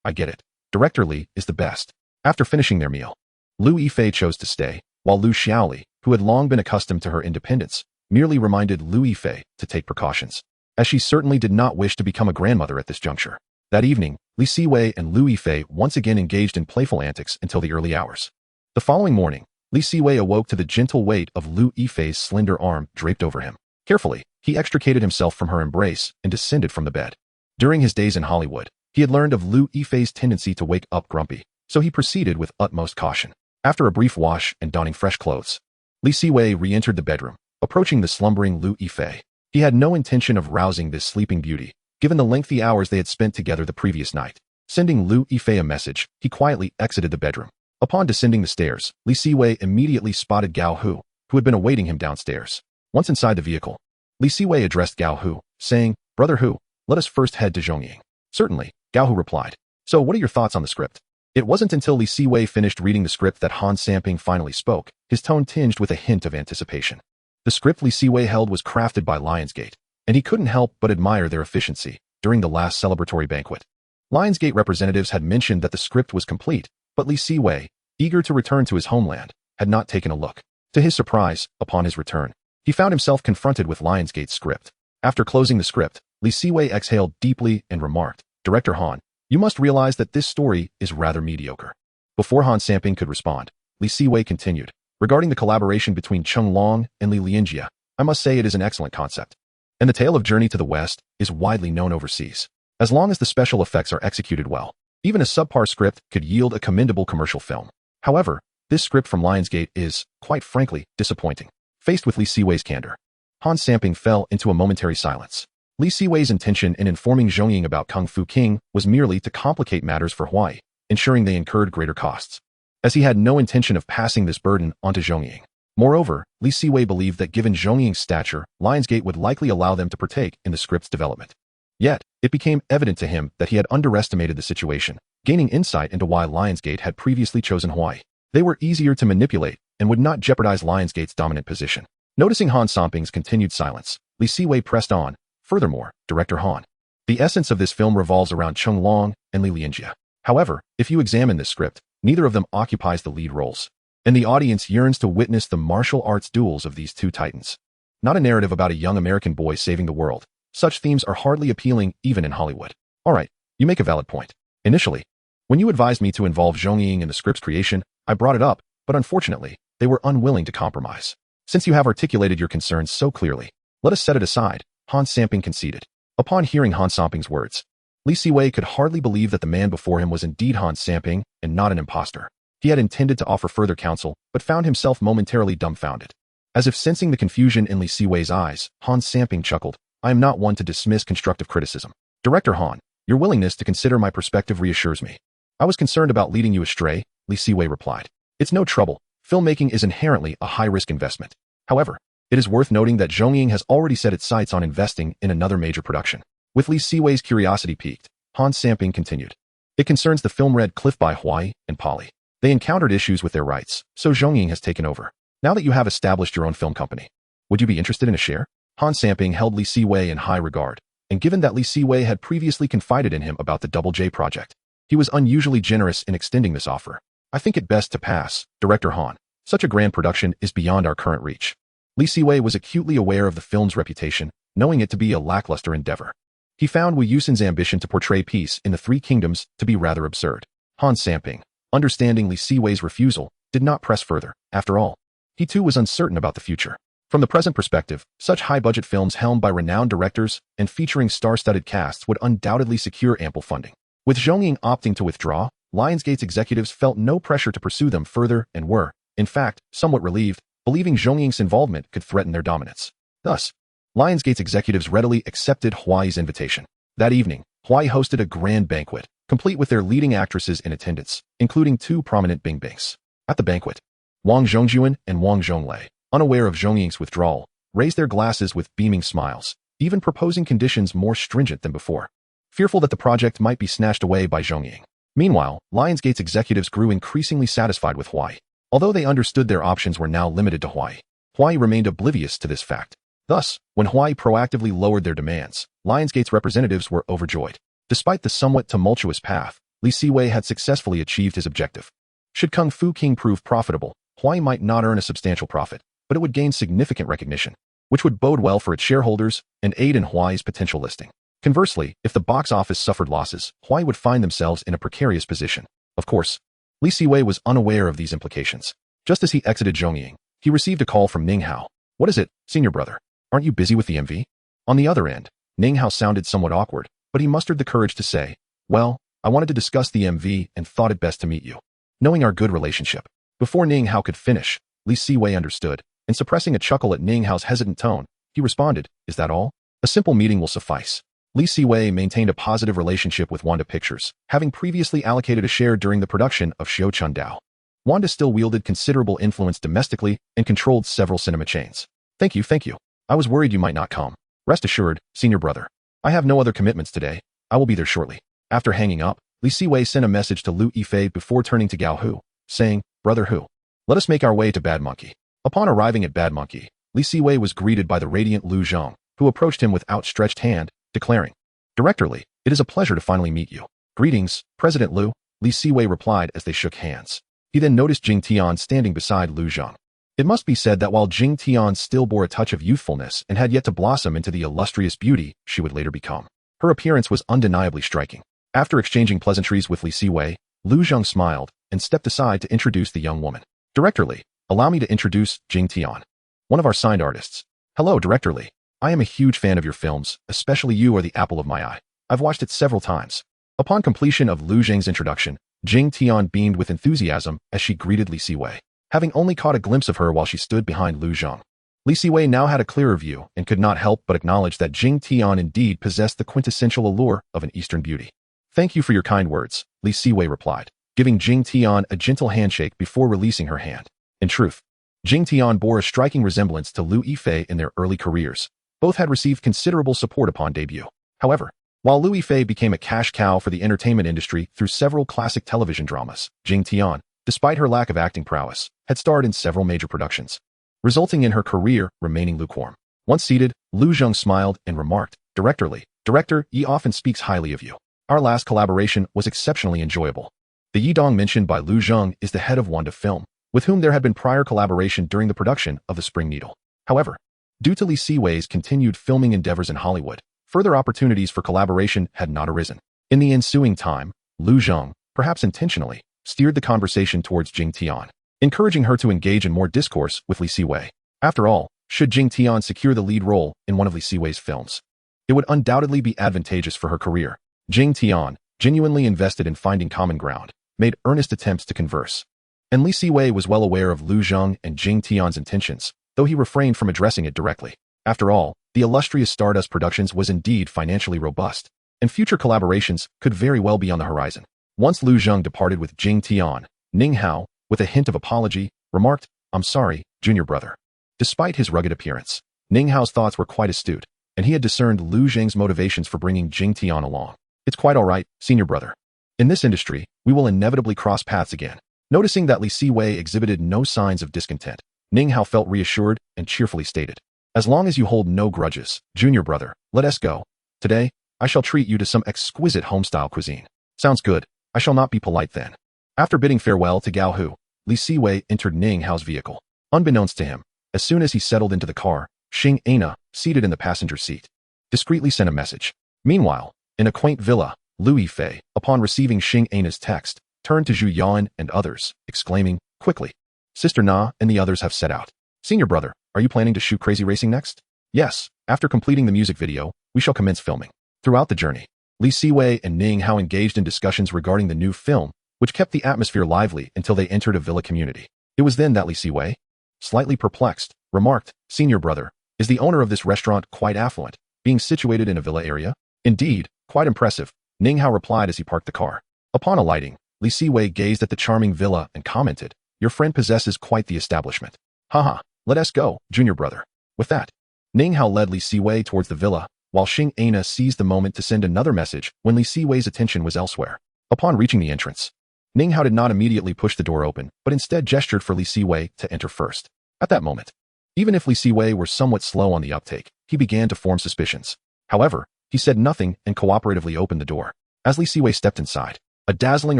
I get it. Director Li is the best." After finishing their meal, Lu Yifei chose to stay, while Lu Xiaoli, who had long been accustomed to her independence, merely reminded Lu Yifei to take precautions, as she certainly did not wish to become a grandmother at this juncture. That evening, Li Siwei and Lu Yifei once again engaged in playful antics until the early hours. The following morning, Li Siwei awoke to the gentle weight of Lu Yifei's slender arm draped over him. Carefully, he extricated himself from her embrace and descended from the bed. During his days in Hollywood, he had learned of Lu Yifei's tendency to wake up grumpy, so he proceeded with utmost caution. After a brief wash and donning fresh clothes, Li Siwei re-entered the bedroom, approaching the slumbering Lu Yifei. He had no intention of rousing this sleeping beauty, given the lengthy hours they had spent together the previous night. Sending Lu Yifei a message, he quietly exited the bedroom. Upon descending the stairs, Li Siwei immediately spotted Gao Hu, who had been awaiting him downstairs. Once inside the vehicle, Li Siwei addressed Gao Hu, saying, "Brother Hu, let us first head to Zhongying." "Certainly," Gao Hu replied. "So what are your thoughts on the script?" It wasn't until Li Siwei finished reading the script that Han Samping finally spoke, his tone tinged with a hint of anticipation. The script Li Siwei held was crafted by Lionsgate, and he couldn't help but admire their efficiency during the last celebratory banquet. Lionsgate representatives had mentioned that the script was complete, but Li Siwei, eager to return to his homeland, had not taken a look. To his surprise, upon his return, he found himself confronted with Lionsgate's script. After closing the script, Li Siwei exhaled deeply and remarked, "Director Han, you must realize that this story is rather mediocre." Before Han Samping could respond, Li Siwei continued, "Regarding the collaboration between Cheng Long and Li Lianjia, I must say it is an excellent concept. And the tale of Journey to the West is widely known overseas. As long as the special effects are executed well, even a subpar script could yield a commendable commercial film. However, this script from Lionsgate is, quite frankly, disappointing." Faced with Li Siwei's candor, Han Samping fell into a momentary silence. Li Siwei's intention in informing Zhongying about Kung Fu King was merely to complicate matters for Hawaii, ensuring they incurred greater costs, as he had no intention of passing this burden onto Zhongying. Moreover, Li Siwei believed that given Zhongying's stature, Lionsgate would likely allow them to partake in the script's development. Yet, it became evident to him that he had underestimated the situation, gaining insight into why Lionsgate had previously chosen Hawaii. They were easier to manipulate and would not jeopardize Lionsgate's dominant position. Noticing Han Samping's continued silence, Li Siwei pressed on, "Furthermore, Director Han, the essence of this film revolves around Cheng Long and Li Lianjia. However, if you examine this script, neither of them occupies the lead roles, and the audience yearns to witness the martial arts duels of these two titans. Not a narrative about a young American boy saving the world. Such themes are hardly appealing even in Hollywood." "All right, you make a valid point. Initially, when you advised me to involve Zhongying in the script's creation, I brought it up, but unfortunately, they were unwilling to compromise. Since you have articulated your concerns so clearly, let us set it aside," Han Samping conceded. Upon hearing Han Samping's words, Li Siwei could hardly believe that the man before him was indeed Han Samping and not an imposter. He had intended to offer further counsel, but found himself momentarily dumbfounded. As if sensing the confusion in Li Siwei's eyes, Han Samping chuckled, "I am not one to dismiss constructive criticism. Director Han, your willingness to consider my perspective reassures me." "I was concerned about leading you astray," Li Siwei replied. "It's no trouble. Filmmaking is inherently a high-risk investment. However, it is worth noting that Zhongying has already set its sights on investing in another major production." With Li Siwei's curiosity piqued, Han Samping continued, "It concerns the film Red Cliff by Hawaii and Poly. They encountered issues with their rights, so Zhongying has taken over. Now that you have established your own film company, would you be interested in a share?" Han Samping held Li Siwei in high regard, and given that Li Siwei had previously confided in him about the Double J project, he was unusually generous in extending this offer. I think it best to pass, Director Han. Such a grand production is beyond our current reach. Li Siwei was acutely aware of the film's reputation, knowing it to be a lackluster endeavor. He found Wu Yusen's ambition to portray peace in the Three Kingdoms to be rather absurd. Han Samping, understanding Li Siwei's refusal, did not press further. After all, he too was uncertain about the future. From the present perspective, such high-budget films helmed by renowned directors and featuring star-studded casts would undoubtedly secure ample funding. With Zhongying opting to withdraw, Lionsgate's executives felt no pressure to pursue them further and were, in fact, somewhat relieved, believing Zhongying's involvement could threaten their dominance. Thus, Lionsgate's executives readily accepted Huai's invitation. That evening, Huai hosted a grand banquet, complete with their leading actresses in attendance, including two prominent Bingbangs. At the banquet, Wang Zhongjuan and Wang Zhonglei, unaware of Zhongying's withdrawal, raised their glasses with beaming smiles, even proposing conditions more stringent than before, fearful that the project might be snatched away by Zhongying. Meanwhile, Lionsgate's executives grew increasingly satisfied with Huai. Although they understood their options were now limited to Huai, Huai remained oblivious to this fact. Thus, when Huai proactively lowered their demands, Lionsgate's representatives were overjoyed. Despite the somewhat tumultuous path, Li Siwei had successfully achieved his objective. Should Kung Fu King prove profitable, Huai might not earn a substantial profit, but it would gain significant recognition, which would bode well for its shareholders and aid in Huai's potential listing. Conversely, if the box office suffered losses, Huai would find themselves in a precarious position. Of course, Li Siwei was unaware of these implications. Just as he exited Zhongying, he received a call from Ning Hao. "What is it, senior brother? Aren't you busy with the MV?" On the other end, Ning Hao sounded somewhat awkward, but he mustered the courage to say, "Well, I wanted to discuss the MV and thought it best to meet you." Knowing our good relationship. Before Ning Hao could finish, Li Siwei understood, and suppressing a chuckle at Ning Hao's hesitant tone, he responded, "Is that all? A simple meeting will suffice." Li Siwei maintained a positive relationship with Wanda Pictures, having previously allocated a share during the production of Xiao Chun Dao. Wanda still wielded considerable influence domestically and controlled several cinema chains. Thank you. I was worried you might not come. Rest assured, senior brother. I have no other commitments today. I will be there shortly." After hanging up, Li Siwei sent a message to Lu Yifei before turning to Gao Hu, saying, "Brother Hu, let us make our way to Bad Monkey." Upon arriving at Bad Monkey, Li Siwei was greeted by the radiant Lu Zhong, who approached him with outstretched hand, declaring, "Director Li, it is a pleasure to finally meet you." "Greetings, President Lu," Li Siwei replied as they shook hands. He then noticed Jing Tian standing beside Lu Zhong. It must be said that while Jing Tian still bore a touch of youthfulness and had yet to blossom into the illustrious beauty she would later become, her appearance was undeniably striking. After exchanging pleasantries with Li Siwei, Lu Zhong smiled and stepped aside to introduce the young woman. "Director Li, allow me to introduce Jing Tian, one of our signed artists." "Hello, Director Li. I am a huge fan of your films, especially you are the apple of my eye. I've watched it several times." Upon completion of Lu Zheng's introduction, Jing Tian beamed with enthusiasm as she greeted Li Siwei, having only caught a glimpse of her while she stood behind Lu Zhong. Li Siwei now had a clearer view and could not help but acknowledge that Jing Tian indeed possessed the quintessential allure of an Eastern beauty. "Thank you for your kind words," Li Siwei replied, giving Jing Tian a gentle handshake before releasing her hand. In truth, Jing Tian bore a striking resemblance to Lu Yifei in their early careers. Both had received considerable support upon debut. However, while Lu Yifei became a cash cow for the entertainment industry through several classic television dramas, Jing Tian, despite her lack of acting prowess, had starred in several major productions, resulting in her career remaining lukewarm. Once seated, Lu Zhong smiled and remarked, "Director Li, Director Yi often speaks highly of you. Our last collaboration was exceptionally enjoyable." The Yidong mentioned by Lu Zhong is the head of Wanda Film, with whom there had been prior collaboration during the production of The Spring Needle. However, due to Li Siwei's continued filming endeavors in Hollywood, further opportunities for collaboration had not arisen. In the ensuing time, Lu Zhong, perhaps intentionally, steered the conversation towards Jing Tian, encouraging her to engage in more discourse with Li Siwei. After all, should Jing Tian secure the lead role in one of Li Siwei's films, it would undoubtedly be advantageous for her career. Jing Tian, genuinely invested in finding common ground, made earnest attempts to converse. And Li Siwei was well aware of Lu Zhong and Jing Tian's intentions, though he refrained from addressing it directly. After all, the illustrious Stardust Productions was indeed financially robust, and future collaborations could very well be on the horizon. Once Lu Zhong departed with Jing Tian, Ning Hao, with a hint of apology, remarked, "I'm sorry, junior brother." Despite his rugged appearance, Ning Hao's thoughts were quite astute, and he had discerned Lu Zheng's motivations for bringing Jing Tian along. "It's quite all right, senior brother. In this industry, we will inevitably cross paths again." Noticing that Li Siwei exhibited no signs of discontent, Ning Hao felt reassured and cheerfully stated, As long as you hold no grudges, junior brother, let us go. Today, I shall treat you to some exquisite home-style cuisine. Sounds good. I shall not be polite then. After bidding farewell to Gao Hu, Li Siwei entered Ning Hao's vehicle. Unbeknownst to him, as soon as he settled into the car, Xing Ana, seated in the passenger seat, discreetly sent a message. Meanwhile, in a quaint villa, Lu Yifei, upon receiving Xing Ana's text, turned to Zhu Yan and others, exclaiming, quickly, Sister Na and the others have set out. Senior brother, are you planning to shoot Crazy Racing next? Yes, after completing the music video, we shall commence filming. Throughout the journey, Li Siwei and Ning Hao engaged in discussions regarding the new film, which kept the atmosphere lively until they entered a villa community. It was then that Li Siwei, slightly perplexed, remarked, Senior brother, is the owner of this restaurant quite affluent, being situated in a villa area? Indeed, quite impressive, Ning Hao replied as he parked the car. Upon alighting, Li Siwei gazed at the charming villa and commented, your friend possesses quite the establishment. Haha, let us go, junior brother. With that, Ning Hao led Li Siwei towards the villa, while Xing Ana seized the moment to send another message when Li Siwei's attention was elsewhere. Upon reaching the entrance, Ning Hao did not immediately push the door open, but instead gestured for Li Siwei to enter first. At that moment, even if Li Siwei were somewhat slow on the uptake, he began to form suspicions. However, he said nothing and cooperatively opened the door. As Li Siwei stepped inside, a dazzling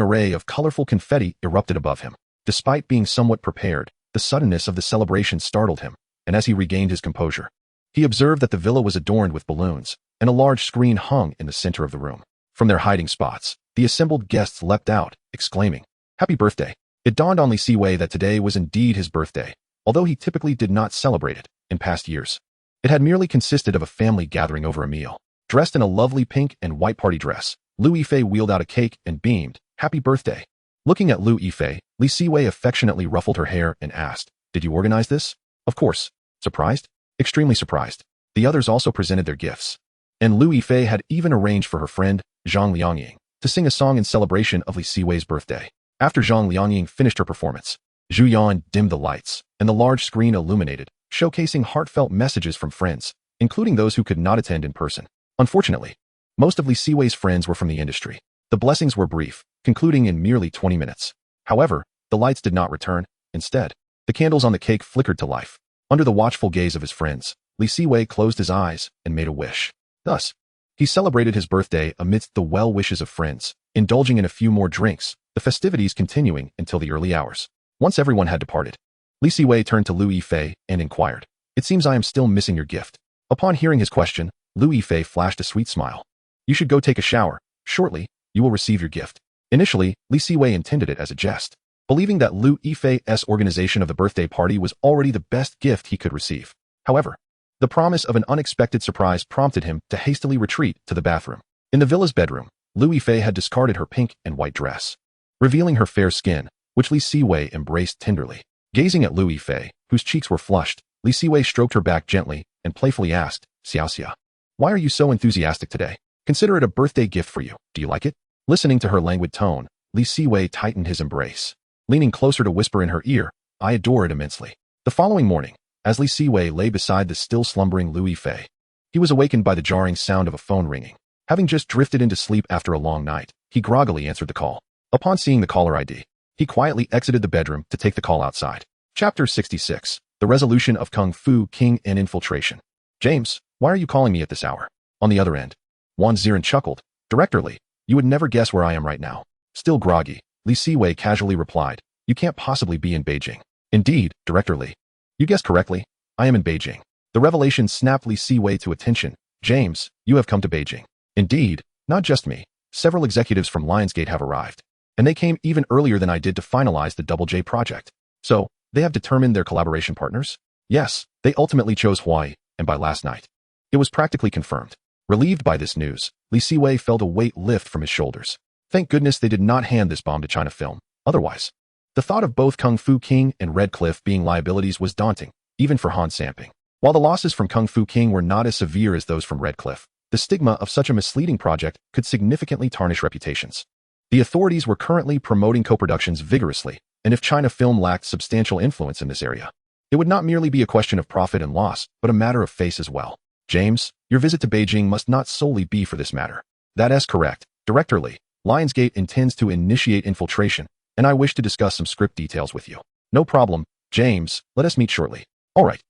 array of colorful confetti erupted above him. Despite being somewhat prepared, the suddenness of the celebration startled him, and as he regained his composure, he observed that the villa was adorned with balloons, and a large screen hung in the center of the room. From their hiding spots, the assembled guests leapt out, exclaiming, Happy birthday! It dawned on Li Siwei that today was indeed his birthday, although he typically did not celebrate it in past years. It had merely consisted of a family gathering over a meal. Dressed in a lovely pink and white party dress, Lu Yifei wheeled out a cake and beamed, Happy birthday! Looking at Lu Yifei, Li Siwei affectionately ruffled her hair and asked, Did you organize this? Of course. Surprised? Extremely surprised. The others also presented their gifts. And Lu Yifei had even arranged for her friend, Zhang Liangying, to sing a song in celebration of Li Siwei's birthday. After Zhang Liangying finished her performance, Zhu Yan dimmed the lights, and the large screen illuminated, showcasing heartfelt messages from friends, including those who could not attend in person. Unfortunately, most of Li Siwei's friends were from the industry. The blessings were brief, concluding in merely 20 minutes. However, the lights did not return. Instead, the candles on the cake flickered to life. Under the watchful gaze of his friends, Li Siwei closed his eyes and made a wish. Thus, he celebrated his birthday amidst the well wishes of friends, indulging in a few more drinks, the festivities continuing until the early hours. Once everyone had departed, Li Siwei turned to Lu Yifei and inquired, It seems I am still missing your gift. Upon hearing his question, Lu Yifei flashed a sweet smile. You should go take a shower. Shortly, you will receive your gift. Initially, Li Siwei intended it as a jest, believing that Lu Yifei's organization of the birthday party was already the best gift he could receive. However, the promise of an unexpected surprise prompted him to hastily retreat to the bathroom. In the villa's bedroom, Lu Yifei had discarded her pink and white dress, revealing her fair skin, which Li Siwei embraced tenderly. Gazing at Lu Yifei, whose cheeks were flushed, Li Siwei stroked her back gently and playfully asked, Xiaoxia, why are you so enthusiastic today? Consider it a birthday gift for you. Do you like it? Listening to her languid tone, Li Siwei tightened his embrace. Leaning closer to whisper in her ear, I adore it immensely. The following morning, as Li Siwei lay beside the still slumbering Lu Yifei, he was awakened by the jarring sound of a phone ringing. Having just drifted into sleep after a long night, he groggily answered the call. Upon seeing the caller ID, he quietly exited the bedroom to take the call outside. Chapter 66. The Resolution of Kung Fu King and Infiltration. James, why are you calling me at this hour? On the other end, Wan Ziren chuckled. Director Li, you would never guess where I am right now. Still groggy, Li Siwei casually replied, You can't possibly be in Beijing. Indeed, Director Li. You guessed correctly. I am in Beijing. The revelation snapped Li Siwei to attention. James, you have come to Beijing. Indeed, not just me. Several executives from Lionsgate have arrived. And they came even earlier than I did to finalize the Double J project. So, they have determined their collaboration partners? Yes, they ultimately chose Hawaii, and by last night, it was practically confirmed. Relieved by this news, Li Siwei felt a weight lift from his shoulders. Thank goodness they did not hand this bomb to China Film. Otherwise, the thought of both Kung Fu King and Red Cliff being liabilities was daunting, even for Han Samping. While the losses from Kung Fu King were not as severe as those from Red Cliff, the stigma of such a misleading project could significantly tarnish reputations. The authorities were currently promoting co-productions vigorously, and if China Film lacked substantial influence in this area, it would not merely be a question of profit and loss, but a matter of face as well. James, your visit to Beijing must not solely be for this matter. That is correct, Director Li. Lionsgate intends to initiate infiltration, and I wish to discuss some script details with you. No problem, James, let us meet shortly. All right.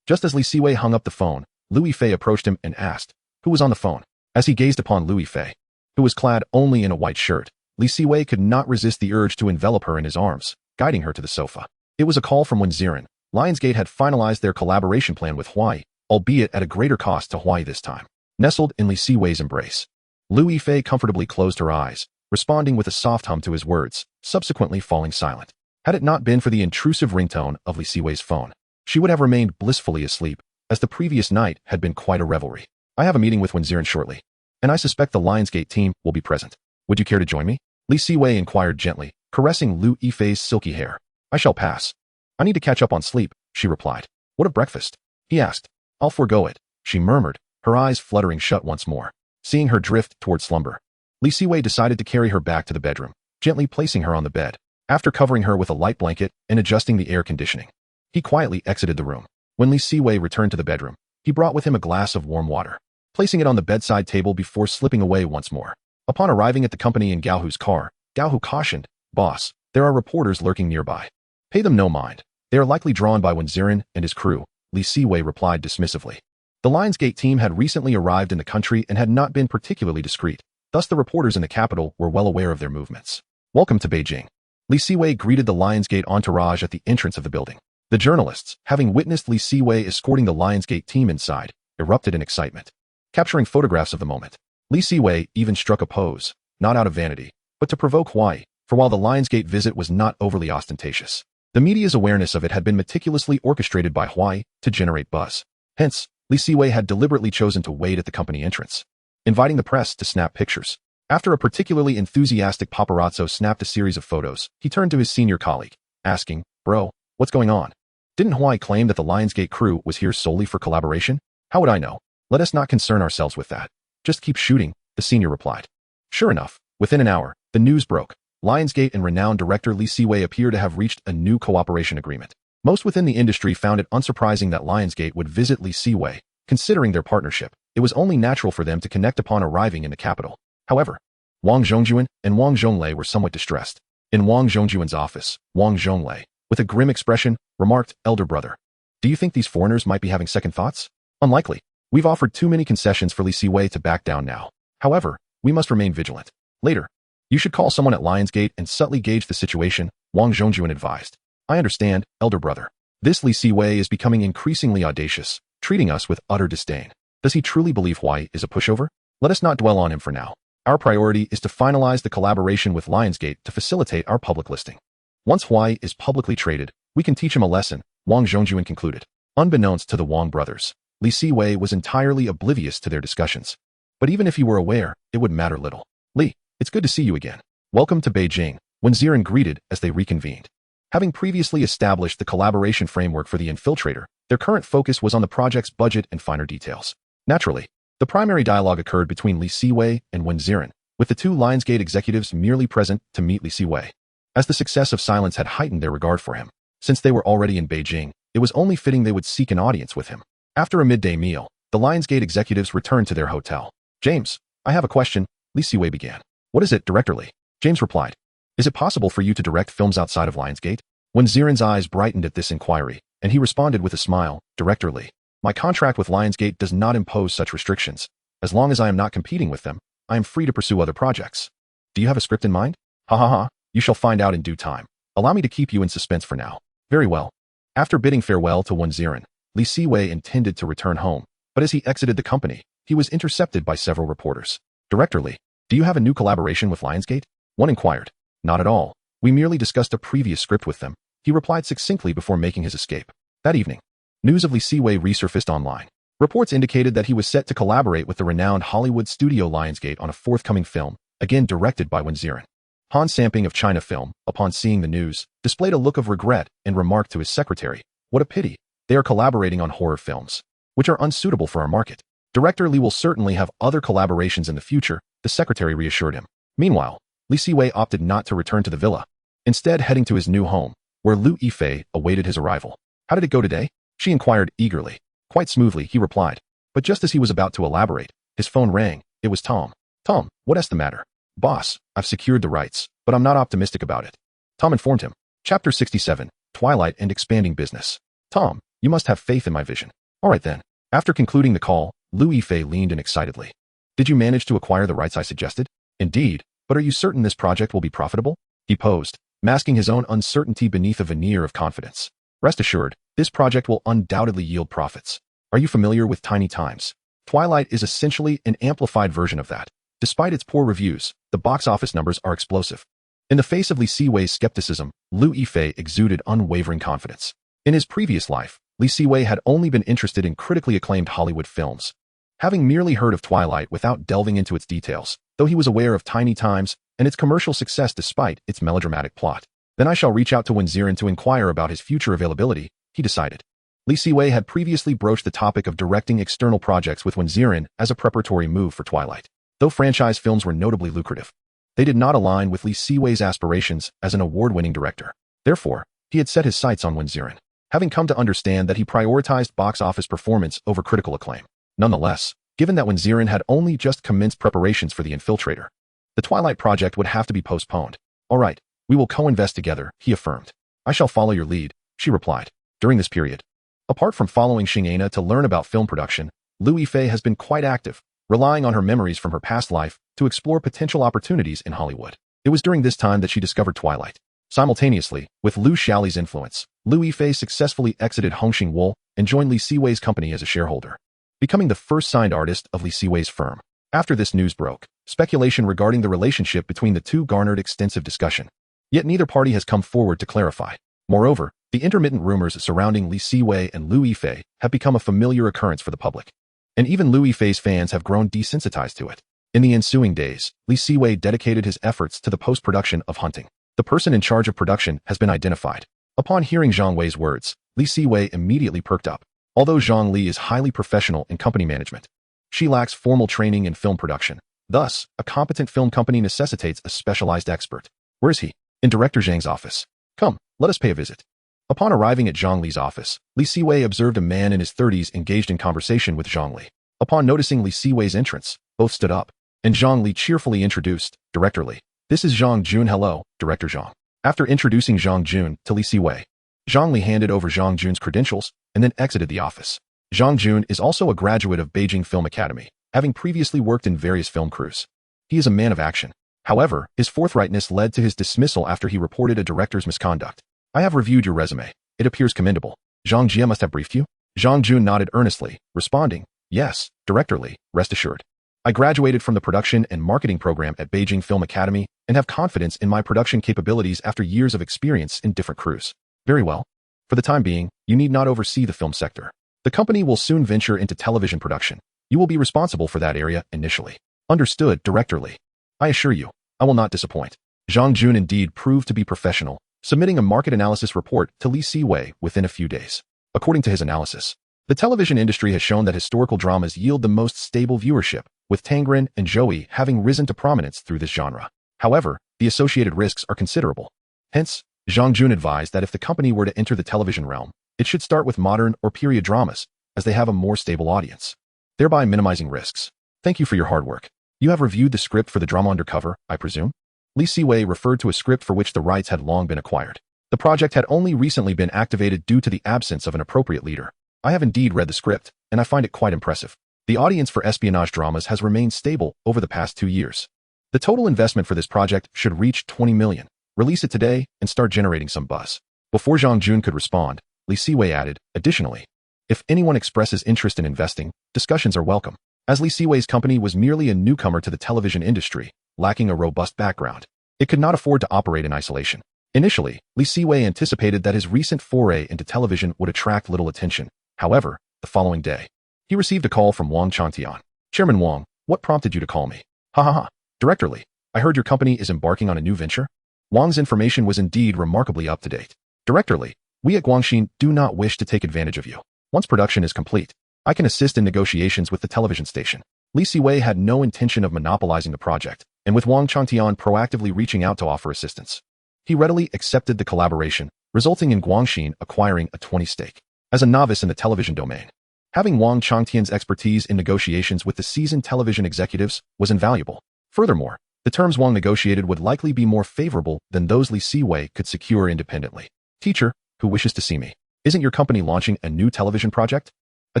Just as Li Siwei hung up the phone, Lu Yifei approached him and asked, "Who was on the phone?" As he gazed upon Lu Yifei, who was clad only in a white shirt, Li Siwei could not resist the urge to envelop her in his arms, guiding her to the sofa. It was a call from Wenziren. Lionsgate had finalized their collaboration plan with Hawaii, albeit at a greater cost to Hawaii this time. Nestled in Li Siwei's embrace, Lu Yifei comfortably closed her eyes, responding with a soft hum to his words, subsequently falling silent. Had it not been for the intrusive ringtone of Li Siwei's phone, she would have remained blissfully asleep, as the previous night had been quite a revelry. "I have a meeting with Wenziren shortly, and I suspect the Lionsgate team will be present. Would you care to join me?" Li Siwei inquired gently, caressing Lu Yifei's silky hair. "I shall pass. I need to catch up on sleep," she replied. "What of breakfast?" he asked. "I'll forego it," she murmured, her eyes fluttering shut once more. Seeing her drift toward slumber, Li Siwei decided to carry her back to the bedroom, gently placing her on the bed. After covering her with a light blanket and adjusting the air conditioning, he quietly exited the room. When Li Siwei returned to the bedroom, he brought with him a glass of warm water, placing it on the bedside table before slipping away once more. Upon arriving at the company in Gaohu's car, Gaohu cautioned, "Boss, there are reporters lurking nearby. Pay them no mind. They are likely drawn by Wenziren and his crew," Li Siwei replied dismissively. The Lionsgate team had recently arrived in the country and had not been particularly discreet, thus the reporters in the capital were well aware of their movements. "Welcome to Beijing." Li Siwei greeted the Lionsgate entourage at the entrance of the building. The journalists, having witnessed Li Siwei escorting the Lionsgate team inside, erupted in excitement. Capturing photographs of the moment, Li Siwei even struck a pose, not out of vanity, but to provoke Hawaii, for while the Lionsgate visit was not overly ostentatious, the media's awareness of it had been meticulously orchestrated by Hawaii to generate buzz. Hence, Li Siwei had deliberately chosen to wait at the company entrance, inviting the press to snap pictures. After a particularly enthusiastic paparazzo snapped a series of photos, he turned to his senior colleague, asking, "Bro, what's going on? Didn't Hawaii claim that the Lionsgate crew was here solely for collaboration? How would I know? Let us not concern ourselves with that. Just keep shooting," the senior replied. Sure enough, within an hour, the news broke. Lionsgate and renowned director Li Siwei appear to have reached a new cooperation agreement. Most within the industry found it unsurprising that Lionsgate would visit Li Siwei. Considering their partnership, it was only natural for them to connect upon arriving in the capital. However, Wang Zhongjuan and Wang Zhonglei were somewhat distressed. In Wang Zhongjuan's office, Wang Zhonglei, with a grim expression, remarked, "Elder brother, do you think these foreigners might be having second thoughts? Unlikely. We've offered too many concessions for Li Siwei to back down now. However, we must remain vigilant. Later, you should call someone at Lionsgate and subtly gauge the situation," Wang Zhongjuan advised. "I understand, elder brother." This Li Siwei is becoming increasingly audacious, treating us with utter disdain. Does he truly believe Hawaii is a pushover? Let us not dwell on him for now. Our priority is to finalize the collaboration with Lionsgate to facilitate our public listing. Once Hawaii is publicly traded, we can teach him a lesson, Wang Zhongjuan concluded. Unbeknownst to the Wang brothers, Li Siwei was entirely oblivious to their discussions. But even if he were aware, it would matter little. "Li, it's good to see you again. Welcome to Beijing," Wenziren greeted as they reconvened. Having previously established the collaboration framework for the Infiltrator, their current focus was on the project's budget and finer details. Naturally, the primary dialogue occurred between Li Siwei and Wenziren, with the two Lionsgate executives merely present to meet Li Siwei. As the success of Silence had heightened their regard for him, since they were already in Beijing, it was only fitting they would seek an audience with him. After a midday meal, the Lionsgate executives returned to their hotel. "James, I have a question," Li Siwei began. "What is it, Director Li?" James replied. "Is it possible for you to direct films outside of Lionsgate?" Wenziren's eyes brightened at this inquiry, and he responded with a smile, "Director Li, my contract with Lionsgate does not impose such restrictions. As long as I am not competing with them, I am free to pursue other projects. Do you have a script in mind? Ha ha ha, you shall find out in due time. Allow me to keep you in suspense for now." "Very well." After bidding farewell to Wenziren, Li Siwei intended to return home, but as he exited the company, he was intercepted by several reporters. "Director Li, do you have a new collaboration with Lionsgate?" one inquired. "Not at all. We merely discussed a previous script with them," he replied succinctly before making his escape. That evening, news of Li Siwei resurfaced online. Reports indicated that he was set to collaborate with the renowned Hollywood studio Lionsgate on a forthcoming film, again directed by Wenziren. Han Samping of China Film, upon seeing the news, displayed a look of regret and remarked to his secretary, "What a pity. They are collaborating on horror films, which are unsuitable for our market. Director Li will certainly have other collaborations in the future," the secretary reassured him. Meanwhile, Li Siwei opted not to return to the villa, instead heading to his new home, where Lu Yifei awaited his arrival. "How did it go today?" she inquired eagerly. "Quite smoothly," he replied. But just as he was about to elaborate, his phone rang. It was Tom. "Tom, what's the matter?" "Boss, I've secured the rights, but I'm not optimistic about it," Tom informed him. Chapter 67, Twilight and Expanding Business. "Tom, you must have faith in my vision. All right then. After concluding the call, Lu Yifei leaned in excitedly. Did you manage to acquire the rights I suggested? Indeed, but are you certain this project will be profitable? He posed, masking his own uncertainty beneath a veneer of confidence. Rest assured, this project will undoubtedly yield profits. Are you familiar with Tiny Times? Twilight is essentially an amplified version of that. Despite its poor reviews, the box office numbers are explosive. In the face of Li Siwei's skepticism, Lu Yifei exuded unwavering confidence. In his previous life, Li Siwei had only been interested in critically acclaimed Hollywood films. Having merely heard of Twilight without delving into its details, though he was aware of Tiny Times and its commercial success despite its melodramatic plot, then I shall reach out to Wenziren to inquire about his future availability, he decided. Li Siwei had previously broached the topic of directing external projects with Wenziren as a preparatory move for Twilight. Though franchise films were notably lucrative, they did not align with Li Siwei's aspirations as an award-winning director. Therefore, he had set his sights on Wenziren, having come to understand that he prioritized box office performance over critical acclaim. Nonetheless, given that Wenziren had only just commenced preparations for The Infiltrator, the Twilight project would have to be postponed. All right, we will co-invest together, he affirmed. I shall follow your lead, she replied. During this period, apart from following Xing'ana to learn about film production, Lu Yifei has been quite active, relying on her memories from her past life to explore potential opportunities in Hollywood. It was during this time that she discovered Twilight. Simultaneously, with Lu Xiaoli's influence, Lu Yifei successfully exited Hongxing Wool and joined Li Siwei's company as a shareholder, becoming the first signed artist of Li Siwei's firm. After this news broke, speculation regarding the relationship between the two garnered extensive discussion. Yet neither party has come forward to clarify. Moreover, the intermittent rumors surrounding Li Siwei and Lu Yifei have become a familiar occurrence for the public, and even Lu Yifei's fans have grown desensitized to it. In the ensuing days, Li Siwei dedicated his efforts to the post-production of Hunting. The person in charge of production has been identified. Upon hearing Zhang Wei's words, Li Siwei immediately perked up. Although Zhang Li is highly professional in company management, she lacks formal training in film production. Thus, a competent film company necessitates a specialized expert. Where is he? In Director Zhang's office. Come, let us pay a visit. Upon arriving at Zhang Li's office, Li Siwei observed a man in his 30s engaged in conversation with Zhang Li. Upon noticing Li Siwei's entrance, both stood up, and Zhang Li cheerfully introduced, Director Li. This is Zhang Jun. Hello, Director Zhang. After introducing Zhang Jun to Li Siwei, Zhang Li handed over Zhang Jun's credentials and then exited the office. Zhang Jun is also a graduate of Beijing Film Academy, having previously worked in various film crews. He is a man of action. However, his forthrightness led to his dismissal after he reported a director's misconduct. I have reviewed your resume. It appears commendable. Zhang Jie must have briefed you? Zhang Jun nodded earnestly, responding, Yes, Director Li, rest assured. I graduated from the production and marketing program at Beijing Film Academy and have confidence in my production capabilities after years of experience in different crews. Very well. For the time being, you need not oversee the film sector. The company will soon venture into television production. You will be responsible for that area initially. Understood, Director Li. I assure you, I will not disappoint. Zhang Jun indeed proved to be professional, submitting a market analysis report to Li Siwei within a few days. According to his analysis, the television industry has shown that historical dramas yield the most stable viewership, with Tangren and Joey having risen to prominence through this genre. However, the associated risks are considerable. Hence, Zhang Jun advised that if the company were to enter the television realm, it should start with modern or period dramas, as they have a more stable audience, thereby minimizing risks. Thank you for your hard work. You have reviewed the script for the drama Undercover, I presume? Li Siwei referred to a script for which the rights had long been acquired. The project had only recently been activated due to the absence of an appropriate leader. I have indeed read the script, and I find it quite impressive. The audience for espionage dramas has remained stable over the past 2 years. The total investment for this project should reach 20 million. Release it today and start generating some buzz. Before Zhang Jun could respond, Li Siwei added, additionally, if anyone expresses interest in investing, discussions are welcome. As Li Siwei's company was merely a newcomer to the television industry, lacking a robust background, it could not afford to operate in isolation. Initially, Li Siwei anticipated that his recent foray into television would attract little attention. However, the following day, he received a call from Wang Changtian. Chairman Wang, what prompted you to call me? Ha ha ha. Director Li, I heard your company is embarking on a new venture? Wang's information was indeed remarkably up to date. Director Li, we at Guangxin do not wish to take advantage of you. Once production is complete, I can assist in negotiations with the television station. Li Siwei had no intention of monopolizing the project, and with Wang Changtian proactively reaching out to offer assistance, he readily accepted the collaboration, resulting in Guangxin acquiring a 20% stake. As a novice in the television domain, having Wang Changtian's expertise in negotiations with the seasoned television executives was invaluable. Furthermore, the terms Wang negotiated would likely be more favorable than those Li Siwei could secure independently. Teacher, who wishes to see me? Isn't your company launching a new television project? A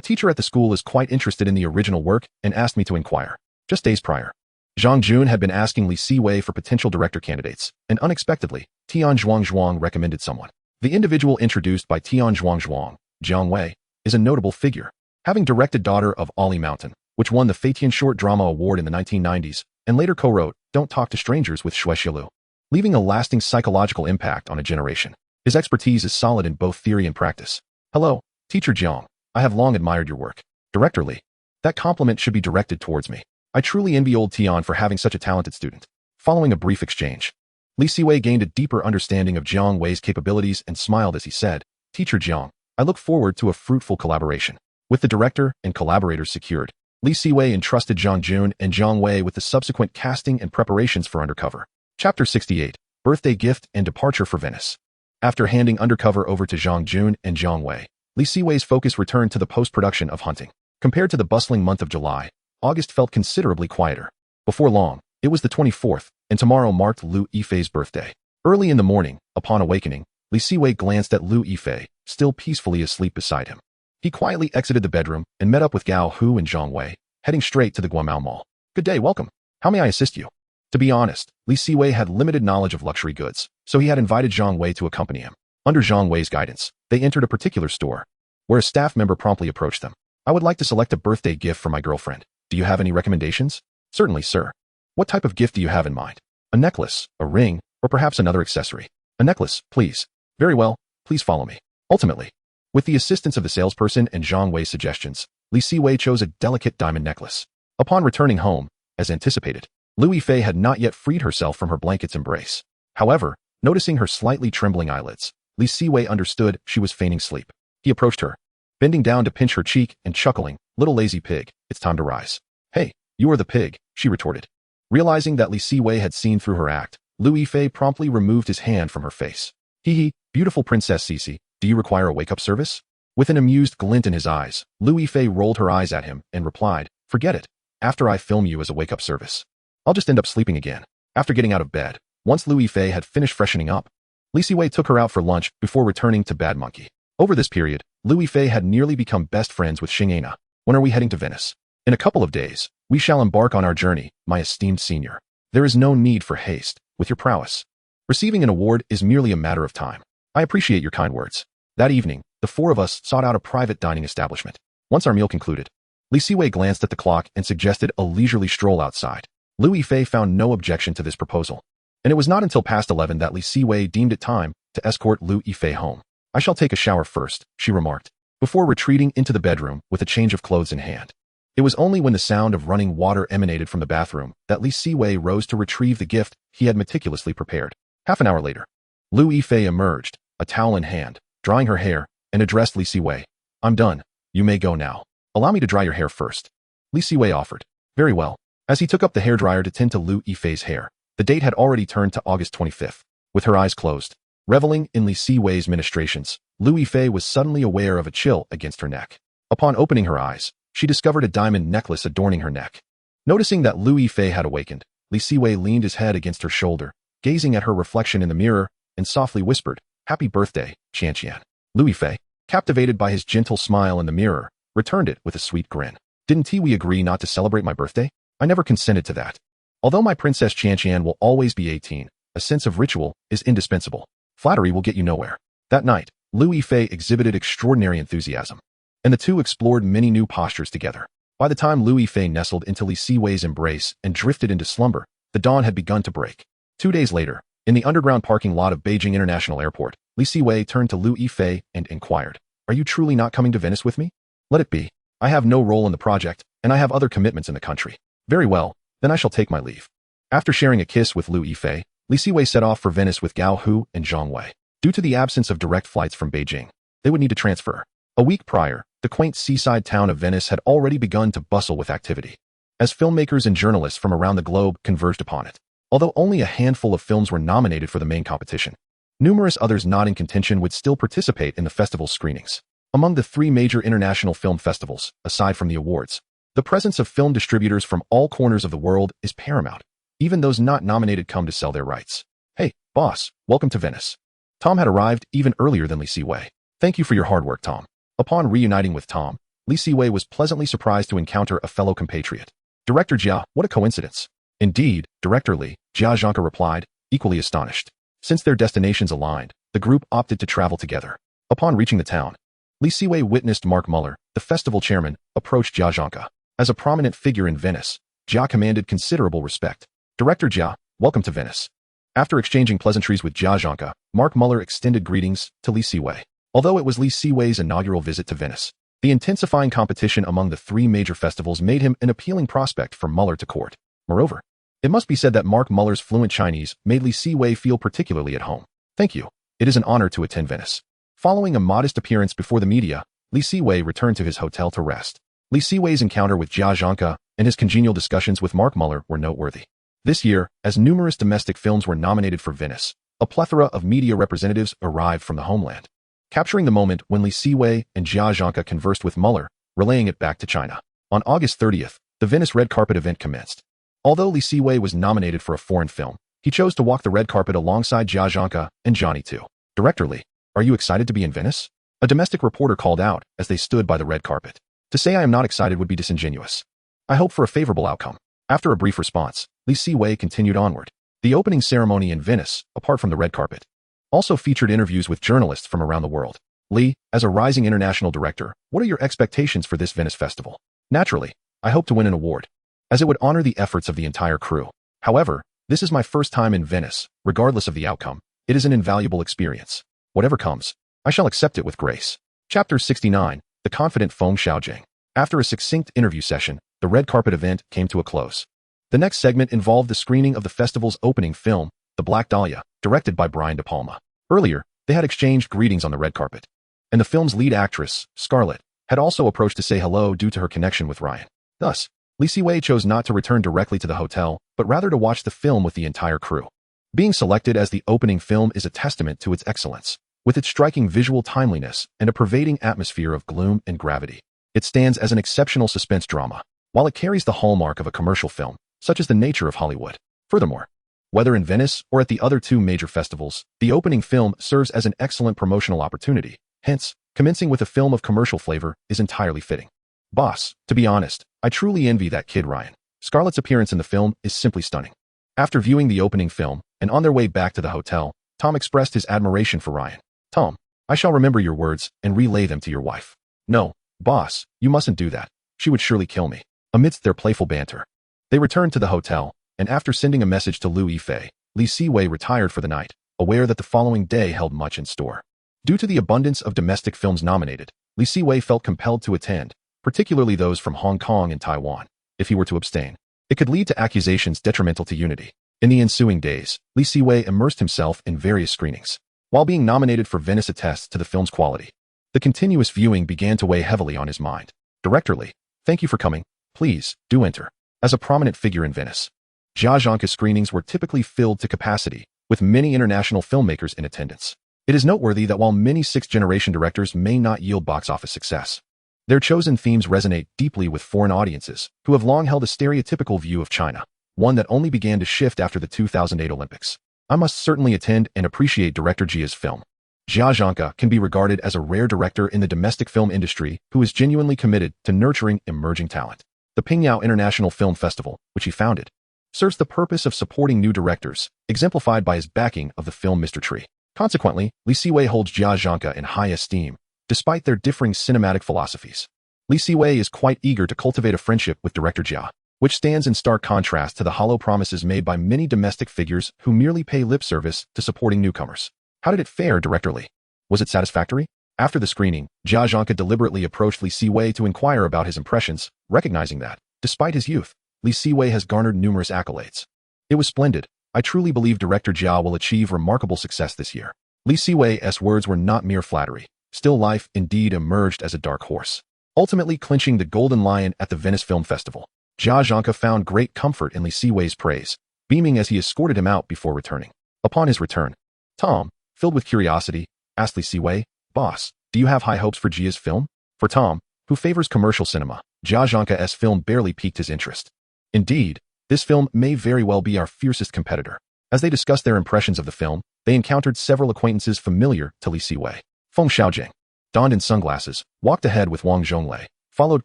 teacher at the school is quite interested in the original work and asked me to inquire. Just days prior, Zhang Jun had been asking Li Siwei for potential director candidates, and unexpectedly, Tian Zhuang recommended someone. The individual introduced by Tian Zhuang, Jiang Wei, is a notable figure, having directed Daughter of Oli Mountain, which won the Feitian Short Drama Award in the 1990s, and later co-wrote Don't Talk to Strangers with Shui Shilu, leaving a lasting psychological impact on a generation. His expertise is solid in both theory and practice. Hello, Teacher Jiang. I have long admired your work. Director Li. That compliment should be directed towards me. I truly envy old Tian for having such a talented student. Following a brief exchange, Li Siwei gained a deeper understanding of Jiang Wei's capabilities and smiled as he said, Teacher Jiang, I look forward to a fruitful collaboration. With the director and collaborators secured, Li Siwei entrusted Zhang Jun and Jiang Wei with the subsequent casting and preparations for Undercover. Chapter 68, Birthday Gift and Departure for Venice. After handing Undercover over to Zhang Jun and Jiang Wei, Li Siwei's focus returned to the post-production of Hunting. Compared to the bustling month of July, August felt considerably quieter. Before long, it was the 24th, and tomorrow marked Lu Yifei's birthday. Early in the morning, upon awakening, Li Siwei glanced at Lu Yifei, still peacefully asleep beside him. He quietly exited the bedroom and met up with Gao Hu and Zhang Wei, heading straight to the Guamao Mall. Good day, welcome. How may I assist you? To be honest, Li Siwei had limited knowledge of luxury goods, so he had invited Zhang Wei to accompany him. Under Zhang Wei's guidance, they entered a particular store, where a staff member promptly approached them. I would like to select a birthday gift for my girlfriend. Do you have any recommendations? Certainly, sir. What type of gift do you have in mind? A necklace, a ring, or perhaps another accessory? A necklace, please. Very well, please follow me. Ultimately, with the assistance of the salesperson and Zhang Wei's suggestions, Li Siwei chose a delicate diamond necklace. Upon returning home, as anticipated, Lu Yifei had not yet freed herself from her blanket's embrace. However, noticing her slightly trembling eyelids, Li Siwei understood she was feigning sleep. He approached her, bending down to pinch her cheek and chuckling, Little lazy pig, it's time to rise. Hey, you are the pig, she retorted. Realizing that Li Siwei had seen through her act, Lu Yifei promptly removed his hand from her face. Hee, beautiful Princess Cici, do you require a wake-up service? With an amused glint in his eyes, Lu Yifei rolled her eyes at him and replied, forget it. After I film you as a wake-up service, I'll just end up sleeping again. After getting out of bed, once Lu Yifei had finished freshening up, Li Siwei took her out for lunch before returning to Bad Monkey. Over this period, Lu Yifei had nearly become best friends with Xing Ana. When are we heading to Venice? In a couple of days, we shall embark on our journey, my esteemed senior. There is no need for haste, with your prowess. Receiving an award is merely a matter of time. I appreciate your kind words. That evening, the four of us sought out a private dining establishment. Once our meal concluded, Li Siwei glanced at the clock and suggested a leisurely stroll outside. Lu Yifei found no objection to this proposal, and it was not until past 11 that Li Siwei deemed it time to escort Lu Yifei home. I shall take a shower first, she remarked, before retreating into the bedroom with a change of clothes in hand. It was only when the sound of running water emanated from the bathroom that Li Siwei rose to retrieve the gift he had meticulously prepared. Half an hour later, Lu Yifei emerged, a towel in hand, drying her hair, and addressed Li Siwei. I'm done. You may go now. Allow me to dry your hair first. Li Siwei offered. Very well. As he took up the hairdryer to tend to Lu Yifei's hair, the date had already turned to August 25th. With her eyes closed, reveling in Li Siwei's ministrations, Lu Yifei was suddenly aware of a chill against her neck. Upon opening her eyes, she discovered a diamond necklace adorning her neck. Noticing that Lu Yifei had awakened, Li Siwei leaned his head against her shoulder, gazing at her reflection in the mirror, and softly whispered, Happy birthday, Qianqian. Lu Yifei, captivated by his gentle smile in the mirror, returned it with a sweet grin. Didn't we agree not to celebrate my birthday? I never consented to that. Although my Princess Qianqian will always be 18, a sense of ritual is indispensable. Flattery will get you nowhere. That night, Lu Yifei exhibited extraordinary enthusiasm, and the two explored many new postures together. By the time Lu Yifei nestled into Li Siwei's embrace and drifted into slumber, the dawn had begun to break. 2 days later, in the underground parking lot of Beijing International Airport, Li Siwei turned to Lu Yifei and inquired, Are you truly not coming to Venice with me? Let it be. I have no role in the project, and I have other commitments in the country. Very well, then I shall take my leave. After sharing a kiss with Lu Yifei, Li Siwei set off for Venice with Gao Hu and Zhang Wei. Due to the absence of direct flights from Beijing, they would need to transfer. A week prior, the quaint seaside town of Venice had already begun to bustle with activity, as filmmakers and journalists from around the globe converged upon it. Although only a handful of films were nominated for the main competition, numerous others not in contention would still participate in the festival's screenings. Among the 3 major international film festivals, aside from the awards, the presence of film distributors from all corners of the world is paramount. Even those not nominated come to sell their rights. Hey, boss, welcome to Venice. Tom had arrived even earlier than Li Siwei. Thank you for your hard work, Tom. Upon reuniting with Tom, Li Siwei was pleasantly surprised to encounter a fellow compatriot. Director Jia, what a coincidence. Indeed, Director Li, Jia Zhangke replied, equally astonished. Since their destinations aligned, the group opted to travel together. Upon reaching the town, Li Siwei witnessed Mark Muller, the festival chairman, approach Jia Zhangke. As a prominent figure in Venice, Jia commanded considerable respect. Director Jia, welcome to Venice. After exchanging pleasantries with Jia Zhangke, Mark Muller extended greetings to Li Siwei. Although it was Li Siwei's inaugural visit to Venice, the intensifying competition among the three major festivals made him an appealing prospect for Muller to court. Moreover, it must be said that Mark Muller's fluent Chinese made Li Siwei feel particularly at home. Thank you. It is an honor to attend Venice. Following a modest appearance before the media, Li Siwei returned to his hotel to rest. Li Siwei's encounter with Jia Zhangke and his congenial discussions with Mark Muller were noteworthy. This year, as numerous domestic films were nominated for Venice, a plethora of media representatives arrived from the homeland, capturing the moment when Li Siwei and Jia Zhangke conversed with Muller, relaying it back to China. On August 30th, the Venice red carpet event commenced. Although Li Siwei was nominated for a foreign film, he chose to walk the red carpet alongside Jia Zhangke and Johnny Tu. Director Li, are you excited to be in Venice? A domestic reporter called out as they stood by the red carpet. To say I am not excited would be disingenuous. I hope for a favorable outcome. After a brief response, Li Siwei continued onward. The opening ceremony in Venice, apart from the red carpet, also featured interviews with journalists from around the world. Li, as a rising international director, what are your expectations for this Venice festival? Naturally, I hope to win an award, as it would honor the efforts of the entire crew. However, this is my first time in Venice. Regardless of the outcome, it is an invaluable experience. Whatever comes, I shall accept it with grace. Chapter 69, The Confident Feng Xiaojing. After a succinct interview session, the red carpet event came to a close. The next segment involved the screening of the festival's opening film, The Black Dahlia, directed by Brian De Palma. Earlier, they had exchanged greetings on the red carpet, and the film's lead actress, Scarlett, had also approached to say hello due to her connection with Ryan. Thus, Li Siwei chose not to return directly to the hotel, but rather to watch the film with the entire crew. Being selected as the opening film is a testament to its excellence. With its striking visual timeliness and a pervading atmosphere of gloom and gravity, it stands as an exceptional suspense drama, while it carries the hallmark of a commercial film, such as the nature of Hollywood. Furthermore, whether in Venice or at the other two major festivals, the opening film serves as an excellent promotional opportunity. Hence, commencing with a film of commercial flavor is entirely fitting. Boss, to be honest, I truly envy that kid Ryan. Scarlett's appearance in the film is simply stunning. After viewing the opening film, and on their way back to the hotel, Tom expressed his admiration for Ryan. Tom, I shall remember your words and relay them to your wife. No, boss, you mustn't do that. She would surely kill me. Amidst their playful banter, they returned to the hotel, and after sending a message to Liu Yifei, Li Siwei retired for the night, aware that the following day held much in store. Due to the abundance of domestic films nominated, Li Siwei felt compelled to attend, particularly those from Hong Kong and Taiwan. If he were to abstain, it could lead to accusations detrimental to unity. In the ensuing days, Li Siwei immersed himself in various screenings. While being nominated for Venice attests to the film's quality, the continuous viewing began to weigh heavily on his mind. Director Li, thank you for coming. Please, do enter. As a prominent figure in Venice, Jia Zhangke's screenings were typically filled to capacity, with many international filmmakers in attendance. It is noteworthy that while many sixth-generation directors may not yield box office success, their chosen themes resonate deeply with foreign audiences, who have long held a stereotypical view of China, one that only began to shift after the 2008 Olympics. I must certainly attend and appreciate Director Jia's film. Jia Zhangke can be regarded as a rare director in the domestic film industry who is genuinely committed to nurturing emerging talent. The Pingyao International Film Festival, which he founded, serves the purpose of supporting new directors, exemplified by his backing of the film Mr. Tree. Consequently, Li Siwei holds Jia Zhangke in high esteem, despite their differing cinematic philosophies. Li Siwei is quite eager to cultivate a friendship with director Jia, which stands in stark contrast to the hollow promises made by many domestic figures who merely pay lip service to supporting newcomers. How did it fare, Director Li? Was it satisfactory? After the screening, Jia Zhangke deliberately approached Li Siwei to inquire about his impressions, recognizing that, despite his youth, Li Siwei has garnered numerous accolades. It was splendid. I truly believe Director Jia will achieve remarkable success this year. Li Siwei's words were not mere flattery. Still life indeed emerged as a dark horse, ultimately clinching the Golden Lion at the Venice Film Festival. Jia Zhangke found great comfort in Li Siwei's praise, beaming as he escorted him out before returning. Upon his return, Tom, filled with curiosity, asked Li Siwei, "Boss, do you have high hopes for Jia's film?" For Tom, who favors commercial cinema, Jia Zhangke's film barely piqued his interest. Indeed, this film may very well be our fiercest competitor. As they discussed their impressions of the film, they encountered several acquaintances familiar to Li Siwei. Feng Xiaojing, donned in sunglasses, walked ahead with Wang Zhonglei, followed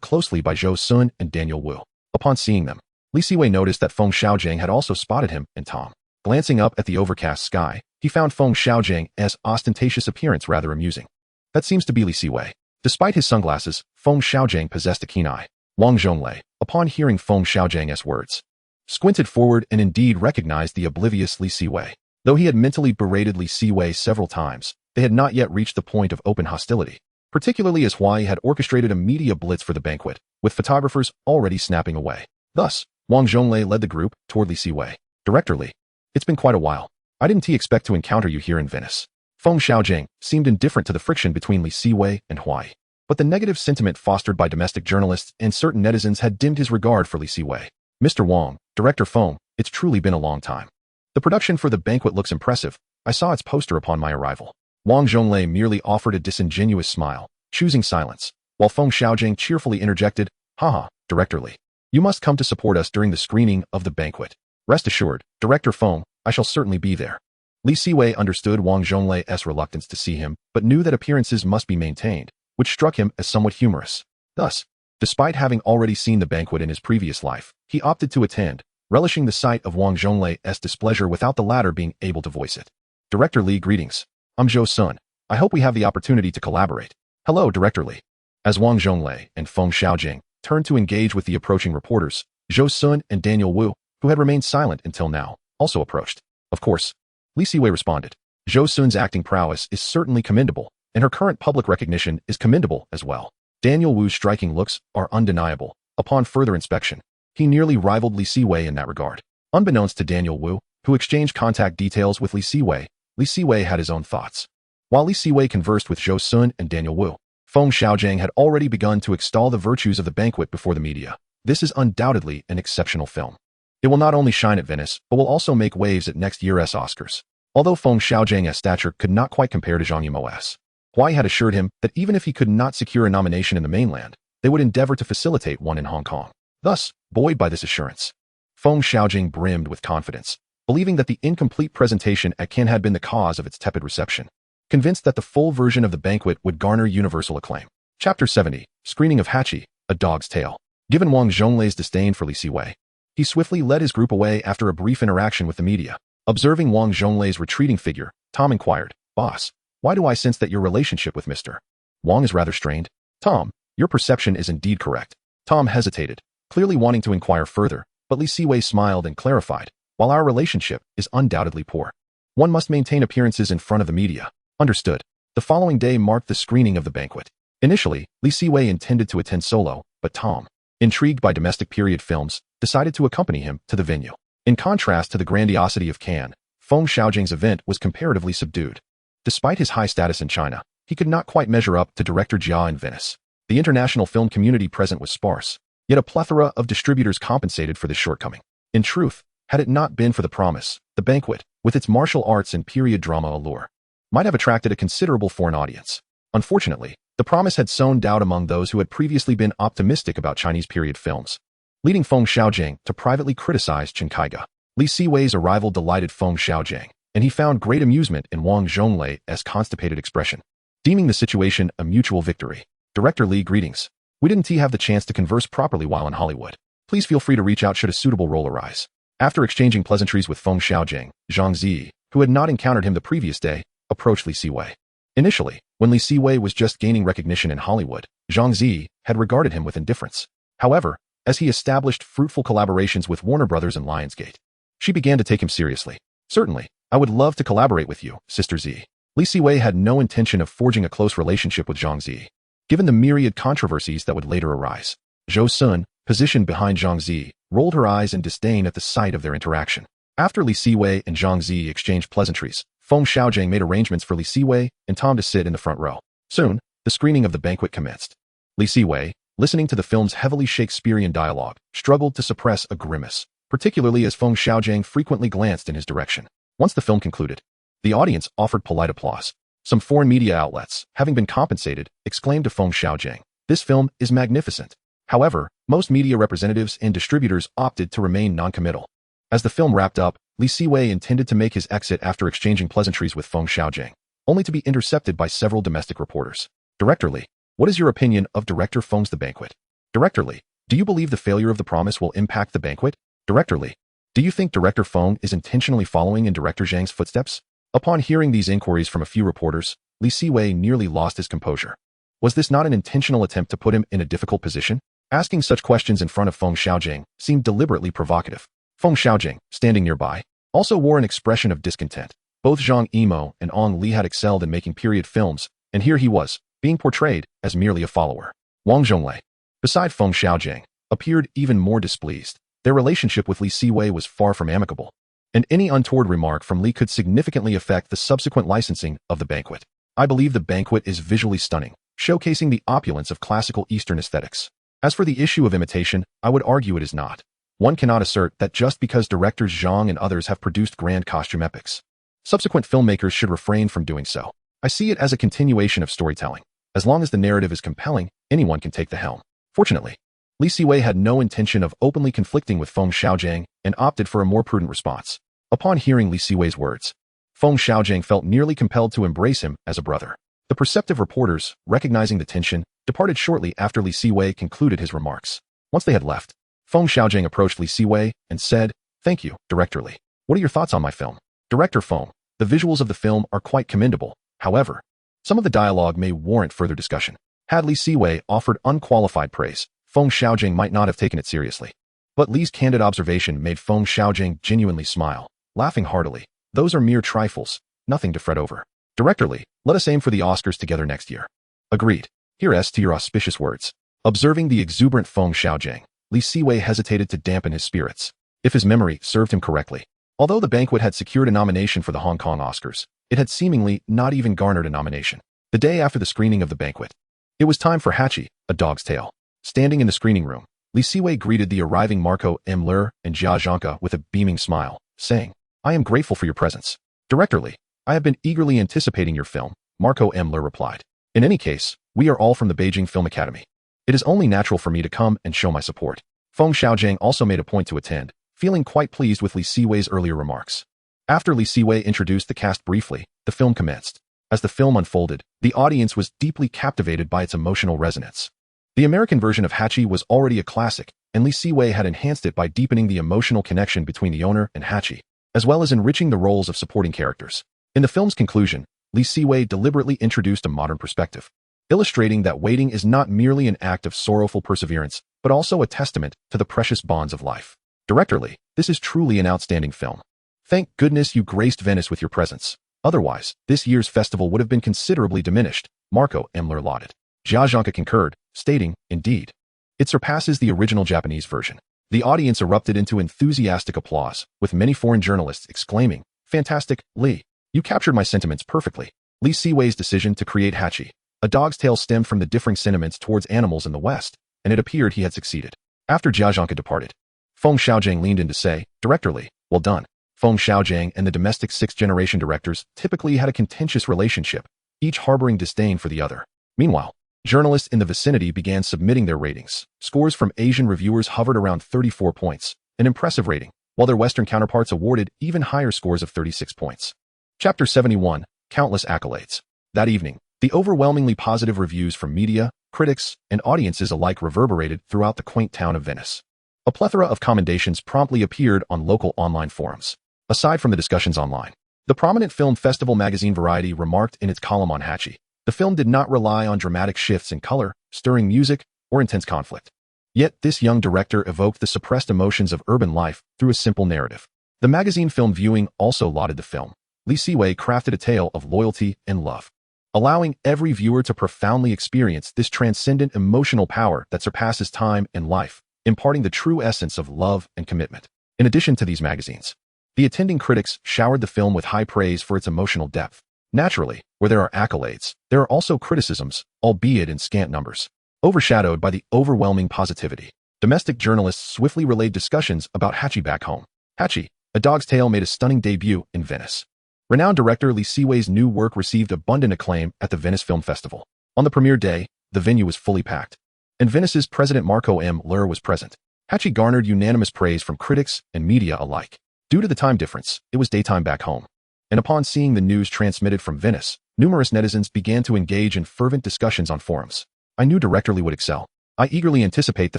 closely by Zhou Sun and Daniel Wu. Upon seeing them, Li Siwei noticed that Feng Xiaojiang had also spotted him and Tom. Glancing up at the overcast sky, he found Feng Xiaojiang's ostentatious appearance rather amusing. That seems to be Li Siwei. Despite his sunglasses, Feng Xiaojiang possessed a keen eye. Wang Zhonglei, upon hearing Feng Xiaojiang's words, squinted forward and indeed recognized the oblivious Li Siwei. Though he had mentally berated Li Siwei several times, they had not yet reached the point of open hostility, particularly as Huai had orchestrated a media blitz for the banquet, with photographers already snapping away. Thus, Wang Zhonglei led the group toward Li Siwei. Director Li, it's been quite a while. I didn't expect to encounter you here in Venice. Feng Xiaojiang seemed indifferent to the friction between Li Siwei and Huai, but the negative sentiment fostered by domestic journalists and certain netizens had dimmed his regard for Li Siwei. Mr. Wang, Director Feng, it's truly been a long time. The production for the banquet looks impressive. I saw its poster upon my arrival. Wang Zhonglei merely offered a disingenuous smile, choosing silence, while Feng Xiaojiang cheerfully interjected, Haha, Director Li. You must come to support us during the screening of the banquet. Rest assured, Director Feng, I shall certainly be there. Li Siwei understood Wang Zhonglei's reluctance to see him, but knew that appearances must be maintained, which struck him as somewhat humorous. Thus, despite having already seen the banquet in his previous life, he opted to attend, relishing the sight of Wang Zhonglei's displeasure without the latter being able to voice it. Director Li, greetings. I'm Zhou Sun. I hope we have the opportunity to collaborate. Hello, Director Li. As Wang Zhonglei and Feng Xiaojiang turned to engage with the approaching reporters, Zhou Sun and Daniel Wu, who had remained silent until now, also approached. Of course, Li Siwei responded. Zhou Sun's acting prowess is certainly commendable, and her current public recognition is commendable as well. Daniel Wu's striking looks are undeniable. Upon further inspection, he nearly rivaled Li Siwei in that regard. Unbeknownst to Daniel Wu, who exchanged contact details with Li Siwei had his own thoughts. While Li Siwei conversed with Zhou Sun and Daniel Wu, Feng Xiaojiang had already begun to extol the virtues of the banquet before the media. This is undoubtedly an exceptional film. It will not only shine at Venice, but will also make waves at next year's Oscars. Although Feng Xiaojiang's stature could not quite compare to Zhang Yimou's, Huai had assured him that even if he could not secure a nomination in the mainland, they would endeavor to facilitate one in Hong Kong. Thus, buoyed by this assurance, Feng Xiaojiang brimmed with confidence, believing that the incomplete presentation at Cannes had been the cause of its tepid reception, convinced that the full version of the banquet would garner universal acclaim. Chapter 70, Screening of Hachi, A Dog's Tale. Given Wang Zhonglei's disdain for Li Siwei, he swiftly led his group away after a brief interaction with the media. Observing Wang Zhonglei's retreating figure, Tom inquired, Boss, why do I sense that your relationship with Mr. Wang is rather strained? Tom, your perception is indeed correct. Tom hesitated, clearly wanting to inquire further, but Li Siwei smiled and clarified, while our relationship is undoubtedly poor, one must maintain appearances in front of the media. Understood. The following day marked the screening of the banquet. Initially, Li Siwei intended to attend solo, but Tom, intrigued by domestic period films, decided to accompany him to the venue. In contrast to the grandiosity of Cannes, Feng Xiaojiang's event was comparatively subdued. Despite his high status in China, he could not quite measure up to director Jia in Venice. The international film community present was sparse, yet a plethora of distributors compensated for this shortcoming. In truth, had it not been for the promise, the banquet, with its martial arts and period drama allure, might have attracted a considerable foreign audience. Unfortunately, the promise had sown doubt among those who had previously been optimistic about Chinese period films, leading Feng Xiaojiang to privately criticize Chen Kaiga. Li Siwei's arrival delighted Feng Xiaojiang, and he found great amusement in Wang Zhonglei's constipated expression, deeming the situation a mutual victory. Director Li, greetings. We didn't have the chance to converse properly while in Hollywood. Please feel free to reach out should a suitable role arise. After exchanging pleasantries with Feng Xiaojiang, Zhang Zi, who had not encountered him the previous day, approached Li Siwei. Initially, when Li Siwei was just gaining recognition in Hollywood, Zhang Zi had regarded him with indifference. However, as he established fruitful collaborations with Warner Brothers and Lionsgate, she began to take him seriously. Certainly, I would love to collaborate with you, Sister Zi. Li Siwei had no intention of forging a close relationship with Zhang Zi, given the myriad controversies that would later arise. Zhou Sun, positioned behind Zhang Zi, rolled her eyes in disdain at the sight of their interaction. After Li Siwei and Zhang Zi exchanged pleasantries, Feng Xiaojiang made arrangements for Li Siwei and Tom to sit in the front row. Soon, the screening of the banquet commenced. Li Siwei, listening to the film's heavily Shakespearean dialogue, struggled to suppress a grimace, particularly as Feng Xiaojiang frequently glanced in his direction. Once the film concluded, the audience offered polite applause. Some foreign media outlets, having been compensated, exclaimed to Feng Xiaojiang, "This film is magnificent." However, most media representatives and distributors opted to remain non-committal. As the film wrapped up, Li Siwei intended to make his exit after exchanging pleasantries with Feng Xiaojiang, only to be intercepted by several domestic reporters. Director Li, what is your opinion of Director Feng's The Banquet? Director Lee, do you believe the failure of the promise will impact the banquet? Director Lee, do you think Director Feng is intentionally following in Director Zhang's footsteps? Upon hearing these inquiries from a few reporters, Li Siwei nearly lost his composure. Was this not an intentional attempt to put him in a difficult position? Asking such questions in front of Feng Xiaojing seemed deliberately provocative. Feng Xiaojing, standing nearby, also wore an expression of discontent. Both Zhang Yimou and Ong Li had excelled in making period films, and here he was, being portrayed as merely a follower. Wang Zhonglei, beside Feng Xiaojing, appeared even more displeased. Their relationship with Li Siwei was far from amicable, and any untoward remark from Li could significantly affect the subsequent licensing of the banquet. I believe the banquet is visually stunning, showcasing the opulence of classical Eastern aesthetics. As for the issue of imitation, I would argue it is not. One cannot assert that just because directors Zhang and others have produced grand costume epics, subsequent filmmakers should refrain from doing so. I see it as a continuation of storytelling. As long as the narrative is compelling, anyone can take the helm. Fortunately, Li Siwei had no intention of openly conflicting with Feng Xiaojing and opted for a more prudent response. Upon hearing Li Siwei's words, Feng Xiaojing felt nearly compelled to embrace him as a brother. The perceptive reporters, recognizing the tension, departed shortly after Li Siwei concluded his remarks. Once they had left, Feng Xiaojing approached Li Siwei and said, "Thank you, Director Li. What are your thoughts on my film?" Director Feng, the visuals of the film are quite commendable. However, some of the dialogue may warrant further discussion. Had Li Siwei offered unqualified praise, Feng Xiaojing might not have taken it seriously. But Li's candid observation made Feng Xiaojing genuinely smile, laughing heartily. Those are mere trifles, nothing to fret over. Director Li, let us aim for the Oscars together next year. Agreed. Here's to your auspicious words. Observing the exuberant Feng Xiaojing, Li Siwei hesitated to dampen his spirits. If his memory served him correctly, although the banquet had secured a nomination for the Hong Kong Oscars, it had seemingly not even garnered a nomination. The day after the screening of the banquet, it was time for Hachi, A Dog's Tale. Standing in the screening room, Li Siwei greeted the arriving Marco M. Ler and Jia Zhangke with a beaming smile, saying, "I am grateful for your presence." Director Li, I have been eagerly anticipating your film, Marco M. Ler replied. In any case, we are all from the Beijing Film Academy. It is only natural for me to come and show my support. Feng Xiaojing also made a point to attend, feeling quite pleased with Li Siwei's earlier remarks. After Li Siwei introduced the cast briefly, the film commenced. As the film unfolded, the audience was deeply captivated by its emotional resonance. The American version of Hachi was already a classic, and Li Siwei had enhanced it by deepening the emotional connection between the owner and Hachi, as well as enriching the roles of supporting characters. In the film's conclusion, Li Siwei deliberately introduced a modern perspective, illustrating that waiting is not merely an act of sorrowful perseverance, but also a testament to the precious bonds of life. Director Li, this is truly an outstanding film. Thank goodness you graced Venice with your presence. Otherwise, this year's festival would have been considerably diminished, Marco M. Ler lauded. Jia Zhangke concurred, stating, "Indeed, it surpasses the original Japanese version." The audience erupted into enthusiastic applause, with many foreign journalists exclaiming, "Fantastic, Li. You captured my sentiments perfectly." Li Siwei's decision to create Hachi, A Dog's Tale stemmed from the differing sentiments towards animals in the West, and it appeared he had succeeded. After Jia Zhangke departed, Feng Xiaojing leaned in to say, "Director Li, well done." Feng Xiaojing and the domestic sixth-generation directors typically had a contentious relationship, each harboring disdain for the other. Meanwhile, journalists in the vicinity began submitting their ratings. Scores from Asian reviewers hovered around 34 points, an impressive rating, while their Western counterparts awarded even higher scores of 36 points. Chapter 71, Countless Accolades. That evening, the overwhelmingly positive reviews from media, critics, and audiences alike reverberated throughout the quaint town of Venice. A plethora of commendations promptly appeared on local online forums. Aside from the discussions online, the prominent film festival magazine Variety remarked in its column on Hachi, the film did not rely on dramatic shifts in color, stirring music, or intense conflict. Yet this young director evoked the suppressed emotions of urban life through a simple narrative. The magazine Film Viewing also lauded the film. Li Siwei crafted a tale of loyalty and love, allowing every viewer to profoundly experience this transcendent emotional power that surpasses time and life, imparting the true essence of love and commitment. In addition to these magazines, the attending critics showered the film with high praise for its emotional depth. Naturally, where there are accolades, there are also criticisms, albeit in scant numbers. Overshadowed by the overwhelming positivity, domestic journalists swiftly relayed discussions about Hachi back home. Hachi, A Dog's Tale made a stunning debut in Venice. Renowned director Li Siwei's new work received abundant acclaim at the Venice Film Festival. On the premiere day, the venue was fully packed, and Venice's President Marco M. Ler was present. Hachi garnered unanimous praise from critics and media alike. Due to the time difference, it was daytime back home, and upon seeing the news transmitted from Venice, numerous netizens began to engage in fervent discussions on forums. I knew Director Li would excel. I eagerly anticipate the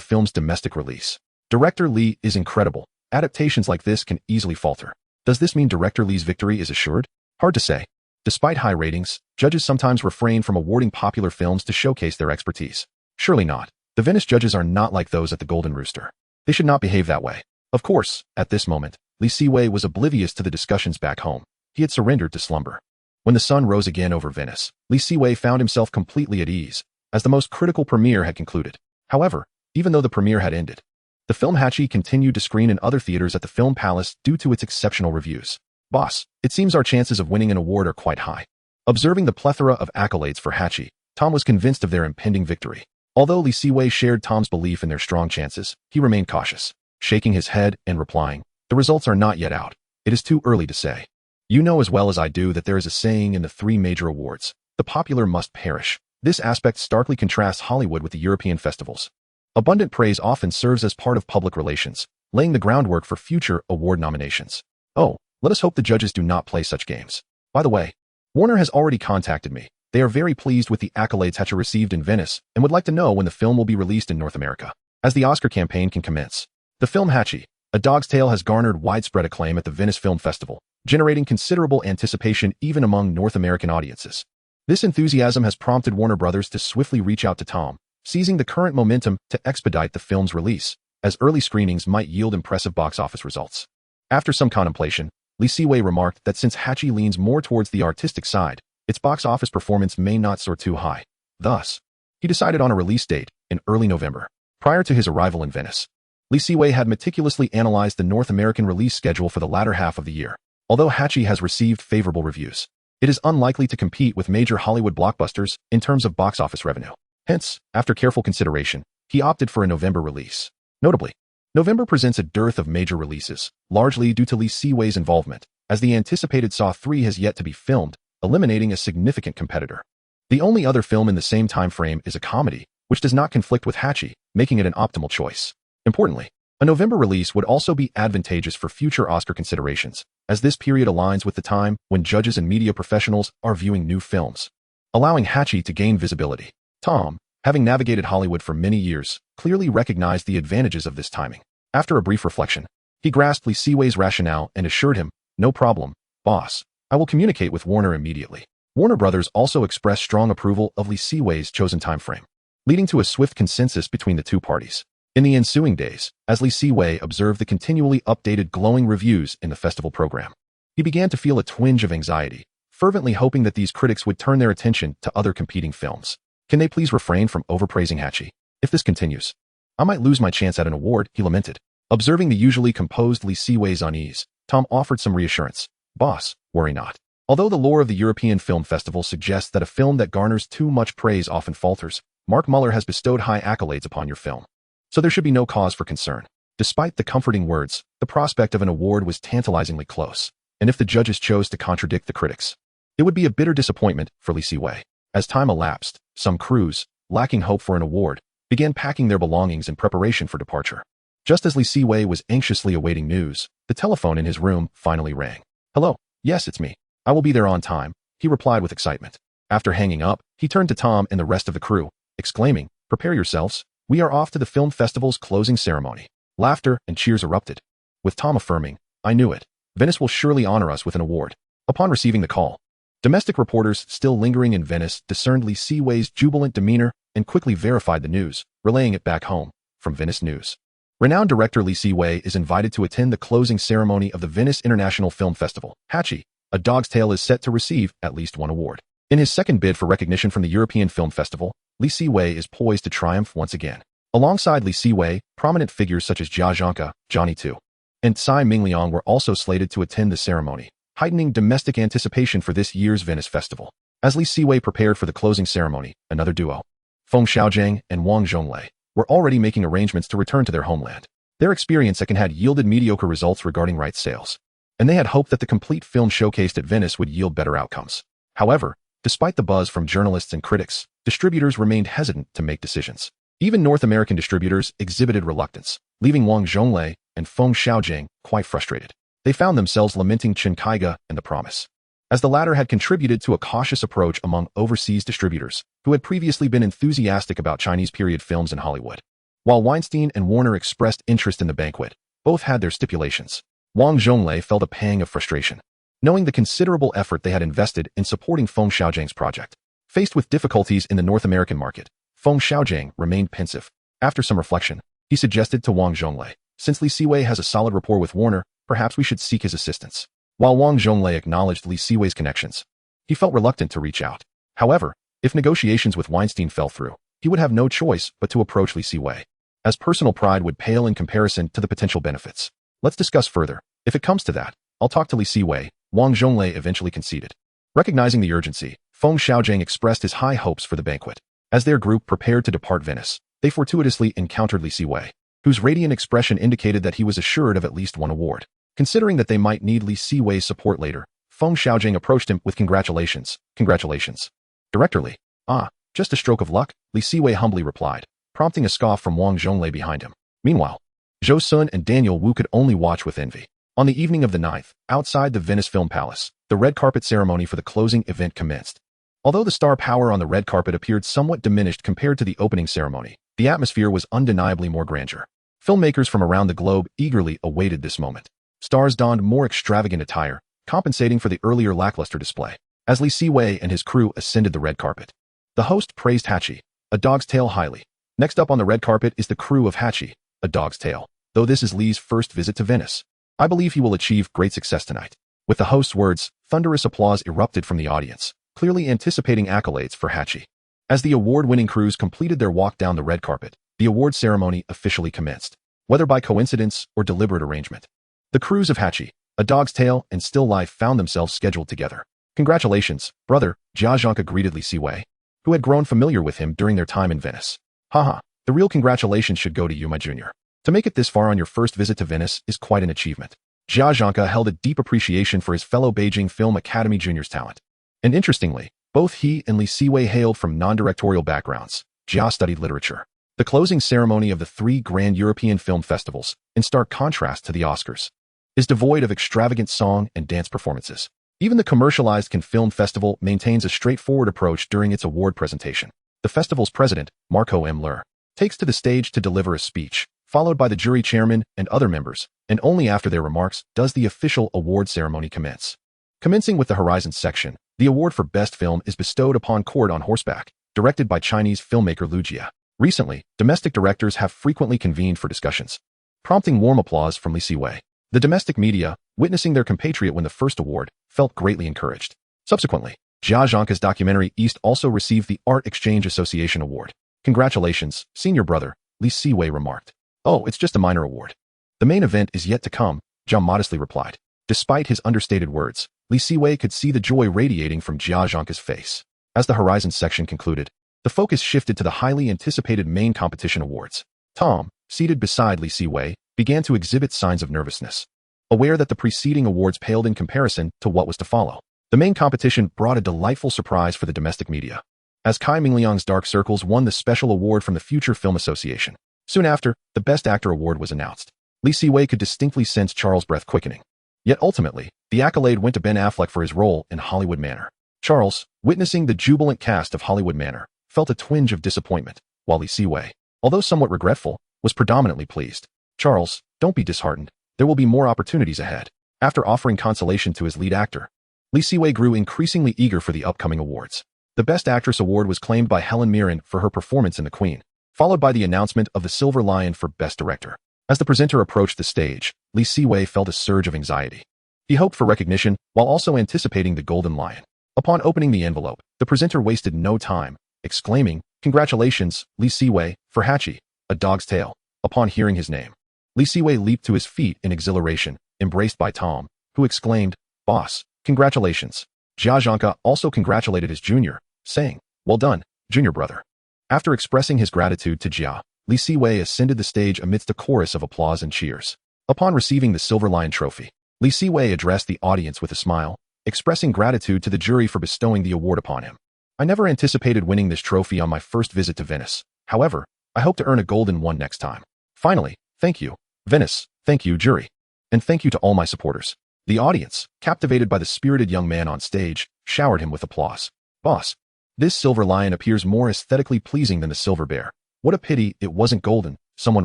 film's domestic release. Director Lee is incredible. Adaptations like this can easily falter. Does this mean Director Lee's victory is assured? Hard to say. Despite high ratings, judges sometimes refrain from awarding popular films to showcase their expertise. Surely not. The Venice judges are not like those at the Golden Rooster. They should not behave that way. Of course, at this moment, Siwei was oblivious to the discussions back home. He had surrendered to slumber. When the sun rose again over Venice, Siwei found himself completely at ease, as the most critical premiere had concluded. However, even though the premiere had ended, the film Hachi continued to screen in other theaters at the Film Palace due to its exceptional reviews. Boss, it seems our chances of winning an award are quite high. Observing the plethora of accolades for Hachi, Tom was convinced of their impending victory. Although Siwei shared Tom's belief in their strong chances, he remained cautious, shaking his head and replying, "The results are not yet out. It is too early to say. You know as well as I do that there is a saying in the three major awards, the popular must perish. This aspect starkly contrasts Hollywood with the European festivals. Abundant praise often serves as part of public relations, laying the groundwork for future award nominations. Oh, let us hope the judges do not play such games. By the way, Warner has already contacted me. They are very pleased with the accolades Hachi received in Venice and would like to know when the film will be released in North America, as the Oscar campaign can commence." The film Hachi, A Dog's Tale, has garnered widespread acclaim at the Venice Film Festival, generating considerable anticipation even among North American audiences. This enthusiasm has prompted Warner Brothers to swiftly reach out to Tom, seizing the current momentum to expedite the film's release, as early screenings might yield impressive box office results. After some contemplation, Siwei remarked that since Hachi leans more towards the artistic side, its box office performance may not soar too high. Thus, he decided on a release date in early November. Prior to his arrival in Venice, Siwei had meticulously analyzed the North American release schedule for the latter half of the year. Although Hachi has received favorable reviews, it is unlikely to compete with major Hollywood blockbusters in terms of box office revenue. Hence, after careful consideration, he opted for a November release. Notably, November presents a dearth of major releases, largely due to Siwei's involvement, as the anticipated Saw 3 has yet to be filmed, eliminating a significant competitor. The only other film in the same time frame is a comedy, which does not conflict with Hachi, making it an optimal choice. Importantly, a November release would also be advantageous for future Oscar considerations, as this period aligns with the time when judges and media professionals are viewing new films, allowing Hachi to gain visibility. Tom, having navigated Hollywood for many years, clearly recognized the advantages of this timing. After a brief reflection, he grasped Siwei's rationale and assured him, "No problem, boss. I will communicate with Warner immediately." Warner Brothers also expressed strong approval of Siwei's chosen timeframe, leading to a swift consensus between the two parties. In the ensuing days, as Siwei observed the continually updated glowing reviews in the festival program, he began to feel a twinge of anxiety, fervently hoping that these critics would turn their attention to other competing films. Can they please refrain from overpraising Hachi? If this continues, I might lose my chance at an award, he lamented. Observing the usually composed Siwei's unease, Tom offered some reassurance. "Boss, worry not. Although the lore of the European Film Festival suggests that a film that garners too much praise often falters, Mark Muller has bestowed high accolades upon your film, so there should be no cause for concern." Despite the comforting words, the prospect of an award was tantalizingly close, and if the judges chose to contradict the critics, it would be a bitter disappointment for Siwei. As time elapsed, some crews, lacking hope for an award, began packing their belongings in preparation for departure. Just as Siwei was anxiously awaiting news, the telephone in his room finally rang. "Hello, yes, it's me. I will be there on time," he replied with excitement. After hanging up, he turned to Tom and the rest of the crew, exclaiming, "Prepare yourselves. We are off to the film festival's closing ceremony." Laughter and cheers erupted, with Tom affirming, "I knew it. Venice will surely honor us with an award." Upon receiving the call, domestic reporters still lingering in Venice discerned Siwei's jubilant demeanor and quickly verified the news, relaying it back home. From Venice News. Renowned director Siwei is invited to attend the closing ceremony of the Venice International Film Festival. Hachi, A Dog's Tale, is set to receive at least one award. In his second bid for recognition from the European Film Festival, Siwei is poised to triumph once again. Alongside Siwei, prominent figures such as Jia Zhangke, Johnny Tu, and Tsai Ming-liang were also slated to attend the ceremony, heightening domestic anticipation for this year's Venice Festival. As Siwei prepared for the closing ceremony, another duo, Feng Xiaojing and Wang Zhonglei, were already making arrangements to return to their homeland. Their experience had yielded mediocre results regarding rights sales, and they had hoped that the complete film showcased at Venice would yield better outcomes. However, despite the buzz from journalists and critics, distributors remained hesitant to make decisions. Even North American distributors exhibited reluctance, leaving Wang Zhonglei and Feng Xiaojing quite frustrated. They found themselves lamenting Chen Kaiga and The Promise. as the latter had contributed to a cautious approach among overseas distributors who had previously been enthusiastic about Chinese period films in Hollywood. While Weinstein and Warner expressed interest in the banquet, both had their stipulations. Wang Zhonglei felt a pang of frustration, knowing the considerable effort they had invested in supporting Feng Xiaojiang's project. Faced with difficulties in the North American market, Feng Xiaojiang remained pensive. After some reflection, he suggested to Wang Zhonglei, since Li Siwei has a solid rapport with Warner, perhaps we should seek his assistance. While Wang Zhonglei acknowledged Li Siwei's connections, he felt reluctant to reach out. However, if negotiations with Weinstein fell through, he would have no choice but to approach Li Siwei, as personal pride would pale in comparison to the potential benefits. Let's discuss further. If it comes to that, I'll talk to Li Siwei, Wang Zhonglei eventually conceded. Recognizing the urgency, Feng Xiaojiang expressed his high hopes for the banquet. As their group prepared to depart Venice, they fortuitously encountered Li Siwei, whose radiant expression indicated that he was assured of at least one award. Considering that they might need Li Siwei's support later, Feng Xiaojiang approached him with congratulations. Congratulations. Director Li. Ah, just a stroke of luck, Li Siwei humbly replied, prompting a scoff from Wang Zhonglei behind him. Meanwhile, Zhou Sun and Daniel Wu could only watch with envy. On the evening of the 9th, outside the Venice Film Palace, the red carpet ceremony for the closing event commenced. Although the star power on the red carpet appeared somewhat diminished compared to the opening ceremony, the atmosphere was undeniably more grandeur. Filmmakers from around the globe eagerly awaited this moment. Stars donned more extravagant attire, compensating for the earlier lackluster display. As Li Siwei and his crew ascended the red carpet, the host praised Hachi, A Dog's Tale highly. Next up on the red carpet is the crew of Hachi, A Dog's Tale. Though this is Li's first visit to Venice, I believe he will achieve great success tonight. With the host's words, thunderous applause erupted from the audience, clearly anticipating accolades for Hachi. As the award-winning crews completed their walk down the red carpet, the award ceremony officially commenced. Whether by coincidence or deliberate arrangement, the crews of Hachi, A Dog's Tale, and Still Life found themselves scheduled together. Congratulations, brother, Jia Zhangke greeted Li Siwei, who had grown familiar with him during their time in Venice. Haha, the real congratulations should go to you, my junior. To make it this far on your first visit to Venice is quite an achievement. Jia Zhangke held a deep appreciation for his fellow Beijing Film Academy junior's talent. And interestingly, both he and Li Siwei hailed from non-directorial backgrounds. Jia studied literature. The closing ceremony of the 3 grand European film festivals, in stark contrast to the Oscars, is devoid of extravagant song and dance performances. Even the commercialized Cannes Film Festival maintains a straightforward approach during its award presentation. The festival's president, Marco M. Lur, takes to the stage to deliver a speech, followed by the jury chairman and other members, and only after their remarks does the official award ceremony commence. Commencing with the Horizons section, the award for Best Film is bestowed upon Court on Horseback, directed by Chinese filmmaker Lu Jia. Recently, domestic directors have frequently convened for discussions, prompting warm applause from Li Siwei. The domestic media, witnessing their compatriot win the first award, felt greatly encouraged. Subsequently, Jia Zhangke's documentary East also received the Art Exchange Association Award. Congratulations, senior brother, Li Siwei remarked. Oh, it's just a minor award. The main event is yet to come, Jia modestly replied. Despite his understated words, Li Siwei could see the joy radiating from Jia Zhangke's face. As the Horizons section concluded, the focus shifted to the highly anticipated main competition awards. Tom, seated beside Li Siwei, began to exhibit signs of nervousness, aware that the preceding awards paled in comparison to what was to follow. The main competition brought a delightful surprise for the domestic media, as Kai Mingliang's Dark Circles won the special award from the Future Film Association. Soon after, the Best Actor award was announced. Li Siwei could distinctly sense Charles' breath quickening. Yet ultimately, the accolade went to Ben Affleck for his role in Hollywood Manor. Charles, witnessing the jubilant cast of Hollywood Manor, felt a twinge of disappointment, while Li Siwei, although somewhat regretful, was predominantly pleased. Charles, don't be disheartened. There will be more opportunities ahead. After offering consolation to his lead actor, Li Siwei grew increasingly eager for the upcoming awards. The Best Actress award was claimed by Helen Mirren for her performance in The Queen, followed by the announcement of the Silver Lion for Best Director. As the presenter approached the stage, Li Siwei felt a surge of anxiety. He hoped for recognition, while also anticipating the Golden Lion. Upon opening the envelope, the presenter wasted no time, exclaiming, "Congratulations, Li Siwei, for Hachi, A Dog's Tale." Upon hearing his name, Li Siwei leaped to his feet in exhilaration, embraced by Tom, who exclaimed, "Boss, congratulations." Jia Zhangke also congratulated his junior, saying, "Well done, junior brother." After expressing his gratitude to Jia, Li Siwei ascended the stage amidst a chorus of applause and cheers. Upon receiving the Silver Lion trophy, Li Siwei addressed the audience with a smile, expressing gratitude to the jury for bestowing the award upon him. "I never anticipated winning this trophy on my first visit to Venice. However, I hope to earn a golden one next time. Finally, thank you, Venice, thank you, jury, and thank you to all my supporters." The audience, captivated by the spirited young man on stage, showered him with applause. Boss, this silver lion appears more aesthetically pleasing than the silver bear. What a pity it wasn't golden, someone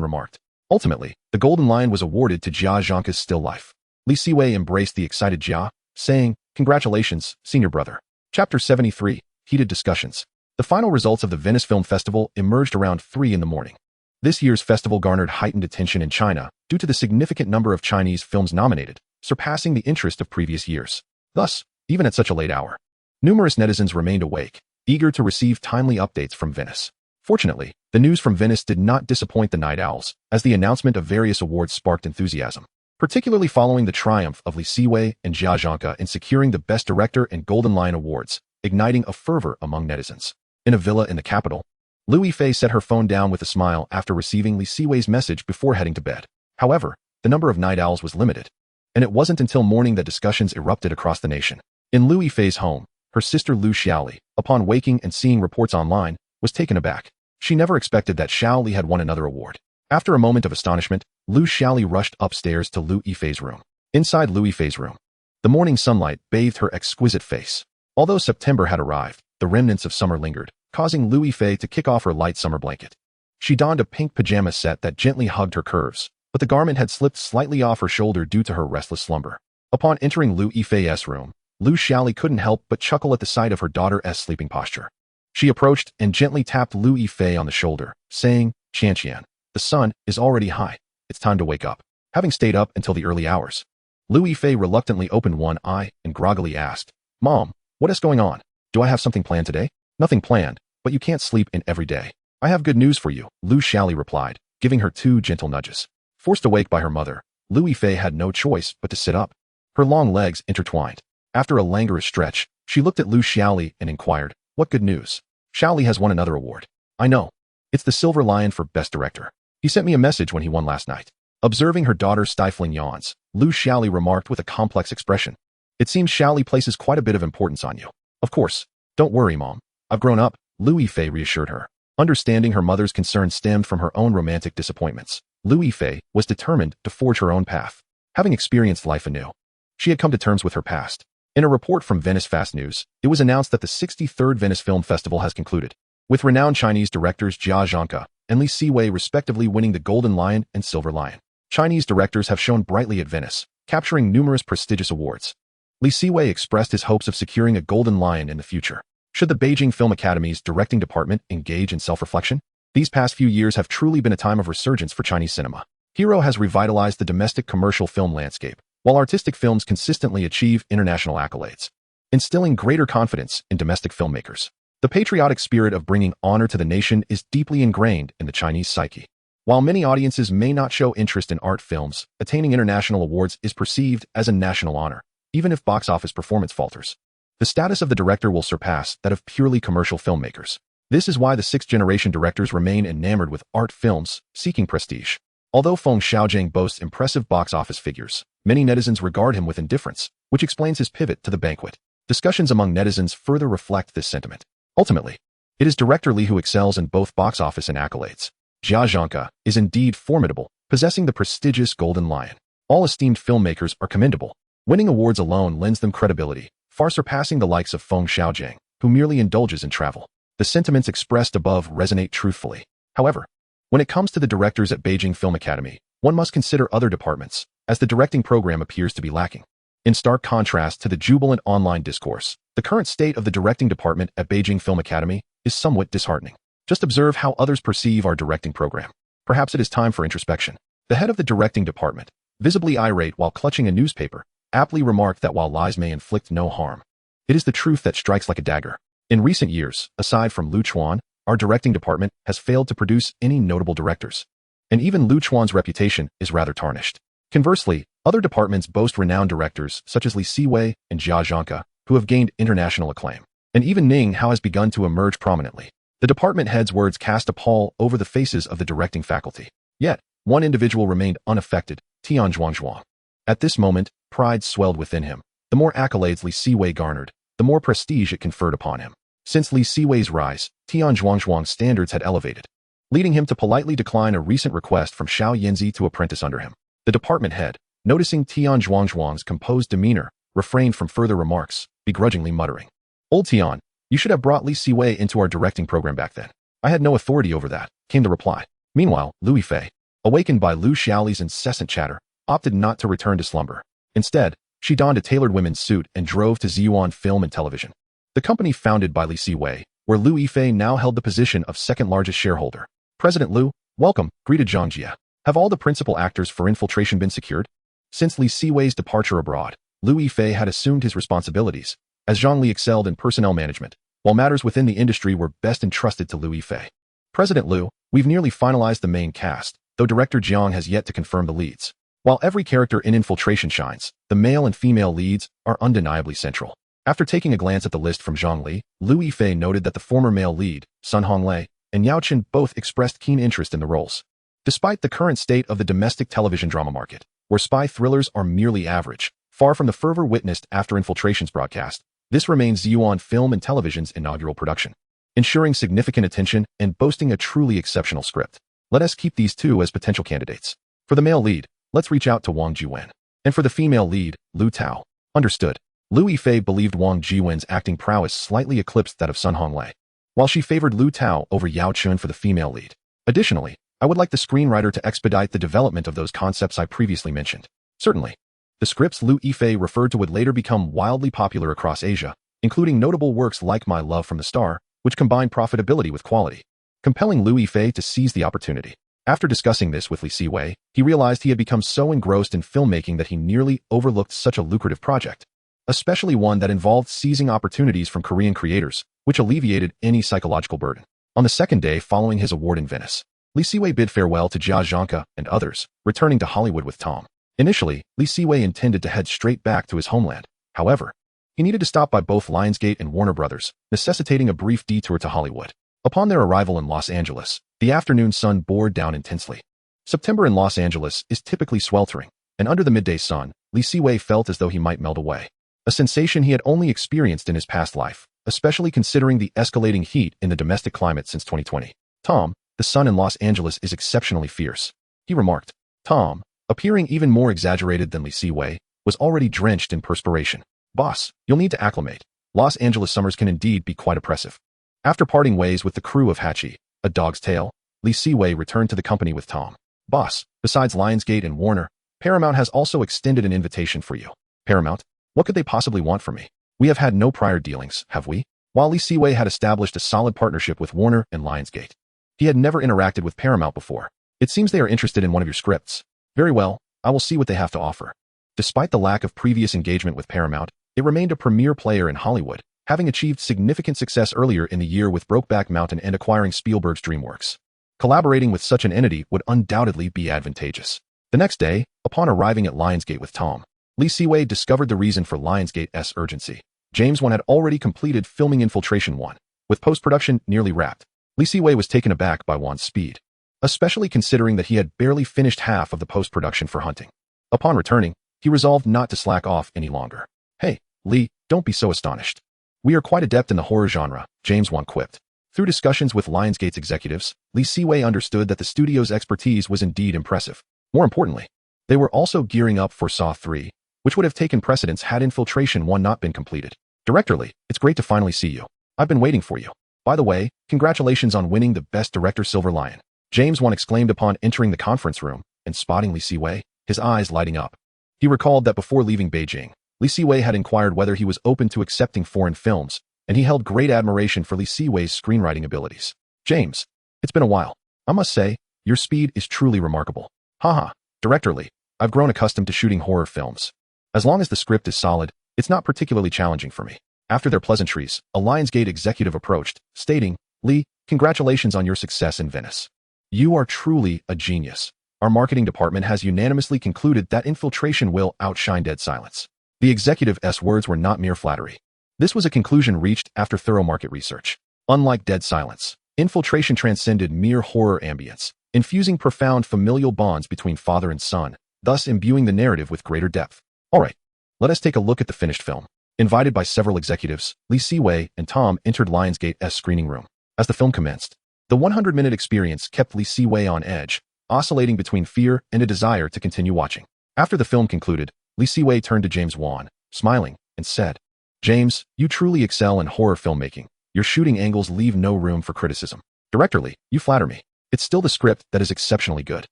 remarked. Ultimately, the golden lion was awarded to Jia Zhangke's still life. Li Siwei embraced the excited Jia, saying, "Congratulations, senior brother." Chapter 73, Heated Discussions. The final results of the Venice Film Festival emerged around 3 in the morning. This year's festival garnered heightened attention in China due to the significant number of Chinese films nominated, surpassing the interest of previous years. Thus, even at such a late hour, numerous netizens remained awake, eager to receive timely updates from Venice. Fortunately, the news from Venice did not disappoint the night owls, as the announcement of various awards sparked enthusiasm, particularly following the triumph of Li Siwei and Jia Zhangke in securing the Best Director and Golden Lion awards, igniting a fervor among netizens. In a villa in the capital, Liu Yifei set her phone down with a smile after receiving Li Siwei's message before heading to bed. However, the number of night owls was limited, and it wasn't until morning that discussions erupted across the nation. In Liu Yifei's home, her sister Liu Xiaoli, upon waking and seeing reports online, was taken aback. She never expected that Xiaoli had won another award. After a moment of astonishment, Liu Xiaoli rushed upstairs to Liu Yifei's room. Inside Liu Yifei's room, the morning sunlight bathed her exquisite face. Although September had arrived, the remnants of summer lingered, causing Liu Yifei to kick off her light summer blanket. She donned a pink pajama set that gently hugged her curves, but the garment had slipped slightly off her shoulder due to her restless slumber. Upon entering Liu Yifei's room, Liu Xiaoli couldn't help but chuckle at the sight of her daughter's sleeping posture. She approached and gently tapped Liu Yifei on the shoulder, saying, "Qianqian, the sun is already high. It's time to wake up." Having stayed up until the early hours, Liu Yifei reluctantly opened one eye and groggily asked, "Mom, what is going on? Do I have something planned today?" "Nothing planned, but you can't sleep in every day. I have good news for you," Liu Xiaoli replied, giving her 2 gentle nudges. Forced awake by her mother, Liu Yifei had no choice but to sit up. Her long legs intertwined. After a languorous stretch, she looked at Liu Xiaoli and inquired, "What good news?" "Xiaoli has won another award." "I know. It's the Silver Lion for Best Director. He sent me a message when he won last night." Observing her daughter's stifling yawns, Liu Xiaoli remarked with a complex expression, "It seems Xiaoli places quite a bit of importance on you." "Of course. Don't worry, Mom. I've grown up," Liu Yifei reassured her. Understanding her mother's concern stemmed from her own romantic disappointments, Liu Yifei was determined to forge her own path. Having experienced life anew, she had come to terms with her past. In a report from Venice Fast News, it was announced that the 63rd Venice Film Festival has concluded, with renowned Chinese directors Jia Zhangke and Li Siwei respectively winning the Golden Lion and Silver Lion. Chinese directors have shone brightly at Venice, capturing numerous prestigious awards. Li Siwei expressed his hopes of securing a Golden Lion in the future. Should the Beijing Film Academy's directing department engage in self-reflection? These past few years have truly been a time of resurgence for Chinese cinema. Hero has revitalized the domestic commercial film landscape, while artistic films consistently achieve international accolades, instilling greater confidence in domestic filmmakers. The patriotic spirit of bringing honor to the nation is deeply ingrained in the Chinese psyche. While many audiences may not show interest in art films, attaining international awards is perceived as a national honor, even if box office performance falters. The status of the director will surpass that of purely commercial filmmakers. This is why the 6th-generation directors remain enamored with art films, seeking prestige. Although Feng Xiaojing boasts impressive box office figures, many netizens regard him with indifference, which explains his pivot to the banquet. Discussions among netizens further reflect this sentiment. Ultimately, it is director Li who excels in both box office and accolades. Jia Zhangke is indeed formidable, possessing the prestigious Golden Lion. All esteemed filmmakers are commendable. Winning awards alone lends them credibility, far surpassing the likes of Feng Xiaojing, who merely indulges in travel. The sentiments expressed above resonate truthfully. However, when it comes to the directors at Beijing Film Academy, one must consider other departments, as the directing program appears to be lacking. In stark contrast to the jubilant online discourse, the current state of the directing department at Beijing Film Academy is somewhat disheartening. Just observe how others perceive our directing program. Perhaps it is time for introspection. The head of the directing department, visibly irate while clutching a newspaper, aptly remarked that while lies may inflict no harm, it is the truth that strikes like a dagger. In recent years, aside from Lu Chuan, our directing department has failed to produce any notable directors. And even Lu Chuan's reputation is rather tarnished. Conversely, other departments boast renowned directors such as Li Siwei and Jia Zhangke, who have gained international acclaim. And even Ning Hao has begun to emerge prominently. The department head's words cast a pall over the faces of the directing faculty. Yet, one individual remained unaffected, Tian Zhuangzhuang. At this moment, pride swelled within him. The more accolades Li Siwei garnered, the more prestige it conferred upon him. Since Li Siwei's rise, Tian Zhuangzhuang's standards had elevated, leading him to politely decline a recent request from Xiao Yinzi to apprentice under him. The department head, noticing Tian Zhuang's composed demeanor, refrained from further remarks, begrudgingly muttering. Old Tian, you should have brought Li Siwei into our directing program back then. I had no authority over that, came the reply. Meanwhile, Lu Yifei, awakened by Lu Xiaoli's incessant chatter, opted not to return to slumber. Instead, she donned a tailored women's suit and drove to Ziyuan Film and Television, the company founded by Li Siwei, where Lu Yifei now held the position of second-largest shareholder. President Lu, welcome, greeted Zhang Jie. Have all the principal actors for infiltration been secured? Since Li Siwei's departure abroad, Lu Yifei had assumed his responsibilities, as Zhang Li excelled in personnel management, while matters within the industry were best entrusted to Lu Yifei. President Lu, we've nearly finalized the main cast, though director Jiang has yet to confirm the leads. While every character in Infiltration shines, the male and female leads are undeniably central. After taking a glance at the list from Zhang Li, Lu Yifei noted that the former male lead, Sun Honglei, and Yao Chen both expressed keen interest in the roles. Despite the current state of the domestic television drama market, where spy thrillers are merely average, far from the fervor witnessed after Infiltration's broadcast, this remains Ziyuan Film and Television's inaugural production, ensuring significant attention and boasting a truly exceptional script. Let us keep these two as potential candidates. For the male lead, let's reach out to Wang Jiwen. And for the female lead, Lu Tao. Understood. Lu Yifei believed Wang Jiwen's acting prowess slightly eclipsed that of Sun Honglei, while she favored Lu Tao over Yao Chun for the female lead. Additionally, I would like the screenwriter to expedite the development of those concepts I previously mentioned. Certainly. The scripts Lu Yifei referred to would later become wildly popular across Asia, including notable works like My Love from the Star, which combine profitability with quality, compelling Lu Yifei to seize the opportunity. After discussing this with Li Siwei, he realized he had become so engrossed in filmmaking that he nearly overlooked such a lucrative project, especially one that involved seizing opportunities from Korean creators, which alleviated any psychological burden. On the second day following his award in Venice, Li Siwei bid farewell to Jia Zhangke and others, returning to Hollywood with Tom. Initially, Li Siwei intended to head straight back to his homeland. However, he needed to stop by both Lionsgate and Warner Brothers, necessitating a brief detour to Hollywood. Upon their arrival in Los Angeles, the afternoon sun bore down intensely. September in Los Angeles is typically sweltering, and under the midday sun, Li Siwei felt as though he might melt away, a sensation he had only experienced in his past life, especially considering the escalating heat in the domestic climate since 2020. Tom, the sun in Los Angeles is exceptionally fierce, he remarked. Tom, appearing even more exaggerated than Li Siwei, was already drenched in perspiration. Boss, you'll need to acclimate. Los Angeles summers can indeed be quite oppressive. After parting ways with the crew of Hachi, A Dog's Tale, Li Siwei returned to the company with Tom. Boss, besides Lionsgate and Warner, Paramount has also extended an invitation for you. Paramount? What could they possibly want from me? We have had no prior dealings, have we? While Li Siwei had established a solid partnership with Warner and Lionsgate, he had never interacted with Paramount before. It seems they are interested in one of your scripts. Very well, I will see what they have to offer. Despite the lack of previous engagement with Paramount, it remained a premier player in Hollywood, having achieved significant success earlier in the year with Brokeback Mountain and acquiring Spielberg's DreamWorks. Collaborating with such an entity would undoubtedly be advantageous. The next day, upon arriving at Lionsgate with Tom, Li Siwei discovered the reason for Lionsgate's urgency. James Wan had already completed filming Infiltration 1, with post-production nearly wrapped. Li Siwei was taken aback by Wan's speed, especially considering that he had barely finished half of the post-production for Hunting. Upon returning, he resolved not to slack off any longer. Hey, Li, don't be so astonished. We are quite adept in the horror genre, James Wan quipped. Through discussions with Lionsgate's executives, Li Siwei understood that the studio's expertise was indeed impressive. More importantly, they were also gearing up for Saw 3, which would have taken precedence had Infiltration 1 not been completed. Director Li, it's great to finally see you. I've been waiting for you. By the way, congratulations on winning the Best Director Silver Lion, James Wan exclaimed upon entering the conference room and spotting Li Siwei, his eyes lighting up. He recalled that before leaving Beijing, Li Siwei had inquired whether he was open to accepting foreign films, and he held great admiration for Li Siwei's screenwriting abilities. James, it's been a while. I must say, your speed is truly remarkable. Haha, Director Li, I've grown accustomed to shooting horror films. As long as the script is solid, it's not particularly challenging for me. After their pleasantries, a Lionsgate executive approached, stating, Li, congratulations on your success in Venice. You are truly a genius. Our marketing department has unanimously concluded that Infiltration will outshine Dead Silence. The executive's words were not mere flattery. This was a conclusion reached after thorough market research. Unlike Dead Silence, Infiltration transcended mere horror ambience, infusing profound familial bonds between father and son, thus imbuing the narrative with greater depth. Alright, let us take a look at the finished film. Invited by several executives, Li Siwei and Tom entered Lionsgate's screening room. As the film commenced, the 100-minute experience kept Li Siwei on edge, oscillating between fear and a desire to continue watching. After the film concluded, Li Siwei turned to James Wan, smiling, and said, "James, you truly excel in horror filmmaking. Your shooting angles leave no room for criticism. Directorly, you flatter me. It's still the script that is exceptionally good.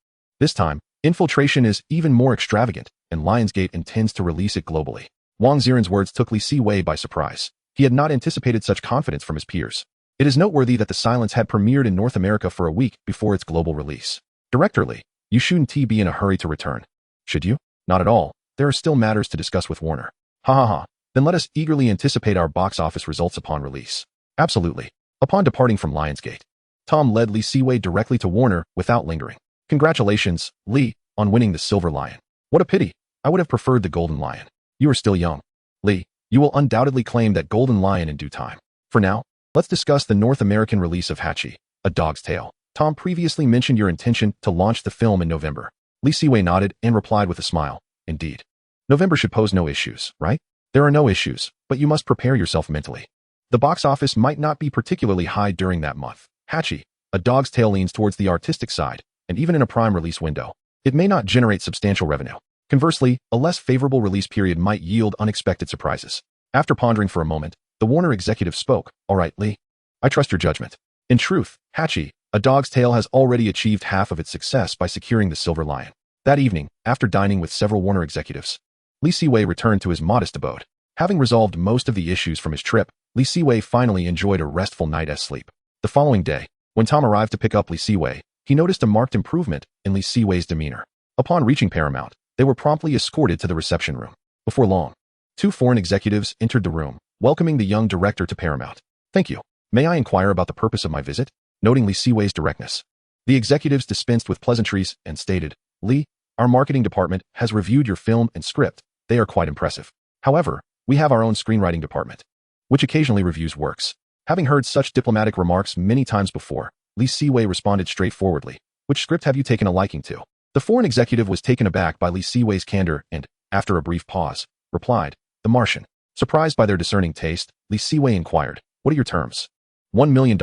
This time, Infiltration is even more extravagant, and Lionsgate intends to release it globally." Wang Ziren's words took Li Siwei by surprise. He had not anticipated such confidence from his peers. It is noteworthy that The Silence had premiered in North America for a week before its global release. Directorly, you shouldn't be in a hurry to return. Should you? Not at all. There are still matters to discuss with Warner. Ha ha ha. Then let us eagerly anticipate our box office results upon release. Absolutely. Upon departing from Lionsgate, Tom led Li Siwei directly to Warner without lingering. Congratulations, Li, on winning the Silver Lion. What a pity. I would have preferred the Golden Lion. You are still young. Li, you will undoubtedly claim that Golden Lion in due time. For now, let's discuss the North American release of Hachi, A Dog's Tale. Tom previously mentioned your intention to launch the film in November. Li Siwei nodded and replied with a smile. Indeed. November should pose no issues, right? There are no issues, but you must prepare yourself mentally. The box office might not be particularly high during that month. Hachi, A Dog's Tale leans towards the artistic side, and even in a prime release window, it may not generate substantial revenue. Conversely, a less favorable release period might yield unexpected surprises. After pondering for a moment, the Warner executive spoke. All right, Li. I trust your judgment. In truth, Hachi, A Dog's Tale has already achieved half of its success by securing the Silver Lion. That evening, after dining with several Warner executives, Li Siwei returned to his modest abode. Having resolved most of the issues from his trip, Li Siwei finally enjoyed a restful night's sleep. The following day, when Tom arrived to pick up Li Siwei, he noticed a marked improvement in Li Siwei's demeanor. Upon reaching Paramount, they were promptly escorted to the reception room. Before long, two foreign executives entered the room, welcoming the young director to Paramount. Thank you. May I inquire about the purpose of my visit? Noting Li Siwei's directness, the executives dispensed with pleasantries and stated, Li, our marketing department has reviewed your film and script. They are quite impressive. However, we have our own screenwriting department, which occasionally reviews works. Having heard such diplomatic remarks many times before, Li Siwei responded straightforwardly. Which script have you taken a liking to? The foreign executive was taken aback by Li Siwei's candor and, after a brief pause, replied, The Martian. Surprised by their discerning taste, Li Siwei inquired, What are your terms? $1 million.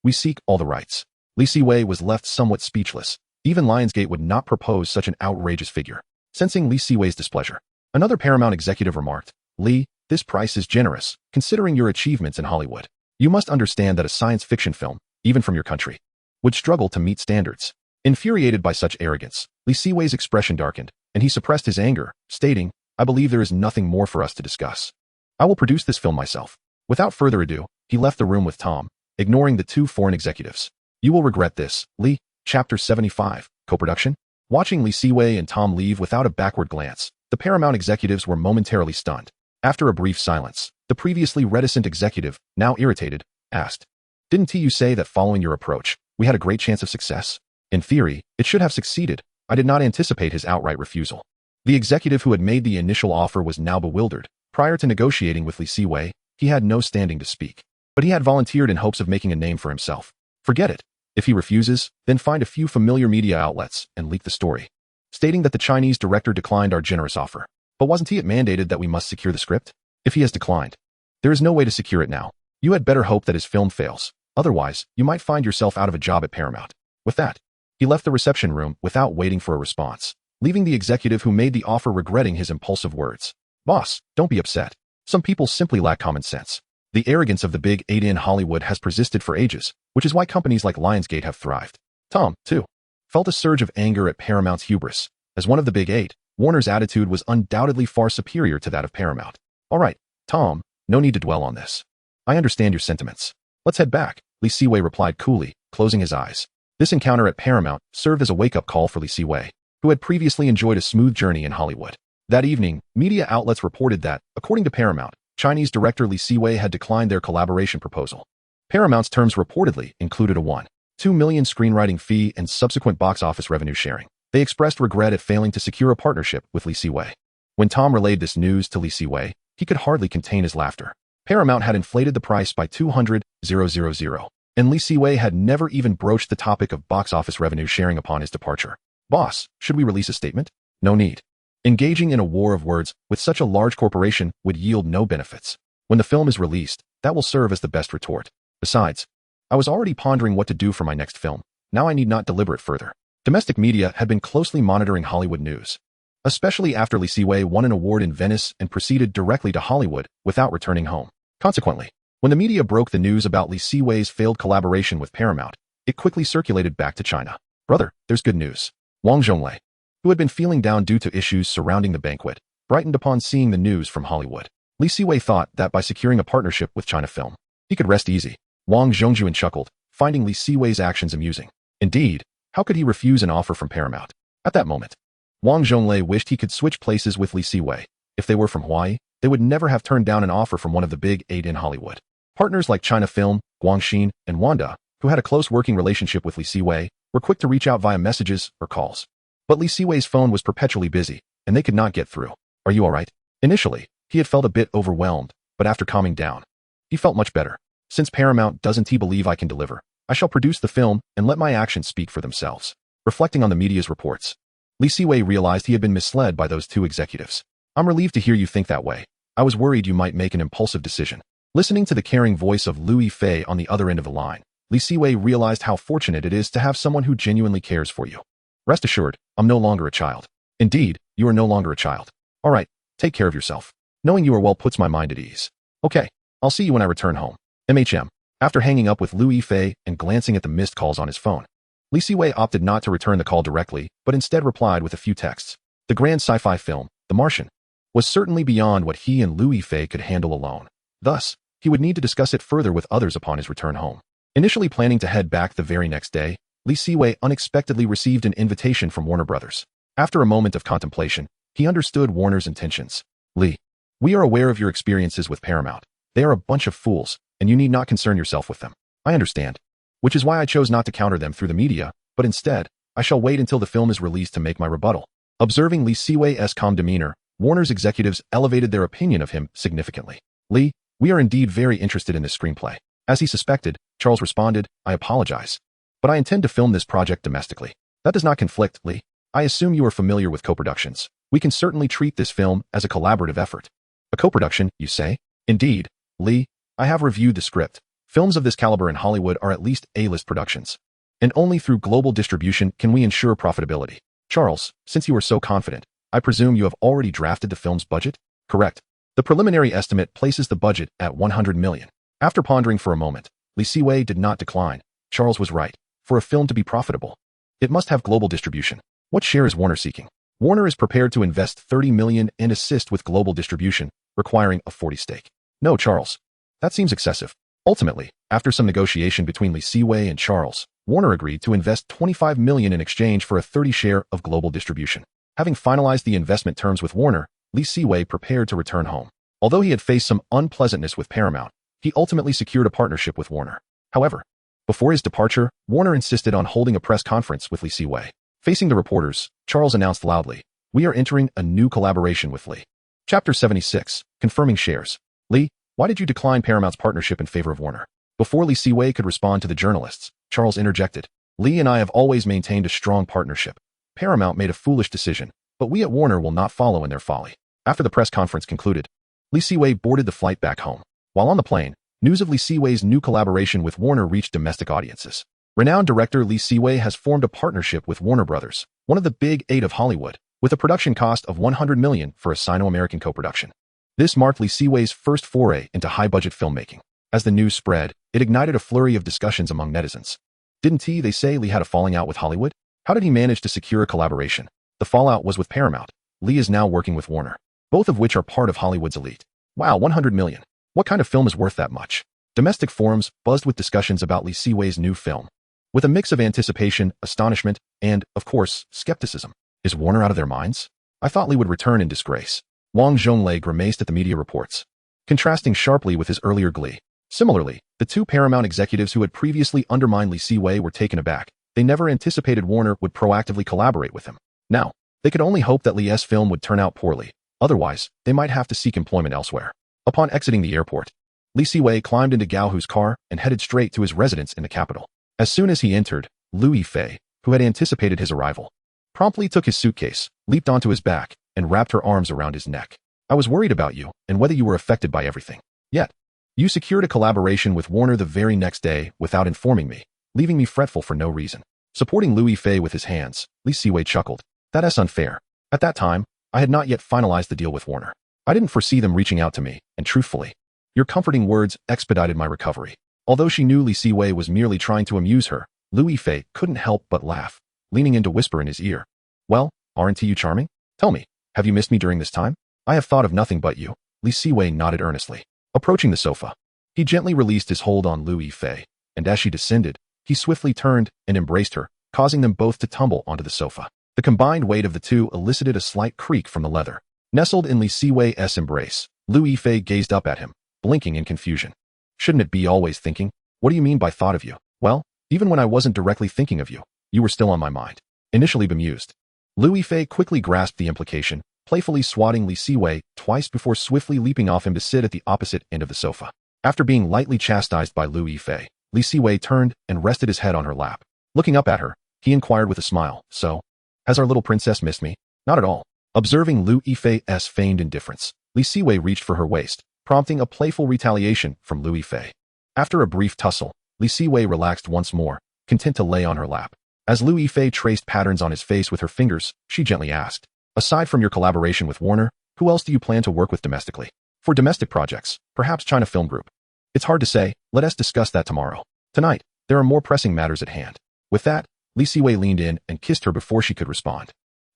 We seek all the rights. Li Siwei was left somewhat speechless. Even Lionsgate would not propose such an outrageous figure. Sensing Li Siwei's displeasure, another Paramount executive remarked, Li, this price is generous, considering your achievements in Hollywood. You must understand that a science fiction film, even from your country, would struggle to meet standards. Infuriated by such arrogance, Li Siwei's expression darkened, and he suppressed his anger, stating, I believe there is nothing more for us to discuss. I will produce this film myself. Without further ado, he left the room with Tom, ignoring the two foreign executives. You will regret this, Li. Chapter 75, Co-Production? Watching Li Siwei and Tom leave without a backward glance, the Paramount executives were momentarily stunned. After a brief silence, the previously reticent executive, now irritated, asked, Didn't you say that following your approach, we had a great chance of success? In theory, it should have succeeded. I did not anticipate his outright refusal. The executive who had made the initial offer was now bewildered. Prior to negotiating with Li Siwei, he had no standing to speak. But he had volunteered in hopes of making a name for himself. Forget it. If he refuses, then find a few familiar media outlets and leak the story, stating that the Chinese director declined our generous offer. But wasn't it mandated that we must secure the script? If he has declined, there is no way to secure it now. You had better hope that his film fails. Otherwise, you might find yourself out of a job at Paramount. With that, he left the reception room without waiting for a response, leaving the executive who made the offer regretting his impulsive words. Boss, don't be upset. Some people simply lack common sense. The arrogance of the Big Eight in Hollywood has persisted for ages, which is why companies like Lionsgate have thrived. Tom, too, felt a surge of anger at Paramount's hubris. As one of the Big Eight, Warner's attitude was undoubtedly far superior to that of Paramount. All right, Tom, no need to dwell on this. I understand your sentiments. Let's head back, Li Siwei replied coolly, closing his eyes. This encounter at Paramount served as a wake-up call for Li Siwei, who had previously enjoyed a smooth journey in Hollywood. That evening, media outlets reported that, according to Paramount, Chinese director Li Siwei had declined their collaboration proposal. Paramount's terms reportedly included a $1.2 million screenwriting fee and subsequent box office revenue sharing. They expressed regret at failing to secure a partnership with Li Siwei. When Tom relayed this news to Li Siwei, he could hardly contain his laughter. Paramount had inflated the price by $200,000, and Li Siwei had never even broached the topic of box office revenue sharing upon his departure. Boss, should we release a statement? No need. Engaging in a war of words with such a large corporation would yield no benefits. When the film is released, that will serve as the best retort. Besides, I was already pondering what to do for my next film. Now I need not deliberate further. Domestic media had been closely monitoring Hollywood news. especially after Li Siwei won an award in Venice and proceeded directly to Hollywood without returning home. Consequently, when the media broke the news about Li Siwei's failed collaboration with Paramount, it quickly circulated back to China. Brother, there's good news. Wang Zhonglei, who had been feeling down due to issues surrounding the banquet, brightened upon seeing the news from Hollywood. Li Siwei thought that by securing a partnership with China Film, he could rest easy. Wang Zhongjuan chuckled, finding Li Siwei's actions amusing. Indeed, how could he refuse an offer from Paramount? At that moment, Wang Zhonglei wished he could switch places with Li Siwei. If they were from Hawaii, they would never have turned down an offer from one of the big 8 in Hollywood. Partners like China Film, Guangxin, and Wanda, who had a close working relationship with Li Siwei, were quick to reach out via messages or calls. But Li Siwei's phone was perpetually busy, and they could not get through. Are you alright? Initially, he had felt a bit overwhelmed, but after calming down, he felt much better. Since Paramount doesn't believe I can deliver, I shall produce the film and let my actions speak for themselves. Reflecting on the media's reports, Li Siwei realized he had been misled by those 2 executives. I'm relieved to hear you think that way. I was worried you might make an impulsive decision. Listening to the caring voice of Louis Fei on the other end of the line, Li Siwei realized how fortunate it is to have someone who genuinely cares for you. Rest assured, I'm no longer a child. Indeed, you are no longer a child. Alright, take care of yourself. Knowing you are well puts my mind at ease. Okay, I'll see you when I return home. MHM. After hanging up with Louis Fei and glancing at the missed calls on his phone, Li Siwei opted not to return the call directly, but instead replied with a few texts. The grand sci-fi film, The Martian, was certainly beyond what he and Louis Fei could handle alone. Thus, he would need to discuss it further with others upon his return home. Initially planning to head back the very next day, Li Siwei unexpectedly received an invitation from Warner Brothers. After a moment of contemplation, he understood Warner's intentions. Li, we are aware of your experiences with Paramount. They are a bunch of fools, and you need not concern yourself with them. I understand. Which is why I chose not to counter them through the media, but instead, I shall wait until the film is released to make my rebuttal. Observing Li Siwei's calm demeanor, Warner's executives elevated their opinion of him significantly. Li, we are indeed very interested in this screenplay. As he suspected, Charles responded, I apologize. But I intend to film this project domestically. That does not conflict, Li. I assume you are familiar with co-productions. We can certainly treat this film as a collaborative effort. A co-production, you say? Indeed, Li, I have reviewed the script. Films of this caliber in Hollywood are at least A-list productions. And only through global distribution can we ensure profitability. Charles, since you are so confident, I presume you have already drafted the film's budget? Correct. The preliminary estimate places the budget at 100 million. After pondering for a moment, Li Siwei did not decline. Charles was right. For a film to be profitable, it must have global distribution. What share is Warner seeking? Warner is prepared to invest 30 million and assist with global distribution, requiring a 40 stake. No, Charles. That seems excessive. Ultimately, after some negotiation between Li Siwei and Charles, Warner agreed to invest 25 million in exchange for a 30 share of global distribution. Having finalized the investment terms with Warner, Li Siwei prepared to return home. Although he had faced some unpleasantness with Paramount, he ultimately secured a partnership with Warner. However, before his departure, Warner insisted on holding a press conference with Li Siwei. Facing the reporters, Charles announced loudly, we are entering a new collaboration with Li. Chapter 76, Confirming Shares. Li, why did you decline Paramount's partnership in favor of Warner? Before Li Siwei could respond to the journalists, Charles interjected. Li and I have always maintained a strong partnership. Paramount made a foolish decision, but we at Warner will not follow in their folly. After the press conference concluded, Li Siwei boarded the flight back home. While on the plane, news of Li Siwei's new collaboration with Warner reached domestic audiences. Renowned director Li Siwei has formed a partnership with Warner Brothers, one of the big 8 of Hollywood, with a production cost of 100 million for a Sino-American co-production. This marked Li Siwei's first foray into high-budget filmmaking. As the news spread, it ignited a flurry of discussions among netizens. They say Li had a falling out with Hollywood? How did he manage to secure a collaboration? The fallout was with Paramount. Li is now working with Warner, both of which are part of Hollywood's elite. Wow, 100 million. What kind of film is worth that much? Domestic forums buzzed with discussions about Li Siwei's new film, with a mix of anticipation, astonishment, and, of course, skepticism. Is Warner out of their minds? I thought Li would return in disgrace. Wang Zhonglei grimaced at the media reports, contrasting sharply with his earlier glee. Similarly, the 2 Paramount executives who had previously undermined Li Siwei were taken aback. They never anticipated Warner would proactively collaborate with him. Now, they could only hope that Li's film would turn out poorly. Otherwise, they might have to seek employment elsewhere. Upon exiting the airport, Li Siwei climbed into Gao Hu's car and headed straight to his residence in the capital. As soon as he entered, Louis Fei, who had anticipated his arrival, promptly took his suitcase, leaped onto his back, and wrapped her arms around his neck. I was worried about you and whether you were affected by everything. Yet, you secured a collaboration with Warner the very next day without informing me, leaving me fretful for no reason. Supporting Louis Fei with his hands, Li Siwei chuckled. That is unfair. At that time, I had not yet finalized the deal with Warner. I didn't foresee them reaching out to me, and truthfully, your comforting words expedited my recovery. Although she knew Li Siwei was merely trying to amuse her, Lu Yifei couldn't help but laugh, leaning in to whisper in his ear. Well, aren't you charming? Tell me, have you missed me during this time? I have thought of nothing but you. Li Siwei nodded earnestly. Approaching the sofa, he gently released his hold on Lu Yifei, and as she descended, he swiftly turned and embraced her, causing them both to tumble onto the sofa. The combined weight of the two elicited a slight creak from the leather. Nestled in Li Siwei's embrace, Lu Yifei gazed up at him, blinking in confusion. Shouldn't it be always thinking? What do you mean by thought of you? Well, even when I wasn't directly thinking of you, you were still on my mind. Initially bemused, Lu Yifei quickly grasped the implication, playfully swatting Li Siwei twice before swiftly leaping off him to sit at the opposite end of the sofa. After being lightly chastised by Lu Yifei, Li Siwei turned and rested his head on her lap. Looking up at her, he inquired with a smile, so, has our little princess missed me? Not at all. Observing Lu Yifei's feigned indifference, Li Siwei reached for her waist, prompting a playful retaliation from Lu Yifei. After a brief tussle, Li Siwei relaxed once more, content to lay on her lap. As Lu Yifei traced patterns on his face with her fingers, she gently asked, aside from your collaboration with Warner, who else do you plan to work with domestically? For domestic projects, perhaps China Film Group. It's hard to say, let us discuss that tomorrow. Tonight, there are more pressing matters at hand. With that, Li Siwei leaned in and kissed her before she could respond.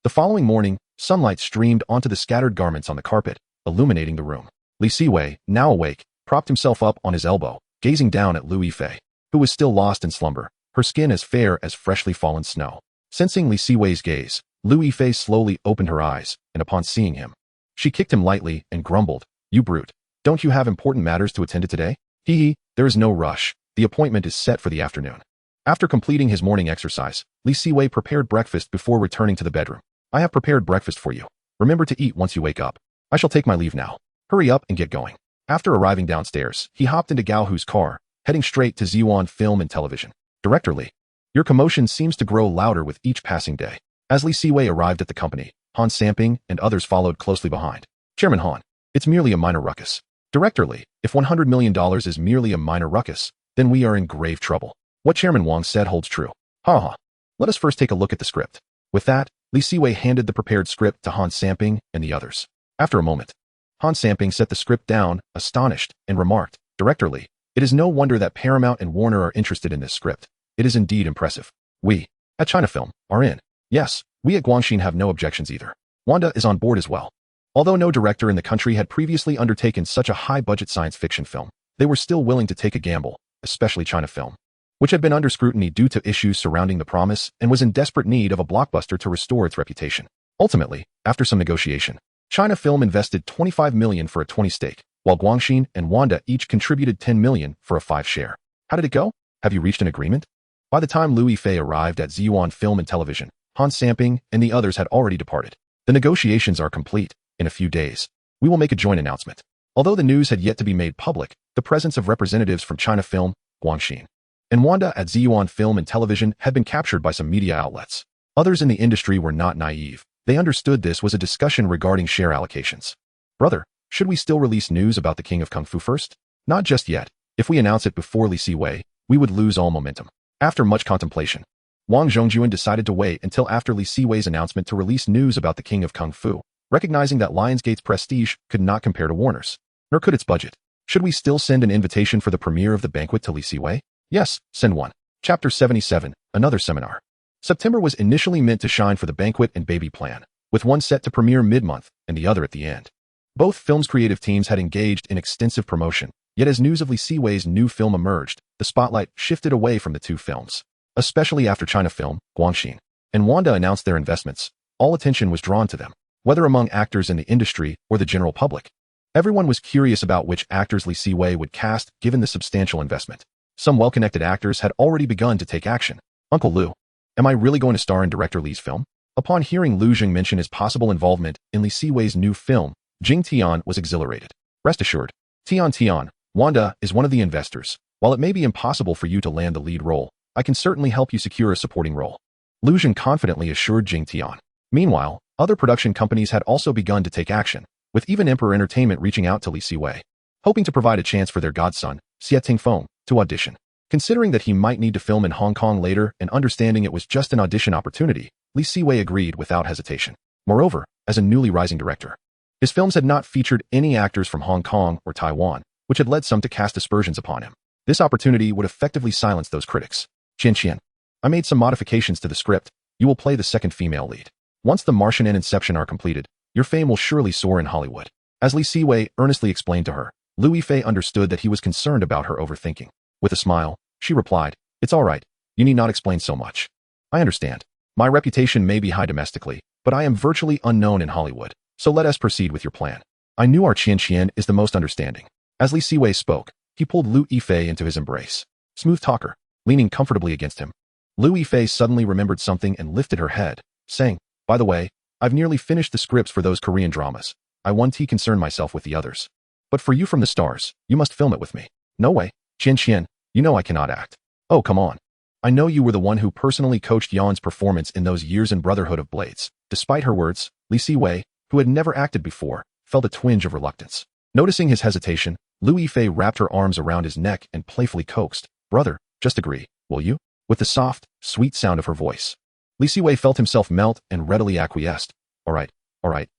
The following morning, sunlight streamed onto the scattered garments on the carpet, illuminating the room. Li Siwei, now awake, propped himself up on his elbow, gazing down at Lu Yifei, who was still lost in slumber, her skin as fair as freshly fallen snow. Sensing Li Siwei's gaze, Lu Yifei slowly opened her eyes, and upon seeing him, she kicked him lightly and grumbled, you brute, don't you have important matters to attend to today? Hee, there is no rush, the appointment is set for the afternoon. After completing his morning exercise, Li Siwei prepared breakfast before returning to the bedroom. I have prepared breakfast for you. Remember to eat once you wake up. I shall take my leave now. Hurry up and get going. After arriving downstairs, he hopped into Gao Hu's car, heading straight to Ziyuan Film and Television. Director Li, your commotion seems to grow louder with each passing day. As Li Siwei arrived at the company, Han Samping and others followed closely behind. Chairman Han, it's merely a minor ruckus. Director Li, if $100 million is merely a minor ruckus, then we are in grave trouble. What Chairman Wang said holds true. Ha. Let us first take a look at the script. With that, Li Siwei handed the prepared script to Han Samping and the others. After a moment, Han Samping set the script down, astonished, and remarked, Director Li, it is no wonder that Paramount and Warner are interested in this script. It is indeed impressive. We, at China Film, are in. Yes, we at Guangxin have no objections either. Wanda is on board as well. Although no director in the country had previously undertaken such a high-budget science fiction film, they were still willing to take a gamble, especially China Film, which had been under scrutiny due to issues surrounding the promise and was in desperate need of a blockbuster to restore its reputation. Ultimately, after some negotiation, China Film invested $25 million for a 20 stake, while Guangxin and Wanda each contributed $10 million for a 5 share. How did it go? Have you reached an agreement? By the time Lu Yifei arrived at Ziyuan Film and Television, Han Samping and the others had already departed. The negotiations are complete. In a few days, we will make a joint announcement. Although the news had yet to be made public, the presence of representatives from China Film, Guangxin, and Wanda at Ziyuan Film and Television had been captured by some media outlets. Others in the industry were not naive. They understood this was a discussion regarding share allocations. Brother, should we still release news about the King of Kung Fu first? Not just yet. If we announce it before Li Siwei, we would lose all momentum. After much contemplation, Wang Zhongjuan decided to wait until after Li Siwei's announcement to release news about the King of Kung Fu, recognizing that Lionsgate's prestige could not compare to Warner's, nor could its budget. Should we still send an invitation for the premiere of the banquet to Li Siwei? Yes, send one. Chapter 77, Another Seminar. September was initially meant to shine for the banquet and baby plan, with one set to premiere mid-month and the other at the end. Both films' creative teams had engaged in extensive promotion, yet as news of Li Siwei's new film emerged, the spotlight shifted away from the two films. Especially after China Film, Guangxin, and Wanda announced their investments, all attention was drawn to them. Whether among actors in the industry or the general public, everyone was curious about which actors Li Siwei would cast given the substantial investment. Some well-connected actors had already begun to take action. Uncle Lu, am I really going to star in Director Li's film? Upon hearing Lu Jing mention his possible involvement in Li Siwei's new film, Jing Tian was exhilarated. Rest assured, Tian, Wanda is one of the investors. While it may be impossible for you to land the lead role, I can certainly help you secure a supporting role. Lu Jing confidently assured Jing Tian. Meanwhile, other production companies had also begun to take action, with even Emperor Entertainment reaching out to Li Siwei, hoping to provide a chance for their godson, Xie Tingfeng, to audition. Considering that he might need to film in Hong Kong later and understanding it was just an audition opportunity, Li Siwei agreed without hesitation. Moreover, as a newly rising director. His films had not featured any actors from Hong Kong or Taiwan, which had led some to cast aspersions upon him. This opportunity would effectively silence those critics. Qian, I made some modifications to the script. You will play the second female lead. Once The Martian and Inception are completed, your fame will surely soar in Hollywood. As Li Siwei earnestly explained to her, Lu Yifei understood that he was concerned about her overthinking. With a smile, she replied, "It's all right. You need not explain so much. I understand. My reputation may be high domestically, but I am virtually unknown in Hollywood, so let us proceed with your plan." I knew our Qian is the most understanding. As Li Siwei spoke, he pulled Lu Yifei into his embrace. Smooth talker, leaning comfortably against him. Lu Yifei suddenly remembered something and lifted her head, saying, "By the way, I've nearly finished the scripts for those Korean dramas. I want to concern myself with the others. But for you from the stars, you must film it with me." "No way, Qian, you know I cannot act." "Oh, come on. I know you were the one who personally coached Yan's performance in those years in Brotherhood of Blades." Despite her words, Li Siwei, who had never acted before, felt a twinge of reluctance. Noticing his hesitation, Lu Yifei wrapped her arms around his neck and playfully coaxed, "Brother, just agree, will you?" With the soft, sweet sound of her voice. Li Siwei felt himself melt and readily acquiesced. All right,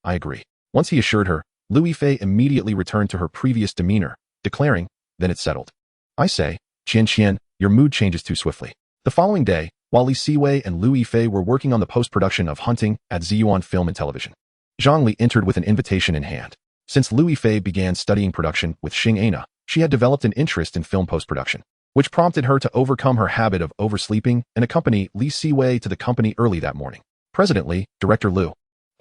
I agree." Once he assured her, Lu Yifei immediately returned to her previous demeanor, declaring, "Then it's settled." "I say, Qian, your mood changes too swiftly." The following day, while Li Siwei and Lu Yifei were working on the post-production of Hunting at Ziyuan Film and Television, Zhang Li entered with an invitation in hand. Since Lu Yifei began studying production with Xing Ana, she had developed an interest in film post-production, which prompted her to overcome her habit of oversleeping and accompany Li Siwei to the company early that morning. "President Li, Director Lu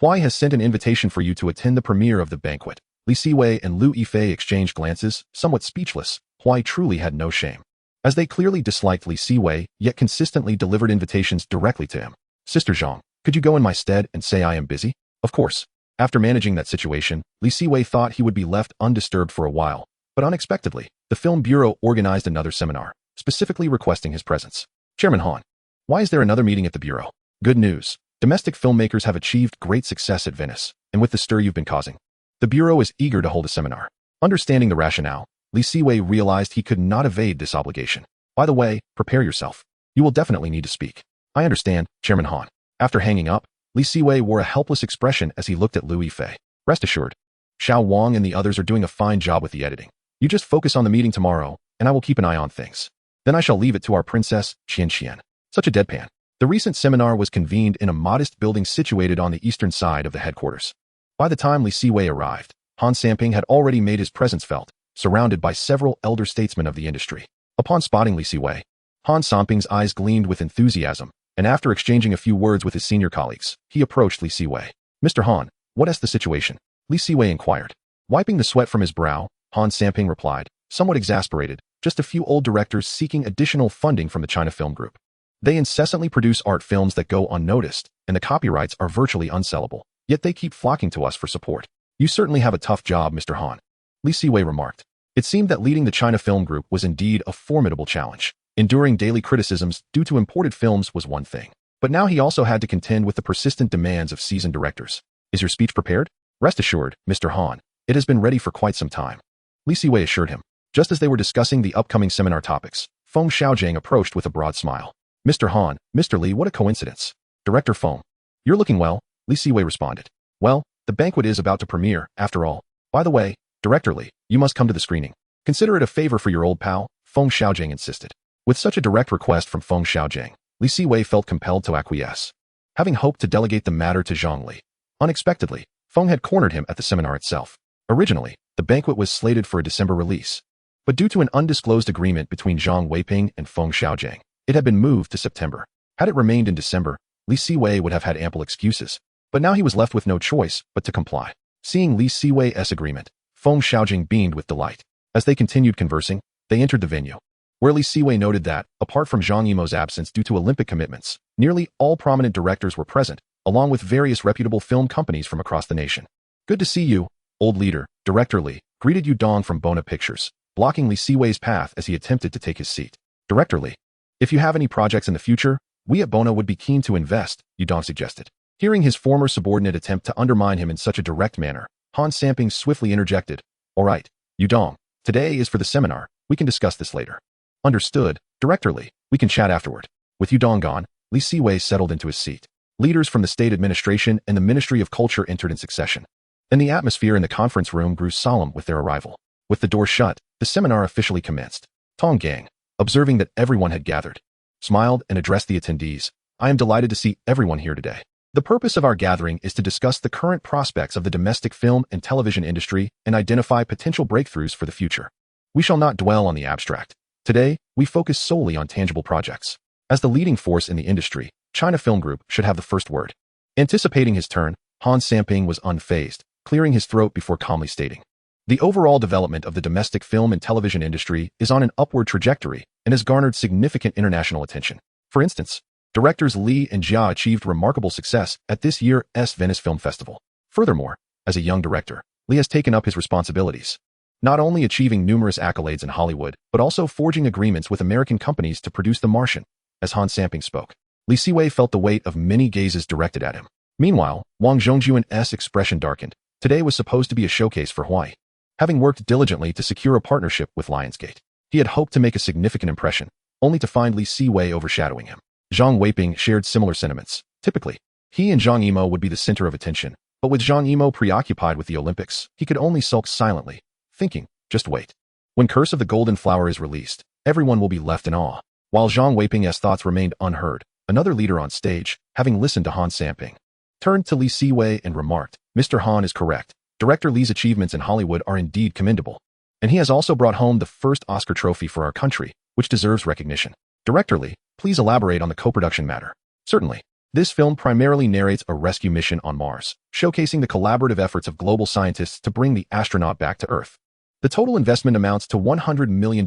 Huai has sent an invitation for you to attend the premiere of the banquet." Li Siwei and Lu Yifei exchanged glances, somewhat speechless. Huai truly had no shame, as they clearly disliked Li Siwei, yet consistently delivered invitations directly to him. "Sister Zhang, could you go in my stead and say I am busy?" Of course. After managing that situation, Li Siwei thought he would be left undisturbed for a while, but unexpectedly, the Film Bureau organized another seminar, specifically requesting his presence. "Chairman Han, why is there another meeting at the Bureau?" "Good news. Domestic filmmakers have achieved great success at Venice, and with the stir you've been causing, the Bureau is eager to hold a seminar." Understanding the rationale, Li Siwei realized he could not evade this obligation. "By the way, prepare yourself. You will definitely need to speak." "I understand, Chairman Han." After hanging up, Li Siwei wore a helpless expression as he looked at Lu Yifei. "Rest assured, Xiao Wang and the others are doing a fine job with the editing. You just focus on the meeting tomorrow, and I will keep an eye on things. Then I shall leave it to our princess, Qian." Such a deadpan. The recent seminar was convened in a modest building situated on the eastern side of the headquarters. By the time Li Siwei arrived, Han Samping had already made his presence felt, surrounded by several elder statesmen of the industry. Upon spotting Li Siwei, Han Samping's eyes gleamed with enthusiasm, and after exchanging a few words with his senior colleagues, he approached Li Siwei. "Mr. Han, what is the situation?" Li Siwei inquired. Wiping the sweat from his brow, Han Samping replied, somewhat exasperated, "Just a few old directors seeking additional funding from the China Film Group. They incessantly produce art films that go unnoticed, and the copyrights are virtually unsellable, yet they keep flocking to us for support. You certainly have a tough job, Mr. Han." Li Siwei remarked. It seemed that leading the China Film Group was indeed a formidable challenge. Enduring daily criticisms due to imported films was one thing, but now he also had to contend with the persistent demands of seasoned directors. "Is your speech prepared?" "Rest assured, Mr. Han, it has been ready for quite some time," Li Siwei assured him. Just as they were discussing the upcoming seminar topics, Feng Xiaojing approached with a broad smile. "Mr. Han, Mr. Li, what a coincidence." "Director Feng, you're looking well," Li Siwei responded. "Well, the banquet is about to premiere, after all. By the way, Director Li, you must come to the screening. Consider it a favor for your old pal," Feng Xiaojing insisted. With such a direct request from Feng Xiaojing, Li Siwei felt compelled to acquiesce. Having hoped to delegate the matter to Zhang Li, unexpectedly, Feng had cornered him at the seminar itself. Originally, the banquet was slated for a December release, but due to an undisclosed agreement between Zhang Weiping and Feng Xiaojing, it had been moved to September. Had it remained in December, Li Siwei would have had ample excuses, but now he was left with no choice but to comply. Seeing Li Siwei's agreement, Feng Xiaojing beamed with delight. As they continued conversing, they entered the venue, where Li Siwei noted that, apart from Zhang Yimou's absence due to Olympic commitments, nearly all prominent directors were present, along with various reputable film companies from across the nation. "Good to see you, old leader," Director Li greeted Yu Dong from Bona Pictures, blocking Li Siwei's path as he attempted to take his seat. "Director Li, if you have any projects in the future, we at Bona would be keen to invest," Yu Dong suggested. Hearing his former subordinate attempt to undermine him in such a direct manner, Han Samping swiftly interjected, "All right, Yu Dong, today is for the seminar. We can discuss this later." "Understood, Director Li. We can chat afterward." With Yu Dong gone, Li Siwei settled into his seat. Leaders from the state administration and the Ministry of Culture entered in succession, and the atmosphere in the conference room grew solemn with their arrival. With the door shut, the seminar officially commenced. Tong Gang, observing that everyone had gathered, smiled and addressed the attendees. I am delighted to see everyone here today. The purpose of our gathering is to discuss the current prospects of the domestic film and television industry and identify potential breakthroughs for the future. We shall not dwell on the abstract. Today, we focus solely on tangible projects. As the leading force in the industry, China Film Group should have the first word. Anticipating his turn, Han Samping was unfazed, clearing his throat before calmly stating, "The overall development of the domestic film and television industry is on an upward trajectory and has garnered significant international attention. For instance, directors Li and Jia achieved remarkable success at this year's Venice Film Festival. Furthermore, as a young director, Li has taken up his responsibilities, not only achieving numerous accolades in Hollywood, but also forging agreements with American companies to produce The Martian." As Han Samping spoke, Li Siwei felt the weight of many gazes directed at him. Meanwhile, Wang Zhongjuan's expression darkened. Today was supposed to be a showcase for Hawaii. Having worked diligently to secure a partnership with Lionsgate, he had hoped to make a significant impression, only to find Li Siwei overshadowing him. Zhang Weiping shared similar sentiments. Typically, he and Zhang Yimou would be the center of attention, but with Zhang Yimou preoccupied with the Olympics, he could only sulk silently, thinking, just wait. When Curse of the Golden Flower is released, everyone will be left in awe. While Zhang Weiping's thoughts remained unheard, another leader on stage, having listened to Han Samping, turned to Li Siwei and remarked, "Mr. Han is correct. Director Li's achievements in Hollywood are indeed commendable, and he has also brought home the first Oscar trophy for our country, which deserves recognition. Director Li, please elaborate on the co-production matter." "Certainly. This film primarily narrates a rescue mission on Mars, showcasing the collaborative efforts of global scientists to bring the astronaut back to Earth. The total investment amounts to $100 million,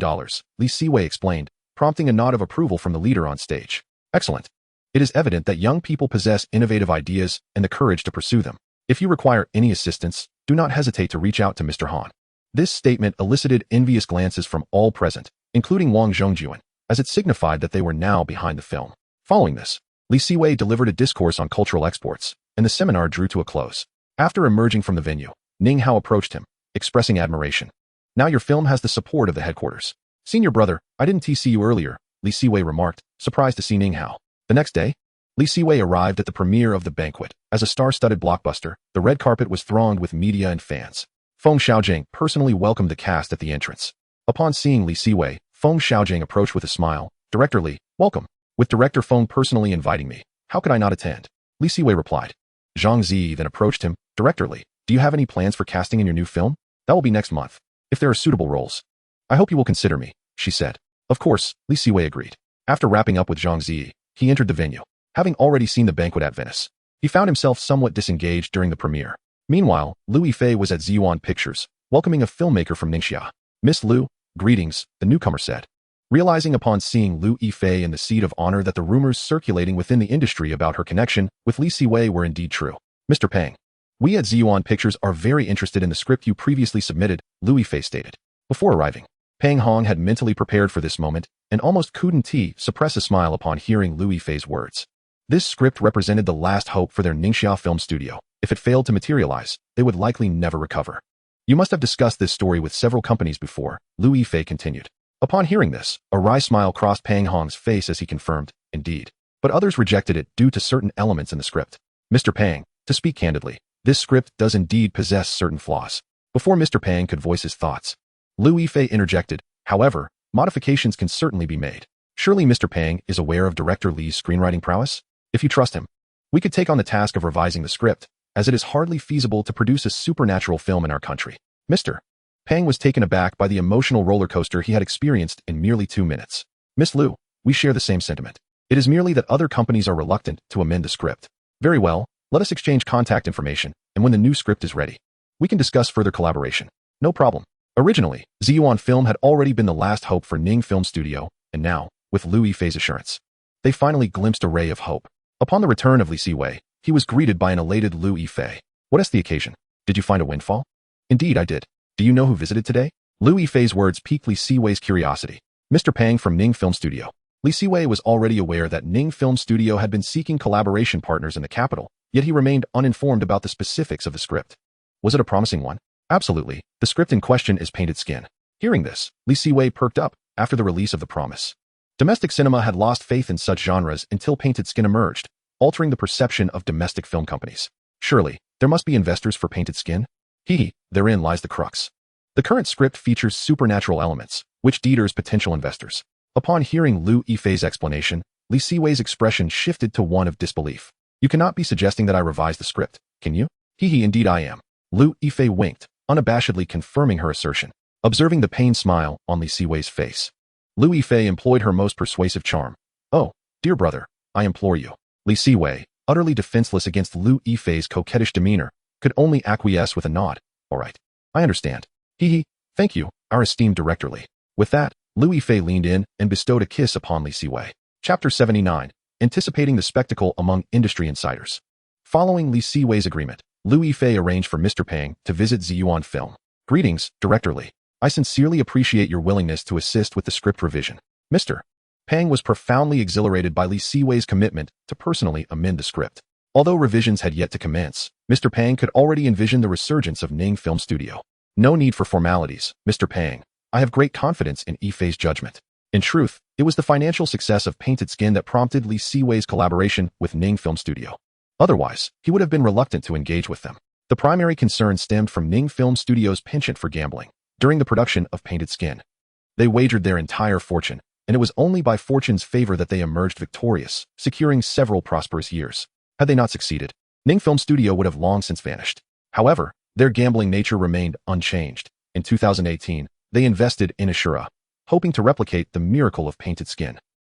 Li Siwei explained, prompting a nod of approval from the leader on stage. "Excellent. It is evident that young people possess innovative ideas and the courage to pursue them. If you require any assistance, do not hesitate to reach out to Mr. Han." This statement elicited envious glances from all present, including Wang Zhongjuan, as it signified that they were now behind the film. Following this, Li Siwei delivered a discourse on cultural exports, and the seminar drew to a close. After emerging from the venue, Ning Hao approached him, expressing admiration. "Now your film has the support of the headquarters." "Senior brother, I didn't see you earlier," Li Siwei remarked, surprised to see Ning Hao. The next day, Li Siwei arrived at the premiere of The Banquet. As a star-studded blockbuster, the red carpet was thronged with media and fans. Feng Xiaojing personally welcomed the cast at the entrance. Upon seeing Li Siwei, Feng Xiaojing approached with a smile. "Director Li, welcome. With Director Feng personally inviting me, how could I not attend?" Li Siwei replied. Zhang Zi then approached him. "Director Li, do you have any plans for casting in your new film? That will be next month. If there are suitable roles, I hope you will consider me," she said. Of course, Li Siwei agreed. After wrapping up with Zhang Zi, he entered the venue. Having already seen The Banquet at Venice, he found himself somewhat disengaged during the premiere. Meanwhile, Liu Yifei was at Ziyuan Pictures, welcoming a filmmaker from Ningxia. "Miss Liu, greetings," the newcomer said. Realizing upon seeing Liu Yifei in the seat of honor that the rumors circulating within the industry about her connection with Li Siwei were indeed true. "Mr. Pang, we at Ziyuan Pictures are very interested in the script you previously submitted," Liu Yifei stated. Before arriving, Pang Hong had mentally prepared for this moment and almost couldn't suppress a smile upon hearing Liu Yifei's words. This script represented the last hope for their Ningxia film studio. If it failed to materialize, they would likely never recover. "You must have discussed this story with several companies before," Liu Yifei continued. Upon hearing this, a wry smile crossed Pang Hong's face as he confirmed, "Indeed. But others rejected it due to certain elements in the script. Mr. Pang, to speak candidly, this script does indeed possess certain flaws." Before Mr. Pang could voice his thoughts, Liu Yifei interjected, "However, modifications can certainly be made. Surely Mr. Pang is aware of Director Li's screenwriting prowess? If you trust him, we could take on the task of revising the script, as it is hardly feasible to produce a supernatural film in our country." Mr. Pang was taken aback by the emotional roller coaster he had experienced in merely 2 minutes. "Miss Liu, we share the same sentiment. It is merely that other companies are reluctant to amend the script." "Very well, let us exchange contact information, and when the new script is ready, we can discuss further collaboration." "No problem." Originally, Ziyuan Film had already been the last hope for Ning Film Studio, and now, with Liu Yifei's assurance, they finally glimpsed a ray of hope. Upon the return of Li Siwei, he was greeted by an elated Liu Yifei. "What is the occasion? Did you find a windfall?" "Indeed I did. Do you know who visited today?" Liu Yifei's words piqued Li Siwei's curiosity. "Mr. Pang from Ning Film Studio." Li Siwei was already aware that Ning Film Studio had been seeking collaboration partners in the capital, yet he remained uninformed about the specifics of the script. Was it a promising one? Absolutely. The script in question is Painted Skin. Hearing this, Li Siwei perked up after the release of The Promise. Domestic cinema had lost faith in such genres until Painted Skin emerged, altering the perception of domestic film companies. Surely, there must be investors for Painted Skin? Therein lies the crux. The current script features supernatural elements, which deters potential investors. Upon hearing Liu Yifei's explanation, Li Siwei's expression shifted to one of disbelief. You cannot be suggesting that I revised the script, can you? Indeed I am. Liu Yifei winked, unabashedly confirming her assertion. Observing the pained smile on Li Siwei's face, Liu Yifei employed her most persuasive charm. Oh, dear brother, I implore you. Li Siwei, utterly defenseless against Liu Yifei's coquettish demeanor, could only acquiesce with a nod. All right. I understand. Thank you, our esteemed directorly. With that, Liu Yifei leaned in and bestowed a kiss upon Li Siwei. Chapter 79. Anticipating the spectacle among industry insiders. Following Li Siwei's agreement, Liu Yifei arranged for Mr. Pang to visit Ziyuan Film. Greetings, directorly. I sincerely appreciate your willingness to assist with the script revision. Mr. Pang was profoundly exhilarated by Li Siwei's commitment to personally amend the script. Although revisions had yet to commence, Mr. Pang could already envision the resurgence of Ning Film Studio. No need for formalities, Mr. Pang. I have great confidence in Yifei's judgment. In truth, it was the financial success of Painted Skin that prompted Li Siwei's collaboration with Ning Film Studio. Otherwise, he would have been reluctant to engage with them. The primary concern stemmed from Ning Film Studio's penchant for gambling. During the production of Painted Skin, they wagered their entire fortune, and it was only by fortune's favor that they emerged victorious, securing several prosperous years. Had they not succeeded, Ning Film Studio would have long since vanished. However, their gambling nature remained unchanged. In 2018, they invested in Ashura, hoping to replicate the miracle of Painted Skin.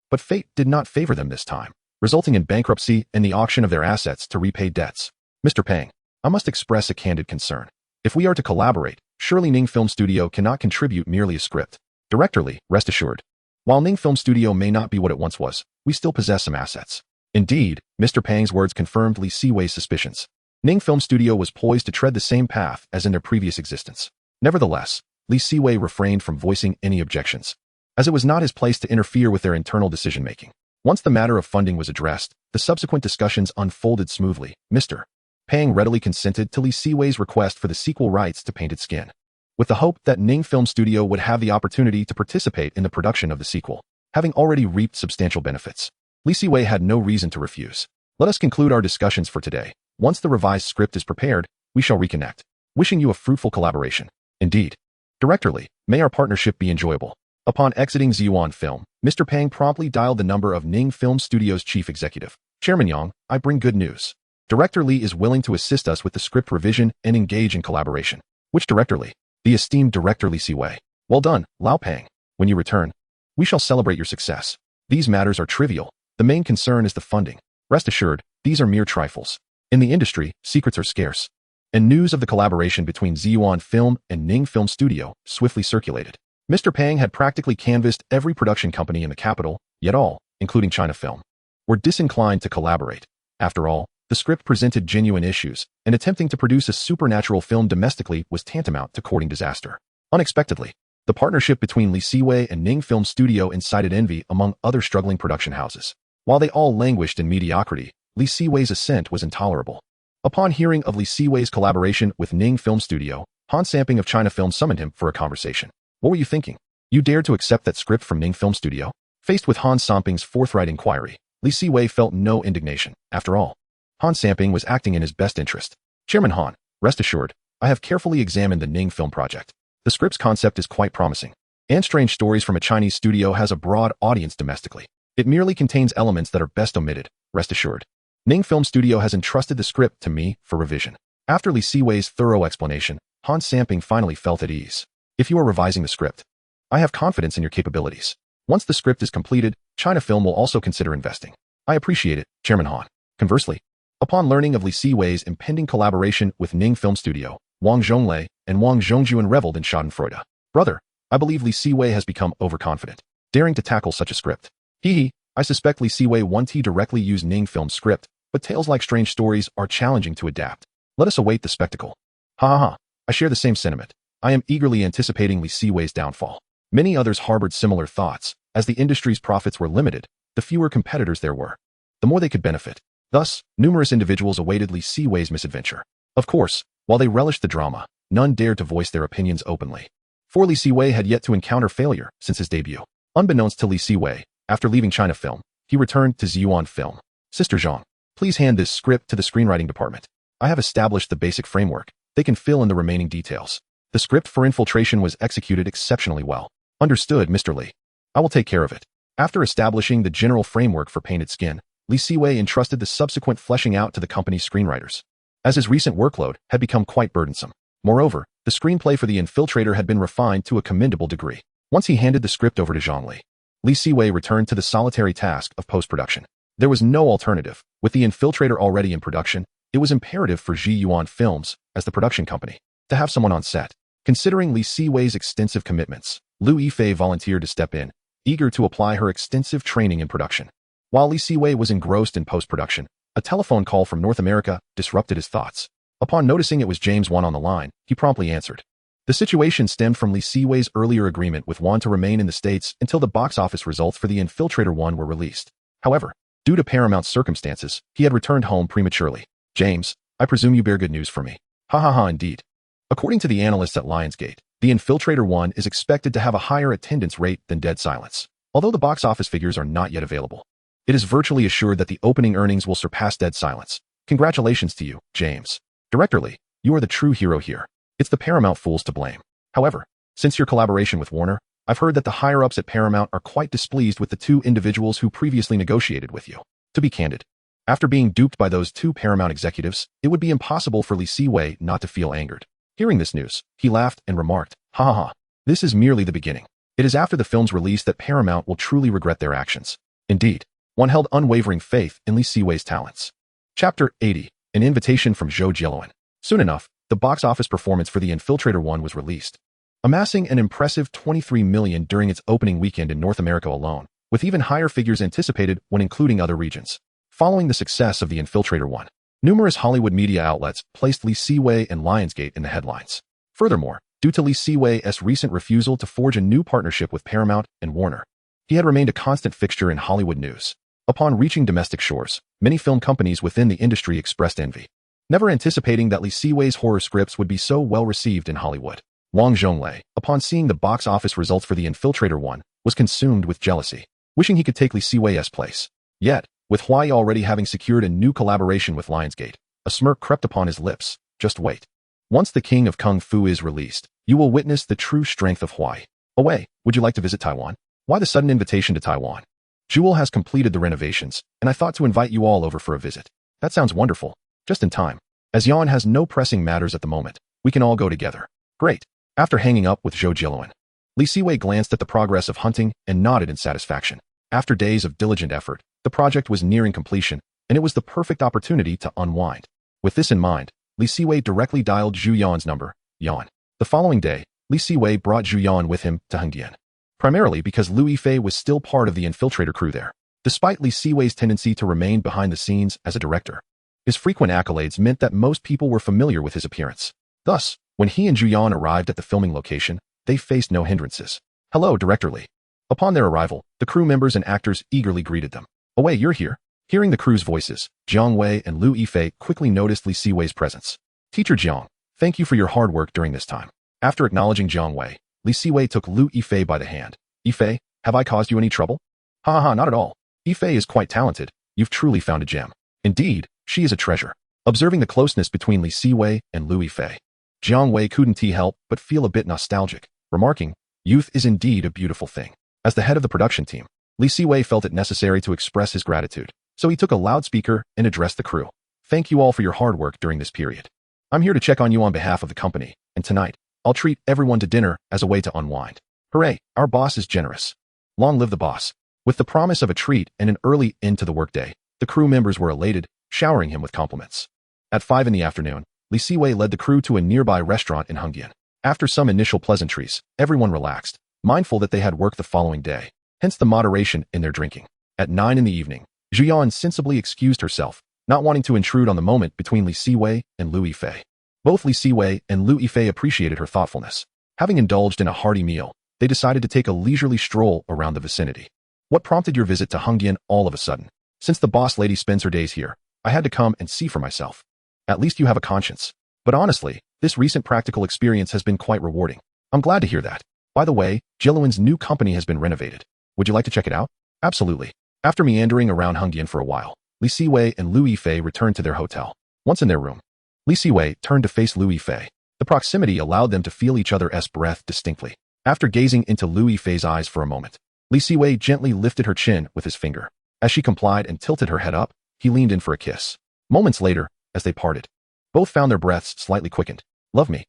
But fate did not favor them this time, resulting in bankruptcy and the auction of their assets to repay debts. Mr. Pang, I must express a candid concern. If we are to collaborate, surely Ning Film Studio cannot contribute merely a script. Directorly, rest assured. While Ning Film Studio may not be what it once was, we still possess some assets. Indeed, Mr. Pang's words confirmed Li Siwei's suspicions. Ning Film Studio was poised to tread the same path as in their previous existence. Nevertheless, Li Siwei refrained from voicing any objections, as it was not his place to interfere with their internal decision-making. Once the matter of funding was addressed, the subsequent discussions unfolded smoothly. Mr. Pang readily consented to Li Siwei's request for the sequel rights to Painted Skin, with the hope that Ning Film Studio would have the opportunity to participate in the production of the sequel, having already reaped substantial benefits. Li Siwei had no reason to refuse. Let us conclude our discussions for today. Once the revised script is prepared, we shall reconnect. Wishing you a fruitful collaboration. Indeed. Directorly, may our partnership be enjoyable. Upon exiting Ziyuan Film, Mr. Pang promptly dialed the number of Ning Film Studio's chief executive. Chairman Yang, I bring good news. Director Li is willing to assist us with the script revision and engage in collaboration. Which Director Li? The esteemed Director Li Siwei. Well done, Lao Pang. When you return, we shall celebrate your success. These matters are trivial. The main concern is the funding. Rest assured, these are mere trifles. In the industry, secrets are scarce. And news of the collaboration between Ziyuan Film and Ning Film Studio swiftly circulated. Mr. Pang had practically canvassed every production company in the capital, yet all, including China Film, were disinclined to collaborate. After all, the script presented genuine issues, and attempting to produce a supernatural film domestically was tantamount to courting disaster. Unexpectedly, the partnership between Li Siwei and Ning Film Studio incited envy among other struggling production houses. While they all languished in mediocrity, Li Siwei's ascent was intolerable. Upon hearing of Li Siwei's collaboration with Ning Film Studio, Han Samping of China Film summoned him for a conversation. What were you thinking? You dared to accept that script from Ning Film Studio? Faced with Han Samping's forthright inquiry, Li Siwei felt no indignation. After all, Han Samping was acting in his best interest. Chairman Han, rest assured, I have carefully examined the Ning Film project. The script's concept is quite promising. And Strange Stories from a Chinese studio has a broad audience domestically. It merely contains elements that are best omitted, rest assured. Ning Film Studio has entrusted the script to me for revision. After Li Siwei's thorough explanation, Han Samping finally felt at ease. If you are revising the script, I have confidence in your capabilities. Once the script is completed, China Film will also consider investing. I appreciate it, Chairman Han. Conversely, upon learning of Li Siwei's impending collaboration with Ning Film Studio, Wang Zhonglei and Wang Zhongjuan reveled in schadenfreude. Brother, I believe Li Siwei has become overconfident, daring to tackle such a script. I suspect Li Siwei won't directly use Ning Film's script, but tales like Strange Stories are challenging to adapt. Let us await the spectacle. I share the same sentiment. I am eagerly anticipating Li Siwei's downfall. Many others harbored similar thoughts. As the industry's profits were limited, the fewer competitors there were, the more they could benefit. Thus, numerous individuals awaited Li Siwei's misadventure. Of course, while they relished the drama, none dared to voice their opinions openly. For Li Siwei had yet to encounter failure since his debut. Unbeknownst to Li Siwei, after leaving China Film, he returned to Ziyuan Film. Sister Zhang, Please hand this script to the screenwriting department. I have established the basic framework. They can fill in the remaining details. The script for infiltration was executed exceptionally well. Understood, Mr. Li. I will take care of it. After establishing the general framework for Painted Skin, Li Siwei entrusted the subsequent fleshing out to the company's screenwriters, as his recent workload had become quite burdensome. Moreover, the screenplay for The Infiltrator had been refined to a commendable degree. Once he handed the script over to Zhang Li, Li Siwei returned to the solitary task of post-production. There was no alternative. With The Infiltrator already in production, it was imperative for Ji Yuan Films, as the production company, to have someone on set. Considering Li Siwei's extensive commitments, Lu Yifei volunteered to step in, eager to apply her extensive training in production. While Li Siwei was engrossed in post-production, a telephone call from North America disrupted his thoughts. Upon noticing it was James Wan on the line, he promptly answered. The situation stemmed from Li Siwei's earlier agreement with Wan to remain in the States until the box office results for The Infiltrator 1 were released. However, due to Paramount's circumstances, he had returned home prematurely. James, I presume you bear good news for me. Ha ha ha, indeed. According to the analysts at Lionsgate, The Infiltrator 1 is expected to have a higher attendance rate than Dead Silence. Although the box office figures are not yet available, it is virtually assured that the opening earnings will surpass Dead Silence. Congratulations to you, James. Director Lee, you are the true hero here. It's the Paramount fools to blame. However, since your collaboration with Warner, I've heard that the higher-ups at Paramount are quite displeased with the two individuals who previously negotiated with you. To be candid, after being duped by those two Paramount executives, it would be impossible for Li Siwei not to feel angered. Hearing this news, he laughed and remarked, ha ha ha, this is merely the beginning. It is after the film's release that Paramount will truly regret their actions. Indeed, one held unwavering faith in Li Siwei's talents. Chapter 80, An Invitation from Zhou Jieluan. Soon enough, the box office performance for The Infiltrator 1 was released, amassing an impressive $23 million during its opening weekend in North America alone, with even higher figures anticipated when including other regions. Following the success of The Infiltrator 1, numerous Hollywood media outlets placed Li Siwei and Lionsgate in the headlines. Furthermore, due to Li Siwei's recent refusal to forge a new partnership with Paramount and Warner, he had remained a constant fixture in Hollywood news. Upon reaching domestic shores, many film companies within the industry expressed envy, never anticipating that Li Siwei's horror scripts would be so well received in Hollywood. Wang Zhonglei, upon seeing the box office results for The Infiltrator 1, was consumed with jealousy, wishing he could take Li Siwei's place. Yet, with Huai already having secured a new collaboration with Lionsgate, a smirk crept upon his lips. Just wait. Once The King of Kung Fu is released, you will witness the true strength of Huai. Away, would you like to visit Taiwan? Why the sudden invitation to Taiwan? Jewel has completed the renovations, and I thought to invite you all over for a visit. That sounds wonderful. Just in time. As Yan has no pressing matters at the moment, we can all go together. Great. After hanging up with Zhou Jieluan, Li Siwei glanced at the progress of hunting and nodded in satisfaction. After days of diligent effort, the project was nearing completion, and it was the perfect opportunity to unwind. With this in mind, Li Siwei directly dialed Zhu Yan's number, Yan. The following day, Li Siwei brought Zhu Yan with him to Hengdian, primarily because Lu Yifei was still part of the Infiltrator crew there. Despite Li Siwei's tendency to remain behind the scenes as a director, his frequent accolades meant that most people were familiar with his appearance. Thus, when he and Zhu Yan arrived at the filming location, they faced no hindrances. Hello, Director Li. Upon their arrival, the crew members and actors eagerly greeted them. Oh wait, you're here. Hearing the crew's voices, Jiang Wei and Lu Yifei quickly noticed Li Siwei's presence. Teacher Jiang, thank you for your hard work during this time. After acknowledging Jiang Wei, Li Siwei took Lu Yifei by the hand. Yifei, have I caused you any trouble? Ha ha, not at all. Yifei is quite talented. You've truly found a gem. Indeed, she is a treasure. Observing the closeness between Li Siwei and Lu Yifei, Jiang Wei couldn't help but feel a bit nostalgic, remarking, youth is indeed a beautiful thing. As the head of the production team, Li Siwei felt it necessary to express his gratitude, so he took a loudspeaker and addressed the crew. Thank you all for your hard work during this period. I'm here to check on you on behalf of the company, and tonight, I'll treat everyone to dinner as a way to unwind. Hooray, our boss is generous. Long live the boss. With the promise of a treat and an early end to the workday, the crew members were elated, showering him with compliments. At 5 in the afternoon, Li Siwei led the crew to a nearby restaurant in Hengdian. After some initial pleasantries, everyone relaxed, mindful that they had work the following day, hence the moderation in their drinking. At 9 in the evening, Zhu Yan sensibly excused herself, not wanting to intrude on the moment between Li Siwei and Lu Yifei. Both Li Siwei and Lu Yifei appreciated her thoughtfulness. Having indulged in a hearty meal, they decided to take a leisurely stroll around the vicinity. What prompted your visit to Hengdian all of a sudden? Since the boss lady spends her days here, I had to come and see for myself. At least you have a conscience. But honestly, this recent practical experience has been quite rewarding. I'm glad to hear that. By the way, Jieluan's new company has been renovated. Would you like to check it out? Absolutely. After meandering around Hengdian for a while, Li Siwei and Lu Yifei returned to their hotel. Once in their room, Li Siwei turned to face Lu Yifei. The proximity allowed them to feel each other's breath distinctly. After gazing into Lu Yifei's eyes for a moment, Li Siwei gently lifted her chin with his finger. As she complied and tilted her head up, he leaned in for a kiss. Moments later, as they parted, both found their breaths slightly quickened. Love me,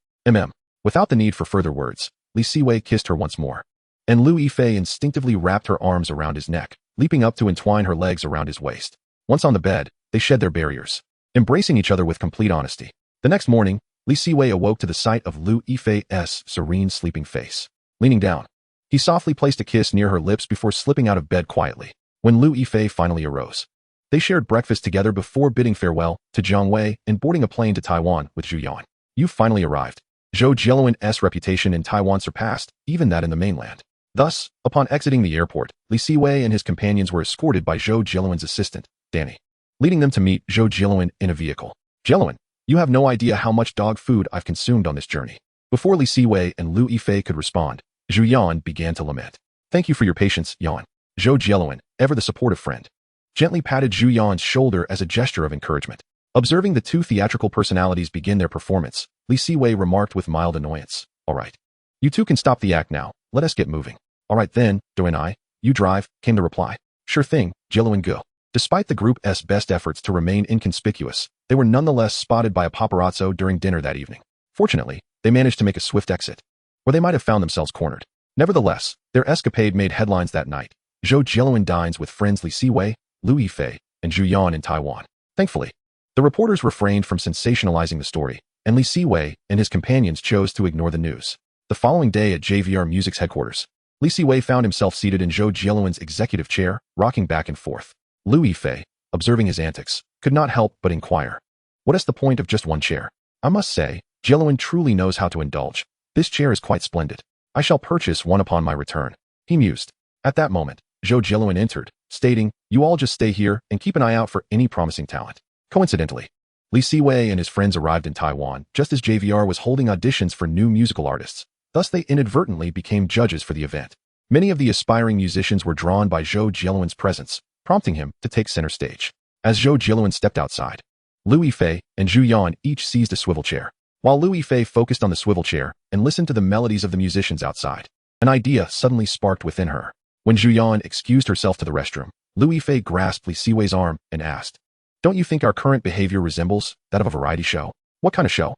Without the need for further words, Li Siwei kissed her once more. And Lu Yifei instinctively wrapped her arms around his neck, leaping up to entwine her legs around his waist. Once on the bed, they shed their barriers, embracing each other with complete honesty. The next morning, Li Siwei awoke to the sight of Lu Yifei's serene sleeping face. Leaning down, he softly placed a kiss near her lips before slipping out of bed quietly. When Lu Yifei finally arose, they shared breakfast together before bidding farewell to Jiangwei and boarding a plane to Taiwan with Zhu Yan. You finally arrived. Zhou Jieluan's reputation in Taiwan surpassed even that in the mainland. Thus, upon exiting the airport, Li Siwei and his companions were escorted by Zhou Jieluan's assistant, Danny, leading them to meet Zhou Jieluan in a vehicle. Jieluan, you have no idea how much dog food I've consumed on this journey. Before Li Siwei and Lu Yifei could respond, Zhu Yan began to lament. Thank you for your patience, Yan. Zhou Jieluan, ever the supportive friend, gently patted Zhu Yan's shoulder as a gesture of encouragement. Observing the two theatrical personalities begin their performance, Li Siwei remarked with mild annoyance. All right. You two can stop the act now. Let us get moving. All right then, Do and I. You drive, came the reply. Sure thing, Jieluan go. Despite the group's best efforts to remain inconspicuous, they were nonetheless spotted by a paparazzo during dinner that evening. Fortunately, they managed to make a swift exit, or they might have found themselves cornered. Nevertheless, their escapade made headlines that night. Zhou Jieluan dines with friends Li Siwei, Lu Yifei, and Zhu Yan in Taiwan. Thankfully, the reporters refrained from sensationalizing the story, and Li Siwei and his companions chose to ignore the news. The following day at JVR Music's headquarters, Li Siwei found himself seated in Zhou Jieluan's executive chair, rocking back and forth. Lu Yifei, observing his antics, could not help but inquire. What is the point of just one chair? I must say, Jieluan truly knows how to indulge. This chair is quite splendid. I shall purchase one upon my return, he mused. At that moment, Zhou Jieluan entered, stating, you all just stay here and keep an eye out for any promising talent. Coincidentally, Li Siwei and his friends arrived in Taiwan just as JVR was holding auditions for new musical artists. Thus they inadvertently became judges for the event. Many of the aspiring musicians were drawn by Zhou Jieluan's presence, prompting him to take center stage. As Zhou Jieluan stepped outside, Lu Yifei and Zhu Yan each seized a swivel chair. While Lu Yifei focused on the swivel chair and listened to the melodies of the musicians outside, an idea suddenly sparked within her. When Zhu Yan excused herself to the restroom, Lu Yifei grasped Li Siwei's arm and asked, don't you think our current behavior resembles that of a variety show? What kind of show?